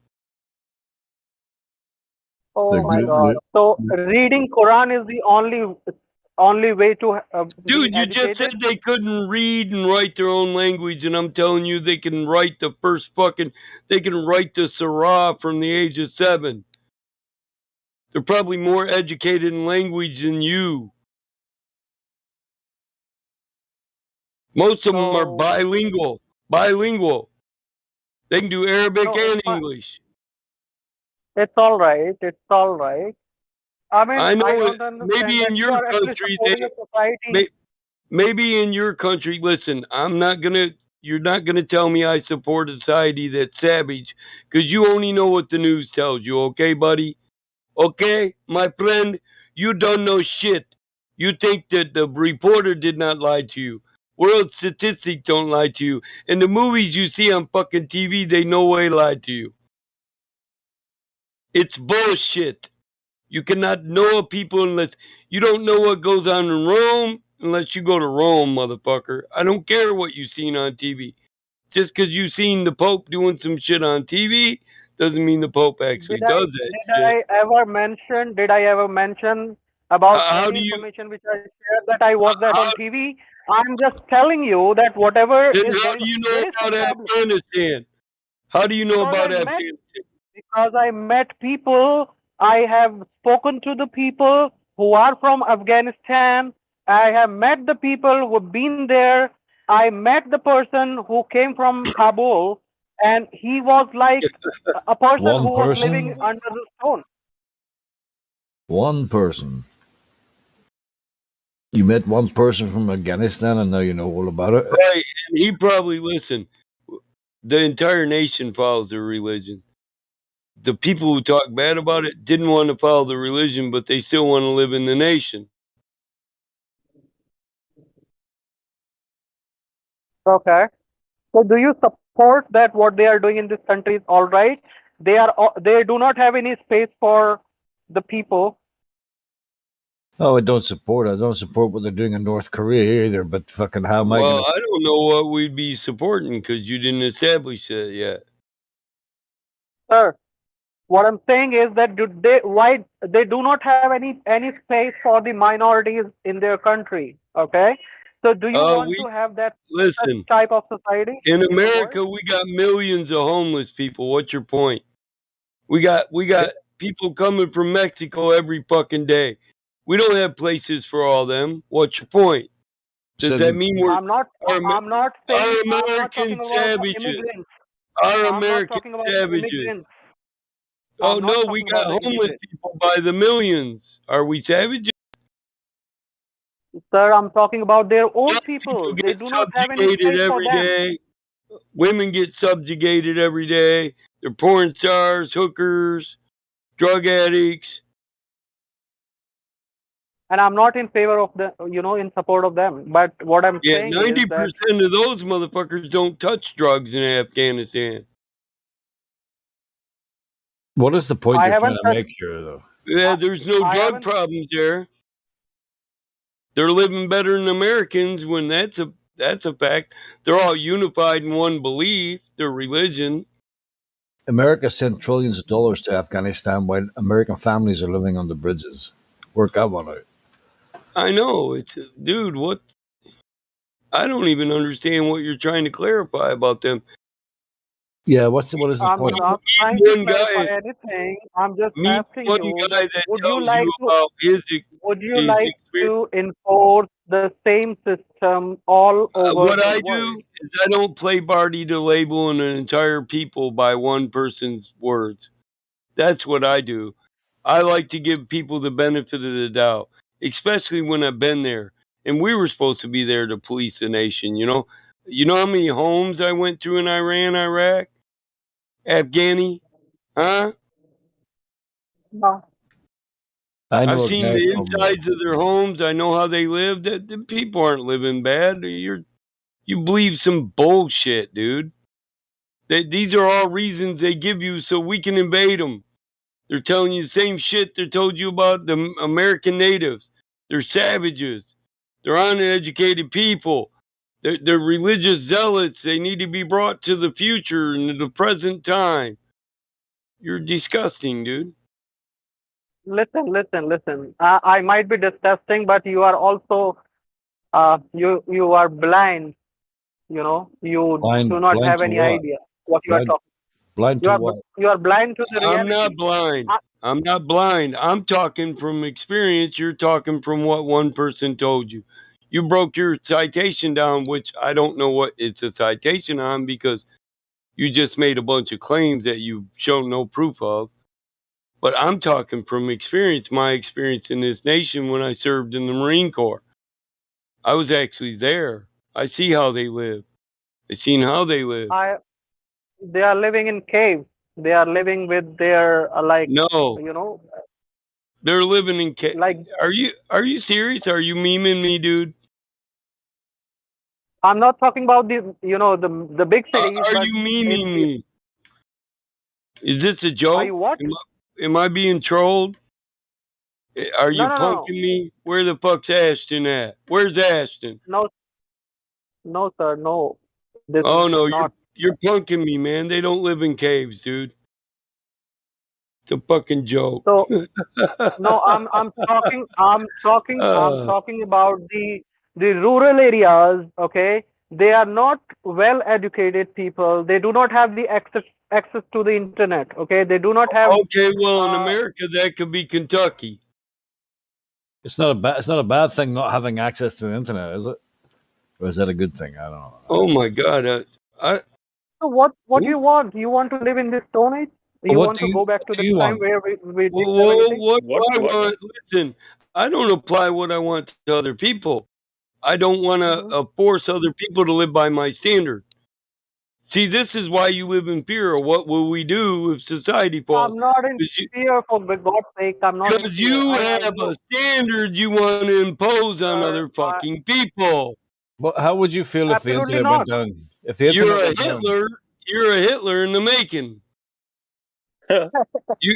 Oh The my good, God! So reading Quran is the only way to be Dude, you just said educated. they couldn't read and write their own language, and I'm telling you, they can write they can write the Surah from the age of 7. They're probably more educated in language than you. Most of them are So bilingual. Bilingual. They can do Arabic no, and English. it's all right. It's all right. I mean, I I know it. don't understand Maybe that in you your are actually country, supporting a society. maybe in your country. Listen, You're not gonna tell me I support a society that's savage, because you only know what the news tells you. Okay, buddy? Okay, my friend, you don't know shit. You think that the reporter did not lie to you. World statistics don't lie to you. And the movies you see on fucking TV, they no way lied to you. It's bullshit. You cannot know a people unless you don't know what goes on in Rome unless you go to Rome, motherfucker. I don't care what you seen on TV. Just because you seen the Pope doing some shit on TV doesn't mean the Pope actually Did I does that did shit. I ever mention? Did I ever mention about How any do you information which I shared that I watched that how on TV? I'm just telling you that whatever Then is how there, do you know there is some about problem Afghanistan? How do you know because about Afghanistan? I met people. I have spoken to the people who are from Afghanistan. I have met the people who've been there. I met the person who came from Kabul, and he was like a person one who was living person, under the stone. one person. You met one person from Afghanistan, and now you know all about it. Right, and he probably listen. The entire nation follows their religion. The people who talk bad about it didn't want to follow the religion, but they still want to live in the nation. Okay. So do you support that what they are doing in this country is all right? They do not have any space for the people. Oh, I don't support. I don't support what they're doing in North Korea either. But fucking, how am I Well, gonna? I don't know what we'd be supporting because you didn't establish that yet. Sir, what I'm saying is that why they do not have any space for the minorities in their country? Okay, so do you want We to have that such listen. type of society In in the world? America, we got millions of homeless people. What's your point? We got people coming from Mexico every fucking day. We don't have places for all them. What's your point? Does that mean we're I'm not. our, I'm not our saying. I'm not American talking about the savages? immigrants. Our I'm not American talking about the savages. immigrants. Oh I'm no, not we talking about the got homeless immigrants. people by the millions. Are we savages? Sir, I'm talking about their own People people. They get do not have any subjugated space for every them. day. Women get subjugated every day. They're porn stars, hookers, drug addicts. And I'm not in favor of the, in support of them. But what I'm Yeah, saying is that 90% of those motherfuckers don't touch drugs in Afghanistan. What is the point I you're trying haven't to touched. make here, though? Yeah, there's no I drug haven't. problems there. They're living better than Americans when that's a fact. They're all unified in one belief, their religion. America sent trillions of dollars to Afghanistan while American families are living on the bridges. Work that one out. I know. Dude, what? I don't even understand what you're trying to clarify about them. Yeah, what is the I'm point? not trying to One clarify guy, anything. I'm just meet asking one you guy that that tells you about would you his like experience. to enforce the same system all over What the I world? do is I don't play party to labeling an entire people by one person's words. That's what I do. I like to give people the benefit of the doubt, especially when I've been there. And we were supposed to be there to police the nation, you know? You know how many homes I went through in Iran, Iraq, Afghani? Huh? No. I I've know a seen guy the from. insides of their homes. I know how they live. The people aren't living bad. You believe some bullshit, dude. These are all reasons they give you so we can invade them. They're telling you the same shit they told you about the American natives. They're savages. They're uneducated people. They're religious zealots. They need to be brought to the future and the present time. You're disgusting, dude. Listen. I might be disgusting, but you are also you are blind. You do not Blind have to any what? idea what you are Blind, talking. blind to what? You are blind to the I'm not reality. blind. I, I'm not blind. I'm talking from experience. You're talking from what one person told you. You broke your citation down, which I don't know what it's a citation on because you just made a bunch of claims that you've shown no proof of. But I'm talking from experience, my experience in this nation when I served in the Marine Corps. I was actually there. I see how they live. I seen how they live. I they are living in caves. They are living with their No, you know they're living in. like Are you serious? Are you memeing me, dude? I'm not talking about the big cities, Are but you in memeing the me? Is this a are joke? you what? Am I being trolled? Are No, you no, no, punking me? Where the fuck's Ashton at? Where's Ashton? no, no, sir, no. This is Oh no, not. you're punking me, man. They don't live in caves, dude. It's a fucking joke. So no, I'm Uh, talking about the rural areas. Okay, they are not well educated people. They do not have the access to the internet. Okay, they do not have. okay, well, in Uh, America, that could be Kentucky. It's not a bad. It's not a bad thing not having access to the internet, is it? Or is that a good thing? I don't know. Oh my God. I so what do you want? You want to live in this stone age? You What want to go back to do the you time want? where we didn't have Well, anything? what do I want? Listen, I don't apply what I want to other people. I don't want to Hmm. force other people to live by my standard. See, this is why you live in fear of what will we do if society falls. I'm not in Because fear, for God's sake. I'm not in fear. you I have know, a standard you want to impose on sir. other fucking people. But how would you feel if the Absolutely internet went not. down? If the You're internet a went down, Hitler. You're a Hitler in the making. You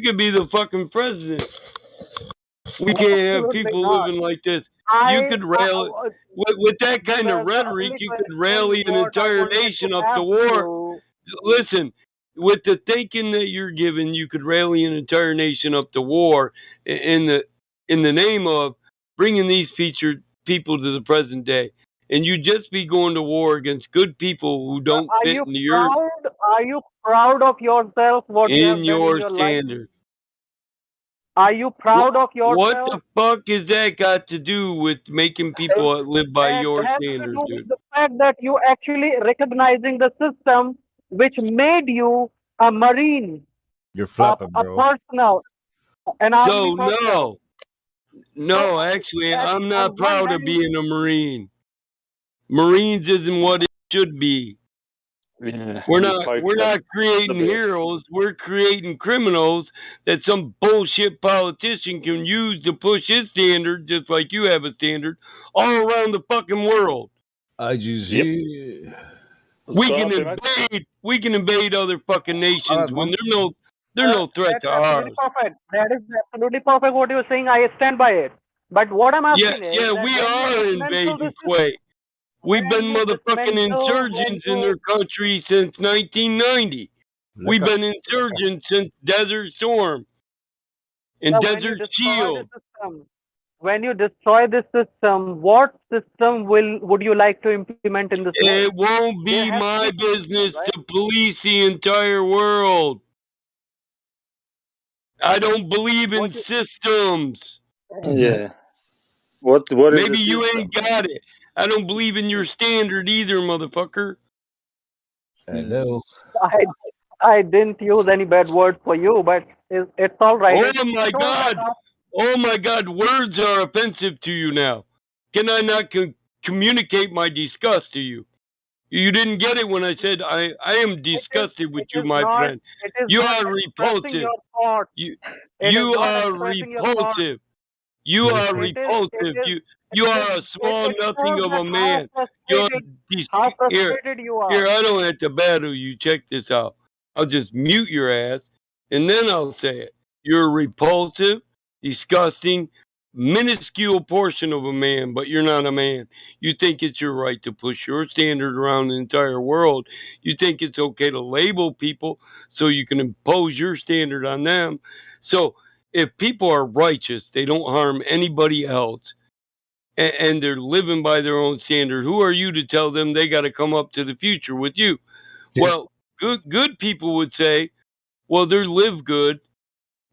could be the fucking president. We can't have Absolutely people not. living like this. You I, could I rally with that kind of the rhetoric. only You could question rally an what I entire wanted to nation up to ask war. you. Listen, with the thinking that you're given, you could rally an entire nation up to war in the name of bringing these featured people to the present day, and you'd just be going to war against good people who don't Are fit you in the earth proud? Are you proud of yourself? What you in have done in your your life? standards. Are you proud of What yourself? the fuck is that got to do with making people live by That your has to standards, do with dude? the fact that you actually recognizing the system which made you a marine, You're flapping, a bro. personnel, an army So personnel. no, actually, At, I'm on not one proud of hand, being a Marine. Marines isn't what it should be. Yeah, We're you not spiked we're up not a creating bit. heroes. We're creating criminals that some bullshit politician can use to push his standard, just like you have a standard, all around the fucking world. Yep. IGZ. We can invade other fucking nations when they're no threat that's to absolutely ours. perfect. That is absolutely perfect what you're saying. I stand by it. But what I'm asking is Yeah, that we when you are dismantle invading this Kuwait. We've when been you motherfucking dismantle, when insurgents in you their country since 1990. We've been insurgents since Desert Storm and when you Desert destroy the Shield. system, when you destroy this system, what system would you like to implement in this world? It won't There be has to my be some system, business right? to police the entire world. I don't believe in What you, systems. Yeah. What is the Maybe you system? ain't got it. I don't believe in your standard either, motherfucker. Hello. I I didn't use any bad words for you, but it's all right. Oh my It's all right God. now. Oh my God. Words are offensive to you now. Can I not communicate my disgust to you? You didn't get it when I said I am disgusted with you, my friend. It is You not are expressing repulsive. your thoughts. You It is you not are expressing your thoughts. repulsive. You are It repulsive. is You are a small it nothing shows of that a man. You're how here. frustrated you Here, are. I don't have to battle you. Check this out. I'll just mute your ass, and then I'll say it. You're a repulsive, disgusting, minuscule portion of a man, but you're not a man. You think it's your right to push your standard around the entire world. You think it's okay to label people so you can impose your standard on them. So if people are righteous, they don't harm anybody else, and they're living by their own standard, who are you to tell them they got to come up to the future with you? Well, good people would say, well, they live good.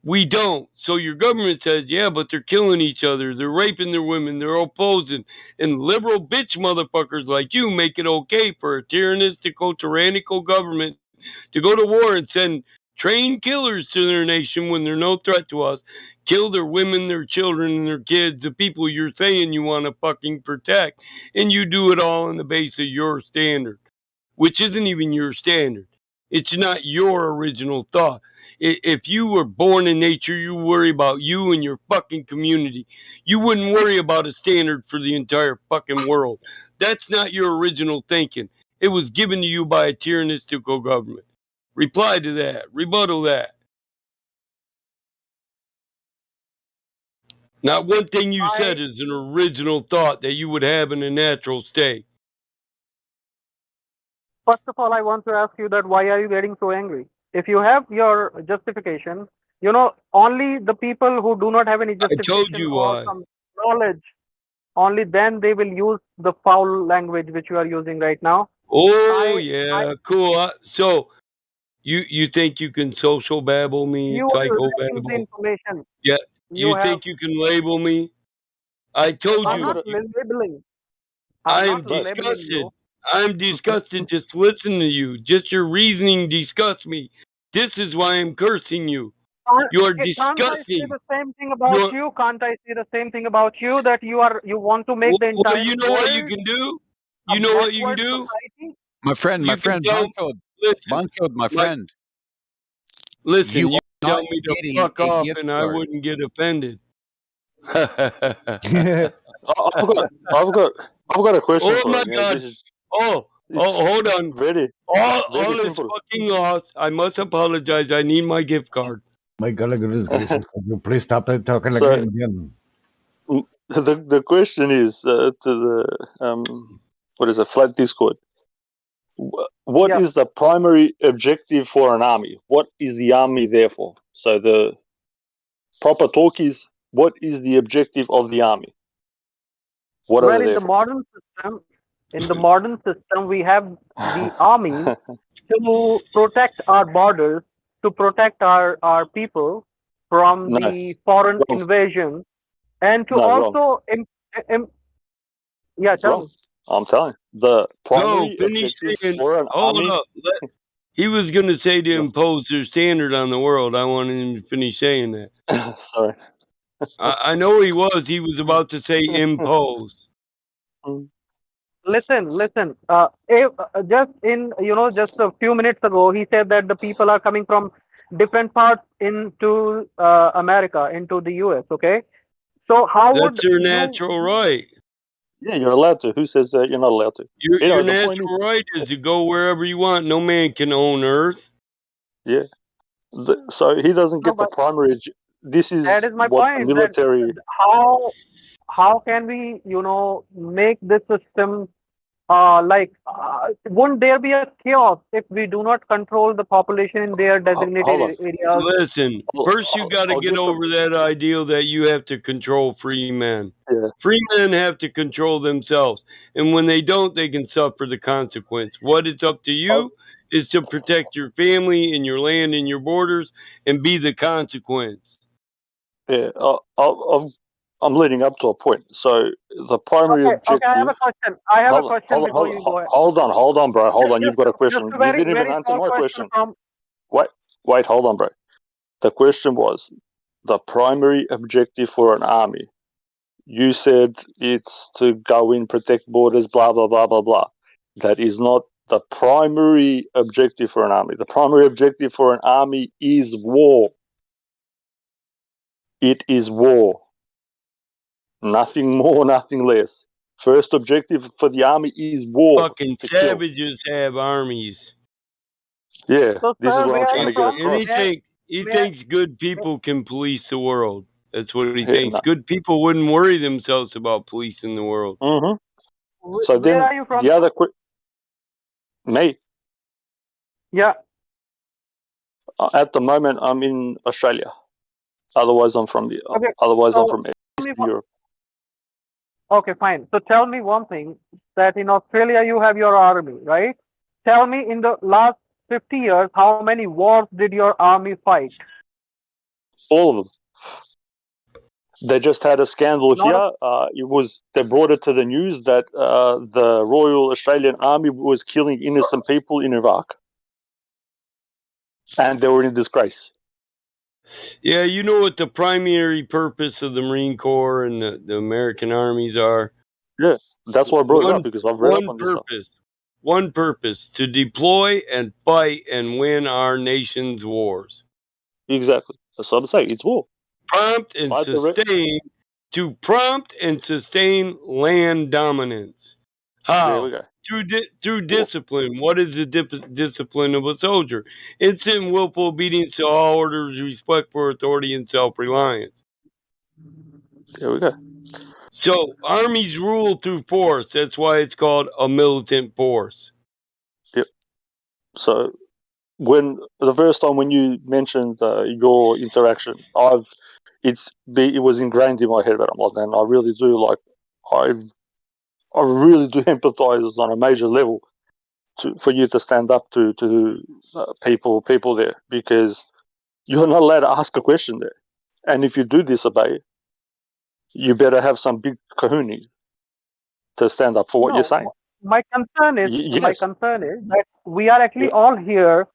We don't. So your government says, yeah, but they're killing each other. They're raping their women. They're opposing. And liberal bitch motherfuckers like you make it okay for a tyrannical government to go to war and send trained killers to their nation when they're no threat to us, kill their women, their children, and their kids, the people you're saying you want to fucking protect, and you do it all on the base of your standard, which isn't even your standard. It's not your original thought. If you were born in nature, you worry about you and your fucking community. You wouldn't worry about a standard for the entire fucking world. That's not your original thinking. It was given to you by a tyrannistical government. Reply to that. Rebuttal that. Not one thing you said is an original thought that you would have in a natural state. First of all, I want to ask you that why are you getting so angry? If you have your justification, only the people who do not have any I told justification you or why. some knowledge, only then they will use the foul language which you are using right now. Oh, yeah, cool. So you think you can social babble me, You are psycho lacking the babble? information. Yeah, You you have. think you can label me? I told I'm you. not labeling. I I'm am not labeling disgusted. you. I'm disgusted just listening to you. Just your reasoning disgusts me. This is why I'm cursing you. You're Can't I say disgusting. the same thing about You're you? Can't I say the same thing about you that you want to make the well, entire you know what you world can do? a You know what you can backward do? society? You can tell listen, My my friend, listen, you you are tell not me to getting fuck a off gift and I card. wouldn't get offended. I've got a question Oh for my him. Yeah, god. this is it's Hold on. very All is simple. fucking lost. I must apologize. I need my gift card. My God, goodness gracious. Could you please stop it talking like So an Indian? the question is to the what is a flat Discord. What Yeah. is the primary objective for an army? What is the army there for? So the proper talk is, what is the objective of the army? What are Well, they there for? in the modern system, we have the army to protect our borders, to protect our people from No, the foreign wrong. invasion, and to No, wrong. also, yeah, tell Wrong. me. I'm telling you, the No, primary finish objective saying. for an Hold army. up. He was going to say to No. impose their standard on the world. I wanted him to finish saying that. Sorry. I know he was. He was about to say impose. Listen. Just just a few minutes ago, he said that the people are coming from different parts into America, into the US. Okay, so how would That's their you? natural right. Yeah, you're allowed to. Who says that you're not allowed to? Your The point is, natural right is to go wherever you want. No man can own Earth. yeah. So he doesn't No, get the but primary. This that is is my what the point. That military. how can we make this system wouldn't there be a chaos if we do not control the population in their designated Hold on. areas? Listen, first you got to I'll get get the. over that ideal that you have to control free men. Yeah. Free men have to control themselves. And when they don't, they can suffer the consequence. What it's up to you is to protect your family and your land and your borders and be the consequence. Yeah. I'm leading up to a point. So the primary Okay, I have objective. a question. I have a Hold on. question Hold on. before Hold you on. go ahead. Hold on, bro. Hold on. You've got a Just question. a You very, didn't even very answer small my question question. from. Wait. Hold on, bro. The question was the primary objective for an army. You said it's to go in, protect borders, blah, blah, blah, blah, blah. That is not the primary objective for an army. The primary objective for an army is war. It is war. Nothing more, nothing less. First objective for the army is war, Fucking to kill. savages have armies. Yeah, So, this is sir, what I'm where are trying you to get from? And across. he May I, thinks good people can police the world. That's what he Yeah, thinks. no. Good people wouldn't worry themselves about policing the world. Mm-hmm. So where then are you from, the other sir? me, Yeah. at the moment, I'm in Australia. Otherwise, I'm from Okay. Otherwise, I'm So, from tell me Eastern Europe. okay, fine. So tell me one thing, that in Australia you have your army, right? Tell me, in the last 50 years, how many wars did your army fight? All of them. They just had a scandal Not a, here. They brought it to the news that the Royal Australian Army was killing innocent people in Iraq, and they were in disgrace. Yeah, you know what the primary purpose of the Marine Corps and the American armies are? Yeah, that's why I brought it up, because I've read up One on this stuff. purpose. One purpose: to deploy and fight and win our nation's wars. Exactly. That's what I'm saying. It's war. Prompt and Fight the sustain to prompt and sustain land dominance. There we How? go. Through discipline. What is the discipline of a soldier? Instant and willful obedience to all orders, respect for authority, and self-reliance. There we go. So armies rule through force. That's why it's called a militant force. Yep. So when the first time when you mentioned your interaction, it was ingrained in my head that I'm like, man, I really do I really do empathize on a major level for you to stand up to people there, because you're not allowed to ask a question there, and if you do disobey, you better have some big kahuni to stand up for what you're no. saying. My concern is Yes. that we are actually all here.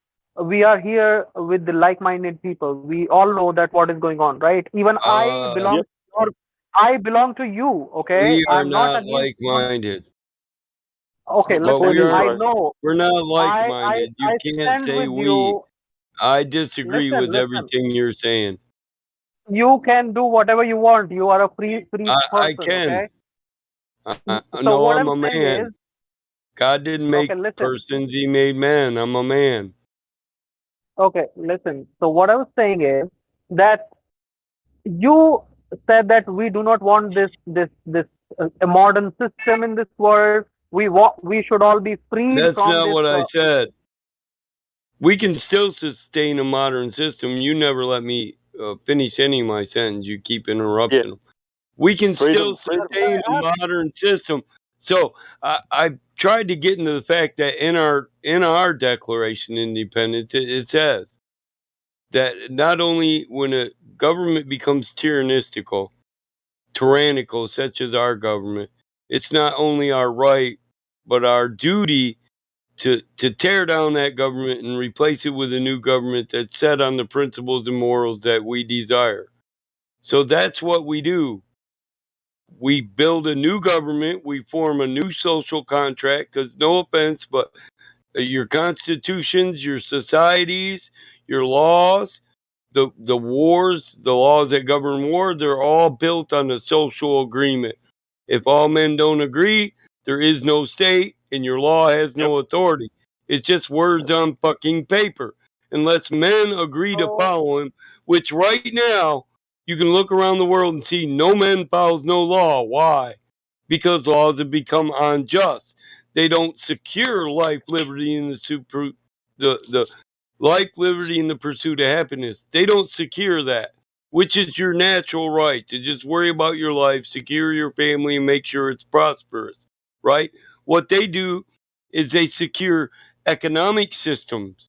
We are here with the like-minded people. We all know that what is going on, right? Even Yep. I belong to you. Okay, We are I'm not not against. like-minded. Okay, But listen. we are. I know. We're not I like-minded. You can't stand say with we. you. I disagree with Listen. everything you're saying. You can do whatever you want. You are a free I person. can. Okay. So No, what I'm I'm a saying man. is, God didn't okay, make listen. persons; He made man. I'm a man. Okay, listen. So what I was saying is that you said that we do not want this a modern system in this world. we should all be freed That's from not this. what I said. We can still sustain a modern system. You never let me finish any of my sentence. You keep interrupting them. We can still sustain a modern system. So I tried to get into the fact that in our Declaration of Independence, it says that not only when a government becomes tyrannical, such as our government, it's not only our right, but our duty to tear down that government and replace it with a new government that's set on the principles and morals that we desire. So that's what we do. We build a new government, we form a new social contract, because no offense, but your constitutions, your societies, your laws, the wars, the laws that govern war, they're all built on a social agreement. If all men don't agree, there is no state and your law has no authority. It's just words on fucking paper. Unless men agree to follow him, which right now you can look around the world and see no man follows no law. Why? Because laws have become unjust. They don't secure life, liberty, and the life, liberty, and the pursuit of happiness. They don't secure that, which is your natural right to just worry about your life, secure your family, and make sure it's prosperous, right? What they do is they secure economic systems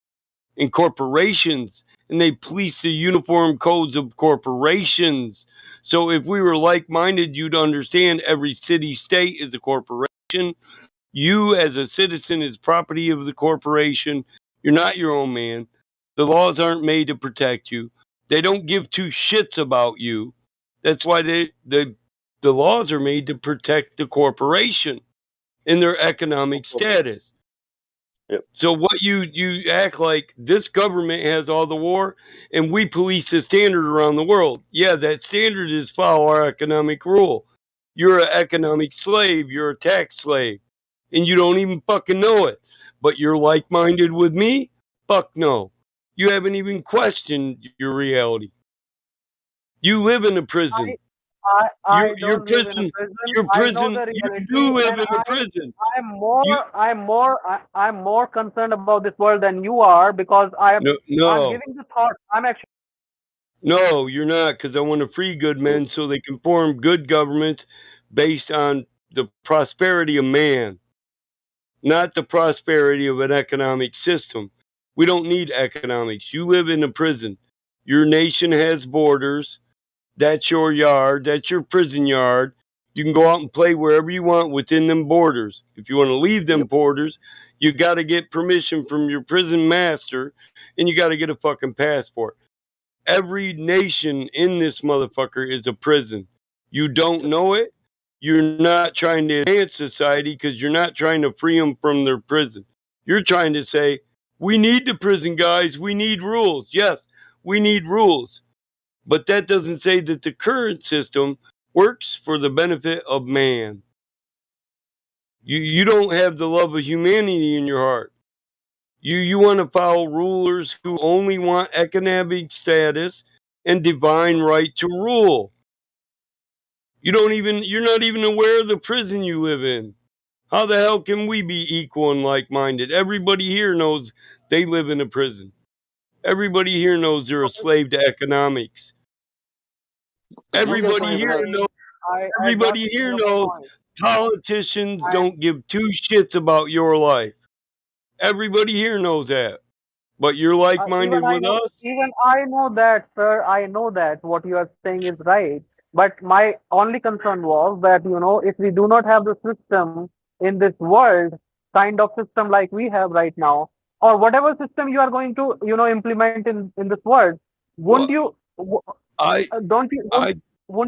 and corporations, and they police the uniform codes of corporations. So if we were like minded, you'd understand every city state is a corporation. You, as a citizen, is property of the corporation. You're not your own man. The laws aren't made to protect you. They don't give two shits about you. That's why the laws are made to protect the corporation and their economic status. So what you act like this government has all the war and we police the standard around the world. Yeah, that standard is follow our economic rule. You're an economic slave, you're a tax slave, and you don't even fucking know it. But you're like-minded with me? Fuck no. You haven't even questioned your reality. You live in a prison. I don't live in a prison. I know the You reality, do live and in a prison. I'm more concerned about this world than you are because I'm No. giving the thought. I'm actually. No, you're not, because I want to free good men so they can form good governments based on the prosperity of man, not the prosperity of an economic system. We don't need economics. You live in a prison. Your nation has borders. That's your yard. That's your prison yard. You can go out and play wherever you want within them borders. If you want to leave them borders, you got to get permission from your prison master and you got to get a fucking passport. Every nation in this motherfucker is a prison. You don't know it. You're not trying to advance society because you're not trying to free them from their prison. You're trying to say, we need the prison, guys. We need rules. Yes, we need rules. But that doesn't say that the current system works for the benefit of man. You don't have the love of humanity in your heart. You want to follow rulers who only want economic status and divine right to rule. You're not even aware of the prison you live in. How the hell can we be equal and like-minded? Everybody here knows they live in a prison. Everybody here knows they're a slave to economics. Everybody here knows. Everybody here knows politicians don't give two shits about your life. Everybody here knows that. But you're like-minded with us? Even I know that, sir. I know that what you are saying is right. But my only concern was that, if we do not have the system in this world, kind of system like we have right now, or whatever system you are going to, implement in this world, wouldn't you, wouldn't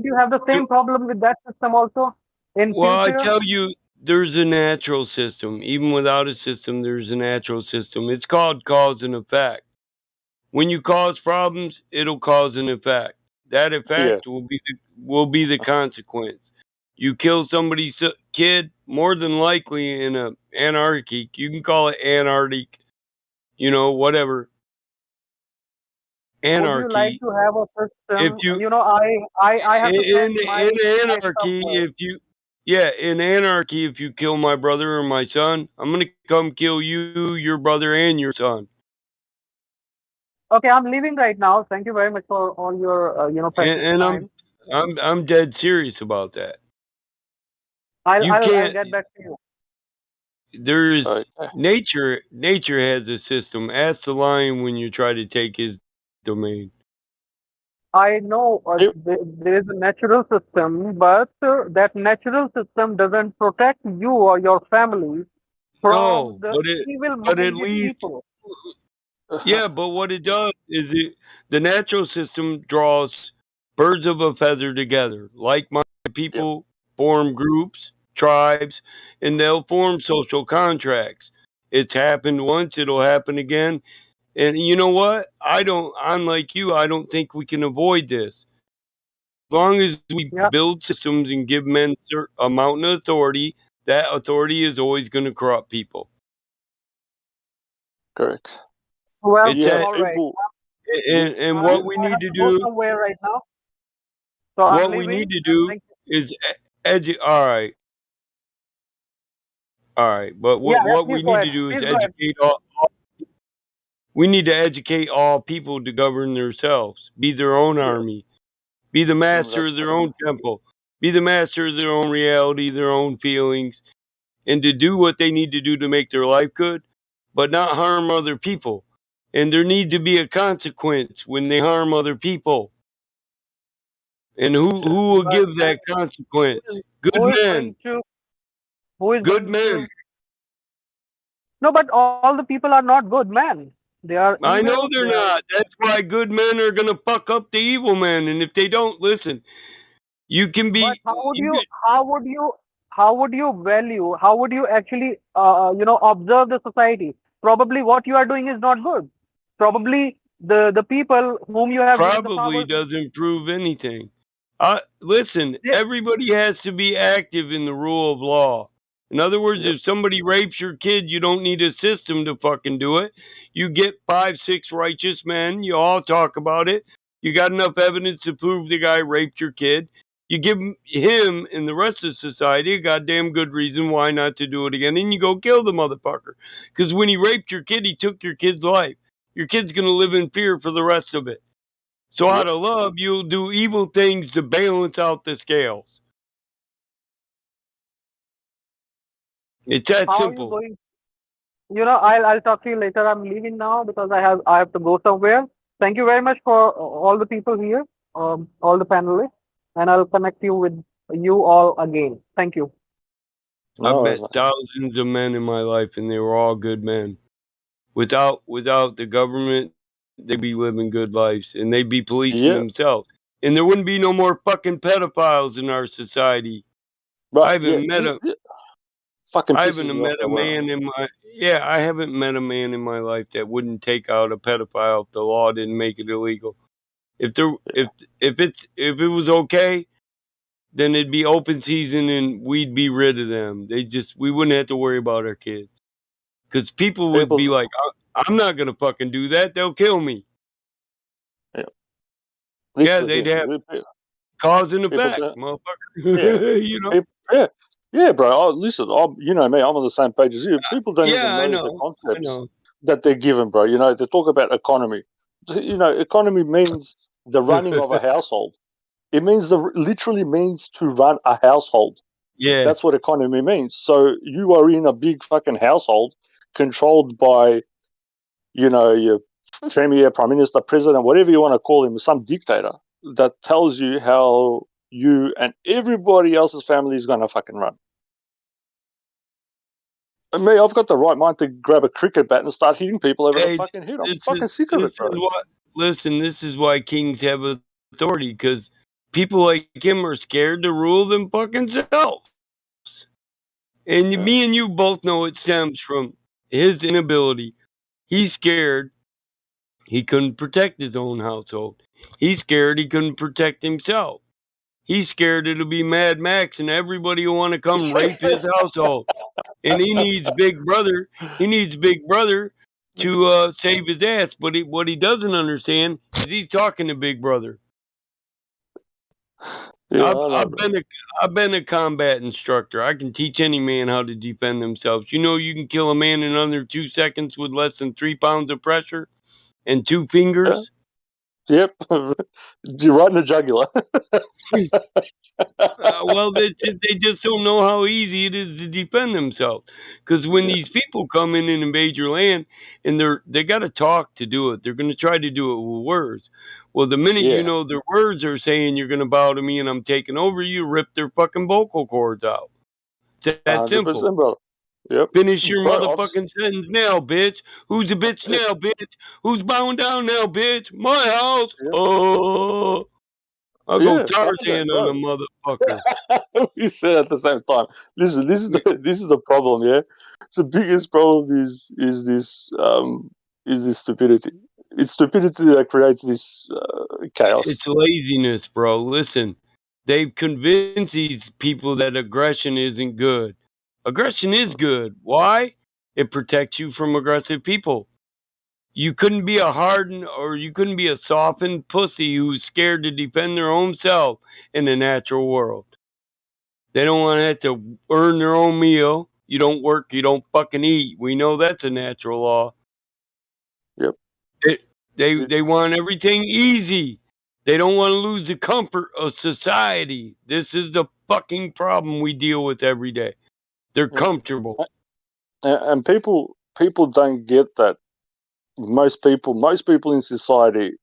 you have the same problem with that system also in Well, I future? tell you, there's a natural system. Even without a system, there's a natural system. It's called cause and effect. When you cause problems, it'll cause an effect. That effect will be the consequence. You kill somebody's kid, more than likely in a anarchy. You can call it anarchic, whatever. Would you like Anarchy. to have a system? If you I have to in send my anarchy, somewhere. Yeah, in anarchy, if you kill my brother or my son, I'm gonna come kill you, your brother, and your son. Okay, I'm leaving right now. Thank you very much for all your precious And time. I'm dead serious about that. You I'll can't. get back to you. There's Okay. nature. Nature has a system. Ask the lion when you try to take his domain. I know Yep. there is a natural system, but that natural system doesn't protect you or your family from No, the but it. But at evil-minded least, people. yeah. But what it does is the natural system draws birds of a feather together. Like-minded Yep. people form groups, tribes, and they'll form social contracts. It's happened once. It'll happen again. And you know what? I'm like you. I don't think we can avoid this. As long as we Yeah. build systems and give men a mountain of authority, that authority is always going to corrupt people. Correct. Well, It's You have that, all right. people. and I what we need have to to go do, somewhere right now, so I'm what we leaving. need to And do thank you. is All right, all right. But Yeah, yeah, what please we go need ahead. to do is Please go ahead. educate all. We need to educate all people to govern themselves, be their own Yeah. army, be the master That's of their correct. own temple, be the master of their own reality, their own feelings, and to do what they need to do to make their life good, but not harm other people. And there need to be a consequence when they harm other people. And Yeah. who will But give that consequence? Good who is men. going to who is Good going men. to? No, but all the people are not good men. They are I know evil. they're They are. not. That's why good men are going to fuck up the evil men. And if they don't listen, you can But be. You can, how would you value? How would you actually observe the society? Probably what you are doing is not good. Probably the people whom you have given the probably power to. doesn't prove anything. Listen, They, everybody has to be active in the rule of law. In other words, Yep. if somebody rapes your kid, you don't need a system to fucking do it. You get 5, 6 righteous men, you all talk about it. You got enough evidence to prove the guy raped your kid. You give him and the rest of society a goddamn good reason why not to do it again, and you go kill the motherfucker. Because when he raped your kid, he took your kid's life. Your kid's going to live in fear for the rest of it. So out Yep. of love, you'll do evil things to balance out the scales. It's that how are you simple. going? I'll talk to you later. I'm leaving now because I have to go somewhere. Thank you very much for all the people here, all the panelists, and I'll connect you with you all again. Thank you. I've No worries, met man. thousands of men in my life, and they were all good men. Without the government, they'd be living good lives, and they'd be policing Yeah. themselves, and there wouldn't be no more fucking pedophiles in our society. But I yeah, haven't met a fucking I pisses haven't me off met that a way. man in my yeah I haven't met a man in my life that wouldn't take out a pedophile if the law didn't make it illegal. If there Yeah. if it was okay, then it'd be open season and we'd be rid of them. We wouldn't have to worry about our kids because people would be People's. like, I'm not gonna fucking do that. They'll kill me. Yeah. This is Yeah, the they'd thing. have cause and People effect, say, yeah. motherfucker. You know? Yeah. Yeah, bro. Oh, listen, you know me. I'm on the same page as you. People don't Yeah, even I know the know. I concepts know. that they're given, bro. You know, they talk about economy. Economy means the running of a household. It means literally means to run a household. Yeah, That's what economy means. So you are in a big fucking household controlled by, your premier, prime minister, president, whatever you want to call him, some dictator that tells you how you and everybody else's family is going to fucking run. And me, I've got the right mind to grab a cricket bat and start hitting people over the hey, fucking head. I'm fucking sick of it, this is bro. what. Listen, this is why kings have authority because people like him are scared to rule them fucking self. And Yeah. me and you both know it stems from his inability. He's scared he couldn't protect his own household. He's scared he couldn't protect himself. He's scared it'll be Mad Max and everybody will want to come rape his household. And he needs Big Brother. He needs Big Brother to save his ass. But what he doesn't understand is he's talking to Big Brother. Yeah, I've, I know, I've bro. been a I've been a combat instructor. I can teach any man how to defend themselves. You know, you can kill a man in under 2 seconds with less than 3 pounds of pressure and two Yeah. fingers. Yep. You're right in the jugular. Well, they just don't know how easy it is to defend themselves. Because when Yeah. these people come in and invade your land, and they got to talk to do it, they're going to try to do it with words. Well, the minute you Yeah. know their words are saying you're going to bow to me and I'm taking over you, rip their fucking vocal cords out. It's that simple. 100%, brother. Yep. Finish your Bro, motherfucking sentence now, bitch. Who's a bitch yeah. now, bitch? Who's bowing down now, bitch? My house. Yeah. Oh, I'll go Yeah, 100%, Tarzan on bro. a motherfucker. We said at the same time. Listen, this is the problem. Yeah, the biggest problem is this stupidity. It's stupidity that creates this chaos. It's laziness, bro. Listen, they've convinced these people that aggression isn't good. Aggression is good. Why? It protects you from aggressive people. You couldn't be a hardened or you couldn't be a softened pussy who's scared to defend their own self in the natural world. They don't want to have to earn their own meal. You don't work, you don't fucking eat. We know that's a natural law. Yep. They, they, It- they want everything easy. They don't want to lose the comfort of society. This is the fucking problem we deal with every day. They're yeah. comfortable. And people don't get that. Most people in society,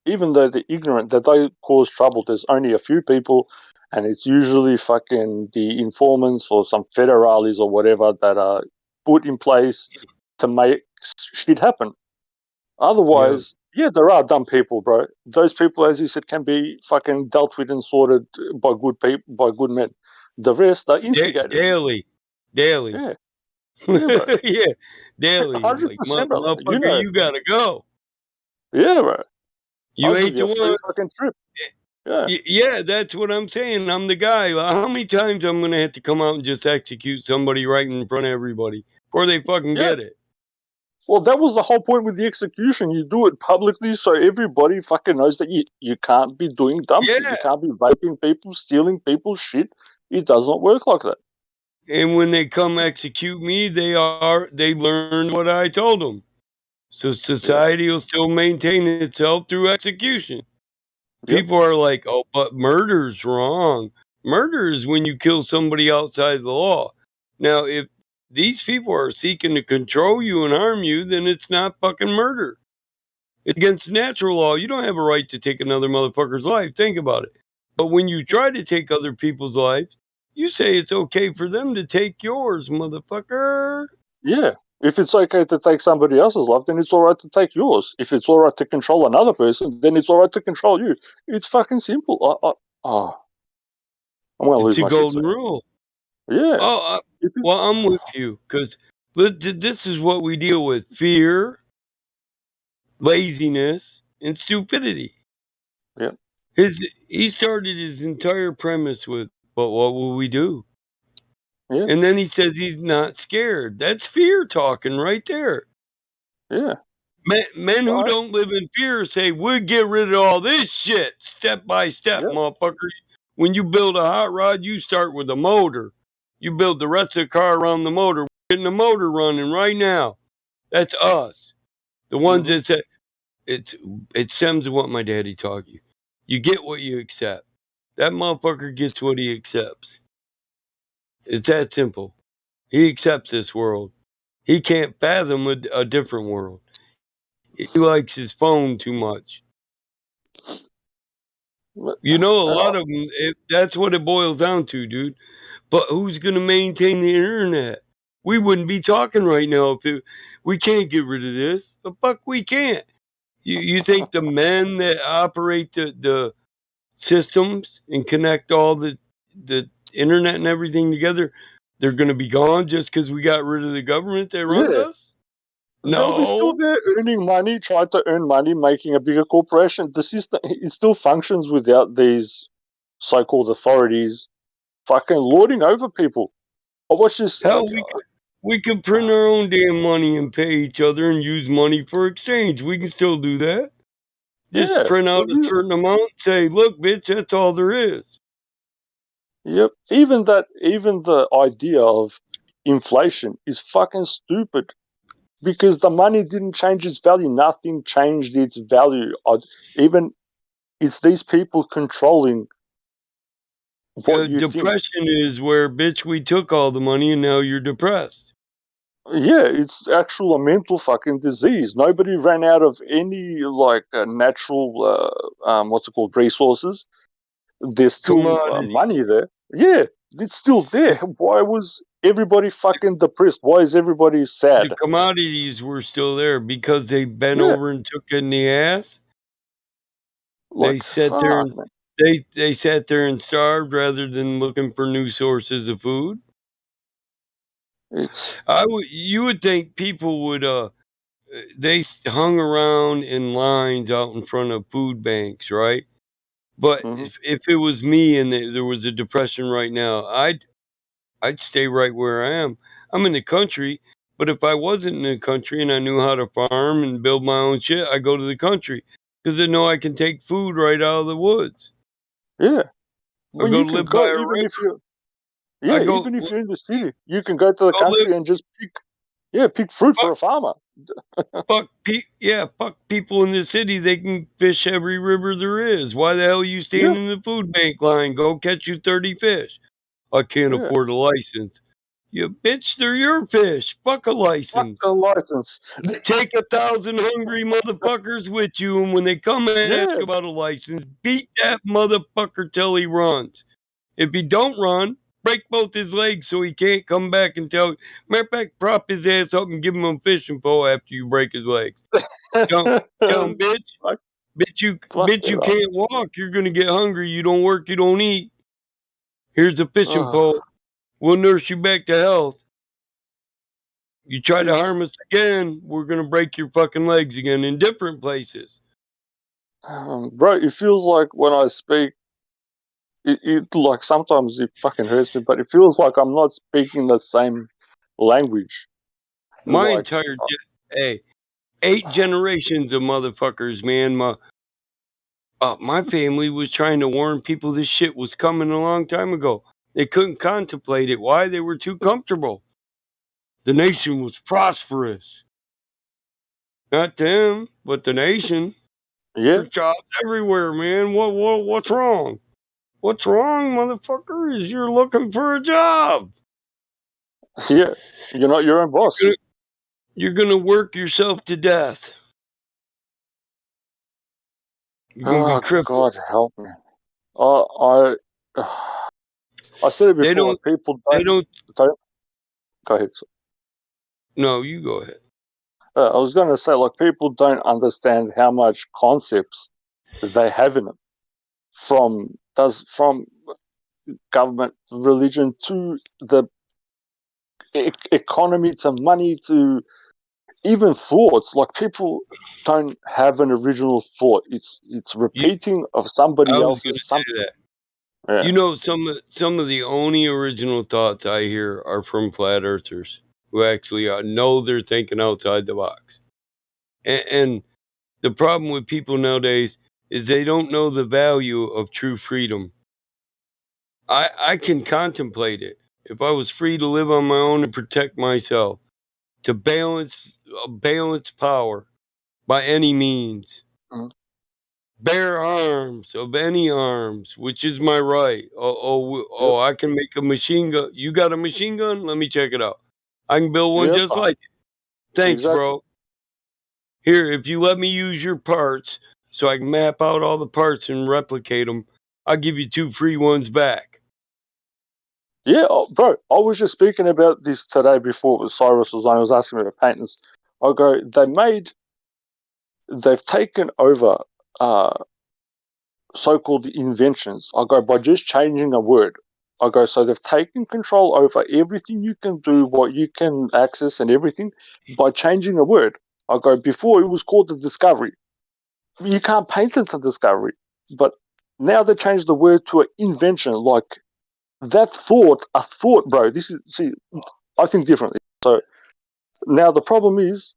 even though they're ignorant, that they cause trouble. There's only a few people, and it's usually fucking the informants or some federales or whatever that are put in place to make shit happen. Yeah. Otherwise, yeah, there are dumb people, bro. Those people, as you said, can be fucking dealt with and sorted by good people, by good men. The rest are instigators. Daily. Daily. Yeah, yeah, bro. Yeah. Daily. Hundred Like, percent, brother. You motherfucker, know, you gotta go. yeah, bro. You I'll give ain't you the a free one. fucking trip. Yeah, Yeah, that's what I'm saying. I'm the guy. How many times I'm gonna have to come out and just execute somebody right in front of everybody before they fucking yeah. get it? Well, that was the whole point with the execution. You do it publicly so everybody fucking knows that you can't be doing dumb shit. Yeah. You can't be raping people, stealing people's shit. It does not work like that. And when they come execute me, they learn what I told them. So Yeah. society will still maintain itself through execution. Yep. People are like, "Oh, but murder's wrong." Murder is when you kill somebody outside the law. Now, if these people are seeking to control you and harm you, then it's not fucking murder. It's against natural law. You don't have a right to take another motherfucker's life. Think about it. But when you try to take other people's lives, you say it's okay for them to take yours, motherfucker. Yeah. If it's okay to take somebody else's life, then it's all right to take yours. If it's all right to control another person, then it's all right to control you. It's fucking simple. I'm gonna It's lose a my shit golden soon. rule. Yeah. Oh, It is. well, I'm with you because this is what we deal with: fear, laziness, and stupidity. Yeah. He started his entire premise with, "But what will we do?" Yeah. And then he says he's not scared. That's fear talking right there. Yeah. Men who Right. don't live in fear say, "We'll get rid of all this shit step by step, Yeah. motherfucker." When you build a hot rod, you start with a motor. You build the rest of the car around the motor. We're getting the motor running right now. That's us. The ones Mm-hmm. that say, it stems to what my daddy taught you. You get what you accept. That motherfucker gets what he accepts. It's that simple. He accepts this world. He can't fathom a different world. He likes his phone too much. You know, a lot of them, that's what it boils down to, dude. But who's going to maintain the internet? We wouldn't be talking right now we can't get rid of this. The fuck we can't. You think the men that operate the systems and connect all the internet and everything together, they're going to be gone just because we got rid of the government that runs Yeah. us? They'll be still No. there earning money, trying to earn money, making a bigger corporation. The system, it still functions without these so-called authorities fucking lording over people. I watch this. Hell, we could print our own damn money and pay each other and use money for exchange. We can still do that. Just Yeah, print out a certain amount and say, look, bitch, that's all there is. Yep. Even the idea of inflation is fucking stupid because the money didn't change its value. Nothing changed its value. Even it's these people controlling what you think. Depression is where, bitch, we took all the money and now you're depressed. Yeah, it's actual a mental fucking disease. Nobody ran out of any natural what's it called, resources. There's still money there. Yeah, it's still there. Why was everybody fucking depressed? Why is everybody The sad? commodities were still there because they bent Yeah, over and took it in the ass. They like sat there fuck, and man. they sat there and starved rather than looking for new sources of food. It's You would think people would they hung around in lines out in front of food banks, right? But if it was me and there was a depression right now, I'd stay right where I am. I'm in the country, but if I wasn't in the country and I knew how to farm and build my own shit, I go to the country because I know I can take food right out of the woods. yeah. I Well, go you to can live by go a even if river. you I yeah, go even if you're in the city, you can go to the go live. country and just pick fruit for a farmer. Fuck people in the city. They can fish every river there is. Why the hell are you Yeah, standing in the food bank line? Go catch you 30 fish. I can't yeah. afford a license. You bitch, they're your fish. Fuck a Fuck license. the license. Take 1,000 hungry motherfuckers with you, and when they come and ask Yeah, about a license, beat that motherfucker till he runs. If he don't run, break both his legs so he can't come back and tell. Matter of fact, prop his ass up and give him a fishing pole after you break his legs. Tell him, bitch, fuck, fuck bitch, it you up. can't walk. You're gonna get hungry. You don't work, you don't eat. Here's a fishing Ugh, pole. We'll nurse you back to health. You try to it's harm us again, we're gonna break your fucking legs again in different places. bro. It feels like when I speak, it like sometimes it fucking hurts me, but it feels like I'm not speaking the same language. My Like, entire hey, 8 generations of motherfuckers, man. My family was trying to warn people this shit was coming a long time ago. They couldn't contemplate it. Why? They were too comfortable. The nation was prosperous. Not them, but the nation. yeah, There's jobs everywhere, man. What's wrong? What's wrong, motherfucker, is you're looking for a job. yeah. You're not your own boss. You're gonna work yourself to death. You're gonna be Oh crippled. God, help me. I I said it They before. don't. Like people They don't. don't go ahead. No, you go ahead. I was going to say, like, people don't understand how much concepts they have in them, from government, religion to the economy to money to even thoughts. Like people don't have an original thought. It's You. repeating of I somebody was gonna else's say something. that. Yeah. You know, some of the only original thoughts I hear are from flat earthers who actually know they're thinking outside the box. And the problem with people nowadays is they don't know the value of true freedom. I can contemplate it. If I was free to live on my own and protect myself, to balance power by any means, Mhm. bear arms of any arms, which is my right. Yep. I can make a machine gun. You got a machine gun? Let me check it out. I can build one Yep. just like it. Thanks, Exactly. bro. Here, if you let me use your parts so I can map out all the parts and replicate them, I'll give you 2 free ones back. Yeah, bro. I was just speaking about this today before Cyrus was on. I was asking me about patents. I go, they've taken over uh, so-called inventions. I go by just changing a word. I go, so they've taken control over everything you can do, what you can access, and everything by changing a word. I go, before it was called a discovery. You can't patent a discovery, but now they changed the word to an invention. Like that thought, a thought, bro. This is see, I think differently. So now the problem is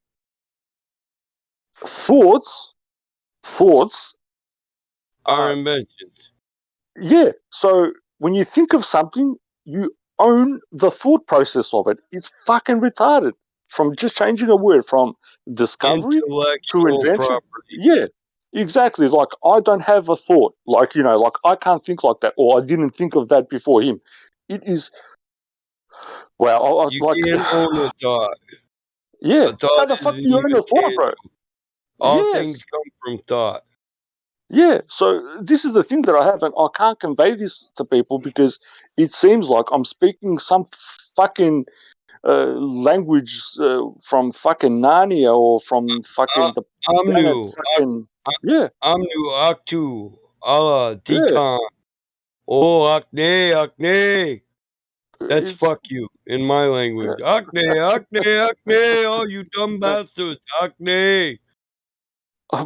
thoughts Our inventions. yeah. So when you think of something, you own the thought process of it. It's fucking retarded. From just changing a word from discovery to Intellectual invention. property. Yeah, exactly. Like, I don't have a thought. Like, like, I can't think like that, or I didn't think of that before him. It is, well, You like, can't own a thought. yeah. A thought How the fuck do isn't you own even a thought, bro? tangible. All Yes. things come from thought. Yeah, so this is the thing that I have, and I can't convey this to people because it seems like I'm speaking some fucking language from fucking Narnia or from fucking the planet Amnu. fucking, yeah, Amnu Aktu. Allah. yeah. Titan. Oh, Akne. Akne. That's It's, fuck you in my language. Akne. Akne. Akne. Oh, you dumb bastards. Akne.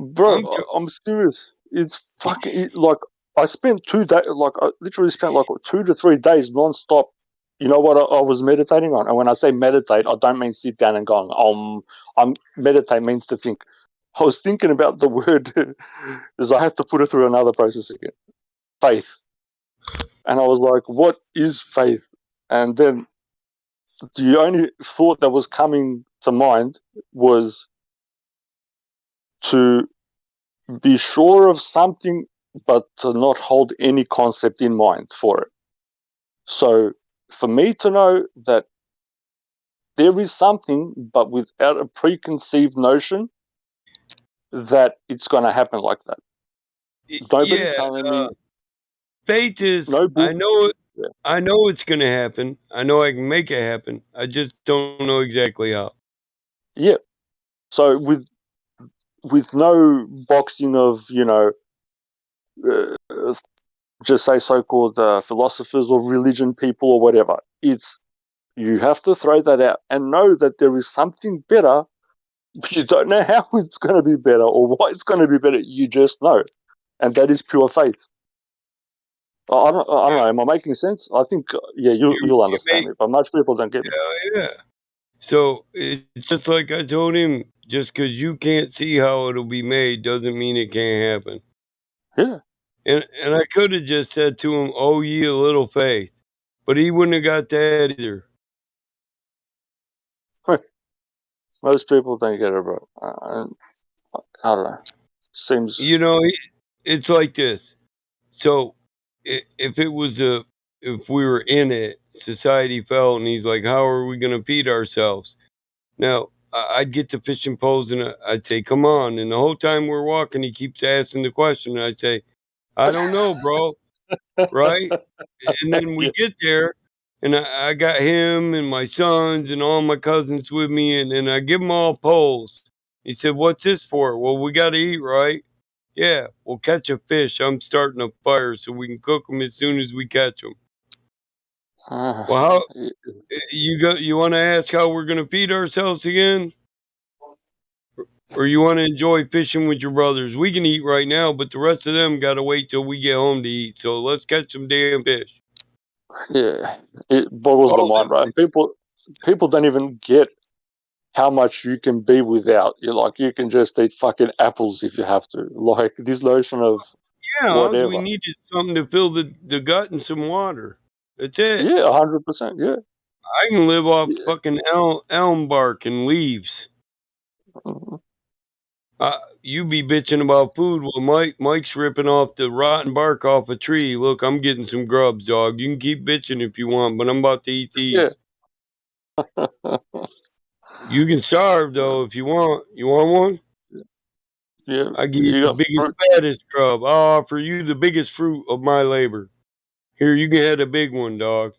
bro, I'm serious. It's fucking, like, I spent 2 days, like, I literally spent like 2 to 3 days non-stop. You know what I was meditating on? And when I say meditate, I don't mean sit down and go, I'm meditate means to think. I was thinking about the word, is I have to put it through another process again. Faith. And I was like, what is faith? And then the only thought that was coming to mind was to be sure of something, but to not hold any concept in mind for it. So for me to know that there is something, but without a preconceived notion that it's going to happen like that. Nobody Yeah. telling me. Faith is, No book. I know it's going to happen. I know I can make it happen. I just don't know exactly how. Yeah. So with no boxing of, just say so-called philosophers or religion people or whatever, it's, you have to throw that out and know that there is something better, but you don't know how it's going to be better or why it's going to be better. You just know, and that is pure faith. I don't know. Am I making sense? I think, yeah, you'll understand me, but most people don't get me. Yeah. So it's just like I told him, just because you can't see how it'll be made doesn't mean it can't happen. Yeah. And I could have just said to him, "Oh, ye a little faith," but he wouldn't have got that either. Most people don't get it, bro. I don't know. Seems, It's like this. So if it was if we were in it, society fell, and he's like, "How are we going to feed ourselves?" Now, I'd get the fishing poles and I'd say, "Come on." And the whole time we're walking, he keeps asking the question. And I'd say, "I don't know, bro." Right? And then we get there, and I got him and my sons and all my cousins with me, and I give them all poles. He said, "What's this for?" "Well, we got to eat, right?" "Yeah, we'll catch a fish. I'm starting a fire so we can cook them as soon as we catch them." Well, how you want to ask how we're going to feed ourselves again? Or you want to enjoy fishing with your brothers? We can eat right now, but the rest of them got to wait till we get home to eat. So let's catch some damn fish. yeah, it boggles the mind, right? And people don't even get how much you can be without. You're like, you can just eat fucking apples if you have to. Like, this notion of Yeah, all whatever. we need is something to fill the gut and some water. That's it. Yeah, 100%. Yeah. I can live off fucking elm bark and leaves. You be bitching about food while Mike's ripping off the rotten bark off a tree. Look, I'm getting some grubs, dog. You can keep bitching if you want, but I'm about to eat these. You can starve though if you want. You want one? Yeah. I give you the biggest, fattest grub. I'll offer you the biggest fruit of my labor. Here, you can have a big one, dog.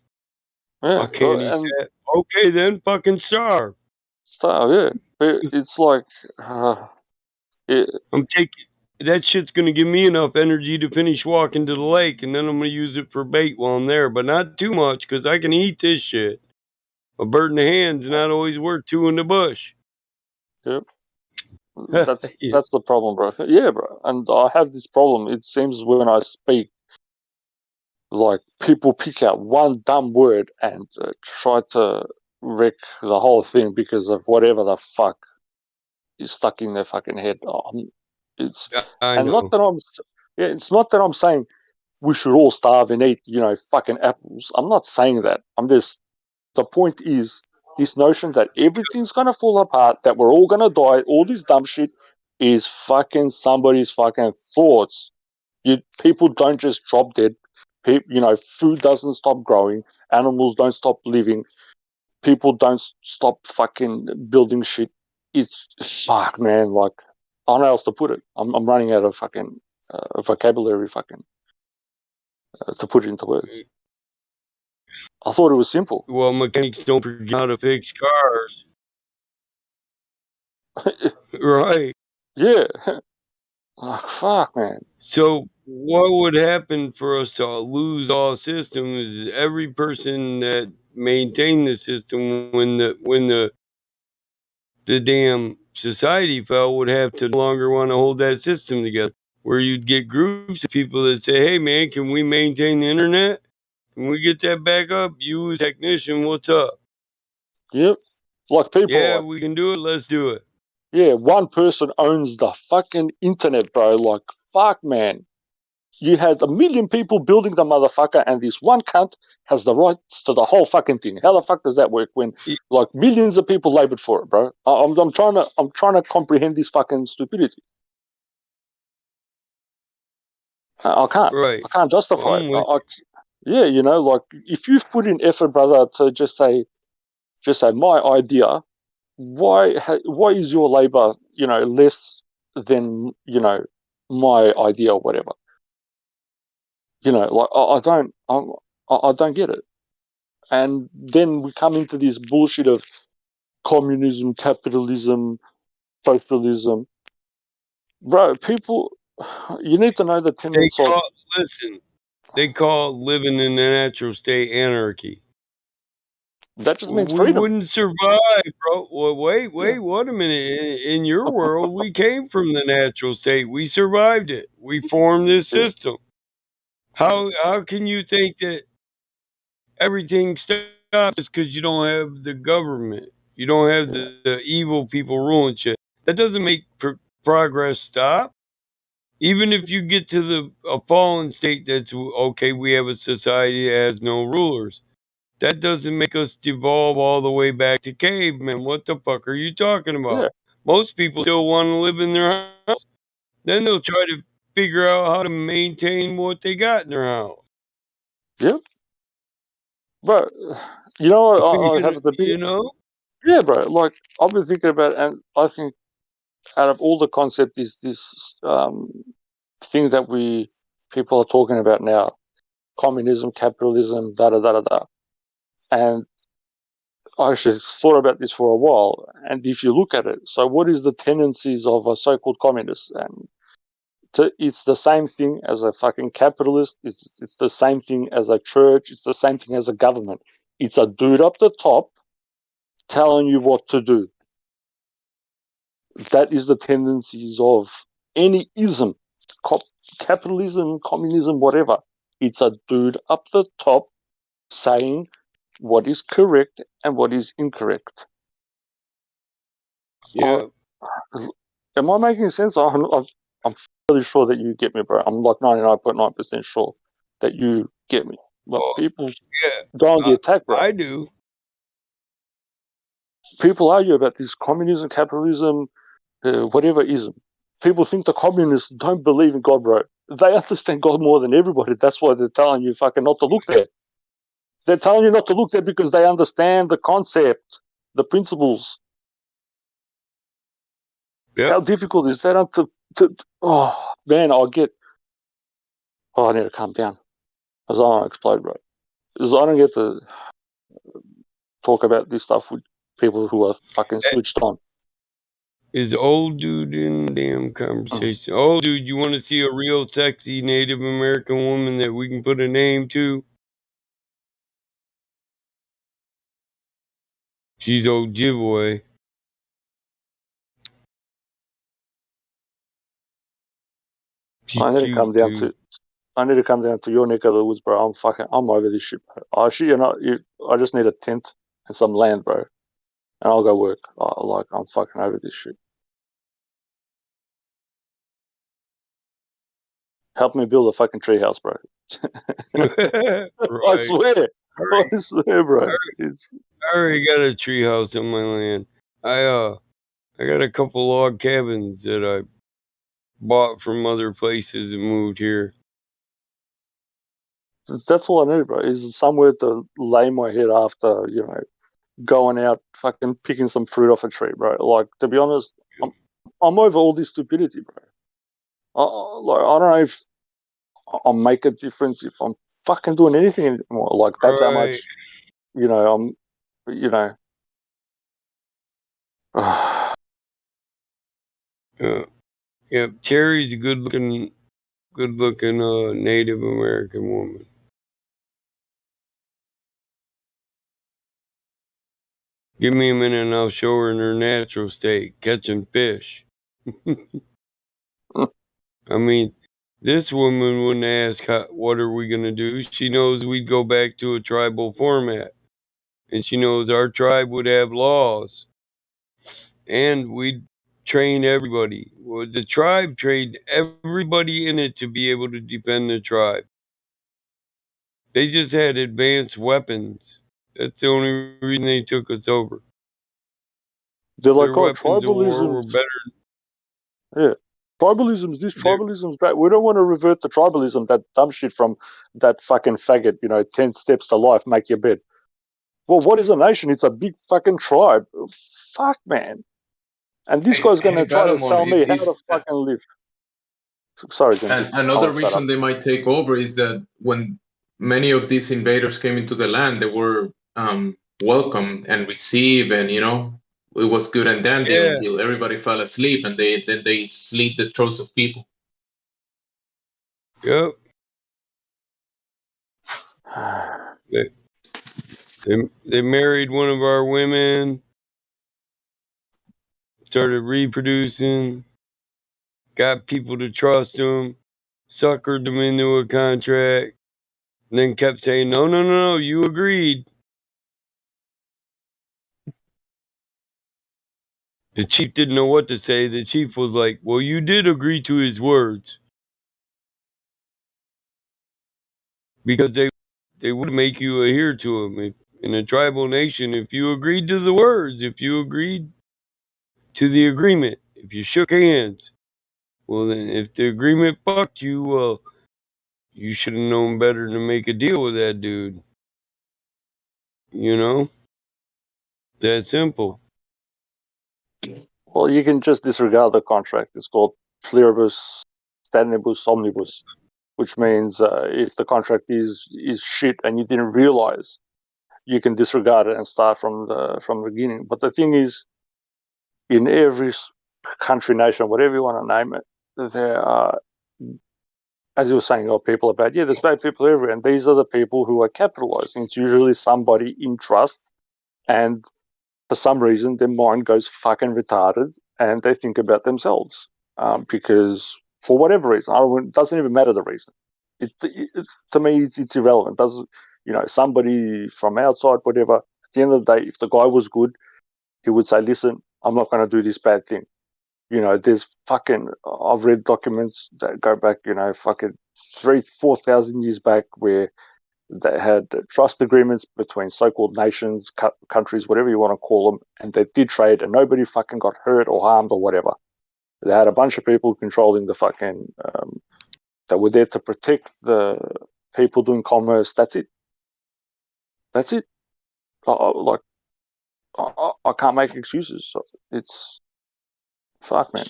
Yeah. I can't eat that. Okay, then fucking starve. Starve, yeah. It's like, I'm taking that shit's gonna give me enough energy to finish walking to the lake, and then I'm gonna use it for bait while I'm there, but not too much because I can eat this shit. A bird in the hand's not always worth two in the bush. Yep. That's the problem, bro. Yeah, bro. And I have this problem. It seems when I speak, like, people pick out one dumb word and try to wreck the whole thing because of whatever the fuck is stuck in their fucking head. It's I and know. not that I'm, yeah, it's not that I'm saying we should all starve and eat, fucking apples. I'm not saying that. The point is, this notion that everything's gonna fall apart, that we're all gonna die, all this dumb shit is fucking somebody's fucking thoughts. People don't just drop dead. Food doesn't stop growing. Animals don't stop living. People don't stop fucking building shit. It's fuck, man. Like, I don't know how else to put it. I'm running out of fucking vocabulary, fucking to put it into words. I thought it was simple. Well, mechanics don't forget how to fix cars. Right. Yeah. Like, fuck, man. So what would happen for us to lose all systems is every person that maintained the system when the damn society fell would have to no longer want to hold that system together. Where you'd get groups of people that say, hey man, can we maintain the internet? Can we get that back up? You as technician, what's up? Yep. Like people Yeah, like, we can do it, let's do it. yeah, one person owns the fucking internet, bro. Like, fuck, man. You had 1 million people building the motherfucker, and this one cunt has the rights to the whole fucking thing. How the fuck does that work when like millions of people labored for it, bro? I'm trying to comprehend this fucking stupidity. I can't. Right. I can't justify I'm it. with Yeah, like if you've put in effort, brother, to just say my idea. Why is your labor, less than my idea or whatever? Like I don't get it. And then we come into this bullshit of communism, capitalism, socialism. Bro, people, you need to know the tenets of. They call living in a natural state anarchy. That just means We freedom. wouldn't survive, bro. Well, wait, a minute. In your world, we came from the natural state. We survived it. We formed this system. How can you think that everything stops just because you don't have the government? You don't have the evil people ruling shit. That doesn't make progress stop. Even if you get to a fallen state that's okay, we have a society that has no rulers. That doesn't make us devolve all the way back to cavemen. What the fuck are you talking about? Yeah. Most people still want to live in their house. Then they'll try to figure out how to maintain what they got in their house. Yep. But you know what I have to be. Yeah, bro. Like I've been thinking about it, and I think out of all the concept is this thing that people are talking about now: communism, capitalism, da da da da da. And I actually thought about this for a while. And if you look at it, so what is the tendencies of a so-called communist? And it's the same thing as a fucking capitalist. It's the same thing as a church. It's the same thing as a government. It's a dude up the top telling you what to do. That is the tendencies of any ism, capitalism, communism, whatever. It's a dude up the top saying what is correct and what is incorrect. Yeah. Am I making sense? I'm fairly sure that you get me, bro. I'm like 99.9% sure that you get me. But people go on the attack, bro. I do. People argue about this communism, capitalism, whatever ism. People think the communists don't believe in God, bro. They understand God more than everybody. That's why they're telling you fucking not to look there. They're telling you not to look there because they understand the concept, the principles. Yep. How difficult is that? Oh, man, I need to calm down. Because I don't explode, bro. Because I don't get to talk about this stuff with people who are fucking switched on. Is old dude in the damn conversation? Old dude, you want to see a real sexy Native American woman that we can put a name to? She's old giveaway. I need to come down to your neck of the woods, bro. I'm over this shit, bro. I just need a tent and some land, bro, and I'll go work. I'm fucking over this shit. Help me build a fucking treehouse, bro. Right. I swear. I Already, swear, bro. It's I already got a treehouse on my land. I got a couple log cabins that I bought from other places and moved here. that's all I need, bro. Is somewhere to lay my head after, going out fucking picking some fruit off a tree, bro. Like, to be honest, I'm over all this stupidity, bro. I don't know if I'll make a difference if I'm fucking doing anything anymore. Like, that's how Right. much, I'm, you know. Yeah, Terry's a good looking Native American woman. Give me a minute and I'll show her in her natural state, catching fish. I mean, this woman wouldn't ask, what are we going to do? She knows we'd go back to a tribal format. And she knows our tribe would have laws. And we'd train everybody. Well, the tribe trained everybody in it to be able to defend the tribe. They just had advanced weapons. That's the only reason they took us over. They're Their like, oh, weapons of war tribalism. were better. Yeah. Tribalism's this, tribalism's that. We don't want to revert to tribalism, that dumb shit from that fucking faggot, 10 steps to life, make your bed. Well, what is a nation? It's a big fucking tribe. Fuck, man. And this guy's going to try to Baramon, sell me how to is fucking live. Sorry, James. and another I'll shut reason up. they might take over is that when many of these invaders came into the land, they were welcomed and received, and it was good and dandy Yeah. until everybody fell asleep, and then they slit the throats of people. Yep. They married one of our women, started reproducing, got people to trust them, suckered them into a contract, and then kept saying, no, you agreed. The chief didn't know what to say. The chief was like, well, you did agree to his words. Because they would make you adhere to him. In a tribal nation, if you agreed to the words, if you agreed to the agreement, if you shook hands, well, then if the agreement fucked you, well, you should have known better to make a deal with that dude. That simple. Well, you can just disregard the contract. It's called pluribus stanibus omnibus, which means if the contract is shit and you didn't realize, you can disregard it and start from the beginning. But the thing is, in every country, nation, whatever you want to name it, there are, as you were saying, people about, there's bad people everywhere, and these are the people who are capitalizing. It's usually somebody in trust, and for some reason, their mind goes fucking retarded, and they think about themselves because for whatever reason, it doesn't even matter the reason. To me, it's irrelevant. Doesn't somebody from outside, whatever. At the end of the day, if the guy was good, he would say, "Listen, I'm not going to do this bad thing." There's fucking. I've read documents that go back, fucking 3,000-4,000 years back, where they had trust agreements between so-called nations, countries, whatever you want to call them, and they did trade, and nobody fucking got hurt or harmed or whatever. They had a bunch of people controlling the fucking. That were there to protect the people doing commerce. That's it. That's it. I can't make excuses. So it's fuck, man.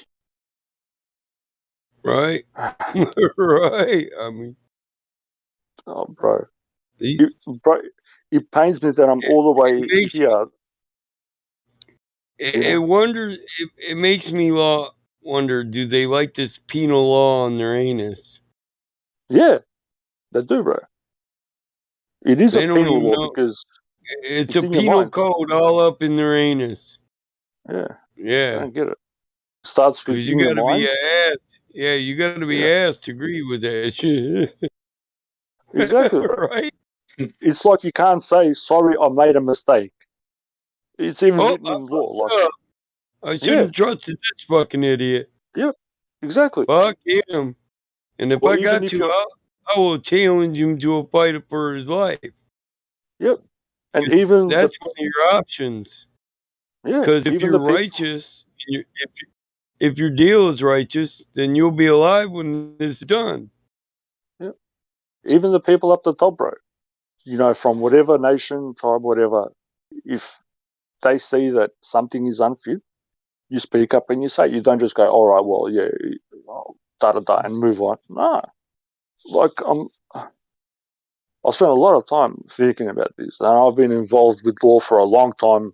Right. Right. I mean, oh, bro. It pains me that I'm all the way here. It makes me wonder, do they like this penal law on their anus? Yeah, they do, bro. It is They a don't penal even law know. because It's it's a in your penal mind. code all up in their anus. Yeah. Yeah. I don't get it. Starts with you in your gotta mind. be asked. Yeah, you gotta be asked to agree with that shit. Exactly. Right. It's like you can't say sorry, I made a mistake. It's even written in law. Like, I shouldn't have trusted this fucking idiot. Yeah, exactly. Fuck him. And if Or I even got if to, you're I will challenge him to a fight for his life. Yep. And even that's one of your options. Yeah, Because if even you're the people. righteous, if your deal is righteous, then you'll be alive when this is done. Yeah. Even the people up the top, bro. You know, from whatever nation, tribe, whatever, if they see that something is unfit, you speak up and you say, you don't just go, all right, well, yeah, da da da, and move on. Nah, like I spent a lot of time thinking about this, and I've been involved with law for a long time.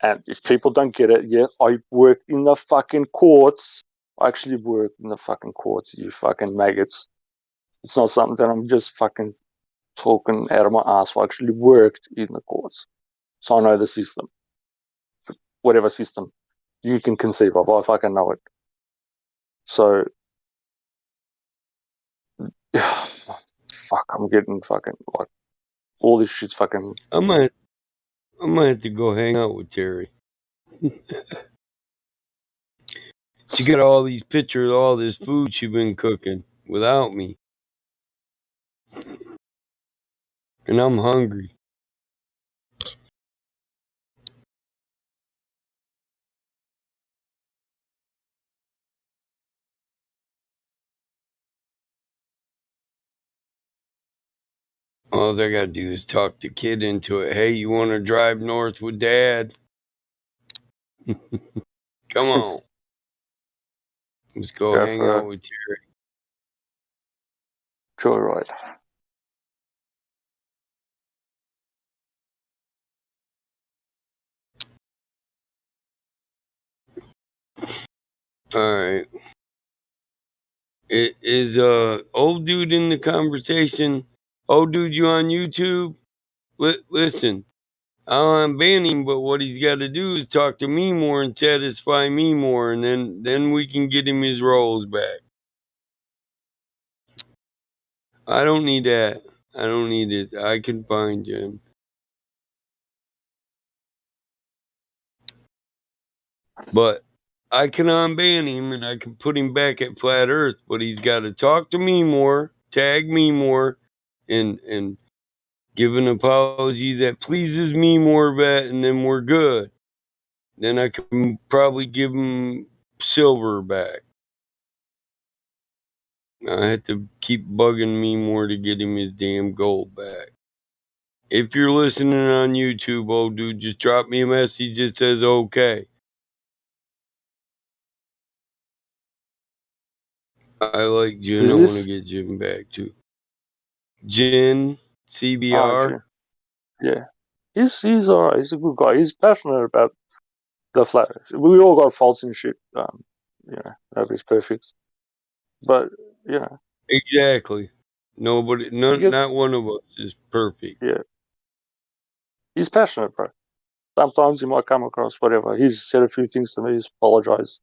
And if people don't get it yet, I worked in the fucking courts. I actually worked in the fucking courts, you fucking maggots. It's not something that I'm just fucking talking out of my ass. I actually worked in the courts. So I know the system. Whatever system you can conceive of, I fucking know it. So, fuck, I'm getting fucking, like, all this shit's fucking. I might have to go hang out with Terry. She got all these pictures of all this food she's been cooking without me. And I'm hungry. All I gotta do is talk the kid into it. Hey, you wanna drive north with Dad? Come on. Let's go hang out with Terry. Joyride. Alright. Is old dude in the conversation? Old dude, you on YouTube? Listen, I'm banning, but what he's got to do is talk to me more and satisfy me more, and then we can get him his rolls back. I don't need that. I don't need it. I can find him. But I can unban him and I can put him back at Flat Earth, but he's got to talk to me more, tag me more, and give an apology that pleases me more, vet, and then we're good. Then I can probably give him silver back. I have to keep bugging me more to get him his damn gold back. If you're listening on YouTube, old dude, just drop me a message that says okay. I like Jin. Who's I want to this? get Jin back too. Jin, Oh, CBR. Jim. Yeah. He's alright. He's a good guy. He's passionate about the flat earth. We all got faults and shit. Nobody's perfect. But, Exactly. Nobody, not one of us is perfect. Yeah. He's passionate, bro. Sometimes he might come across whatever. He's said a few things to me. He's apologized.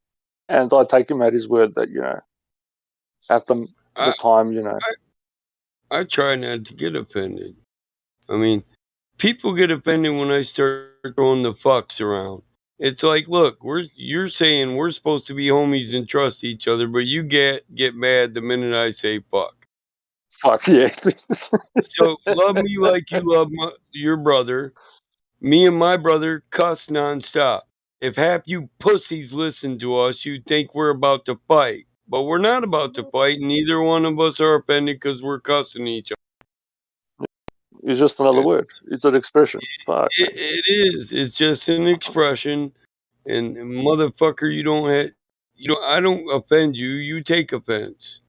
And I take him at his word that, at the time, I try not to get offended. I mean, people get offended when I start throwing the fucks around. It's like, look, you're saying we're supposed to be homies and trust each other, but you get mad the minute I say fuck. Fuck yeah. So love me like you love your brother. Me and my brother cuss nonstop. If half you pussies listen to us, you'd think we're about to fight. But we're not about to fight, and neither one of us are offended because we're cussing each other. It's just another word. It's an expression. Fuck. It is. It's just an expression. And motherfucker, I don't offend you. You take offense.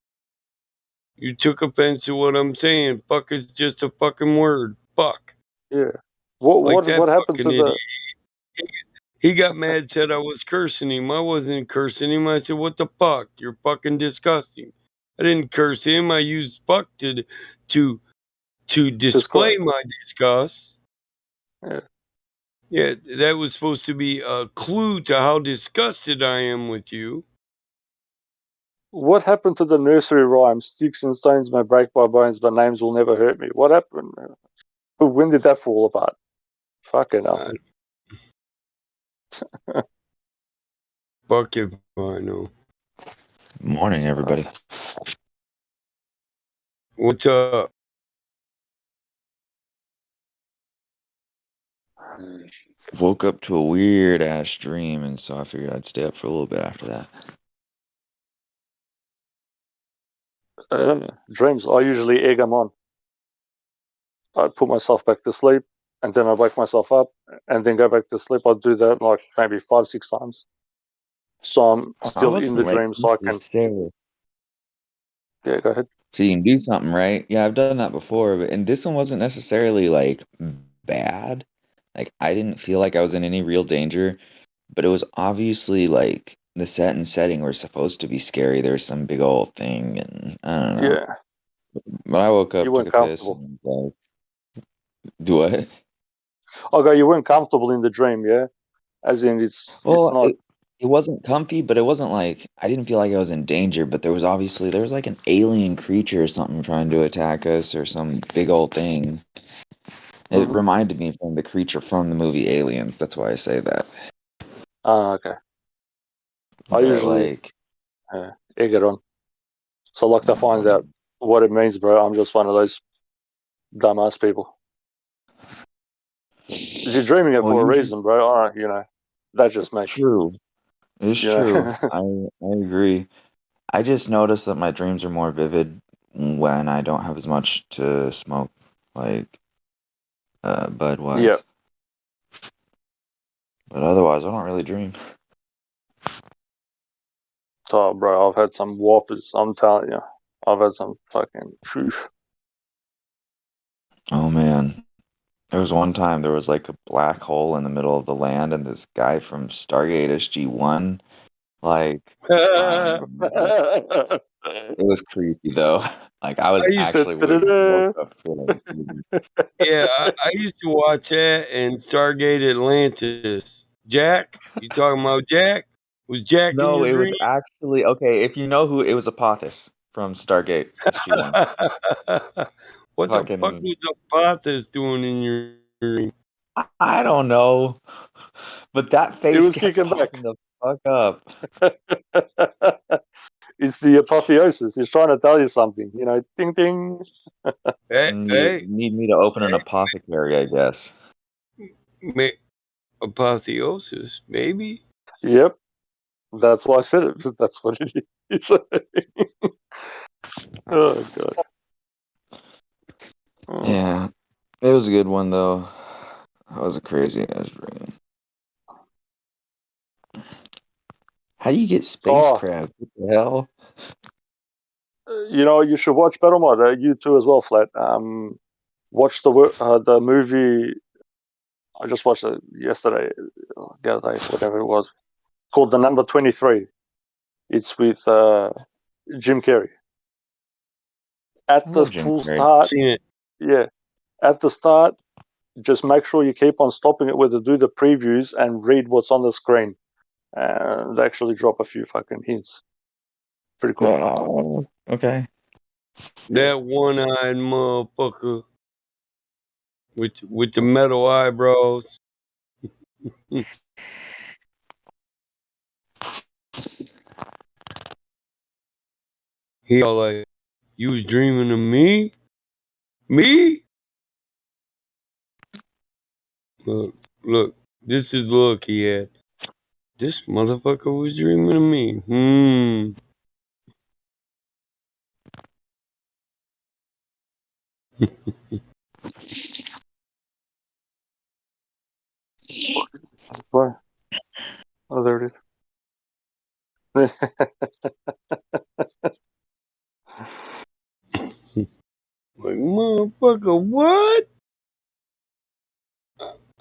You took offense to what I'm saying. Fuck is just a fucking word. Fuck. Yeah. Like that What happened fucking to idiot. the? He got mad, said I was cursing him. I wasn't cursing him. I said, what the fuck? You're fucking disgusting. I didn't curse him. I used fuck to display my disgust. Yeah. Yeah, that was supposed to be a clue to how disgusted I am with you. What happened to the nursery rhyme? Sticks and stones may break my bones, but names will never hurt me. What happened? When did that fall apart? Fucking hell. Fuck if I know. Morning, everybody. What's up? Woke up to a weird ass dream, and so I figured I'd stay up for a little bit after that. Dreams, I usually egg them on. I put myself back to sleep, and then I wake myself up, and then go back to sleep. I do that like maybe 5-6 times. So I'm I still in the wasn't like dream, so I can. necessarily. Yeah, go ahead. So you can do something, right? Yeah, I've done that before, but and this one wasn't necessarily like bad. Like I didn't feel like I was in any real danger, but it was obviously like the set and setting were supposed to be scary. There's some big old thing, and I don't know. Yeah, But I woke you up, took weren't a piss, comfortable. and like, do what? Okay, you weren't comfortable in the dream, yeah. As in, it's Well, not. it wasn't comfy, but it wasn't like I didn't feel like I was in danger. But there was like an alien creature or something trying to attack us, or some big old thing. It Mhm. reminded me from the creature from the movie Aliens. That's why I say that. Okay. I But usually like, egg it on. So I like to find out what it means, bro. I'm just one of those dumbass people. You're dreaming it well, for a you reason, bro. That's just me. true. It's You true. know. I agree. I just noticed that my dreams are more vivid when I don't have as much to smoke, like bud Yeah. wise. But otherwise, I don't really dream. So, bro, I've had some whoppers. I'm telling you, I've had some fucking. Phew. Oh man. There was one time there was like a black hole in the middle of the land, and this guy from Stargate SG-1 like was flying around. It was creepy though. Like I was I used to. actually woke up feeling creepy. Yeah, I used to watch that and Stargate Atlantis. Jack, you talking about Jack? Was Jack in No, your it was dream? actually okay. If you know who it was, Apophis from Stargate SG-1. What the fuck Fucking, was Apophis doing in your dream? I don't know, but that It face was kept kicking back. popping the fuck up. It's the apotheosis. He's trying to tell you something. Ding ding. You need me to open an apothecary, I guess. Apotheosis, maybe. Yep. That's why I said it. That's what it is. Oh god. Yeah, it was a good one though. That was a crazy ass dream. How do you get space Oh, crab? What the hell? you should watch Battle Mod. You too as well, Flat. Watch the movie. I just watched it yesterday, the other day, whatever it was, called The Number 23. It's with Jim Carrey. At I the love Jim full Carrey. start, Seen it. yeah. At the start, just make sure you keep on stopping it with to do the previews and read what's on the screen. They actually drop a few fucking hints. Pretty cool. Oh, okay. That one-eyed motherfucker with the metal eyebrows. He all like, you was dreaming of me? Me? Look, this is the look he had. This motherfucker was dreaming of me. Where? Oh, there it is. Like, motherfucker, what?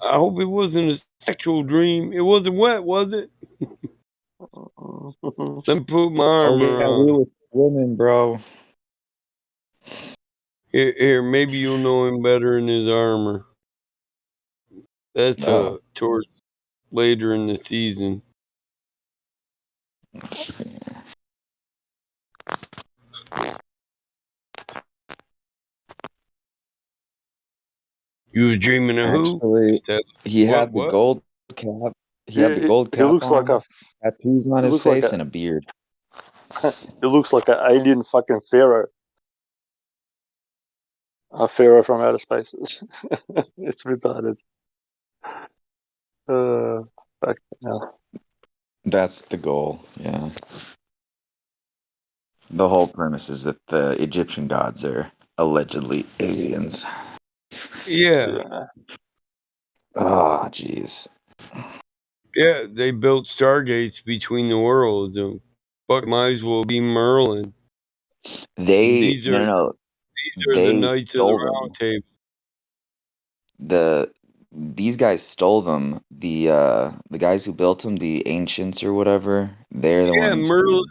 I hope it wasn't a sexual dream. It wasn't wet, was it? Let me put my Oh armor yeah, we on. were swimming, bro. Here, maybe you'll know him better in his armor. That's No. towards later in the season. You was dreaming of who? Actually, he What? had the What? gold cap. He had the he, gold he cap looks like on, tattoos on he his looks like face, and a beard. he looks like an alien fucking pharaoh. A pharaoh from outer spaces. It's retarded. Fuck hell. That's the goal. Yeah. The whole premise is that the Egyptian gods are allegedly aliens. Yeah. Oh, jeez. Yeah, they built stargates between the worlds. And fuck, might as well be Merlin. These No, are no, no. the They Knights of the stole Round them. Table. These guys stole them. The guys who built them, the ancients or whatever, they're the Yeah, ones Merlin. who.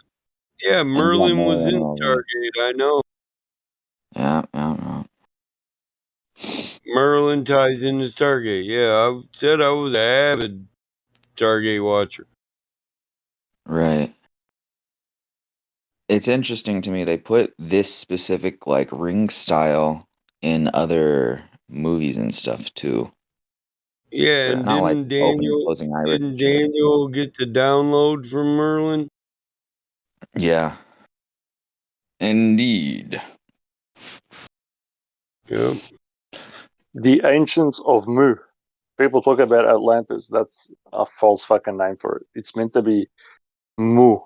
Yeah, And you got Merlin was Merlin in over there. Stargate. I know. Yeah. Merlin ties into Stargate. Yeah, I said I was an avid Stargate watcher. Right. It's interesting to me. They put this specific like ring style in other movies and stuff too. Yeah, and Not like opening, Daniel closing iris didn't and shit. Daniel get the download from Merlin? Yeah. Indeed. Yep. The Ancients of Mu. People talk about Atlantis. That's a false fucking name for it. It's meant to be Mu.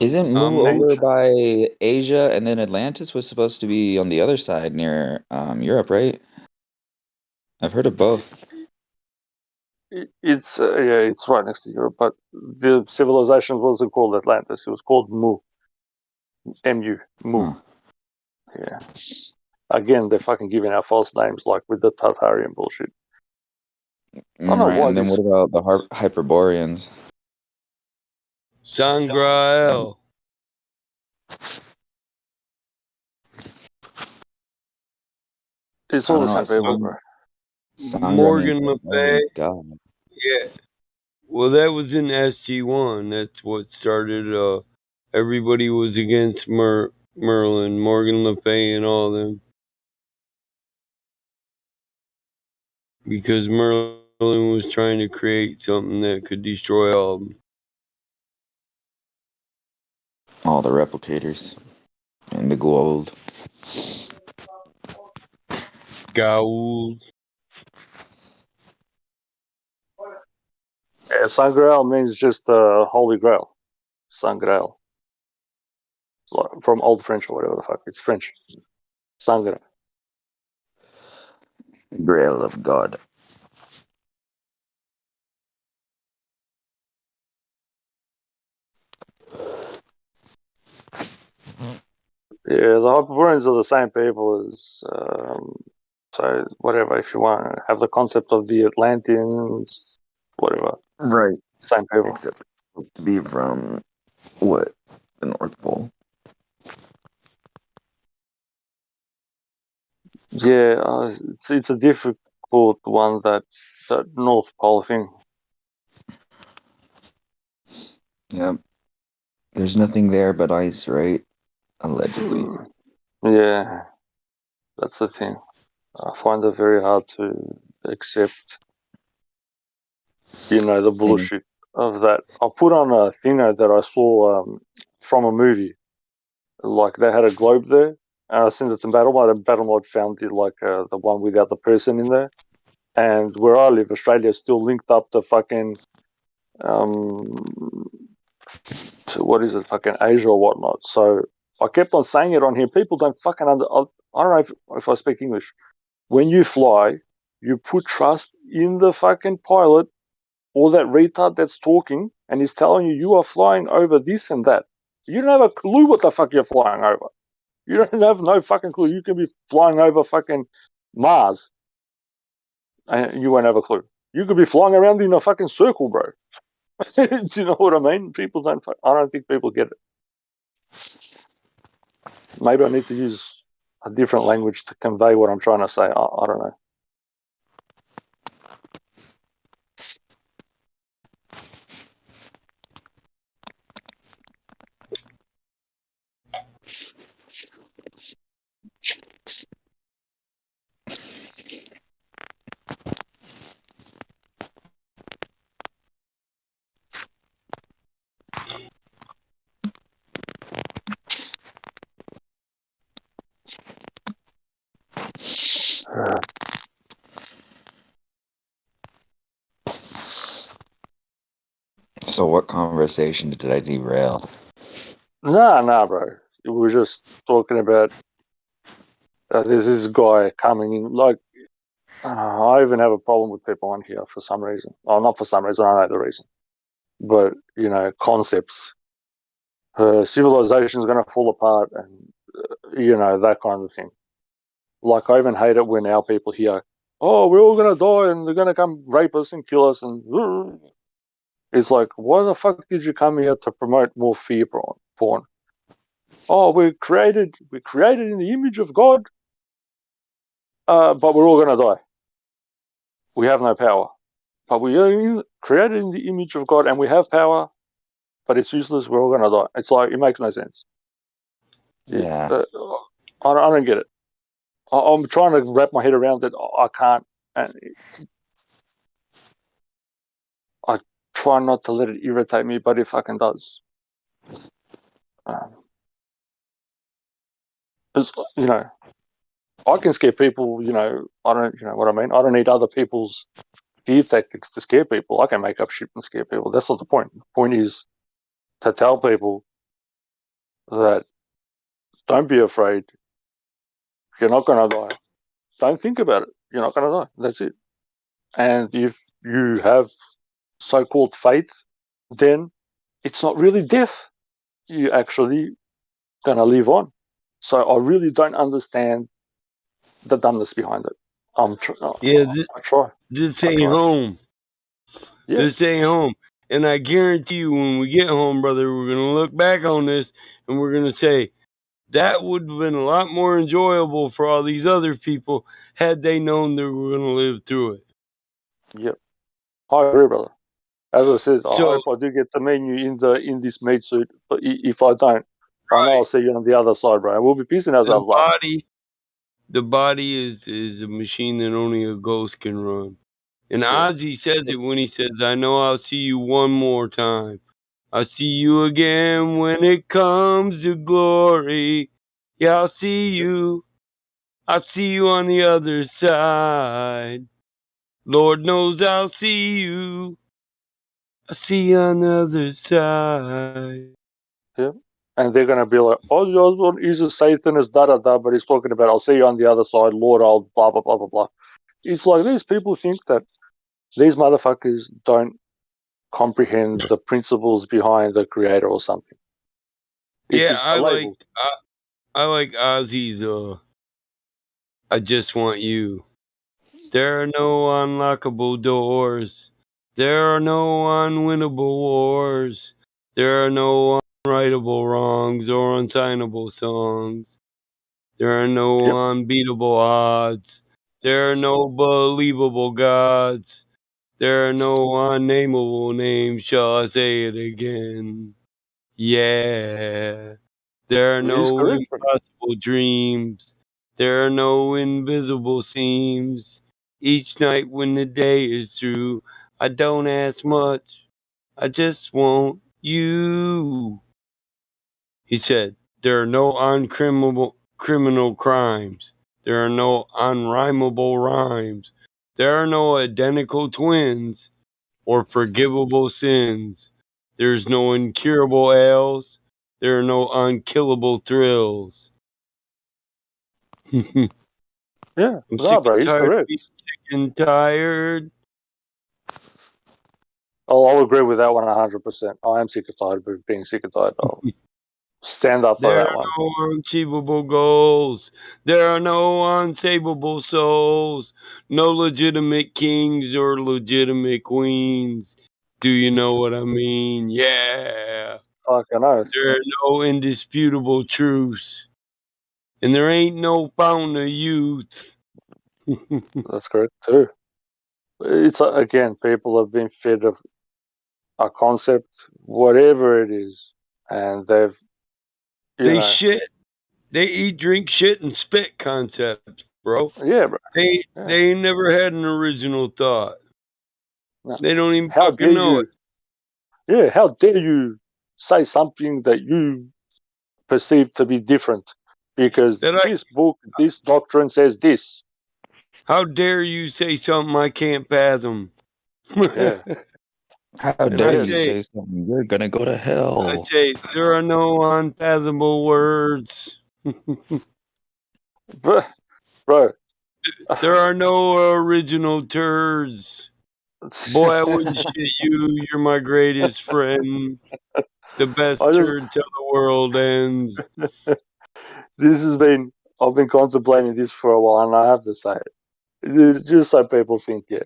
Isn't Mu over Ancient. by Asia and then Atlantis was supposed to be on the other side near Europe, right? I've heard of both. It's yeah, it's right next to Europe, but the civilization wasn't called Atlantis. It was called Mu. Mu. Mu. Huh. Yeah. Again, they're fucking giving out false names like with the Tartarian bullshit. I don't know Right, why and then this. what about the Hyperboreans? Sangrael. It's all the No, same people, bro. Sangra means Morgan like, Le oh, Fay. it's God. Yeah. Well, that was in SG1. That's what started. Everybody was against Merlin, Morgan Le Fay, and all them because Merlin was trying to create something that could destroy all of them. All the replicators and the gold. Gould. Yeah, Sangrael means just Holy Grail. Sangrael. It's like from Old French or whatever the fuck. It's French. Sangrael. Grail of God. Yeah, the Hyperboreans are the same people as. So whatever, if you want to have the concept of the Atlanteans, whatever, Right. same people. Except it's supposed to be from what? The North Pole. Yeah, it's a difficult one, that North Pole thing. Yep. There's nothing there but ice, right? Allegedly. Yeah, that's the thing. I find it very hard to accept, the bullshit of that. I put on a thing that I saw from a movie. Like they had a globe there, and I sent it to Battle. And Battle Mod found it like the one without the person in there. And where I live, Australia is still linked up to fucking to what is it, fucking Asia or whatnot. So I kept on saying it on here. People don't fucking I don't know if I speak English. When you fly, you put trust in the fucking pilot or that retard that's talking and he's telling you are flying over this and that. You don't have a clue what the fuck you're flying over. You don't have no fucking clue. You can be flying over fucking Mars and you won't have a clue. You could be flying around in a fucking circle, bro. Do you know what I mean? People don't. I don't think people get it. Maybe I need to use a different language to convey what I'm trying to say. I don't know. So what conversation did I derail? Nah, bro. We were just talking about there's this guy coming in. Like, I even have a problem with people on here for some reason. Oh, not for some reason. I know the reason. But concepts. Civilization's going to fall apart, and that kind of thing. Like, I even hate it when our people hear, "Oh, we're all going to die, and they're going to come rape us and kill us," and it's like, why the fuck did you come here to promote more fear porn? Oh, we're created in the image of God, but we're all going to die. We have no power. But we are created in the image of God, and we have power, but it's useless. We're all going to die. It's like, it makes no sense. Yeah. I don't get it. I'm trying to wrap my head around it. I can't. And I try not to let it irritate me, but it fucking does. It's, I can scare people, I don't, what I mean? I don't need other people's fear tactics to scare people. I can make up shit and scare people. That's not the point. The point is to tell people that don't be afraid. You're not going to die. Don't think about it. You're not going to die. That's it. And if you have so-called faith, then it's not really death. You're actually going to live on. So I really don't understand the dumbness behind it. I try. This ain't home. Yeah. This ain't home. And I guarantee you, when we get home, brother, we're going to look back on this and we're going to say, that would have been a lot more enjoyable for all these other people had they known they were going to live through it. Yep. I agree, brother. As I said, I So, hope I do get the menu in this meat suit. But if I don't, I know I'll see you on the other side, bro. We'll be pissing ourselves laughing. The body is a machine that only a ghost can run. And Ozzy says it when he says, I know I'll see you one more time. I'll see you again when it comes to glory. Yeah, I'll see you. I'll see you on the other side. Lord knows I'll see you. I'll see you on the other side. Yeah. And they're going to be like, oh, Osborne is a Satanist, da-da-da, but he's talking about, I'll see you on the other side, Lord, I'll blah, blah, blah, blah, blah. It's like these people think that these motherfuckers don't comprehend the principles behind the creator or something. Yeah, It's a label. I like Ozzy's I just want you. There are no unlockable doors. There are no unwinnable wars. There are no unwritable wrongs or unsignable songs. There are no unbeatable odds. There are no believable gods. There are no unnameable names. Shall I say it again? Yeah. There are no impossible dreams. There are no invisible seams. Each night when the day is through, I don't ask much. I just want you. He said, there are no criminal crimes. There are no unrhymable rhymes. There are no identical twins or forgivable sins. There's no incurable ails. There are no unkillable thrills. Yeah, I'm sick bro, and he's tired of correct. being sick and tired. I'll agree with that one 100%. I am sick and tired of being sick and tired. I'll stand up for There that are one. no unachievable goals. There are no unsavable souls. No legitimate kings or legitimate queens. Do you know what I mean? Yeah. Fucking oath. There are no indisputable truths. And there ain't no fountain of youth. That's correct, too. It's, again, people have been fed a concept, whatever it is, and they've, They shit. They eat, drink, shit, and spit concepts, bro. Yeah, bro. They Yeah. ain't never had an original thought. No. They don't even How fucking dare know you? it. Yeah, how dare you say something that you perceive to be different? Because this book, this doctrine says this. How dare you say something I can't fathom? Yeah. How And dare I again, you say, say something? You're gonna go to I hell. say, there are no unfathomable words. bro, There are no original turds. Boy, I wouldn't shit you. You're my greatest friend. The best I just turd till the world ends. this has been I've been contemplating this for a while, and I have to say it. It's just so people think, yeah.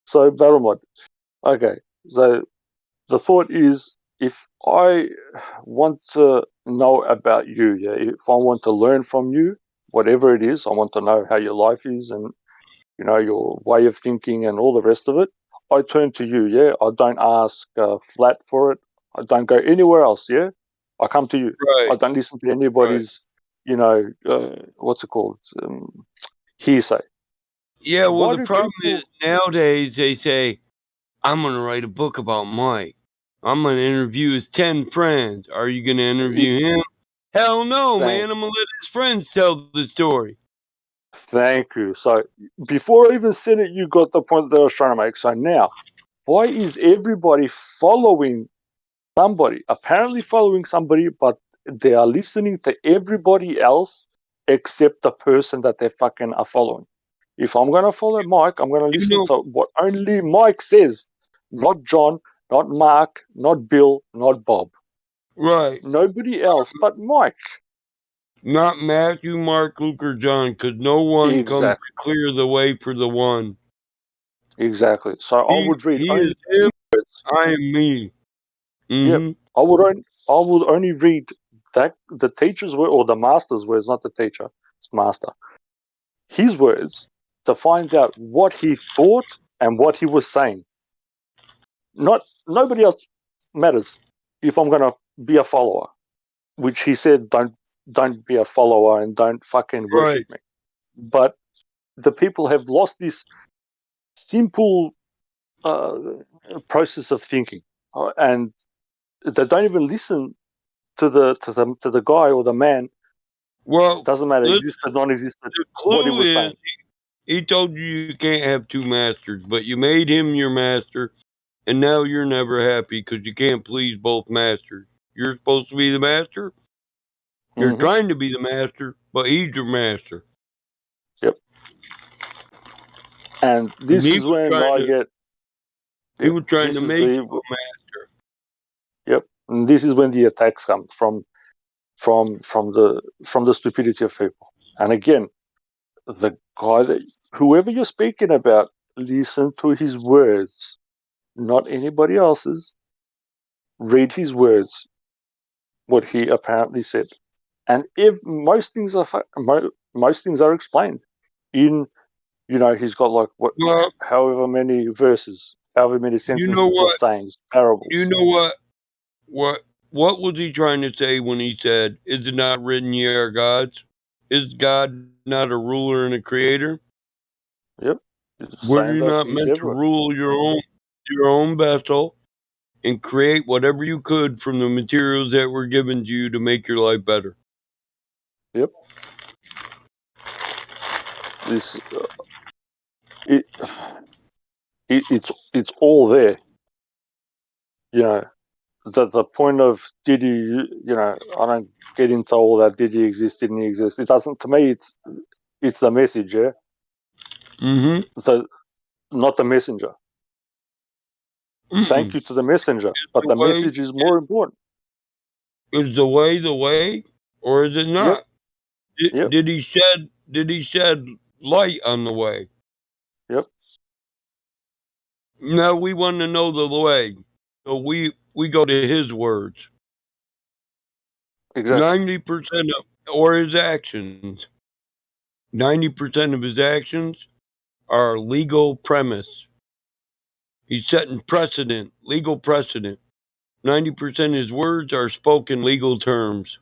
So battle mod. Okay, so the thought is, if I want to know about you, yeah, if I want to learn from you, whatever it is, I want to know how your life is and your way of thinking and all the rest of it. I turn to you, yeah. I don't ask flat for it. I don't go anywhere else, yeah. I come to you. Right, I don't listen to right. anybody's, what's it called, hearsay. Yeah, well, Why the do problem is people nowadays they say, I'm going to write a book about Mike. I'm going to interview his 10 friends. Are you going to interview him? Hell no, thank man. I'm going to let his friends tell the story. thank you. So before I even said it, you got the point that I was trying to make. So now, why is everybody following somebody? Apparently following somebody, but they are listening to everybody else except the person that they fucking are following. If I'm gonna follow Mike, I'm gonna You listen know, to what only Mike says, not John, not Mark, not Bill, not Bob. right. Nobody else but Mike. Not Matthew, Mark, Luke, or John, because no one comes to Exactly. clear the way for the one. Exactly. So I would read He is only him, his words. I am me. Yep. Mm-hmm. I would only read that the teacher's word or the master's words, not the teacher, it's master. His words to find out what he thought and what he was saying. Not nobody else matters if I'm gonna be a follower, which he said don't be a follower and don't fucking worship Right. me. But the people have lost this simple uh, process of thinking, and they don't even listen to the guy or the man. Well, Doesn't matter, listen, existed, non-existed. the What he clue was is saying. he told you you can't have two masters, but you made him your master, and now you're never happy because you can't please both masters. You're supposed to be the master. You're Hmm. trying to be the master, but he's your master. Yep. And And this he is was when trying I to get. he Yep. was trying This to is make the. you a master. Yep. And this is when the attacks come from the stupidity of people. And again, the guy that whoever you're speaking about, listen to his words, not anybody else's. Read his words, what he apparently said, and if most things are explained in he's got like Well, however many verses, however many you know sentences of what? sayings, You parables. know what? What was he trying to say when he said, "Is it not written ye are gods"? Is God not a ruler and a creator? Yep, he's Were saying you that not he's meant to everywhere. rule your own vessel and create whatever you could from the materials that were given to you to make your life better? Yep, this it, it's all there. You know, the point of did he? I don't get into all that. Did he exist? Didn't he exist? It doesn't. To me, it's the message. Yeah, Mm-hmm. the not the messenger. Thank Mm-mm. you to the messenger, but The the way message is more important. is the way, or is it Yep, not? Did, yep, did he shed did he shed light on the way? yep. No, we want to know the way. So we go to his words. Exactly. 90% of or his actions. 90% of his actions are legal premise. He's setting precedent, legal precedent. 90% of his words are spoken legal terms.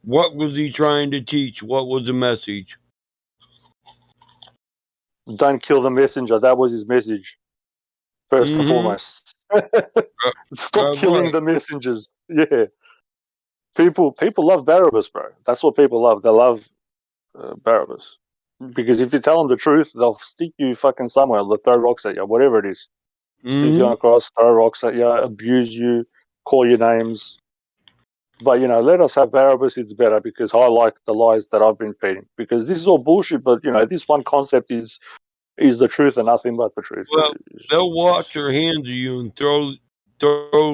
What was he trying to teach? What was the message? Don't kill the messenger. That was his message, first and Mm-hmm. foremost. Stop killing Right. the messengers. Yeah. People love Barabbas, bro. That's what people love. They love Barabbas. Because if you tell them the truth, they'll stick you fucking somewhere. They'll throw rocks at you, whatever it is. Stick you on Mm-hmm. a cross, throw rocks at you, abuse you, call you names. But let us have Barabbas. It's better because I like the lies that I've been feeding. Because this is all bullshit. But this one concept is the truth and nothing but the truth. Well, they'll wash their hands of you and throw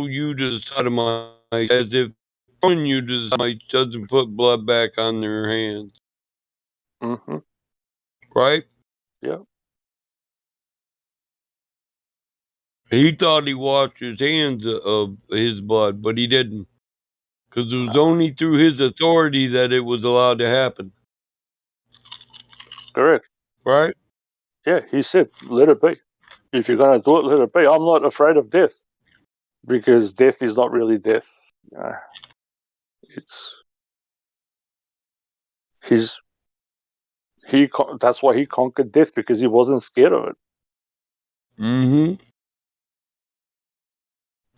you to the sodomites as if throwing you to the sodomites doesn't put blood back on their hands. Mm-hmm. Right? Yeah. He thought he washed his hands of his blood, but he didn't. Because it was only through his authority that it was allowed to happen. Correct. Right? Yeah, he said, let it be. If you're going to do it, let it be. I'm not afraid of death because death is not really death. It's that's why he conquered death because he wasn't scared of it. Mm-hmm.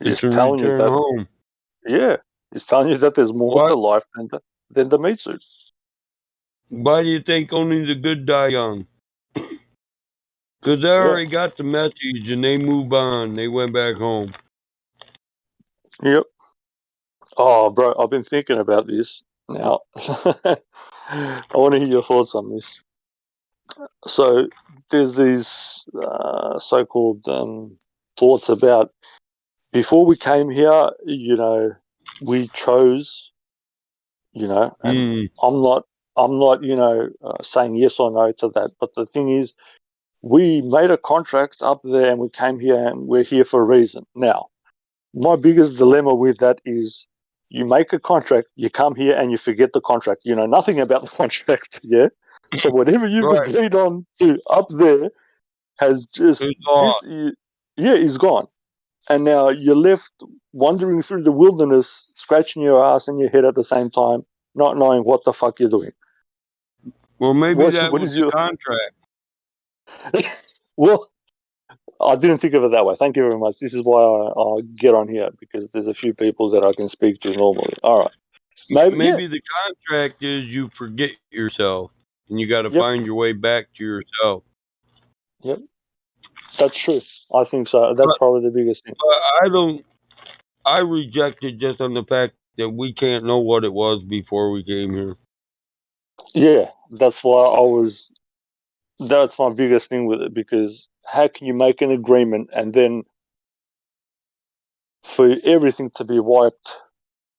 He's It's a telling you return that, home. yeah, he's telling you that there's more Why? to life than the meat suit. Why do you think only the good die young? Because they already got the message and they move on. They went back home. Yep. Oh, bro, I've been thinking about this now. I want to hear your thoughts on this. So there's these so-called thoughts about before we came here, we chose, and I'm not, saying yes or no to that. But the thing is, we made a contract up there and we came here and we're here for a reason. Now, my biggest dilemma with that is you make a contract, you come here and you forget the contract. You know nothing about the contract, yeah? So whatever you've Right. agreed on to up there has just is gone. And now you're left wandering through the wilderness, scratching your ass and your head at the same time, not knowing what the fuck you're doing. Well, maybe that What was is the your contract. well? I didn't think of it that way. Thank you very much. This is why I get on here because there's a few people that I can speak to normally. All right, Maybe the contract is you forget yourself and you got to Yep. find your way back to yourself. Yep, that's true. I think so. That's probably the biggest thing. But I reject it just on the fact that we can't know what it was before we came here. Yeah, that's why that's my biggest thing with it because how can you make an agreement and then for everything to be wiped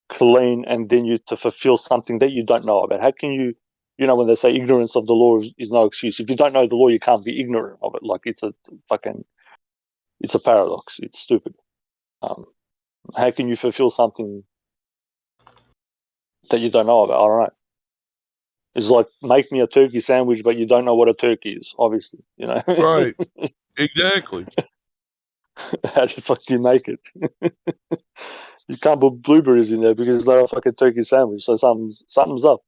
clean and then you to fulfill something that you don't know about? How can you, when they say ignorance of the law is no excuse. If you don't know the law, you can't be ignorant of it. Like it's a paradox. It's stupid. How can you fulfill something that you don't know about? I don't know. It's like make me a turkey sandwich, but you don't know what a turkey is. Obviously, Right. Exactly. How the fuck do you make it? You can't put blueberries in there because it's not a fucking turkey sandwich. So something's up.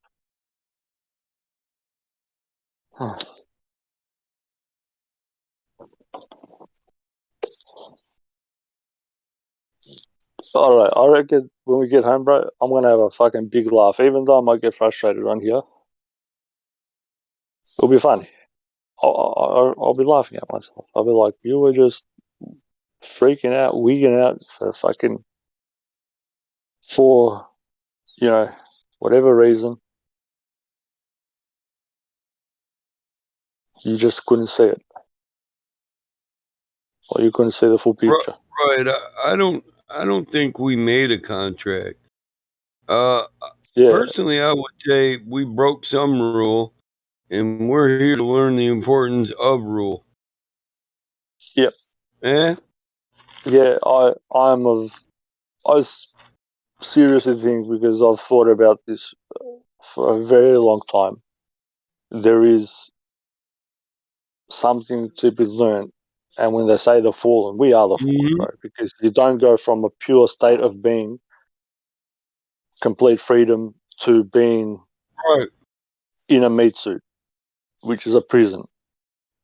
All right, I reckon when we get home, bro, I'm gonna have a fucking big laugh. Even though I might get frustrated on here, it'll be funny. I'll be laughing at myself. I'll be like, you were just freaking out, wigging out for whatever reason. You just couldn't see it, or you couldn't see the full picture. Right. I don't think we made a contract. Yeah. Personally, I would say we broke some rule, and we're here to learn the importance of rule. Yep. Eh? Yeah, I seriously think because I've thought about this for a very long time. There is something to be learned, and when they say the fallen, we are the fallen, bro. Because you don't go from a pure state of being, complete freedom, to being in a meat suit, which is a prison,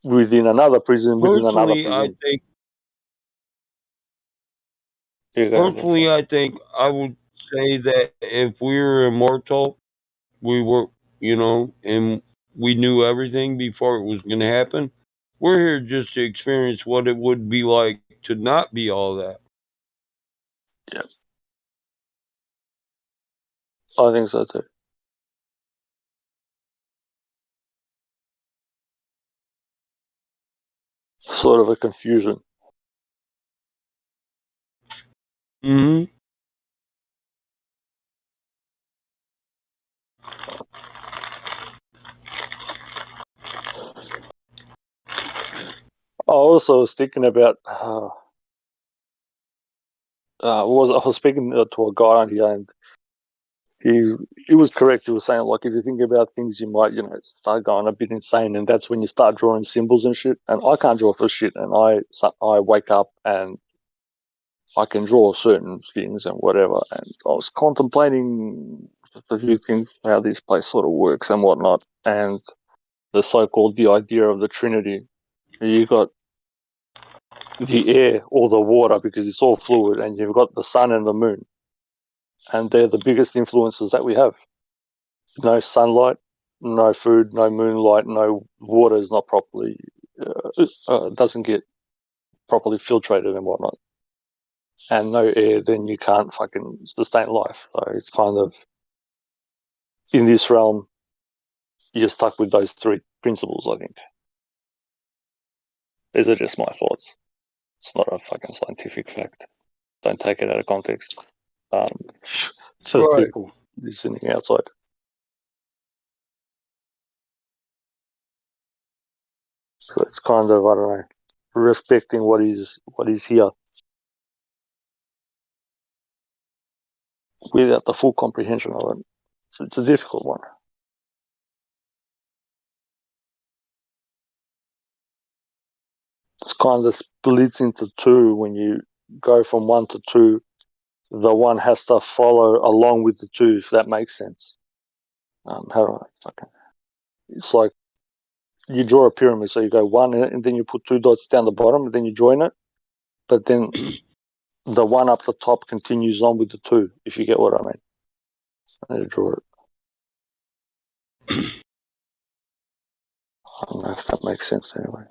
within another prison, within another Personally, prison. I think I would say that if we were immortal, we were, and we knew everything before it was going to happen. We're here just to experience what it would be like to not be all that. Yeah, I think so too. Sort of a confusion. Mm-hmm. I also was thinking about I was speaking to a guy on here, and he was correct. He was saying, like, if you think about things, you might start going a bit insane, and that's when you start drawing symbols and shit. And I can't draw for shit, and I wake up and I can draw certain things and whatever. And I was contemplating a few things, how this place sort of works and whatnot, and the idea of the Trinity. You got the air or the water because it's all fluid, and you've got the sun and the moon, and they're the biggest influences that we have. No sunlight, no food, no moonlight, no water is not properly doesn't get properly filtrated and whatnot, and no air, then you can't fucking sustain life. So it's kind of in this realm, you're stuck with those three principles. I think these are just my thoughts. It's not a fucking scientific fact. Don't take it out of context. To Right. people listening outside. So it's kind of, I don't know, respecting what is here without the full comprehension of it. So it's a difficult one. It's kind of splits into two when you go from one to two. The one has to follow along with the two, if that makes sense. How do I fucking? It's like you draw a pyramid, so you go one, and then you put two dots down the bottom, and then you join it. But then the one up the top continues on with the two, if you get what I mean. I need to draw it. I don't know if that makes sense anyway.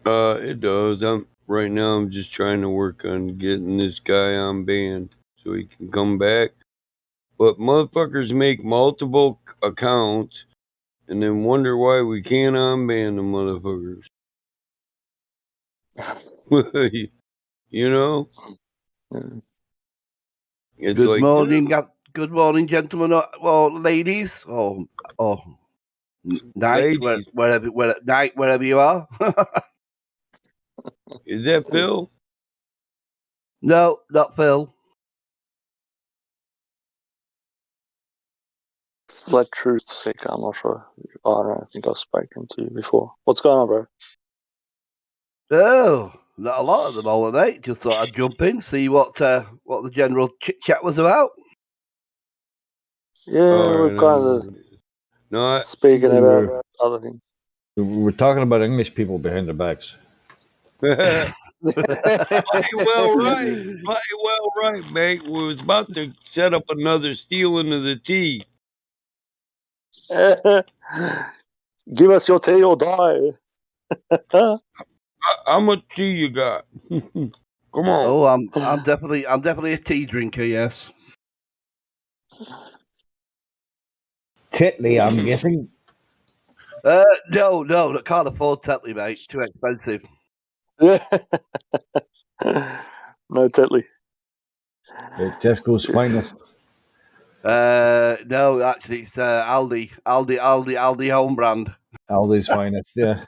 It does. Right now I'm just trying to work on getting this guy on band so he can come back. But motherfuckers make multiple accounts and then wonder why we can't unban the motherfuckers. You know? It's Good like, morning, good morning, gentlemen or ladies or night, ladies. wherever you are. Is that Phil? No, not Phil. Let Truth Seeker, I'm not sure. I don't think I've spoken to you before. What's going on, bro? Oh, not a lot at the moment, mate. Just thought I'd jump in, see what the general chit chat was about. Yeah, we're kind of speaking about other things. We're talking about English people behind their backs. Well, right, mate. We was about to set up another stealing of the tea. Give us your tea or die. How much tea you got? Come on. Oh, I'm definitely a tea drinker. Yes. Tetley, I'm guessing. No, I can't afford Tetley, mate. Too expensive. Yeah. No Tetley. Tesco's finest. No, actually, it's Aldi home brand. Aldi's finest, yeah.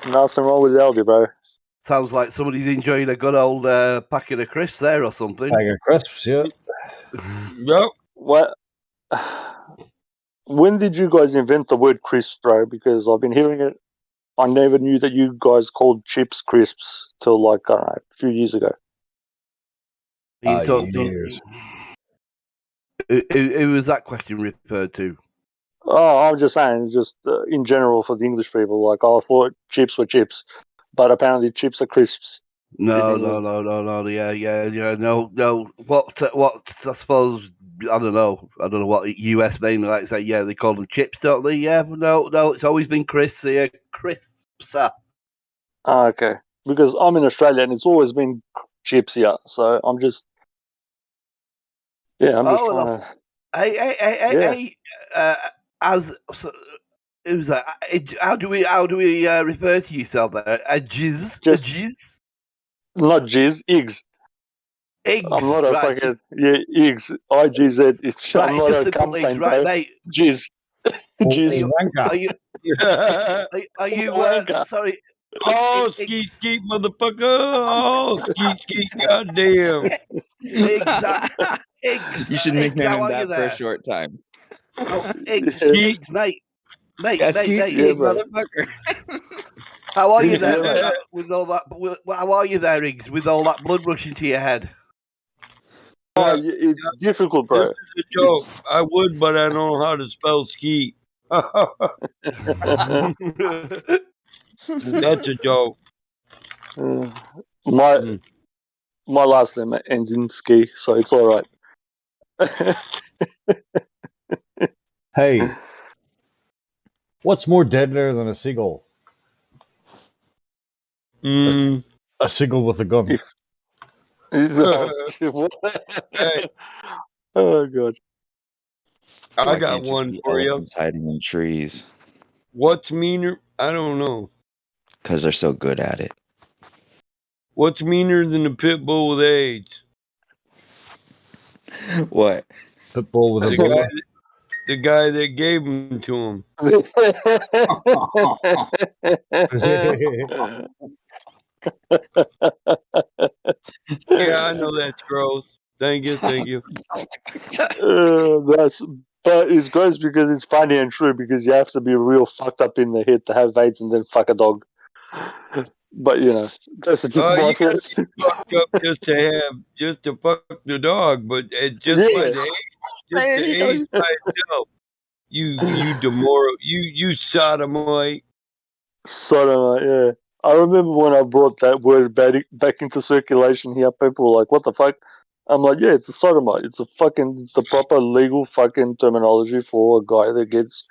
Nothing wrong with Aldi, bro. Sounds like somebody's enjoying a good old packet of crisps there or something. Bag of crisps, yeah. Yep. What? When did you guys invent the word crisp, bro? Because I've been hearing it. I never knew that you guys called chips crisps till like, I don't know, a few years ago. Years. Who was that question referred to? Oh, I'm just saying, just in general for the English people. Like, I thought chips were chips, but apparently chips are crisps. No, It no, was no, no, no. Yeah. No, no. What? I suppose I don't know. I don't know what US mainly like to say. Yeah, they call them chips, don't they? Yeah, but no. It's always been crisps here. Crisps. Okay. Because I'm in Australia and it's always been chips here. So I'm just I'm just Oh, trying enough. to yeah. Hey. As so, who's that? How do we refer to yourself there? A jizz, a Just jizz, not G's, Igs. I'm eggs. not a Right, it's fucking Igs. IGZ. I'm it's not just a simple cum eggs, right, bro. mate? Jizz. Are Jizz. you? Are you? Are you? Wanker. Sorry. Oh, skeet Eggs. skeet, motherfucker! Oh, skeet skeet, goddamn! Eggs. Eggs. You should Eggs. nickname How him are you that for a there? short time. Oh, eggs. Yeah, Skeet. Eggs, mate. Yeah, Mate. skeet yeah, skeet, bro. motherfucker. How are you there Yeah, with mate. that? With all that? How are you there, Eggs? With all that blood rushing to your head? Oh, it's difficult, This bro. is a joke. It's I would, but I don't know how to spell skeet. That's a joke. my Mm. my last name ends in ski, so it's all right. Hey, what's more deadlier than a seagull? Mm. A seagull with a gun. Hey, Oh god. I Why got can't just one be for you. elephants hiding in trees? What's meaner? I don't know. Because they're so good at it. What's meaner than a pit bull with AIDS? What? Pit bull with The guy, Ebola. the guy that gave them to him. Yeah, I know that's gross. Thank you, thank you. That's but it's gross because it's funny and true because you have to be real fucked up in the head to have AIDS and then fuck a dog. But that's just my You gotta thoughts. be fucked up just to fuck the dog, but just by Yeah. the age, just the age by itself, you demoral, you sodomite. Sodomite, yeah. I remember when I brought that word back into circulation here, people were like, what the fuck? I'm like, yeah, it's a sodomite. It's the proper legal fucking terminology for a guy that gets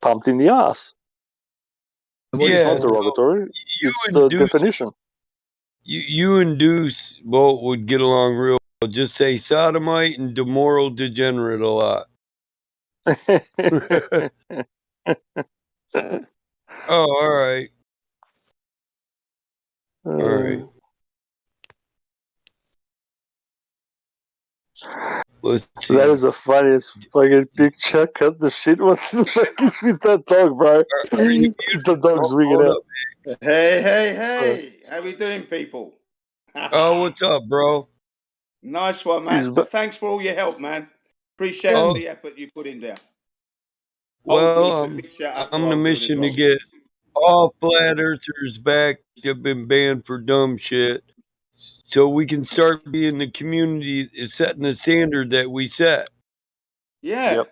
pumped in the ass. It's Yeah, not so derogatory. you It's and the Deuce, definition. you and Deuce both would get along real well. Just say sodomite and demoral degenerate a lot. Oh, all right, all right. Let's That see. is the funniest fucking picture. Cut the shit. What the fuck is with that dog, bro? Are you The dog's wigging hold out. up? Hey, how we doing, people? Oh, what's up, bro? Nice one, He's man. Thanks for all your help, man. Appreciate all Oh, the effort you put in there. Oh, well, big shout out to I'm on a Old as mission to well. get all flat earthers back that have been banned for dumb shit, so we can start being the community is setting the standard that we set. Yeah.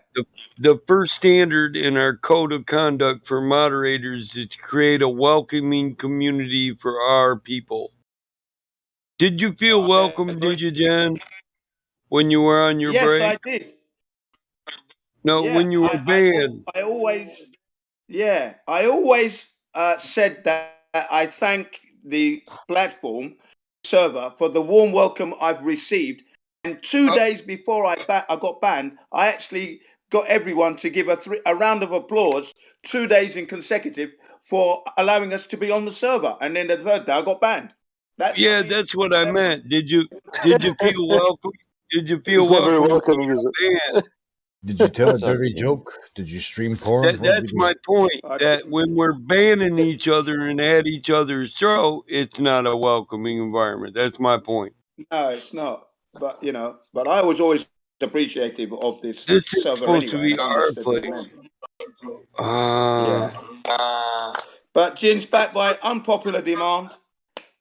The first standard in our code of conduct for moderators is to create a welcoming community for our people. Did you feel welcome, did you, Jen, when you were on your Yes, break? I did. No, Yeah, when you were banned. I always, yeah, I always said that I thank the platform server for the warm welcome I've received. And 2 days before I got banned, I actually got everyone to give a round of applause 2 days in consecutive for allowing us to be on the server. And then the third day, I got banned. Yeah, that's what I meant. Did you feel welcome? Did you feel It's not very welcome when welcoming, is you it? were banned? Did you tell a What's up, dirty Jim? joke? Did you stream porn? What did That's you do? my point. I That didn't. when we're banning each other and at each other's throat, it's not a welcoming environment. That's my point. No, it's not. But but I was always appreciative of this This is server supposed to anyway, and be I our understood what it place. meant. Yeah. But Gin's back by unpopular demand.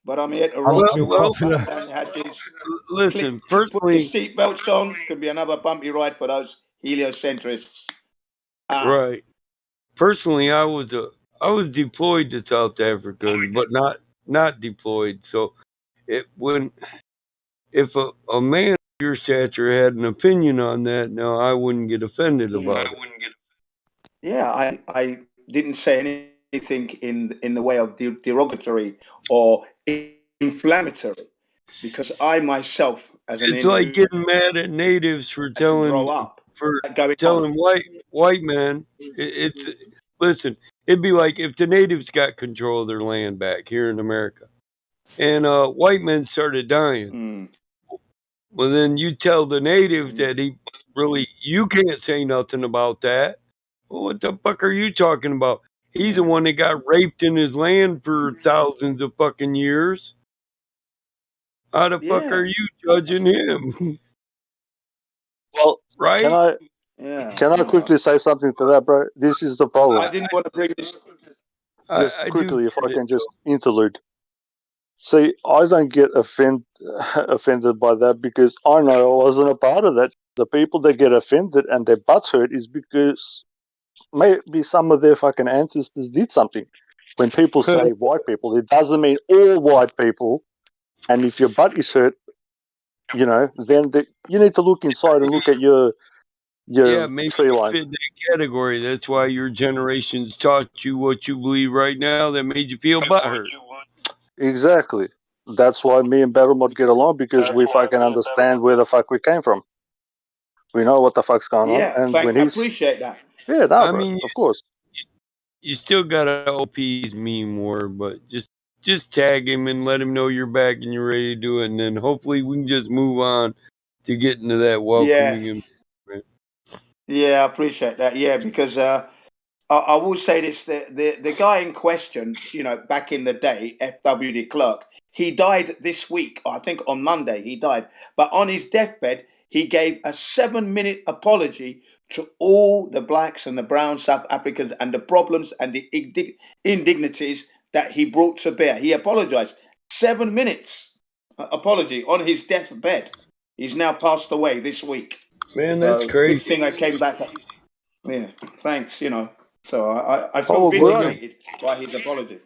But I'm here to rock your world, Unpopular. button down your hatches, Listen. put your Personally, seatbelts on. It's going to be another bumpy ride for those heliocentrists. right. Personally, I was deployed to South Africa, but not deployed. So if a man of your stature had an opinion on that, now I wouldn't get offended about it. Yeah, I didn't say anything in the way of derogatory or inflammatory, because I myself, as an It's like individual, getting mad at natives for had to grow telling up going white men. It's listen. It'd be like if the natives got control of their land back here in America, and white men started dying. Mm. Well, then you tell the native that you can't say nothing about that. Well, what the fuck are you talking about? He's the one that got raped in his land for thousands of fucking years. How the fuck are Yeah. you judging him? Well, right? Can I quickly say something to that, bro? This is the problem. I didn't want to bring this. Just I quickly, do if I get it, can just interlude. See, I don't get offended by that because I know I wasn't a part of that. The people that get offended and their butts hurt is because maybe some of their fucking ancestors did something. When people say white people, it doesn't mean all white people. And if your butt is hurt, then you need to look inside and look at your maybe tree you line. fit that category. That's why your generations taught you what you believe right now that made you feel butthurt. Exactly. That's why me and Battlemod get along, because we fucking understand where the fuck we came from. We know what the fuck's going on, Yeah, and when I he's appreciate that. bro, of course. You still gotta OP's me more, but just tag him and let him know you're back and you're ready to do it, and then hopefully we can just move on to getting to that welcoming environment. Yeah, I appreciate that. Yeah, because I will say this: the guy in question, back in the day, F.W. de Klerk, he died this week. I think on Monday he died. But on his deathbed, he gave a 7-minute apology to all the blacks and the brown South Africans and the problems and the indignities that he brought to bear. He apologized. 7 minutes apology on his deathbed. He's now passed away this week. Man, that's So crazy. good thing I came back. Yeah, thanks. So I feel Oh, good on him. vindicated by his apology.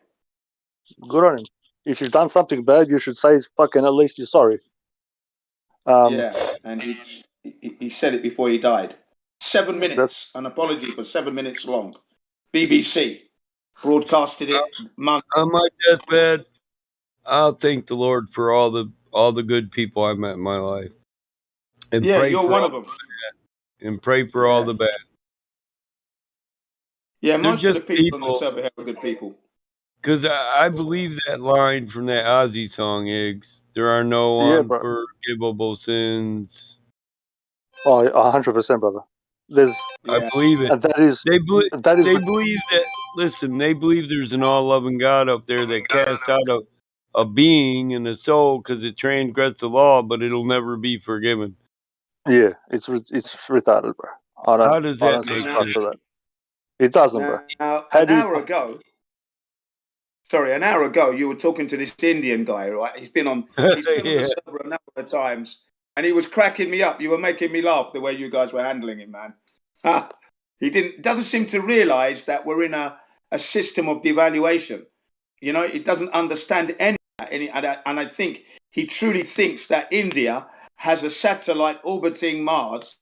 Good on him. If you've done something bad, you should say fucking at least you're sorry. Yeah, and he said it before he died. 7 minutes, an apology for 7 minutes long. BBC broadcasted it Monday. On my deathbed, I'll thank the Lord for all the good people I met in my life, and Yeah, pray you're for one all of them. the bad, and pray for all the bad. Yeah, They're most of the just people on the people. server here are good people. Because I believe that line from that Ozzy song, Eggs. There are no Yeah, bro. unforgivable sins. Oh, 100%, brother. I believe it. And that is They believe the that. Listen, they believe there's an all-loving God up there that casts out a being and a soul because it transgressed the law, but it'll never be forgiven. yeah. It's retarded, bro. How does I that don't make subscribe sense? to that. It doesn't, bro. Now, How an do you? hour ago, you were talking to this Indian guy, right? He's been on Yeah. the server a number of times, and he was cracking me up. You were making me laugh the way you guys were handling him, man. He doesn't seem to realize that we're in a system of devaluation. He doesn't understand any, and I think he truly thinks that India has a satellite orbiting Mars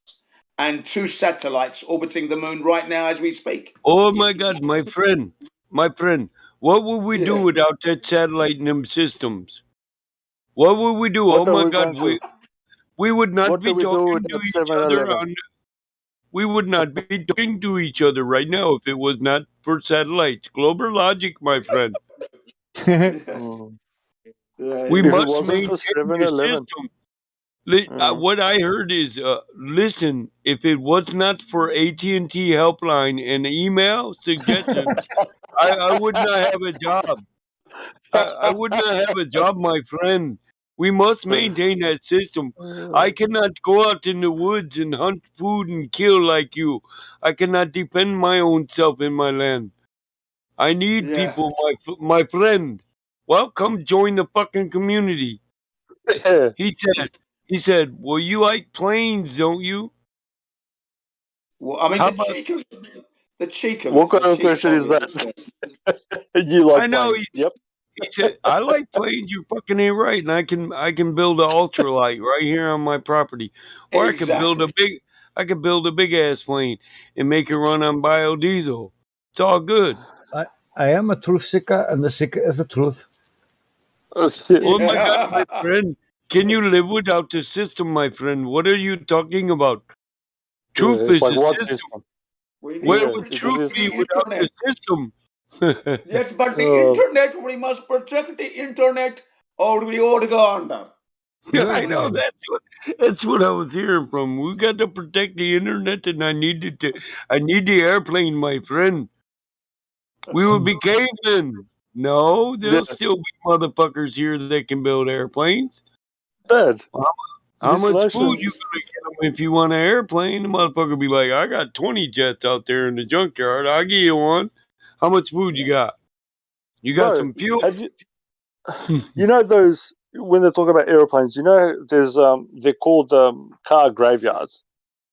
and 2 satellites orbiting the moon right now as we speak. Oh my God, my friend, what would we do without that satellite and them systems? What would we do? What Oh are my we God, going to? we would not What do be we do talking with to that E each other 7-Eleven? we would not be talking to each other right now if it was not for satellites. Global logic, my friend. We If it must wasn't for maintain the 7-Eleven. system. What I heard is, listen, if it was not for AT&T helpline and email suggestions, I would not have a job. I would not have a job, my friend. We must maintain that system. I cannot go out in the woods and hunt food and kill like you. I cannot defend my own self in my land. I need Yeah. people, my friend. Well, come join the fucking community. He said, well, you like planes, don't you? Well, I mean, How the about cheek of What it, kind of question is that? obvious. You like I know planes? Yep. He said, "I like planes. You fucking ain't right, and I can build an ultralight right here on my property, or I could build Exactly. a big ass plane and make it run on biodiesel. It's all good." I am a truth seeker, and the seeker is the truth. Oh my God, my friend, can you live without the system, my friend? What are you talking about? Truth It's is like a what system. system? We need Where Yeah, would it's a truth system. be the without the internet. system? Yes, but the internet, we must protect the internet or we all go under. I know that's what I was hearing from. We got to protect the internet, and I need the airplane, my friend. We would be cavemen. No, Yeah, there'll still be motherfuckers here that can build airplanes. Dad. How much Listen, food you gonna get them if you want an airplane? The motherfucker be like, I got 20 jets out there in the junkyard. I'll give you one. How much food you got? You got bro, some fuel? have you? You know those when they talk about airplanes. You know, there's they're called car graveyards.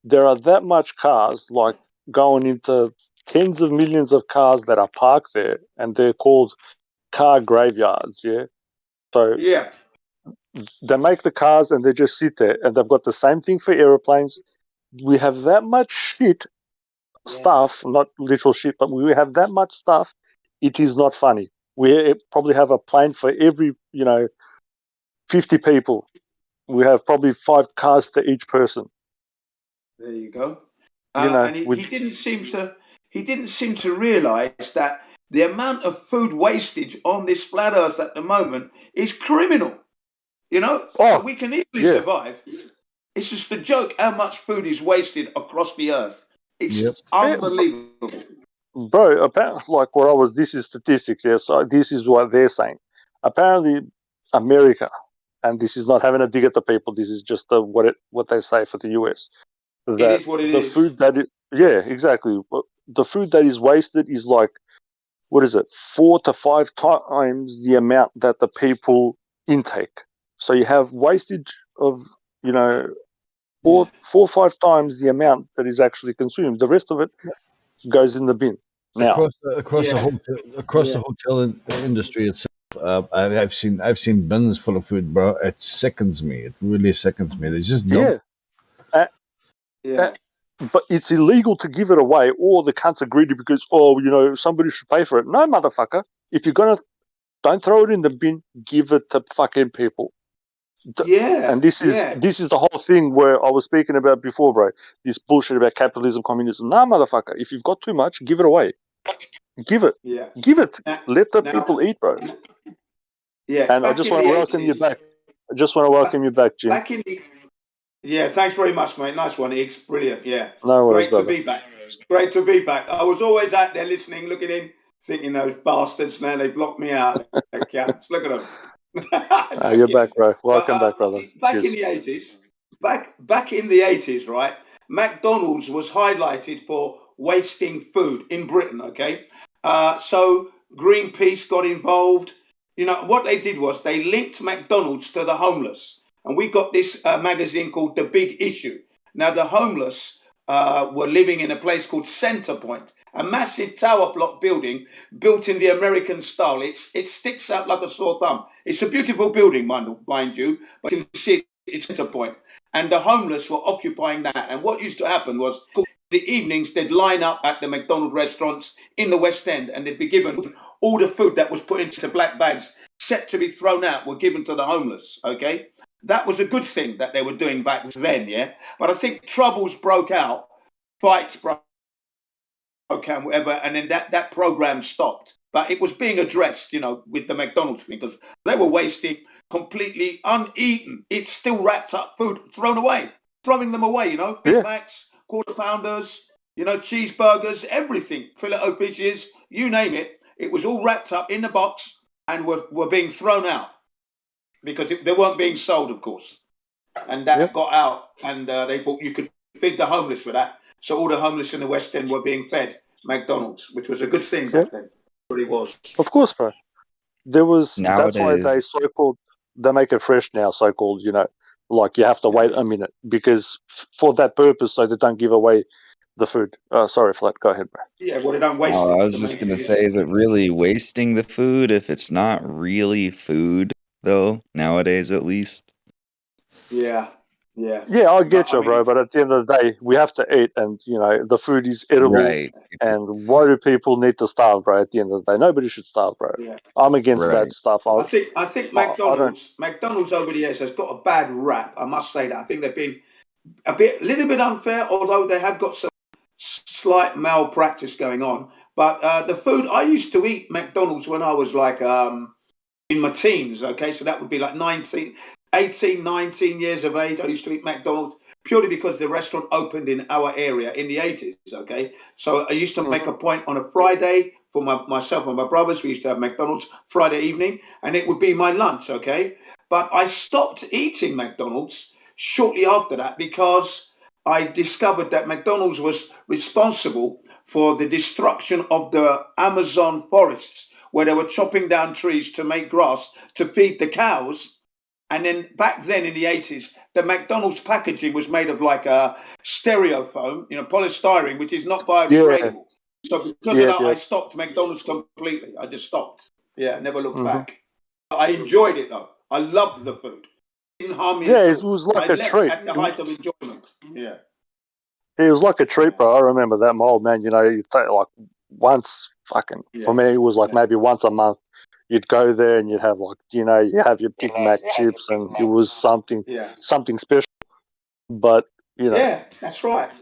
There are that much cars like going into tens of millions of cars that are parked there, and they're called car graveyards. Yeah, so Yeah. they make the cars and they just sit there, and they've got the same thing for airplanes. We have that much shit stuff, not literal shit, but we have that much stuff. It is not funny. We probably have a plane for every 50 people. We have probably 5 cars to each person. There you go. You know, And he which didn't seem to realise that the amount of food wastage on this flat Earth at the moment is criminal. You know, so we can easily yeah. survive. It's just a joke how much food is wasted across the Earth. It's Yep. unbelievable. Bro, apparently, like what I was, this is statistics, yeah, so this is what they're saying. Apparently, America, and this is not having a dig at the people, this is just what they say for the US, It that is what it the is. food that, yeah, exactly. The food that is wasted is like, what is it, 4 to 5 times the amount that the people intake. So you have wastage of, you know, four or 5 times the amount that is actually consumed. The rest of it goes in the bin. Now, Across the hotel industry itself, I've seen bins full of food, bro. It sickens me. It really sickens me. They just dump. yeah. But it's illegal to give it away, or the cunts are greedy because, somebody should pay for it. No, motherfucker. If you're going to, don't throw it in the bin, give it to fucking people. And this is the whole thing where I was speaking about before, bro. This bullshit about capitalism, communism. No, motherfucker. If you've got too much, give it away. Give it. Yeah. Give it. Let the Now, people eat, bro. yeah, And I back just in want the to welcome you 80s, back. Jim. back in the, yeah, thanks very much, mate. Nice one, Iggs. Brilliant. Yeah. No worries, Great to brother. be back. Great to be back. I was always out there listening, looking in, thinking those bastards, now they blocked me out. They cunts. Look at them. You're back, bro. Welcome But back, brother. back Cheers. in the 80s, back in the 80s, right? McDonald's was highlighted for wasting food in Britain. Okay, so Greenpeace got involved. You know what they did was they linked McDonald's to the homeless, and we got this magazine called The Big Issue. Now the homeless were living in a place called Centrepoint, a massive tower block building built in the American style. It sticks out like a sore thumb. It's a beautiful building, mind you, but you can see it's Centrepoint. And the homeless were occupying that. And what used to happen was the evenings they'd line up at the McDonald's restaurants in the West End, and they'd be given all the food that was put into black bags set to be thrown out were given to the homeless. Okay, that was a good thing that they were doing back then, yeah. But I think troubles broke out, fights broke out, whatever, and then that program stopped. But it was being addressed, with the McDonald's thing because they were wasting completely uneaten. It's still wrapped up food thrown away, throwing them away. Big Macs, quarter pounders, cheeseburgers, everything, fillet fishes, you name it. It was all wrapped up in the box and were being thrown out because they weren't being sold, of course. And that got out, and they thought you could feed the homeless with that. So all the homeless in the West End were being fed McDonald's, which was a good thing back then. It really was. Of course, bro. That's why Nowadays, they make it fresh now, like you have to wait a minute because for that purpose, so they don't give away the food. Sorry, Flat. Go ahead, bro. Yeah, well, they don't waste Oh, it. I That's was the just main gonna thing, say, isn't is it really wasting the food if it's not really food, though, nowadays at least? Yeah, yeah. Yeah, I No, get I you, mean, bro. But at the end of the day, we have to eat, and the food is edible. Right, And why do people need to starve, bro? At the end of the day, nobody should starve, bro. yeah. I'm against that right. stuff. I think I don't. McDonald's over the years has got a bad rap. I must say that. I think they've been little bit unfair, although they have got some slight malpractice going on. But the food I used to eat McDonald's when I was like in my teens, okay, so that would be like 18, 19 years of age. I used to eat McDonald's purely because the restaurant opened in our area in the 80s, okay. So I used to make a point on a Friday for myself and my brothers. We used to have McDonald's Friday evening, and it would be my lunch, okay. But I stopped eating McDonald's shortly after that because I discovered that McDonald's was responsible for the destruction of the Amazon forests, where they were chopping down trees to make grass to feed the cows. And then back then in the 80s, the McDonald's packaging was made of like a styrofoam, polystyrene, which is not Yeah, biodegradable. So because of yeah, that, yeah. I stopped McDonald's completely. I just stopped. Yeah, never looked hmm back. I enjoyed it though. I loved the food. It didn't harm me Yeah, at it all. was I like a left treat. at the height of enjoyment. Yeah. It was like a treat, bro. I remember that. My old man, you take like once, for Yeah. me, it was like Yeah. maybe once a month. You'd go there and you'd have like, you have your Big Mac chips, and it was something Yeah. special. But Yeah, that's right.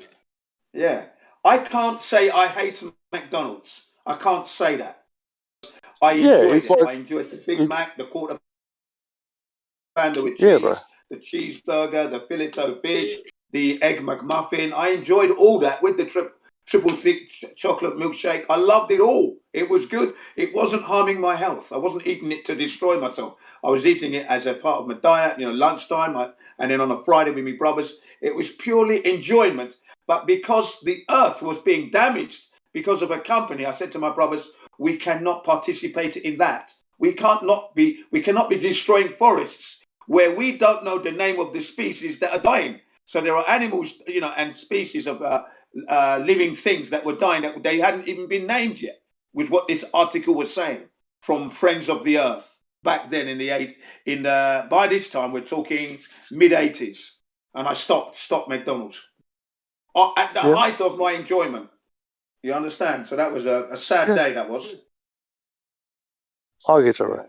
Yeah. I can't say I hate McDonald's. I can't say that. I yeah, enjoyed it's it. like I enjoyed the Big Mac, the quarter pounder with yeah, bro. cheese, the cheeseburger, the filet o fish, the egg McMuffin. I enjoyed all that with the triple thick chocolate milkshake. I loved it all. It was good. It wasn't harming my health. I wasn't eating it to destroy myself. I was eating it as a part of my diet, lunchtime, and then on a Friday with my brothers. It was purely enjoyment. But because the earth was being damaged because of a company, I said to my brothers, we cannot participate in that. We cannot be destroying forests where we don't know the name of the species that are dying. So there are animals, and species of living things that were dying that they hadn't even been named yet, was what this article was saying from Friends of the Earth back then by this time we're talking mid-80s, and I stopped McDonald's at the Yeah, height of my enjoyment. You understand? So that was a sad yeah. day. That was. I get you, bro.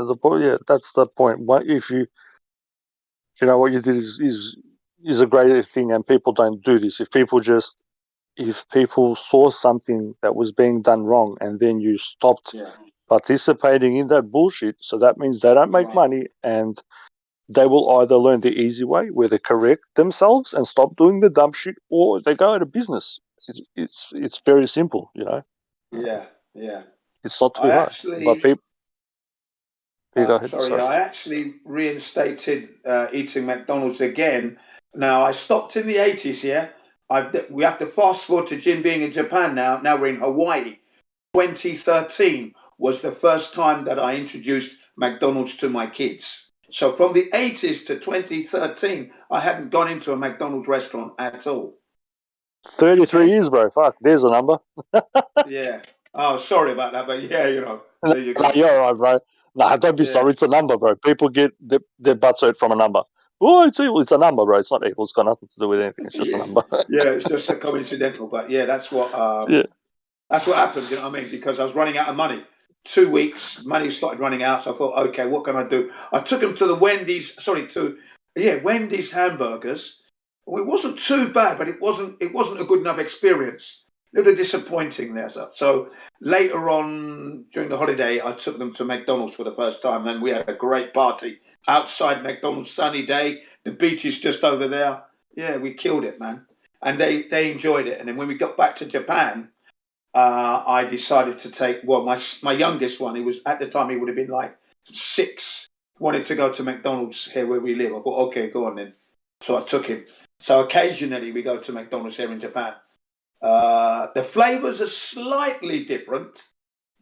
The point, yeah, that's the point. What if what you did is a great thing, and people don't do this. If people saw something that was being done wrong, and then you stopped Yeah. participating in that bullshit, so that means they don't make Right. money, and they will either learn the easy way, where they correct themselves and stop doing the dumb shit, or they go out of business. It's very simple, Yeah. Yeah. It's not too I hard. But actually people, you go ahead. Sorry, Sorry. I actually reinstated eating McDonald's again. Now, I stopped in the 80s, yeah? We have to fast forward to Jin being in Japan now. Now we're in Hawaii. 2013 was the first time that I introduced McDonald's to my kids. So from the 80s to 2013, I hadn't gone into a McDonald's restaurant at all. 33 years, bro. Fuck, there's a number. Yeah. Oh, sorry about that, but yeah, No, there you go. you're all right, bro. Nah, don't be Yeah. sorry. It's a number, bro. People get their butts hurt from a number. Oh, it's evil. It's a number, bro. It's not evil. It's got nothing to do with anything. It's just a number. Yeah, it's just a coincidental, but yeah, that's what Yeah. happened. You know what I mean? Because I was running out of money. 2 weeks, money started running out. So I thought, okay, what can I do? I took him to the Wendy's hamburgers. Well, it wasn't too bad, but it wasn't a good enough experience. A little disappointing there. So later on during the holiday, I took them to McDonald's for the first time, and we had a great party outside McDonald's. Sunny day, the beach is just over there. Yeah, we killed it, man, and they enjoyed it. And then when we got back to Japan, I decided to take my youngest one. He was at the time he would have been like 6. Wanted to go to McDonald's here where we live. I thought, okay, go on then. So I took him. So occasionally we go to McDonald's here in Japan. The flavors are slightly different.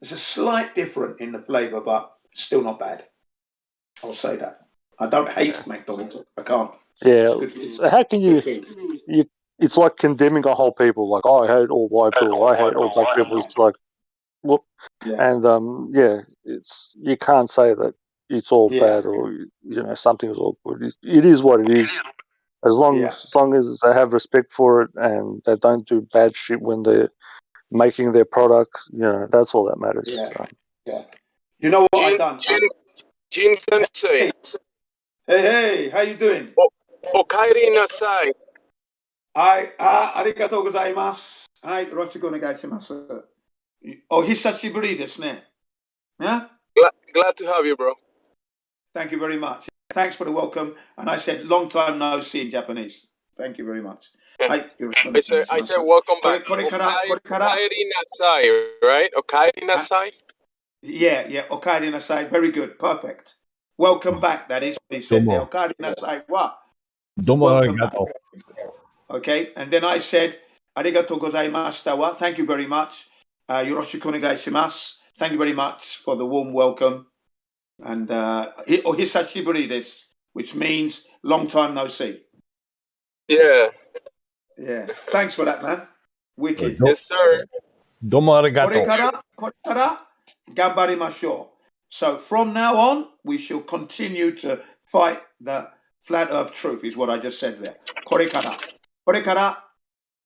There's a slight difference in the flavor, but still not bad. I'll say that. I don't hate McDonald's. I can't. Yeah. It's good. So how can Good food. it's like condemning a whole people. Like, oh, I hate all white people. I hate all black people. It's like, whoop. Yeah. And yeah, it's you can't say that it's all Yeah. bad or something is all good. It is what it is. As long as they have respect for it and they don't do bad shit when they're making their products, that's all that matters. Yeah. Yeah. You know what I done? Jin Sensei. Hey, how you doing? Okaeri nasai. ありがとうございます。はい、よろしくお願いします。お久しぶりですね。Yeah? Glad to have you, bro. Thank you very much. Thanks for the welcome. And I said, long time no see in Japanese. Thank you very much. I said welcome back. これから、Okaeri nasai, right? Okaeri nasai? Yeah, Okaeri nasai. Very good. Perfect. Welcome back, that is what he said there. Okaeri nasai wa. Welcome back. Okay, and then I said, arigatou gozaimashita wa. Thank you very much. Yoroshiku onegai shimasu. Thank you very much for the warm welcome. And hisashiburi desu, which means long time no see. Yeah. Yeah. Thanks for that, man. Wicked. Yes, sir. Domo arigato. これから頑張りましょう. So from now on, we shall continue to fight the flat earth truth, is what I just said there. これから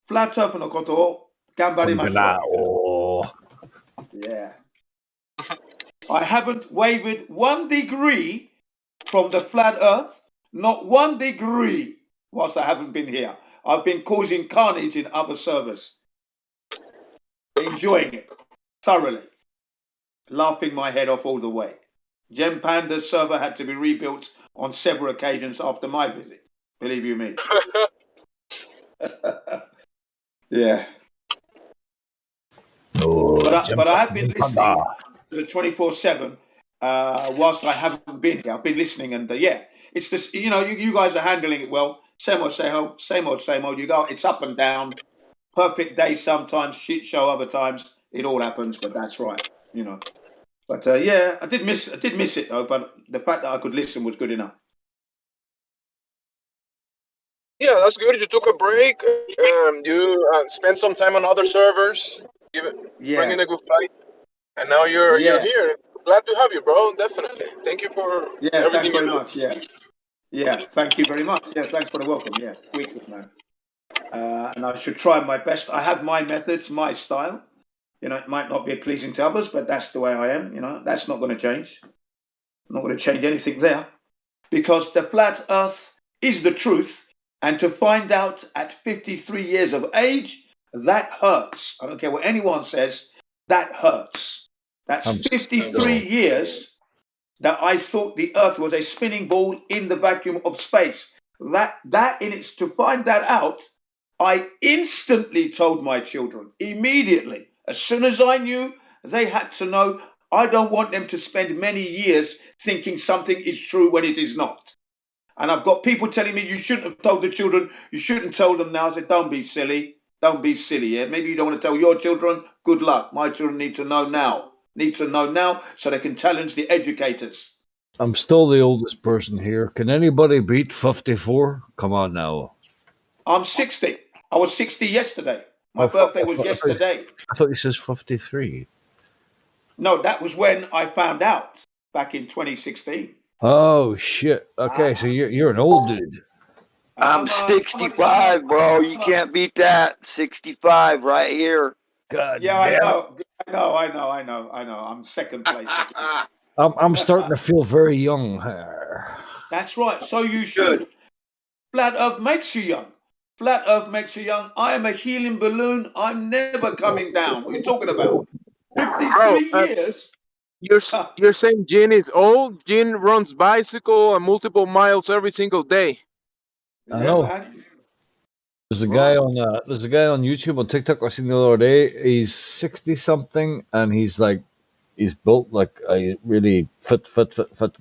flat earth のことを頑張りましょう. Yeah. I haven't wavered 1 degree from the flat earth, not 1 degree, whilst I haven't been here. I've been causing carnage in other servers. Enjoying it thoroughly. Laughing my head off all the way. Gem Panda's server had to be rebuilt on several occasions after my visit. Believe you me. Yeah. But I have been listening to the 24/7 whilst I haven't been here. I've been listening, and it's this. You guys are handling it well. Same old, same old. You go. It's up and down. Perfect day sometimes, shit show other times. It all happens, but that's right. But I did miss it though. But the fact that I could listen was good enough. Yeah, that's good. You took a break. You spent some time on other servers, bringing a good fight, and now you're here. Glad to have you, bro. Definitely. Thank you for everything thanks very you do. much. Yeah. Thank you very much. Yeah, thanks for the welcome. Yeah, wicked, man. And I should try my best. I have my methods, my style. It might not be pleasing to others, but that's the way I am. That's not going to change. I'm not going to change anything there, because the flat Earth is the truth. And to find out at 53 years of age, that hurts. I don't care what anyone says, that hurts. That's 53 years that I thought the Earth was a spinning ball in the vacuum of space. To find that out, I instantly told my children, immediately, as soon as I knew, they had to know. I don't want them to spend many years thinking something is true when it is not. And I've got people telling me you shouldn't have told the children, you shouldn't tell them now. I said, don't be silly. Don't be silly. Yeah? Maybe you don't want to tell your children. Good luck. My children need to know now. So they can challenge the educators. I'm still the oldest person here. Can anybody beat 54? Come on now. I'm 60. I was 60 yesterday. My birthday was yesterday. I thought you said 53. No, that was when I found out back in 2016. Oh, shit. Okay, so you're an old dude. I'm 65, bro. You can't beat that. 65 right here. God yeah, damn. I know. I'm second place. I'm starting to feel very young. That's right. So you should. Flat Earth makes you young. Flat Earth makes you young. I am a helium balloon. I'm never coming down. What are you talking about? 53 years. You're saying Jin is old? Jin runs bicycle and multiple miles every single day. I know. There's a guy on YouTube on TikTok I seen the other day. He's 60 something and he's built like a really fit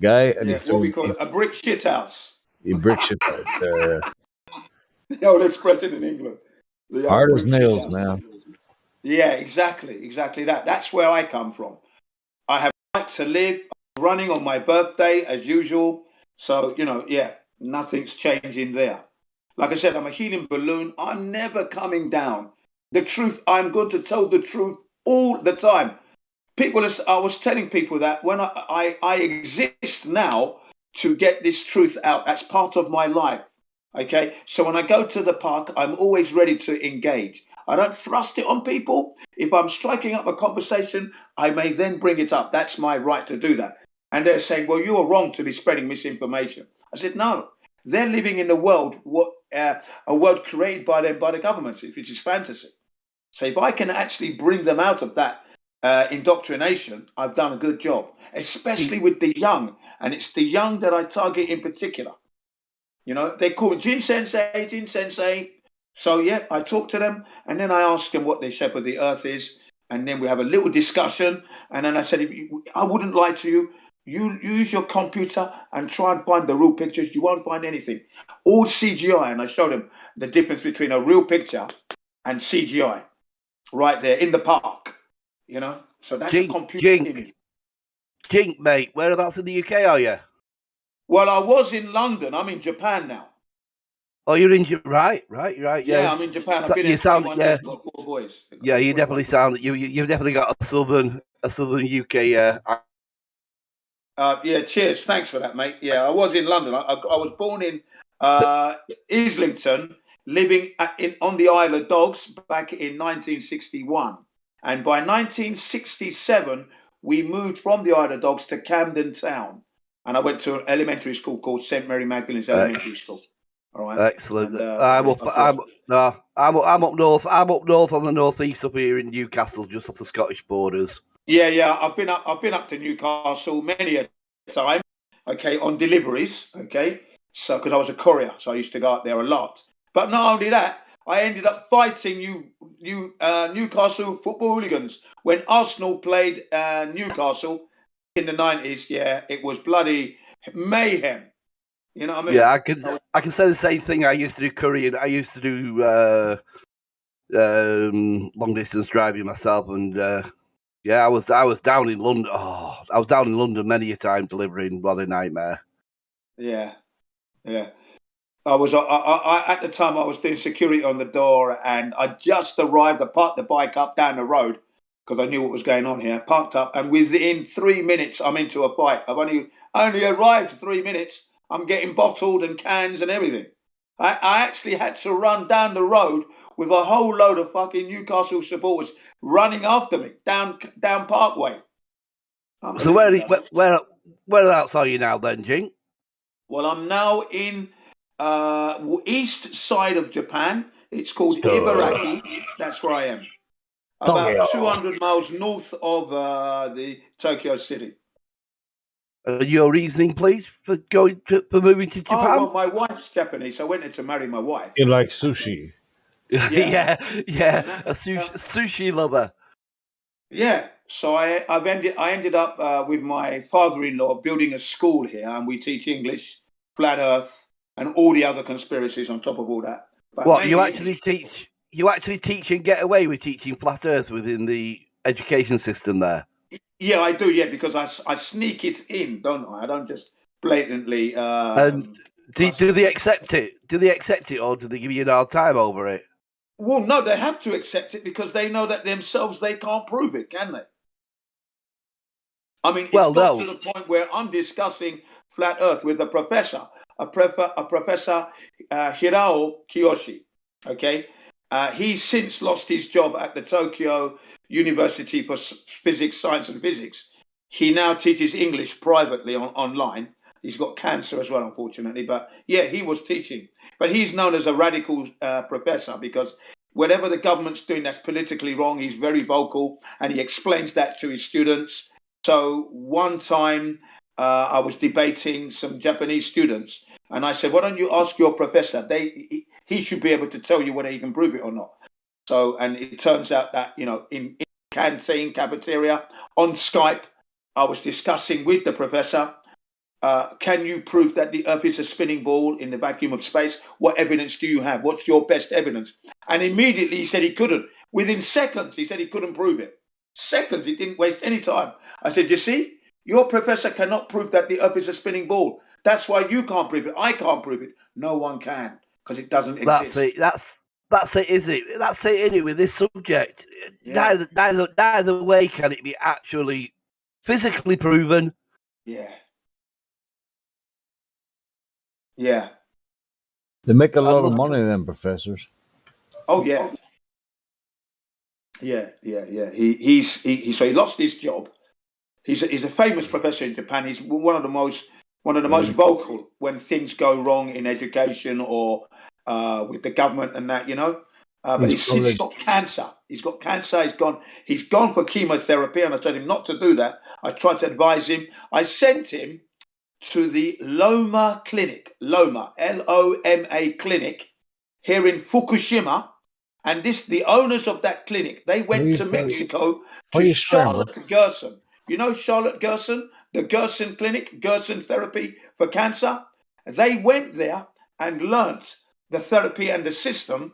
guy, and he's what we call it, a brick shit house. He brick shit house. The old expression in England. Hard as nails, man. Yeah, exactly that. That's where I come from. I have a right to live. I'm running on my birthday as usual. So, nothing's changing there. Like I said, I'm a helium balloon. I'm never coming down. The truth, I'm going to tell the truth all the time. I was telling people that when I exist now to get this truth out. That's part of my life. Okay. So when I go to the park, I'm always ready to engage. I don't thrust it on people. If I'm striking up a conversation, I may then bring it up. That's my right to do that. And they're saying, well, you are wrong to be spreading misinformation. I said, no, they're living in a world, a world created by them, by the government, which is fantasy. So if I can actually bring them out of that indoctrination, I've done a good job, especially with the young. And it's the young that I target in particular. You know, they call me Jin Sensei, Jin Sensei. So, yeah, I talk to them and then I ask them what the shape of the earth is. And then we have a little discussion. And then I said, I wouldn't lie to you. You use your computer and try and find the real pictures. You won't find anything. All CGI. And I showed them the difference between a real picture and CGI right there in the park. You know, so that's a computer image. Jink, mate, whereabouts in the UK are you? Well, I was in London. I'm in Japan now. Oh, you're in right, yeah. Yeah, I'm in Japan. I've been you in sound, 21 days. I've got 4 boys. Yeah, you definitely sound you've definitely got a southern UK. Yeah, cheers. Thanks for that, mate. Yeah, I was in London. I was born in Islington, living on the Isle of Dogs back in 1961. And by 1967, we moved from the Isle of Dogs to Camden Town. And I went to an elementary school called St. Mary Magdalene's Elementary School. All right. Excellent. And, I'm up north. I'm up north on the northeast up here in Newcastle, just off the Scottish borders. Yeah. I've been up to Newcastle many a time. Okay, on deliveries. Okay, so because I was a courier, so I used to go out there a lot. But not only that, I ended up fighting Newcastle football hooligans when Arsenal played Newcastle in the 90s. Yeah, it was bloody mayhem. You know what I mean? Yeah, I can say the same thing. I used to do courier. I used to do long distance driving myself, and I was down in London. Oh, I was down in London many a time delivering. What a nightmare! Yeah. I was at the time I was doing security on the door, and I just arrived. I parked the bike up down the road because I knew what was going on here. Parked up, and within 3 minutes, I'm into a fight. I've only arrived 3 minutes. I'm getting bottled and cans and everything. I actually had to run down the road with a whole load of fucking Newcastle supporters running after me down Parkway. So whereabouts are you now then, Jink? Well, I'm now in east side of Japan. It's called Ibaraki. That's where I am. About 200 miles north of the Tokyo City. Your reasoning, please, for moving to Japan? Oh, well, my wife's Japanese. I went in to marry my wife. You like sushi? Yeah, a sushi lover. Yeah, so I ended up with my father-in-law building a school here, and we teach English, flat Earth, and all the other conspiracies on top of all that. But what you actually teach? You actually teach and get away with teaching flat Earth within the education system there? Yeah, I do. Yeah, because I sneak it in, don't I? I don't just blatantly. And do they accept it? Do they accept it, or do they give you a hard time over it? Well, no, they have to accept it because they know that themselves they can't prove it, can they? I mean, it's got to the point where I'm discussing flat Earth with a professor, Professor Hirao Kiyoshi. Okay, he's since lost his job at the Tokyo University for Physics, Science and Physics. He now teaches English privately online. He's got cancer as well, unfortunately. But yeah, he was teaching. But he's known as a radical professor because whatever the government's doing that's politically wrong, he's very vocal and he explains that to his students. So one time I was debating some Japanese students and I said, why don't you ask your professor? He should be able to tell you whether he can prove it or not. So, and it turns out that, you know, in canteen, cafeteria, on Skype, I was discussing with the professor, can you prove that the Earth is a spinning ball in the vacuum of space? What evidence do you have? What's your best evidence? And immediately he said he couldn't. Within seconds, he said he couldn't prove it. Seconds, he didn't waste any time. I said, you see, your professor cannot prove that the Earth is a spinning ball. That's why you can't prove it. I can't prove it. No one can. because it doesn't That's exist. it. That's it, isn't it? That's it, isn't it, with this subject. Neither way can it be actually physically proven. Yeah. Yeah. They make a lot of money, then, professors. Oh yeah. Yeah. So he lost his job. He's a famous professor in Japan. He's one of the most vocal when things go wrong in education or with the government and that, But he's got cancer. He's got cancer. He's gone for chemotherapy, and I told him not to do that. I tried to advise him. I sent him to the Loma Clinic, Loma, Loma Clinic, here in Fukushima. And the owners of that clinic, they went to Mexico to Charlotte Gerson. You know Charlotte Gerson, the Gerson Clinic, Gerson Therapy for Cancer? They went there and learnt the therapy and the system,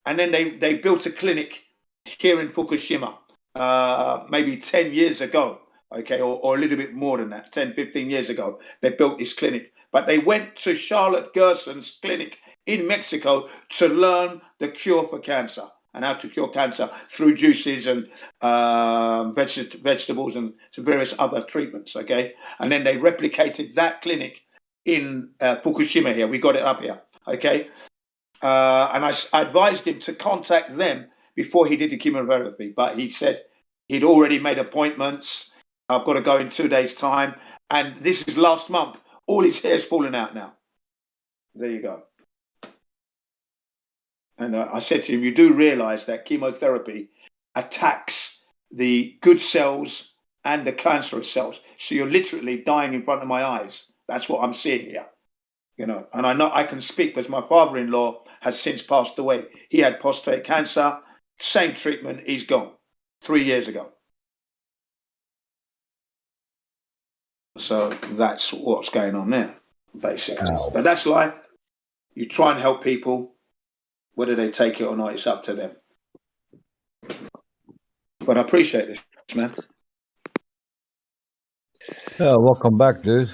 and then they built a clinic here in Fukushima maybe 10 years ago, okay, or a little bit more than that, 10, 15 years ago. They built this clinic. But they went to Charlotte Gerson's clinic in Mexico to learn the cure for cancer and how to cure cancer through juices and vegetables and some various other treatments, okay? And then they replicated that clinic in Fukushima here. We got it up here, okay? And I advised him to contact them before he did the chemotherapy, but he said he'd already made appointments. I've got to go in 2 days' time. And this is last month. All his hair's falling out now. There you go. And I said to him, you do realize that chemotherapy attacks the good cells and the cancerous cells. So you're literally dying in front of my eyes. That's what I'm seeing here. And I know I can speak because my father-in-law has since passed away. He had prostate cancer, same treatment, he's gone 3 years ago. So that's what's going on there, basically. But that's life. You try and help people. Whether they take it or not, it's up to them. But I appreciate this, man. Yeah, welcome back, dude.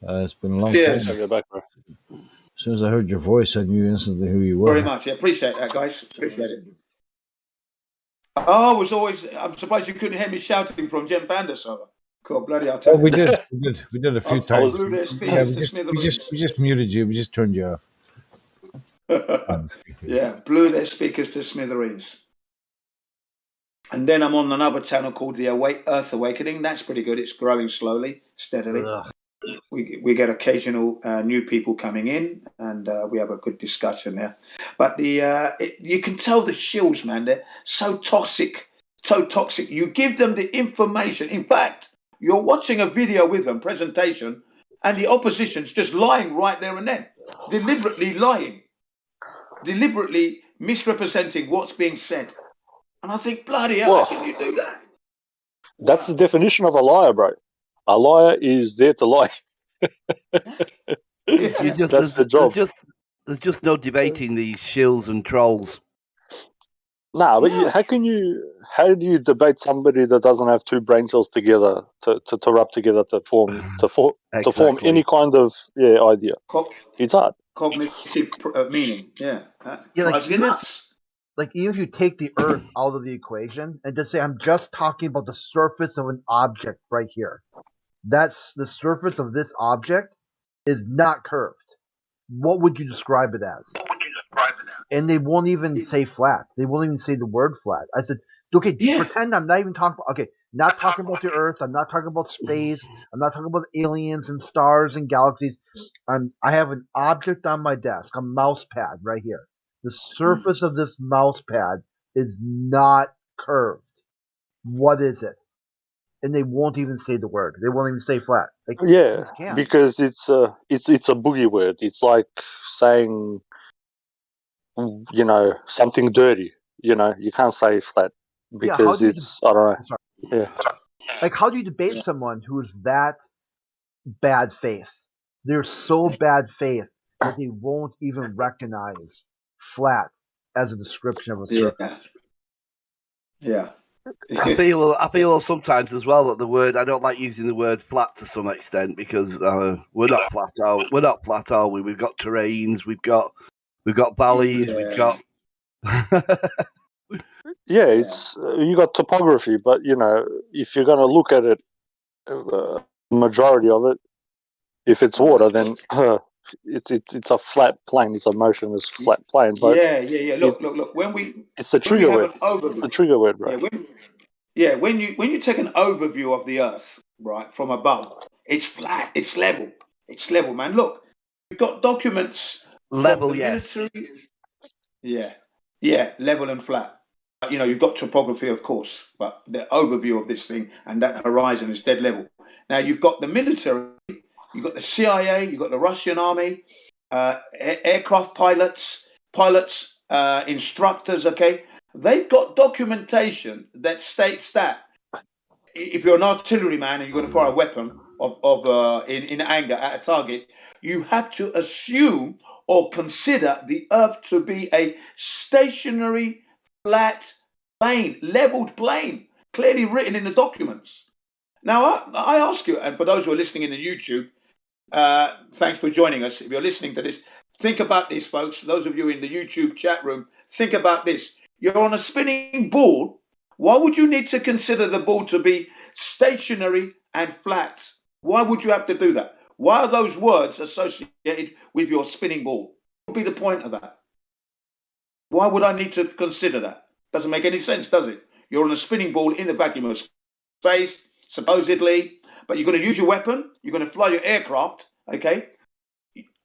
It's been a long time. Go back, bro. As soon as I heard your voice, I knew instantly who you were. Very much. Yeah, appreciate that, guys. Appreciate it. Oh, I'm surprised you couldn't hear me shouting from Jem Panda server. Cool, bloody hell. Oh, we did a few times. Blew their speakers to smithereens. We just muted you. We just turned you off. Yeah, blew their speakers to smithereens. And then I'm on another channel called the Earth Awakening. That's pretty good. It's growing slowly, steadily. We get occasional new people coming in, and we have a good discussion there. But you can tell the shills, man, they're so toxic, so toxic. You give them the information. In fact, you're watching a video with them, presentation, and the opposition's just lying right there and then, deliberately lying, deliberately misrepresenting what's being said. And I think, bloody hell, how can you do that? That's the definition of a liar, bro. A liar is there to lie. That's the job. There's just no debating these shills and trolls. Nah, but how do you debate somebody that doesn't have two brain cells together to rub together to form any kind of idea? It's hard. Cognitive meaning, like even if you take the Earth out of the equation and just say, I'm just talking about the surface of an object right here. That's the surface of this object is not curved. What would you describe it as? And they won't even say flat. They won't even say the word flat. I said, okay, pretend I'm not even talking about, not talking about the Earth. I'm not talking about space. I'm not talking about aliens and stars and galaxies. I have an object on my desk, a mouse pad right here. The surface of this mouse pad is not curved. What is it? And they won't even say the word. They won't even say flat. Because it's a boogie word. It's like saying, something dirty. You can't say flat because I don't know. Yeah. Like, how do you debate someone who is that bad faith? They're so bad faith that they won't even recognize flat as a description of a surface. Yeah. I feel sometimes as well that the word, I don't like using the word flat to some extent because we're not flat, are we? We've got terrains, we've got We've got valleys. Yeah. We've got. Yeah, it's you got topography, but you know, if you're going to look at it, majority of it, if it's water, then it's a flat plane. It's a motionless flat plane. But Yeah. Look. it's the When we trigger have word. an overview, The trigger word, right? when you take an overview of the Earth, right, from above, it's flat, it's level, man. Look, we've got documents Level, from the yes. military. Yeah, level and flat. You know, you've got topography, of course, but the overview of this thing and that horizon is dead level. Now you've got the military, you've got the CIA, you've got the Russian army, aircraft pilots, instructors. Okay, they've got documentation that states that if you're an artilleryman and you're going to fire a weapon in anger at a target, you have to assume or consider the Earth to be a stationary, flat plane, leveled plane, clearly written in the documents. Now, I ask you, and for those who are listening in the YouTube, thanks for joining us. If you're listening to this, think about this, folks. Those of you in the YouTube chat room, think about this. You're on a spinning ball. Why would you need to consider the ball to be stationary and flat? Why would you have to do that? Why are those words associated with your spinning ball? What would be the point of that? Why would I need to consider that? Doesn't make any sense, does it? You're on a spinning ball in the vacuum of space, supposedly, but you're going to use your weapon, you're going to fly your aircraft, okay?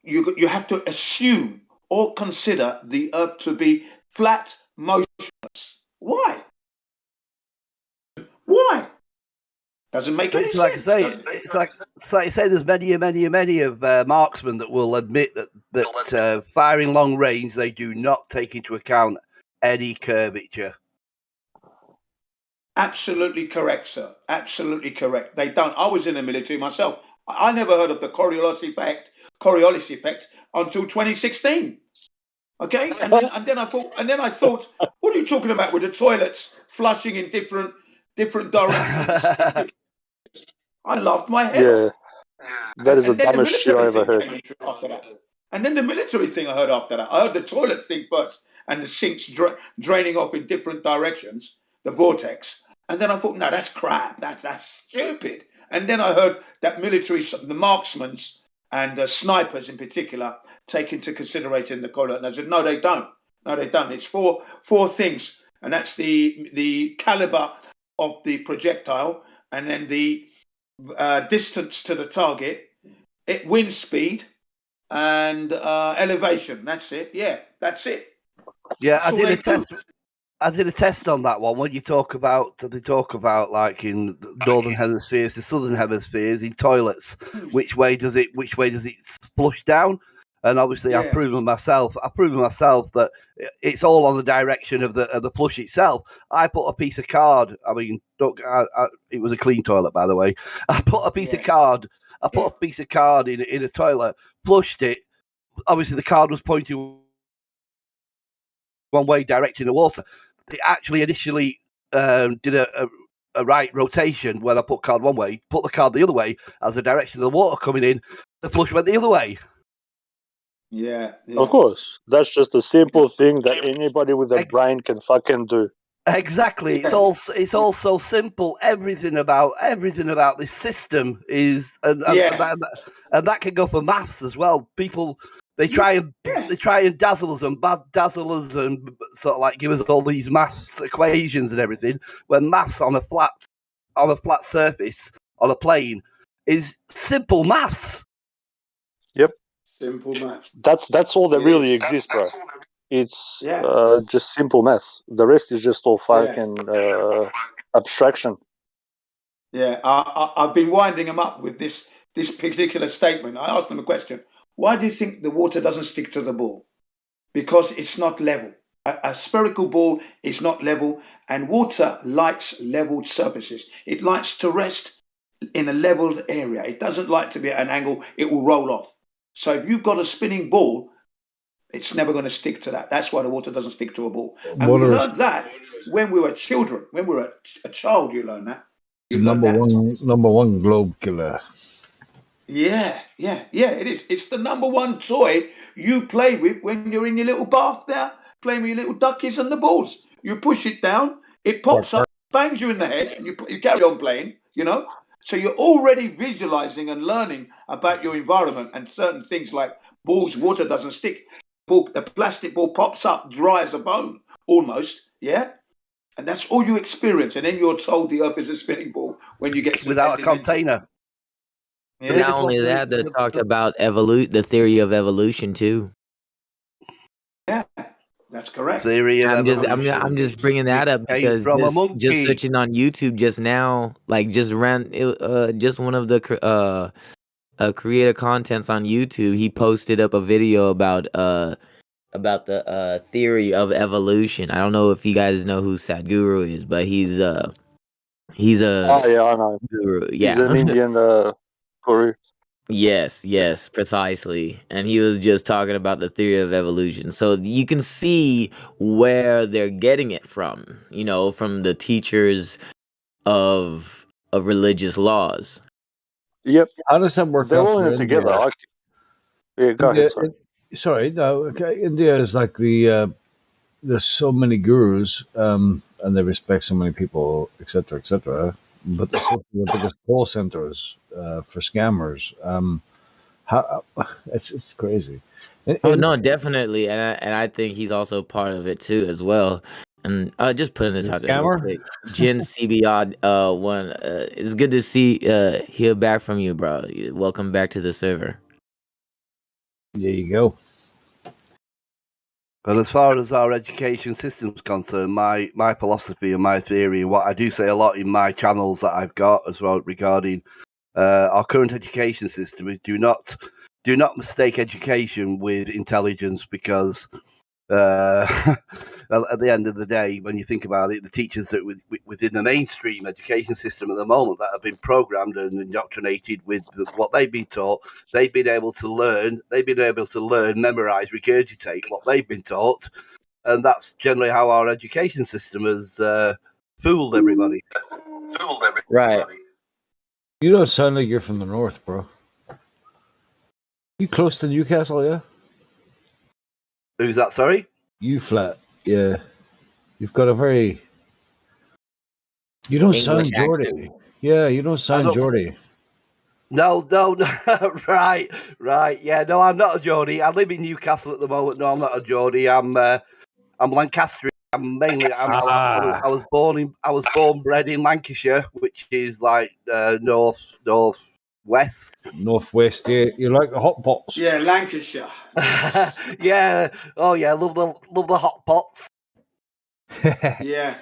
You have to assume or consider the Earth to be flat, motionless. Why? Why? Doesn't make any It's like sense. I say, it's like you say. There's many of marksmen that will admit that firing long range, they do not take into account any curvature. Absolutely correct, sir. Absolutely correct. They don't. I was in the military myself. I never heard of the Coriolis effect until 2016. Okay, and then I thought, what are you talking about with the toilets flushing in different directions? I laughed my head off. Yeah, that is the And then the dumbest shit I military ever thing heard. came into after that. And then the military thing I heard after that. I heard the toilet thing first, and the sinks draining off in different directions, the vortex. And then I thought, no, that's crap. That's stupid. And then I heard that military, the marksmen's and snipers in particular, take into consideration the correlate. And I said, no, they don't. No, they don't. It's four things, and that's the caliber of the projectile, and then the distance to the target, wind speed, and elevation. That's it. Yeah, that's it. Yeah, That's all they do. I did a test on that one. When they talk about like in the northern hemispheres, the southern hemispheres, in toilets, which way does it flush down? And obviously, I've proven myself that it's all on the direction of the flush itself. I put a piece of card. I mean, it was a clean toilet, by the way. I put a piece of card. I put a piece of card in a toilet, flushed it. Obviously, the card was pointing one way direction of water. It actually initially did a right rotation when I put card one way, put the card the other way as the direction of the water coming in. The flush went the other way. Yeah. Of course, that's just a simple thing that anybody with a brain can fucking do. Exactly. It's all so simple. Everything about this system is, and that can go for maths as well. People they try and dazzle us and sort of like give us all these maths equations and everything. When maths on a flat surface on a plane is simple maths. Yep. Simple maths. That's all that really exists, bro. It's just simple maths. The rest is just all fucking abstraction. Yeah, I've been winding them up with this particular statement. I asked them a question. Why do you think the water doesn't stick to the ball? Because it's not level. A spherical ball is not level, and water likes leveled surfaces. It likes to rest in a leveled area. It doesn't like to be at an angle. It will roll off. So if you've got a spinning ball, it's never going to stick to that. That's why the water doesn't stick to a ball. And we learned that when we were children. When we were a child, you learn that. Number one globe killer. Yeah, it is. It's the number one toy you play with when you're in your little bath there, playing with your little duckies and the balls. You push it down, it pops up, bangs you in the head, and you carry on playing, you know? So you're already visualizing and learning about your environment and certain things like balls, water doesn't stick. The plastic ball pops up, dry as a bone, almost, yeah? And that's all you experience. And then you're told the earth is a spinning ball when you get to without the a container. Yeah. Not only that, they talked about the theory of evolution too. Yeah, that's correct. Theory of evolution. I'm just bringing that up Came because from a just monkey. searching on YouTube just now, like just just one of the creator contents on YouTube, he posted up a video about the theory of evolution. I don't know if you guys know who Sadhguru is, but he's a Oh yeah, I know. guru. He's Yeah. an Indian guru. Yes, precisely. And he was just talking about the theory of evolution. So you can see where they're getting it from, from the teachers of religious laws. Yep. How does that work They're out all in for it together. India? Yeah, go ahead. Sorry. Sorry, no. Okay, India is like there's so many gurus, and they respect so many people, etc., etc. But they're also the biggest call centers for scammers. How it's crazy. Oh no, definitely, and I think he's also part of it too as well. And just putting this out there real Scammer? quick, Jen CBR one. It's good to hear back from you, bro. Welcome back to the server. There you go. But as far as our education system is concerned, my philosophy and my theory, and what I do say a lot in my channels that I've got as well regarding our current education system, is do not mistake education with intelligence, because at the end of the day, when you think about it, the teachers that within the mainstream education system at the moment that have been programmed and indoctrinated with what they've been taught, they've been able to learn, memorize, regurgitate what they've been taught, and that's generally how our education system has fooled everybody. Right. You don't sound like you're from the north, bro. You close to Newcastle, yeah? Who's that, sorry? You flat, yeah. You've got a very... You don't English sound Geordie. accent. Yeah, you don't sound Geordie. No, right, yeah, no, I'm not a Geordie. I live in Newcastle at the moment. No, I'm not a Geordie. I'm Lancastrian. I was born bred in Lancashire, which is like northwest. Northwest, yeah. You like the hot pots? Yeah, Lancashire. Yeah. Oh yeah, love the hot pots. Yeah.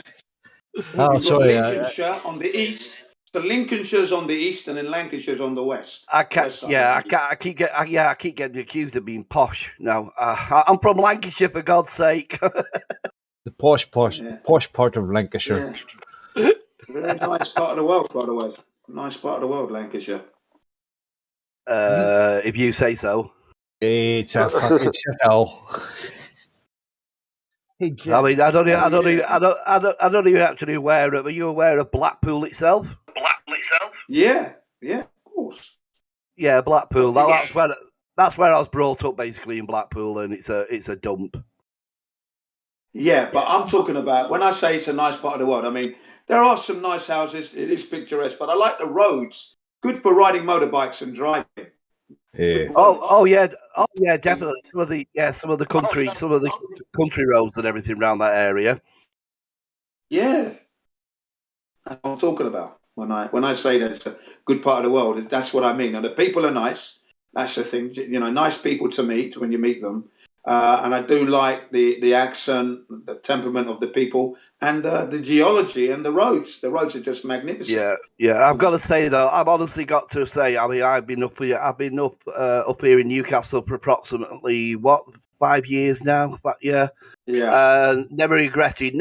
Oh, You've got sorry. Lincolnshire on the east. So Lincolnshire's on the east, and then Lancashire's on the west. I keep getting accused of being posh. No, I'm from Lancashire, for God's sake. The posh part of Lancashire. Yeah. Very nice part of the world, by the way. Nice part of the world, Lancashire. If you say so. It's a fucking hell. Hey, Jim. I mean, I don't even actually aware of. Are you aware of Blackpool itself? Yeah, of course. Yeah, Blackpool. That's where I was brought up, basically, in Blackpool, and it's a dump. Yeah, but I'm talking about, when I say it's a nice part of the world, I mean, there are some nice houses. It is picturesque, but I like the roads. Good for riding motorbikes and driving. Yeah. Oh yeah, definitely. Some of the country roads and everything around that area. Yeah, that's what I'm talking about. When I say that it's a good part of the world, that's what I mean. And the people are nice. That's the thing. Nice people to meet when you meet them. And I do like the accent, the temperament of the people, and the geology and the roads. The roads are just magnificent. Yeah. I've got to say though, I've honestly got to say, I mean, I've been up here in Newcastle for approximately 5 years now. But yeah. Never regretted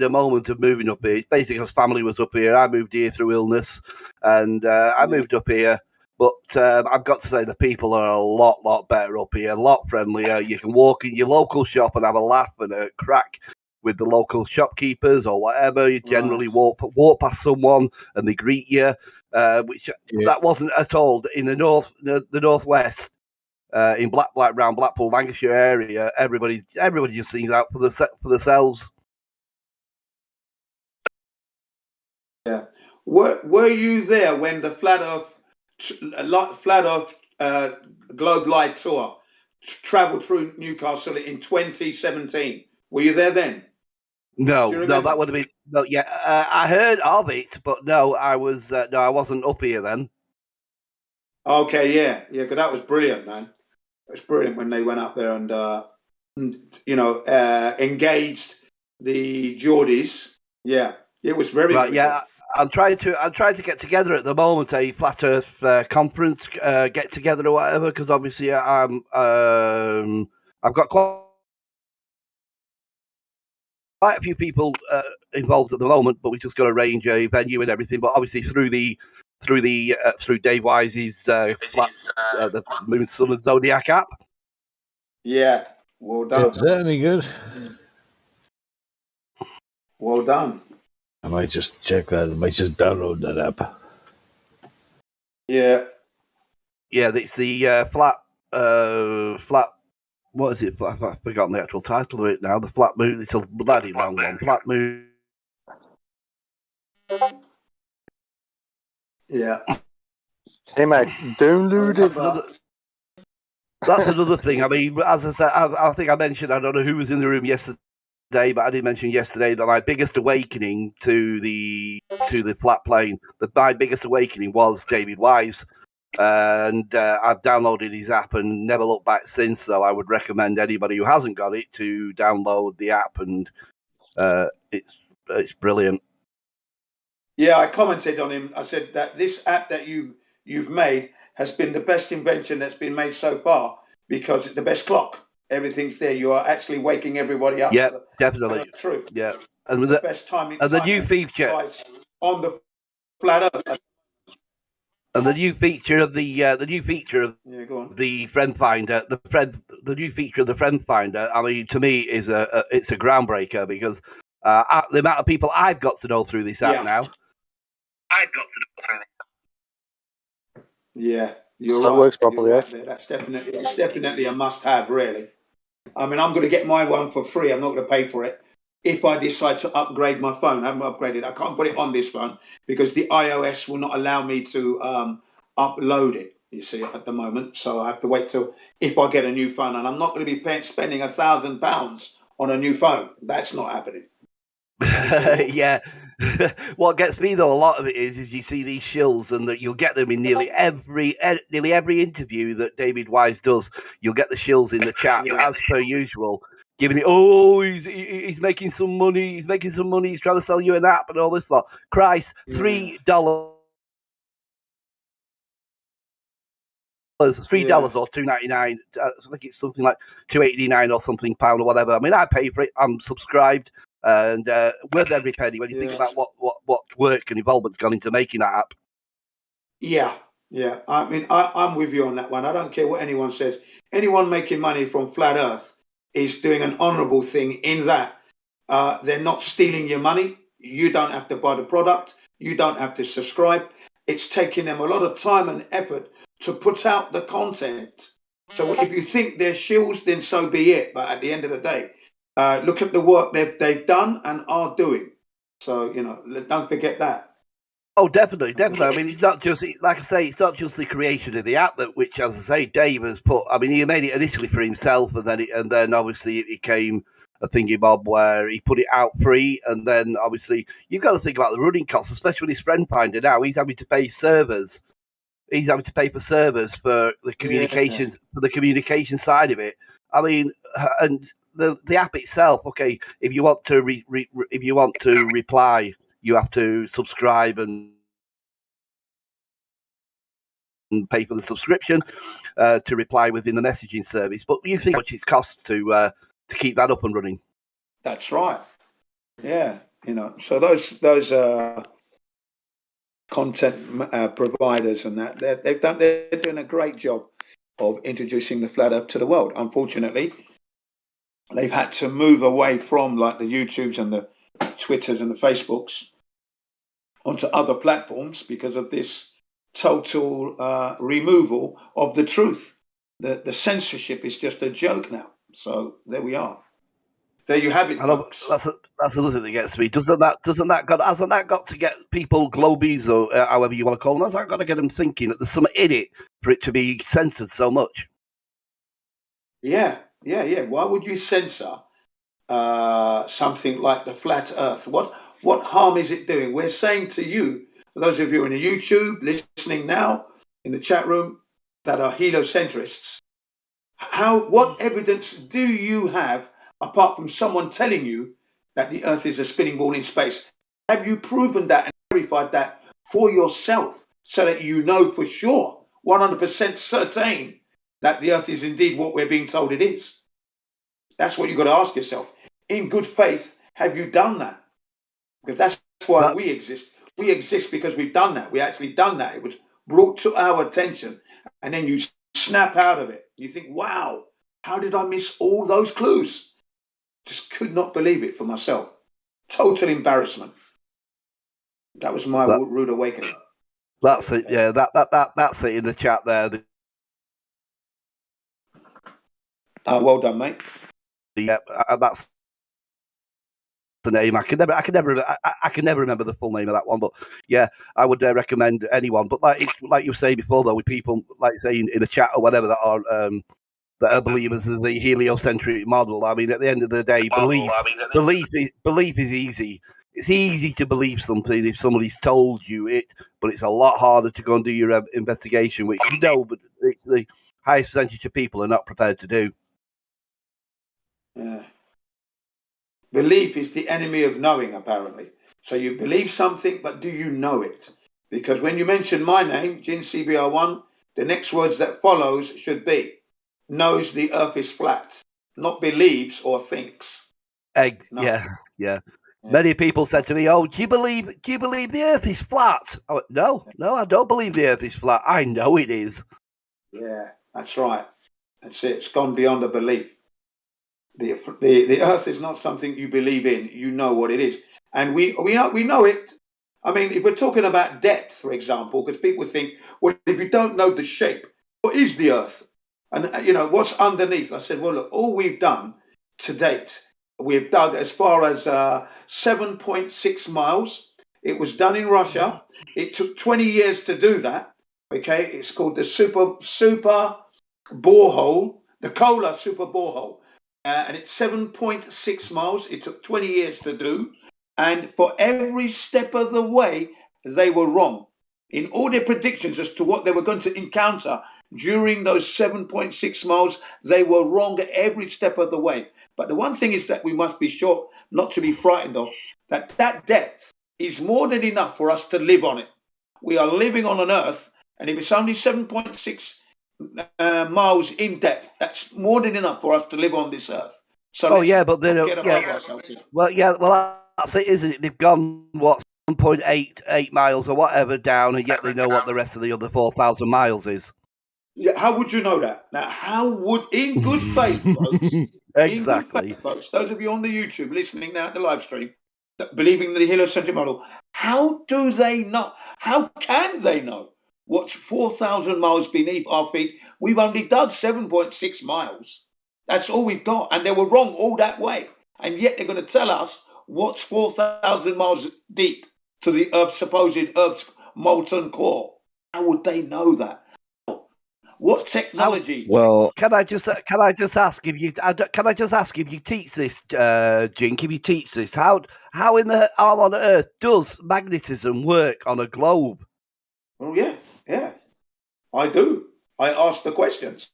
a moment of moving up here. It's basically because family was up here. I moved here through illness, and I moved up here. But I've got to say the people are a lot better up here, a lot friendlier. You can walk in your local shop and have a laugh and a crack with the local shopkeepers or whatever. You generally walk past someone and they greet you, which that wasn't at all in the northwest. In around Blackpool, Lancashire area, everybody just sings out for themselves. Yeah. Were you there when the Flat Earth Globe Light Tour travelled through Newcastle in 2017? Were you there then? No, that would have been no. Yeah, I heard of it, but no, I wasn't up here then. Okay, yeah, because that was brilliant, man. It was brilliant when they went up there and engaged the Geordies. Yeah, it was very Right. very Yeah, good. I'm trying to get together at the moment a Flat Earth conference get together or whatever, because obviously I've got quite a few people involved at the moment, but we just got to arrange a venue and everything. But obviously through Dave Wise's the Moon, Sun, and Zodiac app. Yeah, well done. Is that any good? Well done. I might just check that. I might just download that app. Yeah. Yeah, it's the flat. What is it? I've forgotten the actual title of it now. The Flat Moon. It's a bloody long one. Flat Moon. Yeah. Hey mate, download it. That's another thing. I mean, as I said, I think I mentioned, I don't know who was in the room yesterday, but I did mention yesterday that my biggest awakening to the flat plane, my biggest awakening was David Wise. And I've downloaded his app and never looked back since. So I would recommend anybody who hasn't got it to download the app, and it's brilliant. Yeah, I commented on him. I said that this app that you've made has been the best invention that's been made so far, because it's the best clock. Everything's there. You are actually waking everybody up. Yeah, definitely. True. Yeah, and the best timing. And the new feature on the Flat Earth. And the new feature of the Friend Finder, the new feature of the Friend Finder. I mean, to me, it's a groundbreaker, because the amount of people I've got to know through this app now. Yeah, you're that right. works properly. You're right there. It's definitely a must-have, really. I mean, I'm going to get my one for free. I'm not going to pay for it. If I decide to upgrade my phone, I haven't upgraded. I can't put it on this phone because the iOS will not allow me to upload it, you see, at the moment. So I have to wait till if I get a new phone. And I'm not going to be spending £1,000 on a new phone. That's not happening. Yeah. What gets me though, a lot of it is you see these shills, and that you'll get them in nearly every interview that David Wise does. You'll get the shills in the chat as per usual, giving it. Oh, he's making some money. He's making some money. He's trying to sell you an app and all this lot. Christ, $3. $3 or $2.99. I think it's something like $2.89 or something pound or whatever. I mean, I pay for it. I'm subscribed, and worth every penny when you think about what work and involvement's gone into making that app. Yeah. I mean, I'm with you on that one. I don't care what anyone says. Anyone making money from Flat Earth is doing an honourable thing in that they're not stealing your money. You don't have to buy the product. You don't have to subscribe. It's taking them a lot of time and effort to put out the content. So if you think they're shills, then so be it. But at the end of the day, look at the work they've done and are doing. So, don't forget that. Oh, definitely. I mean, it's not just, like I say, it's not just the creation of the app which, as I say, Dave has put. I mean, he made it initially for himself, and then obviously it came a thingy-bob where he put it out free, and then obviously you've got to think about the running costs, especially with his Friend Finder now. He's having to pay servers. He's having to pay for servers for the communications, for the communication side of it. I mean, and the app itself. Okay, if you want to reply, you have to subscribe and pay for the subscription to reply within the messaging service. But you think how much it costs to keep that up and running? That's right. Yeah, so those content providers and that they're doing a great job of introducing the Flat Earth to the world. Unfortunately, they've had to move away from like the YouTubes and the Twitters and the Facebooks onto other platforms because of this total removal of the truth. The censorship is just a joke now. So there we are. There you have it, folks. That's another thing that gets me. Hasn't that got to get people, globies or however you want to call them? Hasn't that got to get them thinking that there's something in it for it to be censored so much? Yeah. Why would you censor something like the flat Earth? What harm is it doing? We're saying to you, for those of you in the YouTube listening now in the chat room that are heliocentrists, what evidence do you have apart from someone telling you that the Earth is a spinning ball in space? Have you proven that and verified that for yourself so that you know for sure, 100% certain, that the Earth is indeed what we're being told it is? That's what you've got to ask yourself. In good faith, have you done that? Because that's why we exist. We exist because we've done that. We actually done that. It was brought to our attention. And then you snap out of it. You think, wow, how did I miss all those clues? Just could not believe it for myself. Total embarrassment. That was my rude awakening. That's it. Yeah, that's it in the chat there. Well done, mate. Yeah, that's the name. I can never remember the full name of that one, but yeah, I would recommend anyone. But like you were saying before, though, with people like saying in the chat or whatever that are believers of the heliocentric model. I mean, at the end of the day, belief is easy. It's easy to believe something if somebody's told you it, but it's a lot harder to go and do your investigation, which you know, but it's the highest percentage of people are not prepared to do. Yeah. Belief is the enemy of knowing, apparently. So you believe something, but do you know it? Because when you mention my name, Jin CBR1, the next words that follows should be knows the earth is flat, not believes or thinks. No. Yeah. Many people said to me, "Oh, do you believe the earth is flat?" I went, No, I don't believe the earth is flat. I know it is. Yeah, that's right. That's it. It's gone beyond a belief. The earth is not something you believe in. You know what it is. And we know it. I mean, if we're talking about depth, for example, because people think, well, if you don't know the shape, what is the earth? And, what's underneath? I said, well, look, all we've done to date, we've dug as far as 7.6 miles. It was done in Russia. It took 20 years to do that. Okay, it's called the super borehole, the Kola super borehole. And it's 7.6 miles. It took 20 years to do. And for every step of the way, they were wrong. In all their predictions as to what they were going to encounter during those 7.6 miles, they were wrong every step of the way. But the one thing is that we must be sure not to be frightened of, that depth is more than enough for us to live on it. We are living on an earth, and if it's only 7.6 miles in depth, that's more than enough for us to live on this earth. So but then that's it, isn't it? They've gone 1.88 miles or whatever down, and yet they know what the rest of the other 4,000 miles is. Yeah, how would you know that? Now, how would, in good faith, folks, exactly, in good faith, folks, those of you on the YouTube listening now at the live stream, that believing in the heliocentric model, how do they know? How can they know what's 4,000 miles beneath our feet? We've only dug 7.6 miles. That's all we've got, and they were wrong all that way. And yet they're going to tell us what's 4,000 miles deep to the supposed Earth's molten core. How would they know that? What technology? Well, can I just ask if you teach this, Jink? If you teach this, how on Earth does magnetism work on a globe? Well, yeah, I do. I ask the questions.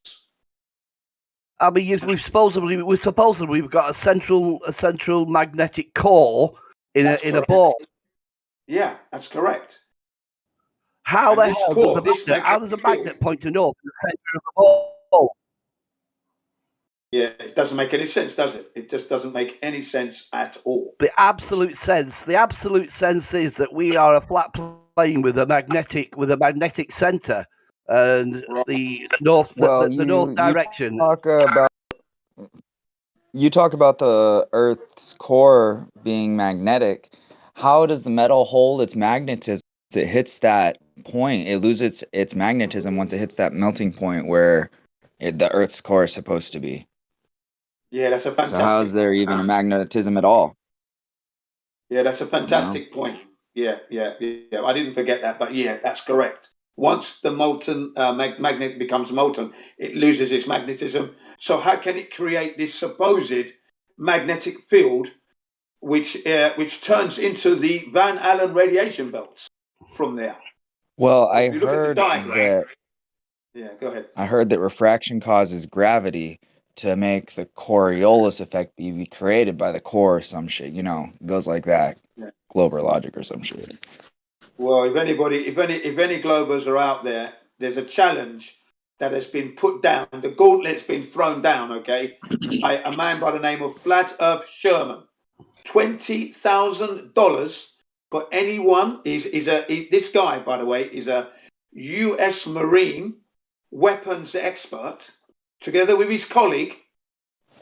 I mean, we've supposedly got a central magnetic core in a ball. Yeah, that's correct. How the hell does a magnet point to north in the center of the ball? Yeah, it doesn't make any sense, does it? It just doesn't make any sense at all. The absolute sense is that we are a flat plane with a magnetic center, and the north the north direction. Talk about you talk about the Earth's core being magnetic. How does the metal hold its magnetism? It hits that point, it loses its magnetism once it hits that melting point where the Earth's core is supposed to be. Yeah, that's a So how is fantastic. there even a magnetism at all? Yeah, that's a You know? fantastic point. Yeah. I didn't forget that, but yeah, that's correct. Once the molten magnet becomes molten, it loses its magnetism. So how can it create this supposed magnetic field, which turns into the Van Allen radiation belts from there? Well, If you look at the diagram. Yeah, go ahead. I heard that refraction causes gravity to make the Coriolis effect be created by the core or some shit. You know, it goes like that. Yeah. Glober logic or some shit. Well, if any Globers are out there, there's a challenge that has been put down. The gauntlet's been thrown down, okay, by a man by the name of Flat Earth Sherman. $20,000 for anyone. This guy, by the way, is a U.S. Marine weapons expert, together with his colleague,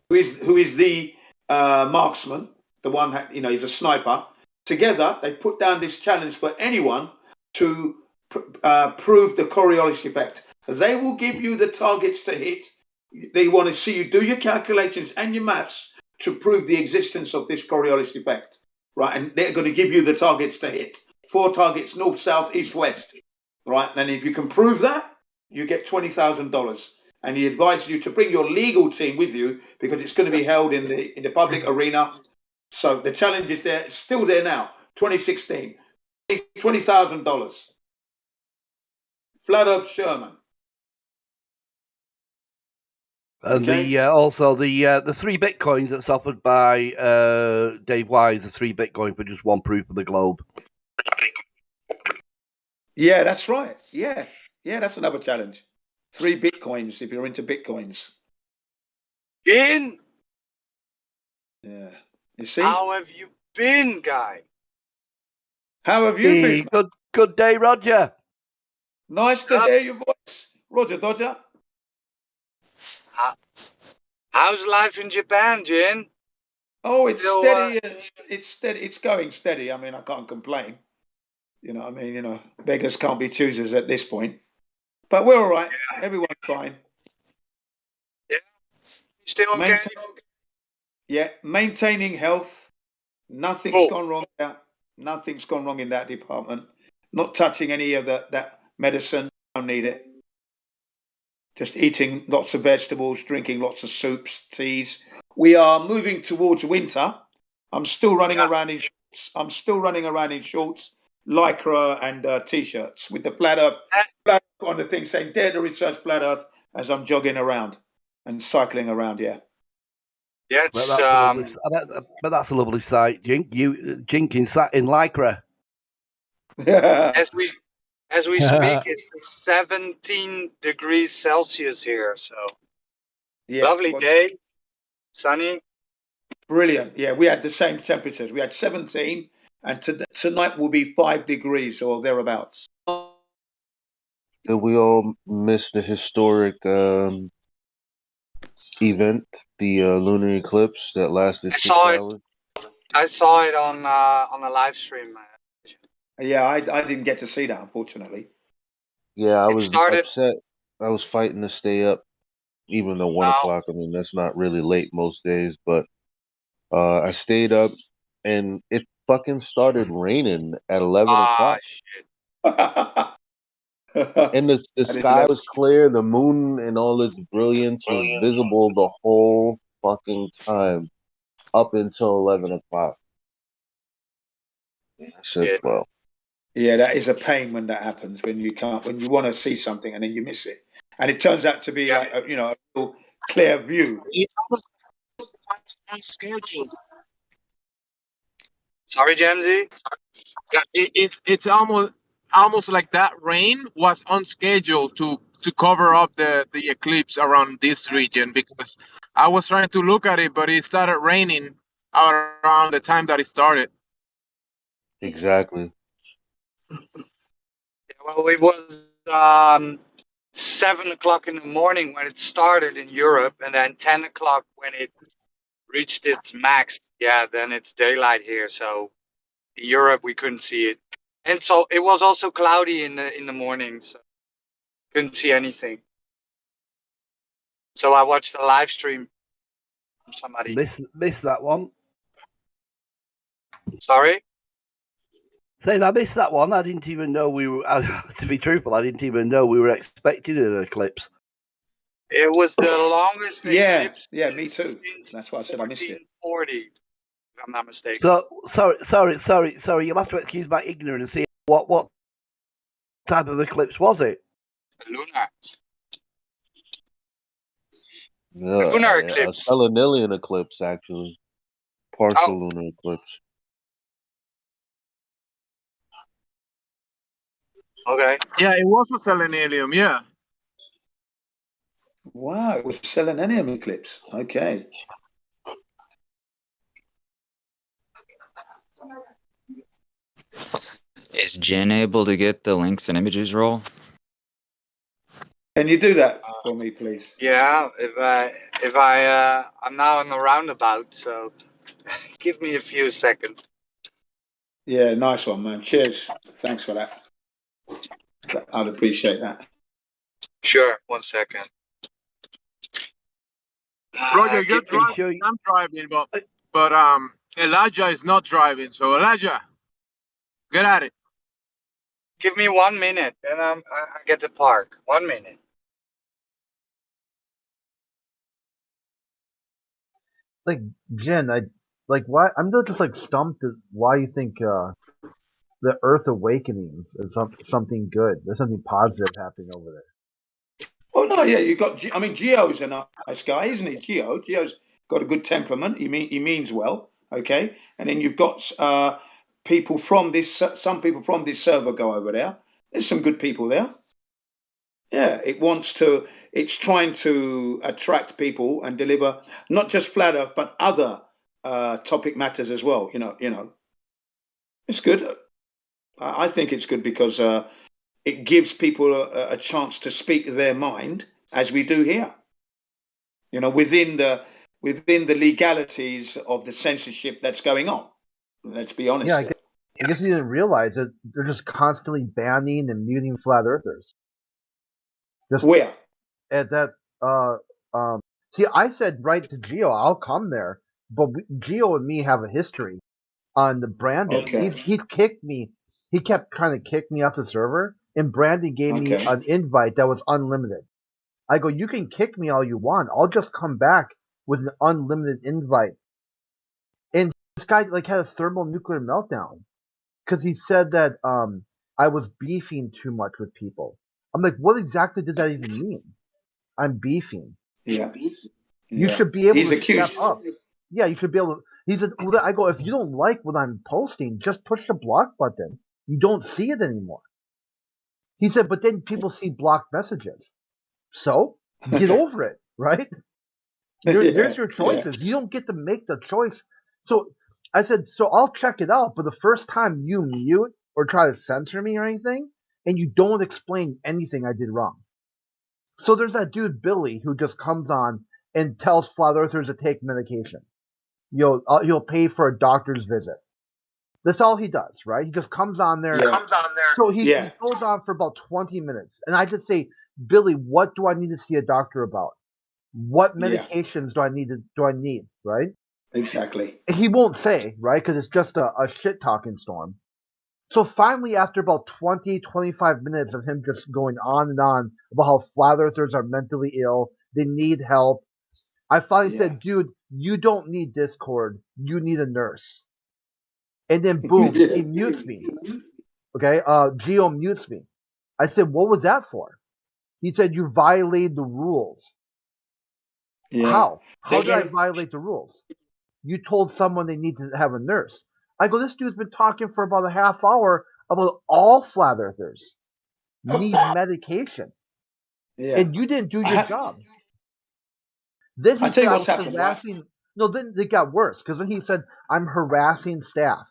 who is the marksman, the one he's a sniper. Together, they put down this challenge for anyone to prove the Coriolis effect. They will give you the targets to hit. They want to see you do your calculations and your maths to prove the existence of this Coriolis effect, right? And they're going to give you the targets to hit. 4 targets, north, south, east, west, right? And if you can prove that, you get $20,000. And he advises you to bring your legal team with you because it's going to be held in the public arena. So the challenge is there. It's still there now. 2016, $20,000. Flat Earth Sherman. And the also the 3 bitcoins that's offered by Dave Wise, the 3 bitcoin for just one proof of the globe. Yeah, that's right. Yeah, that's another challenge. 3 bitcoins if you're into bitcoins. Gin, yeah. You see? How have you been, guy? How have you been? Good day, Roger. Nice to hear your voice, Roger Dodger. How's life in Japan, Gin? Oh, it's steady. It's steady. It's going steady. I mean, I can't complain. You know, beggars can't be choosers at this point. But we're all right. Yeah. Everyone's fine. Yeah. Still okay? Maintaining health. Nothing's gone wrong there. Nothing's gone wrong in that department. Not touching any of that medicine. Don't need it. Just eating lots of vegetables, drinking lots of soups, teas. We are moving towards winter. I'm still running around in shorts. Lycra and t-shirts with the flat earth on the thing saying "Dare to research flat Earth" as I'm jogging around and cycling around. Yeah. Yeah, but that's a lovely sight. Jinking sat in Lycra. as we speak, it's 17 degrees Celsius here, so lovely day, sunny. Brilliant. Yeah, we had the same temperatures. We had 17, and tonight will be 5 degrees or thereabouts. Did we all miss the historic event, the lunar eclipse that lasted 6 hours? I saw it on a live stream. Yeah, I didn't get to see that, unfortunately. Yeah, I was upset. I was fighting to stay up, even though 1 o'clock. I mean, that's not really late most days, but I stayed up, and it fucking started raining at 11 o'clock. Shit. And the sky was clear, the moon and all its brilliance was visible the whole fucking time up until 11 o'clock. I said, well. Yeah, that is a pain when that happens, when you want to see something and then you miss it. And it turns out to be like, a real clear view. On schedule. Sorry, Jamesy. Yeah, it's almost like that rain was on schedule to cover up the eclipse around this region, because I was trying to look at it, but it started raining around the time that it started. Exactly. Well, it was 7 o'clock in the morning when it started in Europe, and then 10 o'clock when it reached its max, yeah, then it's daylight here. So in Europe we couldn't see it, and so it was also cloudy in the morning, so couldn't see anything. So I watched a live stream from somebody. Missed that one. Sorry? Saying I missed that one. I didn't even know we were. To be truthful, I didn't even know we were expecting an eclipse. It was the longest eclipse me too. That's why I said I missed it. 1440, if I'm not mistaken. So sorry. You'll have to excuse my ignorance here. What type of eclipse was it? Lunar. Yeah, Lunar a eclipse. Selenilian eclipse, actually. Partial lunar eclipse. Okay. Yeah, it was a selenilium. Yeah. Wow, it was selenium eclipse. Okay. Is Jen able to get the links and images roll? Can you do that for me, please? Yeah, I'm now on the roundabout, so give me a few seconds. Yeah, nice one, man. Cheers. Thanks for that. I'd appreciate that. Sure, 1 second. Roger, you're driving. I'm driving, but Elijah is not driving. So Elijah, get at it. Give me 1 minute, and I get to park. 1 minute. Like Jen, why I'm just like stumped at why you think the Earth Awakenings is something good. There's something positive happening over there. Oh no, yeah, you got. I mean, Gio's a nice guy, isn't he? Gio's got a good temperament. He means well. Okay, and then you've got people from this. Some people from this server go over there. There's some good people there. Yeah, it's trying to attract people and deliver not just flat Earth but other topic matters as well. You know, it's good. I think it's good because it gives people a chance to speak their mind, as we do here. You know, within the legalities of the censorship that's going on. Let's be honest. Yeah, I guess you didn't realize that they're just constantly banning and muting flat earthers. Just where? At that see, I said right to Gio, I'll come there, but Gio and me have a history on the Brandon. Okay. He kicked me. He kept trying to kick me off the server, and Brandon gave me an invite that was unlimited. I go, you can kick me all you want. I'll just come back with an unlimited invite. And this guy like had a thermonuclear meltdown because he said that I was beefing too much with people. I'm like, what exactly does that even mean? I'm beefing. Yeah. You should be able He's to accused. step up. Yeah, you should be able to. He said, I go, if you don't like what I'm posting, just push the block button. You don't see it anymore. He said, but then people see blocked messages. So get over it, right? There's your choices. You don't get to make the choice. So I said, so I'll check it out, but the first time you mute or try to censor me or anything, and you don't explain anything I did wrong. So there's that dude Billy who just comes on and tells flat earthers to take medication. He'll pay for a doctor's visit. That's all he does, right? He just comes on there. So he goes on for about 20 minutes, and I just say, Billy, what do I need to see a doctor about? What medications do I need, right? Exactly. And he won't say, right? Because it's just a shit talking storm. So finally, after about 20, 25 minutes of him just going on and on about how flat earthers are mentally ill, they need help, I finally said, dude, you don't need Discord. You need a nurse. And then boom, he mutes me. Okay, Gio mutes me. I said, what was that for? He said, you violated the rules. Yeah. How? How did I violate the rules? You told someone they need to have a nurse. I go, this dude's been talking for about a half hour about all flat earthers need medication. Yeah. And you didn't do your job. Then he said I was harassing. No, then it got worse because then he said I'm harassing staff.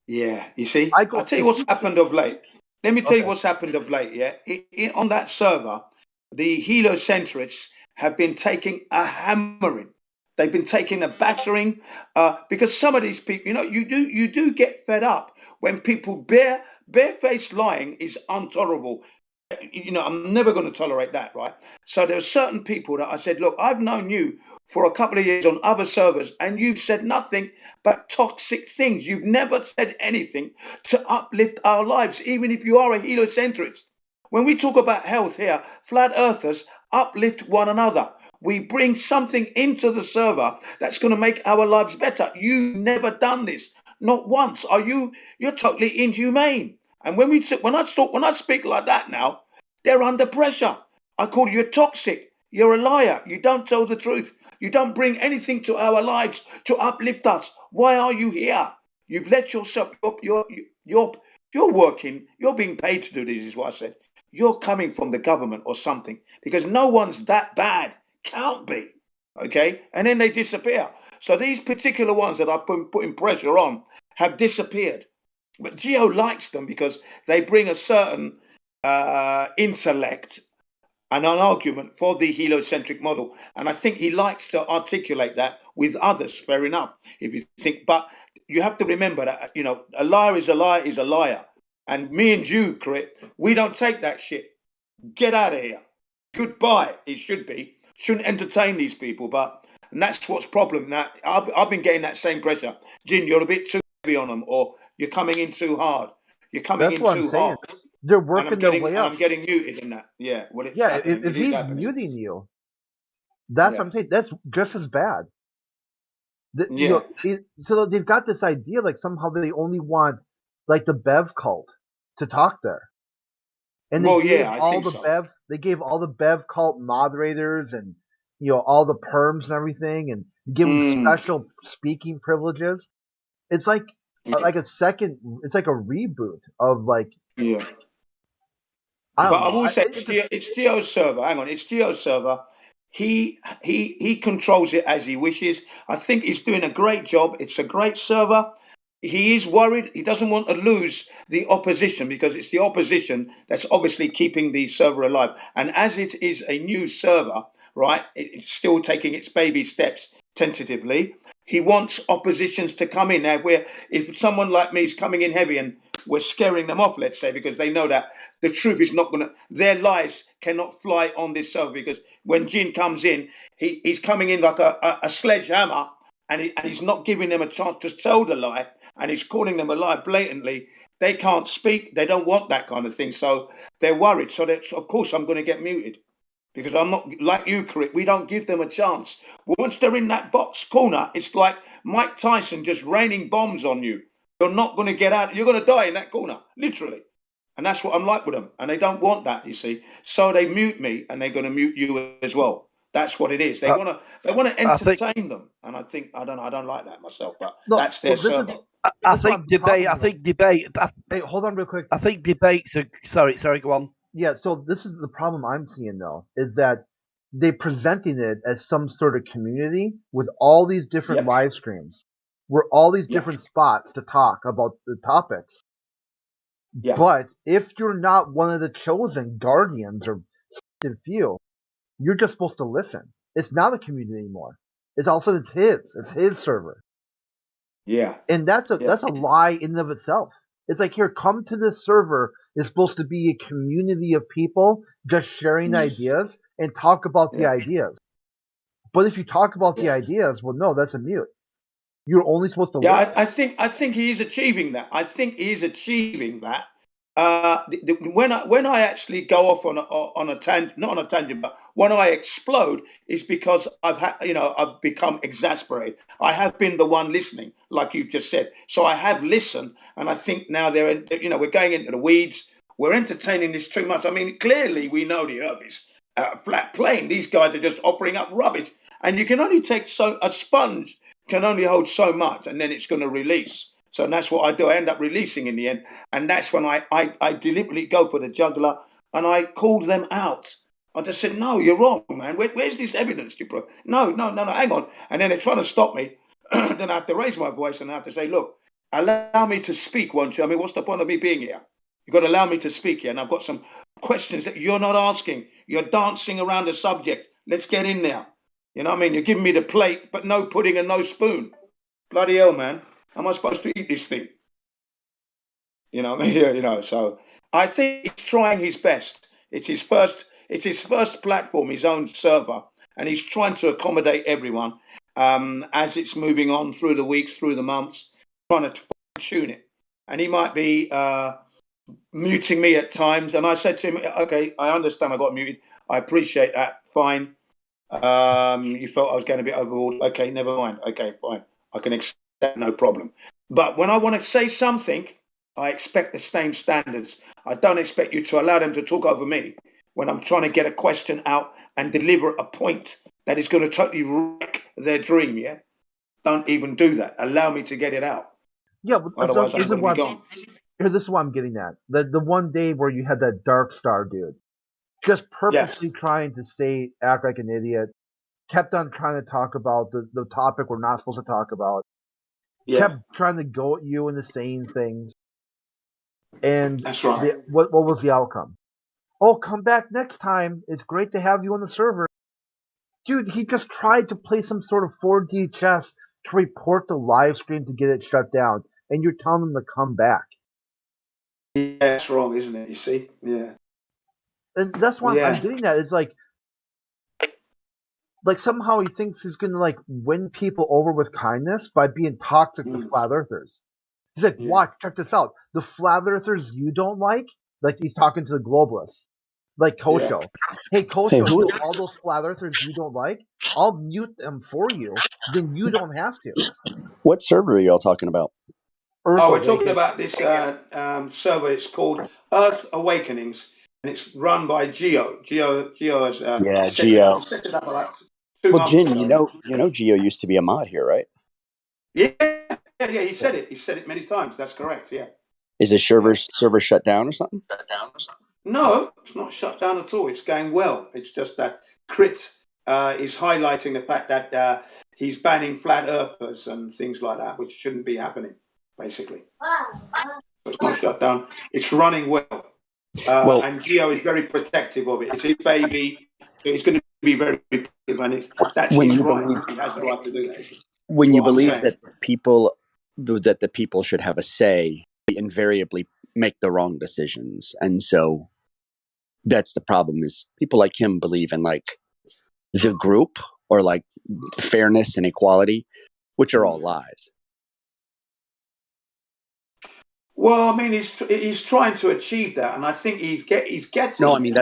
Yeah, you see, I'll tell you what's happened of late. Let me tell you what's happened of late. Yeah, on that server, the heliocentrists have been taking a hammering. They've been taking a battering because some of these people, you do get fed up when people barefaced lying is intolerable. I'm never going to tolerate that, right? So there are certain people that I said, look, I've known you for a couple of years on other servers, and you've said nothing but toxic things. You've never said anything to uplift our lives, even if you are a heliocentrist. When we talk about health here, flat earthers uplift one another. We bring something into the server that's going to make our lives better. You've never done this, not once. You're totally inhumane. And when I speak like that now, they're under pressure. I call you toxic. You're a liar. You don't tell the truth. You don't bring anything to our lives to uplift us. Why are you here? You've let yourself. You're working. You're being paid to do this. Is what I said. You're coming from the government or something because no one's that bad. Can't be. Okay, and then they disappear. So these particular ones that I've been putting pressure on have disappeared. But Geo likes them because they bring a certain intellect and an argument for the heliocentric model. And I think he likes to articulate that with others, fair enough, if you think. But you have to remember that, a liar is a liar is a liar. And me and you, Crit, we don't take that shit. Get out of here. Goodbye, it should be. Shouldn't entertain these people, and that's what's problem. Now, I've been getting that same pressure. Jin, you're a bit too heavy on them, or you're coming in too hard. You're coming That's in what I'm too saying. hard. They're working their way up. I'm getting muted in that. Yeah, well, it's Yeah, happening. if It is he's happening. muting you, that's what I'm saying. That's just as bad. Yeah. So they've got this idea like somehow they only want like the Bev cult to talk there, and Well, yeah, I think so. They gave all the Bev cult moderators and all the perms and everything, and give them special speaking privileges. It's like a second. It's like a reboot of like. Yeah. I don't But I know. will say it's Geo's server. Hang on, it's Geo's server. He controls it as he wishes. I think he's doing a great job. It's a great server. He is worried. He doesn't want to lose the opposition because it's the opposition that's obviously keeping the server alive. And as it is a new server, right, it's still taking its baby steps tentatively. He wants oppositions to come in. Now, if someone like me is coming in heavy and we're scaring them off, let's say, because they know that the truth is not going to, their lies cannot fly on this server because when Jin comes in, he's coming in like a sledgehammer and he's not giving them a chance to tell the lie and he's calling them a lie blatantly. They can't speak. They don't want that kind of thing. So they're worried. So of course I'm going to get muted because I'm not like you, Crit. We don't give them a chance. Once they're in that box corner, it's like Mike Tyson just raining bombs on you. You're not going to get out. You're going to die in that corner, literally. And that's what I'm like with them. And they don't want that, you see. So they mute me and they're going to mute you as well. That's what it is. They want to entertain them. And I think, I don't like that myself, but that's their server. I think debate. Hey, hold on real quick. I think debates are. Sorry, go on. Yeah, so this is the problem I'm seeing though, is that they're presenting it as some sort of community with all these different live streams, where all these different spots to talk about the topics. Yeah. But if you're not one of the chosen guardians or few, you're just supposed to listen. It's not a community anymore. It's his server. Yeah. And that's a lie in and of itself. It's like, here, come to this server. It's supposed to be a community of people just sharing ideas and talk about the ideas. But if you talk about the ideas, well, no, that's a mute. You're only supposed to listen. I think he is achieving that. I think he is achieving that. When I actually go off on a tangent, not on a tangent, but when I explode, is because I've become exasperated. I have been the one listening, like you just said. So I have listened, and I think now we're going into the weeds. We're entertaining this too much. I mean, clearly we know the earth is flat plane. These guys are just offering up rubbish, and you can only take a sponge can only hold so much, and then it's going to release. So that's what I do. I end up releasing in the end. And that's when I deliberately go for the juggler and I called them out. I just said, no, you're wrong, man. Where's this evidence you brought? No, hang on. And then they're trying to stop me. Then I have to raise my voice and I have to say, look, allow me to speak, won't you? I mean, what's the point of me being here? You've got to allow me to speak here. And I've got some questions that you're not asking. You're dancing around the subject. Let's get in there. You know what I mean? You're giving me the plate, but no pudding and no spoon. Bloody hell, man! How am I supposed to eat this thing? You know what I mean? Yeah, you know. So I think he's trying his best. It's his first. It's his first platform, his own server, and he's trying to accommodate everyone as it's moving on through the weeks, through the months, trying to tune it. And he might be muting me at times. And I said to him, "Okay, I understand. I got muted. I appreciate that. Fine. You felt I was going to be overruled. Okay, never mind. Okay, fine. I can accept that, no problem. But when I want to say something, I expect the same standards. I don't expect you to allow them to talk over me when I'm trying to get a question out and deliver a point that is going to totally wreck their dream, yeah? Don't even do that. Allow me to get it out. Yeah, but Otherwise, I'm going to be gone. This is what I'm getting at. The one day where you had that Dark Star dude, just purposely trying to act like an idiot, kept on trying to talk about the topic we're not supposed to talk about, kept trying to go at you into saying things, and that's right. What was the outcome? Oh, come back next time. It's great to have you on the server. Dude, he just tried to play some sort of 4D chess to report the live stream to get it shut down, and you're telling him to come back. Yeah, that's wrong, isn't it? You see? Yeah. And that's why I'm getting at. It's like somehow he thinks he's gonna win people over with kindness by being toxic to flat earthers. He's like, watch, check this out. The flat earthers you don't like he's talking to the globalists. Like Kosho. Hey Kosho, all those flat earthers you don't like, I'll mute them for you. Then you don't have to. What server are y'all talking about? We're talking about this server. It's called Earth Awakenings, and it's run by Geo. Geo has set it up. He set it up like 2 months Jin, ago. you know Geo used to be a mod here, right? Yeah. He said it. He said it many times. That's correct. Yeah. Is his server shut down or something? No, it's not shut down at all. It's going well. It's just that Crit is highlighting the fact that he's banning flat earthers and things like that, which shouldn't be happening, basically. So it's not shut down. It's running well. And Geo is very protective of it. It's his baby. It's going to be very protective, and that's his right. He has the right to do that. When you believe that the people should have a say, they invariably make the wrong decisions. And so that's the problem, is people like him believe in the group or fairness and equality, which are all lies. Well, I mean, he's trying to achieve that, and I think he's getting. No, I mean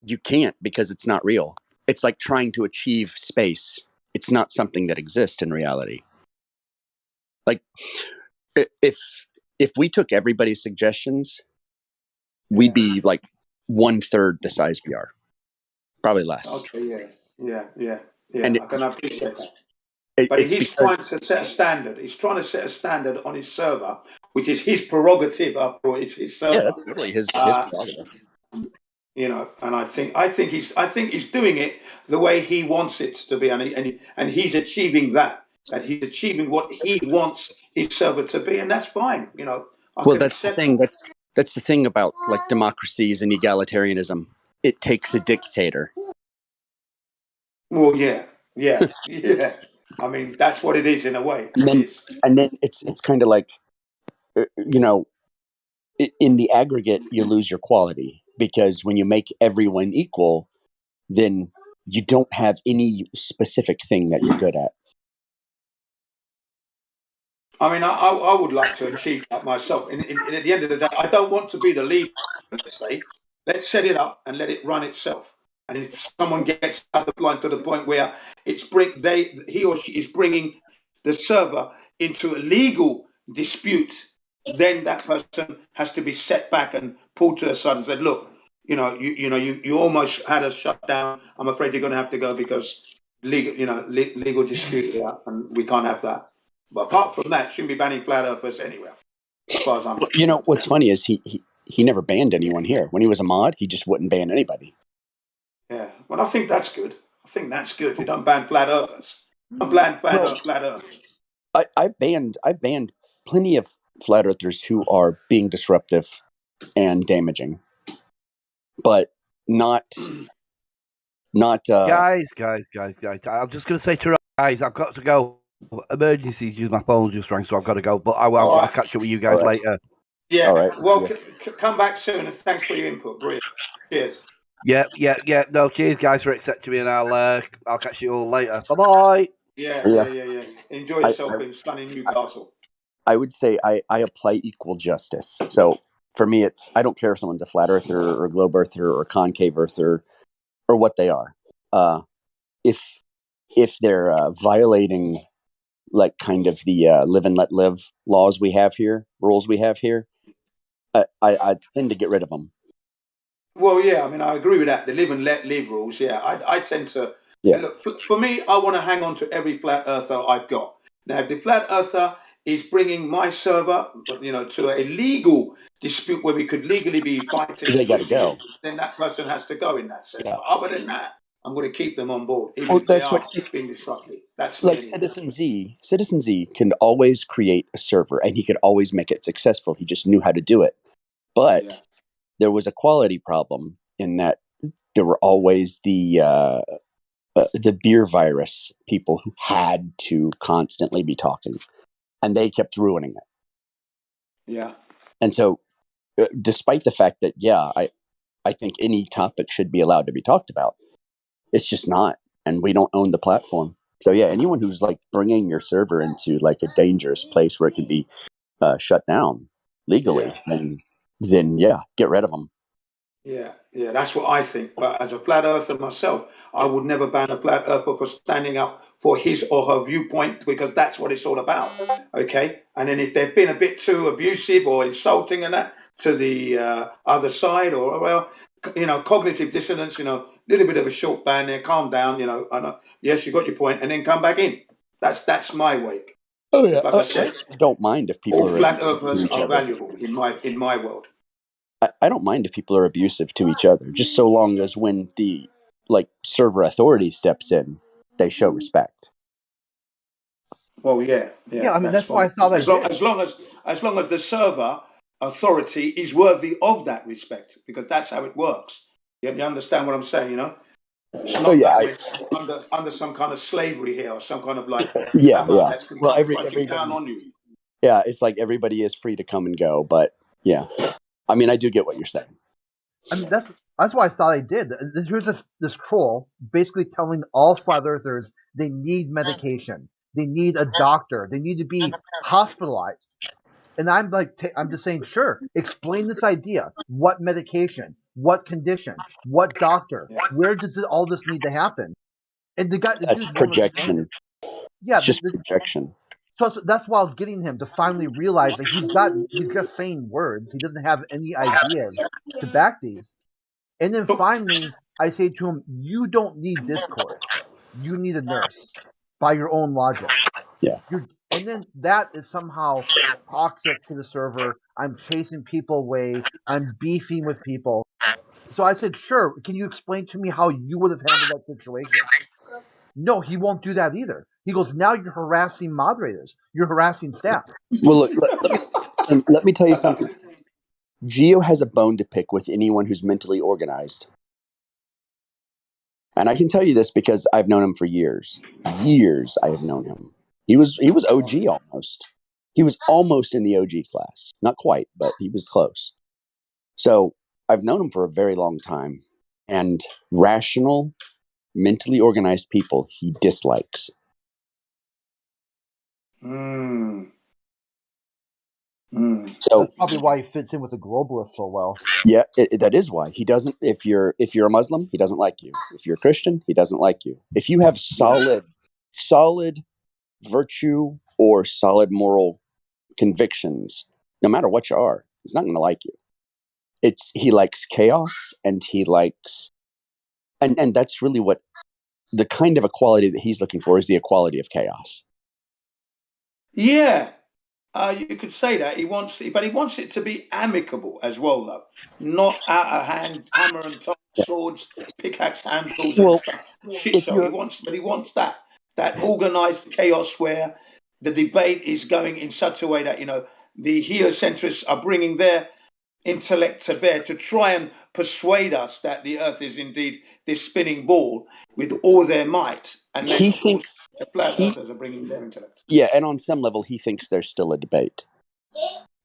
you can't, because it's not real. It's like trying to achieve space. It's not something that exists in reality. Like if we took everybody's suggestions, we'd be 1/3 the size we are, probably less. Okay, yeah. And I can appreciate that. But he's trying to set a standard. He's trying to set a standard on his server, which is his prerogative. It's his server. Yeah, that's totally his prerogative. You know, and I think he's doing it the way he wants it to be, and he's achieving that. That he's achieving what he wants his server to be, and that's fine. You know, that's the thing. That's the thing about democracies and egalitarianism. It takes a dictator. Well, yeah. I mean, that's what it is in a way. And then it's kind of like, in the aggregate, you lose your quality, because when you make everyone equal, then you don't have any specific thing that you're good at. I mean, I would like to achieve that myself. And at the end of the day, I don't want to be the leader. Let's say, let's set it up and let it run itself. And if someone gets out of line to the point where he or she is bringing the server into a legal dispute, then that person has to be set back and pulled to the side and said, "Look, you almost had us shut down. I'm afraid you're going to have to go because legal dispute here, and we can't have that." But apart from that, shouldn't be banning flat earthers anywhere, as far as I'm concerned. What's funny is he never banned anyone here. When he was a mod, he just wouldn't ban anybody. Yeah, well, I think that's good. You don't ban flat earthers. Don't ban flat earthers. I've banned plenty of flat earthers who are being disruptive and damaging, but not Not guys. I'm just going to say to guys, I've got to go. Emergencies. Use my phone just rang, so I've got to go. But I'll catch up with you guys later. Yeah. All right. Well, come back soon, and thanks for your input. Brilliant. Cheers. Yeah. No, cheers, guys, for accepting me, and I'll catch you all later. Bye bye. Yeah. Enjoy I, yourself I, in sunny Newcastle. I would say I apply equal justice. So for me, I don't care if someone's a flat earther or a globe earther or a concave earther or what they are. If they're violating like kind of the live and let live laws we have here, rules we have here, I tend to get rid of them. Well, yeah, I mean, I agree with that. The live and let live rules. Yeah, I tend to. Yeah. And look, for me, I want to hang on to every flat earther I've got. Now, if the flat earther is bringing my server, to a legal dispute where we could legally be fighting, They got to go. then that person has to go in that sense. Yeah. But other than that, I'm going to keep them on board, even Well, if they that's are what being destructive. That's me. like Anyway. Citizen Z can always create a server and he could always make it successful. He just knew how to do it. But there was a quality problem in that there were always the beer virus people who had to constantly be talking, and they kept ruining it. Yeah. And so, despite the fact that I think any topic should be allowed to be talked about, it's just not, and we don't own the platform. So yeah, anyone who's like bringing your server into like a dangerous place where it can be shut down legally, then get rid of them. Yeah, that's what I think. But as a flat earther myself, I would never ban a flat earther for standing up for his or her viewpoint because that's what it's all about. Okay, and then if they've been a bit too abusive or insulting and that to the other side, or cognitive dissonance, little bit of a short ban there, calm down, yes, you got your point, and then come back in. That's my way. Oh yeah, Like I said, I don't mind if people all are flat abusive to earthers each are other. valuable in my world. I don't mind if people are abusive to each other, just so long as when the server authority steps in, they show respect. Well, yeah. I mean, that's why I thought as long as the server authority is worthy of that respect, because that's how it works. You understand what I'm saying? It's not that we're under some kind of slavery here or some kind of hammer that's crunching down on you. Yeah, it's like everybody is free to come and go, but yeah, I mean, I do get what you're saying. I mean, that's why I thought I did. Here's this troll basically telling all flat earthers they need medication, they need a doctor, they need to be hospitalized. And I'm like, I'm just saying, sure, explain this idea. What medication? What condition? What doctor? Where does all this need to happen? And the That's projection. Yeah, it's just projection. So that's why I was getting him to finally realize that he's just saying words. He doesn't have any ideas to back these. And then finally, I say to him, you don't need Discord. You need a nurse by your own logic. Yeah. And then that is somehow toxic to the server. I'm chasing people away. I'm beefing with people. So I said, sure, can you explain to me how you would have handled that situation? No, he won't do that either. He goes, now you're harassing moderators. You're harassing staff. Well, look, let me tell you something. Geo has a bone to pick with anyone who's mentally organized. And I can tell you this because I've known him for years. Years I have known him. He was OG almost. He was almost in the OG class. Not quite, but he was close. So I've known him for a very long time. And rational, mentally organized people he dislikes. So that's probably why he fits in with the globalists so well. Yeah, that is why he doesn't. If you're a Muslim, he doesn't like you. If you're a Christian, he doesn't like you. If you have solid virtue or solid moral convictions, no matter what you are, he's not going to like you. He likes chaos, and he likes, and that's really what the kind of equality that he's looking for is the equality of chaos. Yeah. You could say that but he wants it to be amicable as well, though, not out of hand, hammer and swords, pickaxe handles, and stuff. Shit show. He wants that organized chaos where the debate is going in such a way that the heliocentrists are bringing their intellect to bear to try and persuade us that the Earth is indeed this spinning ball with all their might, and then He of course thinks the flat he earthers are bringing their intellect. yeah, and on some level he thinks there's still a debate.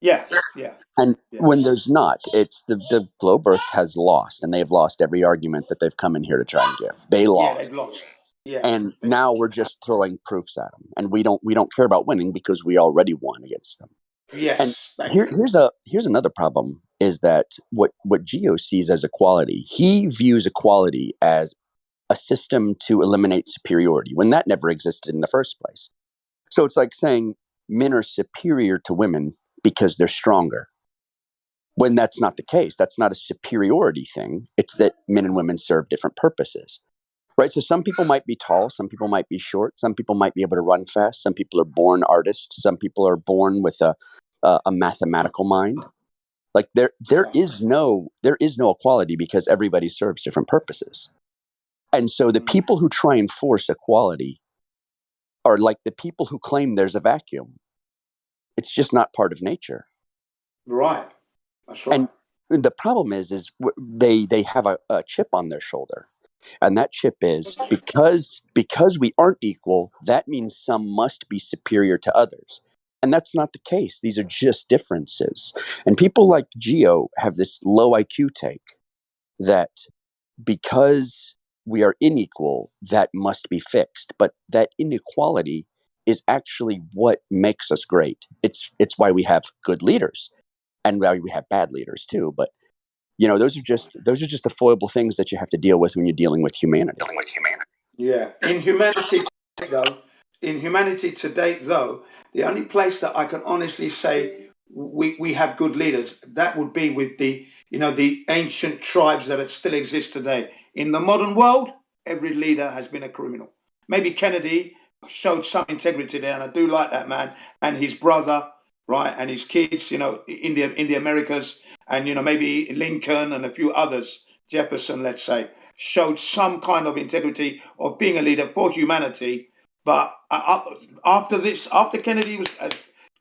Yeah, yeah, And yeah. when there's not, it's the globe Earth has lost, and they've lost every argument that they've come in here to try and give. They Yeah, lost. they've lost. Yeah. And now we're just throwing proofs at them, and we don't care about winning because we already won against them. And Yes, thank you. here's another problem: is that what Geo sees as equality, he views equality as a system to eliminate superiority when that never existed in the first place. So it's like saying men are superior to women because they're stronger. When that's not the case, that's not a superiority thing. It's that men and women serve different purposes. Right. So some people might be tall, some people might be short, some people might be able to run fast, some people are born artists, some people are born with a mathematical mind. Like there is no equality because everybody serves different purposes. And so the people who try and force equality are like the people who claim there's a vacuum. It's just not part of nature. Right. That's right. And the problem is they have a chip on their shoulder. And that chip is because we aren't equal, that means some must be superior to others. And that's not the case. These are just differences. And people like Geo have this low IQ take that because we are unequal, that must be fixed. But that inequality is actually what makes us great. It's why we have good leaders and why we have bad leaders too. But those are just the foible things that you have to deal with when you're dealing with humanity. Yeah. In humanity to date, though, the only place that I can honestly say we have good leaders, that would be with the ancient tribes that still exist today. In the modern world, every leader has been a criminal. Maybe Kennedy showed some integrity there, and I do like that man and his brother, right, and his kids, in the Americas, and maybe Lincoln and a few others, Jefferson, let's say, showed some kind of integrity of being a leader for humanity. But after Kennedy was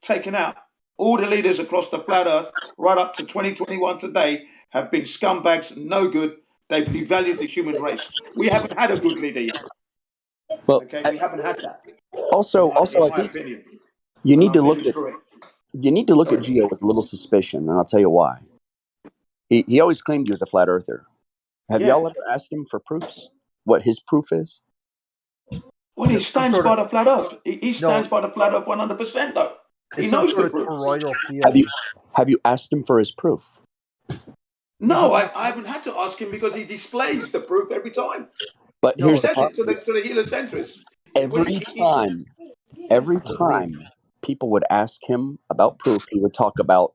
taken out, all the leaders across the flat earth, right up to 2021 today, have been scumbags, no good. They've devalued the human race. We haven't had a good leader yet. Well, Okay, we haven't had that. also, In I my think opinion, you and need I'm to look living at through it. Sorry. Geo with a little suspicion, and I'll tell you why. He always claimed he was a flat earther. Have Yeah. y'all ever asked him for proofs? What his proof is? Well, he Some stands sort by of the flat earth. He no. stands by the flat earth 100%, though. He It's some knows sort the of proof. toroidal Have field. you asked him for his proof? No, I haven't had to ask him because he displays the proof every time. But He here's the says it problem: to the heliocentrists. every time people would ask him about proof, he would talk about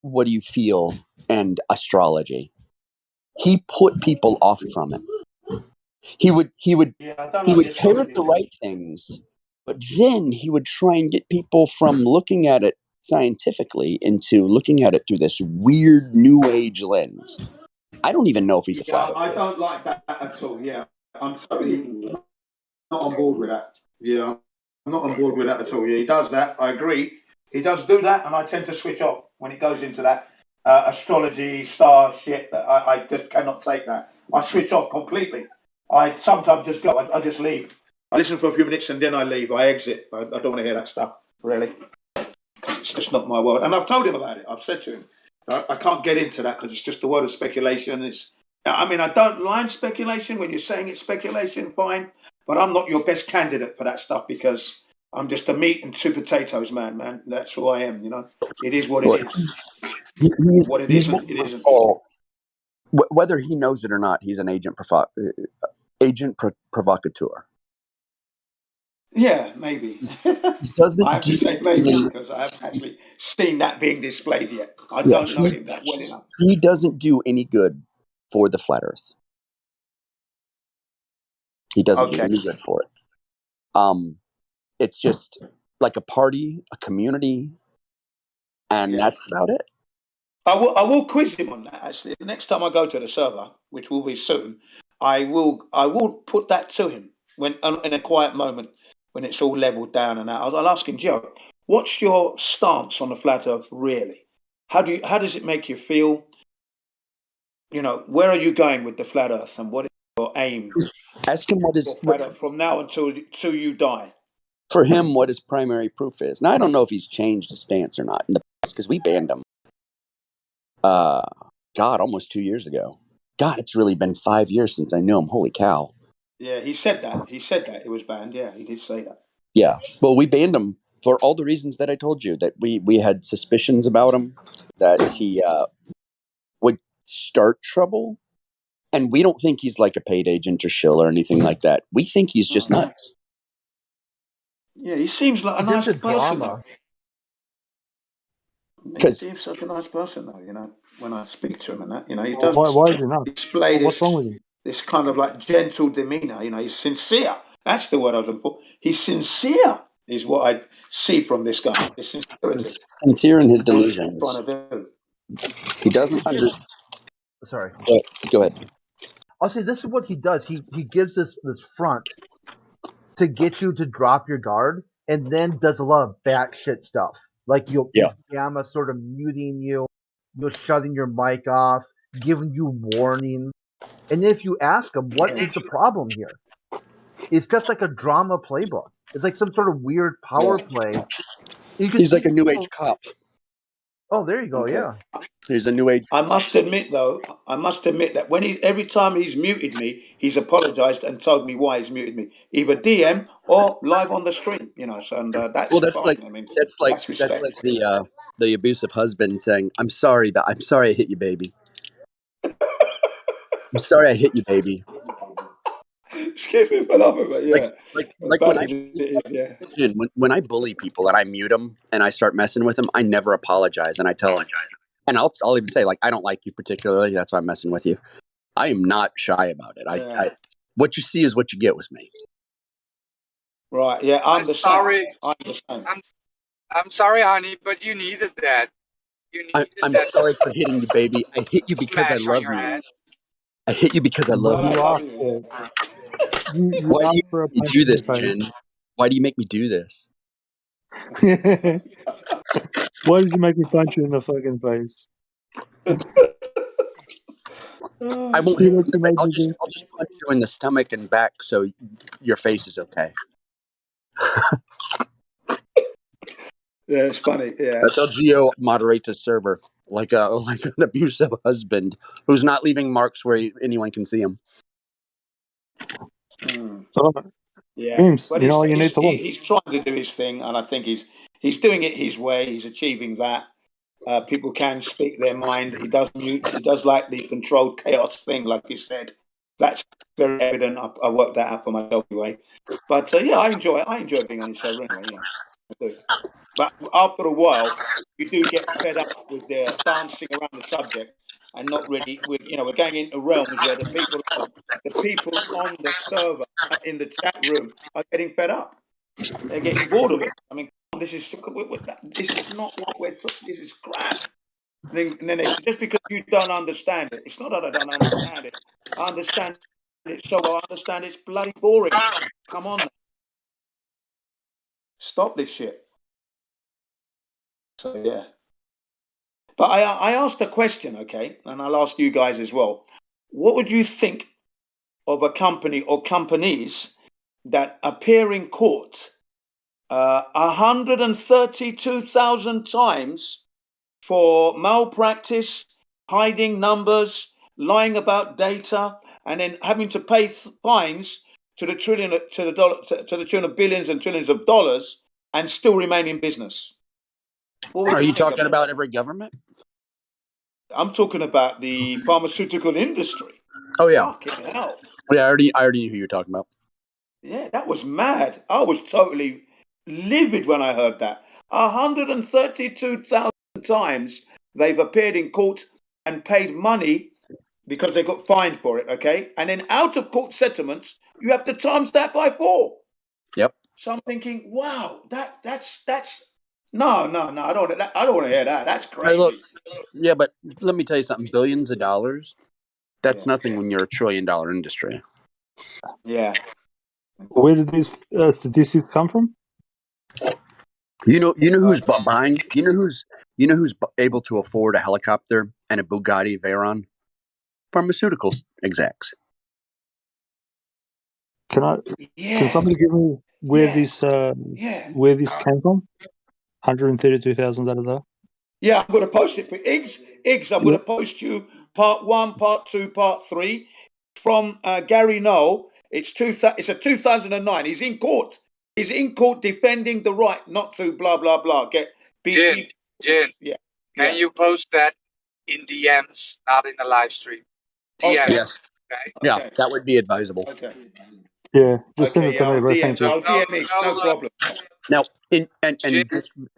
what do you feel and astrology. He put people off from it. He would Yeah, I don't he like the would parrot astrology the thing. right things, but then he would try and get people from looking at it scientifically into looking at it through this weird new age lens. I don't even know if he's a flat Yeah, I earther. don't like that at all. Yeah, I'm totally not on board with that. Yeah, I'm not on board with that at all. Yeah, he does that. I agree. He does do that, and I tend to switch off when it goes into that astrology, star shit. That I just cannot take that. I switch off completely. I sometimes just go. I just leave. I listen for a few minutes and then I leave. I exit. I don't want to hear that stuff. Really, it's just not my world. And I've told him about it. I've said to him, I can't get into that because it's just a word of speculation. I mean, I don't mind speculation. When you're saying it's speculation, fine. But I'm not your best candidate for that stuff because I'm just a meat and two potatoes man. That's who I am, It is what it Look, is. What it he's what isn't, it we isn't. call, whether he knows it or not, he's an provocateur. Yeah, maybe. He doesn't I have to do say maybe any, because I haven't actually seen that being displayed yet. I yeah, don't know him that well enough. he doesn't do any good for the flat Earth. He doesn't do Okay. any good for it. It's just like a party, a community, and Yeah. that's about it. I will quiz him on that actually. The next time I go to the server, which will be soon, I will put that to him when in a quiet moment when it's all leveled down and that. I'll ask him, Joe, what's your stance on the flat Earth really? how does it make you feel? Where are you going with the flat Earth, and what is your aim Ask him for flat Earth from now until you die? for him what his primary proof is. Now I don't know if he's changed his stance or not in the past because we banned him. God, almost 2 years ago. God, it's really been 5 years since I knew him. Holy cow! Yeah, he said that. He said that it was banned. Yeah, he did say that. Yeah, well, we banned him for all the reasons that I told you. That we had suspicions about him, that he would start trouble, and we don't think he's like a paid agent or shill or anything like that. We think he's just nuts. Yeah, he seems like a He's nice into person, drama. though. He seems such a nice person, though. When I speak to him and that, he does Why is he not? display What's wrong with him? this kind of like gentle demeanor. He's sincere. That's the word I was looking for. He's sincere, is what I see from this guy. His sincerity. Sincere in his What he's delusions. trying to do. He doesn't Sorry. Go ahead. I'll say this is what he does. He gives this front to get you to drop your guard, and then does a lot of batshit stuff. Like you'll Gamma sort of muting you, shutting your mic off, giving you warnings. And if you ask him, what is the problem here? It's just like a drama playbook. It's like some sort of weird power play. He's like a new age cop. Oh, there you go. Okay. Yeah. He's a new age. I must admit that every time he's muted me, he's apologized and told me why he's muted me, either DM or live on the stream. And that's Well, that's fine. like I mean, that's like that's respect. the abusive husband saying, "I'm sorry I hit you, baby. I'm sorry I hit you, baby." Excuse me for laughing, but yeah, Like bad when I as it is, yeah. when I bully people and I mute them and I start messing with them, I never apologize and I tell them, and I'll even say like, I don't like you particularly. That's why I'm messing with you. I am not shy about it. I what you see is what you get with me. Right. Yeah, I'm the sorry. same. I'm the same. I'm sorry, honey, but you needed that. You needed I'm that sorry for hitting you, baby. I hit you because I smash on love your you. head. I hit you because I love You you. asked for it. You Why do asked for a you punch do in this, the face. Jen? Why do you make me do this? Why did you make me punch you in the fucking face? I won't See hit what you in you the face. made me do? I'll just punch you in the stomach and back so your face is okay. Yeah, it's funny. Yeah. That's how Geo moderates a server, like an abusive husband who's not leaving marks where anyone can see him. Yeah, James, but you know you need to learn. he's trying to do his thing, and I think he's doing it his way. He's achieving that. People can speak their mind. He does mute. He does like the controlled chaos thing, like you said. That's very evident. I worked that out for myself anyway. But yeah, I enjoy it. I enjoy being on your server anyway. Yeah, I do. But after a while, you do get fed up with the dancing around the subject and not really. We're going into realms where the people on the server in the chat room are getting fed up. They're getting bored of it. I mean, this is not what we're. This is crap. And then they say, just because you don't understand it, it's not that I don't understand it. I understand it so well. I understand it's bloody boring. Come on, now. Stop this shit. So yeah. But I asked a question, okay, and I'll ask you guys as well. What would you think of a company or companies that appear in court 132,000 times for malpractice, hiding numbers, lying about data, and then having to pay fines to the tune of billions and trillions of dollars, and still remain in business? What Are would you think talking about every government? I'm talking about the pharmaceutical industry. Oh yeah. Fucking hell. Yeah, I already knew who you were talking about. Yeah, that was mad. I was totally livid when I heard that. 132,000 times they've appeared in court and paid money because they got fined for it, okay? And then out of court settlements, you have to times that by 4. Yep. So I'm thinking, wow, that's no, I don't want to hear that. That's Hey, crazy. look, yeah, but let me tell you something. Billions of dollars, that's nothing when you're $1 trillion industry. Yeah. Where did these statistics come from? You know who's buying. You know who's able to afford a helicopter and a Bugatti Veyron? Pharmaceuticals execs. Can Yeah, somebody give me where yeah, this yeah. came from? 132,000. Da da da. Yeah, I'm going to post it for Iggs. Iggs, I'm going Yep. to post you part 1, part 2, part 3 from Gary Knoll. It's a 2009. He's in court. He's in court defending the right not to blah blah blah. Jin, Jin, Yeah, can yeah. you post that in DMs, not in the live stream? DM, Okay, Yes. okay? Yeah, okay, that would be advisable. okay, Yeah, just send okay. it to Yeah, me, I'll bro. DM. Thank you. I'll DM Iggs. No problem. Now, Jin,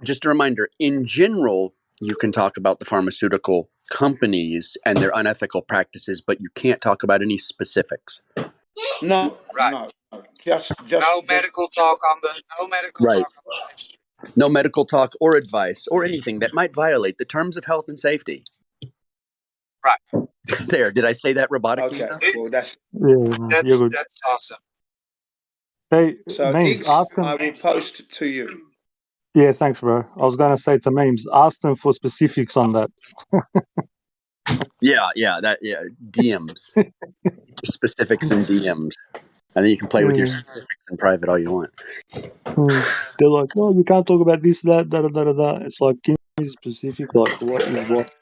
just a reminder. In general, you can talk about the pharmaceutical companies and their unethical practices, but you can't talk about any specifics. No, right. no, no. Just No medical talk on the Right. live stream. No medical talk or advice or anything that might violate the terms of health and safety. Right. There, did I say that robotically okay. enough? Well, that's Yeah, no, you're good. That's awesome. Hey, so. memes, Iggs, ask them. I will post to you. Yeah, thanks, bro. I was gonna say to memes, ask them for specifics on that. Yeah, DMs, specifics and DMs, and then you can play with your Mm, specifics in private all you want. They're like, no, you can't talk about this, that, da da da da da. It's like, give me specific, like what is what.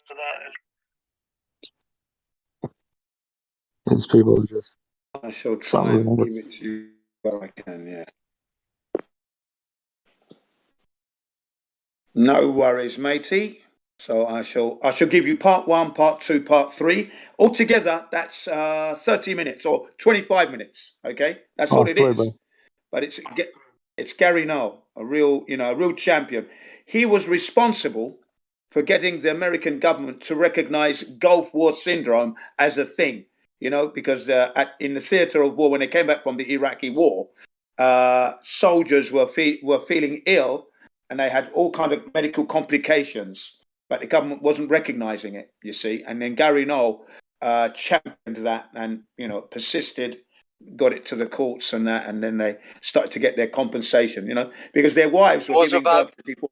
These people are just I shall try something and wrong with. give it to you where I can. Yeah. No worries, matey. So I shall give you part 1, part 2, part 3. Altogether, that's 30 minutes or 25 minutes. Okay, that's Oh, all it sorry, is. bro. But it's Gary Knoll, a real champion. He was responsible for getting the American government to recognize Gulf War syndrome as a thing. Because in the theater of war, when they came back from the Iraqi war, soldiers were feeling ill and they had all kind of medical complications, but the government wasn't recognizing it. You see, and then Gary Knoll championed that and persisted, got it to the courts and that, and then they started to get their compensation. Because their wives were Was giving about birth to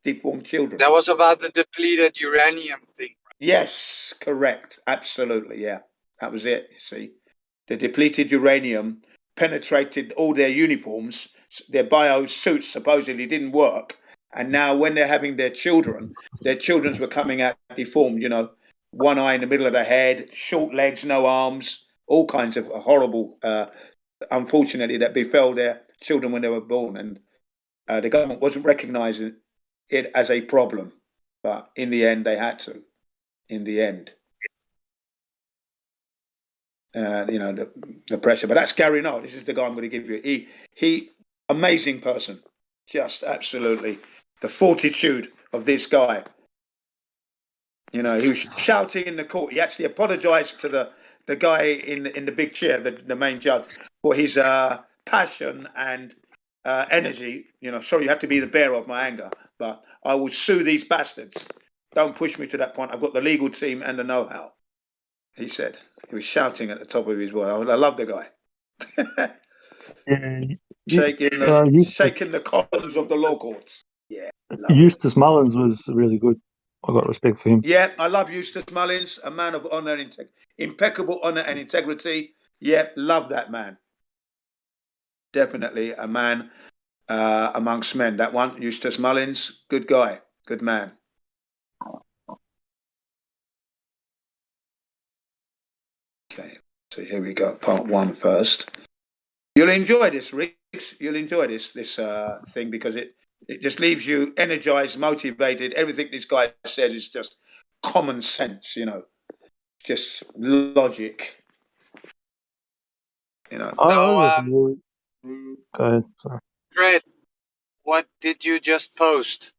deformed children. that was about the depleted uranium thing. Yes, correct, absolutely, yeah, that was it. You see, the depleted uranium penetrated all their uniforms. Their bio suits supposedly didn't work, and now when they're having their children's were coming out deformed. One eye in the middle of the head, short legs, no arms, all kinds of horrible, unfortunately, that befell their children when they were born, and the government wasn't recognizing it as a problem, but in the end, they had to. In the end, the pressure. But that's Gary Knoll. This is the guy I'm going to give you. He, amazing person, just absolutely the fortitude of this guy. He was shouting in the court. He actually apologized to the guy in the big chair, the main judge, for his passion and energy. Sorry, you had to be the bearer of my anger, but I will sue these bastards. Don't push me to that point. I've got the legal team and the know-how. He said. He was shouting at the top of his voice. I love the guy. Yeah, shaking the columns of the law courts. Yeah, love it. Eustace Mullins was really good. I got respect for him. Yeah, I love Eustace Mullins, a man of honor and impeccable honor and integrity. Yeah, love that man. Definitely a man amongst men. That one, Eustace Mullins, good guy, good man. Okay, so here we go. Part 1 first. You'll enjoy this, Riggs. You'll enjoy this thing because it just leaves you energized, motivated. Everything this guy said is just common sense, just logic, So, That's really... Go ahead. Sorry. Fred, what did you just post?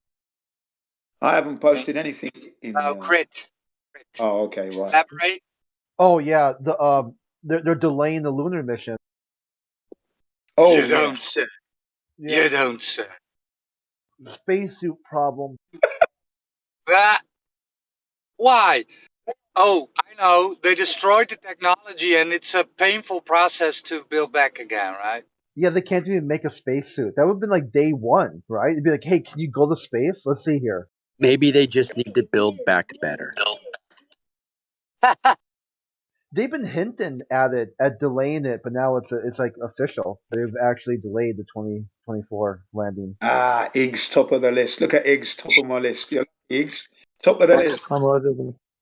I haven't posted anything in. Crit. Oh, okay, right. Elaborate. Oh yeah, they're delaying the lunar mission. Oh, You don't say. Yeah. You don't say. Spacesuit problem. Why? Oh, I know. They destroyed the technology, and it's a painful process to build back again, right? Yeah, they can't even make a spacesuit. That would have been like day one, right? It'd be like, hey, can you go to space? Let's see here. Maybe they just need to build back better. They've been hinting at it, at delaying it, but now it's like official. They've actually delayed the 2024 landing. Ah, Iggs, top of the list. Look at Iggs, top of my list. Iggs, top of the list. I'm right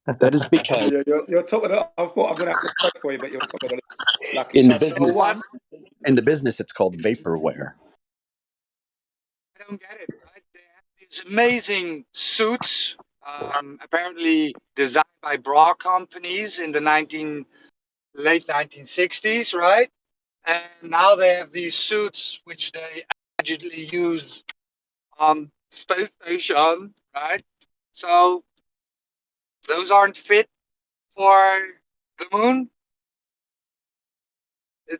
there. That is because You're top of the. I thought I'm going to have to search for you, but you're top of the list. Lucky. in the So business, one. in the business, it's called vaporware. I don't get it. Right? They have these amazing suits, apparently designed by bra companies in the late 1960s, right? And now they have these suits which they allegedly use on space station, right? So those aren't fit for the moon. They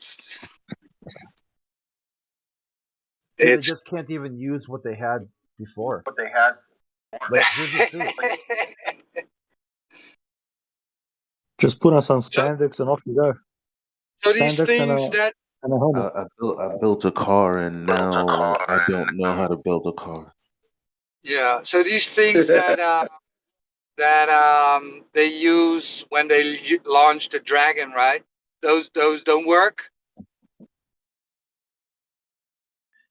It's just can't even use what they had before. Like, here's the suit. Just put on some spandex and off you go. So these Spandex things that and a helmet. I built a car and now I don't know how to build a car. yeah, so these things that they use when they launch the Dragon, right? Those don't work.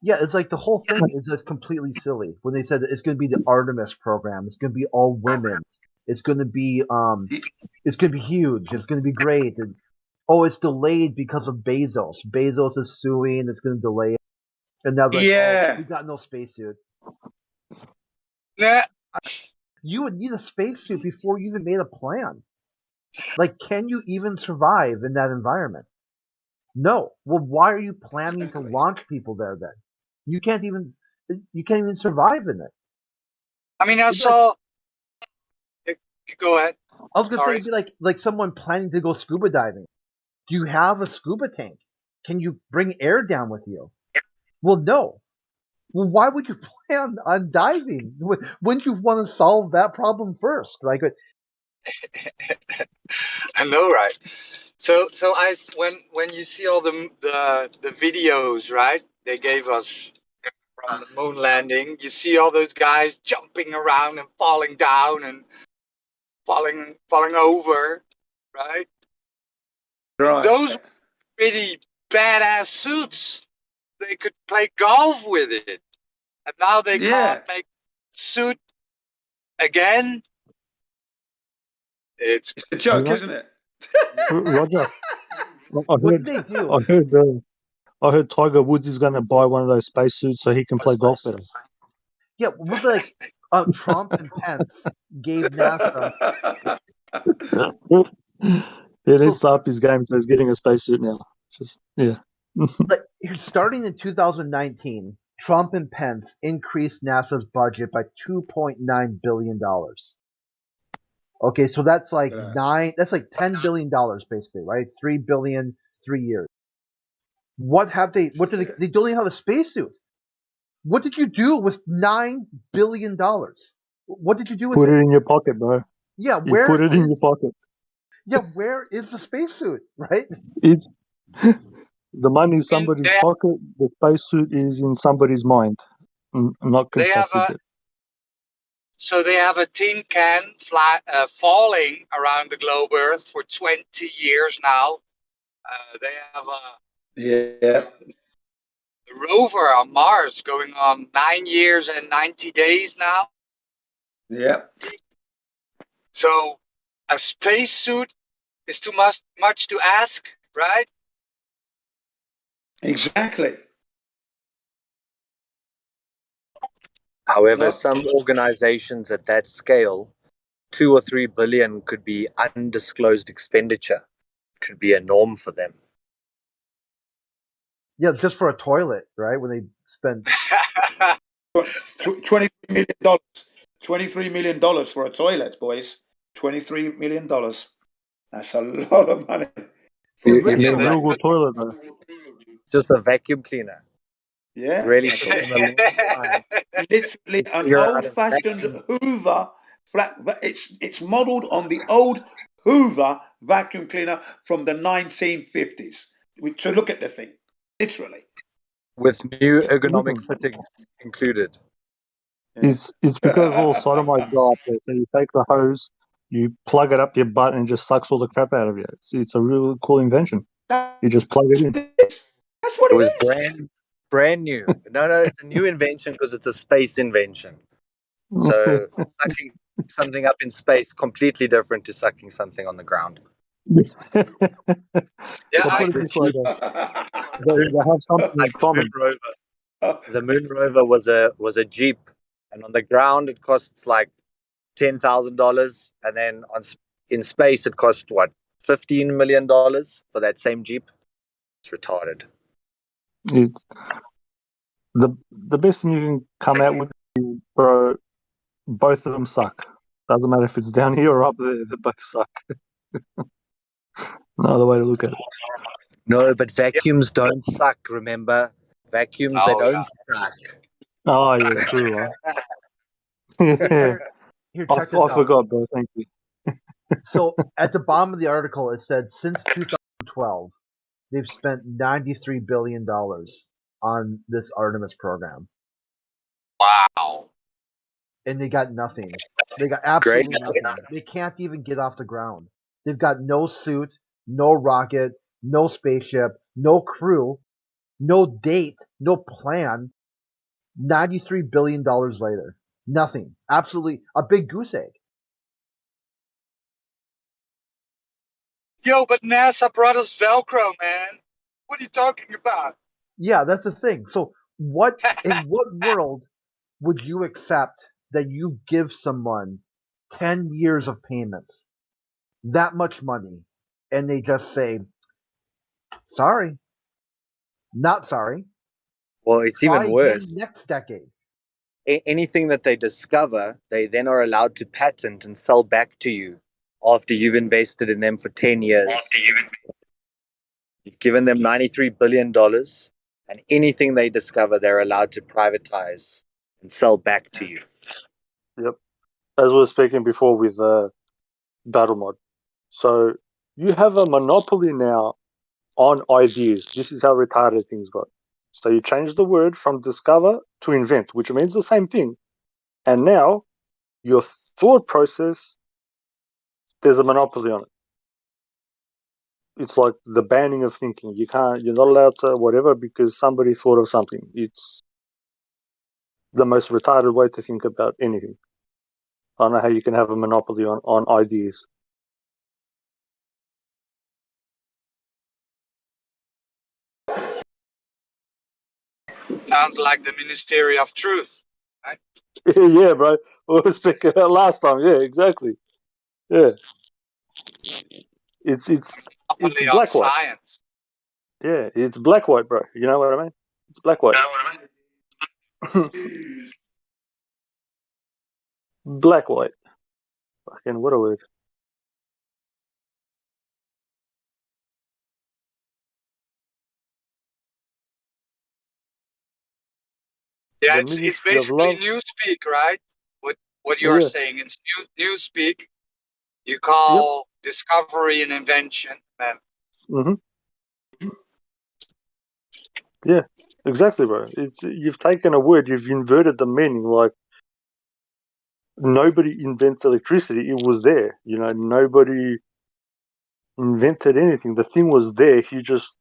Yeah, it's like the whole thing is just completely silly. When they said that it's going to be the Artemis program, it's going to be all women. It's going to be huge. It's going to be great. And, oh, it's delayed because of Bezos. Bezos is suing. It's going to delay it. And now they're like, oh, we got no spacesuit. Nah. You would need a spacesuit before you even made a plan. Like, can you even survive in that environment? No. Well, why are you planning to launch people there then? You can't even survive in it. I mean, I saw. Go ahead. I was gonna say it'd be like someone planning to go scuba diving. Do you have a scuba tank? Can you bring air down with you? Well, no. Well, why would you plan on diving? Wouldn't you want to solve that problem first, right? I know, right? So when you see all the videos, right? They gave us from the moon landing. You see all those guys jumping around and falling down and falling over, right? Right. Those really badass suits. They could play golf with it, and now they can't make suit again. It's a joke, isn't it? Roger, What did they do? I heard Tiger Woods is going to buy one of those spacesuits so he can play golf better. Yeah, was it like Trump and Pence gave NASA? He needs to up his game, so he's getting a spacesuit now. Like, starting in 2019, Trump and Pence increased NASA's budget by $2.9 billion. Okay, so that's like $10 billion basically, right? $3 billion, 3 years. What do they don't even have a spacesuit. What did you do with $9 billion? What did you do with it? Put it in your pocket, bro. Yeah, You put it in your pocket. Yeah, where is the spacesuit, right? It's the money in somebody's pocket. The spacesuit is in somebody's mind, not constructed. So they have a tin can falling around the globe Earth for 20 years now. They have a rover on Mars going on 9 years and 90 days now. Yeah. So a spacesuit is too much to ask, right? Exactly. However, some organizations at that scale, 2 or 3 billion could be undisclosed expenditure, could be a norm for them. Yeah, just for a toilet, right? When they spend $23 million. $23 million for a toilet, boys. $23 million. That's a lot of money. You mean a real good toilet, though. Just a vacuum cleaner. Yeah. Really took them a long time. Literally an old-fashioned Hoover flat. It's modelled on the old Hoover vacuum cleaner from the 1950s. To look at the thing, literally. with new ergonomic fittings included. It's because all sodomites go up there. So you take the hose, you plug it up your butt, and it just sucks all the crap out of you. It's a really cool invention. You just plug it in. That's what It it was is. brand new. No, it's a new invention because it's a space invention. So sucking something up in space completely different to sucking something on the ground. Yeah, It's I'll like put it the this way, Jeep, though. They have something in like the Moon common. Rover. The Moon Rover was a Jeep, and on the ground it costs like $10,000, and then in space it costs what, $15 million for that same Jeep. It's retarded. It's the best thing you can come out with is, bro, both of them suck. Doesn't matter if it's down here or up there, they both suck. No other way to look at it. No, but vacuums don't suck, remember? Vacuums, they Oh don't yeah. suck. Oh, yeah, true. Hey, Yeah. here, I check this out. forgot, bro. Thank you. So at the bottom of the article, it said since 2012, they've spent $93 billion on this Artemis program, Wow. and they got nothing. They got Great. absolutely nothing. They can't even get off the ground. They've got no suit, no rocket, no spaceship, no crew, no date, no plan. $93 billion later. Nothing. Absolutely a big goose egg. Yo, but NASA brought us Velcro, man. What are you talking about? Yeah, that's the thing. So in what world would you accept that you give someone 10 years of payments, that much money, and they just say, sorry, not sorry, Well, it's try even again worse. next decade? Anything that they discover, they then are allowed to patent and sell back to you after you've invested in them for 10 years. You've given them $93 billion, and anything they discover, they're allowed to privatize and sell back to you. Yep. As we were speaking before with Battle Mod. So you have a monopoly now on ideas. This is how retarded things got. So you change the word from discover to invent, which means the same thing. And now your thought process, there's a monopoly on it. It's like the banning of thinking. You're not allowed to whatever because somebody thought of something. It's the most retarded way to think about anything. I don't know how you can have a monopoly on ideas. Sounds like the Ministry of Truth, right? Yeah, bro. We were speaking about last time. Yeah, exactly. Yeah. It's Monopoly of black white. science. Yeah, it's black white, bro. You know what I mean? It's black white. Black white. Fucking what a word. Yeah, The it's Ministry of basically Love. newspeak, right? What you are Yeah. saying. It's newspeak. You Yep. call discovery and invention. Man. Mhm. Yeah. Exactly, bro. You've taken a word, you've inverted the meaning. Like nobody invents electricity. It was there. You know, nobody invented anything. The thing was there. He just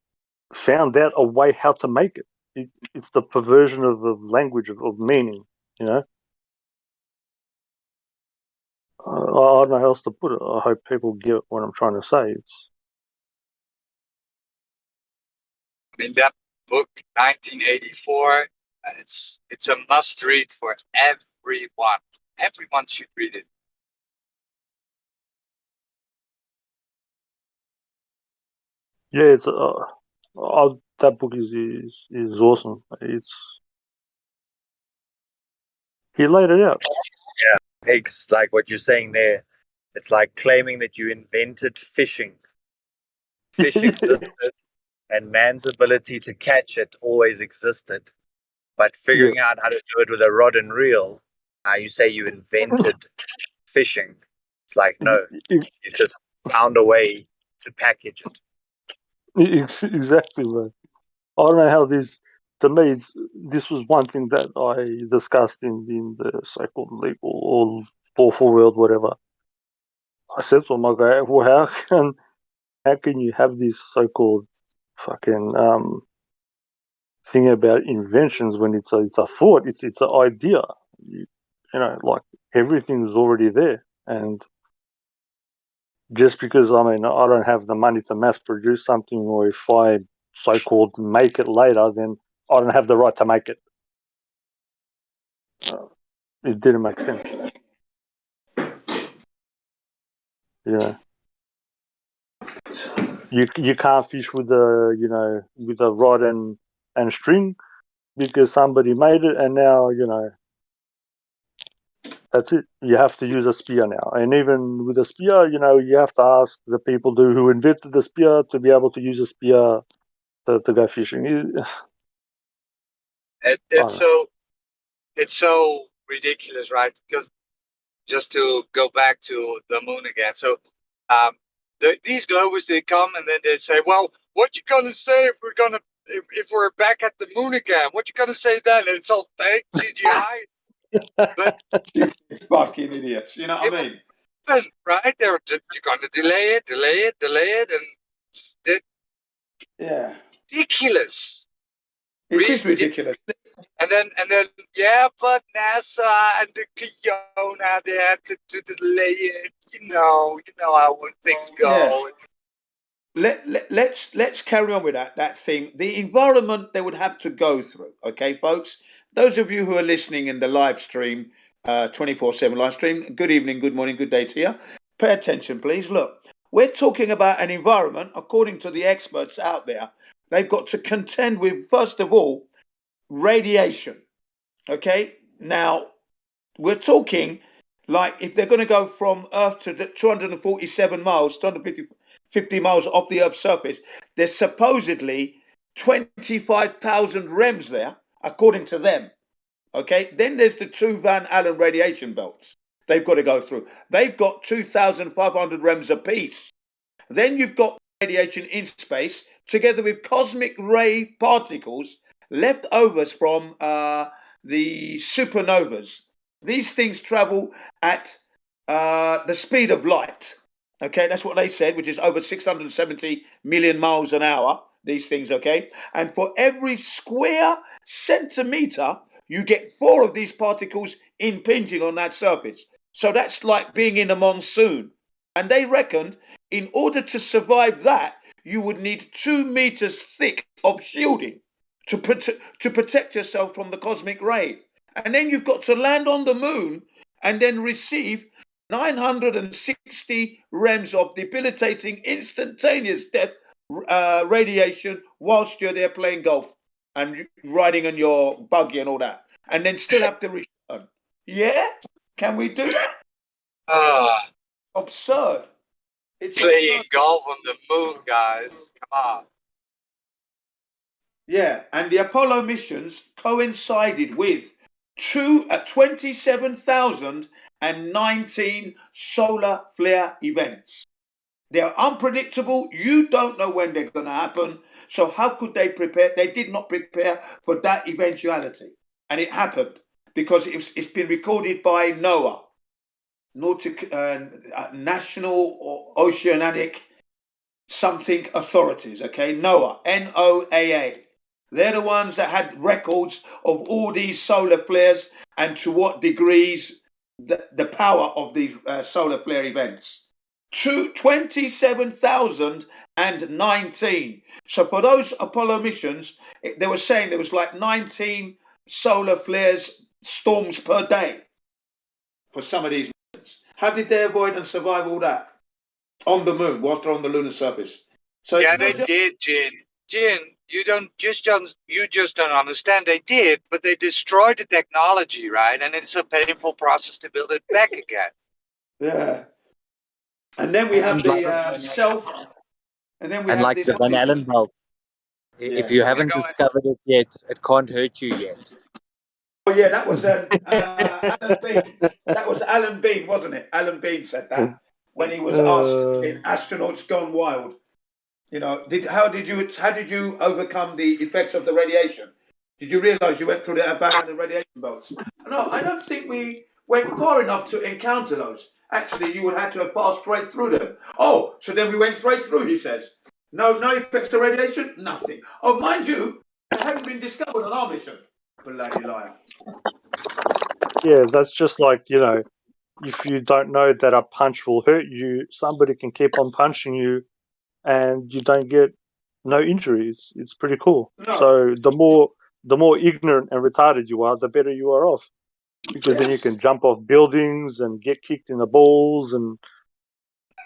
found out a way how to make it. It's the perversion of the language of meaning. You know. I don't know how else to put it. I hope people get what I'm trying to say. I mean that book, 1984. It's a must read for everyone. Everyone should read it. Yeah, it's that book is awesome. He laid it out. Yeah, it's like what you're saying there. It's like claiming that you invented fishing. Fish existed, and man's ability to catch it always existed. But Yeah. figuring out how to do it with a rod and reel, you say you invented fishing. It's like, no, you just found a way to package it. Exactly, man. I don't know how this to me, this was one thing that I discussed in the so-called legal or lawful world, whatever. I said to him, I go, well, how can you have this so-called fucking thing about inventions when it's a thought, it's an idea. You know, like everything's already there, and just because I don't have the money to mass produce something, or if I so-called make it later, then I don't have the right to make it. It didn't make sense. Yeah, you can't fish with with a rod and string because somebody made it, and now that's it. You have to use a spear now, and even with a spear, you have to ask the people who invented the spear to be able to use a spear to go fishing. It's so ridiculous, right? Because just to go back to the moon again. So these globers, they come and then they say, well, what you gonna say if we're back at the moon again? What you gonna say then? And it's all fake CGI. But fucking idiots, you know what I mean? Right? You're gonna delay it, and yeah, ridiculous. It is ridiculous. And then, yeah, but NASA and the Kiona, they had to delay it. You know how things go. Let's carry on with that thing. The environment they would have to go through. Okay, folks. Those of you who are listening in the live stream, 24/7 live stream. Good evening, good morning, good day to you. Pay attention, please. Look, we're talking about an environment. According to the experts out there, they've got to contend with, first of all, radiation. Okay, now we're talking like if they're going to go from Earth to 247 miles, 250 miles off the Earth's surface, there's supposedly 25,000 REMs there, according to them. Okay, then there's the two Van Allen radiation belts they've got to go through. They've got 2,500 REMs apiece. Then you've got radiation in space, together with cosmic ray particles left overs from the supernovas. These things travel at the speed of light. Okay, that's what they said, which is over 670 million miles an hour. These things, okay? And for every square centimeter, you get 4 of these particles impinging on that surface. So that's like being in a monsoon. And they reckoned in order to survive that, you would need 2 meters thick of shielding to protect yourself from the cosmic ray. And then you've got to land on the moon and then receive 960 REMs of debilitating instantaneous death radiation whilst you're there playing golf and riding on your buggy and all that. And then still have to return. Yeah? Can we do that? Absurd. It's playing absurd. golf on the moon, guys. Come on. Yeah, and the Apollo missions coincided with 27,019 solar flare events. They're unpredictable. You don't know when they're going to happen. So how could they prepare? They did not prepare for that eventuality. And it happened because it's been recorded by NOAA, National Oceanic Something Authorities, okay? NOAA, NOAA. They're the ones that had records of all these solar flares and to what degrees the power of these solar flare events. 27,019. So for those Apollo missions, they were saying there was like 19 solar flares, storms per day for some of these missions. How did they avoid and survive all that on the moon whilst they're on the lunar surface? So yeah, they did, Jin. You just don't understand. They did, but they destroyed the technology, right? And it's a painful process to build it back again. Yeah. And then we have the self. And then we have like this. the Van Allen belt. If you haven't discovered it yet, it can't hurt you yet. Oh yeah, that was Alan Bean. That was Alan Bean, wasn't it? Alan Bean said that when he was asked in Astronauts Gone Wild. You know, how did you overcome the effects of the radiation? Did you realise you went through the about the radiation belts? No, I don't think we went far enough to encounter those. Actually, you would have to have passed straight through them. Oh, so then we went straight through, he says. No effects of radiation? Nothing. Oh, mind you, it hadn't been discovered on our mission. Bloody liar. Yeah, that's just like, if you don't know that a punch will hurt you, somebody can keep on punching you and you don't get no injuries. It's pretty cool. No. So the more ignorant and retarded you are, the better you are off. Because then you Yes. can jump off buildings and get kicked in the balls and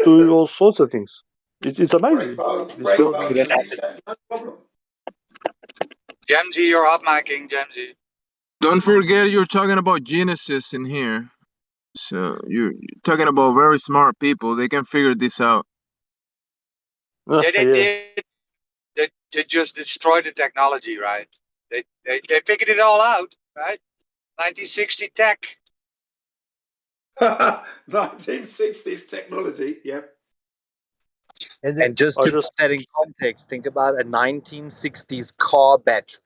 do all sorts of things. It's amazing. Break bones, and they said, no problem. Jamsy, you're upmicing, Jamsy. Don't forget you're talking about geniuses in here. So you're talking about very smart people. They can figure this out. Yeah, they Yeah. did. They just destroyed the technology, right? They figured it all out, right? 1960 tech. 1960s technology, yep. And just to put that in context, think about a 1960s car battery.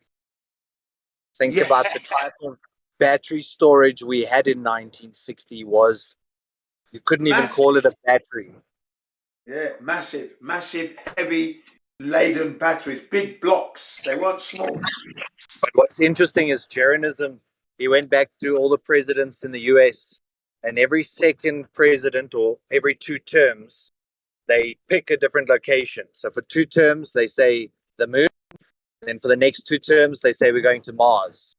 Think about the type of battery storage we had in 1960 was, you couldn't even call it a battery. Yeah, massive, heavy laden batteries, big blocks. They weren't small. But what's interesting is Jeranism, he went back through all the presidents in the US, and every second president or every 2 terms, they pick a different location. So for 2 terms, they say the moon. And then for the next 2 terms, they say we're going to Mars.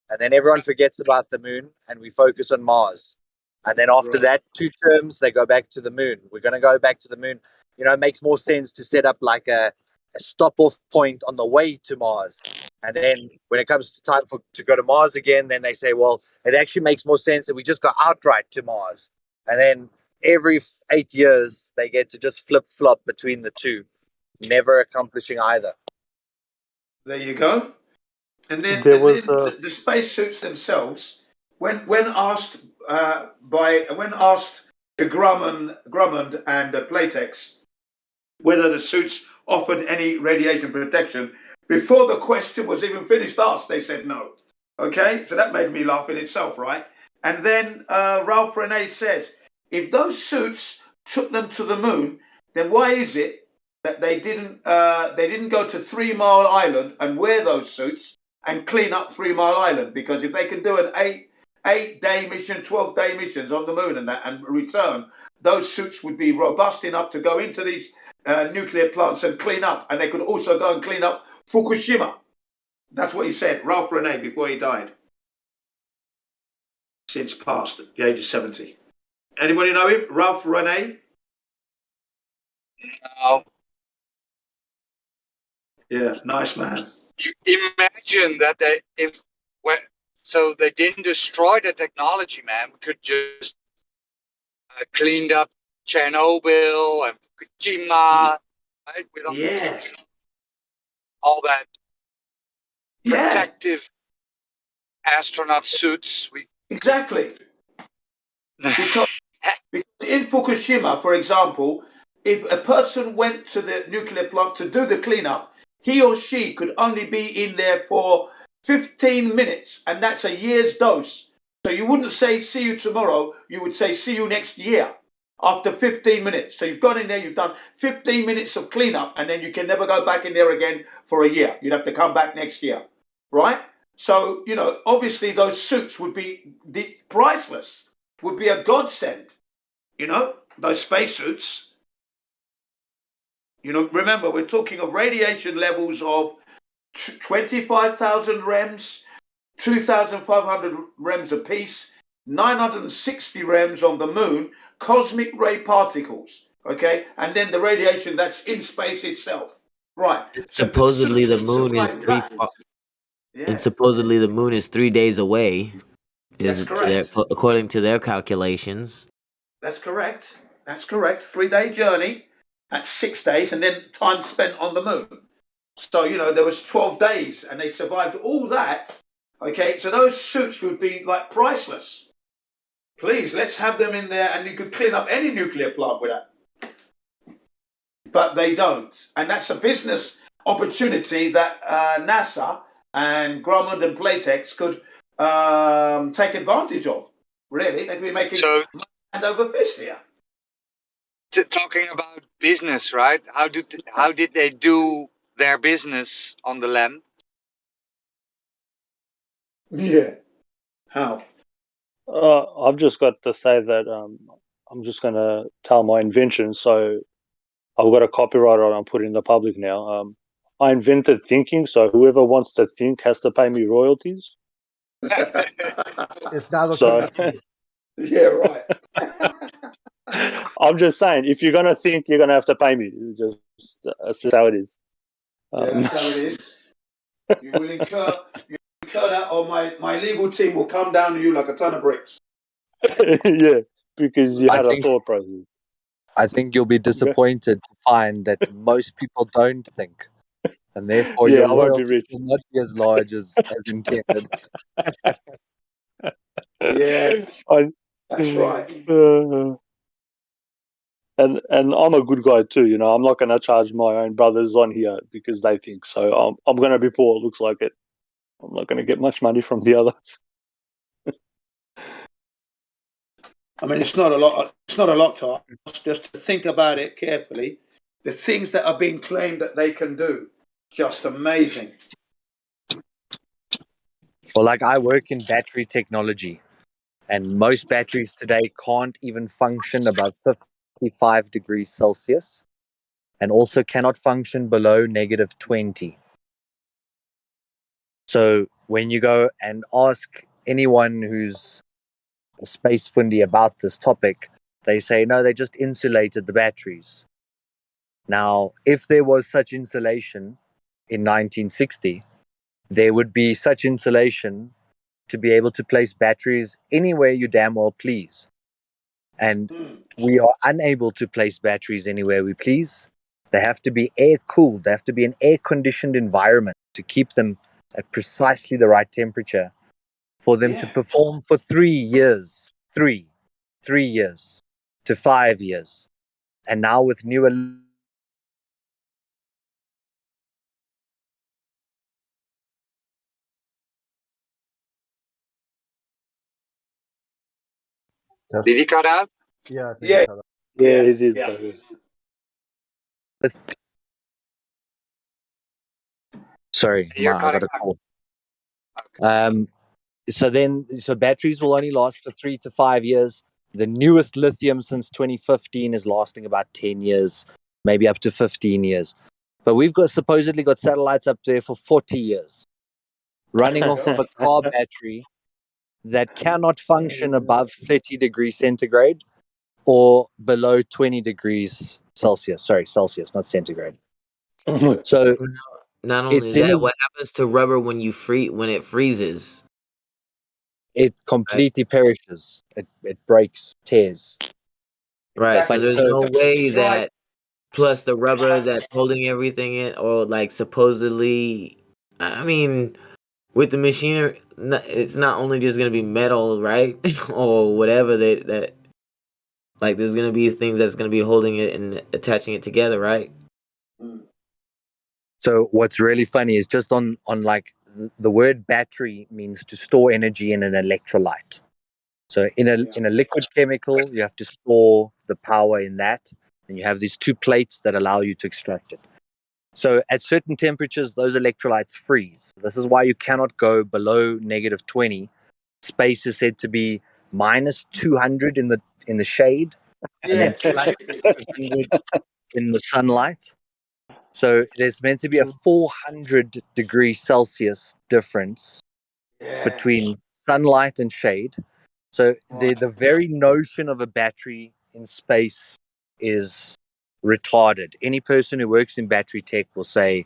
And then everyone forgets about the moon and we focus on Mars. And then after that 2 terms, they go back to the moon. We're going to go back to the moon. It makes more sense to set up like a stop-off point on the way to Mars. And then when it comes to time to go to Mars again, then they say, well, it actually makes more sense that we just go outright to Mars. And then every 8 years, they get to just flip-flop between the two, never accomplishing either. There you go. And then, there was the spacesuits themselves, when asked to Drummond and Playtex whether the suits offered any radiation protection, before the question was even finished asked, they said no. Okay, so that made me laugh in itself, right? And then Ralph Rene says, if those suits took them to the moon, then why is it that they didn't go to 3 Mile Island and wear those suits and clean up 3 Mile Island? Because if they can do an 8-day mission, 12-day missions on the moon and return, those suits would be robust enough to go into these nuclear plants and clean up. And they could also go and clean up Fukushima. That's what he said, Ralph Rene, before he died. Since passed at the age of 70. Anybody know him? Ralph Rene? No. Yeah, nice man. You imagine that so they didn't destroy the technology, man. We could just cleaned up Chernobyl and Fukushima, right? With all that protective astronaut suits. Exactly. Because in Fukushima, for example, if a person went to the nuclear plant to do the cleanup, he or she could only be in there for 15 minutes, and that's a year's dose. So you wouldn't say, see you tomorrow, you would say, see you next year, after 15 minutes. So you've gone in there, you've done 15 minutes of cleanup, and then you can never go back in there again for a year. You'd have to come back next year, right? So, obviously those suits would be priceless, would be a godsend, those spacesuits. Remember, we're talking of radiation levels of 25,000 rems, 2,500 rems apiece, 960 rems on the moon, cosmic ray particles, okay? And then the radiation that's in space itself. Right. Supposedly the moon is and supposedly the moon is 3 days away. That's correct. According to their calculations. That's correct. 3-day journey. That's 6 days, and then time spent on the moon. So, there was 12 days, and they survived all that. Okay, so those suits would be like priceless. Please, let's have them in there, and you could clean up any nuclear plant with that. But they don't. And that's a business opportunity that NASA and Grumman and Playtex could take advantage of. Really, they could be making hand over fist here. Talking about business, right? How did they do their business on the land? Yeah. How? I've just got to say that I'm just going to tell my invention. So I've got a copyright on it. I'm putting in the public now. I invented thinking, so whoever wants to think has to pay me royalties. It's not So, okay. Yeah, right. I'm just saying, if you're going to think, you're going to have to pay me. Just that's just how it is. Yeah, that's how it is. You will incur that, or my legal team will come down to you like a ton of bricks. Yeah, because you I had a think thought process. I think you'll be disappointed to find that most people don't think, and therefore Yeah, your I won't be royalty rich. will not be as large as intended. Yeah, that's right. And I'm a good guy too, you know. I'm not going to charge my own brothers on here because they think so. I'm going to be poor. It looks like it. I'm not going to get much money from the others. I mean, it's not a lot. It's not a lot to ask. Just to think about it carefully. The things that are being claimed that they can do, just amazing. Well, like I work in battery technology, and most batteries today can't even function above 55 degrees Celsius, and also cannot function below negative 20. So when you go and ask anyone who's a space fundy about this topic, they say, no, they just insulated the batteries. Now, if there was such insulation in 1960, there would be such insulation to be able to place batteries anywhere you damn well please. And we are unable to place batteries anywhere we please. They have to be air cooled. They have to be an air conditioned environment to keep them at precisely the right temperature for them to perform for 3 years, 3 years to 5 years. And now with newer Did he cut out? Yeah, I think Yeah, Yeah, he did. yeah. Sorry, You're I got cutting a out. call. So batteries will only last for 3 to 5 years. The newest lithium since 2015 is lasting about 10 years, maybe up to 15 years. But we've supposedly got satellites up there for 40 years, running off of a car battery that cannot function above 30 degrees centigrade or below 20 degrees Celsius. Sorry, Celsius, not centigrade. So Not only it's in that, a, what happens to rubber when it freezes? it completely perishes. It breaks, tears. Right. So there's So no way that plus the rubber that's holding everything in, or like supposedly, I mean, with the machinery, it's not only just gonna be metal, right, or whatever that like there's gonna be things that's gonna be holding it and attaching it together, right? So what's really funny is just on like the word battery means to store energy in an electrolyte. So in a liquid chemical, you have to store the power in that, and you have these two plates that allow you to extract it. So at certain temperatures, those electrolytes freeze. This is why you cannot go below negative 20. Space is said to be minus 200 in the shade, and then plus 200 in the sunlight. So there's meant to be a 400 degrees Celsius difference between sunlight and shade. So the very notion of a battery in space is retarded. Any person who works in battery tech will say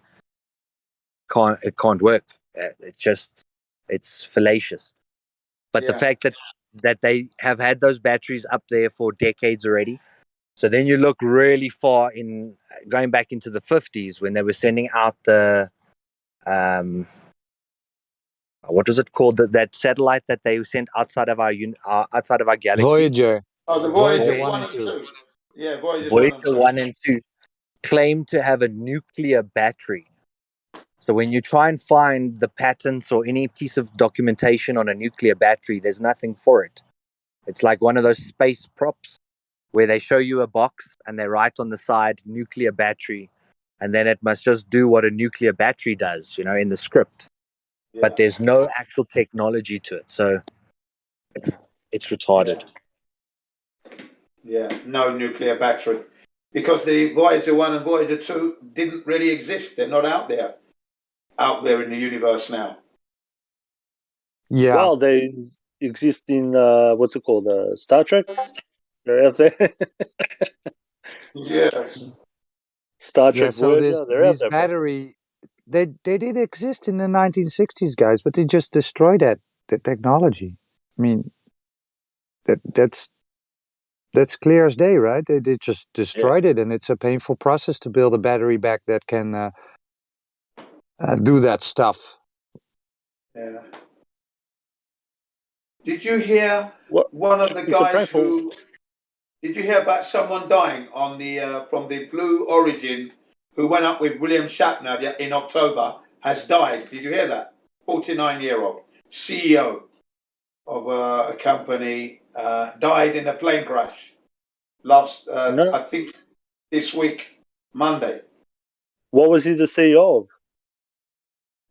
it can't work. It's fallacious. But the fact that they have had those batteries up there for decades already. So then you look really far in going back into the 50s when they were sending out the what was it called, that satellite that they sent outside of our galaxy. Voyager. Oh, the Voyager Voyager 1 1 and and 2. 2. Yeah, Voyager 1 and Voyager 2. 1 and 2 claimed to have a nuclear battery So when you try and find the patents or any piece of documentation on a nuclear battery, there's nothing for it. It's like one of those space props where they show you a box and they write on the side nuclear battery, and then it must just do what a nuclear battery does, in the script. Yeah. But there's no actual technology to it. So it's retarded. Yeah, no nuclear battery. Because the Voyager 1 and Voyager 2 didn't really exist. They're not out there in the universe now. Yeah. Well, they exist in what's it called? Star Trek. They're out there. Yes. Star Yeah, Trek so Voyager. They're out this there, bro. battery, they did exist in the 1960s, guys, but they just destroyed the technology. I mean, that's clear as day, right? They just destroyed it, and it's a painful process to build a battery back that can do that stuff. Yeah. Did you hear What? one of the It's a guys painful. who? Did you hear about someone dying on the from the Blue Origin, who went up with William Shatner in October? Has died. Did you hear that? 49-year-old CEO of a company died in a plane crash last. No. I think this week, Monday. What was he the CEO of?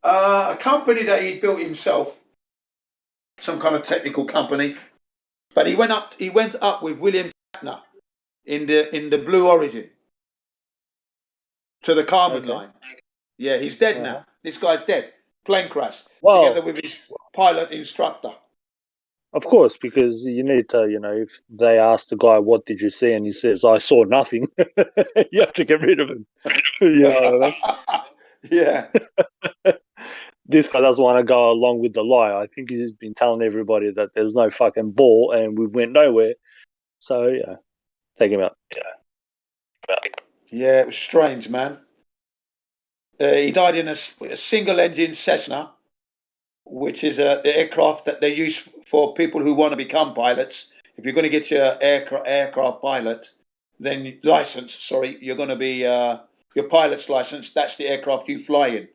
A company that he built himself, some kind of technical company. But he went up with William Shatner in the Blue Origin to the Kármán Okay. line. Yeah, he's dead now. This guy's dead. Plane crash together Well, with his pilot instructor. of course, because you need to, if they ask the guy, "What did you see?" and he says, "I saw nothing," you have to get rid of him. You know what I mean? Yeah. This guy doesn't want to go along with the lie. I think he's been telling everybody that there's no fucking ball and we went nowhere. So yeah, take him out. Yeah, it was strange, man. He died in a single-engine Cessna, which is an aircraft that they use for people who want to become pilots. If you're going to get your aircraft pilot, then license. Sorry, you're going to be your pilot's license. That's the aircraft you fly in.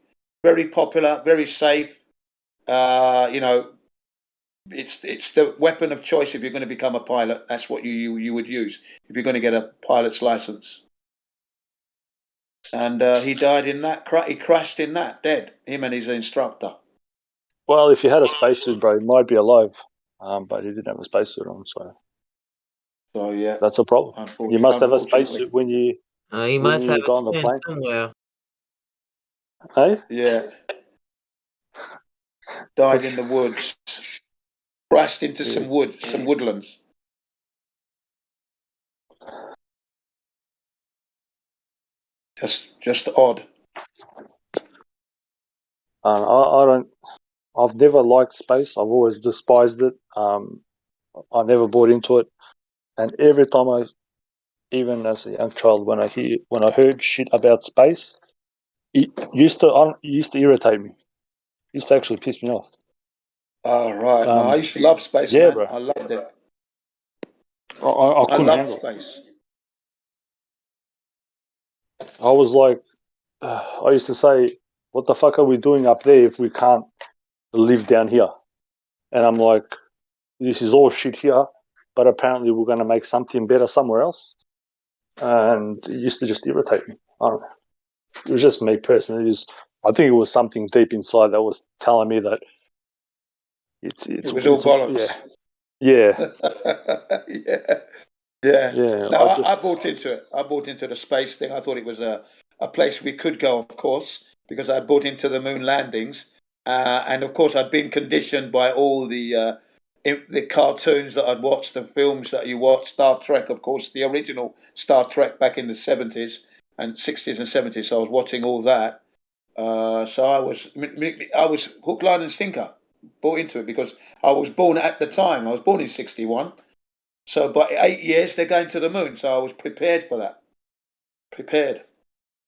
Very popular, very safe. It's the weapon of choice if you're going to become a pilot. That's what you would use if you're going to get a pilot's license. And he died in that. He crashed in that, dead. Him and his instructor. Well, if he had a spacesuit, bro, he might be alive. But he didn't have a spacesuit on, So yeah, that's a problem. You must have a unfortunately. spacesuit when you He must have go a on the twin plane. somewhere. Hey? Yeah, died in the woods. Crashed into some woodlands. Just odd. I don't. I've never liked space. I've always despised it. I never bought into it, and every time even as a young child, when I heard shit about space, it used to irritate me. It used to actually piss me off. Oh, right. No, I used to love space, Yeah, man. bro. I loved it. I I couldn't loved handle it. space. I was like, I used to say, "What the fuck are we doing up there if we can't live down here?" And I'm like, "This is all shit here, but apparently we're going to make something better somewhere else." And it used to just irritate me. I don't know. It was just me personally. I think it was something deep inside that was telling me that It was all bollocks. yeah. Yeah. Yeah. Yeah, No, I I just bought into it. I bought into the space thing. I thought it was a place we could go, of course, because I'd bought into the moon landings. And of course, I'd been conditioned by all the cartoons that I'd watched, the films that you watched, Star Trek, of course, the original Star Trek back in the 70s and 60s and 70s. So I was watching all that. So I was hook, line, and sinker, bought into it because I was born at the time. I was born in 61. So by 8 years, they're going to the moon. So I was prepared for that. Prepared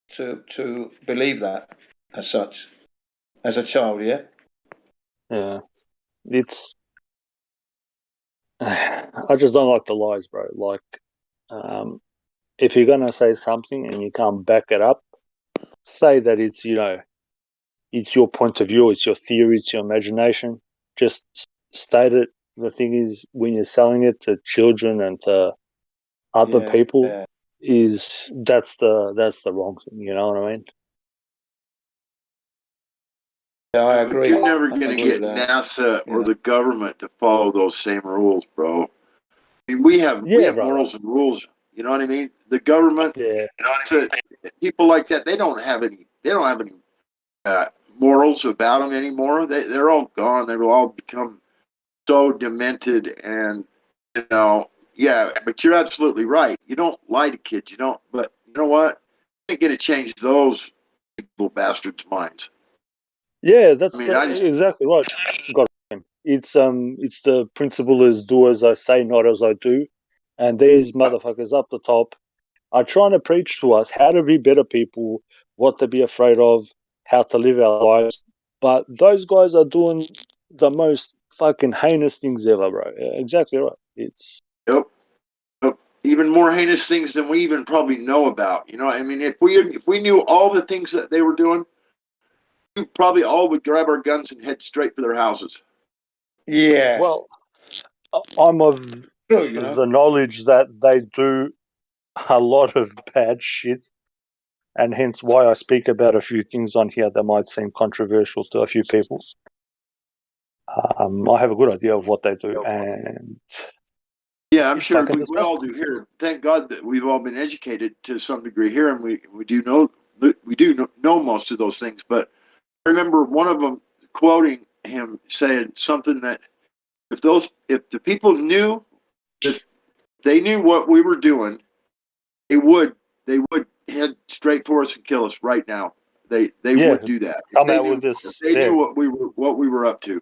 to believe that as such, as a child, yeah? yeah. It's I just don't like the lies, bro. Like, if you're gonna say something and you can't back it up, say that it's it's your point of view, it's your theory, it's your imagination. Just state it. The thing is, when you're selling it to children and to other people, that's the wrong thing. You know what I mean? Yeah, I But agree. you're never I going to agree with get that. NASA or the government to follow those same rules, bro. I mean, we have brother. morals and rules. You know what I mean? The government, people like that, they don't have any morals about them anymore. They're all gone. They've all become so demented, and yeah. But you're absolutely right. You don't lie to kids. You don't. But you know what? You ain't gonna change those little bastards' minds. Yeah, that's I mean, I just exactly right. Got him. It's the principle is do as I say, not as I do, and these motherfuckers up the top are trying to preach to us how to be better people, what to be afraid of, how to live our lives. But those guys are doing the most fucking heinous things ever, bro. Yeah, exactly right. It's Yep. Even more heinous things than we even probably know about. You know, I mean, if we knew all the things that they were doing, we probably all would grab our guns and head straight for their houses. Yeah. Well, I'm of the knowledge that they do a lot of bad shit, and hence why I speak about a few things on here that might seem controversial to a few people. I have a good idea of what they do, and yeah, I'm it's sure fucking we all disgusting. do here. Thank God that we've all been educated to some degree here, and we do know most of those things. But I remember one of them quoting him saying something that if the people knew that they knew what we were doing, they would head straight for us and kill us right now. They would do that come out with if this. they Yeah, knew what we were up to.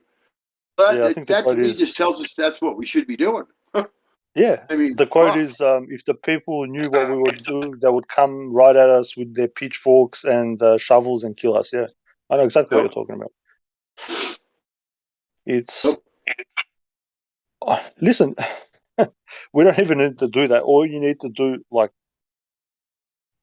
But yeah. I think the that to quote me just is, tells us that's what we should be doing. yeah. I mean, The quote fuck. is, if the people knew what we would do, they would come right at us with their pitchforks and shovels and kill us. Yeah, I know exactly what you're talking about. It's listen, we don't even need to do that. All you need to do, like,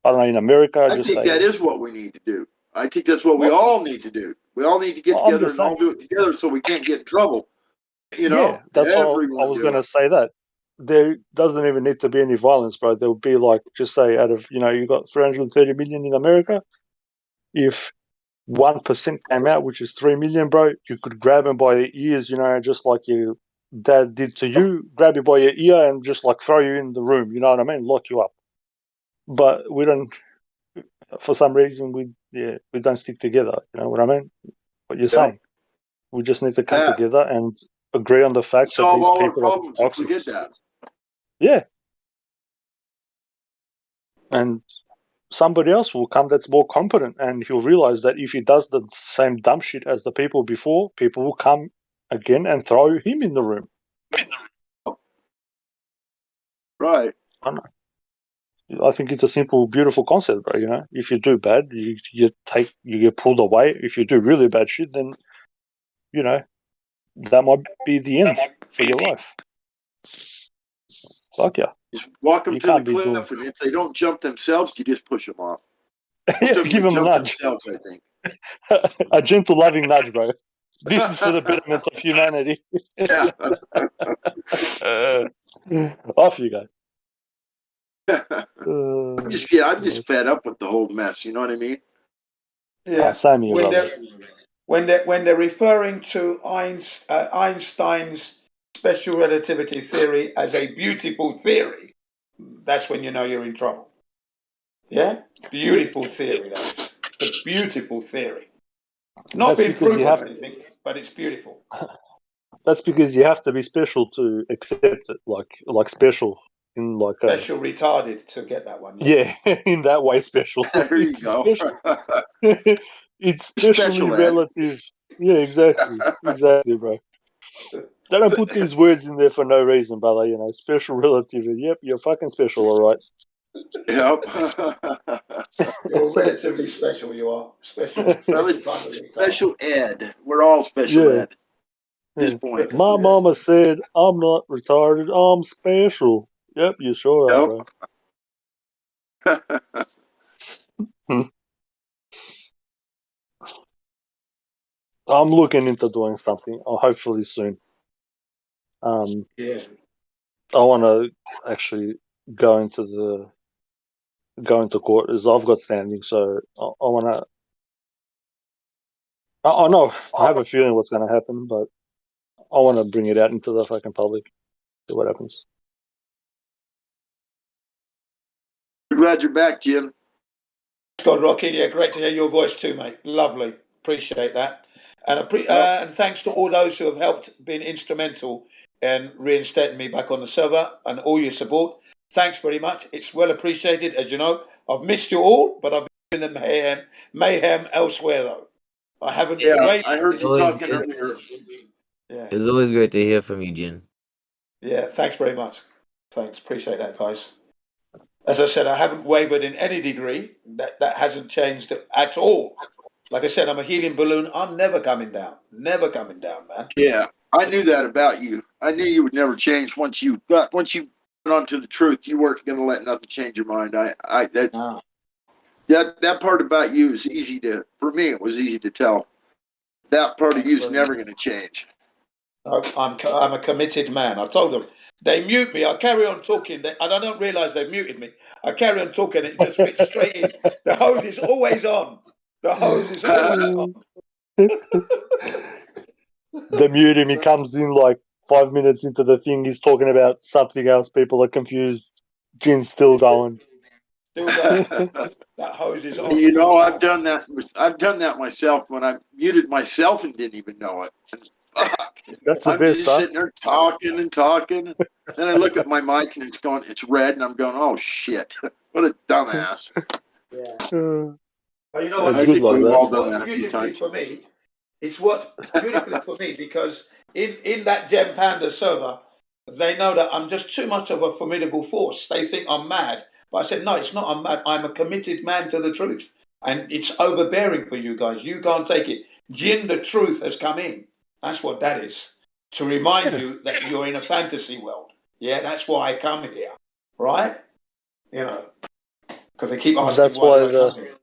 I don't know, in America, I just think say, that is what we need to do. I think that's what we well, all need to do. We all need to get I'm together just and all saying, do it together so we can't get in trouble. You yeah, know, that's what I everyone was do going to it. say. That there doesn't even need to be any violence, bro. There would be like, just say, out of you got 330 million in America. If 1% came out, which is 3 million, bro, you could grab him by the ears, just like your dad did to you, grab you by your ear and just like throw you in the room, you know what I mean? Lock you up. But we don't, for some reason, we don't stick together, you know what I mean? What you're saying. We just need to come Yeah. together and agree on the fact that Solve these all our people are problems if we toxic. did that. Yeah. And somebody else will come that's more competent and he'll realize that if he does the same dumb shit as the people before, people will come again and throw him in the room. Right. I think it's a simple, beautiful concept, bro. If you do bad, you get pulled away. If you do really bad shit, then that might be the end for your life. Fuck yeah. Just walk them You to the can't be doing. cliff, and if they don't jump themselves, you just push them off. Most Yeah, of them give would him a jump nudge. themselves, I think. A gentle, loving nudge, bro. This is for the betterment of humanity. Yeah. Off you go. I'm just fed up with the whole mess. You know what I mean? Yeah. Same here, brother. When they're referring to Einstein's special relativity theory as a beautiful theory, that's when you know you're in trouble. Yeah? Beautiful theory, that is. It's a beautiful theory. Not That's been because proven or anything, but it's beautiful. That's because you have to be special to accept it, like special in like a Special retarded to get that one, yeah. in that way special. There you It's go. special. It's specially Special ed. relative. Yeah, exactly, bro. They don't put these words in there for no reason, brother. Special relativity. Yep, you're fucking special, all right. Yep. You're relatively special, you are. Special kind of retard. Special ed. We're all special Yeah. ed at this point. My mama said I'm not retarded. I'm special. Yep, you sure are, bro. I'm looking into doing something. Hopefully soon. Yeah. I want to actually go into court as I've got standing. So I want to. I know. I have a feeling what's going to happen, but I want to bring it out into the fucking public. See what happens. We're glad you're back, Jim. God, Rocky, yeah, great to hear your voice too, mate. Lovely, appreciate that, and and thanks to all those who have helped, been instrumental in reinstating me back on the server, and all your support. Thanks very much. It's well appreciated. As you know, I've missed you all, but I've been in the mayhem elsewhere though. I haven't. Yeah, I heard you Always, talking earlier. Yeah. it's always great to hear from you, Jin. Yeah, thanks very much. Thanks, appreciate that, guys. As I said, I haven't wavered in any degree. That hasn't changed at all. Like I said, I'm a helium balloon. I'm never coming down. Never coming down, man. Yeah, I knew that about you. I knew you would never change once you went onto the truth. You weren't going to let nothing change your mind. That part about you is easy to. For me, it was easy to tell. That part of you is never going to change. I'm a committed man. I told them they mute me. I carry on talking, and I don't realise they've muted me. I carry on talking. It just fits straight in. The hose is always on. The hose is always on. The mute him. He comes in like 5 minutes into the thing. He's talking about something else. People are confused. Jin's still going. Still going. That hose is on. You know, I've done that. I've done that myself when I muted myself and didn't even know it. And, That's the I'm best, just huh? sitting there talking and talking. Then I look at my mic and it's red, and I'm going, oh shit, what a dumbass. Yeah. But you know what? It's I good think like we've that. all done What's that a few beautifully times. for me, it's what beautifully for me because in that Gem Panda server, they know that I'm just too much of a formidable force. They think I'm mad. But I said, no, it's not I'm mad. I'm a committed man to the truth. And it's overbearing for you guys. You can't take it. Jin, the truth has come in. That's what that is. To remind you that you're in a fantasy world. Yeah, that's why I come here. Right? You know, because they keep asking That's why why do I come here.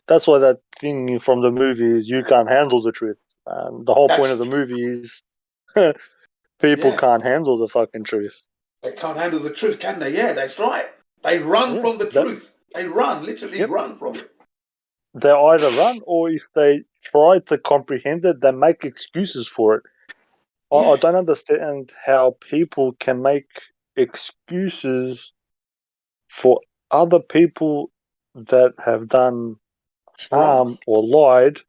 That's why that thing from the movie is you can't handle the truth. The whole point of the movie is people Yeah. can't handle the fucking truth. They can't handle the truth, can they? Yeah, that's right. They run from the truth. They run, literally run from it. They either run or if they try to comprehend it, they make excuses for it. I don't understand how people can make excuses for other people that have done harm or lied.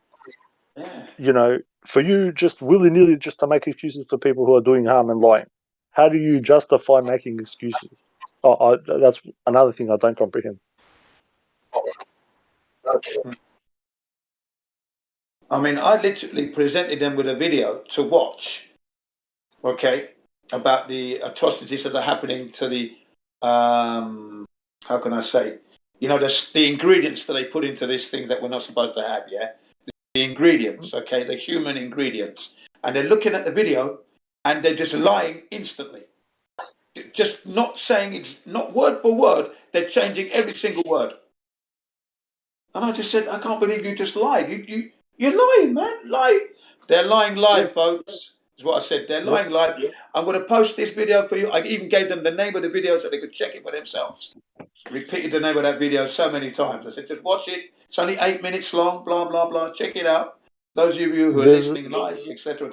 Yeah. You know, for you just willy nilly just to make excuses for people who are doing harm and lying. How do you justify making excuses? That's another thing I don't comprehend. I mean, I literally presented them with a video to watch, okay, about the atrocities that are happening to the, how can I say, you know, the ingredients that they put into this thing that we're not supposed to have, yeah? The ingredients, okay, the human ingredients. And they're looking at the video and they're just lying instantly. Just not saying, not word for word, they're changing every single word. And I just said, I can't believe you just lied. You're lying, man. They're lying live, folks. Is what I said. They're lying live. I'm going to post this video for you. I even gave them the name of the video so they could check it for themselves. Repeated the name of that video so many times. I said, just watch it. It's only 8 minutes long. Blah blah blah. Check it out. Those of you who are listening live, etc.,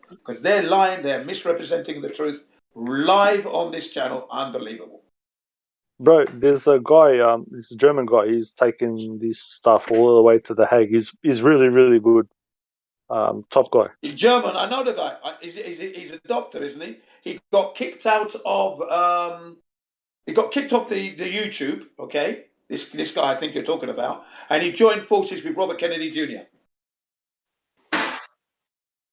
because they're lying. They're misrepresenting the truth live on this channel. Unbelievable. Bro, there's a guy, this German guy. He's taking this stuff all the way to The Hague. He's really, really good. Top guy. He's German. I know the guy. He's a doctor, isn't he? He got kicked out of. He got kicked off the YouTube. Okay, this guy I think you're talking about, and he joined forces with Robert Kennedy Jr.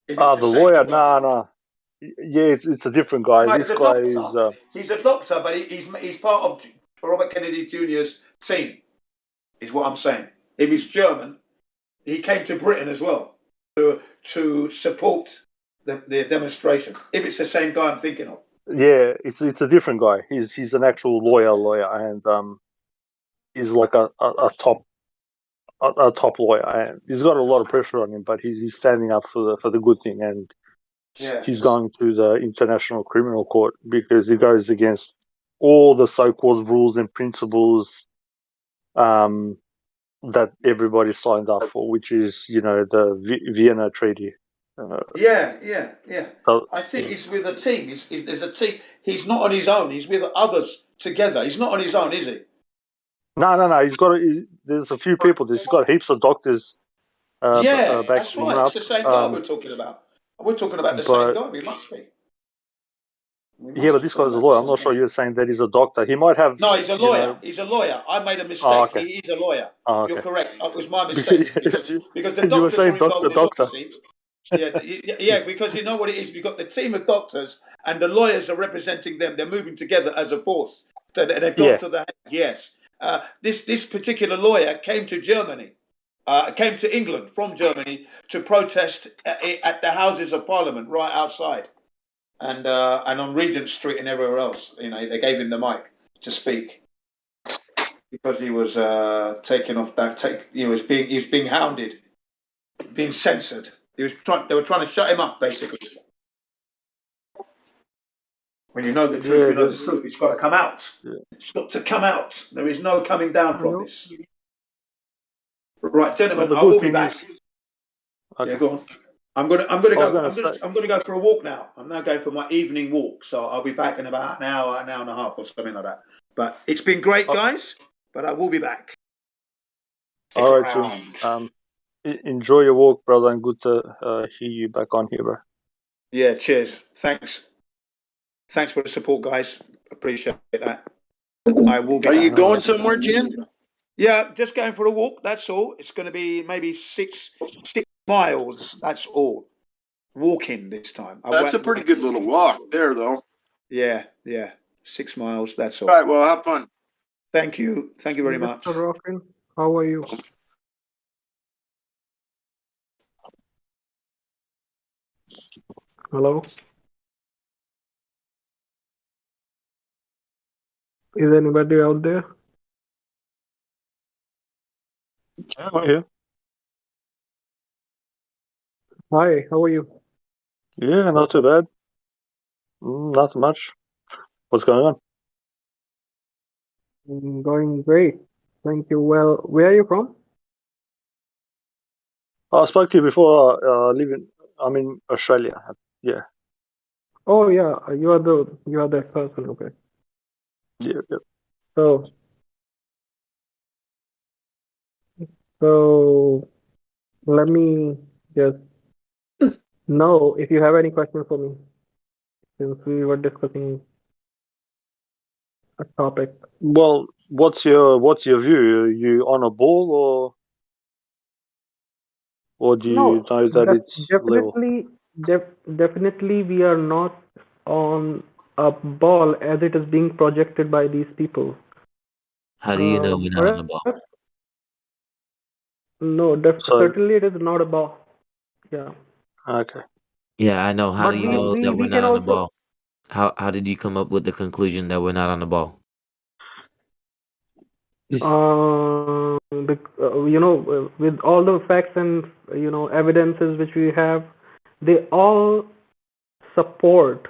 The lawyer? Nah. Yeah, it's a different guy. No, This he's a guy doctor. is. He's a doctor, but he's part of Robert Kennedy Jr.'s team. Is what I'm saying. If he's German, he came to Britain as well to support the demonstration. If it's the same guy I'm thinking of. Yeah, it's a different guy. He's an actual lawyer, and he's like a top a top lawyer, and he's got a lot of pressure on him, but he's standing up for the good thing, and he's going to the International Criminal Court because he goes against all the so-called rules and principles that everybody signed up for, which is, the Vienna Treaty. Yeah. So, I think he's with a team. There's a team. He's not on his own. He's with others together. He's not on his own, is he? no. There's a few people. He's got heaps of doctors Yeah, backing that's him right. It's up. the same guy we're talking about. We're talking about the same But guy. We must be. yeah, but this guy's a lawyer. I'm not sure you're saying that he's a doctor. He might have, No, he's a lawyer. He's a lawyer. I made a Oh, mistake. okay. He is a lawyer. Oh, You're okay. correct. It was my mistake because the You were doctors saying are involved doctor. as well. See? Yeah, because you know what it is. We've got the team of doctors and the lawyers are representing them. They're moving together as a force. So they've gone to the Hague. Yes. This particular lawyer came to Germany, came to England from Germany to protest at the Houses of Parliament right outside, and on Regent Street and everywhere else. They gave him the mic to speak because he was taken off that. He was being hounded, being censored. They were trying to shut him up, basically. When you know the truth, you know the truth. It's got to come out. Yeah. It's got to come out. There is no coming down from this. Right, gentlemen, I will be back. Okay. Yeah, go on. I'm going to go for a walk now. I'm now going for my evening walk, so I'll be back in about an hour and a half or something like that. But it's been great, guys. But I will be back. All right, Jim. Enjoy your walk, brother, and good to hear you back on here, bro. Yeah, cheers. Thanks for the support, guys. Appreciate that. I will be. Are you going somewhere, Jim? Yeah, just going for a walk. That's all. It's going to be maybe 6 miles. That's all. Walking this time. That's a pretty good little walk there, though. Yeah. 6 miles. That's all. All right. Well, have fun. Thank you. Thank you very much. Mr. Rockin, how are you? Hello? Is anybody out there? I'm here. Hi, how are you? Yeah, not too bad. Not much. What's going on? Going great. Thank you. Well, where are you from? I spoke to you before. I'm in Australia. Yeah. Oh yeah, you are that person. Okay. Yeah. So let me just know if you have any questions for me, since we were discussing a topic. Well, what's your view? Are you on a ball or do you know that it's level? Definitely we are not on a ball as it is being projected by these people. How do you know we're not on the ball? No, certainly it is not a ball. Yeah. Okay. Yeah, I know. How But do you know that we're we not can on the also. ball? How did you come up with the conclusion that we're not on the ball? With all the facts and evidences which we have, they all support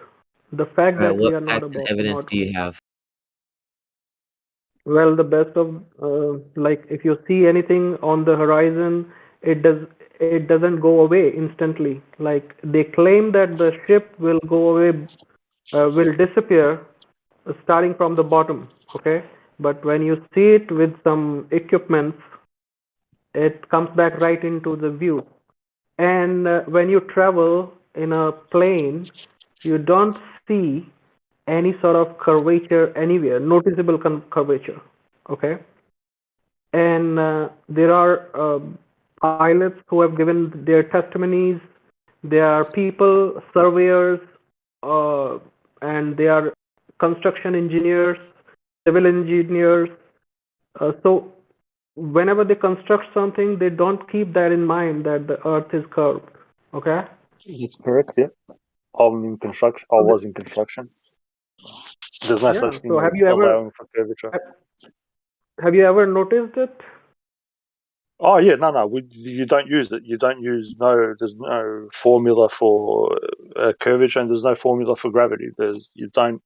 the fact that we are not What facts and evidence do you have? Well, the best of like if you see anything on the horizon, it doesn't go away instantly. Like they claim that the ship will go away, will disappear starting from the bottom. Okay, but when you see it with some equipments, it comes back right into the view. And when you travel in a plane, you don't see any sort of curvature anywhere, noticeable curvature. Okay. And there are pilots who have given their testimonies. There are people, surveyors, and they are construction engineers, civil engineers. So whenever they construct something, they don't keep that in mind that the earth is curved. Okay? It's correct, yeah. I'm in construction. I was in construction. There's no such thing as allowing for curvature. Have you ever noticed it? Oh yeah, no. You don't use it. You don't use There's no formula for curvature, and there's no formula for gravity. You don't.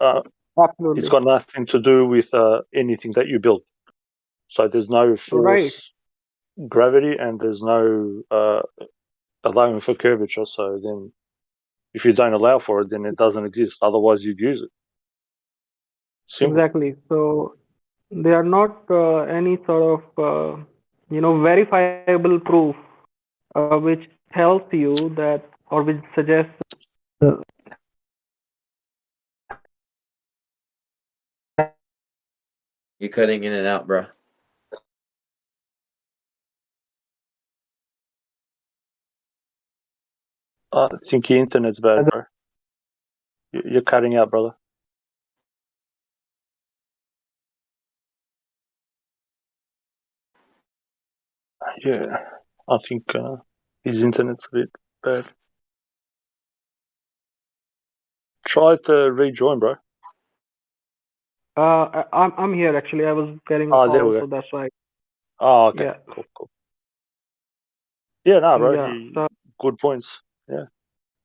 Absolutely. It's got nothing to do with anything that you build. So there's no Right. force, gravity, and there's no allowing for curvature. So then, if you don't allow for it, then it doesn't exist. Otherwise, you'd use it. Simple. Exactly. So they are not any sort of verifiable proof which tells you that, or which suggests You're cutting in and out, bro. I think your internet's bad, bro. You're cutting out, brother. Yeah, I think his internet's a bit bad. Try to rejoin, bro. I'm here actually. I was getting a There call, we go. so that's why. Oh, okay. Yeah. Cool. Yeah, no, bro. Yeah. So Good points. Yeah,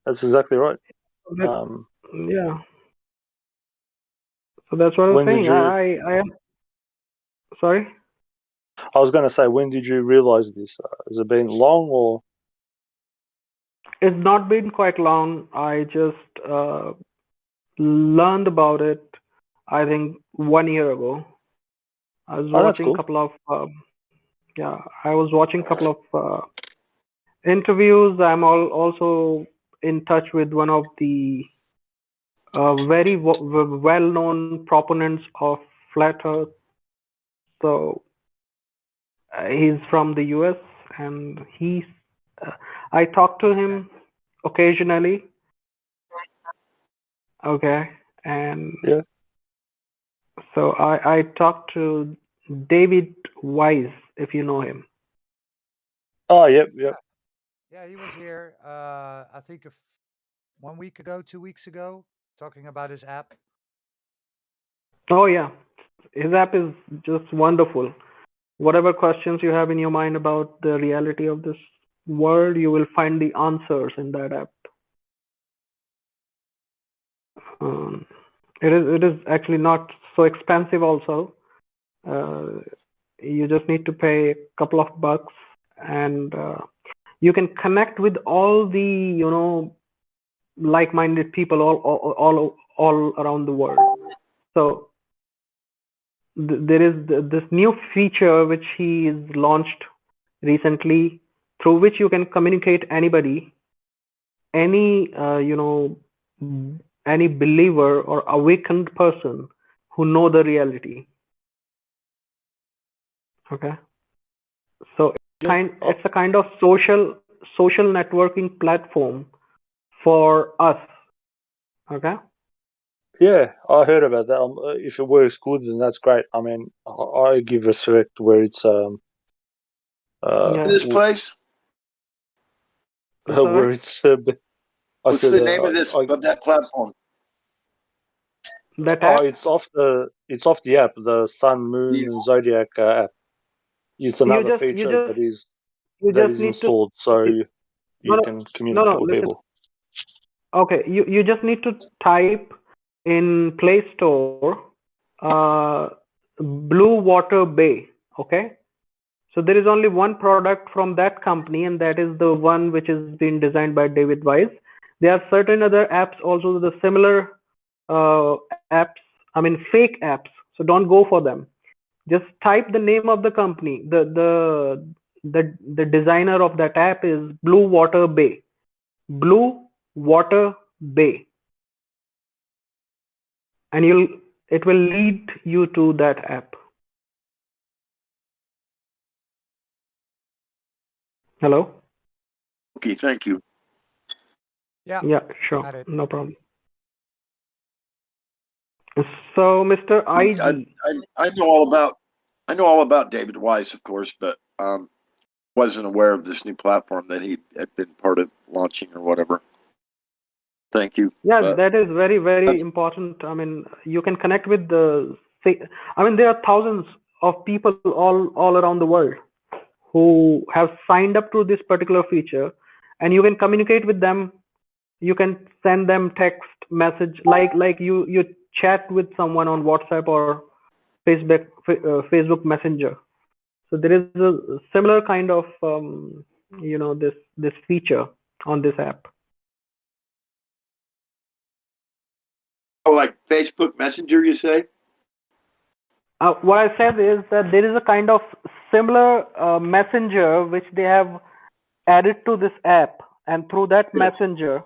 that's exactly right. yeah. So that's what I was When did saying. you? I am sorry. I was going to say, when did you realize this? Has it been long or? It's not been quite long. I just learned about it, I think 1 year ago. I was Oh, that's watching a cool. couple of I was watching a couple of interviews. I'm also in touch with one of the very well-known proponents of flat Earth. So he's from the US, and I talk to him occasionally. Okay, and yeah. So I talked to David Wise, if you know him. Oh, yep. Yeah, he was here. I think 1 week ago, 2 weeks ago, talking about his app. Oh yeah, his app is just wonderful. Whatever questions you have in your mind about the reality of this world, you will find the answers in that app. It is actually not so expensive. Also, you just need to pay a couple of bucks, and you can connect with all the like-minded people all around the world. So there is this new feature which he is launched recently, through which you can communicate anybody, any any believer or awakened person who know the reality. Okay, so it's a kind of social networking platform for us. Okay. Yeah, I heard about that. If it works good, then that's great. I mean, I give respect where it's This place. where it's. What's the name of that platform? That app? It's off the app, the Sun, Moon, and Zodiac app. It's another feature that is installed, so you can communicate with people. Okay, you just need to type in Play Store Blue Water Bay. Okay, so there is only one product from that company, and that is the one which is been designed by David Wise. There are certain other apps also, the similar apps, I mean fake apps, so don't go for them. Just type the name of the company. The designer of that app is Blue Water Bay. Blue Water Bay, and it will lead you to that app. Hello? Okay, thank you. Yeah, sure. No problem. So, Mr. IG. I know all about David Wise, of course, but wasn't aware of this new platform that he had been part of launching or whatever. Thank you. Yeah, that is very, very important. I mean, you can connect with there are thousands of people all around the world. who have signed up to this particular feature, and you can communicate with them. You can send them text message like you chat with someone on WhatsApp or Facebook Messenger. So there is a similar kind of this feature on this app. Oh, like Facebook Messenger, you say? What I said is that there is a kind of similar messenger which they have added to this app, and through that messenger,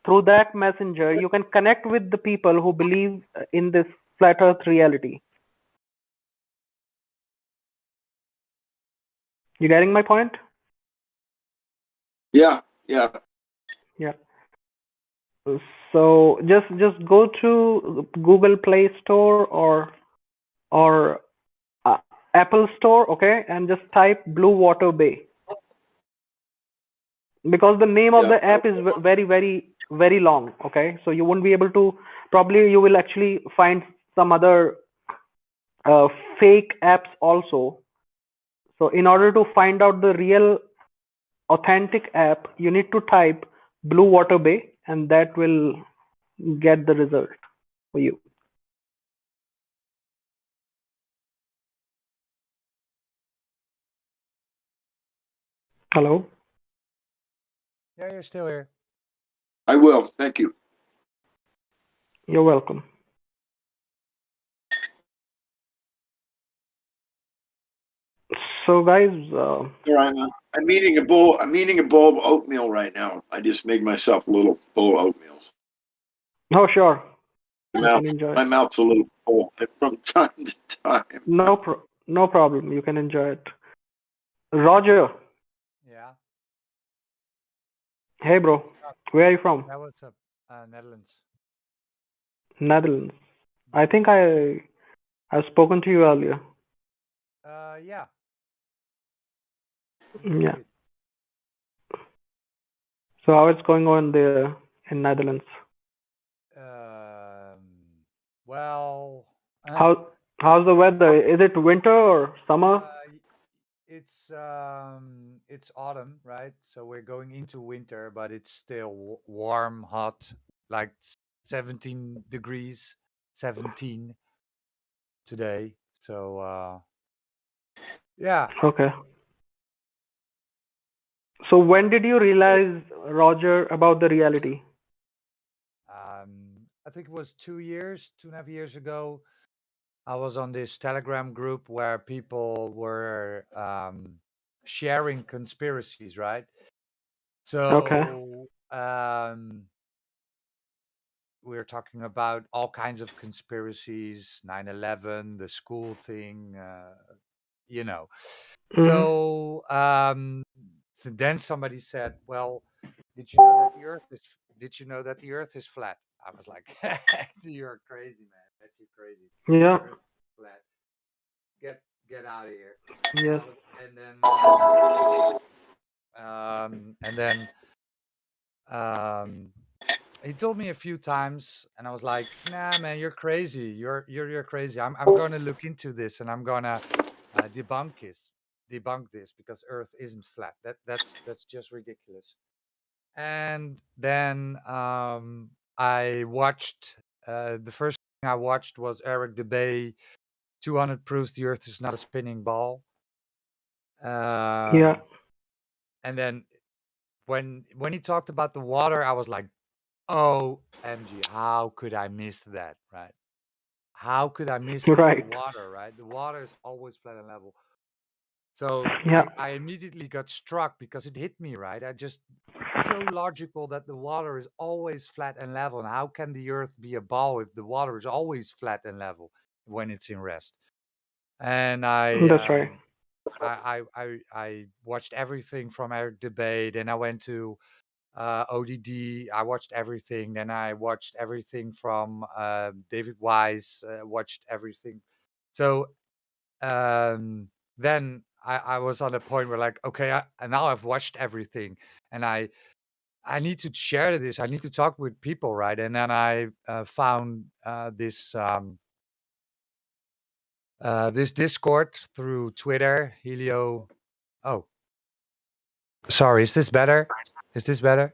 you can connect with the people who believe in this flat Earth reality. You getting my point? Yeah. Yeah. So just go to Google Play Store or Apple Store, okay, and just type Blue Water Bay, because the name of the app is very long, okay, so you won't be able to, probably you will actually find some other fake apps also. So in order to find out the real authentic app, you need to type Blue Water Bay, and that will get the result for you. Hello? Yeah, you're still here. I will. Thank you. You're welcome. So guys, I'm eating a bowl. I'm eating a bowl of oatmeal right now. I just made myself a little bowl of oatmeal. Oh sure. You can enjoy. My mouth's a little full from time to time. No problem. You can enjoy it. Roger. Yeah. Hey bro, where are you from? Yeah, what's up? Netherlands. Netherlands. I think I've spoken to you earlier. Yeah. Yeah. So how it's going on there in Netherlands? Well. How's the weather? Is it winter or summer? It's autumn, right? So we're going into winter, but it's still warm, hot, like 17 degrees, 17 today. So yeah. Okay. So when did you realize, Roger, about the reality? I think it was 2.5 years ago. I was on this Telegram group where people were sharing conspiracies, right? So we're talking about all kinds of conspiracies, 9/11, the school thing, you know. So then somebody said, "Well, did you know that the Earth is? Did you know that the Earth is flat?" I was like, "You're crazy, man. That's you crazy. Yeah. The Earth is flat. Get out of here." Yes. And then he told me a few times, and I was like, "Nah, man, you're crazy. You're crazy. I'm going to look into this, and I'm going to debunk this because Earth isn't flat. That's just ridiculous." And then I watched the first thing I watched was Eric Debay, 200 proofs the Earth is not a spinning ball. Yeah. And then when he talked about the water, I was like, OMG, how could I miss that, right? How could I miss Right. the water, right? The water is always flat and level. So Yeah. I immediately got struck because it hit me, right? It's so logical that the water is always flat and level. And how can the Earth be a ball if the water is always flat and level when it's in rest? And That's right. I watched everything from Eric Debate, and I went to ODD. I watched everything. Then I watched everything from David Wise. Watched everything. So then I was on a point where like, okay, and now I've watched everything, and I need to share this. I need to talk with people, right? And then I found this Discord through Twitter, Helio Oh, sorry. Is this better? Is this better?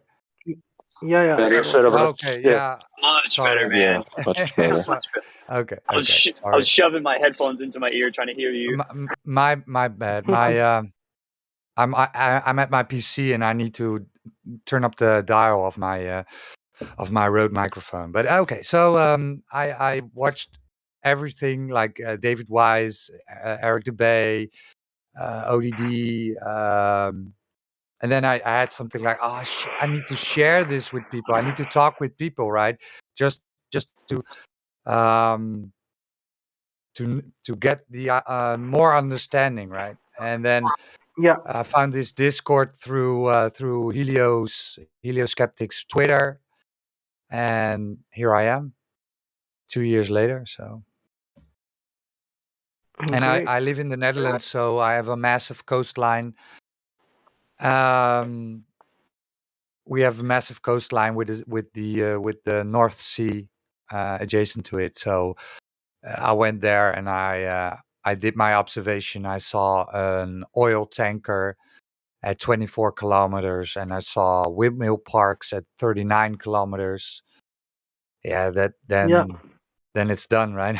Yeah. Okay. Yeah. Much Sorry. better, man. much better. Okay. I was Okay. I was Sorry. shoving my headphones into my ear trying to hear you. My bad. I'm at my PC and I need to turn up the dial of my Rode microphone. But okay, so I watched everything like David Wise, Eric DeBay, ODD, and then I had something like, oh, I need to share this with people. I need to talk with people, right? Just um, to get the more understanding, right? And then Yeah. I found this Discord through Heliosceptics Twitter, and here I am, 2 years later. So, and Great. I live in the Netherlands, so I have a massive coastline. We have a massive coastline with the North Sea adjacent to it. So I went there and I did my observation. I saw an oil tanker at 24 kilometers, and I saw windmill parks at 39 kilometers. Yeah, Yeah. then it's done, right?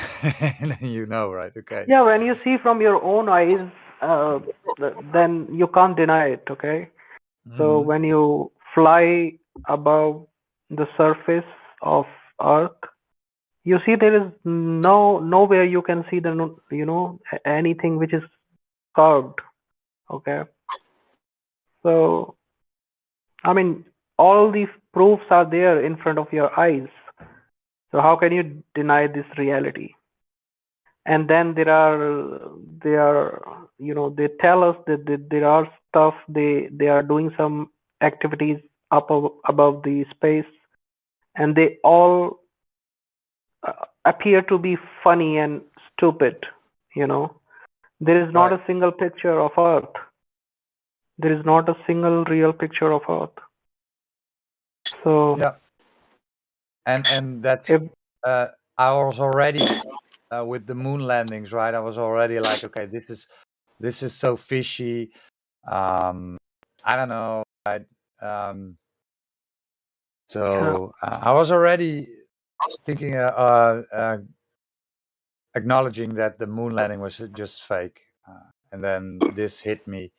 And then you know, right? Okay. Yeah, when you see from your own eyes, then you can't deny it, okay? So Mhm. when you fly above the surface of Earth, you see there is nowhere you can see anything which is curved, okay? So I mean, all these proofs are there in front of your eyes. So how can you deny this reality? And then they tell us that there are stuff they are doing some activities above the space, and they all appear to be funny and stupid. There is not Right. a single picture of Earth. There is not a single real picture of Earth. So Yeah. And that's if I was already with the moon landings, right? I was already like, okay, this is so fishy. I don't know. So I was already thinking, acknowledging that the moon landing was just fake, and then this hit me.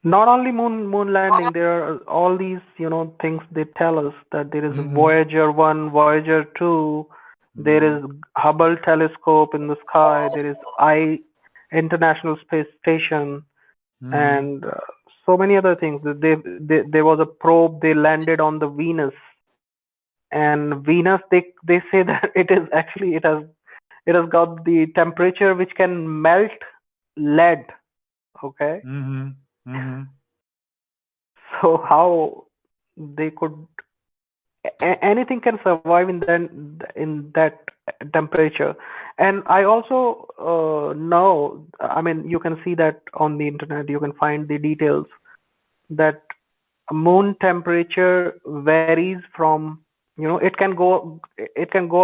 not only moon landing, there are all these things they tell us that there is Mm-hmm. Voyager 1, Voyager 2, there is Hubble telescope in the sky, there is International Space Station, and so many other things. There was a probe they landed on the Venus, and Venus they say that it has got the temperature which can melt lead. Okay. So how they could anything can survive in that temperature. And I also know, I mean, you can see that on the internet, you can find the details that moon temperature varies from, it can go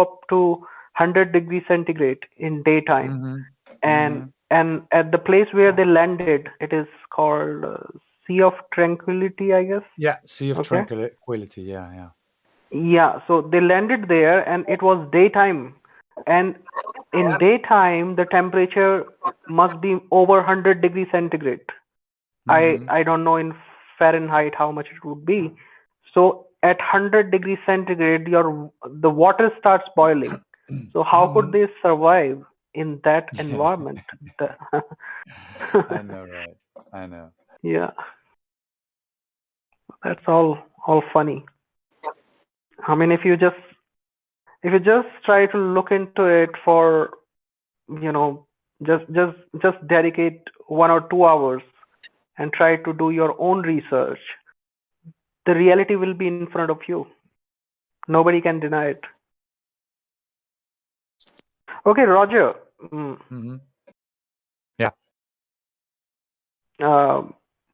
up to 100 degrees centigrade in daytime. And at the place where they landed, it is called Sea of Tranquility, I guess. Yeah, Sea of Okay. Tranquility. Yeah. Yeah, so they landed there and it was daytime. And in daytime, the temperature must be over 100 degrees centigrade. I don't know in Fahrenheit how much it would be. So at 100 degrees centigrade, the water starts boiling. So how could they survive in that environment? I know, right? I know. Yeah, that's all funny. I mean, if you just try to look into it for just dedicate 1 or 2 hours and try to do your own research, the reality will be in front of you. Nobody can deny it. Okay, Roger. Yeah.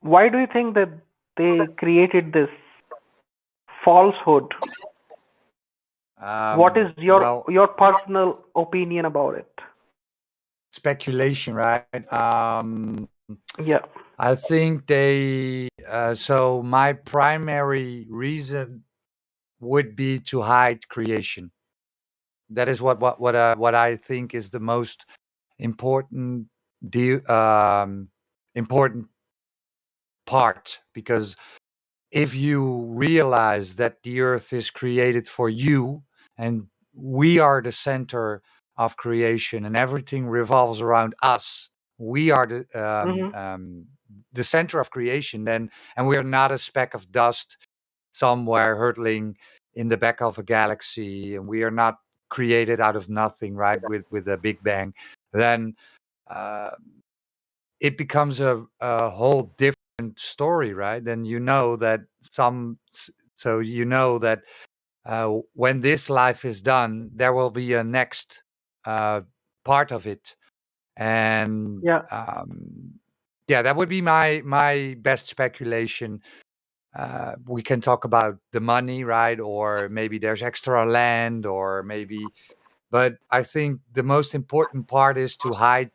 Why do you think that they created this falsehood? What is your personal opinion about it? Speculation, right? Yeah. I think they. So my primary reason would be to hide creation. That is what I think is the most important important part, because if you realize that the earth is created for you and we are the center of creation and everything revolves around us, we are the center of creation, then, and we are not a speck of dust somewhere hurtling in the back of a galaxy, and we are not created out of nothing, right, with a big bang, then uh, it becomes a whole different story, right? Then you know that so you know that when this life is done, there will be a next part of it, and Yeah. yeah, that would be my best speculation. We can talk about the money, right? Or maybe there's extra land, or maybe, but I think the most important part is to hide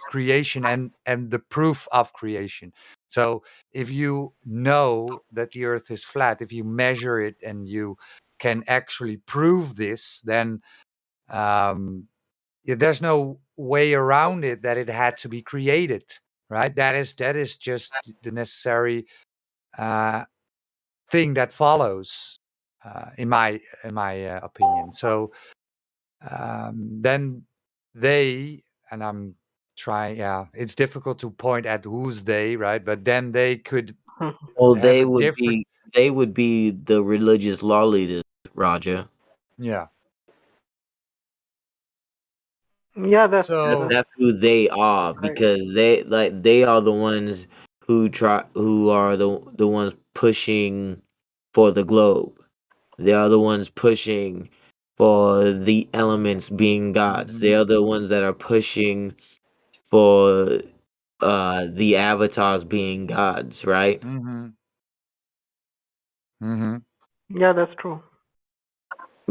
creation and the proof of creation. So if you know that the earth is flat, if you measure it and you can actually prove this, then there's no way around it that it had to be created, right? That is just the necessary uh, thing that follows, in my opinion. So then they, and I'm trying, yeah, it's difficult to point at who's they, right? But then they could Well, have a different, they would be the religious law leaders, Roger. yeah. Yeah, So That's who they are, right. because they are the ones who are the ones pushing for the globe. They are the ones pushing for the elements being gods. They are the ones that are pushing for the avatars being gods, right? Yeah, that's true.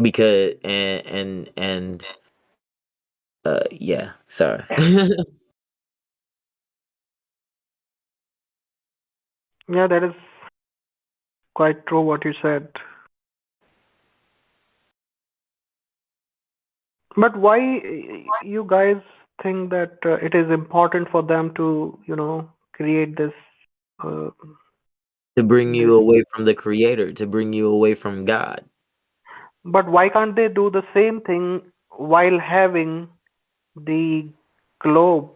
Because and yeah, sorry. Yeah, that is quite true what you said. But why you guys think that it is important for them to, create this uh, To bring this? you away from the creator, to bring you away from God. But why can't they do the same thing while having the globe?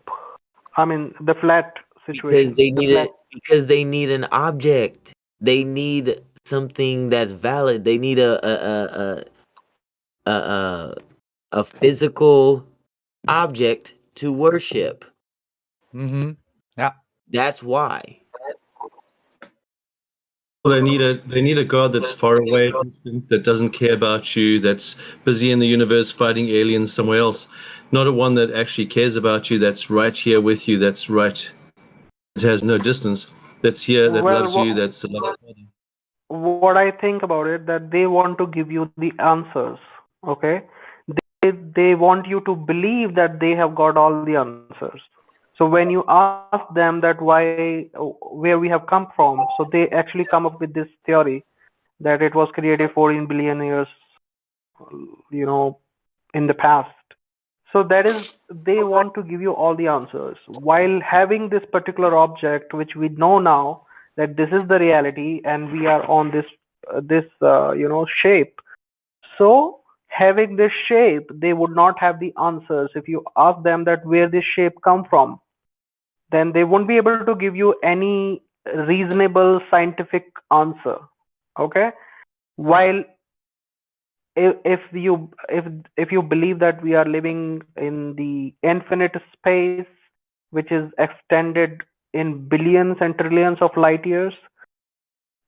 I mean, the flat Because situation, they the need flat. it, because they need an object. They need something that's valid. They need a a physical object to worship. Yeah. That's why. They need a god that's far away, distant, that doesn't care about you, that's busy in the universe fighting aliens somewhere else. Not a one that actually cares about you, that's right here with you, that's right. It has no distance. That's here, that Well, loves you, that's what I think about it, that they want to give you the answers. Okay, they want you to believe that they have got all the answers. So when you ask them that where we have come from, so they actually come up with this theory that it was created 14 billion years, in the past. So that is, they want to give you all the answers while having this particular object, which we know now that this is the reality, and we are on this shape. So having this shape, they would not have the answers. If you ask them that where this shape come from, then they won't be able to give you any reasonable scientific answer. Okay, while if you believe that we are living in the infinite space, which is extended in billions and trillions of light years,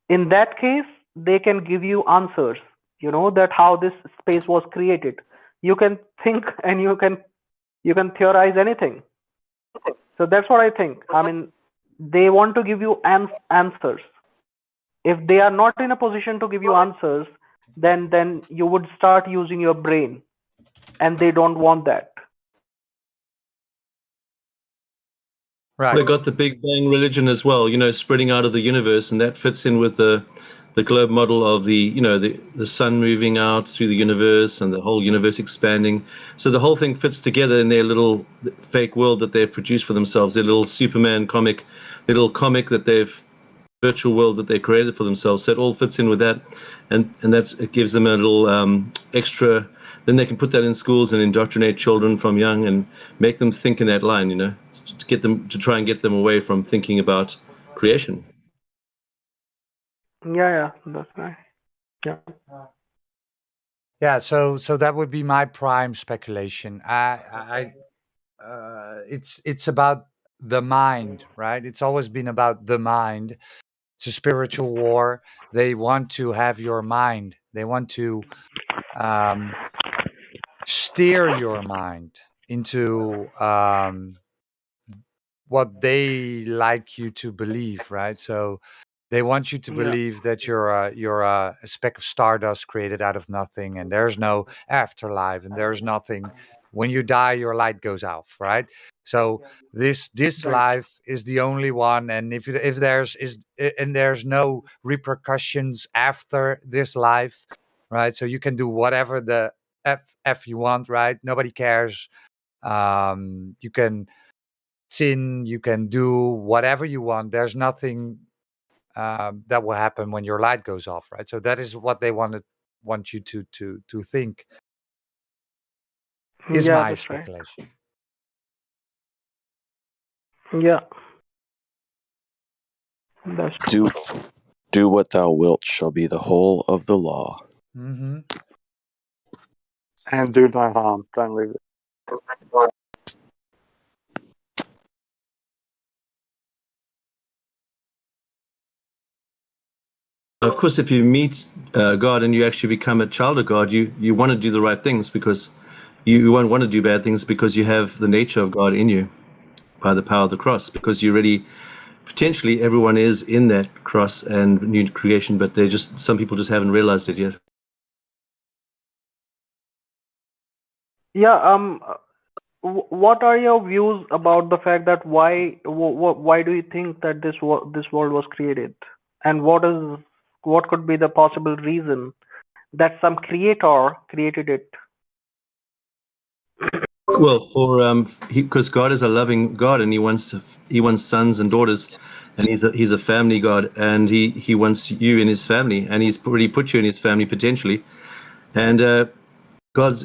in that case they can give you answers, that how this space was created. You can think and you can theorize anything. So that's what I think. I mean, they want to give you answers. If they are not in a position to give you answers, then you would start using your brain, and they don't want that. Right. They got the Big Bang religion as well, you know, spreading out of the universe, and that fits in with the globe model of the, you know, the sun moving out through the universe and the whole universe expanding. So the whole thing fits together in their little fake world that they've produced for themselves, their little Superman comic, their little comic that they've virtual world that they created for themselves. So it all fits in with that, and it gives them a little extra. Then they can put that in schools and indoctrinate children from young and make them think in that line, you know, to try and get them away from thinking about creation. Yeah, that's right. Yeah. Yeah, so that would be my prime speculation. It's about the mind, right? It's always been about the mind. It's a spiritual war. They want to have your mind. They want to steer your mind into what they like you to believe, right? So they want you to Yeah. believe that you're a speck of stardust created out of nothing, and there's no afterlife, and there's nothing. When you die, your light goes off, right? So this Right. life is the only one, and if there's no repercussions after this life, right? So you can do whatever the f you want, right? Nobody cares. You can sin, you can do whatever you want. There's nothing that will happen when your light goes off, right? So that is what they want you to think. Is Yeah, my that's right. speculation. Yeah, that's true. Do what thou wilt shall be the whole of the law. Mm-hmm. And do no harm. Don't leave it. Of course, if you meet God and you actually become a child of God, you want to do the right things because you won't want to do bad things because you have the nature of God in you by the power of the cross. Because you already potentially everyone is in that cross and new creation, but some people just haven't realized it yet. Yeah. What are your views about the fact that why do you think that this world was created, and what could be the possible reason that some creator created it? Well, because God is a loving God and he wants sons and daughters, and he's a family God, and he wants you in his family, and he's already put you in his family potentially, and God's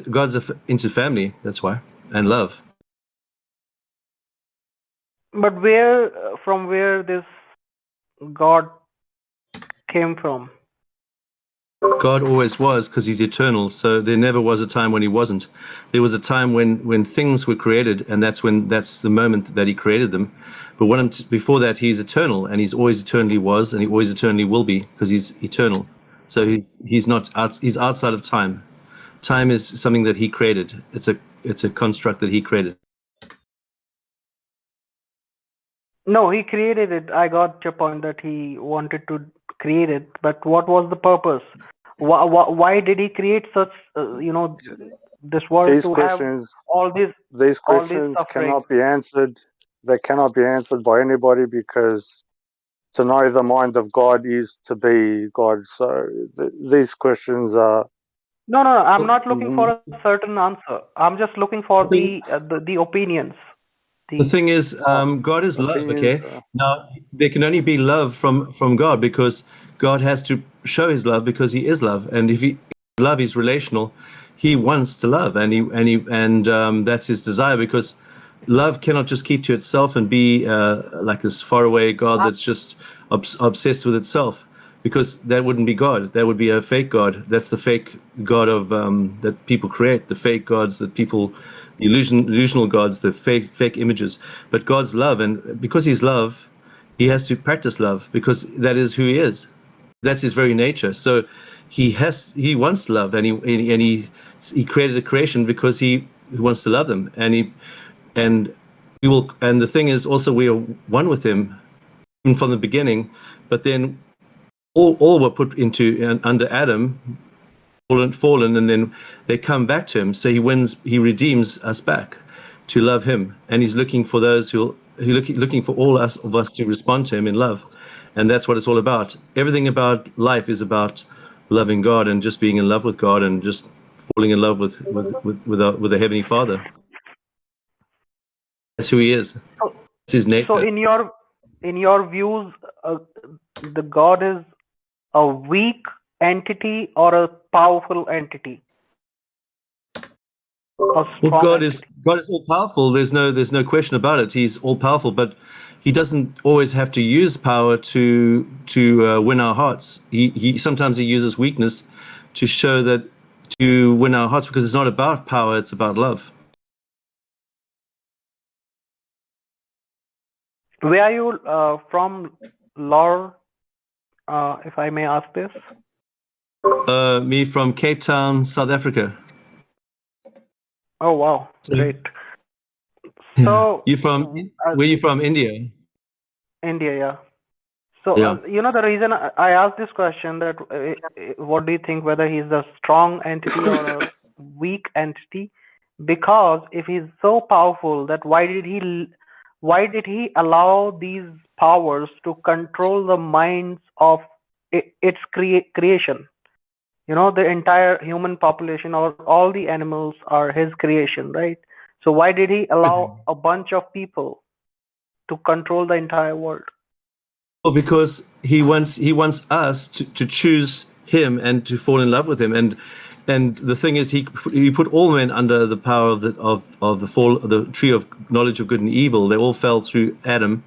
into family. That's why, and love. But from where this God came from? God always was because he's eternal. So there never was a time when he wasn't. There was a time when things were created, and that's the moment that he created them. But before that, he's eternal, and he's always eternally was, and he always eternally will be because he's eternal. So he's not out, he's outside of time. Time is something that he created. It's a construct that he created. No, he created it. I got your point that he wanted to create it, but what was the purpose? Why did he create such, this world These to have questions, all this these all this questions suffering? cannot be answered. They cannot be answered by anybody because to know the mind of God is to be God. So these questions are. No, I'm not looking for Mhm. a certain answer. I'm just looking for the opinions. The thing is, God is love. Opinions. Okay, now there can only be love from God because God has to show His love because He is love, and if He love is relational, He wants to love, and that's His desire because love cannot just keep to itself and be like this faraway God that's just obsessed with itself. Because that wouldn't be God. That would be a fake God. That's the fake God of that people create. The fake gods that people, the illusional gods, the fake images. But God's love, and because He's love, He has to practice love because that is who He is. That's His very nature. So He wants love, and he created a creation because He wants to love them, and we will. And the thing is, also we are one with Him even from the beginning. But then all were put into under Adam, fallen, and then they come back to him. So he redeems us back to love him, and he's looking for those who looking for all of us to respond to him in love, and that's what it's all about. Everything about life is about loving God and just being in love with God and just falling in love with a heavenly Father. That's who he is. It's his nature. So in your views, the God is a weak entity or a powerful entity? A Well, strong God entity? is all powerful. There's no question about it. He's all powerful, but he doesn't always have to use power to win our hearts. He sometimes he uses weakness to show that, to win our hearts, because it's not about power, it's about love. Where are you from, Lord, if I may ask this? Me from Cape Town, South Africa. Oh wow, great. So You from where you from? India. India, yeah. So Yeah. the reason I asked this question, that what do you think, whether he's a strong entity or a weak entity? Because if he's so powerful, that why did he allow these powers to control the minds of its creation? The entire human population or all the animals are his creation, right? So why did he allow a bunch of people to control the entire world? Well, because he wants us to choose him and to fall in love with him, and the thing is, he put all men under the power of the tree of knowledge of good and evil. They all fell through Adam,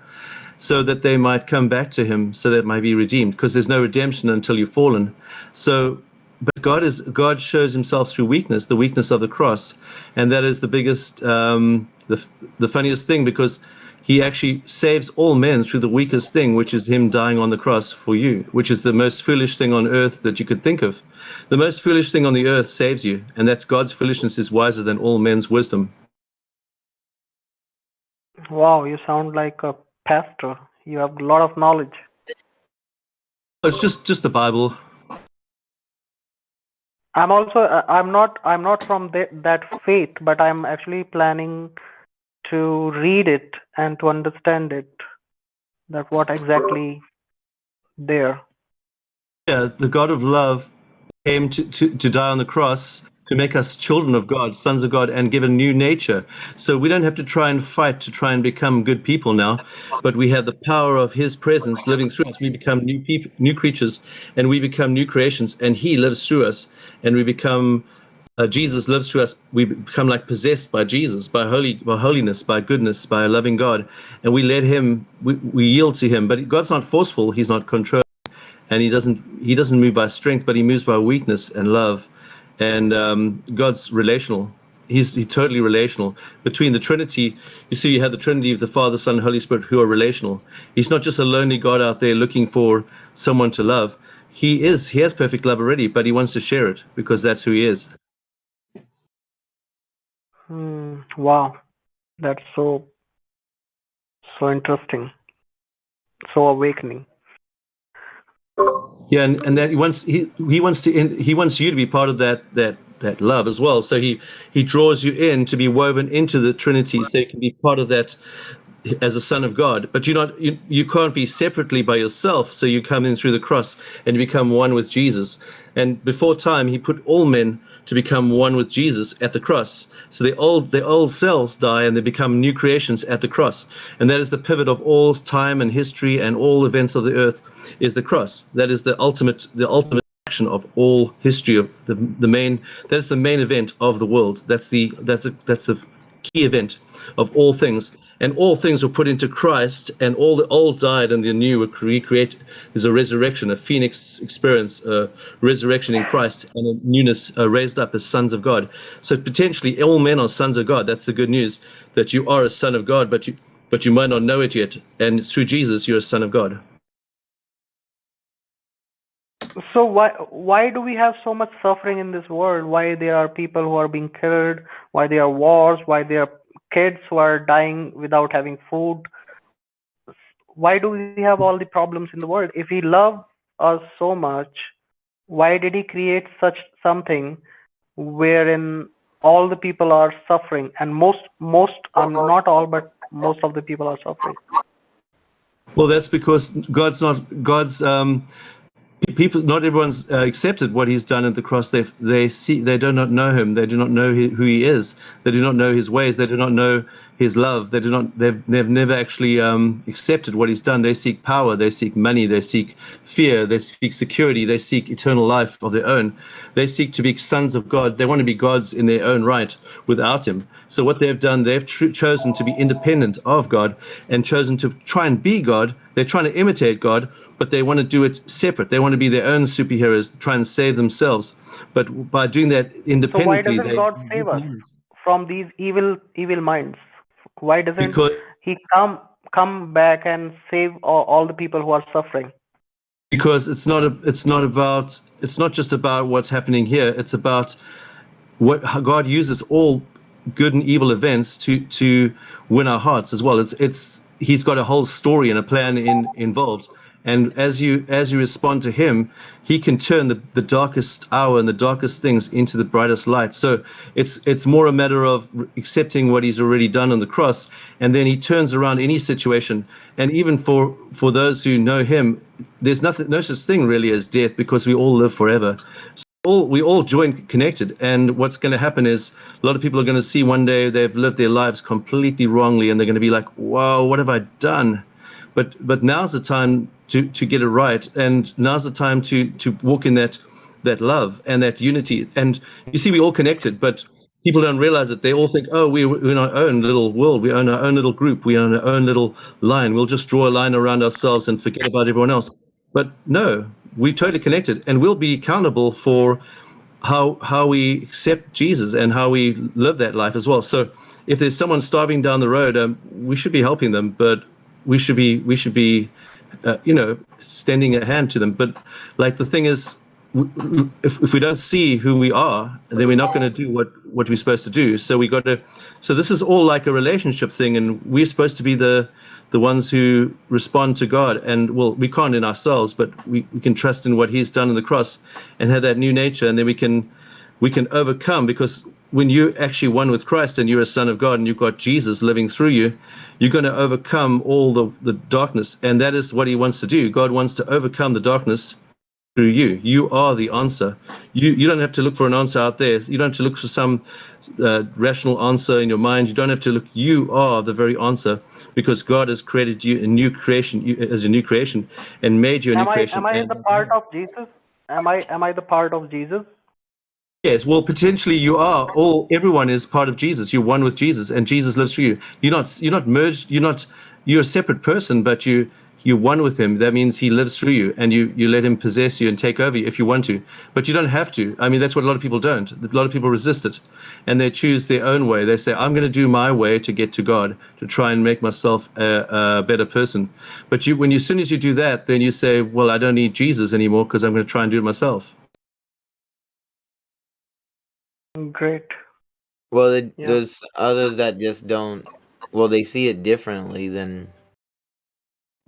so that they might come back to him, so that it might be redeemed. Because there's no redemption until you've fallen. So, but God shows himself through weakness, the weakness of the cross, and that is the biggest, the funniest thing, because he actually saves all men through the weakest thing, which is him dying on the cross for you, which is the most foolish thing on earth that you could think of. The most foolish thing on the earth saves you, and that's God's foolishness is wiser than all men's wisdom. Wow, you sound like a pastor. You have a lot of knowledge. It's just the Bible. I'm not from that faith, but I'm actually planning to read it and to understand it, that what exactly there. Yeah, the God of love came to die on the cross to make us children of God, sons of God, and give a new nature. So we don't have to try and fight to try and become good people now, but we have the power of his presence living through us. We become new people, new creatures, and we become new creations, and he lives through us, and we become Jesus lives through us. We become like possessed by Jesus, by holiness, by goodness, by a loving God, and we let him. We yield to him. But God's not forceful. He's not controlling, and he doesn't move by strength, but he moves by weakness and love. And God's relational. He's totally relational. Between the Trinity, you see, you have the Trinity of the Father, Son, Holy Spirit, who are relational. He's not just a lonely God out there looking for someone to love. He has perfect love already, but he wants to share it because that's who he is. Wow, that's so interesting, so awakening. Yeah, and that he wants you to be part of that love as well. So he draws you in to be woven into the Trinity, so you can be part of that as a son of God. But you can't be separately by yourself. So you come in through the cross and you become one with Jesus. And before time, he put all men to become one with Jesus at the cross. So the old selves die and they become new creations at the cross. And that is the pivot of all time and history and all events of the earth, is the cross. That is the ultimate action of all history, of the main. That is the main event of the world. That's the key event of all things. And all things were put into Christ, and all the old died and the new were recreated. There's a resurrection, a phoenix experience, a resurrection in Christ, and a newness raised up as sons of God. So potentially all men are sons of God. That's the good news, that you are a son of God, but you might not know it yet. And through Jesus, you're a son of God. So why do we have so much suffering in this world? Why there are people who are being killed? Why there are wars? Why there are kids who are dying without having food? Why do we have all the problems in the world? If he loved us so much, why did he create such something wherein all the people are suffering, and most not all, but most of the people are suffering? Well, that's because God's people. Not everyone's accepted what He's done at the cross. They do not know Him. They do not know who He is. They do not know His ways. They do not know His love. They do not. They've never actually accepted what He's done. They seek power. They seek money. They seek fear. They seek security. They seek eternal life of their own. They seek to be sons of God. They want to be gods in their own right without Him. So what they've done, they've chosen to be independent of God and chosen to try and be God. They're trying to imitate God, but they want to do it separate. They want to be their own superheroes, try and save themselves. But by doing that So why independently, doesn't they God save us from these evil minds? Why doesn't because He come back and save all the people who are suffering? because it's not just about what's happening here. It's about how God uses all good and evil events to win our hearts as well. It's He's got a whole story and a plan involved. And as you respond to Him, He can turn the darkest hour and the darkest things into the brightest light. So it's more a matter of accepting what He's already done on the cross, and then He turns around any situation. And even for those who know Him, there's no such thing really as death, because we all live forever. We all join connected, and what's going to happen is a lot of people are going to see one day they've lived their lives completely wrongly, and they're going to be like, wow, what have I done? But now's the time to get it right, and now's the time to walk in that love and that unity. And you see, we all connected, but people don't realize it. They all think, oh, we're in our own little world, we own our own little group, we own our own little line, we'll just draw a line around ourselves and forget about everyone else. But no, we're totally connected, and we'll be accountable for how we accept Jesus and how we live that life as well. So if there's someone starving down the road, we should be helping them, but we should be extending a hand to them. But like the thing is, if we don't see who we are, then we're not going to do what we're supposed to do. So we got to. So this is all like a relationship thing, and we're supposed to be the ones who respond to God. And well, we can't in ourselves, but we can trust in what He's done on the cross and have that new nature, and then we can overcome. Because when you're actually one with Christ and you're a son of God and you've got Jesus living through you, you're going to overcome all the darkness, and that is what He wants to do. God wants to overcome the darkness through you. You are the answer. You don't have to look for an answer out there. You don't have to look for some rational answer in your mind. You don't have to look. You are the very answer, because God has created you a new creation, as a new creation, and made you a new creation. Am I the part of Jesus? Am I the part of Jesus? Yes, well, potentially you are. Everyone is part of Jesus. You're one with Jesus, and Jesus lives through you. You're not merged. You're a separate person, but you're one with Him. That means He lives through you, and you let Him possess you and take over you if you want to. But you don't have to. I mean, that's what a lot of people don't. A lot of people resist it, and they choose their own way. They say, I'm going to do my way to get to God, to try and make myself a better person. But as soon as you do that, then you say, well, I don't need Jesus anymore, because I'm going to try and do it myself. Great. Well, there's others that just don't. Well, they see it differently than,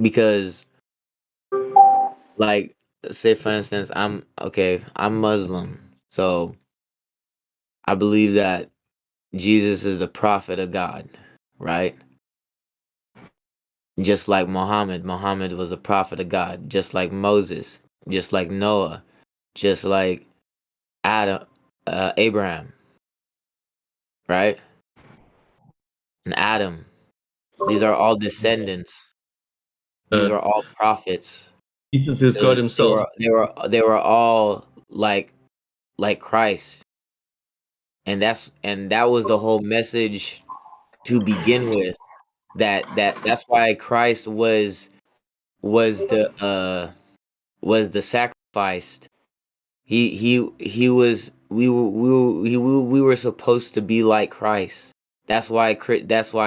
because, like, say for instance, I'm Muslim, so I believe that Jesus is a prophet of God, right? Just like Muhammad was a prophet of God, just like Moses, just like Noah, just like Abraham, right? And Adam. These are all descendants. These are all prophets. Jesus is God Himself. They were all like Christ. And that was the whole message to begin with. That's why Christ was the sacrificed. He was we were supposed to be like Christ. That's why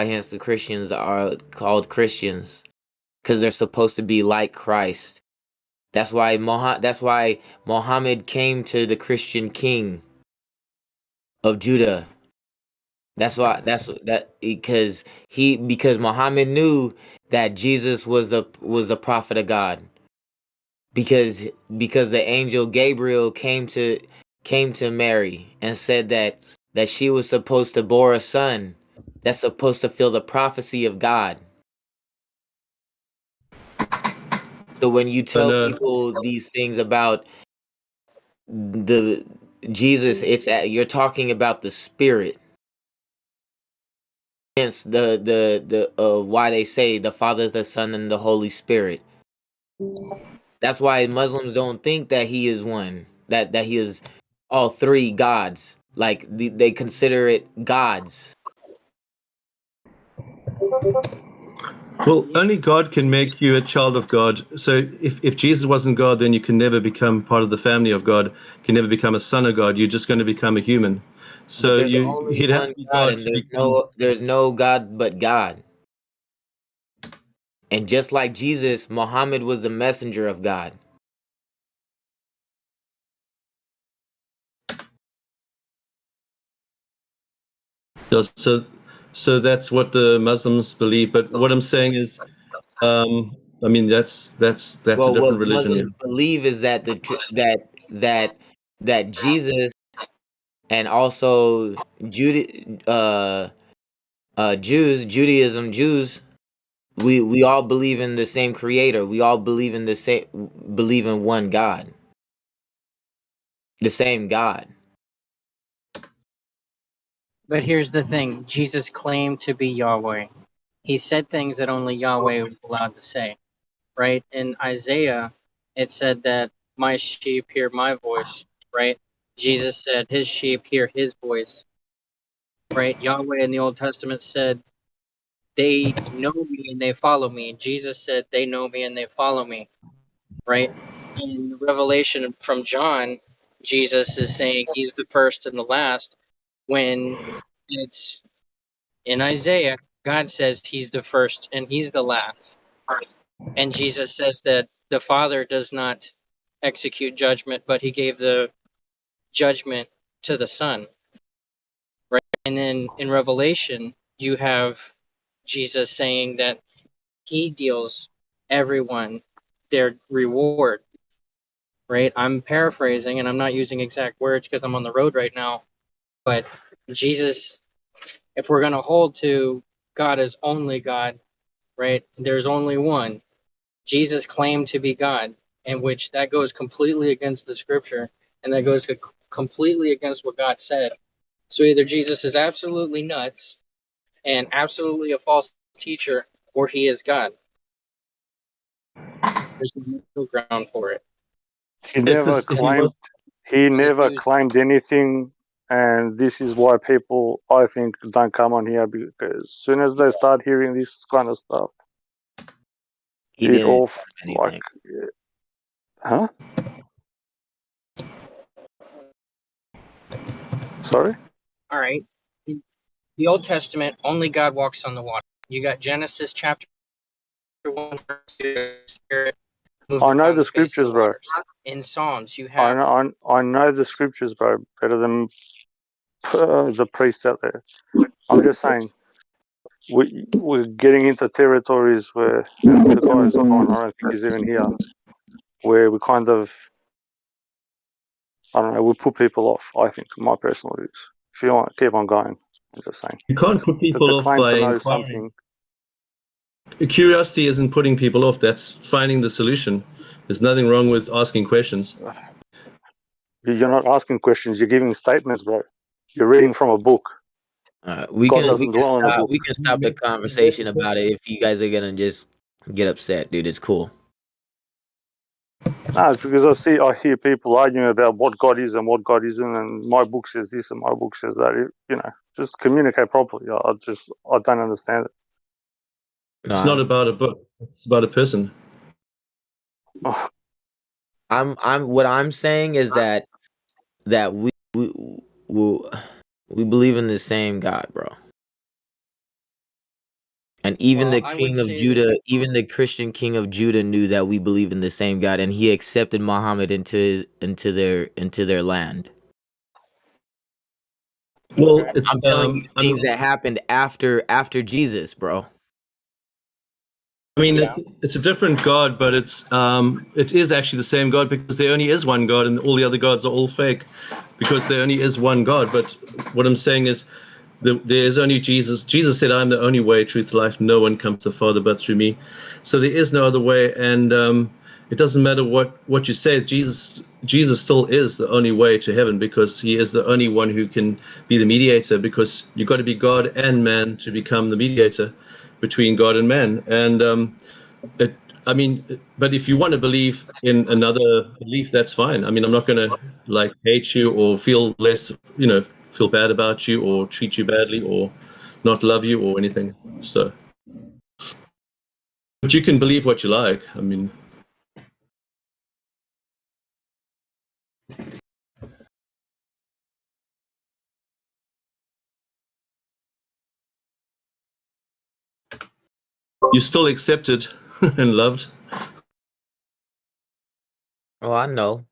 hence the Christians are called Christians, because they're supposed to be like Christ. That's why Muhammad came to the Christian king of Judah. Because Muhammad knew that Jesus was the prophet of God. Because the angel Gabriel came to Mary and said that that she was supposed to bore a son that's supposed to fill the prophecy of God. So when you tell people these things about the Jesus, you're talking about the spirit. Hence the why they say the Father, the Son, and the Holy Spirit. That's why Muslims don't think that he is one, that he is all three gods. Like they consider it gods. Well, only God can make you a child of God. So if Jesus wasn't God, then you can never become part of the family of God, can never become a son of God. You're just going to become a human. So But there's only he'd have one to be God, God and to become. there's no God but God. And just like Jesus, Muhammad was the messenger of God. So that's what the Muslims believe. But what I'm saying is, I mean, that's a Well, what different religion. Muslims believe is that that Jesus and also Judaism, we all believe in the same creator. We all believe in believe in one God. The same God. But here's the thing: Jesus claimed to be Yahweh. He said things that only Yahweh was allowed to say. Right? In Isaiah, it said that my sheep hear my voice. Right? Jesus said his sheep hear his voice. Right? Yahweh in the Old Testament said they know me and they follow me. Jesus said they know me and they follow me. Right? In Revelation from John, Jesus is saying he's the first and the last, when it's in Isaiah, God says he's the first and he's the last. And Jesus says that the Father does not execute judgment, but he gave the judgment to the Son. Right? And then in Revelation, you have Jesus saying that he deals everyone their reward. Right? I'm paraphrasing and I'm not using exact words because I'm on the road right now. But Jesus, if we're going to hold to God as only God, right? There's only one. Jesus claimed to be God, in which that goes completely against the scripture, and that goes completely against what God said. So either Jesus is absolutely nuts and absolutely a false teacher, or he is God. There's no middle ground for it. He never claimed. He never claimed anything, and this is why people, I think, don't come on here, because as soon as they start hearing this kind of stuff, He it didn't all like, anything. huh? Sorry. All right. In the Old Testament, only God walks on the water. You got Genesis chapter 1, verse 2, Spirit moved I know upon the the face of scriptures, the bro. waters. In Psalms, you I have know, I know the scriptures, bro, better than the priests out there. I'm just saying, we're getting into territories where the guy's gone. I don't think he's even here. Where we kind of, I don't know, we put people off. I think, my personal views. If you want, keep on going. I'm just saying. You can't put people The off claim by to know inquiring. something. Curiosity isn't putting people off. That's finding the solution. There's nothing wrong with asking questions. You're not asking questions. You're giving statements, bro. You're reading from a book. We God can doesn't dwell in a book. stop the conversation about it if you guys are gonna just get upset, dude. It's cool. No, it's because I hear people arguing about what God is and what God isn't, and my book says this and my book says that. You know, just communicate properly. I don't understand it. It's not about a book. It's about a person. What I'm saying is that we we believe in the same God, bro. And even well, the I would king of say that Judah, even the Christian king of Judah knew that we believe in the same God, and he accepted Muhammad into their land. Well, it's I'm telling you things that happened after Jesus, bro. I mean, it's a different God, but it is actually the same God because there only is one God, and all the other gods are all fake because there only is one God. But what I'm saying is, there is only Jesus. Jesus said, "I'm the only way, truth, life. No one comes to the Father but through me." So there is no other way, and it doesn't matter what you say. Jesus still is the only way to heaven because he is the only one who can be the mediator. Because you've got to be God and man to become the mediator between God and man. And I mean, but if you want to believe in another belief, that's fine. I mean, I'm not going to like hate you or feel less, feel bad about you or treat you badly or not love you or anything. So, but you can believe what you like. I mean, you're still accepted and loved. Oh, I know.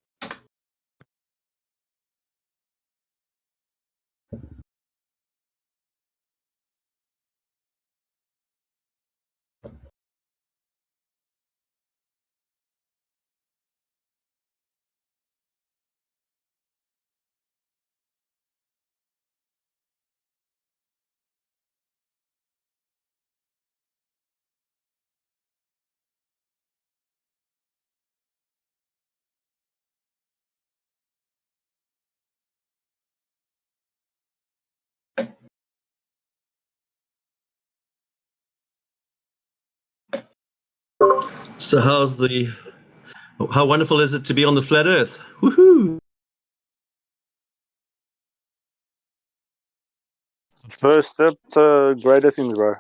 So how wonderful is it to be on the flat Earth? Woohoo! First step to greater things, bro.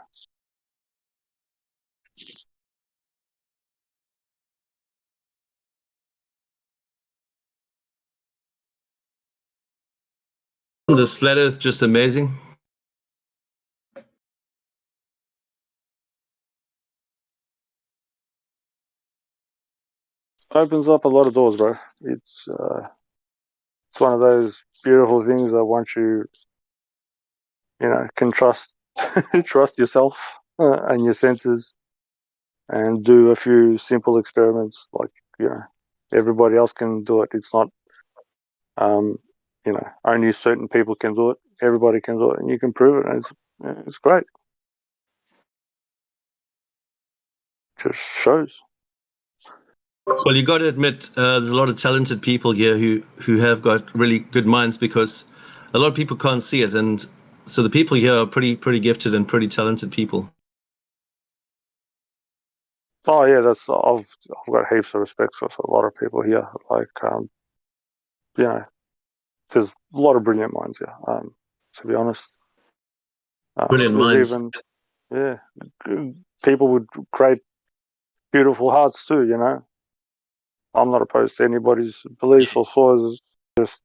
Isn't this flat Earth just amazing? Opens up a lot of doors, bro. It's one of those beautiful things that once you can trust trust yourself and your senses and do a few simple experiments like everybody else can do it. It's not only certain people can do it. Everybody can do it, and you can prove it. And it's great. Just shows. Well, you got to admit, there's a lot of talented people here who have got really good minds because a lot of people can't see it, and so the people here are pretty gifted and pretty talented people. Oh yeah, I've got heaps of respect for a lot of people here. Like there's a lot of brilliant minds here. To be honest, Brilliant there's minds. even people with great, beautiful hearts too. I'm not opposed to anybody's beliefs or flaws. Just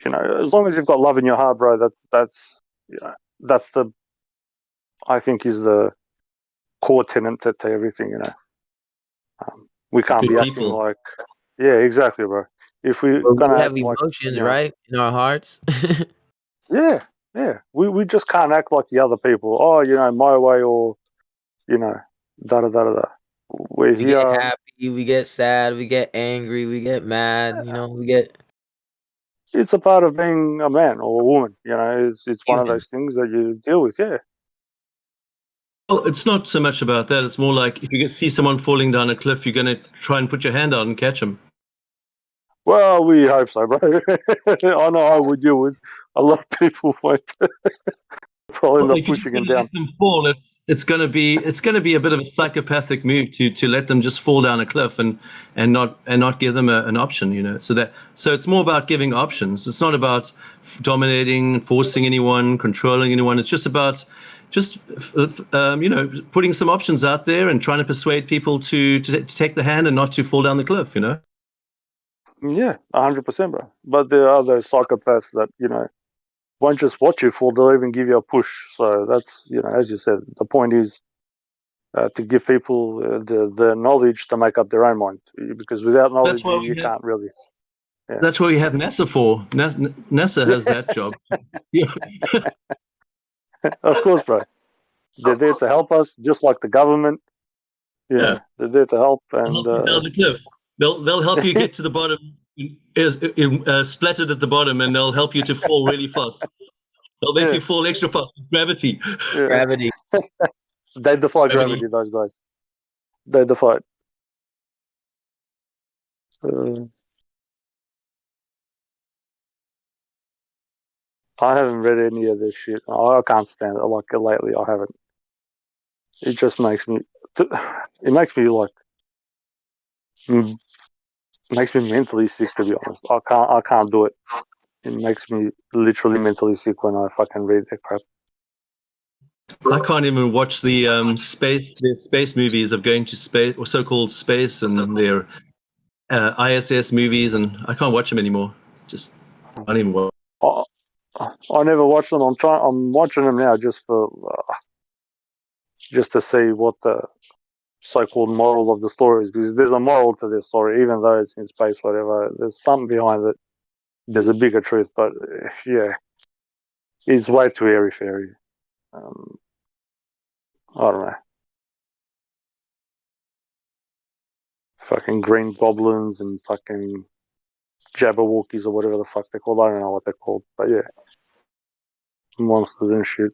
as long as you've got love in your heart, bro. That's the I think is the core tenet to everything. We can't Good be acting people. like exactly, bro. If we're But gonna we have act like emotions, right, in our hearts. yeah, we just can't act like the other people. Oh, my way or da da da da. Da. We're We get here. happy, we get sad, we get angry, we get mad. We get It's a part of being a man or a woman. It's one of human. those things that you deal with. Yeah. Well, it's not so much about that. It's more like if you see someone falling down a cliff, you're going to try and put your hand out and catch them. Well, we hope so, bro. I know I would. You would. A lot of people won't. Probably end Well, up if you're just pushing him going to down. let them fall, it's going to be a bit of a psychopathic move to let them just fall down a cliff and not give them an option. So it's more about giving options. It's not about dominating, forcing anyone, controlling anyone. It's just about putting some options out there and trying to persuade people to take the hand and not to fall down the cliff. Yeah, 100%, bro. But there are those psychopaths that won't just watch you fall; they'll even give you a push. So that's as you said, the point is to give people the knowledge to make up their own mind. Because without That's knowledge, why you we have can't really. Yeah. That's what we have NASA for. NASA has that job. Of course, bro. They're there to help us, just like the government. Yeah, they're there to help, They'll and help you down the cliff. They'll help you get to the bottom, splattered at the bottom, and they'll help you to fall really fast. They'll make yeah, you fall extra fast with gravity. yeah. Gravity. They defy gravity. Those guys. They defy it. I haven't read any of this shit. I can't stand it. Like lately, I haven't. It just makes me. It makes me like. Makes me mentally sick, to be honest. I can't do it. It makes me literally mentally sick when I fucking read that crap. I can't even watch the space movies of going to space or so-called space and their ISS movies, and I can't watch them anymore. Just can't even watch. I never watched them. I'm watching them now just for just to see what the so-called moral of the story is, because there's a moral to this story, even though it's in space, whatever. There's something behind it. There's a bigger truth, but yeah, it's way too airy-fairy. I don't know. Fucking green goblins and fucking jabberwockies or whatever the fuck they're called. I don't know what they're called, but yeah, monsters and shit.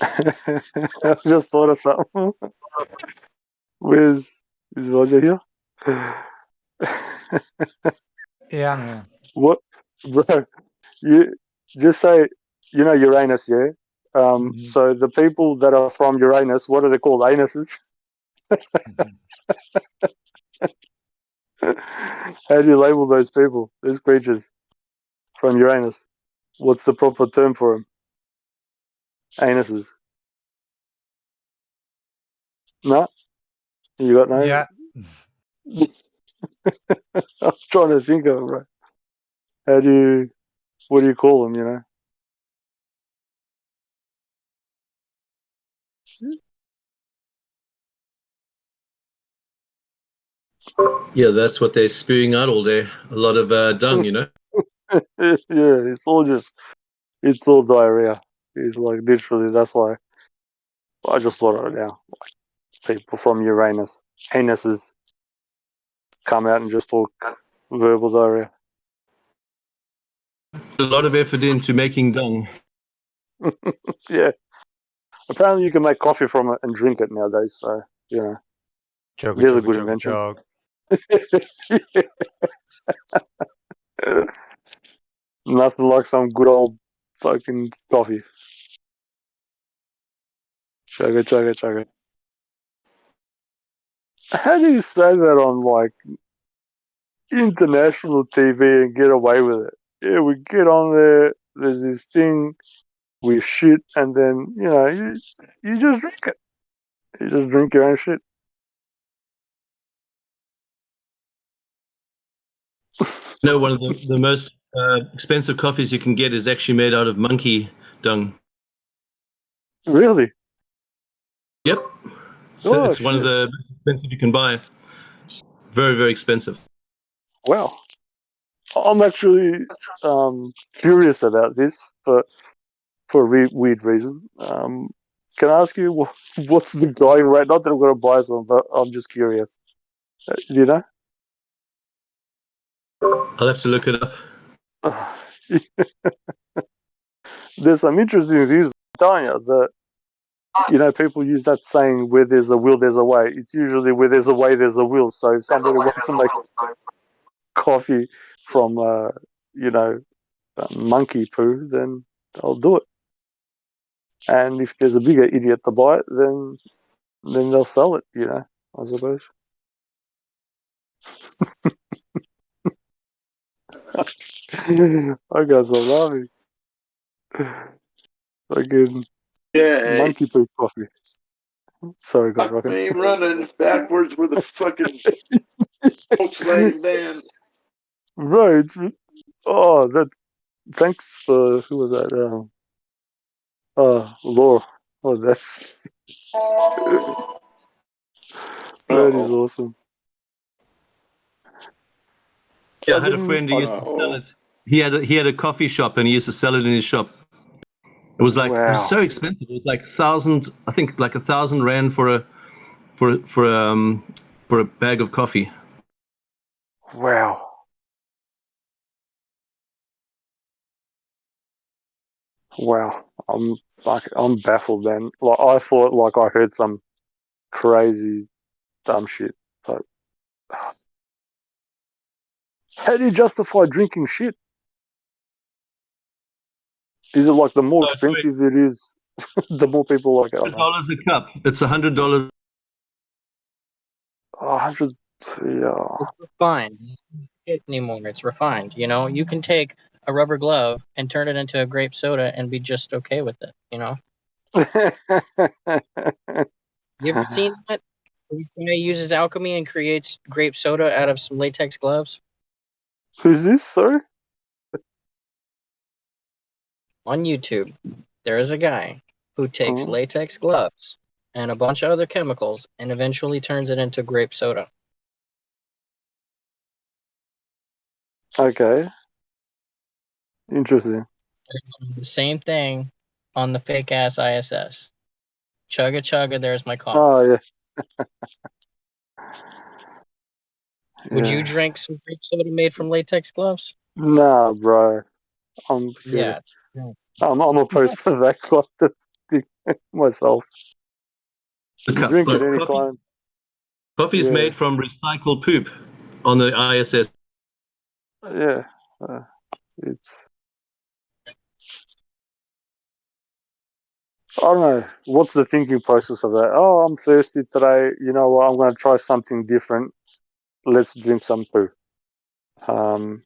I just thought of something. Is Roger here? Yeah, I'm here. What, bro? You just say, Uranus, yeah. So the people that are from Uranus, what are they called? Anuses. How do you label those people, those creatures from Uranus? What's the proper term for them? Anuses. No, you got no. Yeah. I was trying to think of it, bro. What do you call them? Yeah, that's what they're spewing out all day. A lot of dung, Yeah, it's all diarrhea. It's like literally. That's why I just thought of it now. Like people from Uranus, anuses, come out and just talk verbal diarrhea. A lot of effort into making dung. Yeah. Apparently, you can make coffee from it and drink it nowadays. So Joke, there's a joke, good joke, invention. joke. Nothing like some good old fucking coffee. Chug it, chug it, chug it. How do you say that on like international TV and get away with it? Yeah, we get on there. There's this thing. We shit, and then you just drink it. You just drink your own shit. One of the most expensive coffees you can get is actually made out of monkey dung. Really? Yep. So it's one of the most expensive you can buy. Very, very expensive. Wow. I'm actually curious about this for a weird reason. Can I ask you what's the going rate? Not that I'm going to buy some, but I'm just curious. Do you know? I'll have to look it up. There's some interesting views. I'm telling you that people use that saying, "Where there's a will, there's a way." It's usually where there's a way, there's a will. So if somebody wants to make coffee from monkey poo, then I'll do it. And if there's a bigger idiot to buy it, then they'll sell it. I suppose. I got so laughing. Fucking monkey poo coffee. Sorry, God, Rocket. Me running backwards with a fucking Volkswagen van. Right. That. Thanks for who was that? Laura. Oh, that's that is awesome. Yeah, I I had a didn't. friend who used to sell it. He had a coffee shop and he used to sell it in his shop. It was Wow. so expensive. It was like I think like 1,000 rand for a bag of coffee. Wow. Wow. I'm baffled, man. Like I thought like I heard some crazy dumb shit. But how do you justify drinking shit? Is it like the more expensive it is, the more people like it? I don't know. $100 a cup. It's $100. 100. Yeah. It's refined. It anymore. It's refined. You know, you can take a rubber glove and turn it into a grape soda and be just okay with it. You know, you ever seen that? This guy uses alchemy and creates grape soda out of some latex gloves. Who's this, sir? On YouTube, there is a guy who takes Oh, latex gloves and a bunch of other chemicals and eventually turns it into grape soda. okay. Interesting. The same thing on the fake ass ISS. Chugga chugga, there's my coffee. Oh, yeah. Would you Yeah. drink some grape soda made from latex gloves? Nah, bro. I'm kidding. Yeah. I'm opposed to that kind of thing myself. A You cup. drink it Look, anytime. coffee is Yeah. made from recycled poop on the ISS. Yeah. It's. I don't know. What's the thinking process of that? Oh, I'm thirsty today. You know what? I'm going to try something different. Let's drink some poo. I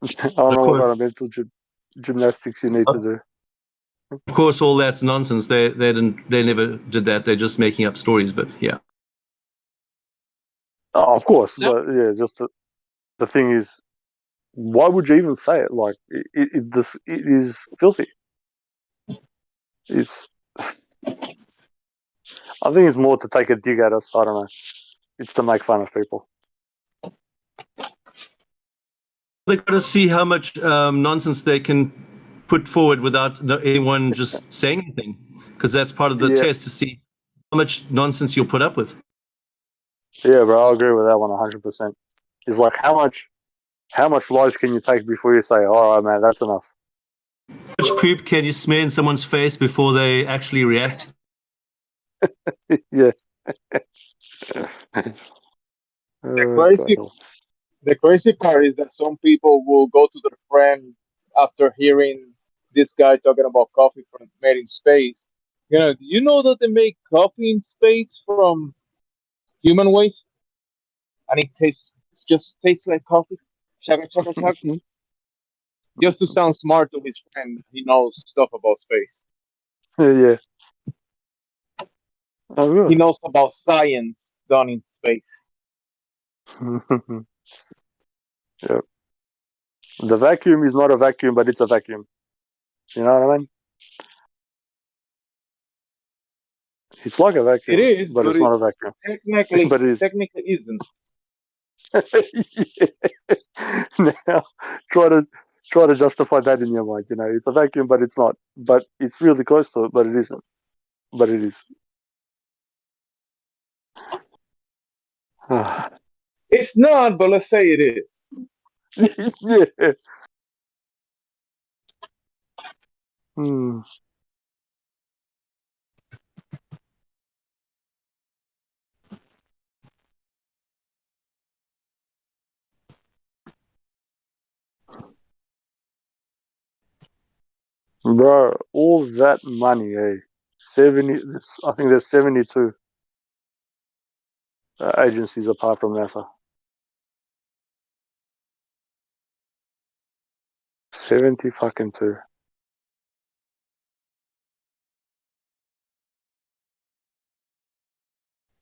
don't Of know what kind of course, mental gymnastics you need to do. of course, all that's nonsense. They never did that. They're just making up stories. But yeah, Oh, of course, No. but yeah, just the thing is, why would you even say it? Like, it is filthy. It's. I think it's more to take a dig at us. I don't know. It's to make fun of people. they got to see how much nonsense they can put forward without anyone just saying anything, because that's part of the Yeah, test to see how much nonsense you'll put up with. yeah, bro. I agree with that one 100%. It's like how much lies can you take before you say, "All right, man, that's enough." How much poop can you smear in someone's face before they actually react? Yeah. The Oh, crazy, God. the crazy part is that some people will go to their friend after hearing this guy talking about coffee from made in space. Do you know that they make coffee in space from human waste, and just tastes like coffee? Chaka chaka chaka. Just to sound smart to his friend, he knows stuff about space. Yeah. Oh, He good. knows about science done in space. Yeah. The vacuum is not a vacuum, but it's a vacuum. You know what I mean? It's like a It vacuum, is, but but it's it not a vacuum. technically But it is. technically isn't. Yeah. Now, try to try to justify that in your mind. You know, it's a vacuum, but it's not. But it's really close to it, but it isn't. But it is. It's not, but let's say it is. Yeah. Hmm. Bro, all that money, 70, I think there's 72 agencies apart from NASA. 70 fucking two.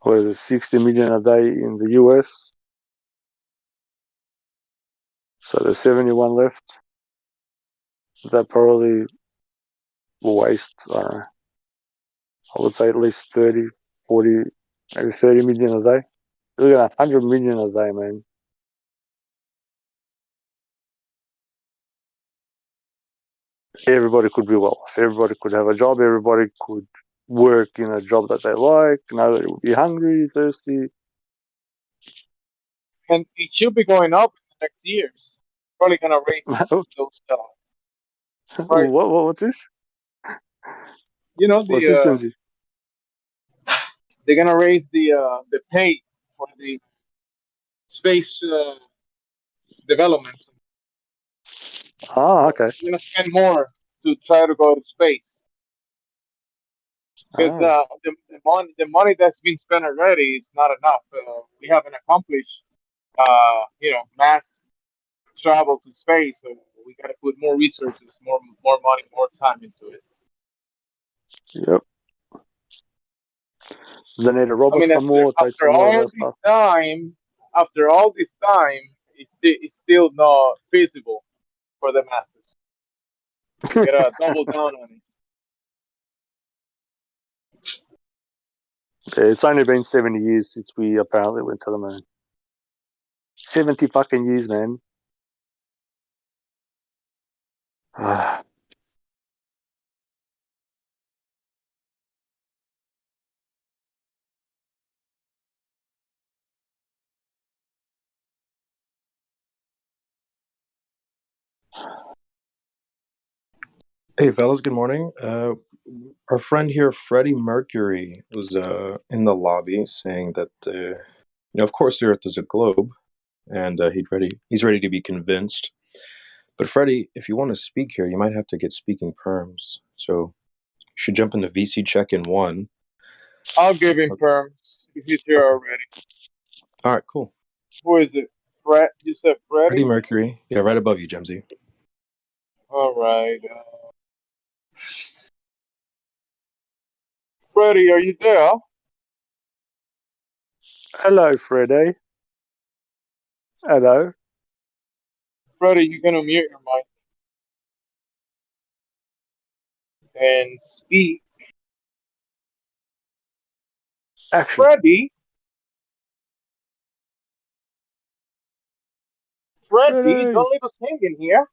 What is it, 60 million a day in the US? So there's 71 left. That probably will waste, I don't know, I would say at least 30, 40, maybe 30 million a day Look at that, 100 million a day, man. Everybody could be well off. Everybody could have a job. Everybody could work in a job that they like. Nobody would be hungry, thirsty. And it should be going up in the next years. Probably gonna raise those prices. What's this? You know What's this, Jonesy? they're gonna raise the pay for the space development. Ah, okay. You're gonna spend more to try to go to space because Ah. the money that's been spent already is not enough. We haven't accomplished mass travel to space, so we got to put more resources, more money, more time into it. Yep. They need to rob I us mean, some more, take after some more of all our this stuff. time, it's still not feasible for the masses. We gotta double down on it. Yeah, it's only been 70 years since we apparently went to the moon. 70 fucking years, man. Hey, fellas, good morning. Our friend here, Freddie Mercury, was in the lobby saying that, of course, the Earth is a globe, and he's ready to be convinced. But Freddie, if you want to speak here, you might have to get speaking perms. So you should jump into VC check in 1. I'll give him perms if he's here already. All right, cool. Who is it? Fred? You said Freddie Freddie? Mercury, yeah, right above you, Jemsy. All right. Freddie, are you there? Hello, Freddie. Hello. Freddie, you're gonna mute your mic and speak. Action. Freddie? Freddie, don't leave us hanging here.